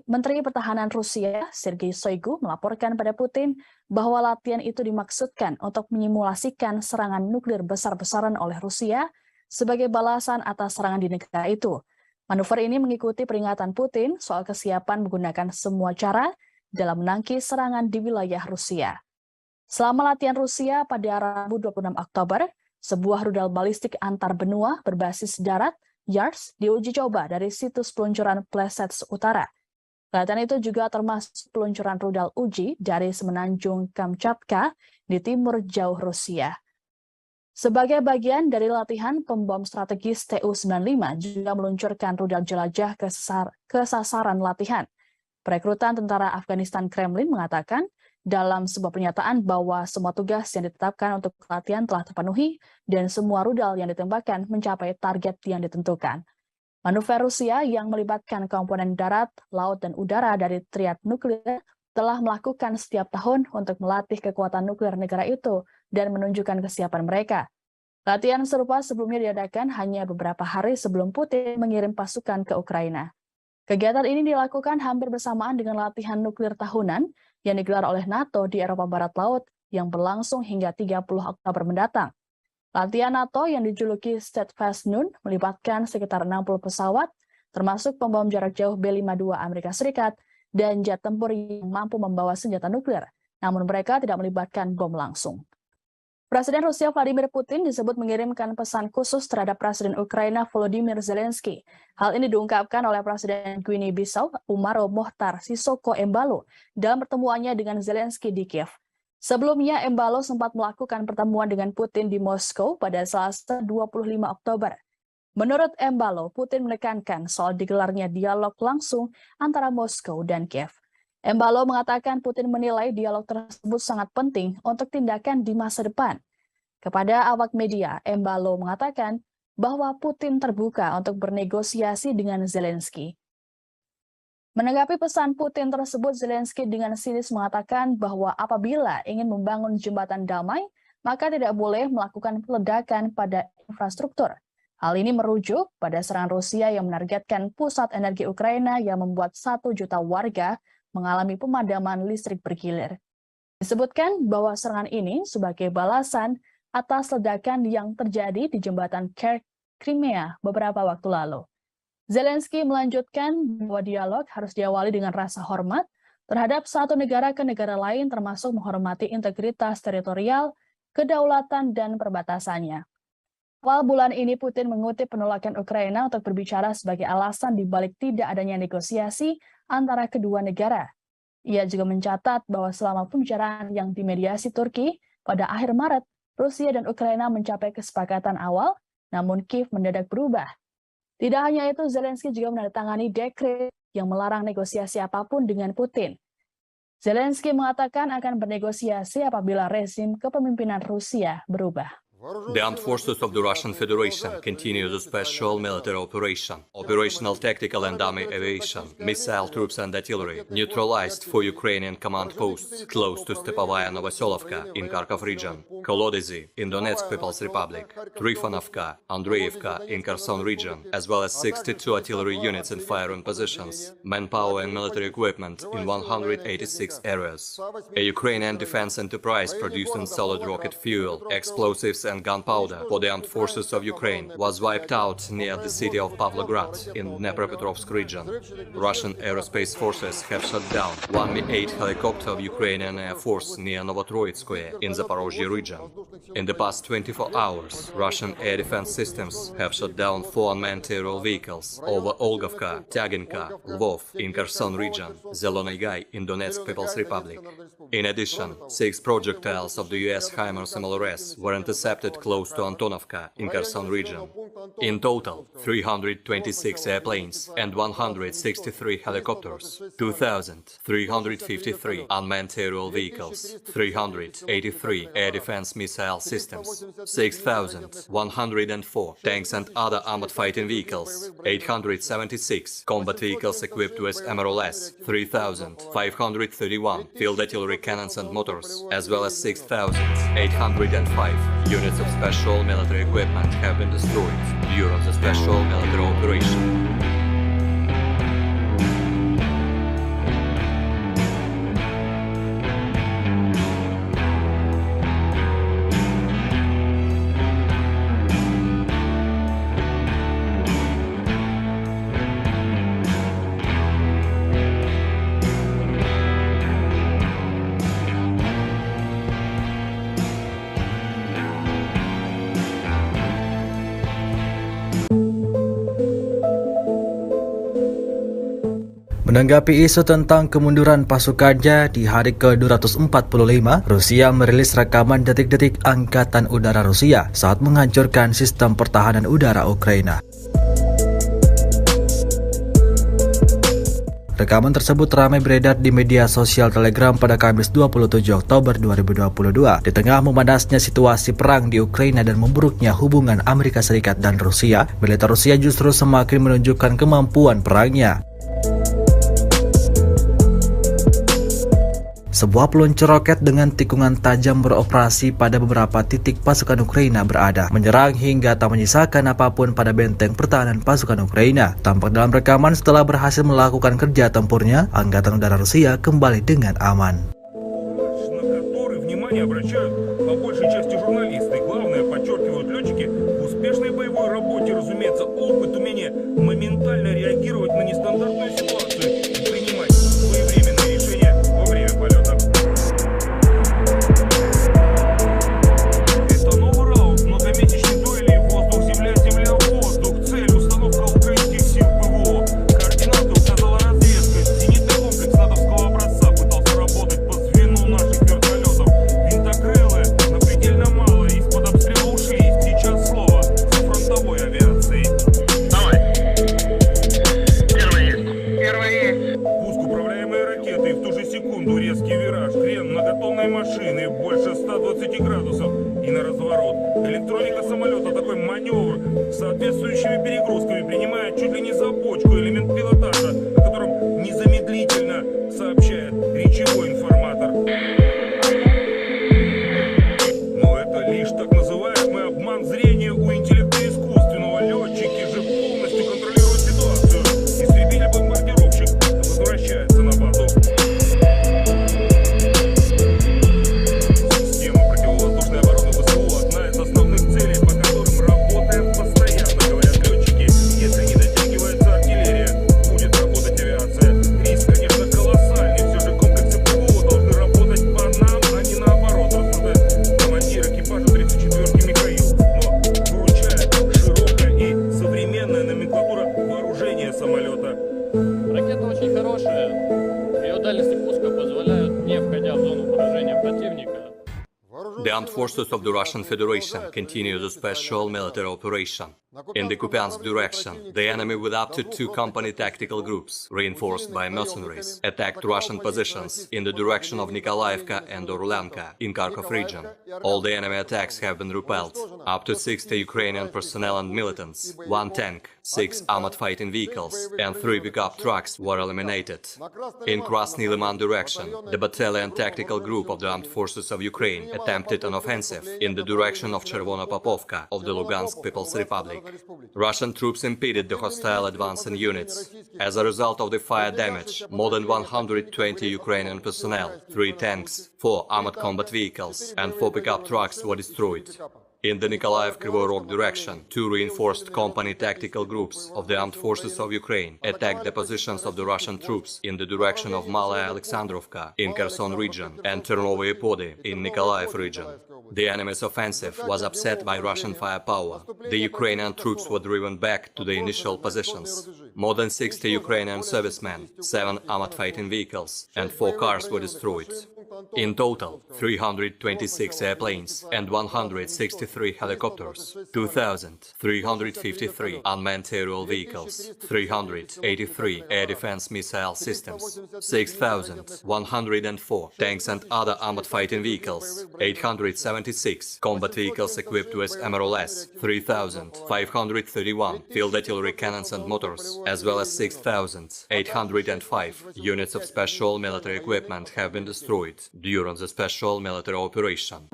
Menteri Pertahanan Rusia, Sergei Shoigu, melaporkan pada Putin bahwa latihan itu dimaksudkan untuk menyimulasikan serangan nuklir besar-besaran oleh Rusia sebagai balasan atas serangan di negara itu. Manuver ini mengikuti peringatan Putin soal kesiapan menggunakan semua cara dalam menangkis serangan di wilayah Rusia. Selama latihan Rusia pada Rabu 26 Oktober, sebuah rudal balistik antar benua berbasis darat, YARS, diuji coba dari situs peluncuran Plesets Utara. Latihan itu juga termasuk peluncuran rudal uji dari semenanjung Kamchatka di timur jauh Rusia. Sebagai bagian dari latihan, pembom strategis Tu-95 juga meluncurkan rudal jelajah ke sasaran latihan. Perekrutan tentara Afghanistan Kremlin mengatakan dalam sebuah pernyataan bahwa semua tugas yang ditetapkan untuk latihan telah terpenuhi dan semua rudal yang ditembakkan mencapai target yang ditentukan. Manuver Rusia yang melibatkan komponen darat, laut, dan udara dari triad nuklir telah melakukan setiap tahun untuk melatih kekuatan nuklir negara itu dan menunjukkan kesiapan mereka. Latihan serupa sebelumnya diadakan hanya beberapa hari sebelum Putin mengirim pasukan ke Ukraina. Kegiatan ini dilakukan hampir bersamaan dengan latihan nuklir tahunan yang digelar oleh NATO di Eropa Barat Laut yang berlangsung hingga 30 Oktober mendatang. Latihan NATO yang dijuluki Steadfast Noon melibatkan sekitar 60 pesawat, termasuk pembom jarak jauh B-52 Amerika Serikat dan jet tempur yang mampu membawa senjata nuklir, namun mereka tidak melibatkan bom langsung. Presiden Rusia Vladimir Putin disebut mengirimkan pesan khusus terhadap Presiden Ukraina Volodymyr Zelensky. Hal ini diungkapkan oleh Presiden Guinea-Bissau Umaro Mohtar Sissoco Embalo dalam pertemuannya dengan Zelensky di Kiev. Sebelumnya, Embalo sempat melakukan pertemuan dengan Putin di Moskow pada Selasa 25 Oktober. Menurut Embalo, Putin menekankan soal digelarnya dialog langsung antara Moskow dan Kiev. Embalo mengatakan Putin menilai dialog tersebut sangat penting untuk tindakan di masa depan. Kepada awak media, Embalo mengatakan bahwa Putin terbuka untuk bernegosiasi dengan Zelensky. Menanggapi pesan Putin tersebut, Zelensky dengan sinis mengatakan bahwa apabila ingin membangun jembatan damai, maka tidak boleh melakukan peledakan pada infrastruktur. Hal ini merujuk pada serangan Rusia yang menargetkan pusat energi Ukraina yang membuat 1 juta warga mengalami pemadaman listrik bergilir. Disebutkan bahwa serangan ini sebagai balasan atas ledakan yang terjadi di jembatan Crimea beberapa waktu lalu. Zelensky melanjutkan bahwa dialog harus diawali dengan rasa hormat terhadap satu negara ke negara lain, termasuk menghormati integritas teritorial, kedaulatan, dan perbatasannya. Awal bulan ini Putin mengutip penolakan Ukraina untuk berbicara sebagai alasan dibalik tidak adanya negosiasi antara kedua negara. Ia juga mencatat bahwa selama pembicaraan yang dimediasi Turki pada akhir Maret, Rusia dan Ukraina mencapai kesepakatan awal, namun Kiev mendadak berubah. Tidak hanya itu, Zelensky juga menandatangani dekret yang melarang negosiasi apapun dengan Putin. Zelensky mengatakan akan bernegosiasi apabila rezim kepemimpinan Rusia berubah. The armed forces of the Russian Federation continue the special military operation. Operational tactical and army aviation, missile troops and artillery neutralized for Ukrainian command posts close to Stepovaya Novoselovka in Kharkov region, Kolodezi in Donetsk People's Republic, Trifonovka, Andreevka in Kherson region, as well as 62 artillery units in firing positions, manpower and military equipment in 186 areas. A Ukrainian defense enterprise producing solid rocket fuel, explosives and gunpowder for the armed forces of Ukraine was wiped out near the city of Pavlograd in Dnepropetrovsk region. Russian aerospace forces have shot down one Mi-8 helicopter of Ukrainian Air Force near Novotroitskoye in Zaporozhye region. In the past 24 hours, Russian air defense systems have shot down 4 unmanned aerial vehicles over Olgovka, Tyaginka, Lvov in Kherson region, Zelony Gai in Donetsk People's Republic. In addition, 6 projectiles of the US HIMARS MLRS were intercepted close to Antonovka in Kherson region. In total, 326 airplanes and 163 helicopters, 2,353 unmanned aerial vehicles, 383 air defense missile systems, 6,104 tanks and other armored fighting vehicles, 876 combat vehicles equipped with MRLS, 3,531 field artillery cannons and motors, as well as 6,805 units of special military equipment have been destroyed during the special military operation. Menanggapi isu tentang kemunduran pasukannya di hari ke-245, Rusia merilis rekaman detik-detik Angkatan Udara Rusia saat menghancurkan sistem pertahanan udara Ukraina. Rekaman tersebut ramai beredar di media sosial Telegram pada Kamis 27 Oktober 2022 di tengah memanasnya situasi perang di Ukraina dan memburuknya hubungan Amerika Serikat dan Rusia. Militer Rusia justru semakin menunjukkan kemampuan perangnya. Sebuah peluncur roket dengan tikungan tajam beroperasi pada beberapa titik pasukan Ukraina berada, menyerang hingga tak menyisakan apapun pada benteng pertahanan pasukan Ukraina. Tampak dalam rekaman setelah berhasil melakukan kerja tempurnya, Angkatan Udara Rusia kembali dengan aman. Резкий вираж, крен многотонной машины больше 120 градусов и на разворот. Электроника самолета такой маневр с соответствующими перегрузками принимает чуть ли не за бочку элемент пилотажа, о котором незамедлительно сообщает речевой информатор. Но это лишь так называемый обман зрения у интеллекта искусственного. Летчики же полностью контролируют ситуацию. Истребитель-бомбардировщик возвращается на базу. Ракета очень хорошая. Ее дальности пуска позволяют, не входя в зону поражения противника. The armed forces of the Russian Federation continue the special military operation. In the Kupiansk direction, the enemy with up to 2 company tactical groups, reinforced by mercenaries, attacked Russian positions in the direction of Nikolaevka and Orlanka in Kharkov region. All the enemy attacks have been repelled. Up to 60 Ukrainian personnel and militants, 1 tank, 6 armored fighting vehicles and 3 pickup trucks were eliminated. In Krasny Liman direction, the battalion tactical group of the armed forces of Ukraine attempted an offensive in the direction of Chervona Popovka of the Lugansk People's Republic. Russian troops impeded the hostile advancing units. As a result of the fire damage, more than 120 Ukrainian personnel, 3 tanks, 4 armored combat vehicles and 4 pickup trucks were destroyed. In the Nikolaev-Kryvyi Rog direction, 2 reinforced company tactical groups of the armed forces of Ukraine attacked the positions of the Russian troops in the direction of Malaya Alexandrovka in Kherson region and Ternovye Podi in Nikolaev region. The enemy's offensive was upset by Russian firepower. The Ukrainian troops were driven back to the initial positions. More than 60 Ukrainian servicemen, 7 armored fighting vehicles and 4 cars were destroyed. In total, 326 airplanes and 163 helicopters, 2,353 unmanned aerial vehicles, 383 air defense missile systems, 6,104 tanks and other armored fighting vehicles, 876 combat vehicles equipped with MRLS, 3,531 field artillery cannons and motors, as well as 6,805 units of special military equipment have been destroyed during the special military operation.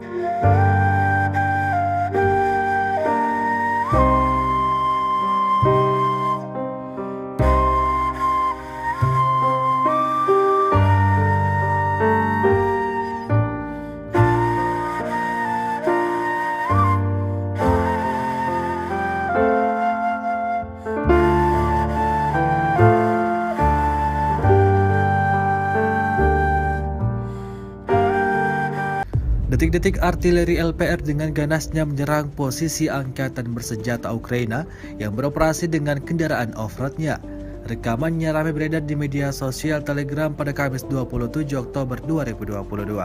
Detik-detik artileri LPR dengan ganasnya menyerang posisi angkatan bersenjata Ukraina yang beroperasi dengan kendaraan off-roadnya. Rekamannya ramai beredar di media sosial Telegram pada Kamis 27 Oktober 2022.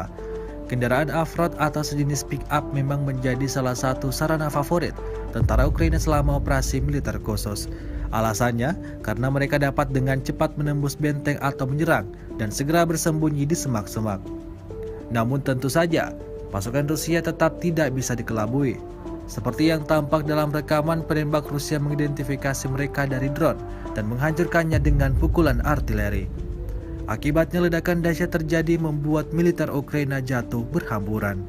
Kendaraan off-road atau sejenis pick-up memang menjadi salah satu sarana favorit tentara Ukraina selama operasi militer khusus. Alasannya karena mereka dapat dengan cepat menembus benteng atau menyerang dan segera bersembunyi di semak-semak. Namun tentu saja, pasukan Rusia tetap tidak bisa dikelabui. Seperti yang tampak dalam rekaman, penembak Rusia mengidentifikasi mereka dari drone dan menghancurkannya dengan pukulan artileri. Akibatnya ledakan dahsyat terjadi membuat militer Ukraina jatuh berhamburan.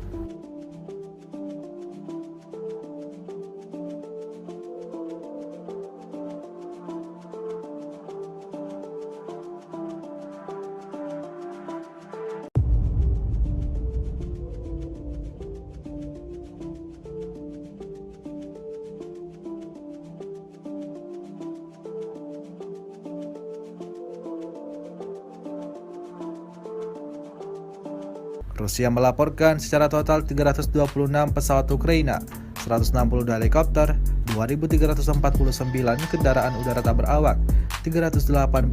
Rusia melaporkan secara total 326 pesawat Ukraina, 162 helikopter, 2.349 kendaraan udara tak berawak, 383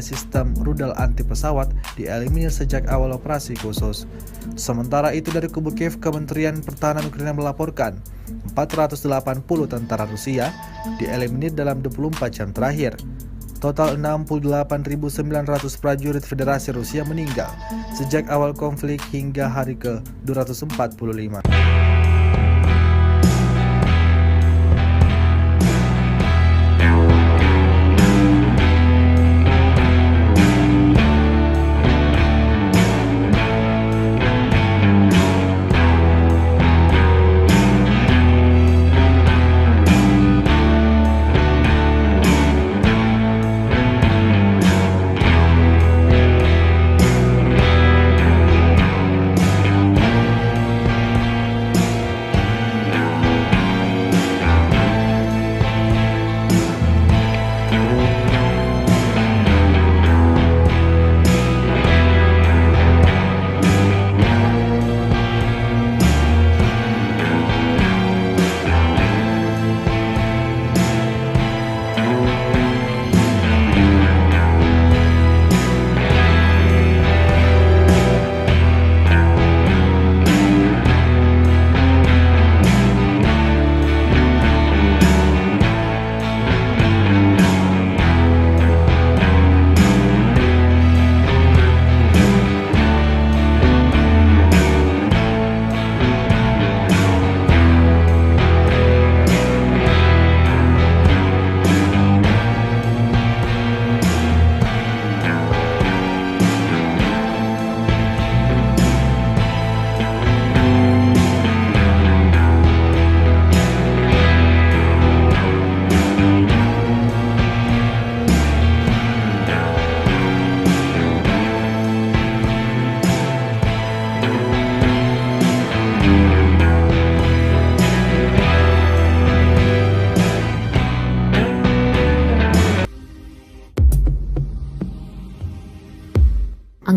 sistem rudal anti pesawat dieliminir sejak awal operasi khusus. Sementara itu dari kubu Kiev, Kementerian Pertahanan Ukraina melaporkan 480 tentara Rusia dieliminir dalam 24 jam terakhir. Total 68.900 prajurit Federasi Rusia meninggal sejak awal konflik hingga hari ke-245.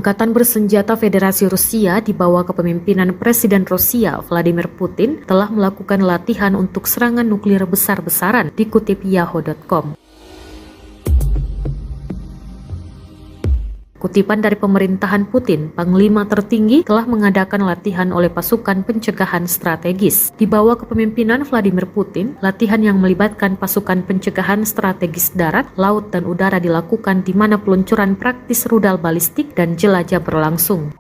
Angkatan bersenjata Federasi Rusia di bawah kepemimpinan Presiden Rusia Vladimir Putin telah melakukan latihan untuk serangan nuklir besar-besaran, dikutip yahoo.com. Kutipan dari pemerintahan Putin, Panglima tertinggi telah mengadakan latihan oleh pasukan pencegahan strategis. Di bawah kepemimpinan Vladimir Putin, latihan yang melibatkan pasukan pencegahan strategis darat, laut, dan udara dilakukan di mana peluncuran praktis rudal balistik dan jelajah berlangsung.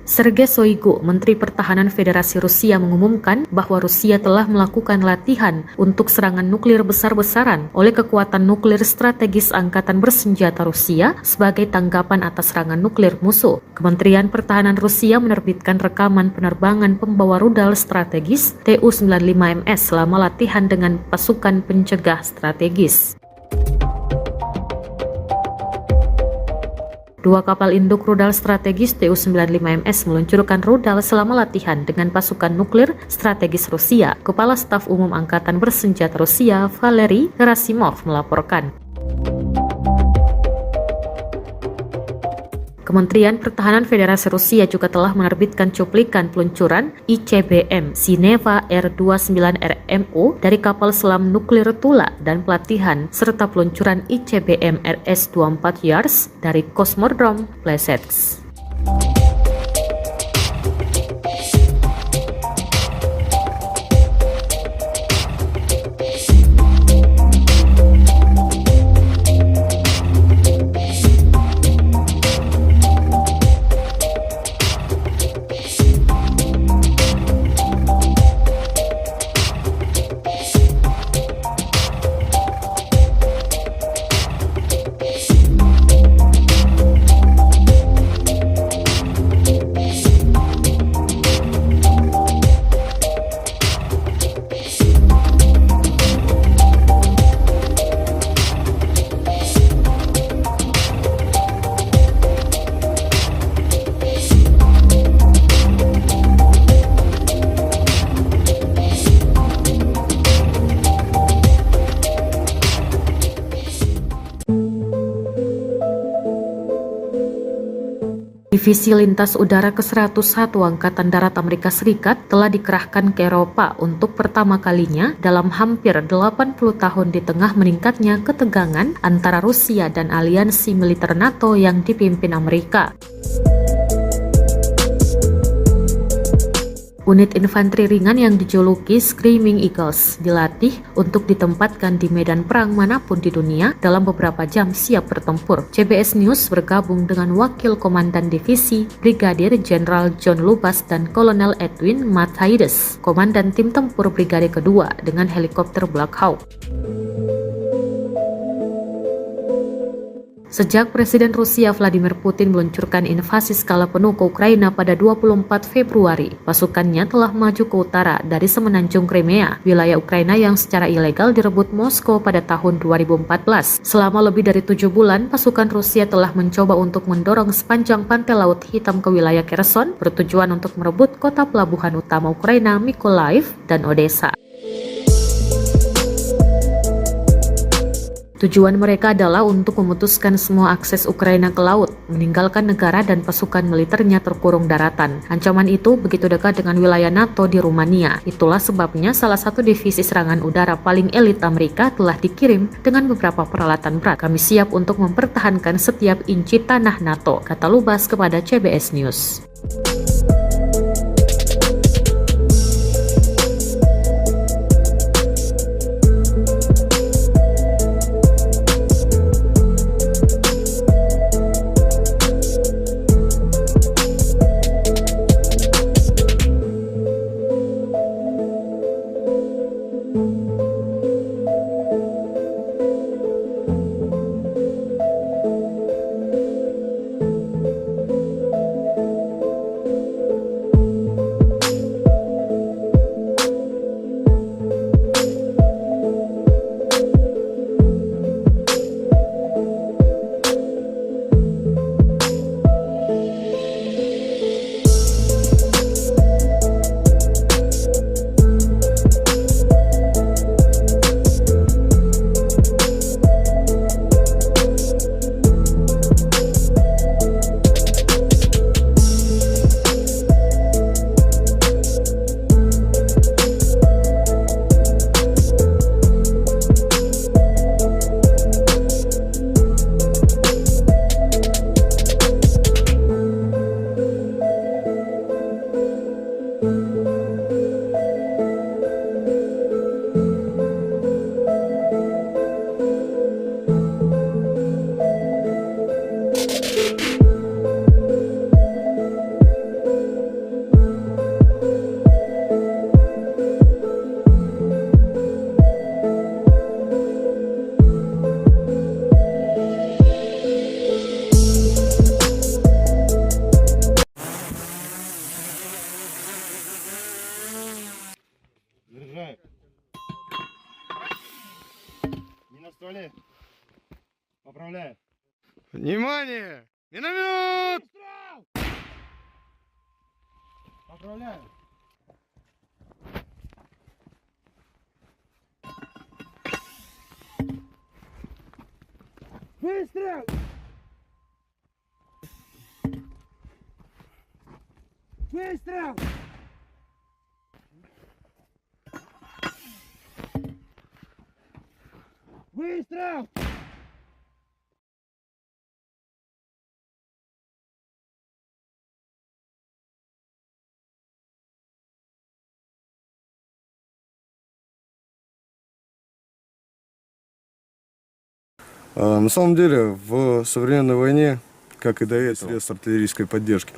Sergei Shoigu, Menteri Pertahanan Federasi Rusia, mengumumkan bahwa Rusia telah melakukan latihan untuk serangan nuklir besar-besaran oleh kekuatan nuklir strategis Angkatan Bersenjata Rusia sebagai tanggapan atas serangan nuklir musuh. Kementerian Pertahanan Rusia menerbitkan rekaman penerbangan pembawa rudal strategis Tu-95MS selama latihan dengan pasukan pencegah strategis. Dua kapal induk rudal strategis Tu-95MS meluncurkan rudal selama latihan dengan pasukan nuklir strategis Rusia. Kepala Staf Umum Angkatan Bersenjata Rusia, Valery Gerasimov, melaporkan. Kementerian Pertahanan Federasi Rusia juga telah menerbitkan cuplikan peluncuran ICBM Sineva R-29RMO dari kapal selam nuklir Tula dan pelatihan serta peluncuran ICBM RS-24 Yars dari Kosmodrom Plesetsk. Divisi Lintas Udara ke-101 Angkatan Darat Amerika Serikat telah dikerahkan ke Eropa untuk pertama kalinya dalam hampir 80 tahun di tengah meningkatnya ketegangan antara Rusia dan aliansi militer NATO yang dipimpin Amerika. Unit infanteri ringan yang dijuluki Screaming Eagles dilatih untuk ditempatkan di medan perang manapun di dunia dalam beberapa jam siap bertempur. CBS News bergabung dengan Wakil Komandan Divisi Brigadir Jenderal John Lubas dan Kolonel Edwin Matthaides, Komandan Tim Tempur Brigade Kedua dengan helikopter Black Hawk. Sejak Presiden Rusia Vladimir Putin meluncurkan invasi skala penuh ke Ukraina pada 24 Februari, pasukannya telah maju ke utara dari semenanjung Crimea, wilayah Ukraina yang secara ilegal direbut Moskow pada tahun 2014. Selama lebih dari 7 bulan, pasukan Rusia telah mencoba untuk mendorong sepanjang pantai Laut Hitam ke wilayah Kherson, bertujuan untuk merebut kota pelabuhan utama Ukraina Mykolaiv dan Odessa. Tujuan mereka adalah untuk memutuskan semua akses Ukraina ke laut, meninggalkan negara dan pasukan militernya terkurung daratan. Ancaman itu begitu dekat dengan wilayah NATO di Rumania. Itulah sebabnya salah satu divisi serangan udara paling elit Amerika telah dikirim dengan beberapa peralatan berat. Kami siap untuk mempertahankan setiap inci tanah NATO, kata Lubas kepada CBS News. Поздравляю. Внимание! Миномет! Выстрел! Поздравляю. Выстрел! Выстрел! Выстрел! На самом деле, в современной войне, как и до этого, средств артиллерийской поддержки.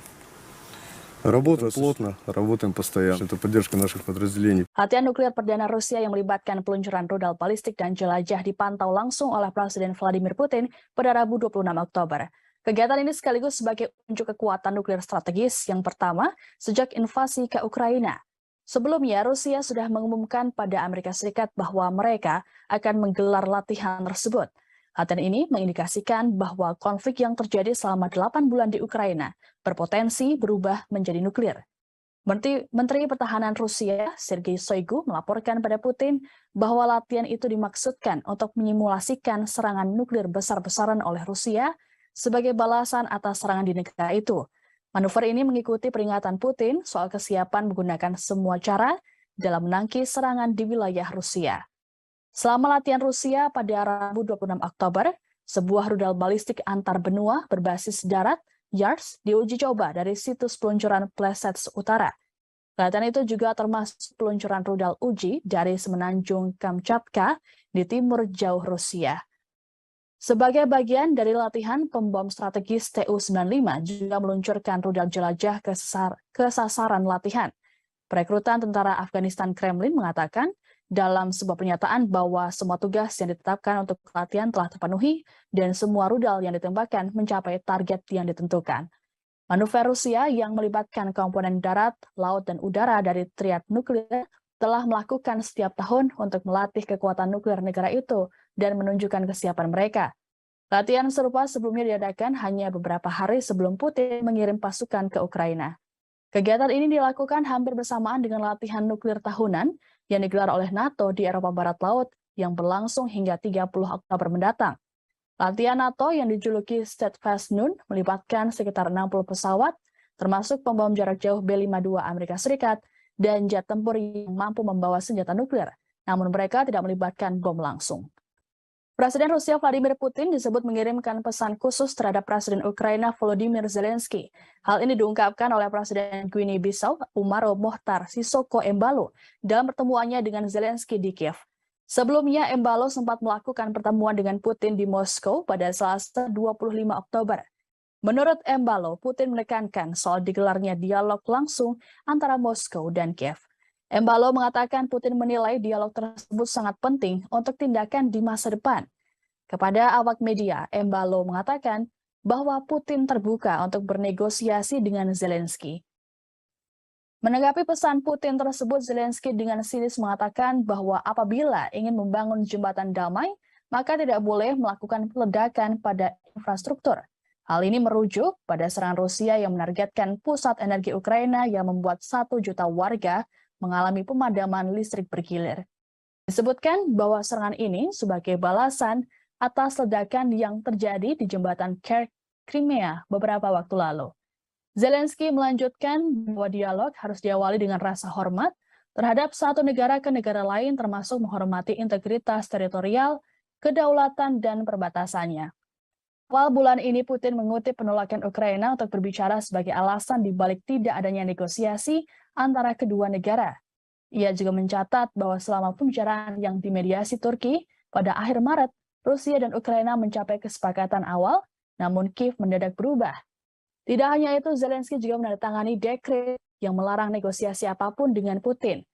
Работаем плотно, работаем постоянно. Это поддержка наших подразделений. Latihan nuklir perdana Rusia yang melibatkan peluncuran rudal balistik dan jelajah dipantau langsung oleh Presiden Vladimir Putin pada Rabu 26 Oktober. Kegiatan ini sekaligus sebagai unjuk kekuatan nuklir strategis yang pertama sejak invasi ke Ukraina. Sebelumnya, Rusia sudah mengumumkan pada Amerika Serikat bahwa mereka akan menggelar latihan tersebut. Latihan ini mengindikasikan bahwa konflik yang terjadi selama 8 bulan di Ukraina berpotensi berubah menjadi nuklir. Menteri Pertahanan Rusia, Sergei Shoigu, melaporkan pada Putin bahwa latihan itu dimaksudkan untuk menyimulasikan serangan nuklir besar-besaran oleh Rusia sebagai balasan atas serangan di negara itu. Manuver ini mengikuti peringatan Putin soal kesiapan menggunakan semua cara dalam menangkis serangan di wilayah Rusia. Selama latihan Rusia pada Rabu 26 Oktober, sebuah rudal balistik antar benua berbasis darat, YARS, diuji coba dari situs peluncuran Plesets Utara. Latihan itu juga termasuk peluncuran rudal uji dari semenanjung Kamchatka di timur jauh Rusia. Sebagai bagian dari latihan, pembom strategis Tu-95 juga meluncurkan rudal jelajah ke sasaran latihan. Perekrutan tentara Afghanistan Kremlin mengatakan dalam sebuah pernyataan bahwa semua tugas yang ditetapkan untuk latihan telah terpenuhi dan semua rudal yang ditembakkan mencapai target yang ditentukan. Manuver Rusia yang melibatkan komponen darat, laut, dan udara dari triad nuklir telah melakukan setiap tahun untuk melatih kekuatan nuklir negara itu dan menunjukkan kesiapan mereka. Latihan serupa sebelumnya diadakan hanya beberapa hari sebelum Putin mengirim pasukan ke Ukraina. Kegiatan ini dilakukan hampir bersamaan dengan latihan nuklir tahunan yang digelar oleh NATO di Eropa Barat Laut yang berlangsung hingga 30 Oktober mendatang. Latihan NATO yang dijuluki Steadfast Noon melibatkan sekitar 60 pesawat, termasuk pembom jarak jauh B-52 Amerika Serikat dan jet tempur yang mampu membawa senjata nuklir, namun mereka tidak melibatkan bom langsung. Presiden Rusia Vladimir Putin disebut mengirimkan pesan khusus terhadap Presiden Ukraina Volodymyr Zelensky. Hal ini diungkapkan oleh Presiden Guinea-Bissau Umaro Mohtar Sissoco Embalo dalam pertemuannya dengan Zelensky di Kiev. Sebelumnya, Embalo sempat melakukan pertemuan dengan Putin di Moskow pada Selasa 25 Oktober. Menurut Embalo, Putin menekankan soal digelarnya dialog langsung antara Moskow dan Kiev. Embalo mengatakan Putin menilai dialog tersebut sangat penting untuk tindakan di masa depan. Kepada awak media, Embalo mengatakan bahwa Putin terbuka untuk bernegosiasi dengan Zelensky. Menanggapi pesan Putin tersebut, Zelensky dengan sinis mengatakan bahwa apabila ingin membangun jembatan damai, maka tidak boleh melakukan peledakan pada infrastruktur. Hal ini merujuk pada serangan Rusia yang menargetkan pusat energi Ukraina yang membuat 1 juta warga mengalami pemadaman listrik bergilir. Disebutkan bahwa serangan ini sebagai balasan atas ledakan yang terjadi di jembatan Crimea beberapa waktu lalu. Zelensky melanjutkan bahwa dialog harus diawali dengan rasa hormat terhadap satu negara ke negara lain, termasuk menghormati integritas teritorial, kedaulatan, dan perbatasannya. Awal bulan ini Putin mengutip penolakan Ukraina untuk berbicara sebagai alasan dibalik tidak adanya negosiasi antara kedua negara. Ia juga mencatat bahwa selama pembicaraan yang dimediasi Turki pada akhir Maret, Rusia dan Ukraina mencapai kesepakatan awal, namun Kiev mendadak berubah. Tidak hanya itu, Zelensky juga menandatangani dekret yang melarang negosiasi apapun dengan Putin.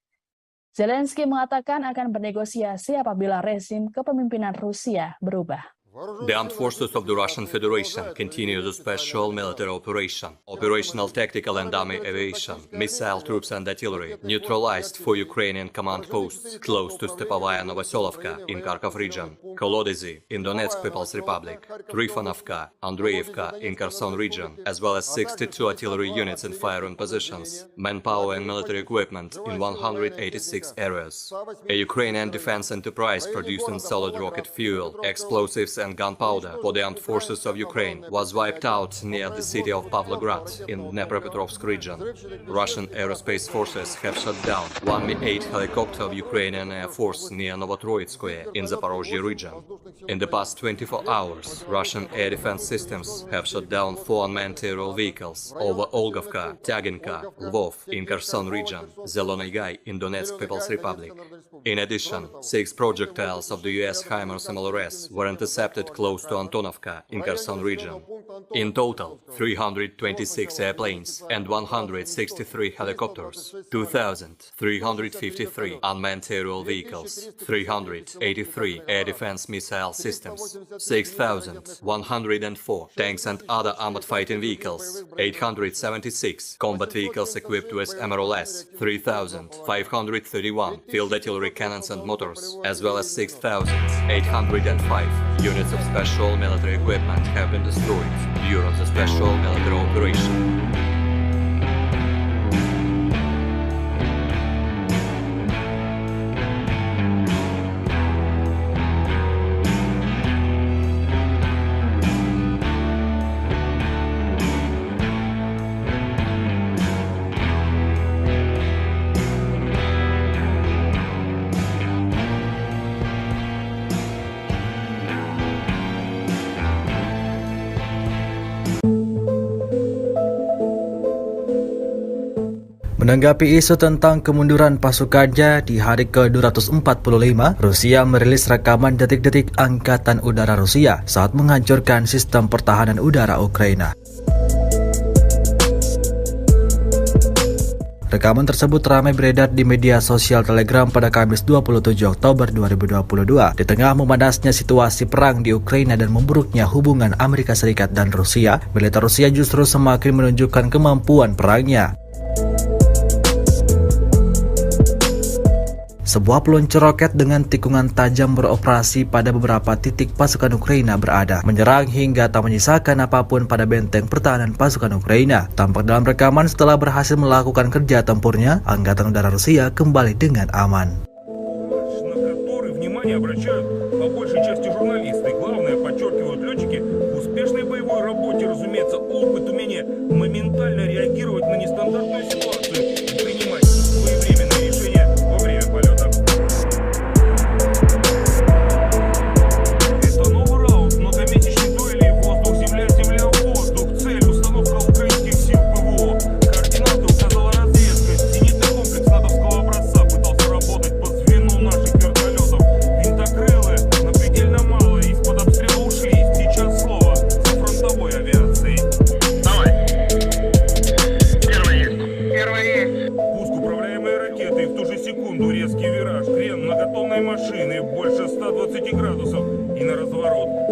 Zelensky mengatakan akan bernegosiasi apabila rezim kepemimpinan Rusia berubah. The armed forces of the Russian Federation continue the special military operation. Operational tactical and army aviation, missile troops and artillery neutralized 4 Ukrainian command posts close to Stepovaya Novoselovka in Kharkov region, Kolodezi in Donetsk People's Republic, Trifonovka, Andreevka in Kherson region, as well as 62 artillery units in firing positions, manpower and military equipment in 186 areas. A Ukrainian defense enterprise producing solid rocket fuel, explosives and gunpowder for the armed forces of Ukraine was wiped out near the city of Pavlograd in Dnepropetrovsk region. Russian aerospace forces have shot down one Mi-8 helicopter of Ukrainian Air Force near Novotroitskoye in Zaporozhye region. In the past 24 hours, Russian air defense systems have shot down 4 unmanned aerial vehicles over Olgovka, Tyaginka, Lvov in Kherson region, Zelony Gai in Donetsk People's Republic. In addition, 6 projectiles of the US HIMARS MLRS were intercepted close to Antonovka in Kherson region. In total, 326 airplanes and 163 helicopters, 2,353 unmanned aerial vehicles, 383 air defense missile systems, 6,104 tanks and other armored fighting vehicles, 876 combat vehicles equipped with MRLS, 3,531 field artillery cannons and motors, as well as 6,805 units of special military equipment have been destroyed during the special military operation. Menanggapi isu tentang kemunduran pasukannya di hari ke-245, Rusia merilis rekaman detik-detik Angkatan Udara Rusia saat menghancurkan sistem pertahanan udara Ukraina. Rekaman tersebut ramai beredar di media sosial Telegram pada Kamis 27 Oktober 2022 di tengah memanasnya situasi perang di Ukraina dan memburuknya hubungan Amerika Serikat dan Rusia. Militer Rusia justru semakin menunjukkan kemampuan perangnya. Sebuah peluncur roket dengan tikungan tajam beroperasi pada beberapa titik pasukan Ukraina berada, menyerang hingga tak menyisakan apapun pada benteng pertahanan pasukan Ukraina. Tampak dalam rekaman setelah berhasil melakukan kerja tempurnya, Angkatan Udara Rusia kembali dengan aman.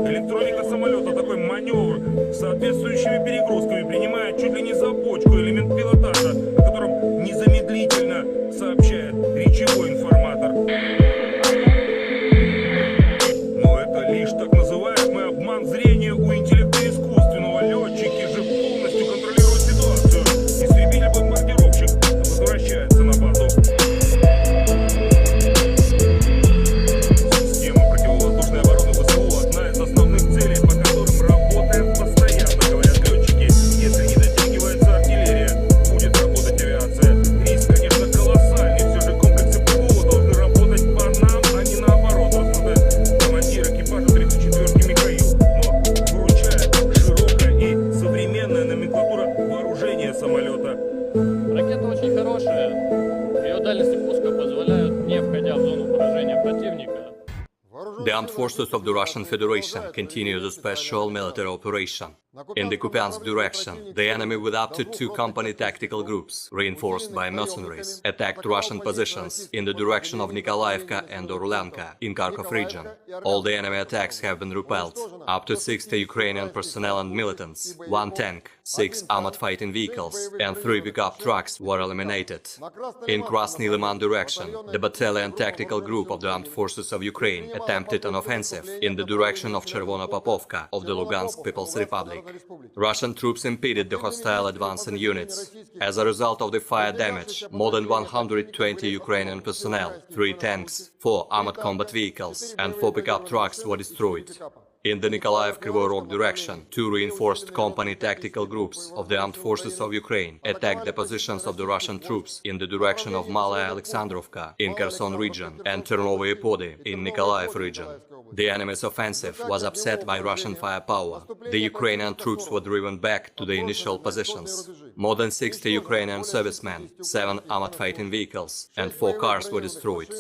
Электроника самолета такой маневр с соответствующими перегрузками принимает чуть ли не за бочку элемент пилотажа, о котором незамедлительно сообщает речевой информатор. Но это лишь так называемый обман зрения у интеллекта искусственного. Летчики же полностью контролируют ситуацию. Истребитель-бомбардировщик возвращается на базу. Система противовоздушной обороны ВСУ одна из основных целей, по которым работаем постоянно, говорят летчики. Если не дотягивается артиллерия, будет работать авиация. Риск, конечно, колоссальный. Все же комплексы ПВО должны работать по нам, а не наоборот, рассуждает командир экипажа 34-ки Михаил. Но выручает широкая и современная номенклатура вооружения самолета. Ракета очень хорошая. Ее дальности пуска позволяют, не входя в зону поражения противника, The armed forces of the Russian Federation continue the special military operation. In the Kupiansk direction, the enemy with up to 2 company tactical groups, reinforced by mercenaries, attacked Russian positions in the direction of Nikolaevka and Orlanka in Kharkov region. All the enemy attacks have been repelled. Up to 60 Ukrainian personnel and militants, 1 tank, 6 armored fighting vehicles, and 3 pickup trucks were eliminated. In Krasny Liman direction, the battalion tactical group of the Armed Forces of Ukraine attempted an offensive in the direction of Chervonopopovka of the Lugansk People's Republic. Russian troops impeded the hostile advancing units. As a result of the fire damage, more than 120 Ukrainian personnel, 3 tanks, 4 armored combat vehicles, and 4 pickup trucks were destroyed. In the Nikolaev-Kryvyi Rog direction, 2 reinforced company tactical groups of the Armed Forces of Ukraine attacked the positions of the Russian troops in the direction of Malaya Alexandrovka in Kherson region and Chernovye Pody in Nikolaev region. The enemy's offensive was upset by Russian firepower. The Ukrainian troops were driven back to the initial positions. More than 60 Ukrainian servicemen, 7 armored fighting vehicles, and 4 cars were destroyed.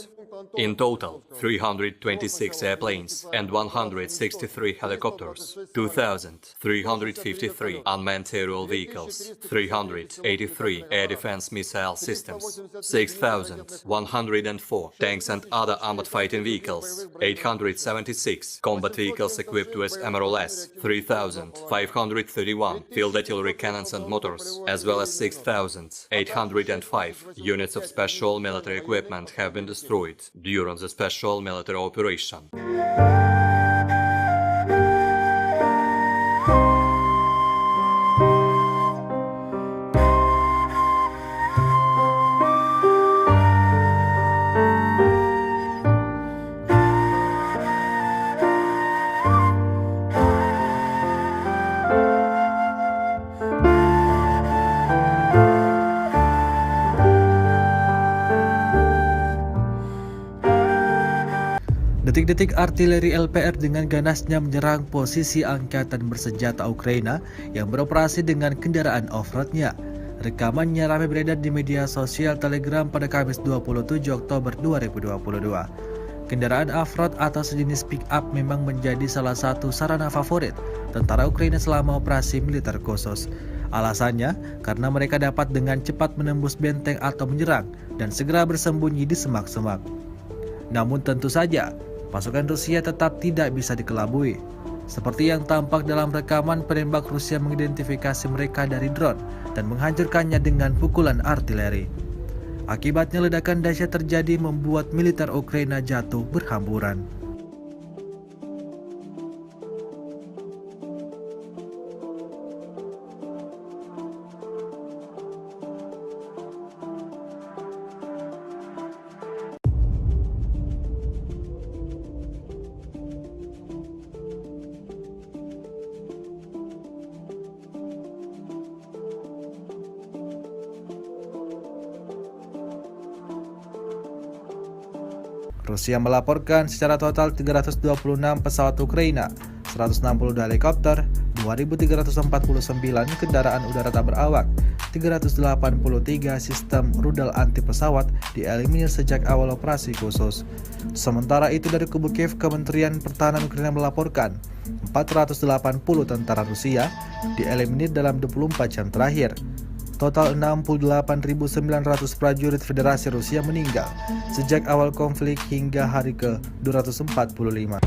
In total, 326 airplanes and 163 helicopters, 2,353 unmanned aerial vehicles, 383 air defense missile systems, 6,104 tanks and other armored fighting vehicles, 876 combat vehicles equipped with MRLS, 3,531 field artillery cannons and motors, as well as 6,805 units of special military equipment have been destroyed during the special military operation. Detik-detik artileri LPR dengan ganasnya menyerang posisi angkatan bersenjata Ukraina yang beroperasi dengan kendaraan off-roadnya. Rekamannya ramai beredar di media sosial Telegram pada Kamis 27 Oktober 2022. Kendaraan off-road atau sejenis pick-up memang menjadi salah satu sarana favorit tentara Ukraina selama operasi militer khusus. Alasannya karena mereka dapat dengan cepat menembus benteng atau menyerang dan segera bersembunyi di semak-semak. Namun tentu saja, pasukan Rusia tetap tidak bisa dikelabui. Seperti yang tampak dalam rekaman, penembak Rusia mengidentifikasi mereka dari drone dan menghancurkannya dengan pukulan artileri. Akibatnya ledakan dahsyat terjadi membuat militer Ukraina jatuh berhamburan. Rusia melaporkan secara total 326 pesawat Ukraina, 162 helikopter, 2.349 kendaraan udara tak berawak, 383 sistem rudal anti pesawat dieliminir sejak awal operasi khusus. Sementara itu dari kubu Kiev, Kementerian Pertahanan Ukraina melaporkan 480 tentara Rusia dieliminir dalam 24 jam terakhir. Total 68.900 prajurit Federasi Rusia meninggal sejak awal konflik hingga hari ke-245.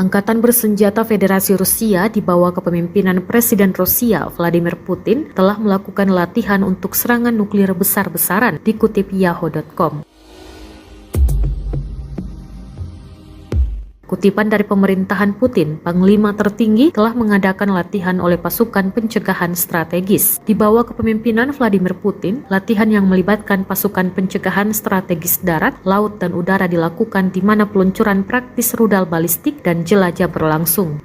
Angkatan bersenjata Federasi Rusia di bawah kepemimpinan Presiden Rusia Vladimir Putin telah melakukan latihan untuk serangan nuklir besar-besaran, dikutip Yahoo.com. Kutipan dari pemerintahan Putin, Panglima tertinggi telah mengadakan latihan oleh pasukan pencegahan strategis. Di bawah kepemimpinan Vladimir Putin, latihan yang melibatkan pasukan pencegahan strategis darat, laut, dan udara dilakukan di mana peluncuran praktis rudal balistik dan jelajah berlangsung.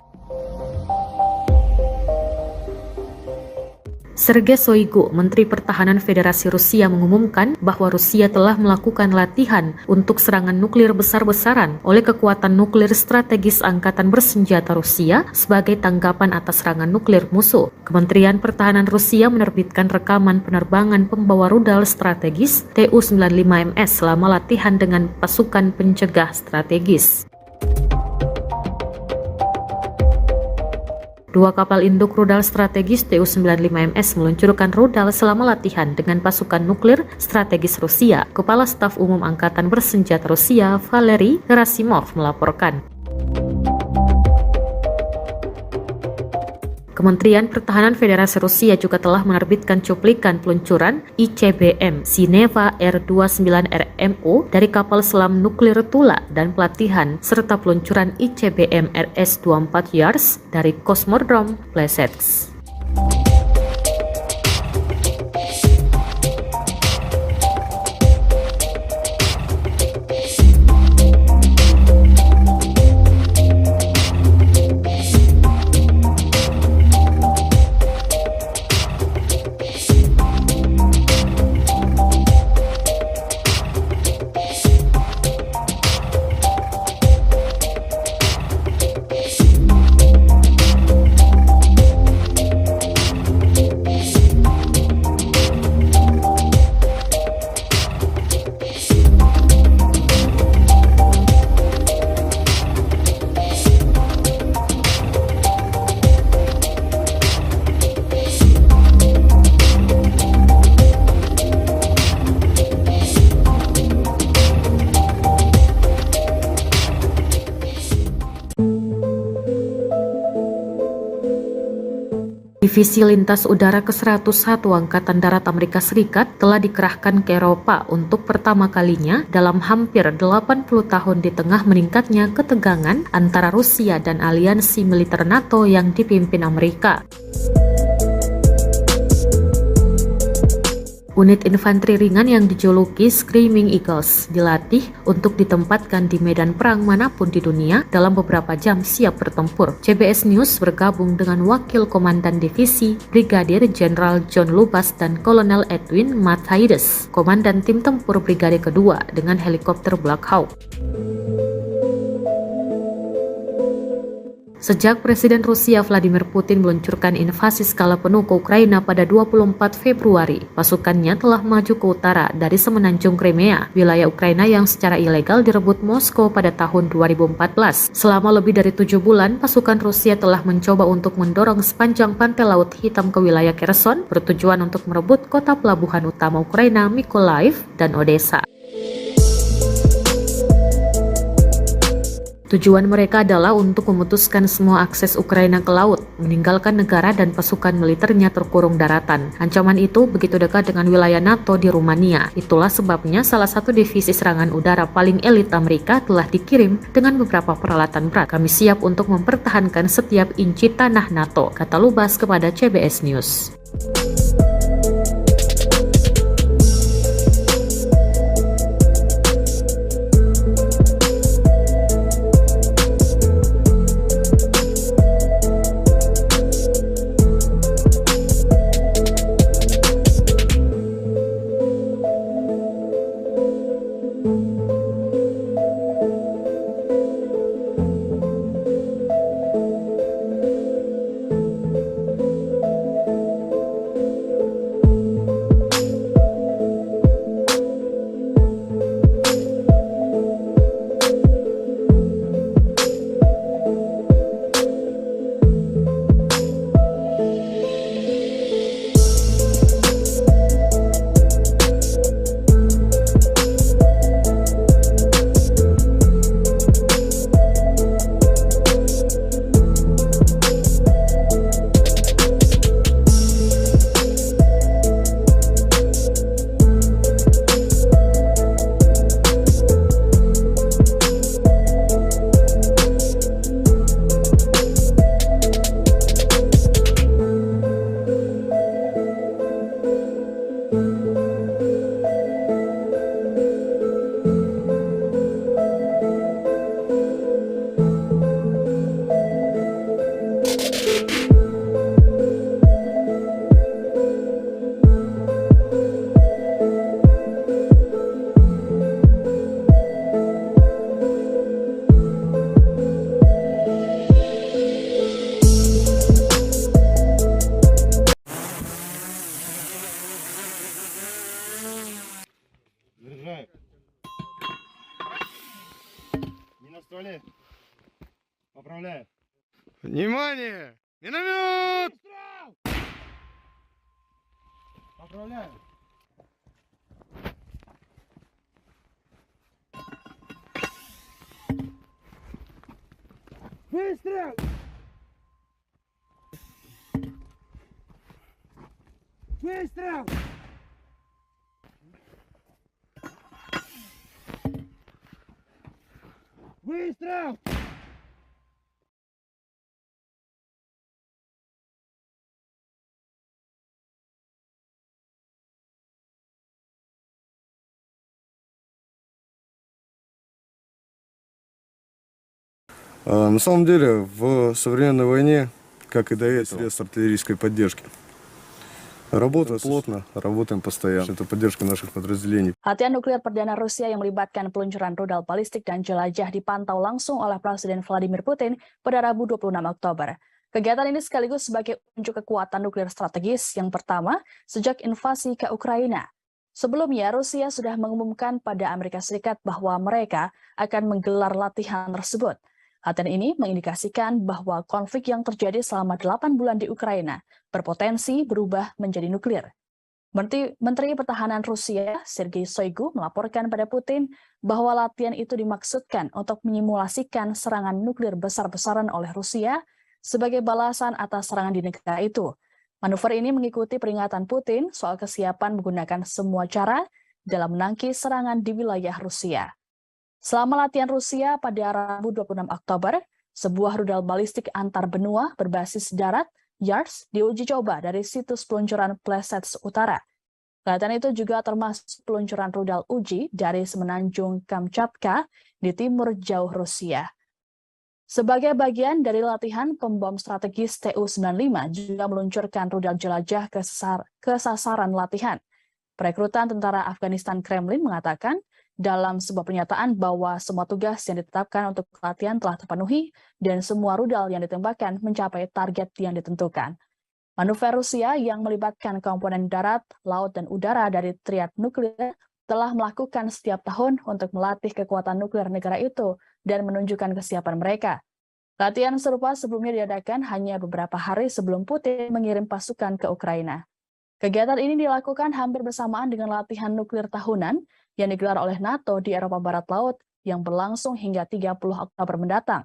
Sergei Shoigu, Menteri Pertahanan Federasi Rusia, mengumumkan bahwa Rusia telah melakukan latihan untuk serangan nuklir besar-besaran oleh kekuatan nuklir strategis Angkatan Bersenjata Rusia sebagai tanggapan atas serangan nuklir musuh. Kementerian Pertahanan Rusia menerbitkan rekaman penerbangan pembawa rudal strategis Tu-95MS selama latihan dengan pasukan pencegah strategis. Dua kapal induk rudal strategis Tu-95MS meluncurkan rudal selama latihan dengan pasukan nuklir strategis Rusia. Kepala Staf Umum Angkatan Bersenjata Rusia, Valery Gerasimov, melaporkan. Kementerian Pertahanan Federasi Rusia juga telah menerbitkan cuplikan peluncuran ICBM Sineva R-29RMO dari kapal selam nuklir Tula dan pelatihan serta peluncuran ICBM RS-24 Yars dari Kosmodrom Plesetsk. Divisi Lintas Udara ke-101 Angkatan Darat Amerika Serikat telah dikerahkan ke Eropa untuk pertama kalinya dalam hampir 80 tahun di tengah meningkatnya ketegangan antara Rusia dan aliansi militer NATO yang dipimpin Amerika. Unit infanteri ringan yang dijuluki Screaming Eagles dilatih untuk ditempatkan di medan perang manapun di dunia dalam beberapa jam siap bertempur. CBS News bergabung dengan Wakil Komandan Divisi Brigadir Jenderal John Lubas dan Kolonel Edwin Matthaides, Komandan Tim Tempur Brigade Kedua dengan helikopter Black Hawk. Sejak Presiden Rusia Vladimir Putin meluncurkan invasi skala penuh ke Ukraina pada 24 Februari, pasukannya telah maju ke utara dari semenanjung Crimea, wilayah Ukraina yang secara ilegal direbut Moskow pada tahun 2014. Selama lebih dari 7 bulan, pasukan Rusia telah mencoba untuk mendorong sepanjang pantai Laut Hitam ke wilayah Kherson, bertujuan untuk merebut kota pelabuhan utama Ukraina Mykolaiv dan Odessa. Tujuan mereka adalah untuk memutuskan semua akses Ukraina ke laut, meninggalkan negara dan pasukan militernya terkurung daratan. Ancaman itu begitu dekat dengan wilayah NATO di Rumania. Itulah sebabnya salah satu divisi serangan udara paling elit Amerika telah dikirim dengan beberapa peralatan berat. Kami siap untuk mempertahankan setiap inci tanah NATO, kata Lubas kepada CBS News. Заряжай. Не на стволе. Поправляю. Внимание! Миномет! Выстрел! Поправляю. Выстрел! Выстрел! Выстрел! На самом деле, в современной войне, как и до этого, средств артиллерийской поддержки. Работаем плотно, работаем постоянно. Это поддержка наших подразделений. Latihan nuklir perdana Rusia yang melibatkan peluncuran rudal balistik dan jelajah dipantau langsung oleh Presiden Vladimir Putin pada Rabu 26 Oktober. Kegiatan ini sekaligus sebagai unjuk kekuatan nuklir strategis yang pertama sejak invasi ke Ukraina. Sebelumnya, Rusia sudah mengumumkan pada Amerika Serikat bahwa mereka akan menggelar latihan tersebut. Latihan ini mengindikasikan bahwa konflik yang terjadi selama 8 bulan di Ukraina berpotensi berubah menjadi nuklir. Menteri Pertahanan Rusia, Sergei Shoigu, melaporkan pada Putin bahwa latihan itu dimaksudkan untuk menyimulasikan serangan nuklir besar-besaran oleh Rusia sebagai balasan atas serangan di negara itu. Manuver ini mengikuti peringatan Putin soal kesiapan menggunakan semua cara dalam menangkis serangan di wilayah Rusia. Selama latihan Rusia pada Rabu 26 Oktober, sebuah rudal balistik antar benua berbasis darat, YARS, diuji coba dari situs peluncuran Plesets Utara. Latihan itu juga termasuk peluncuran rudal uji dari semenanjung Kamchatka di timur jauh Rusia. Sebagai bagian dari latihan, pembom strategis Tu-95 juga meluncurkan rudal jelajah ke sasaran latihan. Perekrutan tentara Afghanistan Kremlin mengatakan dalam sebuah pernyataan bahwa semua tugas yang ditetapkan untuk latihan telah terpenuhi dan semua rudal yang ditembakkan mencapai target yang ditentukan. Manuver Rusia yang melibatkan komponen darat, laut, dan udara dari triad nuklir telah melakukan setiap tahun untuk melatih kekuatan nuklir negara itu dan menunjukkan kesiapan mereka. Latihan serupa sebelumnya diadakan hanya beberapa hari sebelum Putin mengirim pasukan ke Ukraina. Kegiatan ini dilakukan hampir bersamaan dengan latihan nuklir tahunan yang digelar oleh NATO di Eropa Barat Laut yang berlangsung hingga 30 Oktober mendatang.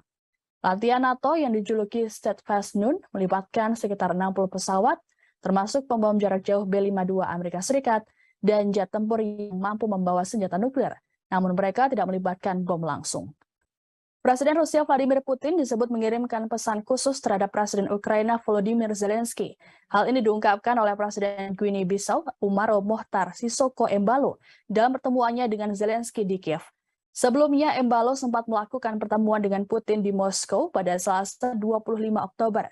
Latihan NATO yang dijuluki Steadfast Noon melibatkan sekitar 60 pesawat, termasuk pembom jarak jauh B-52 Amerika Serikat dan jet tempur yang mampu membawa senjata nuklir, namun mereka tidak melibatkan bom langsung. Presiden Rusia Vladimir Putin disebut mengirimkan pesan khusus terhadap Presiden Ukraina Volodymyr Zelensky. Hal ini diungkapkan oleh Presiden Guinea-Bissau Umaro Mohtar Sissoco Embalo dalam pertemuannya dengan Zelensky di Kiev. Sebelumnya, Embalo sempat melakukan pertemuan dengan Putin di Moskow pada Selasa 25 Oktober.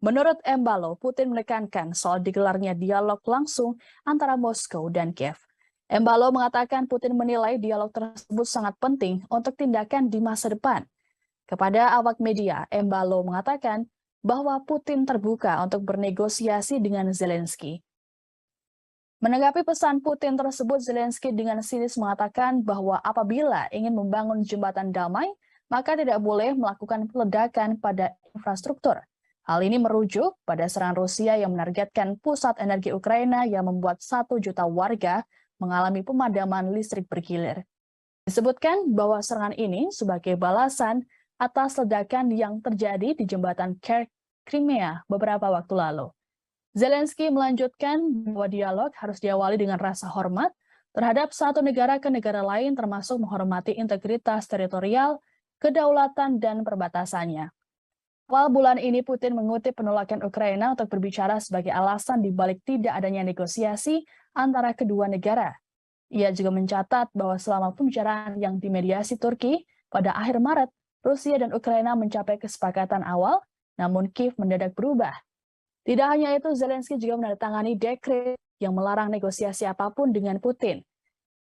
Menurut Embalo, Putin menekankan soal digelarnya dialog langsung antara Moskow dan Kiev. Embalo mengatakan Putin menilai dialog tersebut sangat penting untuk tindakan di masa depan. Kepada awak media, Embalo mengatakan bahwa Putin terbuka untuk bernegosiasi dengan Zelensky. Menanggapi pesan Putin tersebut, Zelensky dengan sinis mengatakan bahwa apabila ingin membangun jembatan damai, maka tidak boleh melakukan peledakan pada infrastruktur. Hal ini merujuk pada serangan Rusia yang menargetkan pusat energi Ukraina yang membuat 1 juta warga mengalami pemadaman listrik bergilir. Disebutkan bahwa serangan ini sebagai balasan atas ledakan yang terjadi di jembatan Crimea beberapa waktu lalu. Zelensky melanjutkan bahwa dialog harus diawali dengan rasa hormat terhadap satu negara ke negara lain, termasuk menghormati integritas teritorial, kedaulatan, dan perbatasannya. Awal bulan ini Putin mengutip penolakan Ukraina untuk berbicara sebagai alasan dibalik tidak adanya negosiasi antara kedua negara. Ia juga mencatat bahwa selama pembicaraan yang dimediasi Turki pada akhir Maret, Rusia dan Ukraina mencapai kesepakatan awal, namun Kiev mendadak berubah. Tidak hanya itu, Zelensky juga menandatangani dekret yang melarang negosiasi apapun dengan Putin.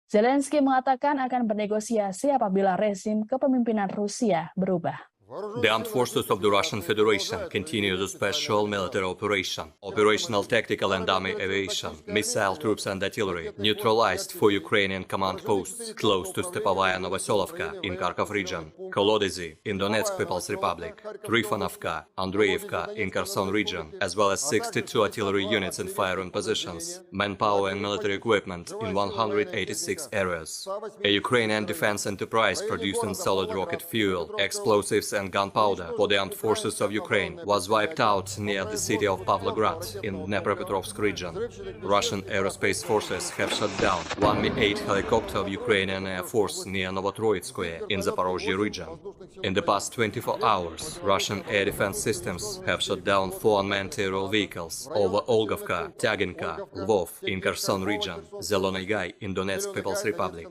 Zelensky mengatakan akan bernegosiasi apabila rezim kepemimpinan Rusia berubah. The armed forces of the Russian Federation continue the special military operation. Operational tactical and army aviation, missile troops and artillery neutralized for Ukrainian command posts close to Stepovaya Novoselovka in Kharkov region, Kolodezi in Donetsk People's Republic, Trifonovka, Andreevka in Kherson region, as well as 62 artillery units in firing positions, manpower and military equipment in 186 areas. A Ukrainian defense enterprise producing solid rocket fuel, explosives and gunpowder for the armed forces of Ukraine was wiped out near the city of Pavlograd in Dnepropetrovsk region. Russian aerospace forces have shot down one Mi-8 helicopter of Ukrainian Air Force near Novotroitskoye in Zaporozhye region. In the past 24 hours, Russian air defense systems have shot down 4 unmanned aerial vehicles over Olgovka, Tyaginka, Lvov in Kherson region, Zelony Gai in Donetsk People's Republic.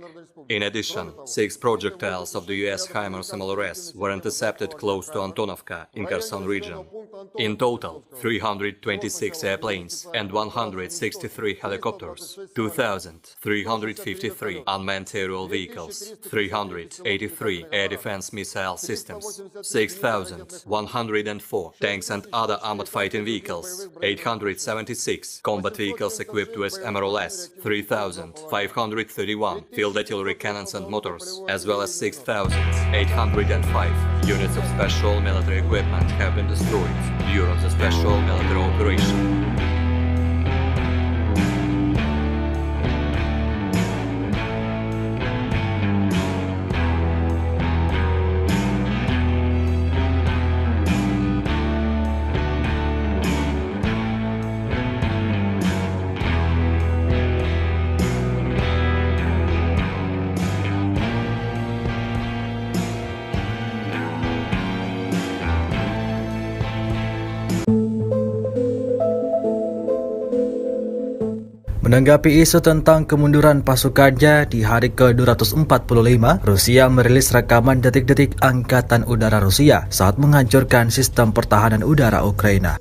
In addition, 6 projectiles of the US HIMARS MLRS were intercepted close to Antonovka in Kherson region. In total, 326 airplanes and 163 helicopters, 2,353 unmanned aerial vehicles, 383 air defense missile systems, 6,104 tanks and other armored fighting vehicles, 876 combat vehicles equipped with MRLS, 3,531 field artillery cannons and motors, as well as 6,805 units of special military equipment have been destroyed during the special military operation. Menanggapi isu tentang kemunduran pasukannya di hari ke-245, Rusia merilis rekaman detik-detik Angkatan Udara Rusia saat menghancurkan sistem pertahanan udara Ukraina.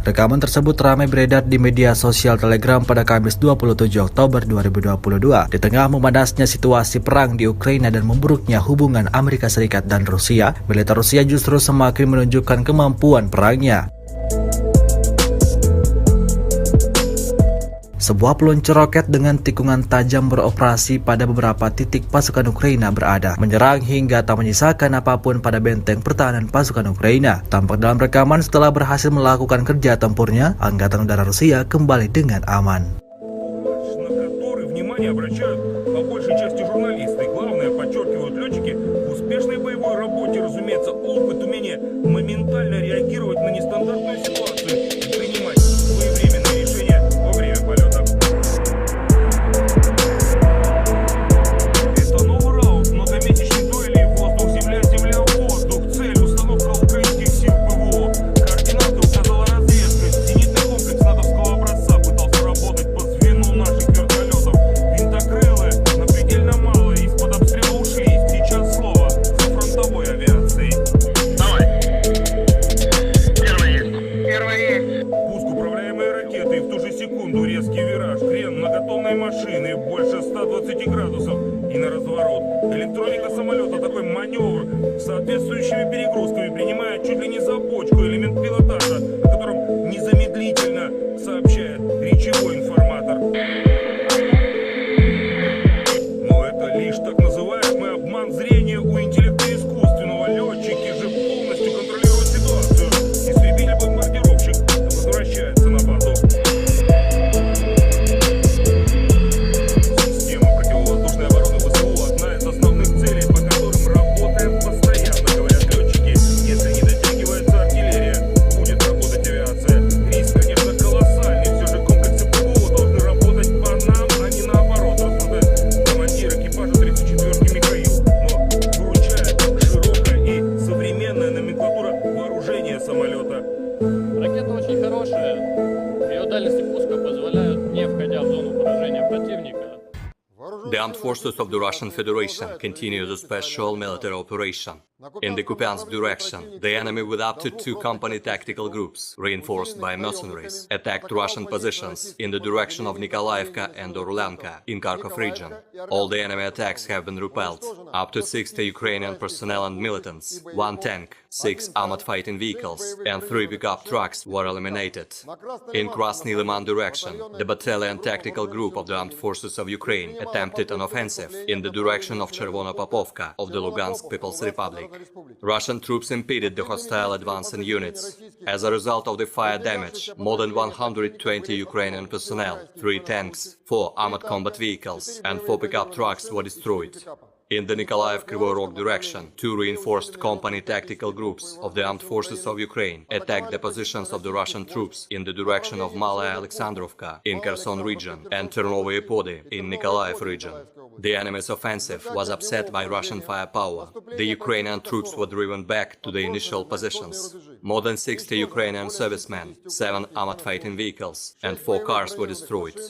Rekaman tersebut ramai beredar di media sosial Telegram pada Kamis 27 Oktober 2022 di tengah memanasnya situasi perang di Ukraina dan memburuknya hubungan Amerika Serikat dan Rusia. Militer Rusia justru semakin menunjukkan kemampuan perangnya. Sebuah peluncur roket dengan tikungan tajam beroperasi pada beberapa titik pasukan Ukraina berada, menyerang hingga tak menyisakan apapun pada benteng pertahanan pasukan Ukraina. Tampak dalam rekaman setelah berhasil melakukan kerja tempurnya, Angkatan Udara Rusia kembali dengan aman. Электроника самолета такой маневр с соответствующими перегрузками принимает чуть ли не за бочку элемент пилотажа, о котором незамедлительно сообщает речевой информатор. Но это лишь так называемый обман зрения у интеллекта искусственного. Летчики же полностью контролируют ситуацию. Истребитель-бомбардировщик возвращается на базу. Ракета очень хорошая, ее дальности пуска позволяют, не входя в зону поражения противника. The armed forces of the Russian Federation continue the special military operation. In the Kupiansk direction, the enemy with up to 2 company tactical groups, reinforced by mercenaries, attacked Russian positions in the direction of Nikolaevka and Orlanka in Kharkov region. All the enemy attacks have been repelled. Up to 60 Ukrainian personnel and militants, 1 tank, 6 armored fighting vehicles, and 3 pickup trucks were eliminated. In Krasny Liman direction, the battalion tactical group of the Armed Forces of Ukraine attempted an offensive in the direction of Chervonopopovka of the Lugansk People's Republic. Russian troops impeded the hostile advancing units. As a result of the fire damage, more than 120 Ukrainian personnel, 3 tanks, 4 armored combat vehicles, and 4 pickup trucks were destroyed. In the Nikolaev-Kryvyi Rog direction, 2 reinforced company tactical groups of the Armed Forces of Ukraine attacked the positions of the Russian troops in the direction of Malaya Alexandrovka in Kherson region and Ternovoye Pody in Nikolaev region. The enemy's offensive was upset by Russian firepower. The Ukrainian troops were driven back to the initial positions. More than 60 Ukrainian servicemen, 7 armored fighting vehicles, and 4 cars were destroyed.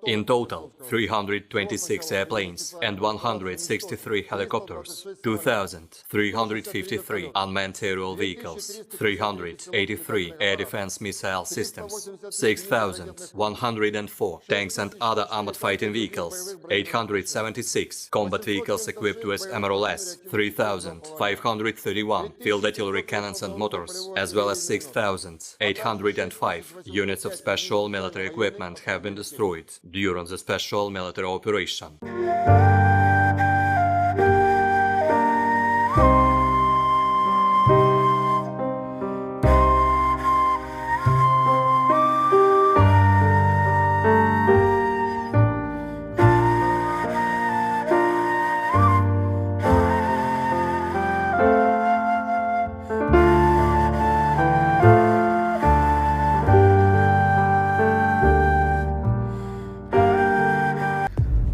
In total, 326 airplanes and 163 helicopters, 2,353 unmanned aerial vehicles, 383 air defense missile systems, 6,104 tanks and other armored fighting vehicles, 876 combat vehicles equipped with MRLS, 3,531 field artillery cannons and motors, as well as 6,805 units of special military equipment have been destroyed during the special military operation.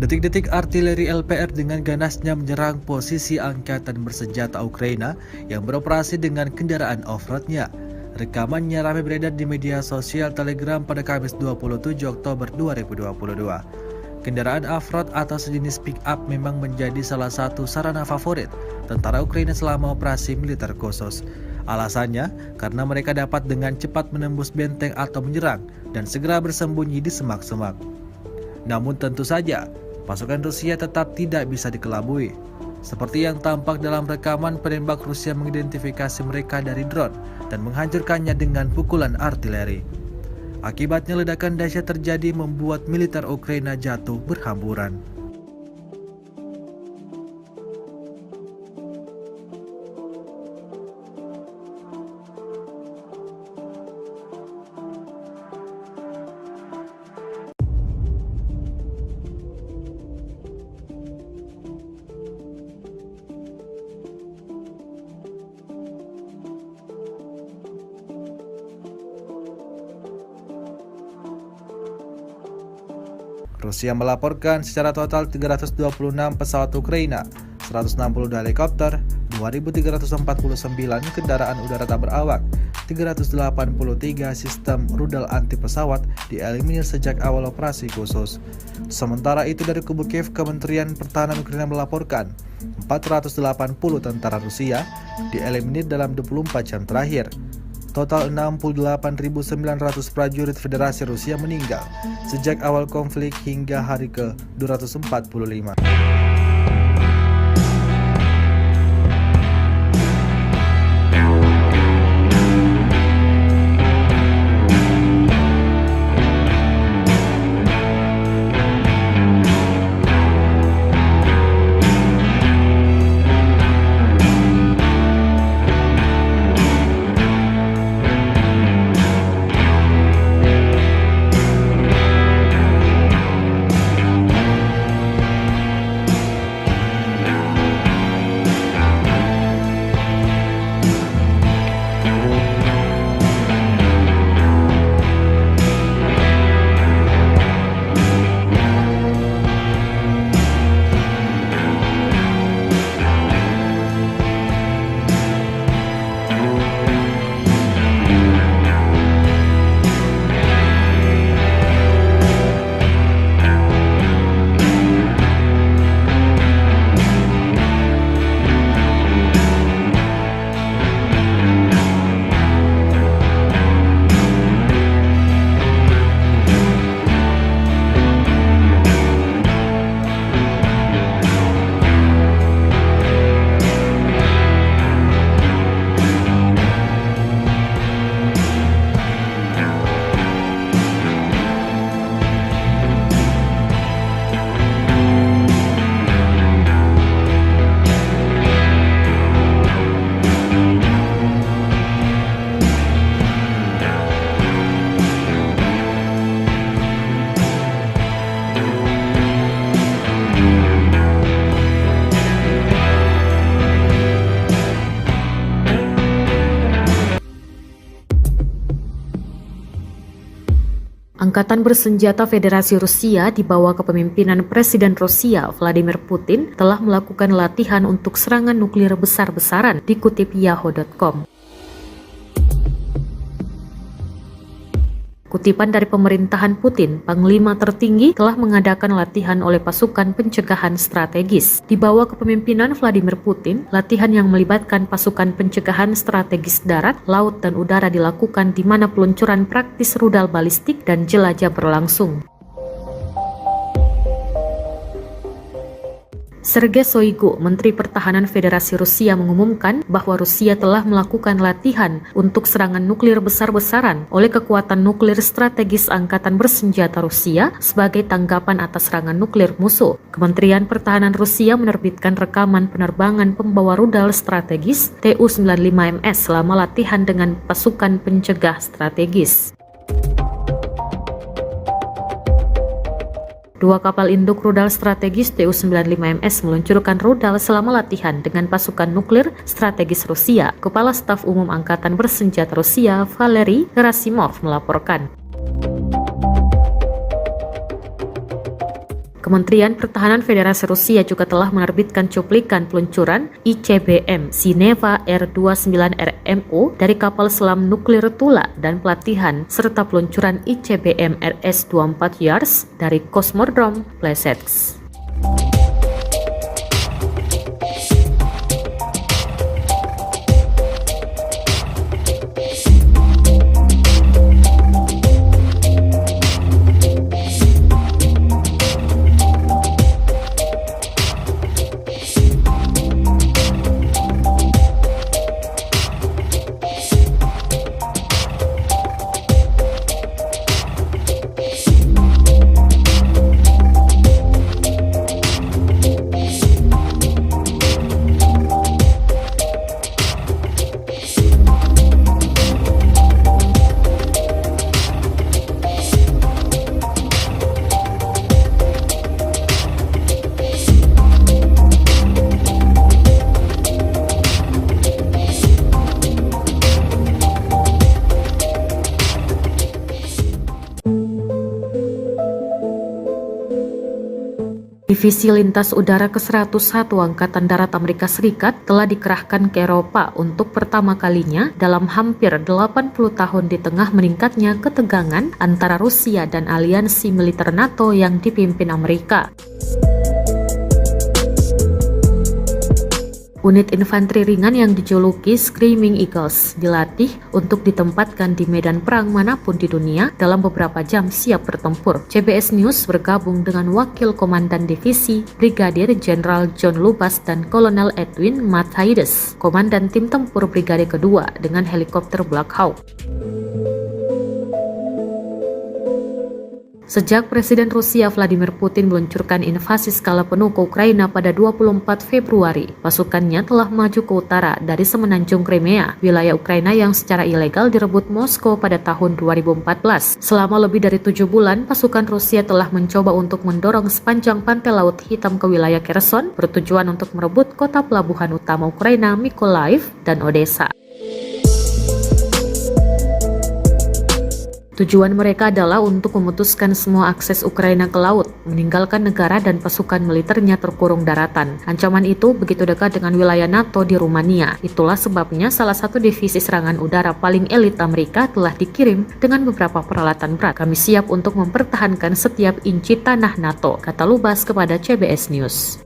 Detik-detik artileri LPR dengan ganasnya menyerang posisi angkatan bersenjata Ukraina yang beroperasi dengan kendaraan off-roadnya. Rekamannya ramai beredar di media sosial Telegram pada Kamis 27 Oktober 2022. Kendaraan off-road atau sejenis pick-up memang menjadi salah satu sarana favorit tentara Ukraina selama operasi militer khusus. Alasannya karena mereka dapat dengan cepat menembus benteng atau menyerang dan segera bersembunyi di semak-semak. Namun tentu saja, pasukan Rusia tetap tidak bisa dikelabui. Seperti yang tampak dalam rekaman, penembak Rusia mengidentifikasi mereka dari drone dan menghancurkannya dengan pukulan artileri. Akibatnya ledakan dahsyat terjadi membuat militer Ukraina jatuh berhamburan. Rusia melaporkan secara total 326 pesawat Ukraina, 162 helikopter, 2.349 kendaraan udara tak berawak, 383 sistem rudal anti pesawat dieliminir sejak awal operasi khusus. Sementara itu dari kubu Kiev, Kementerian Pertahanan Ukraina melaporkan 480 tentara Rusia dieliminir dalam 24 jam terakhir. Total 68.900 prajurit Federasi Rusia meninggal sejak awal konflik hingga hari ke-245. Angkatan bersenjata Federasi Rusia di bawah kepemimpinan Presiden Rusia Vladimir Putin telah melakukan latihan untuk serangan nuklir besar-besaran, dikutip Yahoo.com. Kutipan dari pemerintahan Putin, Panglima tertinggi telah mengadakan latihan oleh pasukan pencegahan strategis. Di bawah kepemimpinan Vladimir Putin, latihan yang melibatkan pasukan pencegahan strategis darat, laut, dan udara dilakukan di mana peluncuran praktis rudal balistik dan jelajah berlangsung. Sergei Shoigu, Menteri Pertahanan Federasi Rusia, mengumumkan bahwa Rusia telah melakukan latihan untuk serangan nuklir besar-besaran oleh kekuatan nuklir strategis Angkatan Bersenjata Rusia sebagai tanggapan atas serangan nuklir musuh. Kementerian Pertahanan Rusia menerbitkan rekaman penerbangan pembawa rudal strategis Tu-95MS selama latihan dengan pasukan pencegah strategis. Dua kapal induk rudal strategis Tu-95MS meluncurkan rudal selama latihan dengan pasukan nuklir strategis Rusia. Kepala Staf Umum Angkatan Bersenjata Rusia, Valery Gerasimov, melaporkan. Kementerian Pertahanan Federasi Rusia juga telah menerbitkan cuplikan peluncuran ICBM Sineva R-29RMO dari kapal selam nuklir Tula dan pelatihan serta peluncuran ICBM RS-24 Yars dari Kosmodrom Plesetsk. Divisi Lintas Udara ke-101 Angkatan Darat Amerika Serikat telah dikerahkan ke Eropa untuk pertama kalinya dalam hampir 80 tahun di tengah meningkatnya ketegangan antara Rusia dan aliansi militer NATO yang dipimpin Amerika. Unit infanteri ringan yang dijuluki Screaming Eagles dilatih untuk ditempatkan di medan perang manapun di dunia dalam beberapa jam siap bertempur. CBS News bergabung dengan Wakil Komandan Divisi Brigadir Jenderal John Lubas dan Kolonel Edwin Matthaides, Komandan Tim Tempur Brigade Kedua dengan helikopter Black Hawk. Sejak Presiden Rusia Vladimir Putin meluncurkan invasi skala penuh ke Ukraina pada 24 Februari, pasukannya telah maju ke utara dari semenanjung Crimea, wilayah Ukraina yang secara ilegal direbut Moskow pada tahun 2014. Selama lebih dari 7 bulan, pasukan Rusia telah mencoba untuk mendorong sepanjang pantai Laut Hitam ke wilayah Kherson, bertujuan untuk merebut kota pelabuhan utama Ukraina Mykolaiv dan Odessa. Tujuan mereka adalah untuk memutuskan semua akses Ukraina ke laut, meninggalkan negara dan pasukan militernya terkurung daratan. Ancaman itu begitu dekat dengan wilayah NATO di Rumania. Itulah sebabnya salah satu divisi serangan udara paling elit Amerika telah dikirim dengan beberapa peralatan berat. Kami siap untuk mempertahankan setiap inci tanah NATO, kata Lubas kepada CBS News.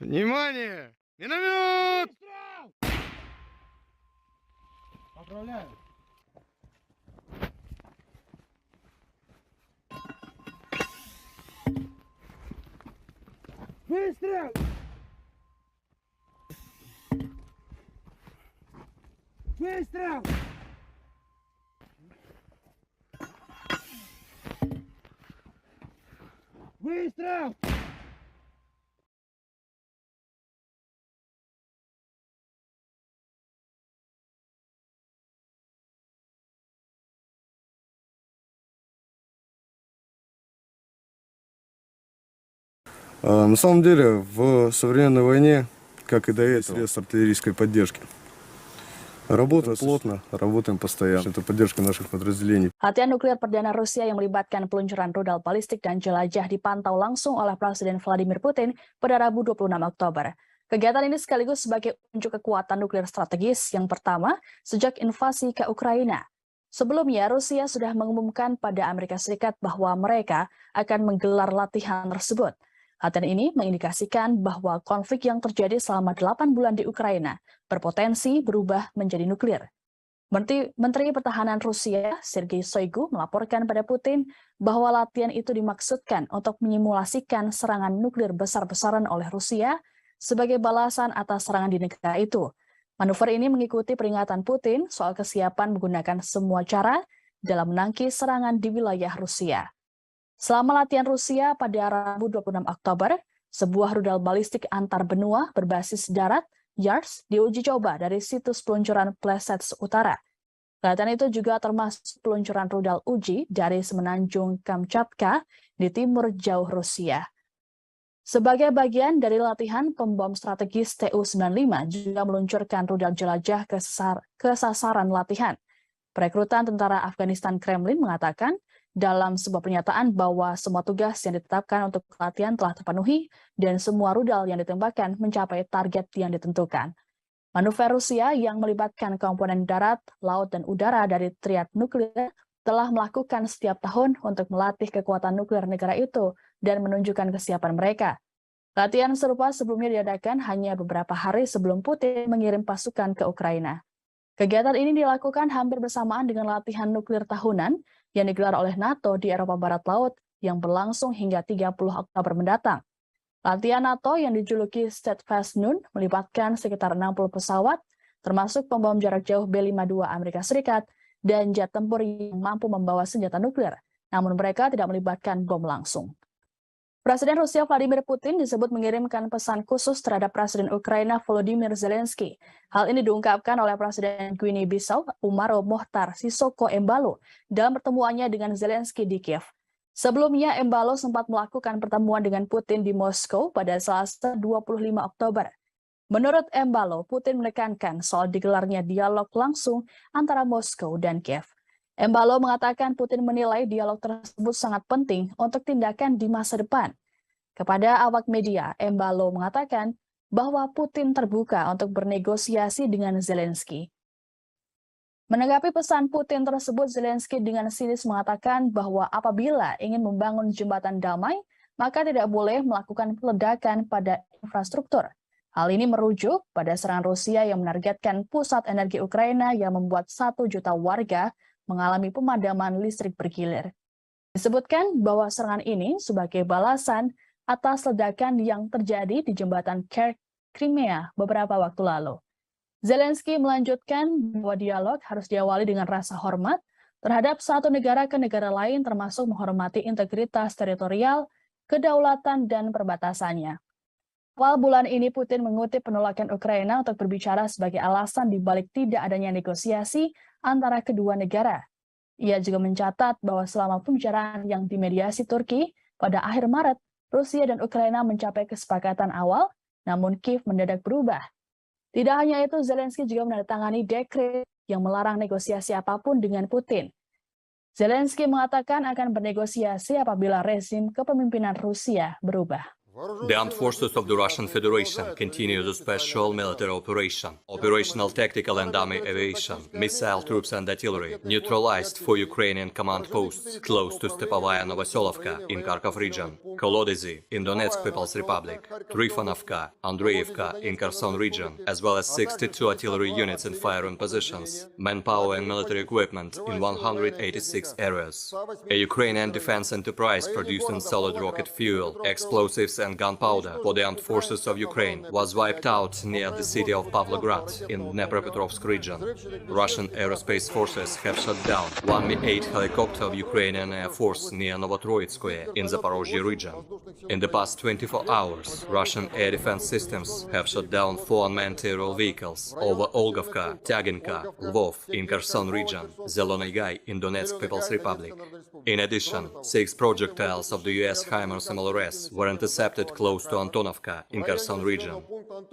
Внимание! Миномет! Выстрел! Поздравляю. Выстрел! Выстрел! Выстрел! На самом деле, в современной войне, как и до этого, средств артиллерийской поддержки. Работаем плотно, работаем постоянно. Это поддержка наших подразделений. Latihan nuklir perdana Rusia yang melibatkan peluncuran rudal balistik dan jelajah dipantau langsung oleh Presiden Vladimir Putin pada Rabu 26 Oktober. Kegiatan ini sekaligus sebagai unjuk kekuatan nuklir strategis yang pertama sejak invasi ke Ukraina. Sebelumnya, Rusia sudah mengumumkan pada Amerika Serikat bahwa mereka akan menggelar latihan tersebut. Latihan ini mengindikasikan bahwa konflik yang terjadi selama 8 bulan di Ukraina berpotensi berubah menjadi nuklir. Menteri Pertahanan Rusia, Sergei Shoigu, melaporkan pada Putin bahwa latihan itu dimaksudkan untuk menyimulasikan serangan nuklir besar-besaran oleh Rusia sebagai balasan atas serangan di negara itu. Manuver ini mengikuti peringatan Putin soal kesiapan menggunakan semua cara dalam menangkis serangan di wilayah Rusia. Selama latihan Rusia pada Rabu 26 Oktober, sebuah rudal balistik antar benua berbasis darat, YARS, diuji coba dari situs peluncuran Plesets Utara. Latihan itu juga termasuk peluncuran rudal uji dari semenanjung Kamchatka di timur jauh Rusia. Sebagai bagian dari latihan, pembom strategis Tu-95 juga meluncurkan rudal jelajah ke sasaran latihan. Perekrutan tentara Afghanistan Kremlin mengatakan dalam sebuah pernyataan bahwa semua tugas yang ditetapkan untuk latihan telah terpenuhi dan semua rudal yang ditembakkan mencapai target yang ditentukan. Manuver Rusia yang melibatkan komponen darat, laut, dan udara dari triad nuklir telah melakukan setiap tahun untuk melatih kekuatan nuklir negara itu dan menunjukkan kesiapan mereka. Latihan serupa sebelumnya diadakan hanya beberapa hari sebelum Putin mengirim pasukan ke Ukraina. Kegiatan ini dilakukan hampir bersamaan dengan latihan nuklir tahunan yang digelar oleh NATO di Eropa Barat Laut yang berlangsung hingga 30 Oktober mendatang. Latihan NATO yang dijuluki Steadfast Noon melibatkan sekitar 60 pesawat, termasuk pembom jarak jauh B-52 Amerika Serikat dan jet tempur yang mampu membawa senjata nuklir, namun mereka tidak melibatkan bom langsung. Presiden Rusia Vladimir Putin disebut mengirimkan pesan khusus terhadap Presiden Ukraina Volodymyr Zelensky. Hal ini diungkapkan oleh Presiden Guinea-Bissau Umaro Mohtar Sissoco Embalo dalam pertemuannya dengan Zelensky di Kiev. Sebelumnya, Embalo sempat melakukan pertemuan dengan Putin di Moskow pada Selasa 25 Oktober. Menurut Embalo, Putin menekankan soal digelarnya dialog langsung antara Moskow dan Kiev. Embalo mengatakan Putin menilai dialog tersebut sangat penting untuk tindakan di masa depan. Kepada awak media, Embalo mengatakan bahwa Putin terbuka untuk bernegosiasi dengan Zelensky. Menanggapi pesan Putin tersebut, Zelensky dengan sinis mengatakan bahwa apabila ingin membangun jembatan damai, maka tidak boleh melakukan peledakan pada infrastruktur. Hal ini merujuk pada serangan Rusia yang menargetkan pusat energi Ukraina yang membuat 1 juta warga mengalami pemadaman listrik bergilir. Disebutkan bahwa serangan ini sebagai balasan atas ledakan yang terjadi di jembatan Kerch, Crimea beberapa waktu lalu. Zelensky melanjutkan bahwa dialog harus diawali dengan rasa hormat terhadap satu negara ke negara lain, termasuk menghormati integritas teritorial, kedaulatan, dan perbatasannya. Awal bulan ini, Putin mengutip penolakan Ukraina untuk berbicara sebagai alasan dibalik tidak adanya negosiasi antara kedua negara. Ia juga mencatat bahwa selama pembicaraan yang dimediasi Turki pada akhir Maret, Rusia dan Ukraina mencapai kesepakatan awal, namun Kiev mendadak berubah. Tidak hanya itu, Zelensky juga menandatangani dekret yang melarang negosiasi apapun dengan Putin. Zelensky mengatakan akan bernegosiasi apabila rezim kepemimpinan Rusia berubah. The armed forces of the Russian Federation continue the special military operation. Operational tactical and army aviation, missile troops and artillery neutralized for Ukrainian command posts close to Stepovaya Novoselovka in Kharkov region, Kolodezi in Donetsk People's Republic, Trifonovka, Andreevka in Kherson region, as well as 62 artillery units in firing positions, manpower and military equipment in 186 areas. A Ukrainian defense enterprise producing solid rocket fuel, explosives and gunpowder for the armed forces of Ukraine was wiped out near the city of Pavlograd in Dnepropetrovsk region. Russian aerospace forces have shot down one Mi-8 helicopter of Ukrainian Air Force near Novotroitskoye in Zaporozhye region. In the past 24 hours, Russian air defense systems have shot down 4 unmanned aerial vehicles over Olgovka, Tyaginka, Lvov in Kherson region, Zelony Gai in Donetsk People's Republic. In addition, 6 projectiles of the US HIMARS MLRS were intercepted close to Antonovka in Kherson region.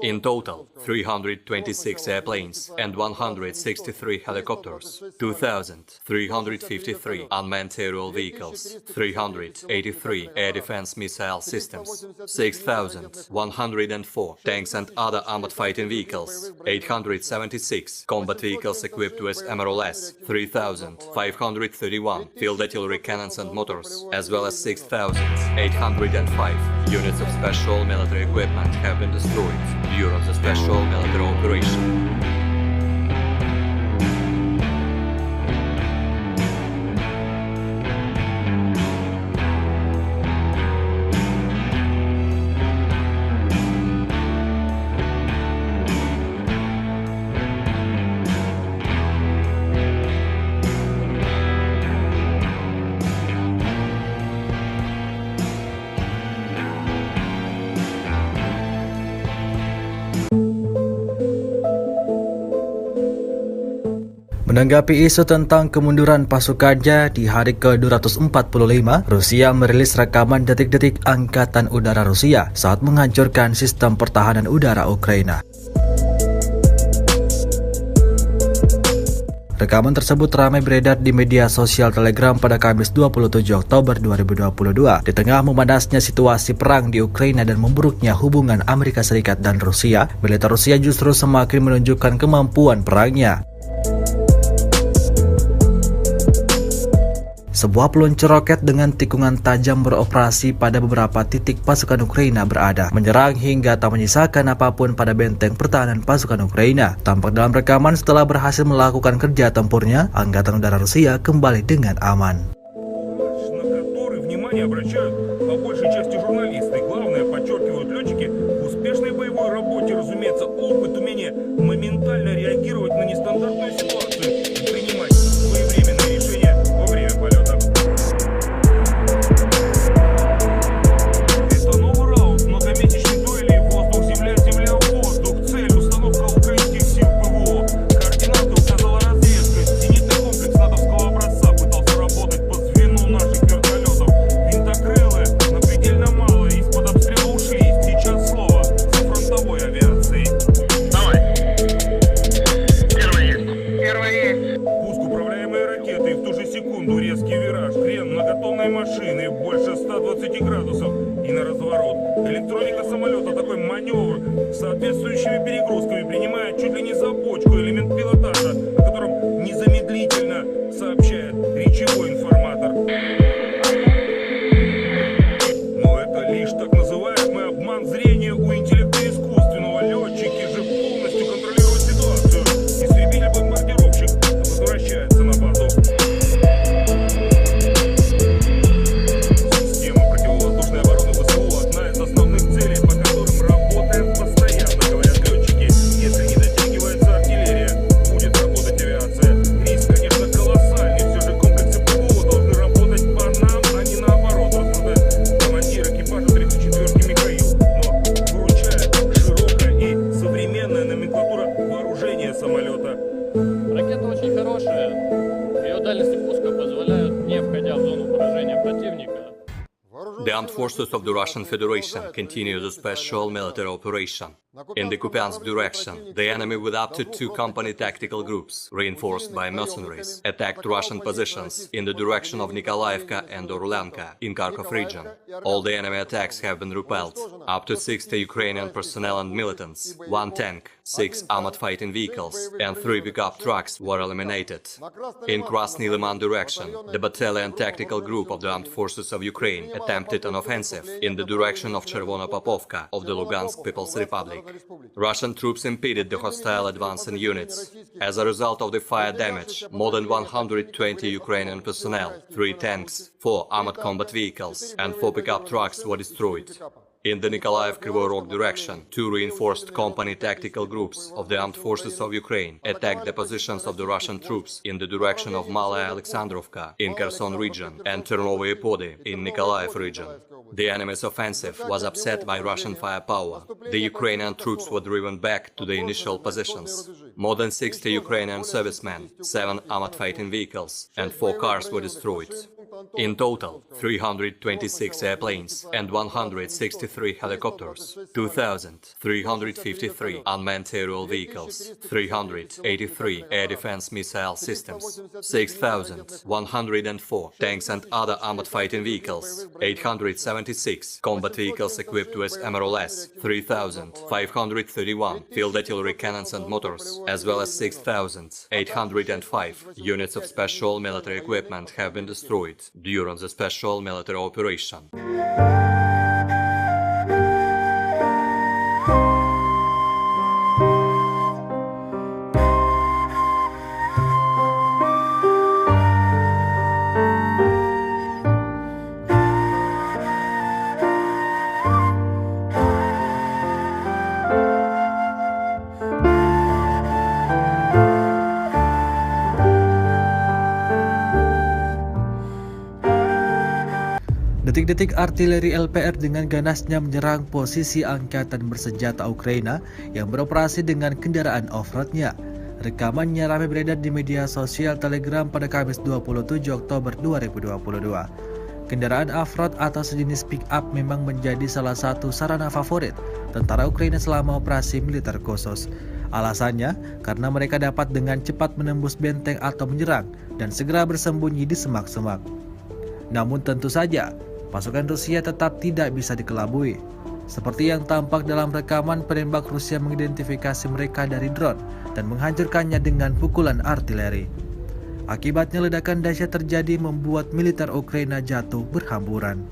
In total, 326 airplanes and 163 helicopters, 2,353 unmanned aerial vehicles, 383 air defense missile systems, 6,104 tanks and other armored fighting vehicles, 876 combat vehicles equipped with MRLS, 3,531 field artillery cannons and motors, as well as 6,805 units of special military equipment have been destroyed during the special military operation. Menanggapi isu tentang kemunduran pasukannya di hari ke-245, Rusia merilis rekaman detik-detik Angkatan Udara Rusia saat menghancurkan sistem pertahanan udara Ukraina. Rekaman tersebut ramai beredar di media sosial Telegram pada Kamis 27 Oktober 2022 di tengah memanasnya situasi perang di Ukraina dan memburuknya hubungan Amerika Serikat dan Rusia. Militer Rusia justru semakin menunjukkan kemampuan perangnya. Sebuah peluncur roket dengan tikungan tajam beroperasi pada beberapa titik pasukan Ukraina berada, menyerang hingga tak menyisakan apapun pada benteng pertahanan pasukan Ukraina. Tampak dalam rekaman setelah berhasil melakukan kerja tempurnya, Angkatan Udara Rusia kembali dengan aman. Электроника самолета такой маневр с соответствующими перегрузками принимает чуть ли не за бочку элемент пилотажа, о котором незамедлительно сообщает речевой информатор. Но это лишь так называемый обман зрения у интеллекта искусственного. Летчики же полностью контролируют ситуацию. Истребитель-бомбардировщик возвращается на базу. Система противовоздушной обороны ВСУ — одна из основных целей, по которым работаем постоянно, говорят летчики. Если не дотягивается артиллерия, будет работать авиация. Риск, конечно, колоссальный. Все же комплексы ПВО должны работать по нам, а не наоборот, рассуждает командир экипажа 34-ки Михаил. Но выручает широкая и современная номенклатура вооружения самолета. Ракета очень хорошая. Ее дальности пуска позволяют, не входя в зону поражения противника. The armed forces of the Russian Federation continue the special military operation. In the Kupiansk direction, the enemy with up to 2 company tactical groups, reinforced by mercenaries, attacked Russian positions in the direction of Nikolaevka and Orlanka in Kharkov region. All the enemy attacks have been repelled. Up to 60 Ukrainian personnel and militants, 1 tank, 6 armored fighting vehicles, and 3 pickup trucks were eliminated. In Krasny Liman direction, the battalion tactical group of the armed forces of Ukraine attempted an offensive in the direction of Chervono-Popovka of the Lugansk People's Republic. Russian troops impeded the hostile advancing units. As a result of the fire damage, more than 120 Ukrainian personnel, 3 tanks, 4 armored combat vehicles, and 4 pickup trucks were destroyed. In the Nikolaev-Kryvyi Rog direction, 2 reinforced company tactical groups of the armed forces of Ukraine attacked the positions of the Russian troops in the direction of Malaya Alexandrovka in Kherson region and Ternovoye Pody in Nikolaev region. The enemy's offensive was upset by Russian firepower. The Ukrainian troops were driven back to the initial positions. More than 60 Ukrainian servicemen, 7 armored fighting vehicles, and 4 cars were destroyed. In total, 326 airplanes and 163 helicopters, 2,353 unmanned aerial vehicles, 383 air defense missile systems, 6,104 tanks and other armored fighting vehicles, 876 combat vehicles equipped with MRLS, 3,531 field artillery cannons and motors, as well as 6,805 units of special military equipment have been destroyed during the special military operation. Detik-detik artileri LPR dengan ganasnya menyerang posisi angkatan bersenjata Ukraina yang beroperasi dengan kendaraan off-roadnya. Rekamannya ramai beredar di media sosial Telegram pada Kamis 27 Oktober 2022. Kendaraan off-road atau sejenis pick-up memang menjadi salah satu sarana favorit tentara Ukraina selama operasi militer khusus. Alasannya, karena mereka dapat dengan cepat menembus benteng atau menyerang dan segera bersembunyi di semak-semak. Namun tentu saja, pasukan Rusia tetap tidak bisa dikelabui. Seperti yang tampak dalam rekaman, penembak Rusia mengidentifikasi mereka dari drone dan menghancurkannya dengan pukulan artileri. Akibatnya ledakan dahsyat terjadi membuat militer Ukraina jatuh berhamburan.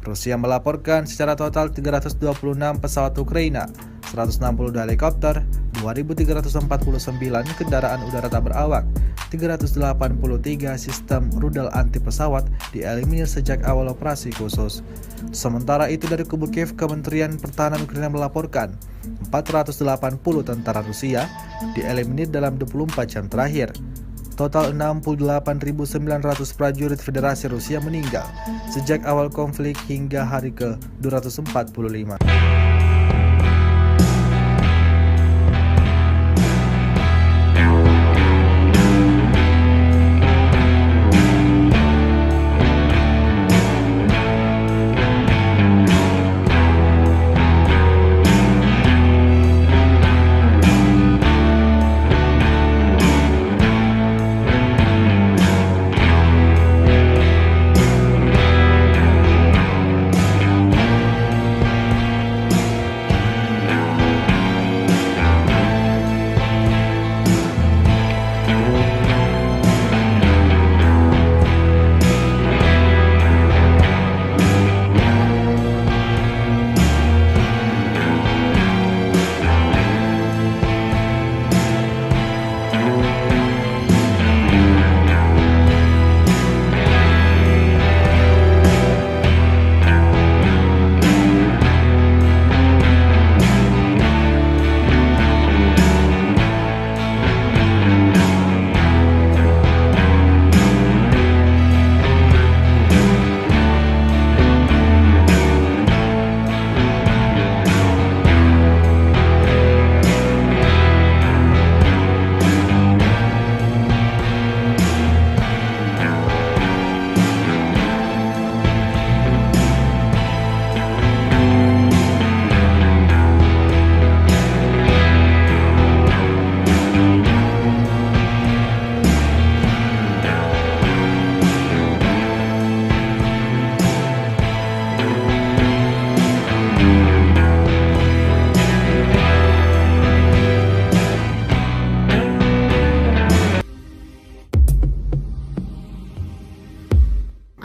Rusia melaporkan secara total 326 pesawat Ukraina, 162 helikopter, 2.349 kendaraan udara tak berawak, 383 sistem rudal anti pesawat dieliminir sejak awal operasi khusus. Sementara itu dari kubu Kiev, Kementerian Pertahanan Ukraina melaporkan 480 tentara Rusia dieliminir dalam 24 jam terakhir. Total 68.900 prajurit Federasi Rusia meninggal sejak awal konflik hingga hari ke-245.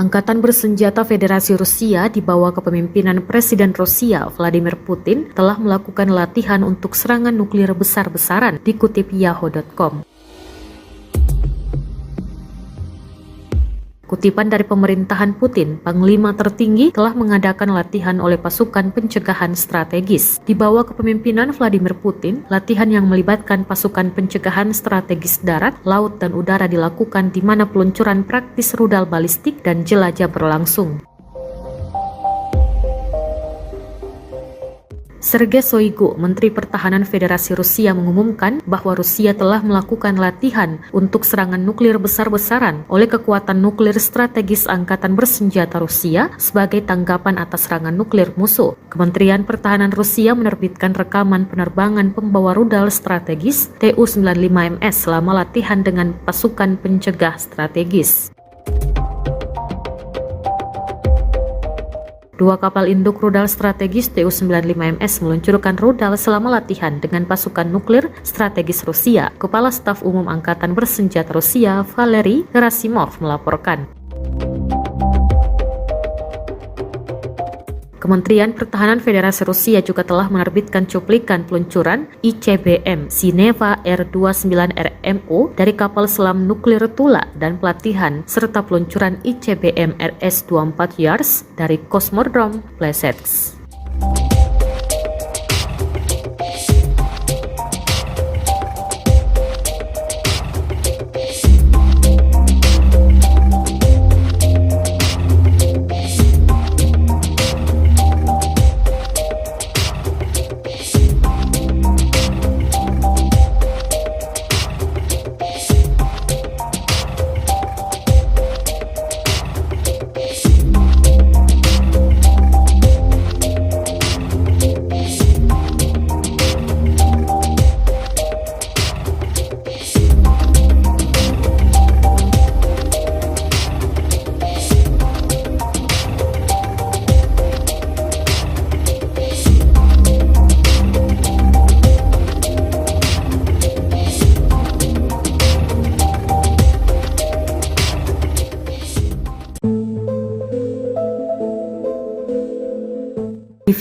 Angkatan bersenjata Federasi Rusia di bawah kepemimpinan Presiden Rusia Vladimir Putin telah melakukan latihan untuk serangan nuklir besar-besaran, dikutip Yahoo.com. Kutipan dari pemerintahan Putin, Panglima tertinggi telah mengadakan latihan oleh pasukan pencegahan strategis. Di bawah kepemimpinan Vladimir Putin, latihan yang melibatkan pasukan pencegahan strategis darat, laut, dan udara dilakukan di mana peluncuran praktis rudal balistik dan jelajah berlangsung. Sergei Shoigu, Menteri Pertahanan Federasi Rusia, mengumumkan bahwa Rusia telah melakukan latihan untuk serangan nuklir besar-besaran oleh kekuatan nuklir strategis Angkatan Bersenjata Rusia sebagai tanggapan atas serangan nuklir musuh. Kementerian Pertahanan Rusia menerbitkan rekaman penerbangan pembawa rudal strategis Tu-95MS selama latihan dengan pasukan pencegah strategis. Dua kapal induk rudal strategis Tu-95MS meluncurkan rudal selama latihan dengan pasukan nuklir strategis Rusia. Kepala Staf Umum Angkatan Bersenjata Rusia, Valery Gerasimov, melaporkan. Kementerian Pertahanan Federasi Rusia juga telah menerbitkan cuplikan peluncuran ICBM Sineva R-29RMO dari kapal selam nuklir Tula dan pelatihan serta peluncuran ICBM RS-24 Yars dari Kosmodrom Plesetsk.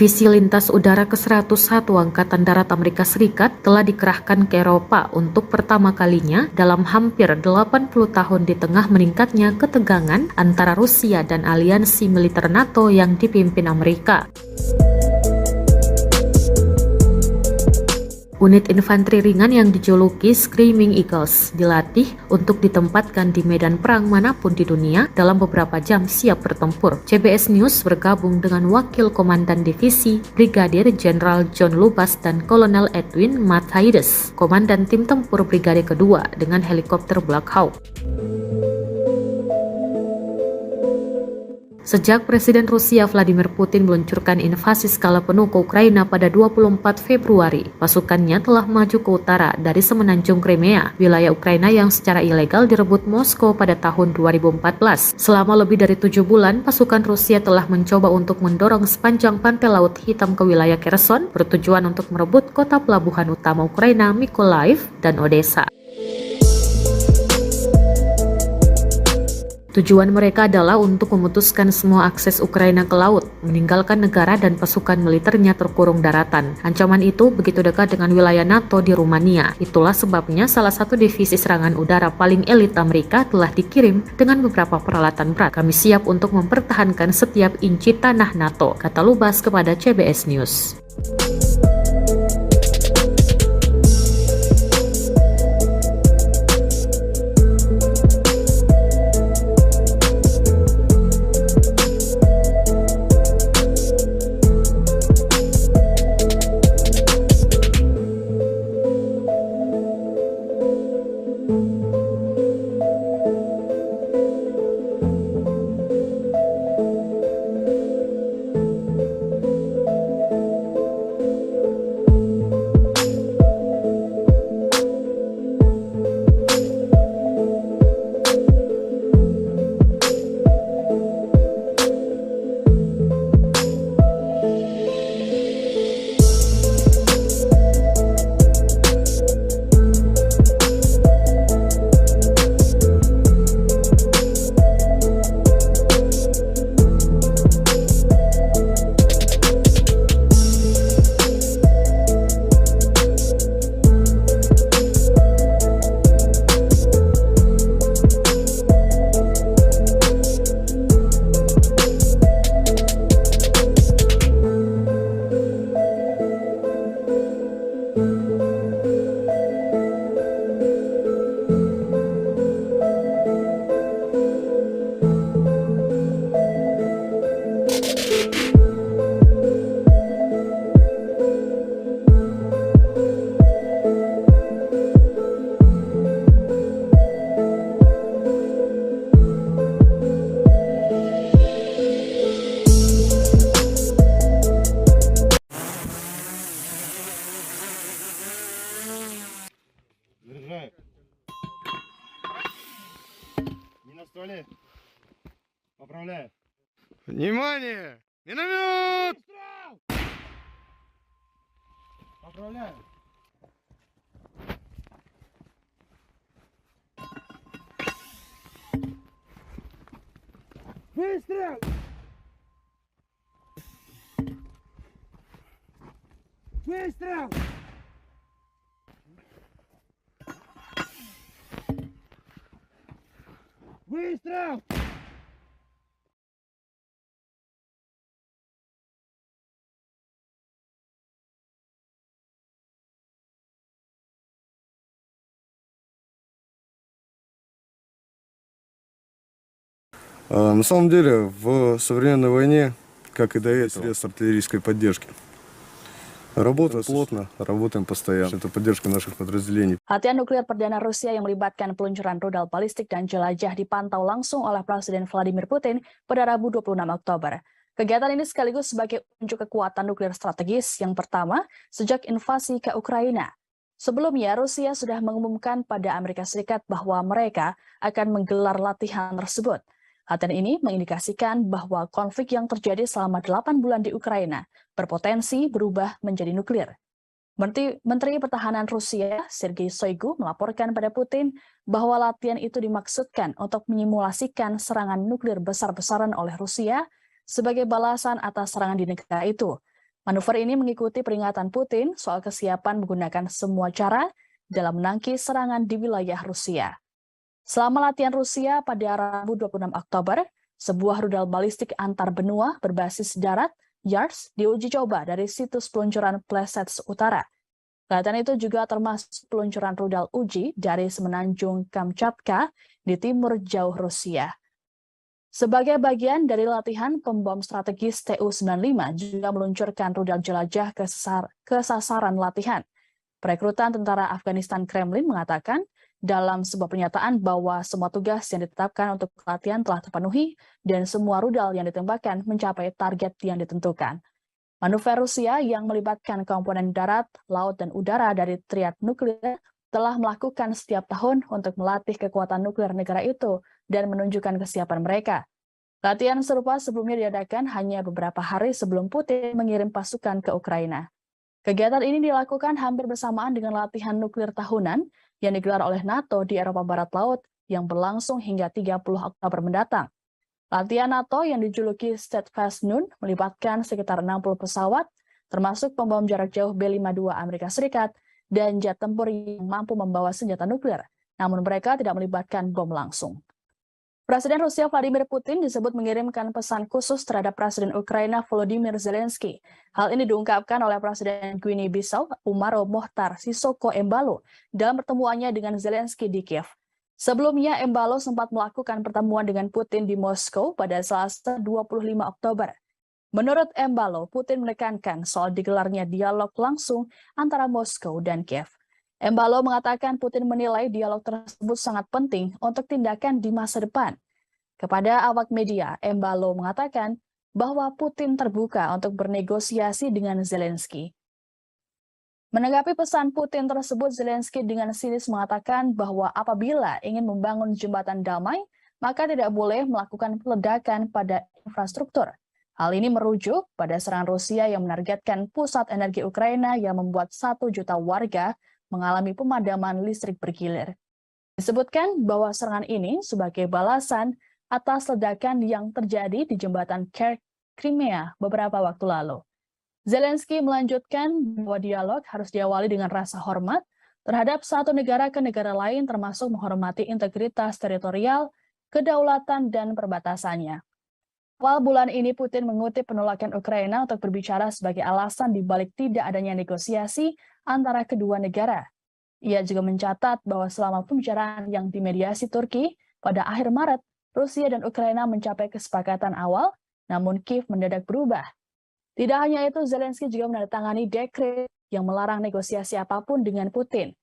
Divisi Lintas Udara ke-101 Angkatan Darat Amerika Serikat telah dikerahkan ke Eropa untuk pertama kalinya dalam hampir 80 tahun di tengah meningkatnya ketegangan antara Rusia dan aliansi militer NATO yang dipimpin Amerika. Unit infanteri ringan yang dijuluki Screaming Eagles dilatih untuk ditempatkan di medan perang manapun di dunia dalam beberapa jam siap bertempur. CBS News bergabung dengan Wakil Komandan Divisi Brigadir Jenderal John Lubas dan Kolonel Edwin Matthaides, Komandan Tim Tempur Brigade Kedua dengan helikopter Black Hawk. Sejak Presiden Rusia Vladimir Putin meluncurkan invasi skala penuh ke Ukraina pada 24 Februari, pasukannya telah maju ke utara dari semenanjung Crimea, wilayah Ukraina yang secara ilegal direbut Moskow pada tahun 2014. Selama lebih dari 7 bulan, pasukan Rusia telah mencoba untuk mendorong sepanjang pantai Laut Hitam ke wilayah Kherson, bertujuan untuk merebut kota pelabuhan utama Ukraina Mykolaiv dan Odessa. Tujuan mereka adalah untuk memutuskan semua akses Ukraina ke laut, meninggalkan negara dan pasukan militernya terkurung daratan. Ancaman itu begitu dekat dengan wilayah NATO di Rumania. Itulah sebabnya salah satu divisi serangan udara paling elit Amerika telah dikirim dengan beberapa peralatan berat. Kami siap untuk mempertahankan setiap inci tanah NATO, kata Lubas kepada CBS News. Анатолий. Поправляю. Внимание! Миномет! Выстрел! Поправляю. Выстрел! Выстрел! Выстрел! На самом деле, в современной войне, как и до этого, средств артиллерийской поддержки. Работаем плотно, работаем постоянно. Это поддержка наших подразделений. Latihan nuklir perdana Rusia yang melibatkan peluncuran rudal balistik dan jelajah dipantau langsung oleh Presiden Vladimir Putin pada Rabu 26 Oktober. Kegiatan ini sekaligus sebagai unjuk kekuatan nuklir strategis yang pertama sejak invasi ke Ukraina. Sebelumnya, Rusia sudah mengumumkan pada Amerika Serikat bahwa mereka akan menggelar latihan tersebut. Latihan ini mengindikasikan bahwa konflik yang terjadi selama 8 bulan di Ukraina berpotensi berubah menjadi nuklir. Menteri Pertahanan Rusia, Sergei Shoigu, melaporkan pada Putin bahwa latihan itu dimaksudkan untuk menyimulasikan serangan nuklir besar-besaran oleh Rusia sebagai balasan atas serangan di negara itu. Manuver ini mengikuti peringatan Putin soal kesiapan menggunakan semua cara dalam menangkis serangan di wilayah Rusia. Selama latihan Rusia pada Rabu 26 Oktober, sebuah rudal balistik antar benua berbasis darat, YARS, diuji coba dari situs peluncuran Plesets Utara. Latihan itu juga termasuk peluncuran rudal uji dari semenanjung Kamchatka di timur jauh Rusia. Sebagai bagian dari latihan, pembom strategis Tu-95 juga meluncurkan rudal jelajah ke sasaran latihan. Perekrutan tentara Afghanistan Kremlin mengatakan dalam sebuah pernyataan bahwa semua tugas yang ditetapkan untuk latihan telah terpenuhi dan semua rudal yang ditembakkan mencapai target yang ditentukan. Manuver Rusia yang melibatkan komponen darat, laut, dan udara dari triad nuklir telah melakukan setiap tahun untuk melatih kekuatan nuklir negara itu dan menunjukkan kesiapan mereka. Latihan serupa sebelumnya diadakan hanya beberapa hari sebelum Putin mengirim pasukan ke Ukraina. Kegiatan ini dilakukan hampir bersamaan dengan latihan nuklir tahunan yang digelar oleh NATO di Eropa Barat Laut yang berlangsung hingga 30 Oktober mendatang. Latihan NATO yang dijuluki Steadfast Noon melibatkan sekitar 60 pesawat, termasuk pembom jarak jauh B-52 Amerika Serikat dan jet tempur yang mampu membawa senjata nuklir, namun mereka tidak melibatkan bom langsung. Presiden Rusia Vladimir Putin disebut mengirimkan pesan khusus terhadap Presiden Ukraina Volodymyr Zelensky. Hal ini diungkapkan oleh Presiden Guinea-Bissau Umaro Mohtar Sissoco Embalo dalam pertemuannya dengan Zelensky di Kiev. Sebelumnya, Embalo sempat melakukan pertemuan dengan Putin di Moskow pada Selasa 25 Oktober. Menurut Embalo, Putin menekankan soal digelarnya dialog langsung antara Moskow dan Kiev. Embalo mengatakan Putin menilai dialog tersebut sangat penting untuk tindakan di masa depan. Kepada awak media, Embalo mengatakan bahwa Putin terbuka untuk bernegosiasi dengan Zelensky. Menanggapi pesan Putin tersebut, Zelensky dengan sinis mengatakan bahwa apabila ingin membangun jembatan damai, maka tidak boleh melakukan peledakan pada infrastruktur. Hal ini merujuk pada serangan Rusia yang menargetkan pusat energi Ukraina yang membuat 1 juta warga mengalami pemadaman listrik bergilir. Disebutkan bahwa serangan ini sebagai balasan atas ledakan yang terjadi di jembatan Crimea beberapa waktu lalu. Zelensky melanjutkan bahwa dialog harus diawali dengan rasa hormat terhadap satu negara ke negara lain, termasuk menghormati integritas teritorial, kedaulatan, dan perbatasannya. Awal bulan ini Putin mengutip penolakan Ukraina untuk berbicara sebagai alasan dibalik tidak adanya negosiasi antara kedua negara. Ia juga mencatat bahwa selama pembicaraan yang dimediasi Turki pada akhir Maret, Rusia dan Ukraina mencapai kesepakatan awal, namun Kiev mendadak berubah. Tidak hanya itu, Zelensky juga menandatangani dekret yang melarang negosiasi apapun dengan Putin.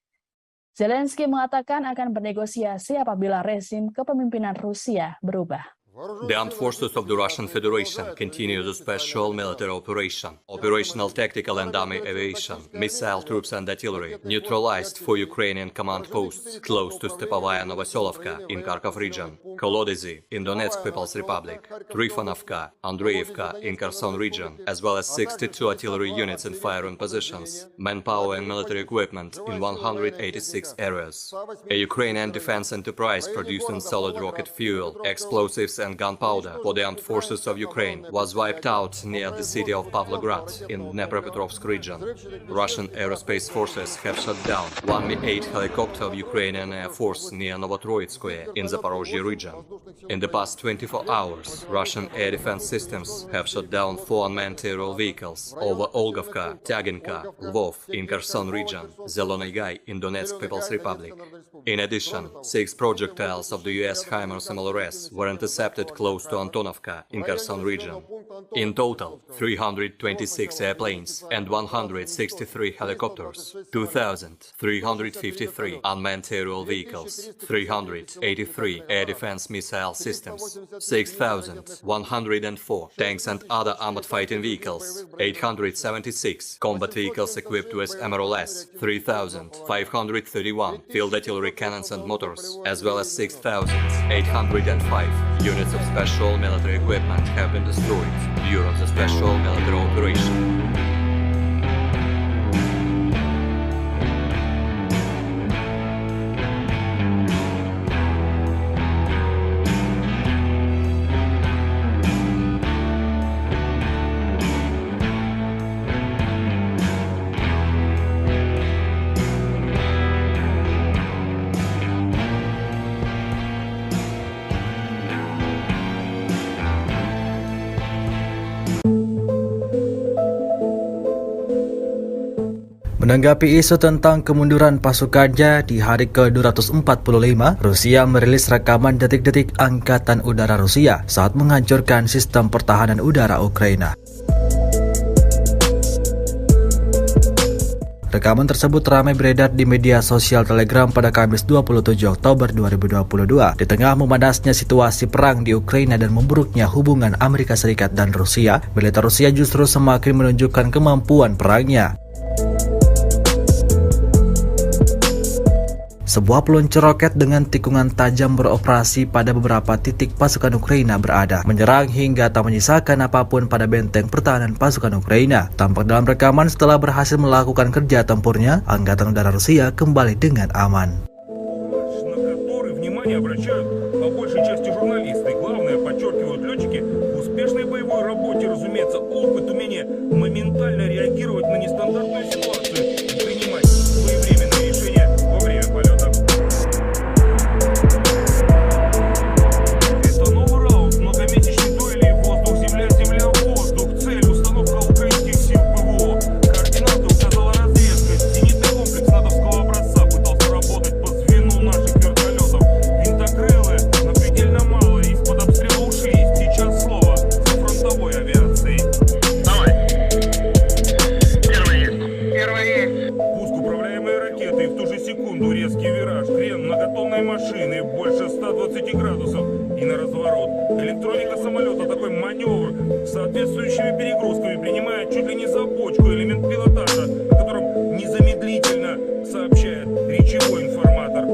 Zelensky mengatakan akan bernegosiasi apabila rezim kepemimpinan Rusia berubah. The armed forces of the Russian Federation continue the special military operation. Operational tactical and army aviation, missile troops and artillery neutralized 4 Ukrainian command posts close to Stepovaya Novoselovka in Kharkov region, Kolodezi in Donetsk People's Republic, Trifonovka, Andreevka in Kherson region, as well as 62 artillery units in firing positions, manpower and military equipment in 186 areas. A Ukrainian defense enterprise producing solid rocket fuel, explosives and gunpowder for the armed forces of Ukraine was wiped out near the city of Pavlograd in Dnepropetrovsk region. Russian aerospace forces have shot down one Mi-8 helicopter of Ukrainian Air Force near Novotroitskoye in Zaporozhye region. In the past 24 hours, Russian air defense systems have shot down 4 unmanned aerial vehicles over Olgovka, Tyaginka, Lvov in Kherson region, Zelony Gai in Donetsk People's Republic. In addition, 6 projectiles of the US HIMARS MLRS were intercepted close to Antonovka in Kherson region. In total, 326 airplanes and 163 helicopters, 2,353 unmanned aerial vehicles, 383 air defense missile systems, 6,104 tanks and other armored fighting vehicles, 876 combat vehicles equipped with MRLS, 3,531 field artillery cannons and motors, as well as 6,805 units of special military equipment have been destroyed during the special military operation. Menanggapi isu tentang kemunduran pasukannya di hari ke-245, Rusia merilis rekaman detik-detik Angkatan Udara Rusia saat menghancurkan sistem pertahanan udara Ukraina. Rekaman tersebut ramai beredar di media sosial Telegram pada Kamis 27 Oktober 2022 di tengah memanasnya situasi perang di Ukraina dan memburuknya hubungan Amerika Serikat dan Rusia. Militer Rusia justru semakin menunjukkan kemampuan perangnya. Sebuah peluncur roket dengan tikungan tajam beroperasi pada beberapa titik pasukan Ukraina berada, menyerang hingga tak menyisakan apapun pada benteng pertahanan pasukan Ukraina. Tampak dalam rekaman setelah berhasil melakukan kerja tempurnya, Angkatan Udara Rusia kembali dengan aman. Электроника самолета такой маневр с соответствующими перегрузками принимает чуть ли не за бочку элемент пилотажа, о котором незамедлительно сообщает речевой информатор.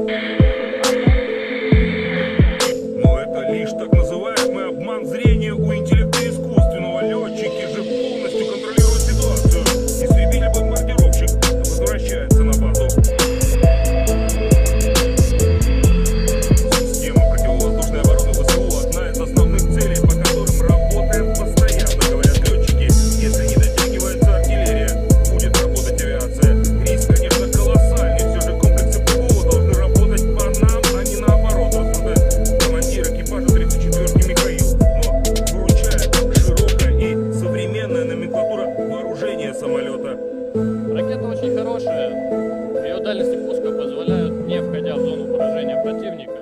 Но это лишь так называемый обман зрения у интеллекта искусственного. Летчики же полностью контролируют ситуацию. Истребитель-бомбардировщик возвращается на базу. Система противовоздушной обороны ВСУ одна из основных целей, по которым работает постоянно, говорят летчики. Если не дотягивается артиллерия, будет работать авиация. Риск, конечно, колоссальный. Все же комплексы ПВО должны работать по нам, а не наоборот, рассуждает командир экипажа 34-ки Михаил. Но выручает широкая и современная номенклатура вооружения самолета. Ракета очень хорошая. Ее дальности пуска позволяют, не входя в зону поражения противника,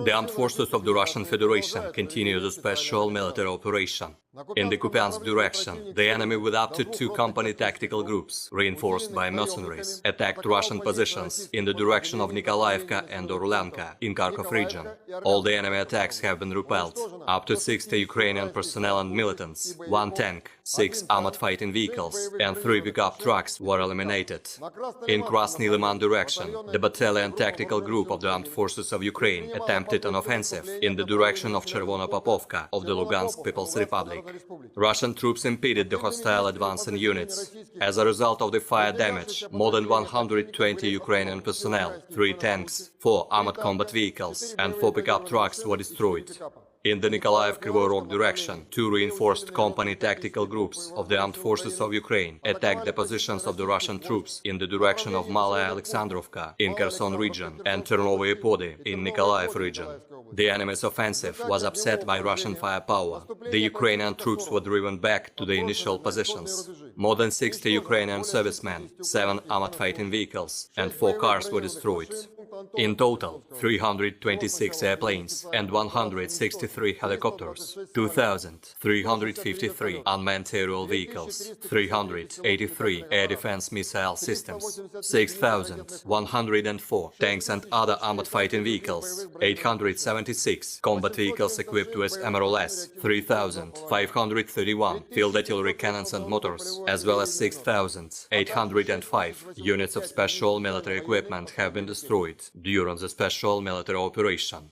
The armed forces of the Russian Federation continue the special military operation. In the Kupiansk direction, the enemy with up to 2 company tactical groups, reinforced by mercenaries, attacked Russian positions in the direction of Nikolaevka and Orlanka in Kharkov region. All the enemy attacks have been repelled. Up to 60 Ukrainian personnel and militants, 1 tank, 6 armored fighting vehicles, and 3 pickup trucks were eliminated. In Krasny Liman direction, the battalion tactical group of the armed forces of Ukraine attempted an offensive in the direction of Chervonopopovka of the Lugansk People's Republic. Russian troops impeded the hostile advancing units. As a result of the fire damage, more than 120 Ukrainian personnel, 3 tanks, 4 armored combat vehicles, and 4 pickup trucks were destroyed. In the Nikolaev-Kryvyi Rog direction, 2 reinforced company tactical groups of the armed forces of Ukraine attacked the positions of the Russian troops in the direction of Malaya Alexandrovka in Kherson region and Chernovye Pody in Nikolaev region. The enemy's offensive was upset by Russian firepower. The Ukrainian troops were driven back to the initial positions. More than 60 Ukrainian servicemen, 7 armored fighting vehicles, and 4 cars were destroyed. In total, 326 airplanes and 163 helicopters, 2,353 unmanned aerial vehicles, 383 air defense missile systems, 6,104 tanks and other armored fighting vehicles, 876 combat vehicles equipped with MRLS, 3,531 field artillery cannons and mortars, as well as 6,805 units of special military equipment have been destroyed during the special military operation.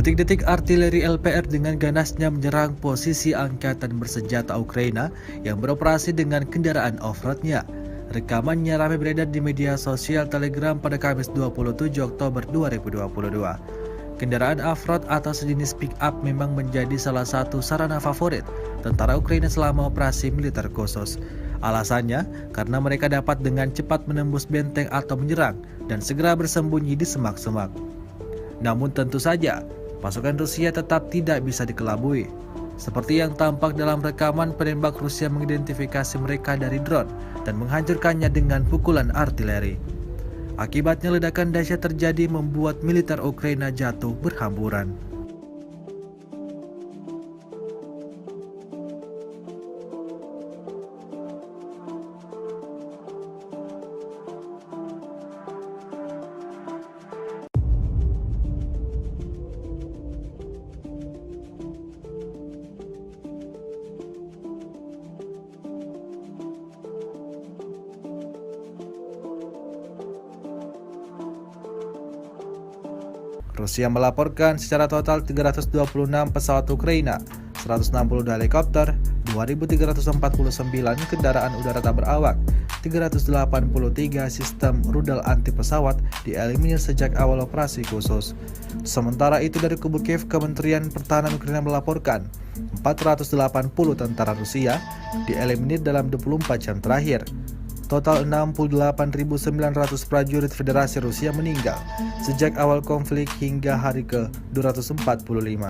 Detik-detik artileri LPR dengan ganasnya menyerang posisi angkatan bersenjata Ukraina yang beroperasi dengan kendaraan off-roadnya. Rekamannya ramai beredar di media sosial Telegram pada Kamis 27 Oktober 2022. Kendaraan off-road atau sejenis pick-up memang menjadi salah satu sarana favorit tentara Ukraina selama operasi militer khusus. Alasannya karena mereka dapat dengan cepat menembus benteng atau menyerang dan segera bersembunyi di semak-semak. Namun tentu saja, pasukan Rusia tetap tidak bisa dikelabui. Seperti yang tampak dalam rekaman, penembak Rusia mengidentifikasi mereka dari drone dan menghancurkannya dengan pukulan artileri. Akibatnya ledakan dahsyat terjadi membuat militer Ukraina jatuh berhamburan. Rusia melaporkan secara total 326 pesawat Ukraina, 162 helikopter, 2.349 kendaraan udara tak berawak, 383 sistem rudal anti pesawat dieliminir sejak awal operasi khusus. Sementara itu dari kubu Kiev, Kementerian Pertahanan Ukraina melaporkan 480 tentara Rusia dieliminir dalam 24 jam terakhir. Total 68.900 prajurit Federasi Rusia meninggal sejak awal konflik hingga hari ke-245.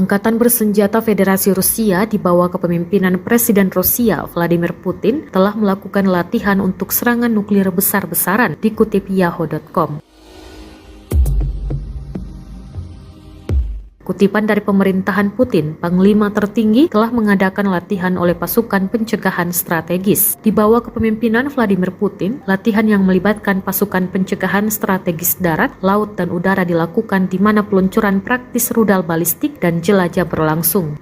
Angkatan bersenjata Federasi Rusia di bawah kepemimpinan Presiden Rusia Vladimir Putin telah melakukan latihan untuk serangan nuklir besar-besaran, dikutip Yahoo.com. Kutipan dari pemerintahan Putin, Panglima tertinggi telah mengadakan latihan oleh pasukan pencegahan strategis. Di bawah kepemimpinan Vladimir Putin, latihan yang melibatkan pasukan pencegahan strategis darat, laut, dan udara dilakukan di mana peluncuran praktis rudal balistik dan jelajah berlangsung.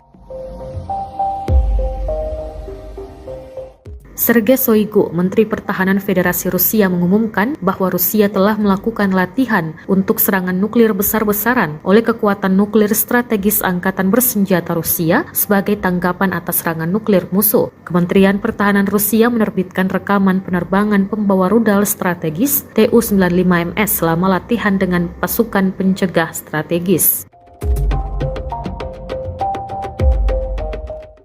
Sergei Shoigu, Menteri Pertahanan Federasi Rusia, mengumumkan bahwa Rusia telah melakukan latihan untuk serangan nuklir besar-besaran oleh kekuatan nuklir strategis Angkatan Bersenjata Rusia sebagai tanggapan atas serangan nuklir musuh. Kementerian Pertahanan Rusia menerbitkan rekaman penerbangan pembawa rudal strategis Tu-95MS selama latihan dengan pasukan pencegah strategis.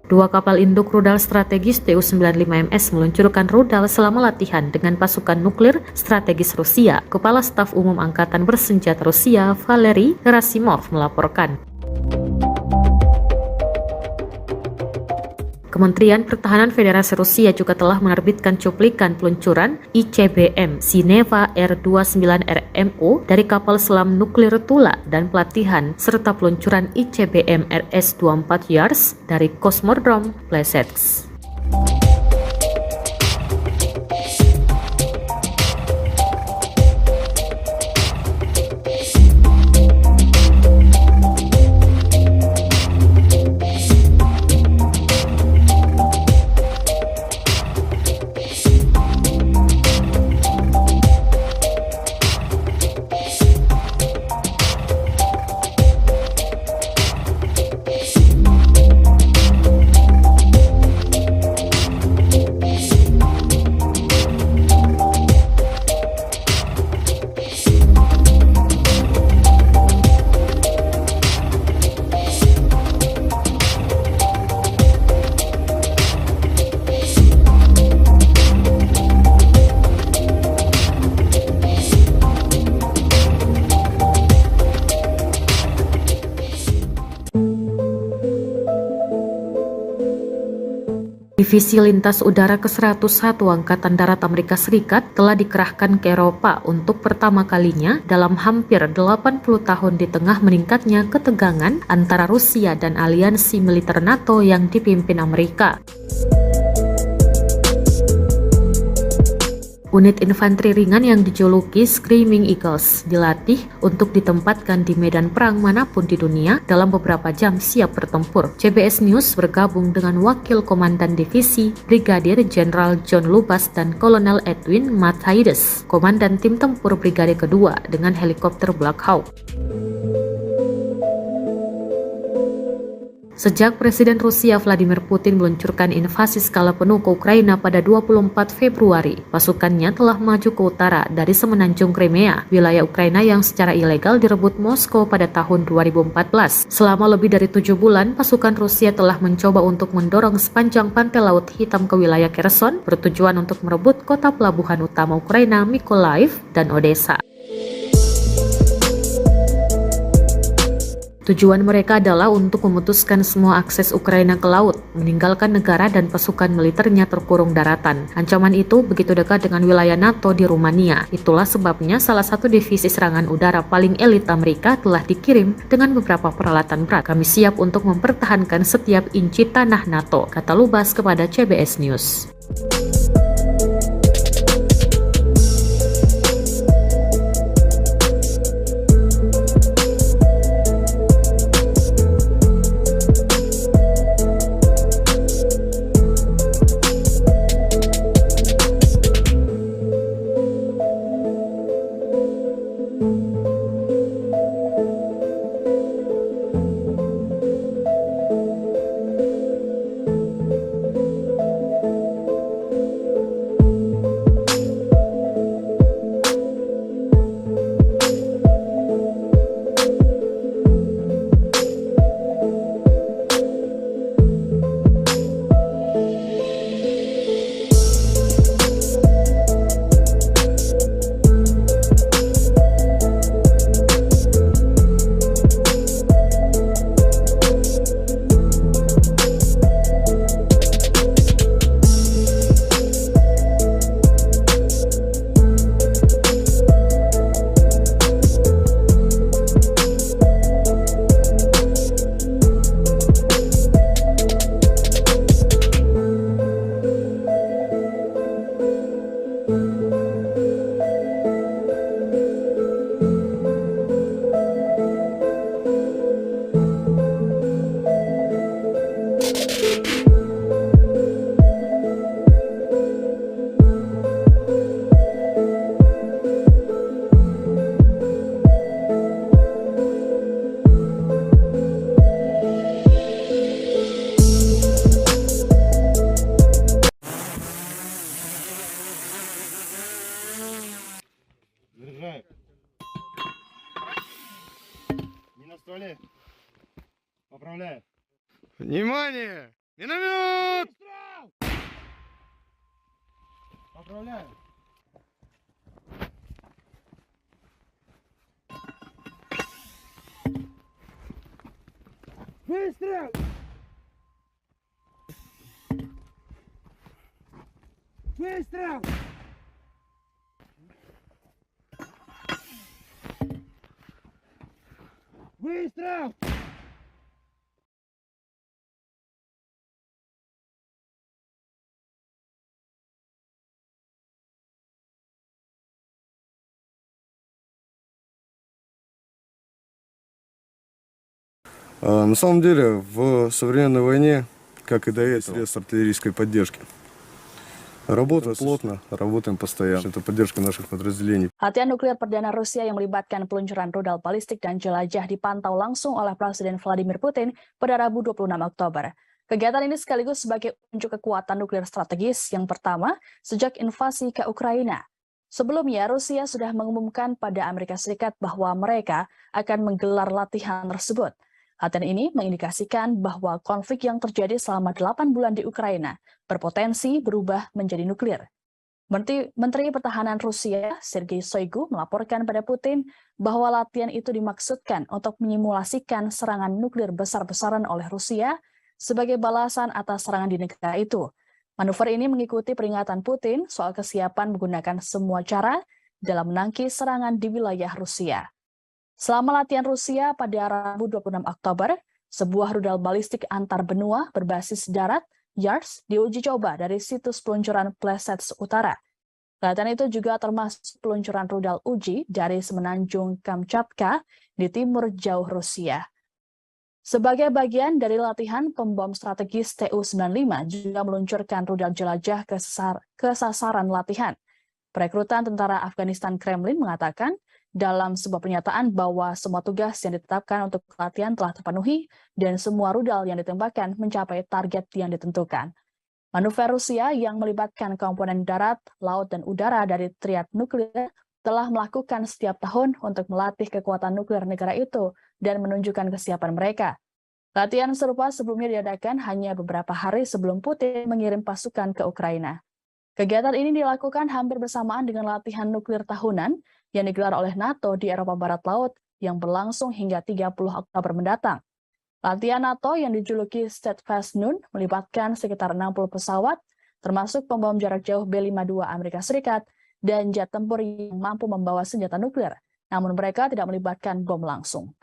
Dua kapal induk rudal strategis Tu-95MS meluncurkan rudal selama latihan dengan pasukan nuklir strategis Rusia. Kepala Staf Umum Angkatan Bersenjata Rusia, Valery Gerasimov, melaporkan. Kementerian Pertahanan Federasi Rusia juga telah menerbitkan cuplikan peluncuran ICBM Zineva R-29RMO dari kapal selam nuklir Tula dan pelatihan serta peluncuran ICBM RS-24 Yars dari Kosmodrom Plesetsk. Divisi Lintas Udara ke-101 Angkatan Darat Amerika Serikat telah dikerahkan ke Eropa untuk pertama kalinya dalam hampir 80 tahun di tengah meningkatnya ketegangan antara Rusia dan aliansi militer NATO yang dipimpin Amerika. Unit infanteri ringan yang dijuluki Screaming Eagles dilatih untuk ditempatkan di medan perang manapun di dunia dalam beberapa jam siap bertempur. CBS News bergabung dengan Wakil Komandan Divisi Brigadir Jenderal John Lubas dan Kolonel Edwin Matthaides, Komandan Tim Tempur Brigade Kedua dengan helikopter Black Hawk. Sejak Presiden Rusia Vladimir Putin meluncurkan invasi skala penuh ke Ukraina pada 24 Februari, pasukannya telah maju ke utara dari semenanjung Crimea, wilayah Ukraina yang secara ilegal direbut Moskow pada tahun 2014. Selama lebih dari 7 bulan, pasukan Rusia telah mencoba untuk mendorong sepanjang pantai Laut Hitam ke wilayah Kherson, bertujuan untuk merebut kota pelabuhan utama Ukraina Mykolaiv dan Odessa. Tujuan mereka adalah untuk memutuskan semua akses Ukraina ke laut, meninggalkan negara dan pasukan militernya terkurung daratan. Ancaman itu begitu dekat dengan wilayah NATO di Rumania. Itulah sebabnya salah satu divisi serangan udara paling elit Amerika telah dikirim dengan beberapa peralatan berat. Kami siap untuk mempertahankan setiap inci tanah NATO, kata Lubas kepada CBS News. Поздравляю. Внимание! Миномет! Выстрел! Поздравляю. Выстрел! Выстрел! Выстрел! На самом деле, в современной войне, как и до этого, средств артиллерийской поддержки. Работаем плотно, работаем постоянно. Это поддержка наших подразделений. Latihan nuklir perdana Rusia yang melibatkan peluncuran rudal balistik dan jelajah dipantau langsung oleh Presiden Vladimir Putin pada Rabu 26 Oktober. Kegiatan ini sekaligus sebagai unjuk kekuatan nuklir strategis yang pertama sejak invasi ke Ukraina. Sebelumnya, Rusia sudah mengumumkan pada Amerika Serikat bahwa mereka akan menggelar latihan tersebut. Latihan ini mengindikasikan bahwa konflik yang terjadi selama 8 bulan di Ukraina berpotensi berubah menjadi nuklir. Menteri Pertahanan Rusia, Sergei Shoigu, melaporkan pada Putin bahwa latihan itu dimaksudkan untuk menyimulasikan serangan nuklir besar-besaran oleh Rusia sebagai balasan atas serangan di negara itu. Manuver ini mengikuti peringatan Putin soal kesiapan menggunakan semua cara dalam menangkis serangan di wilayah Rusia. Selama latihan Rusia pada Rabu 26 Oktober, sebuah rudal balistik antar benua berbasis darat, YARS, diuji coba dari situs peluncuran Plesets Utara. Latihan itu juga termasuk peluncuran rudal uji dari semenanjung Kamchatka di timur jauh Rusia. Sebagai bagian dari latihan, pembom strategis Tu-95 juga meluncurkan rudal jelajah ke sasaran latihan. Perekrutan tentara Afghanistan Kremlin mengatakan dalam sebuah pernyataan bahwa semua tugas yang ditetapkan untuk latihan telah terpenuhi dan semua rudal yang ditembakkan mencapai target yang ditentukan. Manuver Rusia yang melibatkan komponen darat, laut, dan udara dari triad nuklir telah melakukan setiap tahun untuk melatih kekuatan nuklir negara itu dan menunjukkan kesiapan mereka. Latihan serupa sebelumnya diadakan hanya beberapa hari sebelum Putin mengirim pasukan ke Ukraina. Kegiatan ini dilakukan hampir bersamaan dengan latihan nuklir tahunan yang digelar oleh NATO di Eropa Barat Laut yang berlangsung hingga 30 Oktober mendatang. Latihan NATO yang dijuluki Steadfast Noon melibatkan sekitar 60 pesawat, termasuk pembom jarak jauh B-52 Amerika Serikat dan jet tempur yang mampu membawa senjata nuklir, namun mereka tidak melibatkan bom langsung.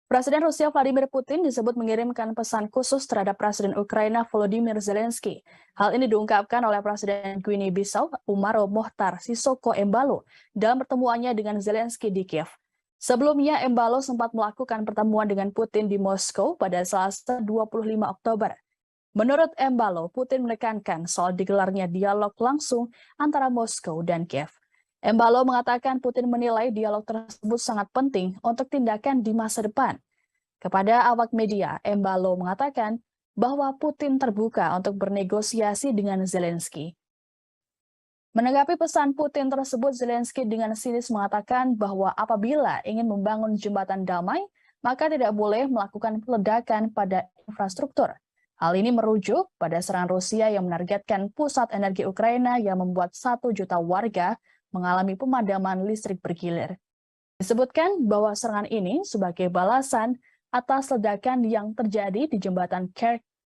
Presiden Rusia Vladimir Putin disebut mengirimkan pesan khusus terhadap Presiden Ukraina Volodymyr Zelensky. Hal ini diungkapkan oleh Presiden Guinea-Bissau Umaro Mohtar Sisoko Embalo dalam pertemuannya dengan Zelensky di Kiev. Sebelumnya, Embalo sempat melakukan pertemuan dengan Putin di Moskow pada Selasa 25 Oktober. Menurut Embalo, Putin menekankan soal digelarnya dialog langsung antara Moskow dan Kiev. Embalo mengatakan Putin menilai dialog tersebut sangat penting untuk tindakan di masa depan. Kepada awak media, Embalo mengatakan bahwa Putin terbuka untuk bernegosiasi dengan Zelensky. Menanggapi pesan Putin tersebut, Zelensky dengan sinis mengatakan bahwa apabila ingin membangun jembatan damai, maka tidak boleh melakukan peledakan pada infrastruktur. Hal ini merujuk pada serangan Rusia yang menargetkan pusat energi Ukraina yang membuat 1 juta warga mengalami pemadaman listrik bergilir. Disebutkan bahwa serangan ini sebagai balasan atas ledakan yang terjadi di jembatan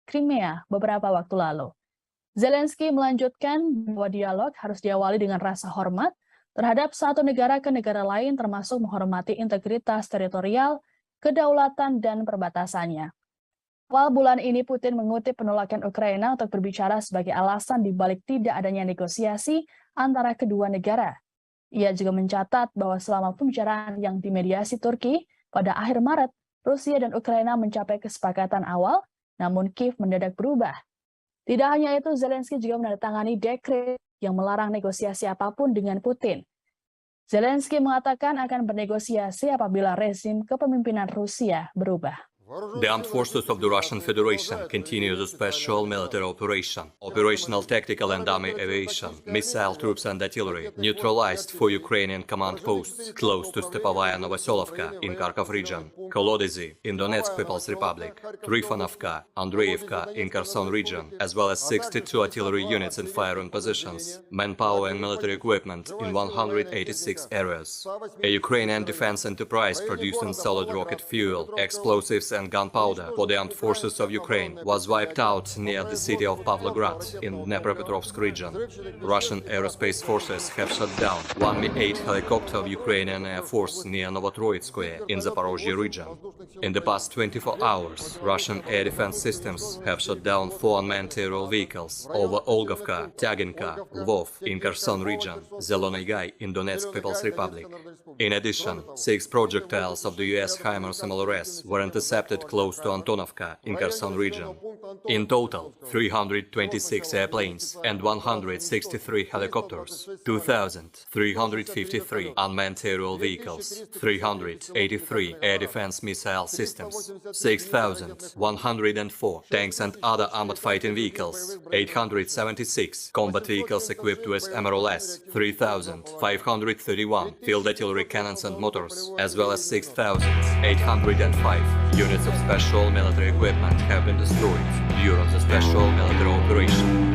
Crimea beberapa waktu lalu. Zelensky melanjutkan bahwa dialog harus diawali dengan rasa hormat terhadap satu negara ke negara lain, termasuk menghormati integritas teritorial, kedaulatan, dan perbatasannya. Awal bulan ini, Putin mengutip penolakan Ukraina untuk berbicara sebagai alasan dibalik tidak adanya negosiasi antara kedua negara. Ia juga mencatat bahwa selama pembicaraan yang dimediasi Turki pada akhir Maret, Rusia dan Ukraina mencapai kesepakatan awal, namun Kiev mendadak berubah. Tidak hanya itu, Zelensky juga menandatangani dekret yang melarang negosiasi apapun dengan Putin. Zelensky mengatakan akan bernegosiasi apabila rezim kepemimpinan Rusia berubah. The armed forces of the Russian Federation continue the special military operation. Operational tactical and army aviation, missile troops and artillery neutralized for Ukrainian command posts close to Stepovaya Novoselovka in Kharkov region, Kolodezi in Donetsk People's Republic, Trifonovka, Andreevka in Kherson region, as well as 62 artillery units in firing positions, manpower and military equipment in 186 areas. A Ukrainian defense enterprise producing solid rocket fuel, explosives and gunpowder for the armed forces of Ukraine was wiped out near the city of Pavlograd in Dnepropetrovsk region. Russian aerospace forces have shot down one Mi-8 helicopter of Ukrainian Air Force near Novotroitskoye in Zaporozhye region. In the past 24 hours, Russian air defense systems have shot down 4 unmanned aerial vehicles over Olgovka, Tyaginka, Lvov in Kherson region, Zelony Gai in Donetsk People's Republic. In addition, 6 projectiles of the US HIMARS MLRS were intercepted close to Antonovka in Kherson region. In total, 326 airplanes and 163 helicopters, 2,353 unmanned aerial vehicles, 383 air defense missile systems, 6,104 tanks and other armored fighting vehicles, 876 combat vehicles equipped with MRLS, 3,531 field artillery cannons and motors, as well as 6,805 units of special military equipment have been destroyed during the special military operation.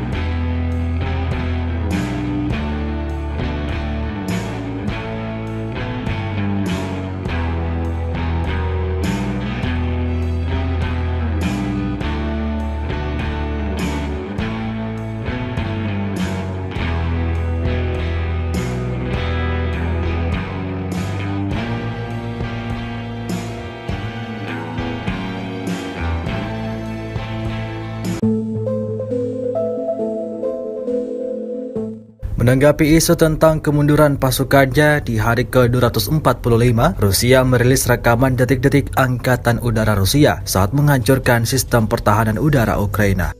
Menanggapi isu tentang kemunduran pasukannya di hari ke-245, Rusia merilis rekaman detik-detik Angkatan Udara Rusia saat menghancurkan sistem pertahanan udara Ukraina.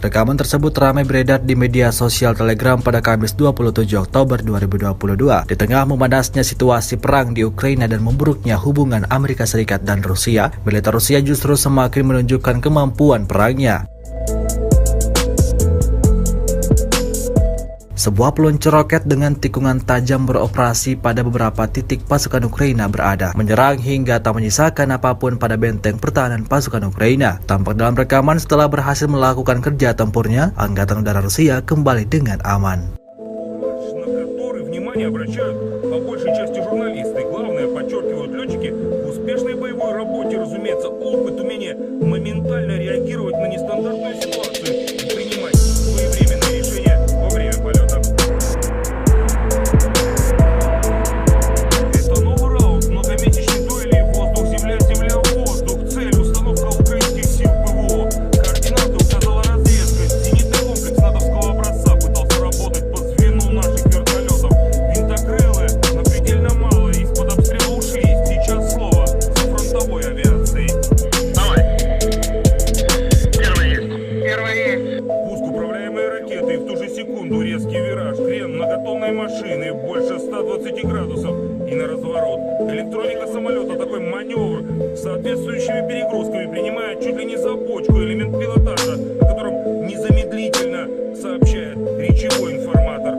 Rekaman tersebut ramai beredar di media sosial Telegram pada Kamis 27 Oktober 2022 di tengah memanasnya situasi perang di Ukraina dan memburuknya hubungan Amerika Serikat dan Rusia. Militer Rusia justru semakin menunjukkan kemampuan perangnya. Sebuah peluncur roket dengan tikungan tajam beroperasi pada beberapa titik pasukan Ukraina berada, menyerang hingga tak menyisakan apapun pada benteng pertahanan pasukan Ukraina. Tampak dalam rekaman setelah berhasil melakukan kerja tempurnya, Angkatan Udara Rusia kembali dengan aman. Электроника самолета такой маневр с соответствующими перегрузками принимает чуть ли не за бочку элемент пилотажа, о котором незамедлительно сообщает речевой информатор.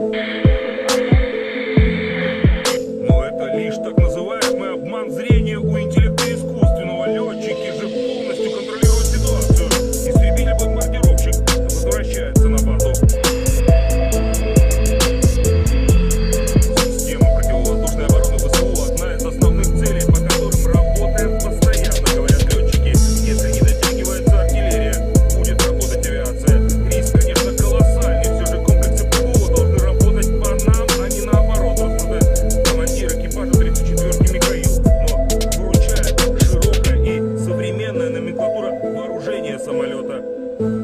Но это лишь так называемый обман зрения у интеллекта искусственного. Летчики же полностью контролируют ситуацию. Истребитель-бомбардировщик возвращается на базу.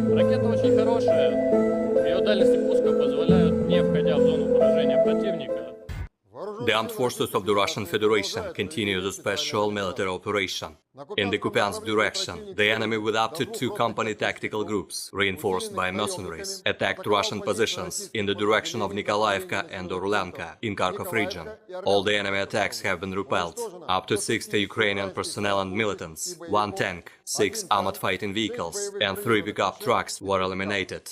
Ракета очень хорошая, ее дальности пуска позволяют, не входя в зону поражения противника. The armed forces of the Russian Federation continue the special military operation. In the Kupiansk direction, the enemy with up to 2 company tactical groups, reinforced by mercenaries, attacked Russian positions in the direction of Nikolaevka and Orlenka in Kharkov region. All the enemy attacks have been repelled. Up to 60 Ukrainian personnel and militants, 1 tank, 6 armored fighting vehicles, and 3 pickup trucks were eliminated.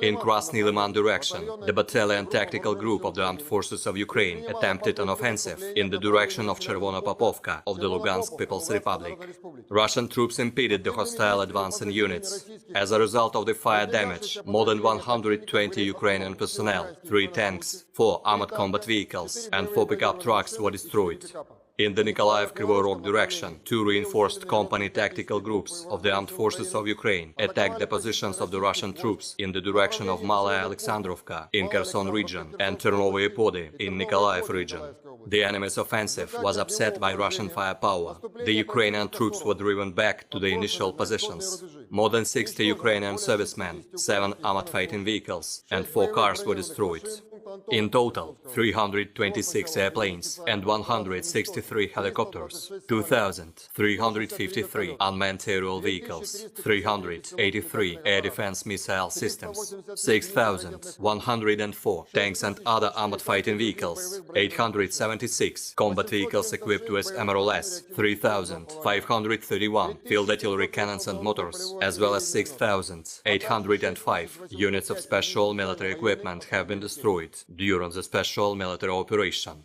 In Krasny Liman direction, the battalion tactical group of the armed forces of Ukraine attempted an offensive in the direction of Chervonopopovka of the Lugansk People's Republic. Russian troops impeded the hostile advancing units. As a result of the fire damage, more than 120 Ukrainian personnel, 3 tanks, 4 armored combat vehicles, and 4 pickup trucks were destroyed. In the Nikolaev-Kryvyi Rog direction, 2 reinforced company tactical groups of the armed forces of Ukraine attacked the positions of the Russian troops in the direction of Malaya Alexandrovka in Kherson region and Ternovye Pody in Nikolaev region. The enemy's offensive was upset by Russian firepower. The Ukrainian troops were driven back to the initial positions. More than 60 Ukrainian servicemen, 7 armored fighting vehicles, and 4 cars were destroyed. In total, 326 airplanes and 163 helicopters, 2,353 unmanned aerial vehicles, 383 air defense missile systems, 6,104 tanks and other armored fighting vehicles, 876 combat vehicles equipped with MRLS, 3,531 field artillery cannons and motors, as well as 6,805 units of special military equipment have been destroyed during the special military operation.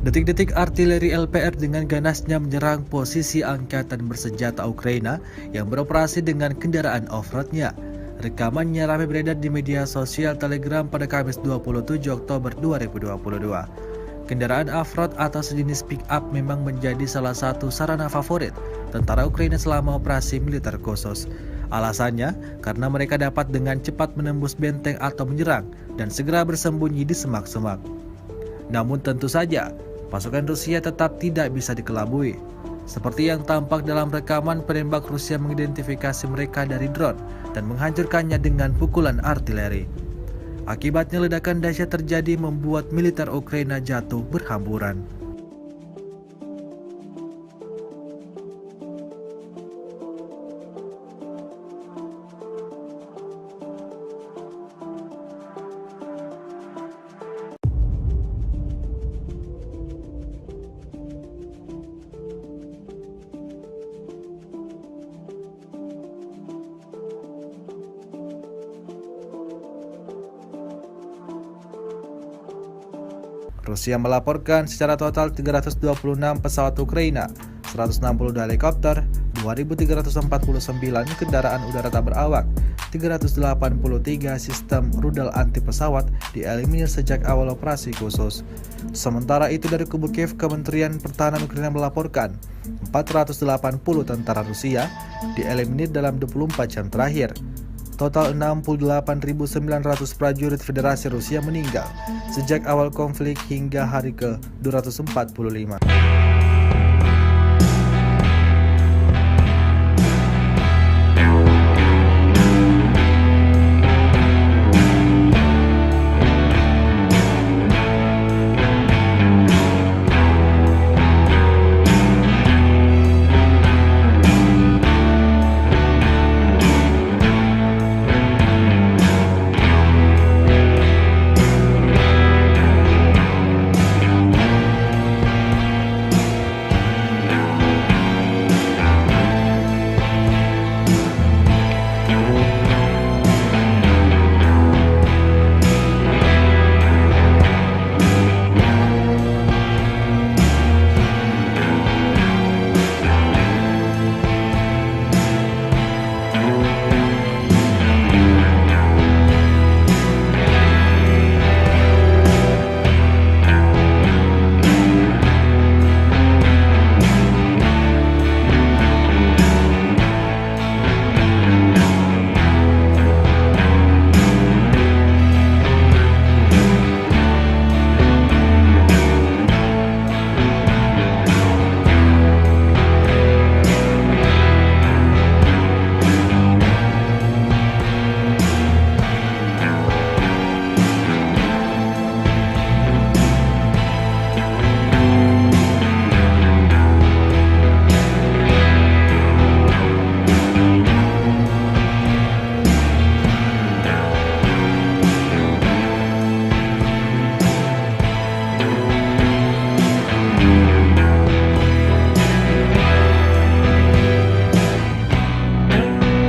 Detik-detik artileri LPR dengan ganasnya menyerang posisi angkatan bersenjata Ukraina yang beroperasi dengan kendaraan off-roadnya. Rekamannya ramai beredar di media sosial Telegram pada Kamis 27 Oktober 2022. Kendaraan off-road atau sejenis pick-up memang menjadi salah satu sarana favorit tentara Ukraina selama operasi militer khusus. Alasannya, karena mereka dapat dengan cepat menembus benteng atau menyerang dan segera bersembunyi di semak-semak. Namun tentu saja, pasukan Rusia tetap tidak bisa dikelabui. Seperti yang tampak dalam rekaman, penembak Rusia mengidentifikasi mereka dari drone dan menghancurkannya dengan pukulan artileri. Akibatnya ledakan dahsyat terjadi membuat militer Ukraina jatuh berhamburan. Rusia melaporkan secara total 326 pesawat Ukraina, 162 helikopter, 2.349 kendaraan udara tak berawak, 383 sistem rudal anti pesawat dieliminir sejak awal operasi khusus. Sementara itu dari kubu Kiev, Kementerian Pertahanan Ukraina melaporkan 480 tentara Rusia dieliminir dalam 24 jam terakhir. Total 68.900 prajurit Federasi Rusia meninggal sejak awal konflik hingga hari ke-245.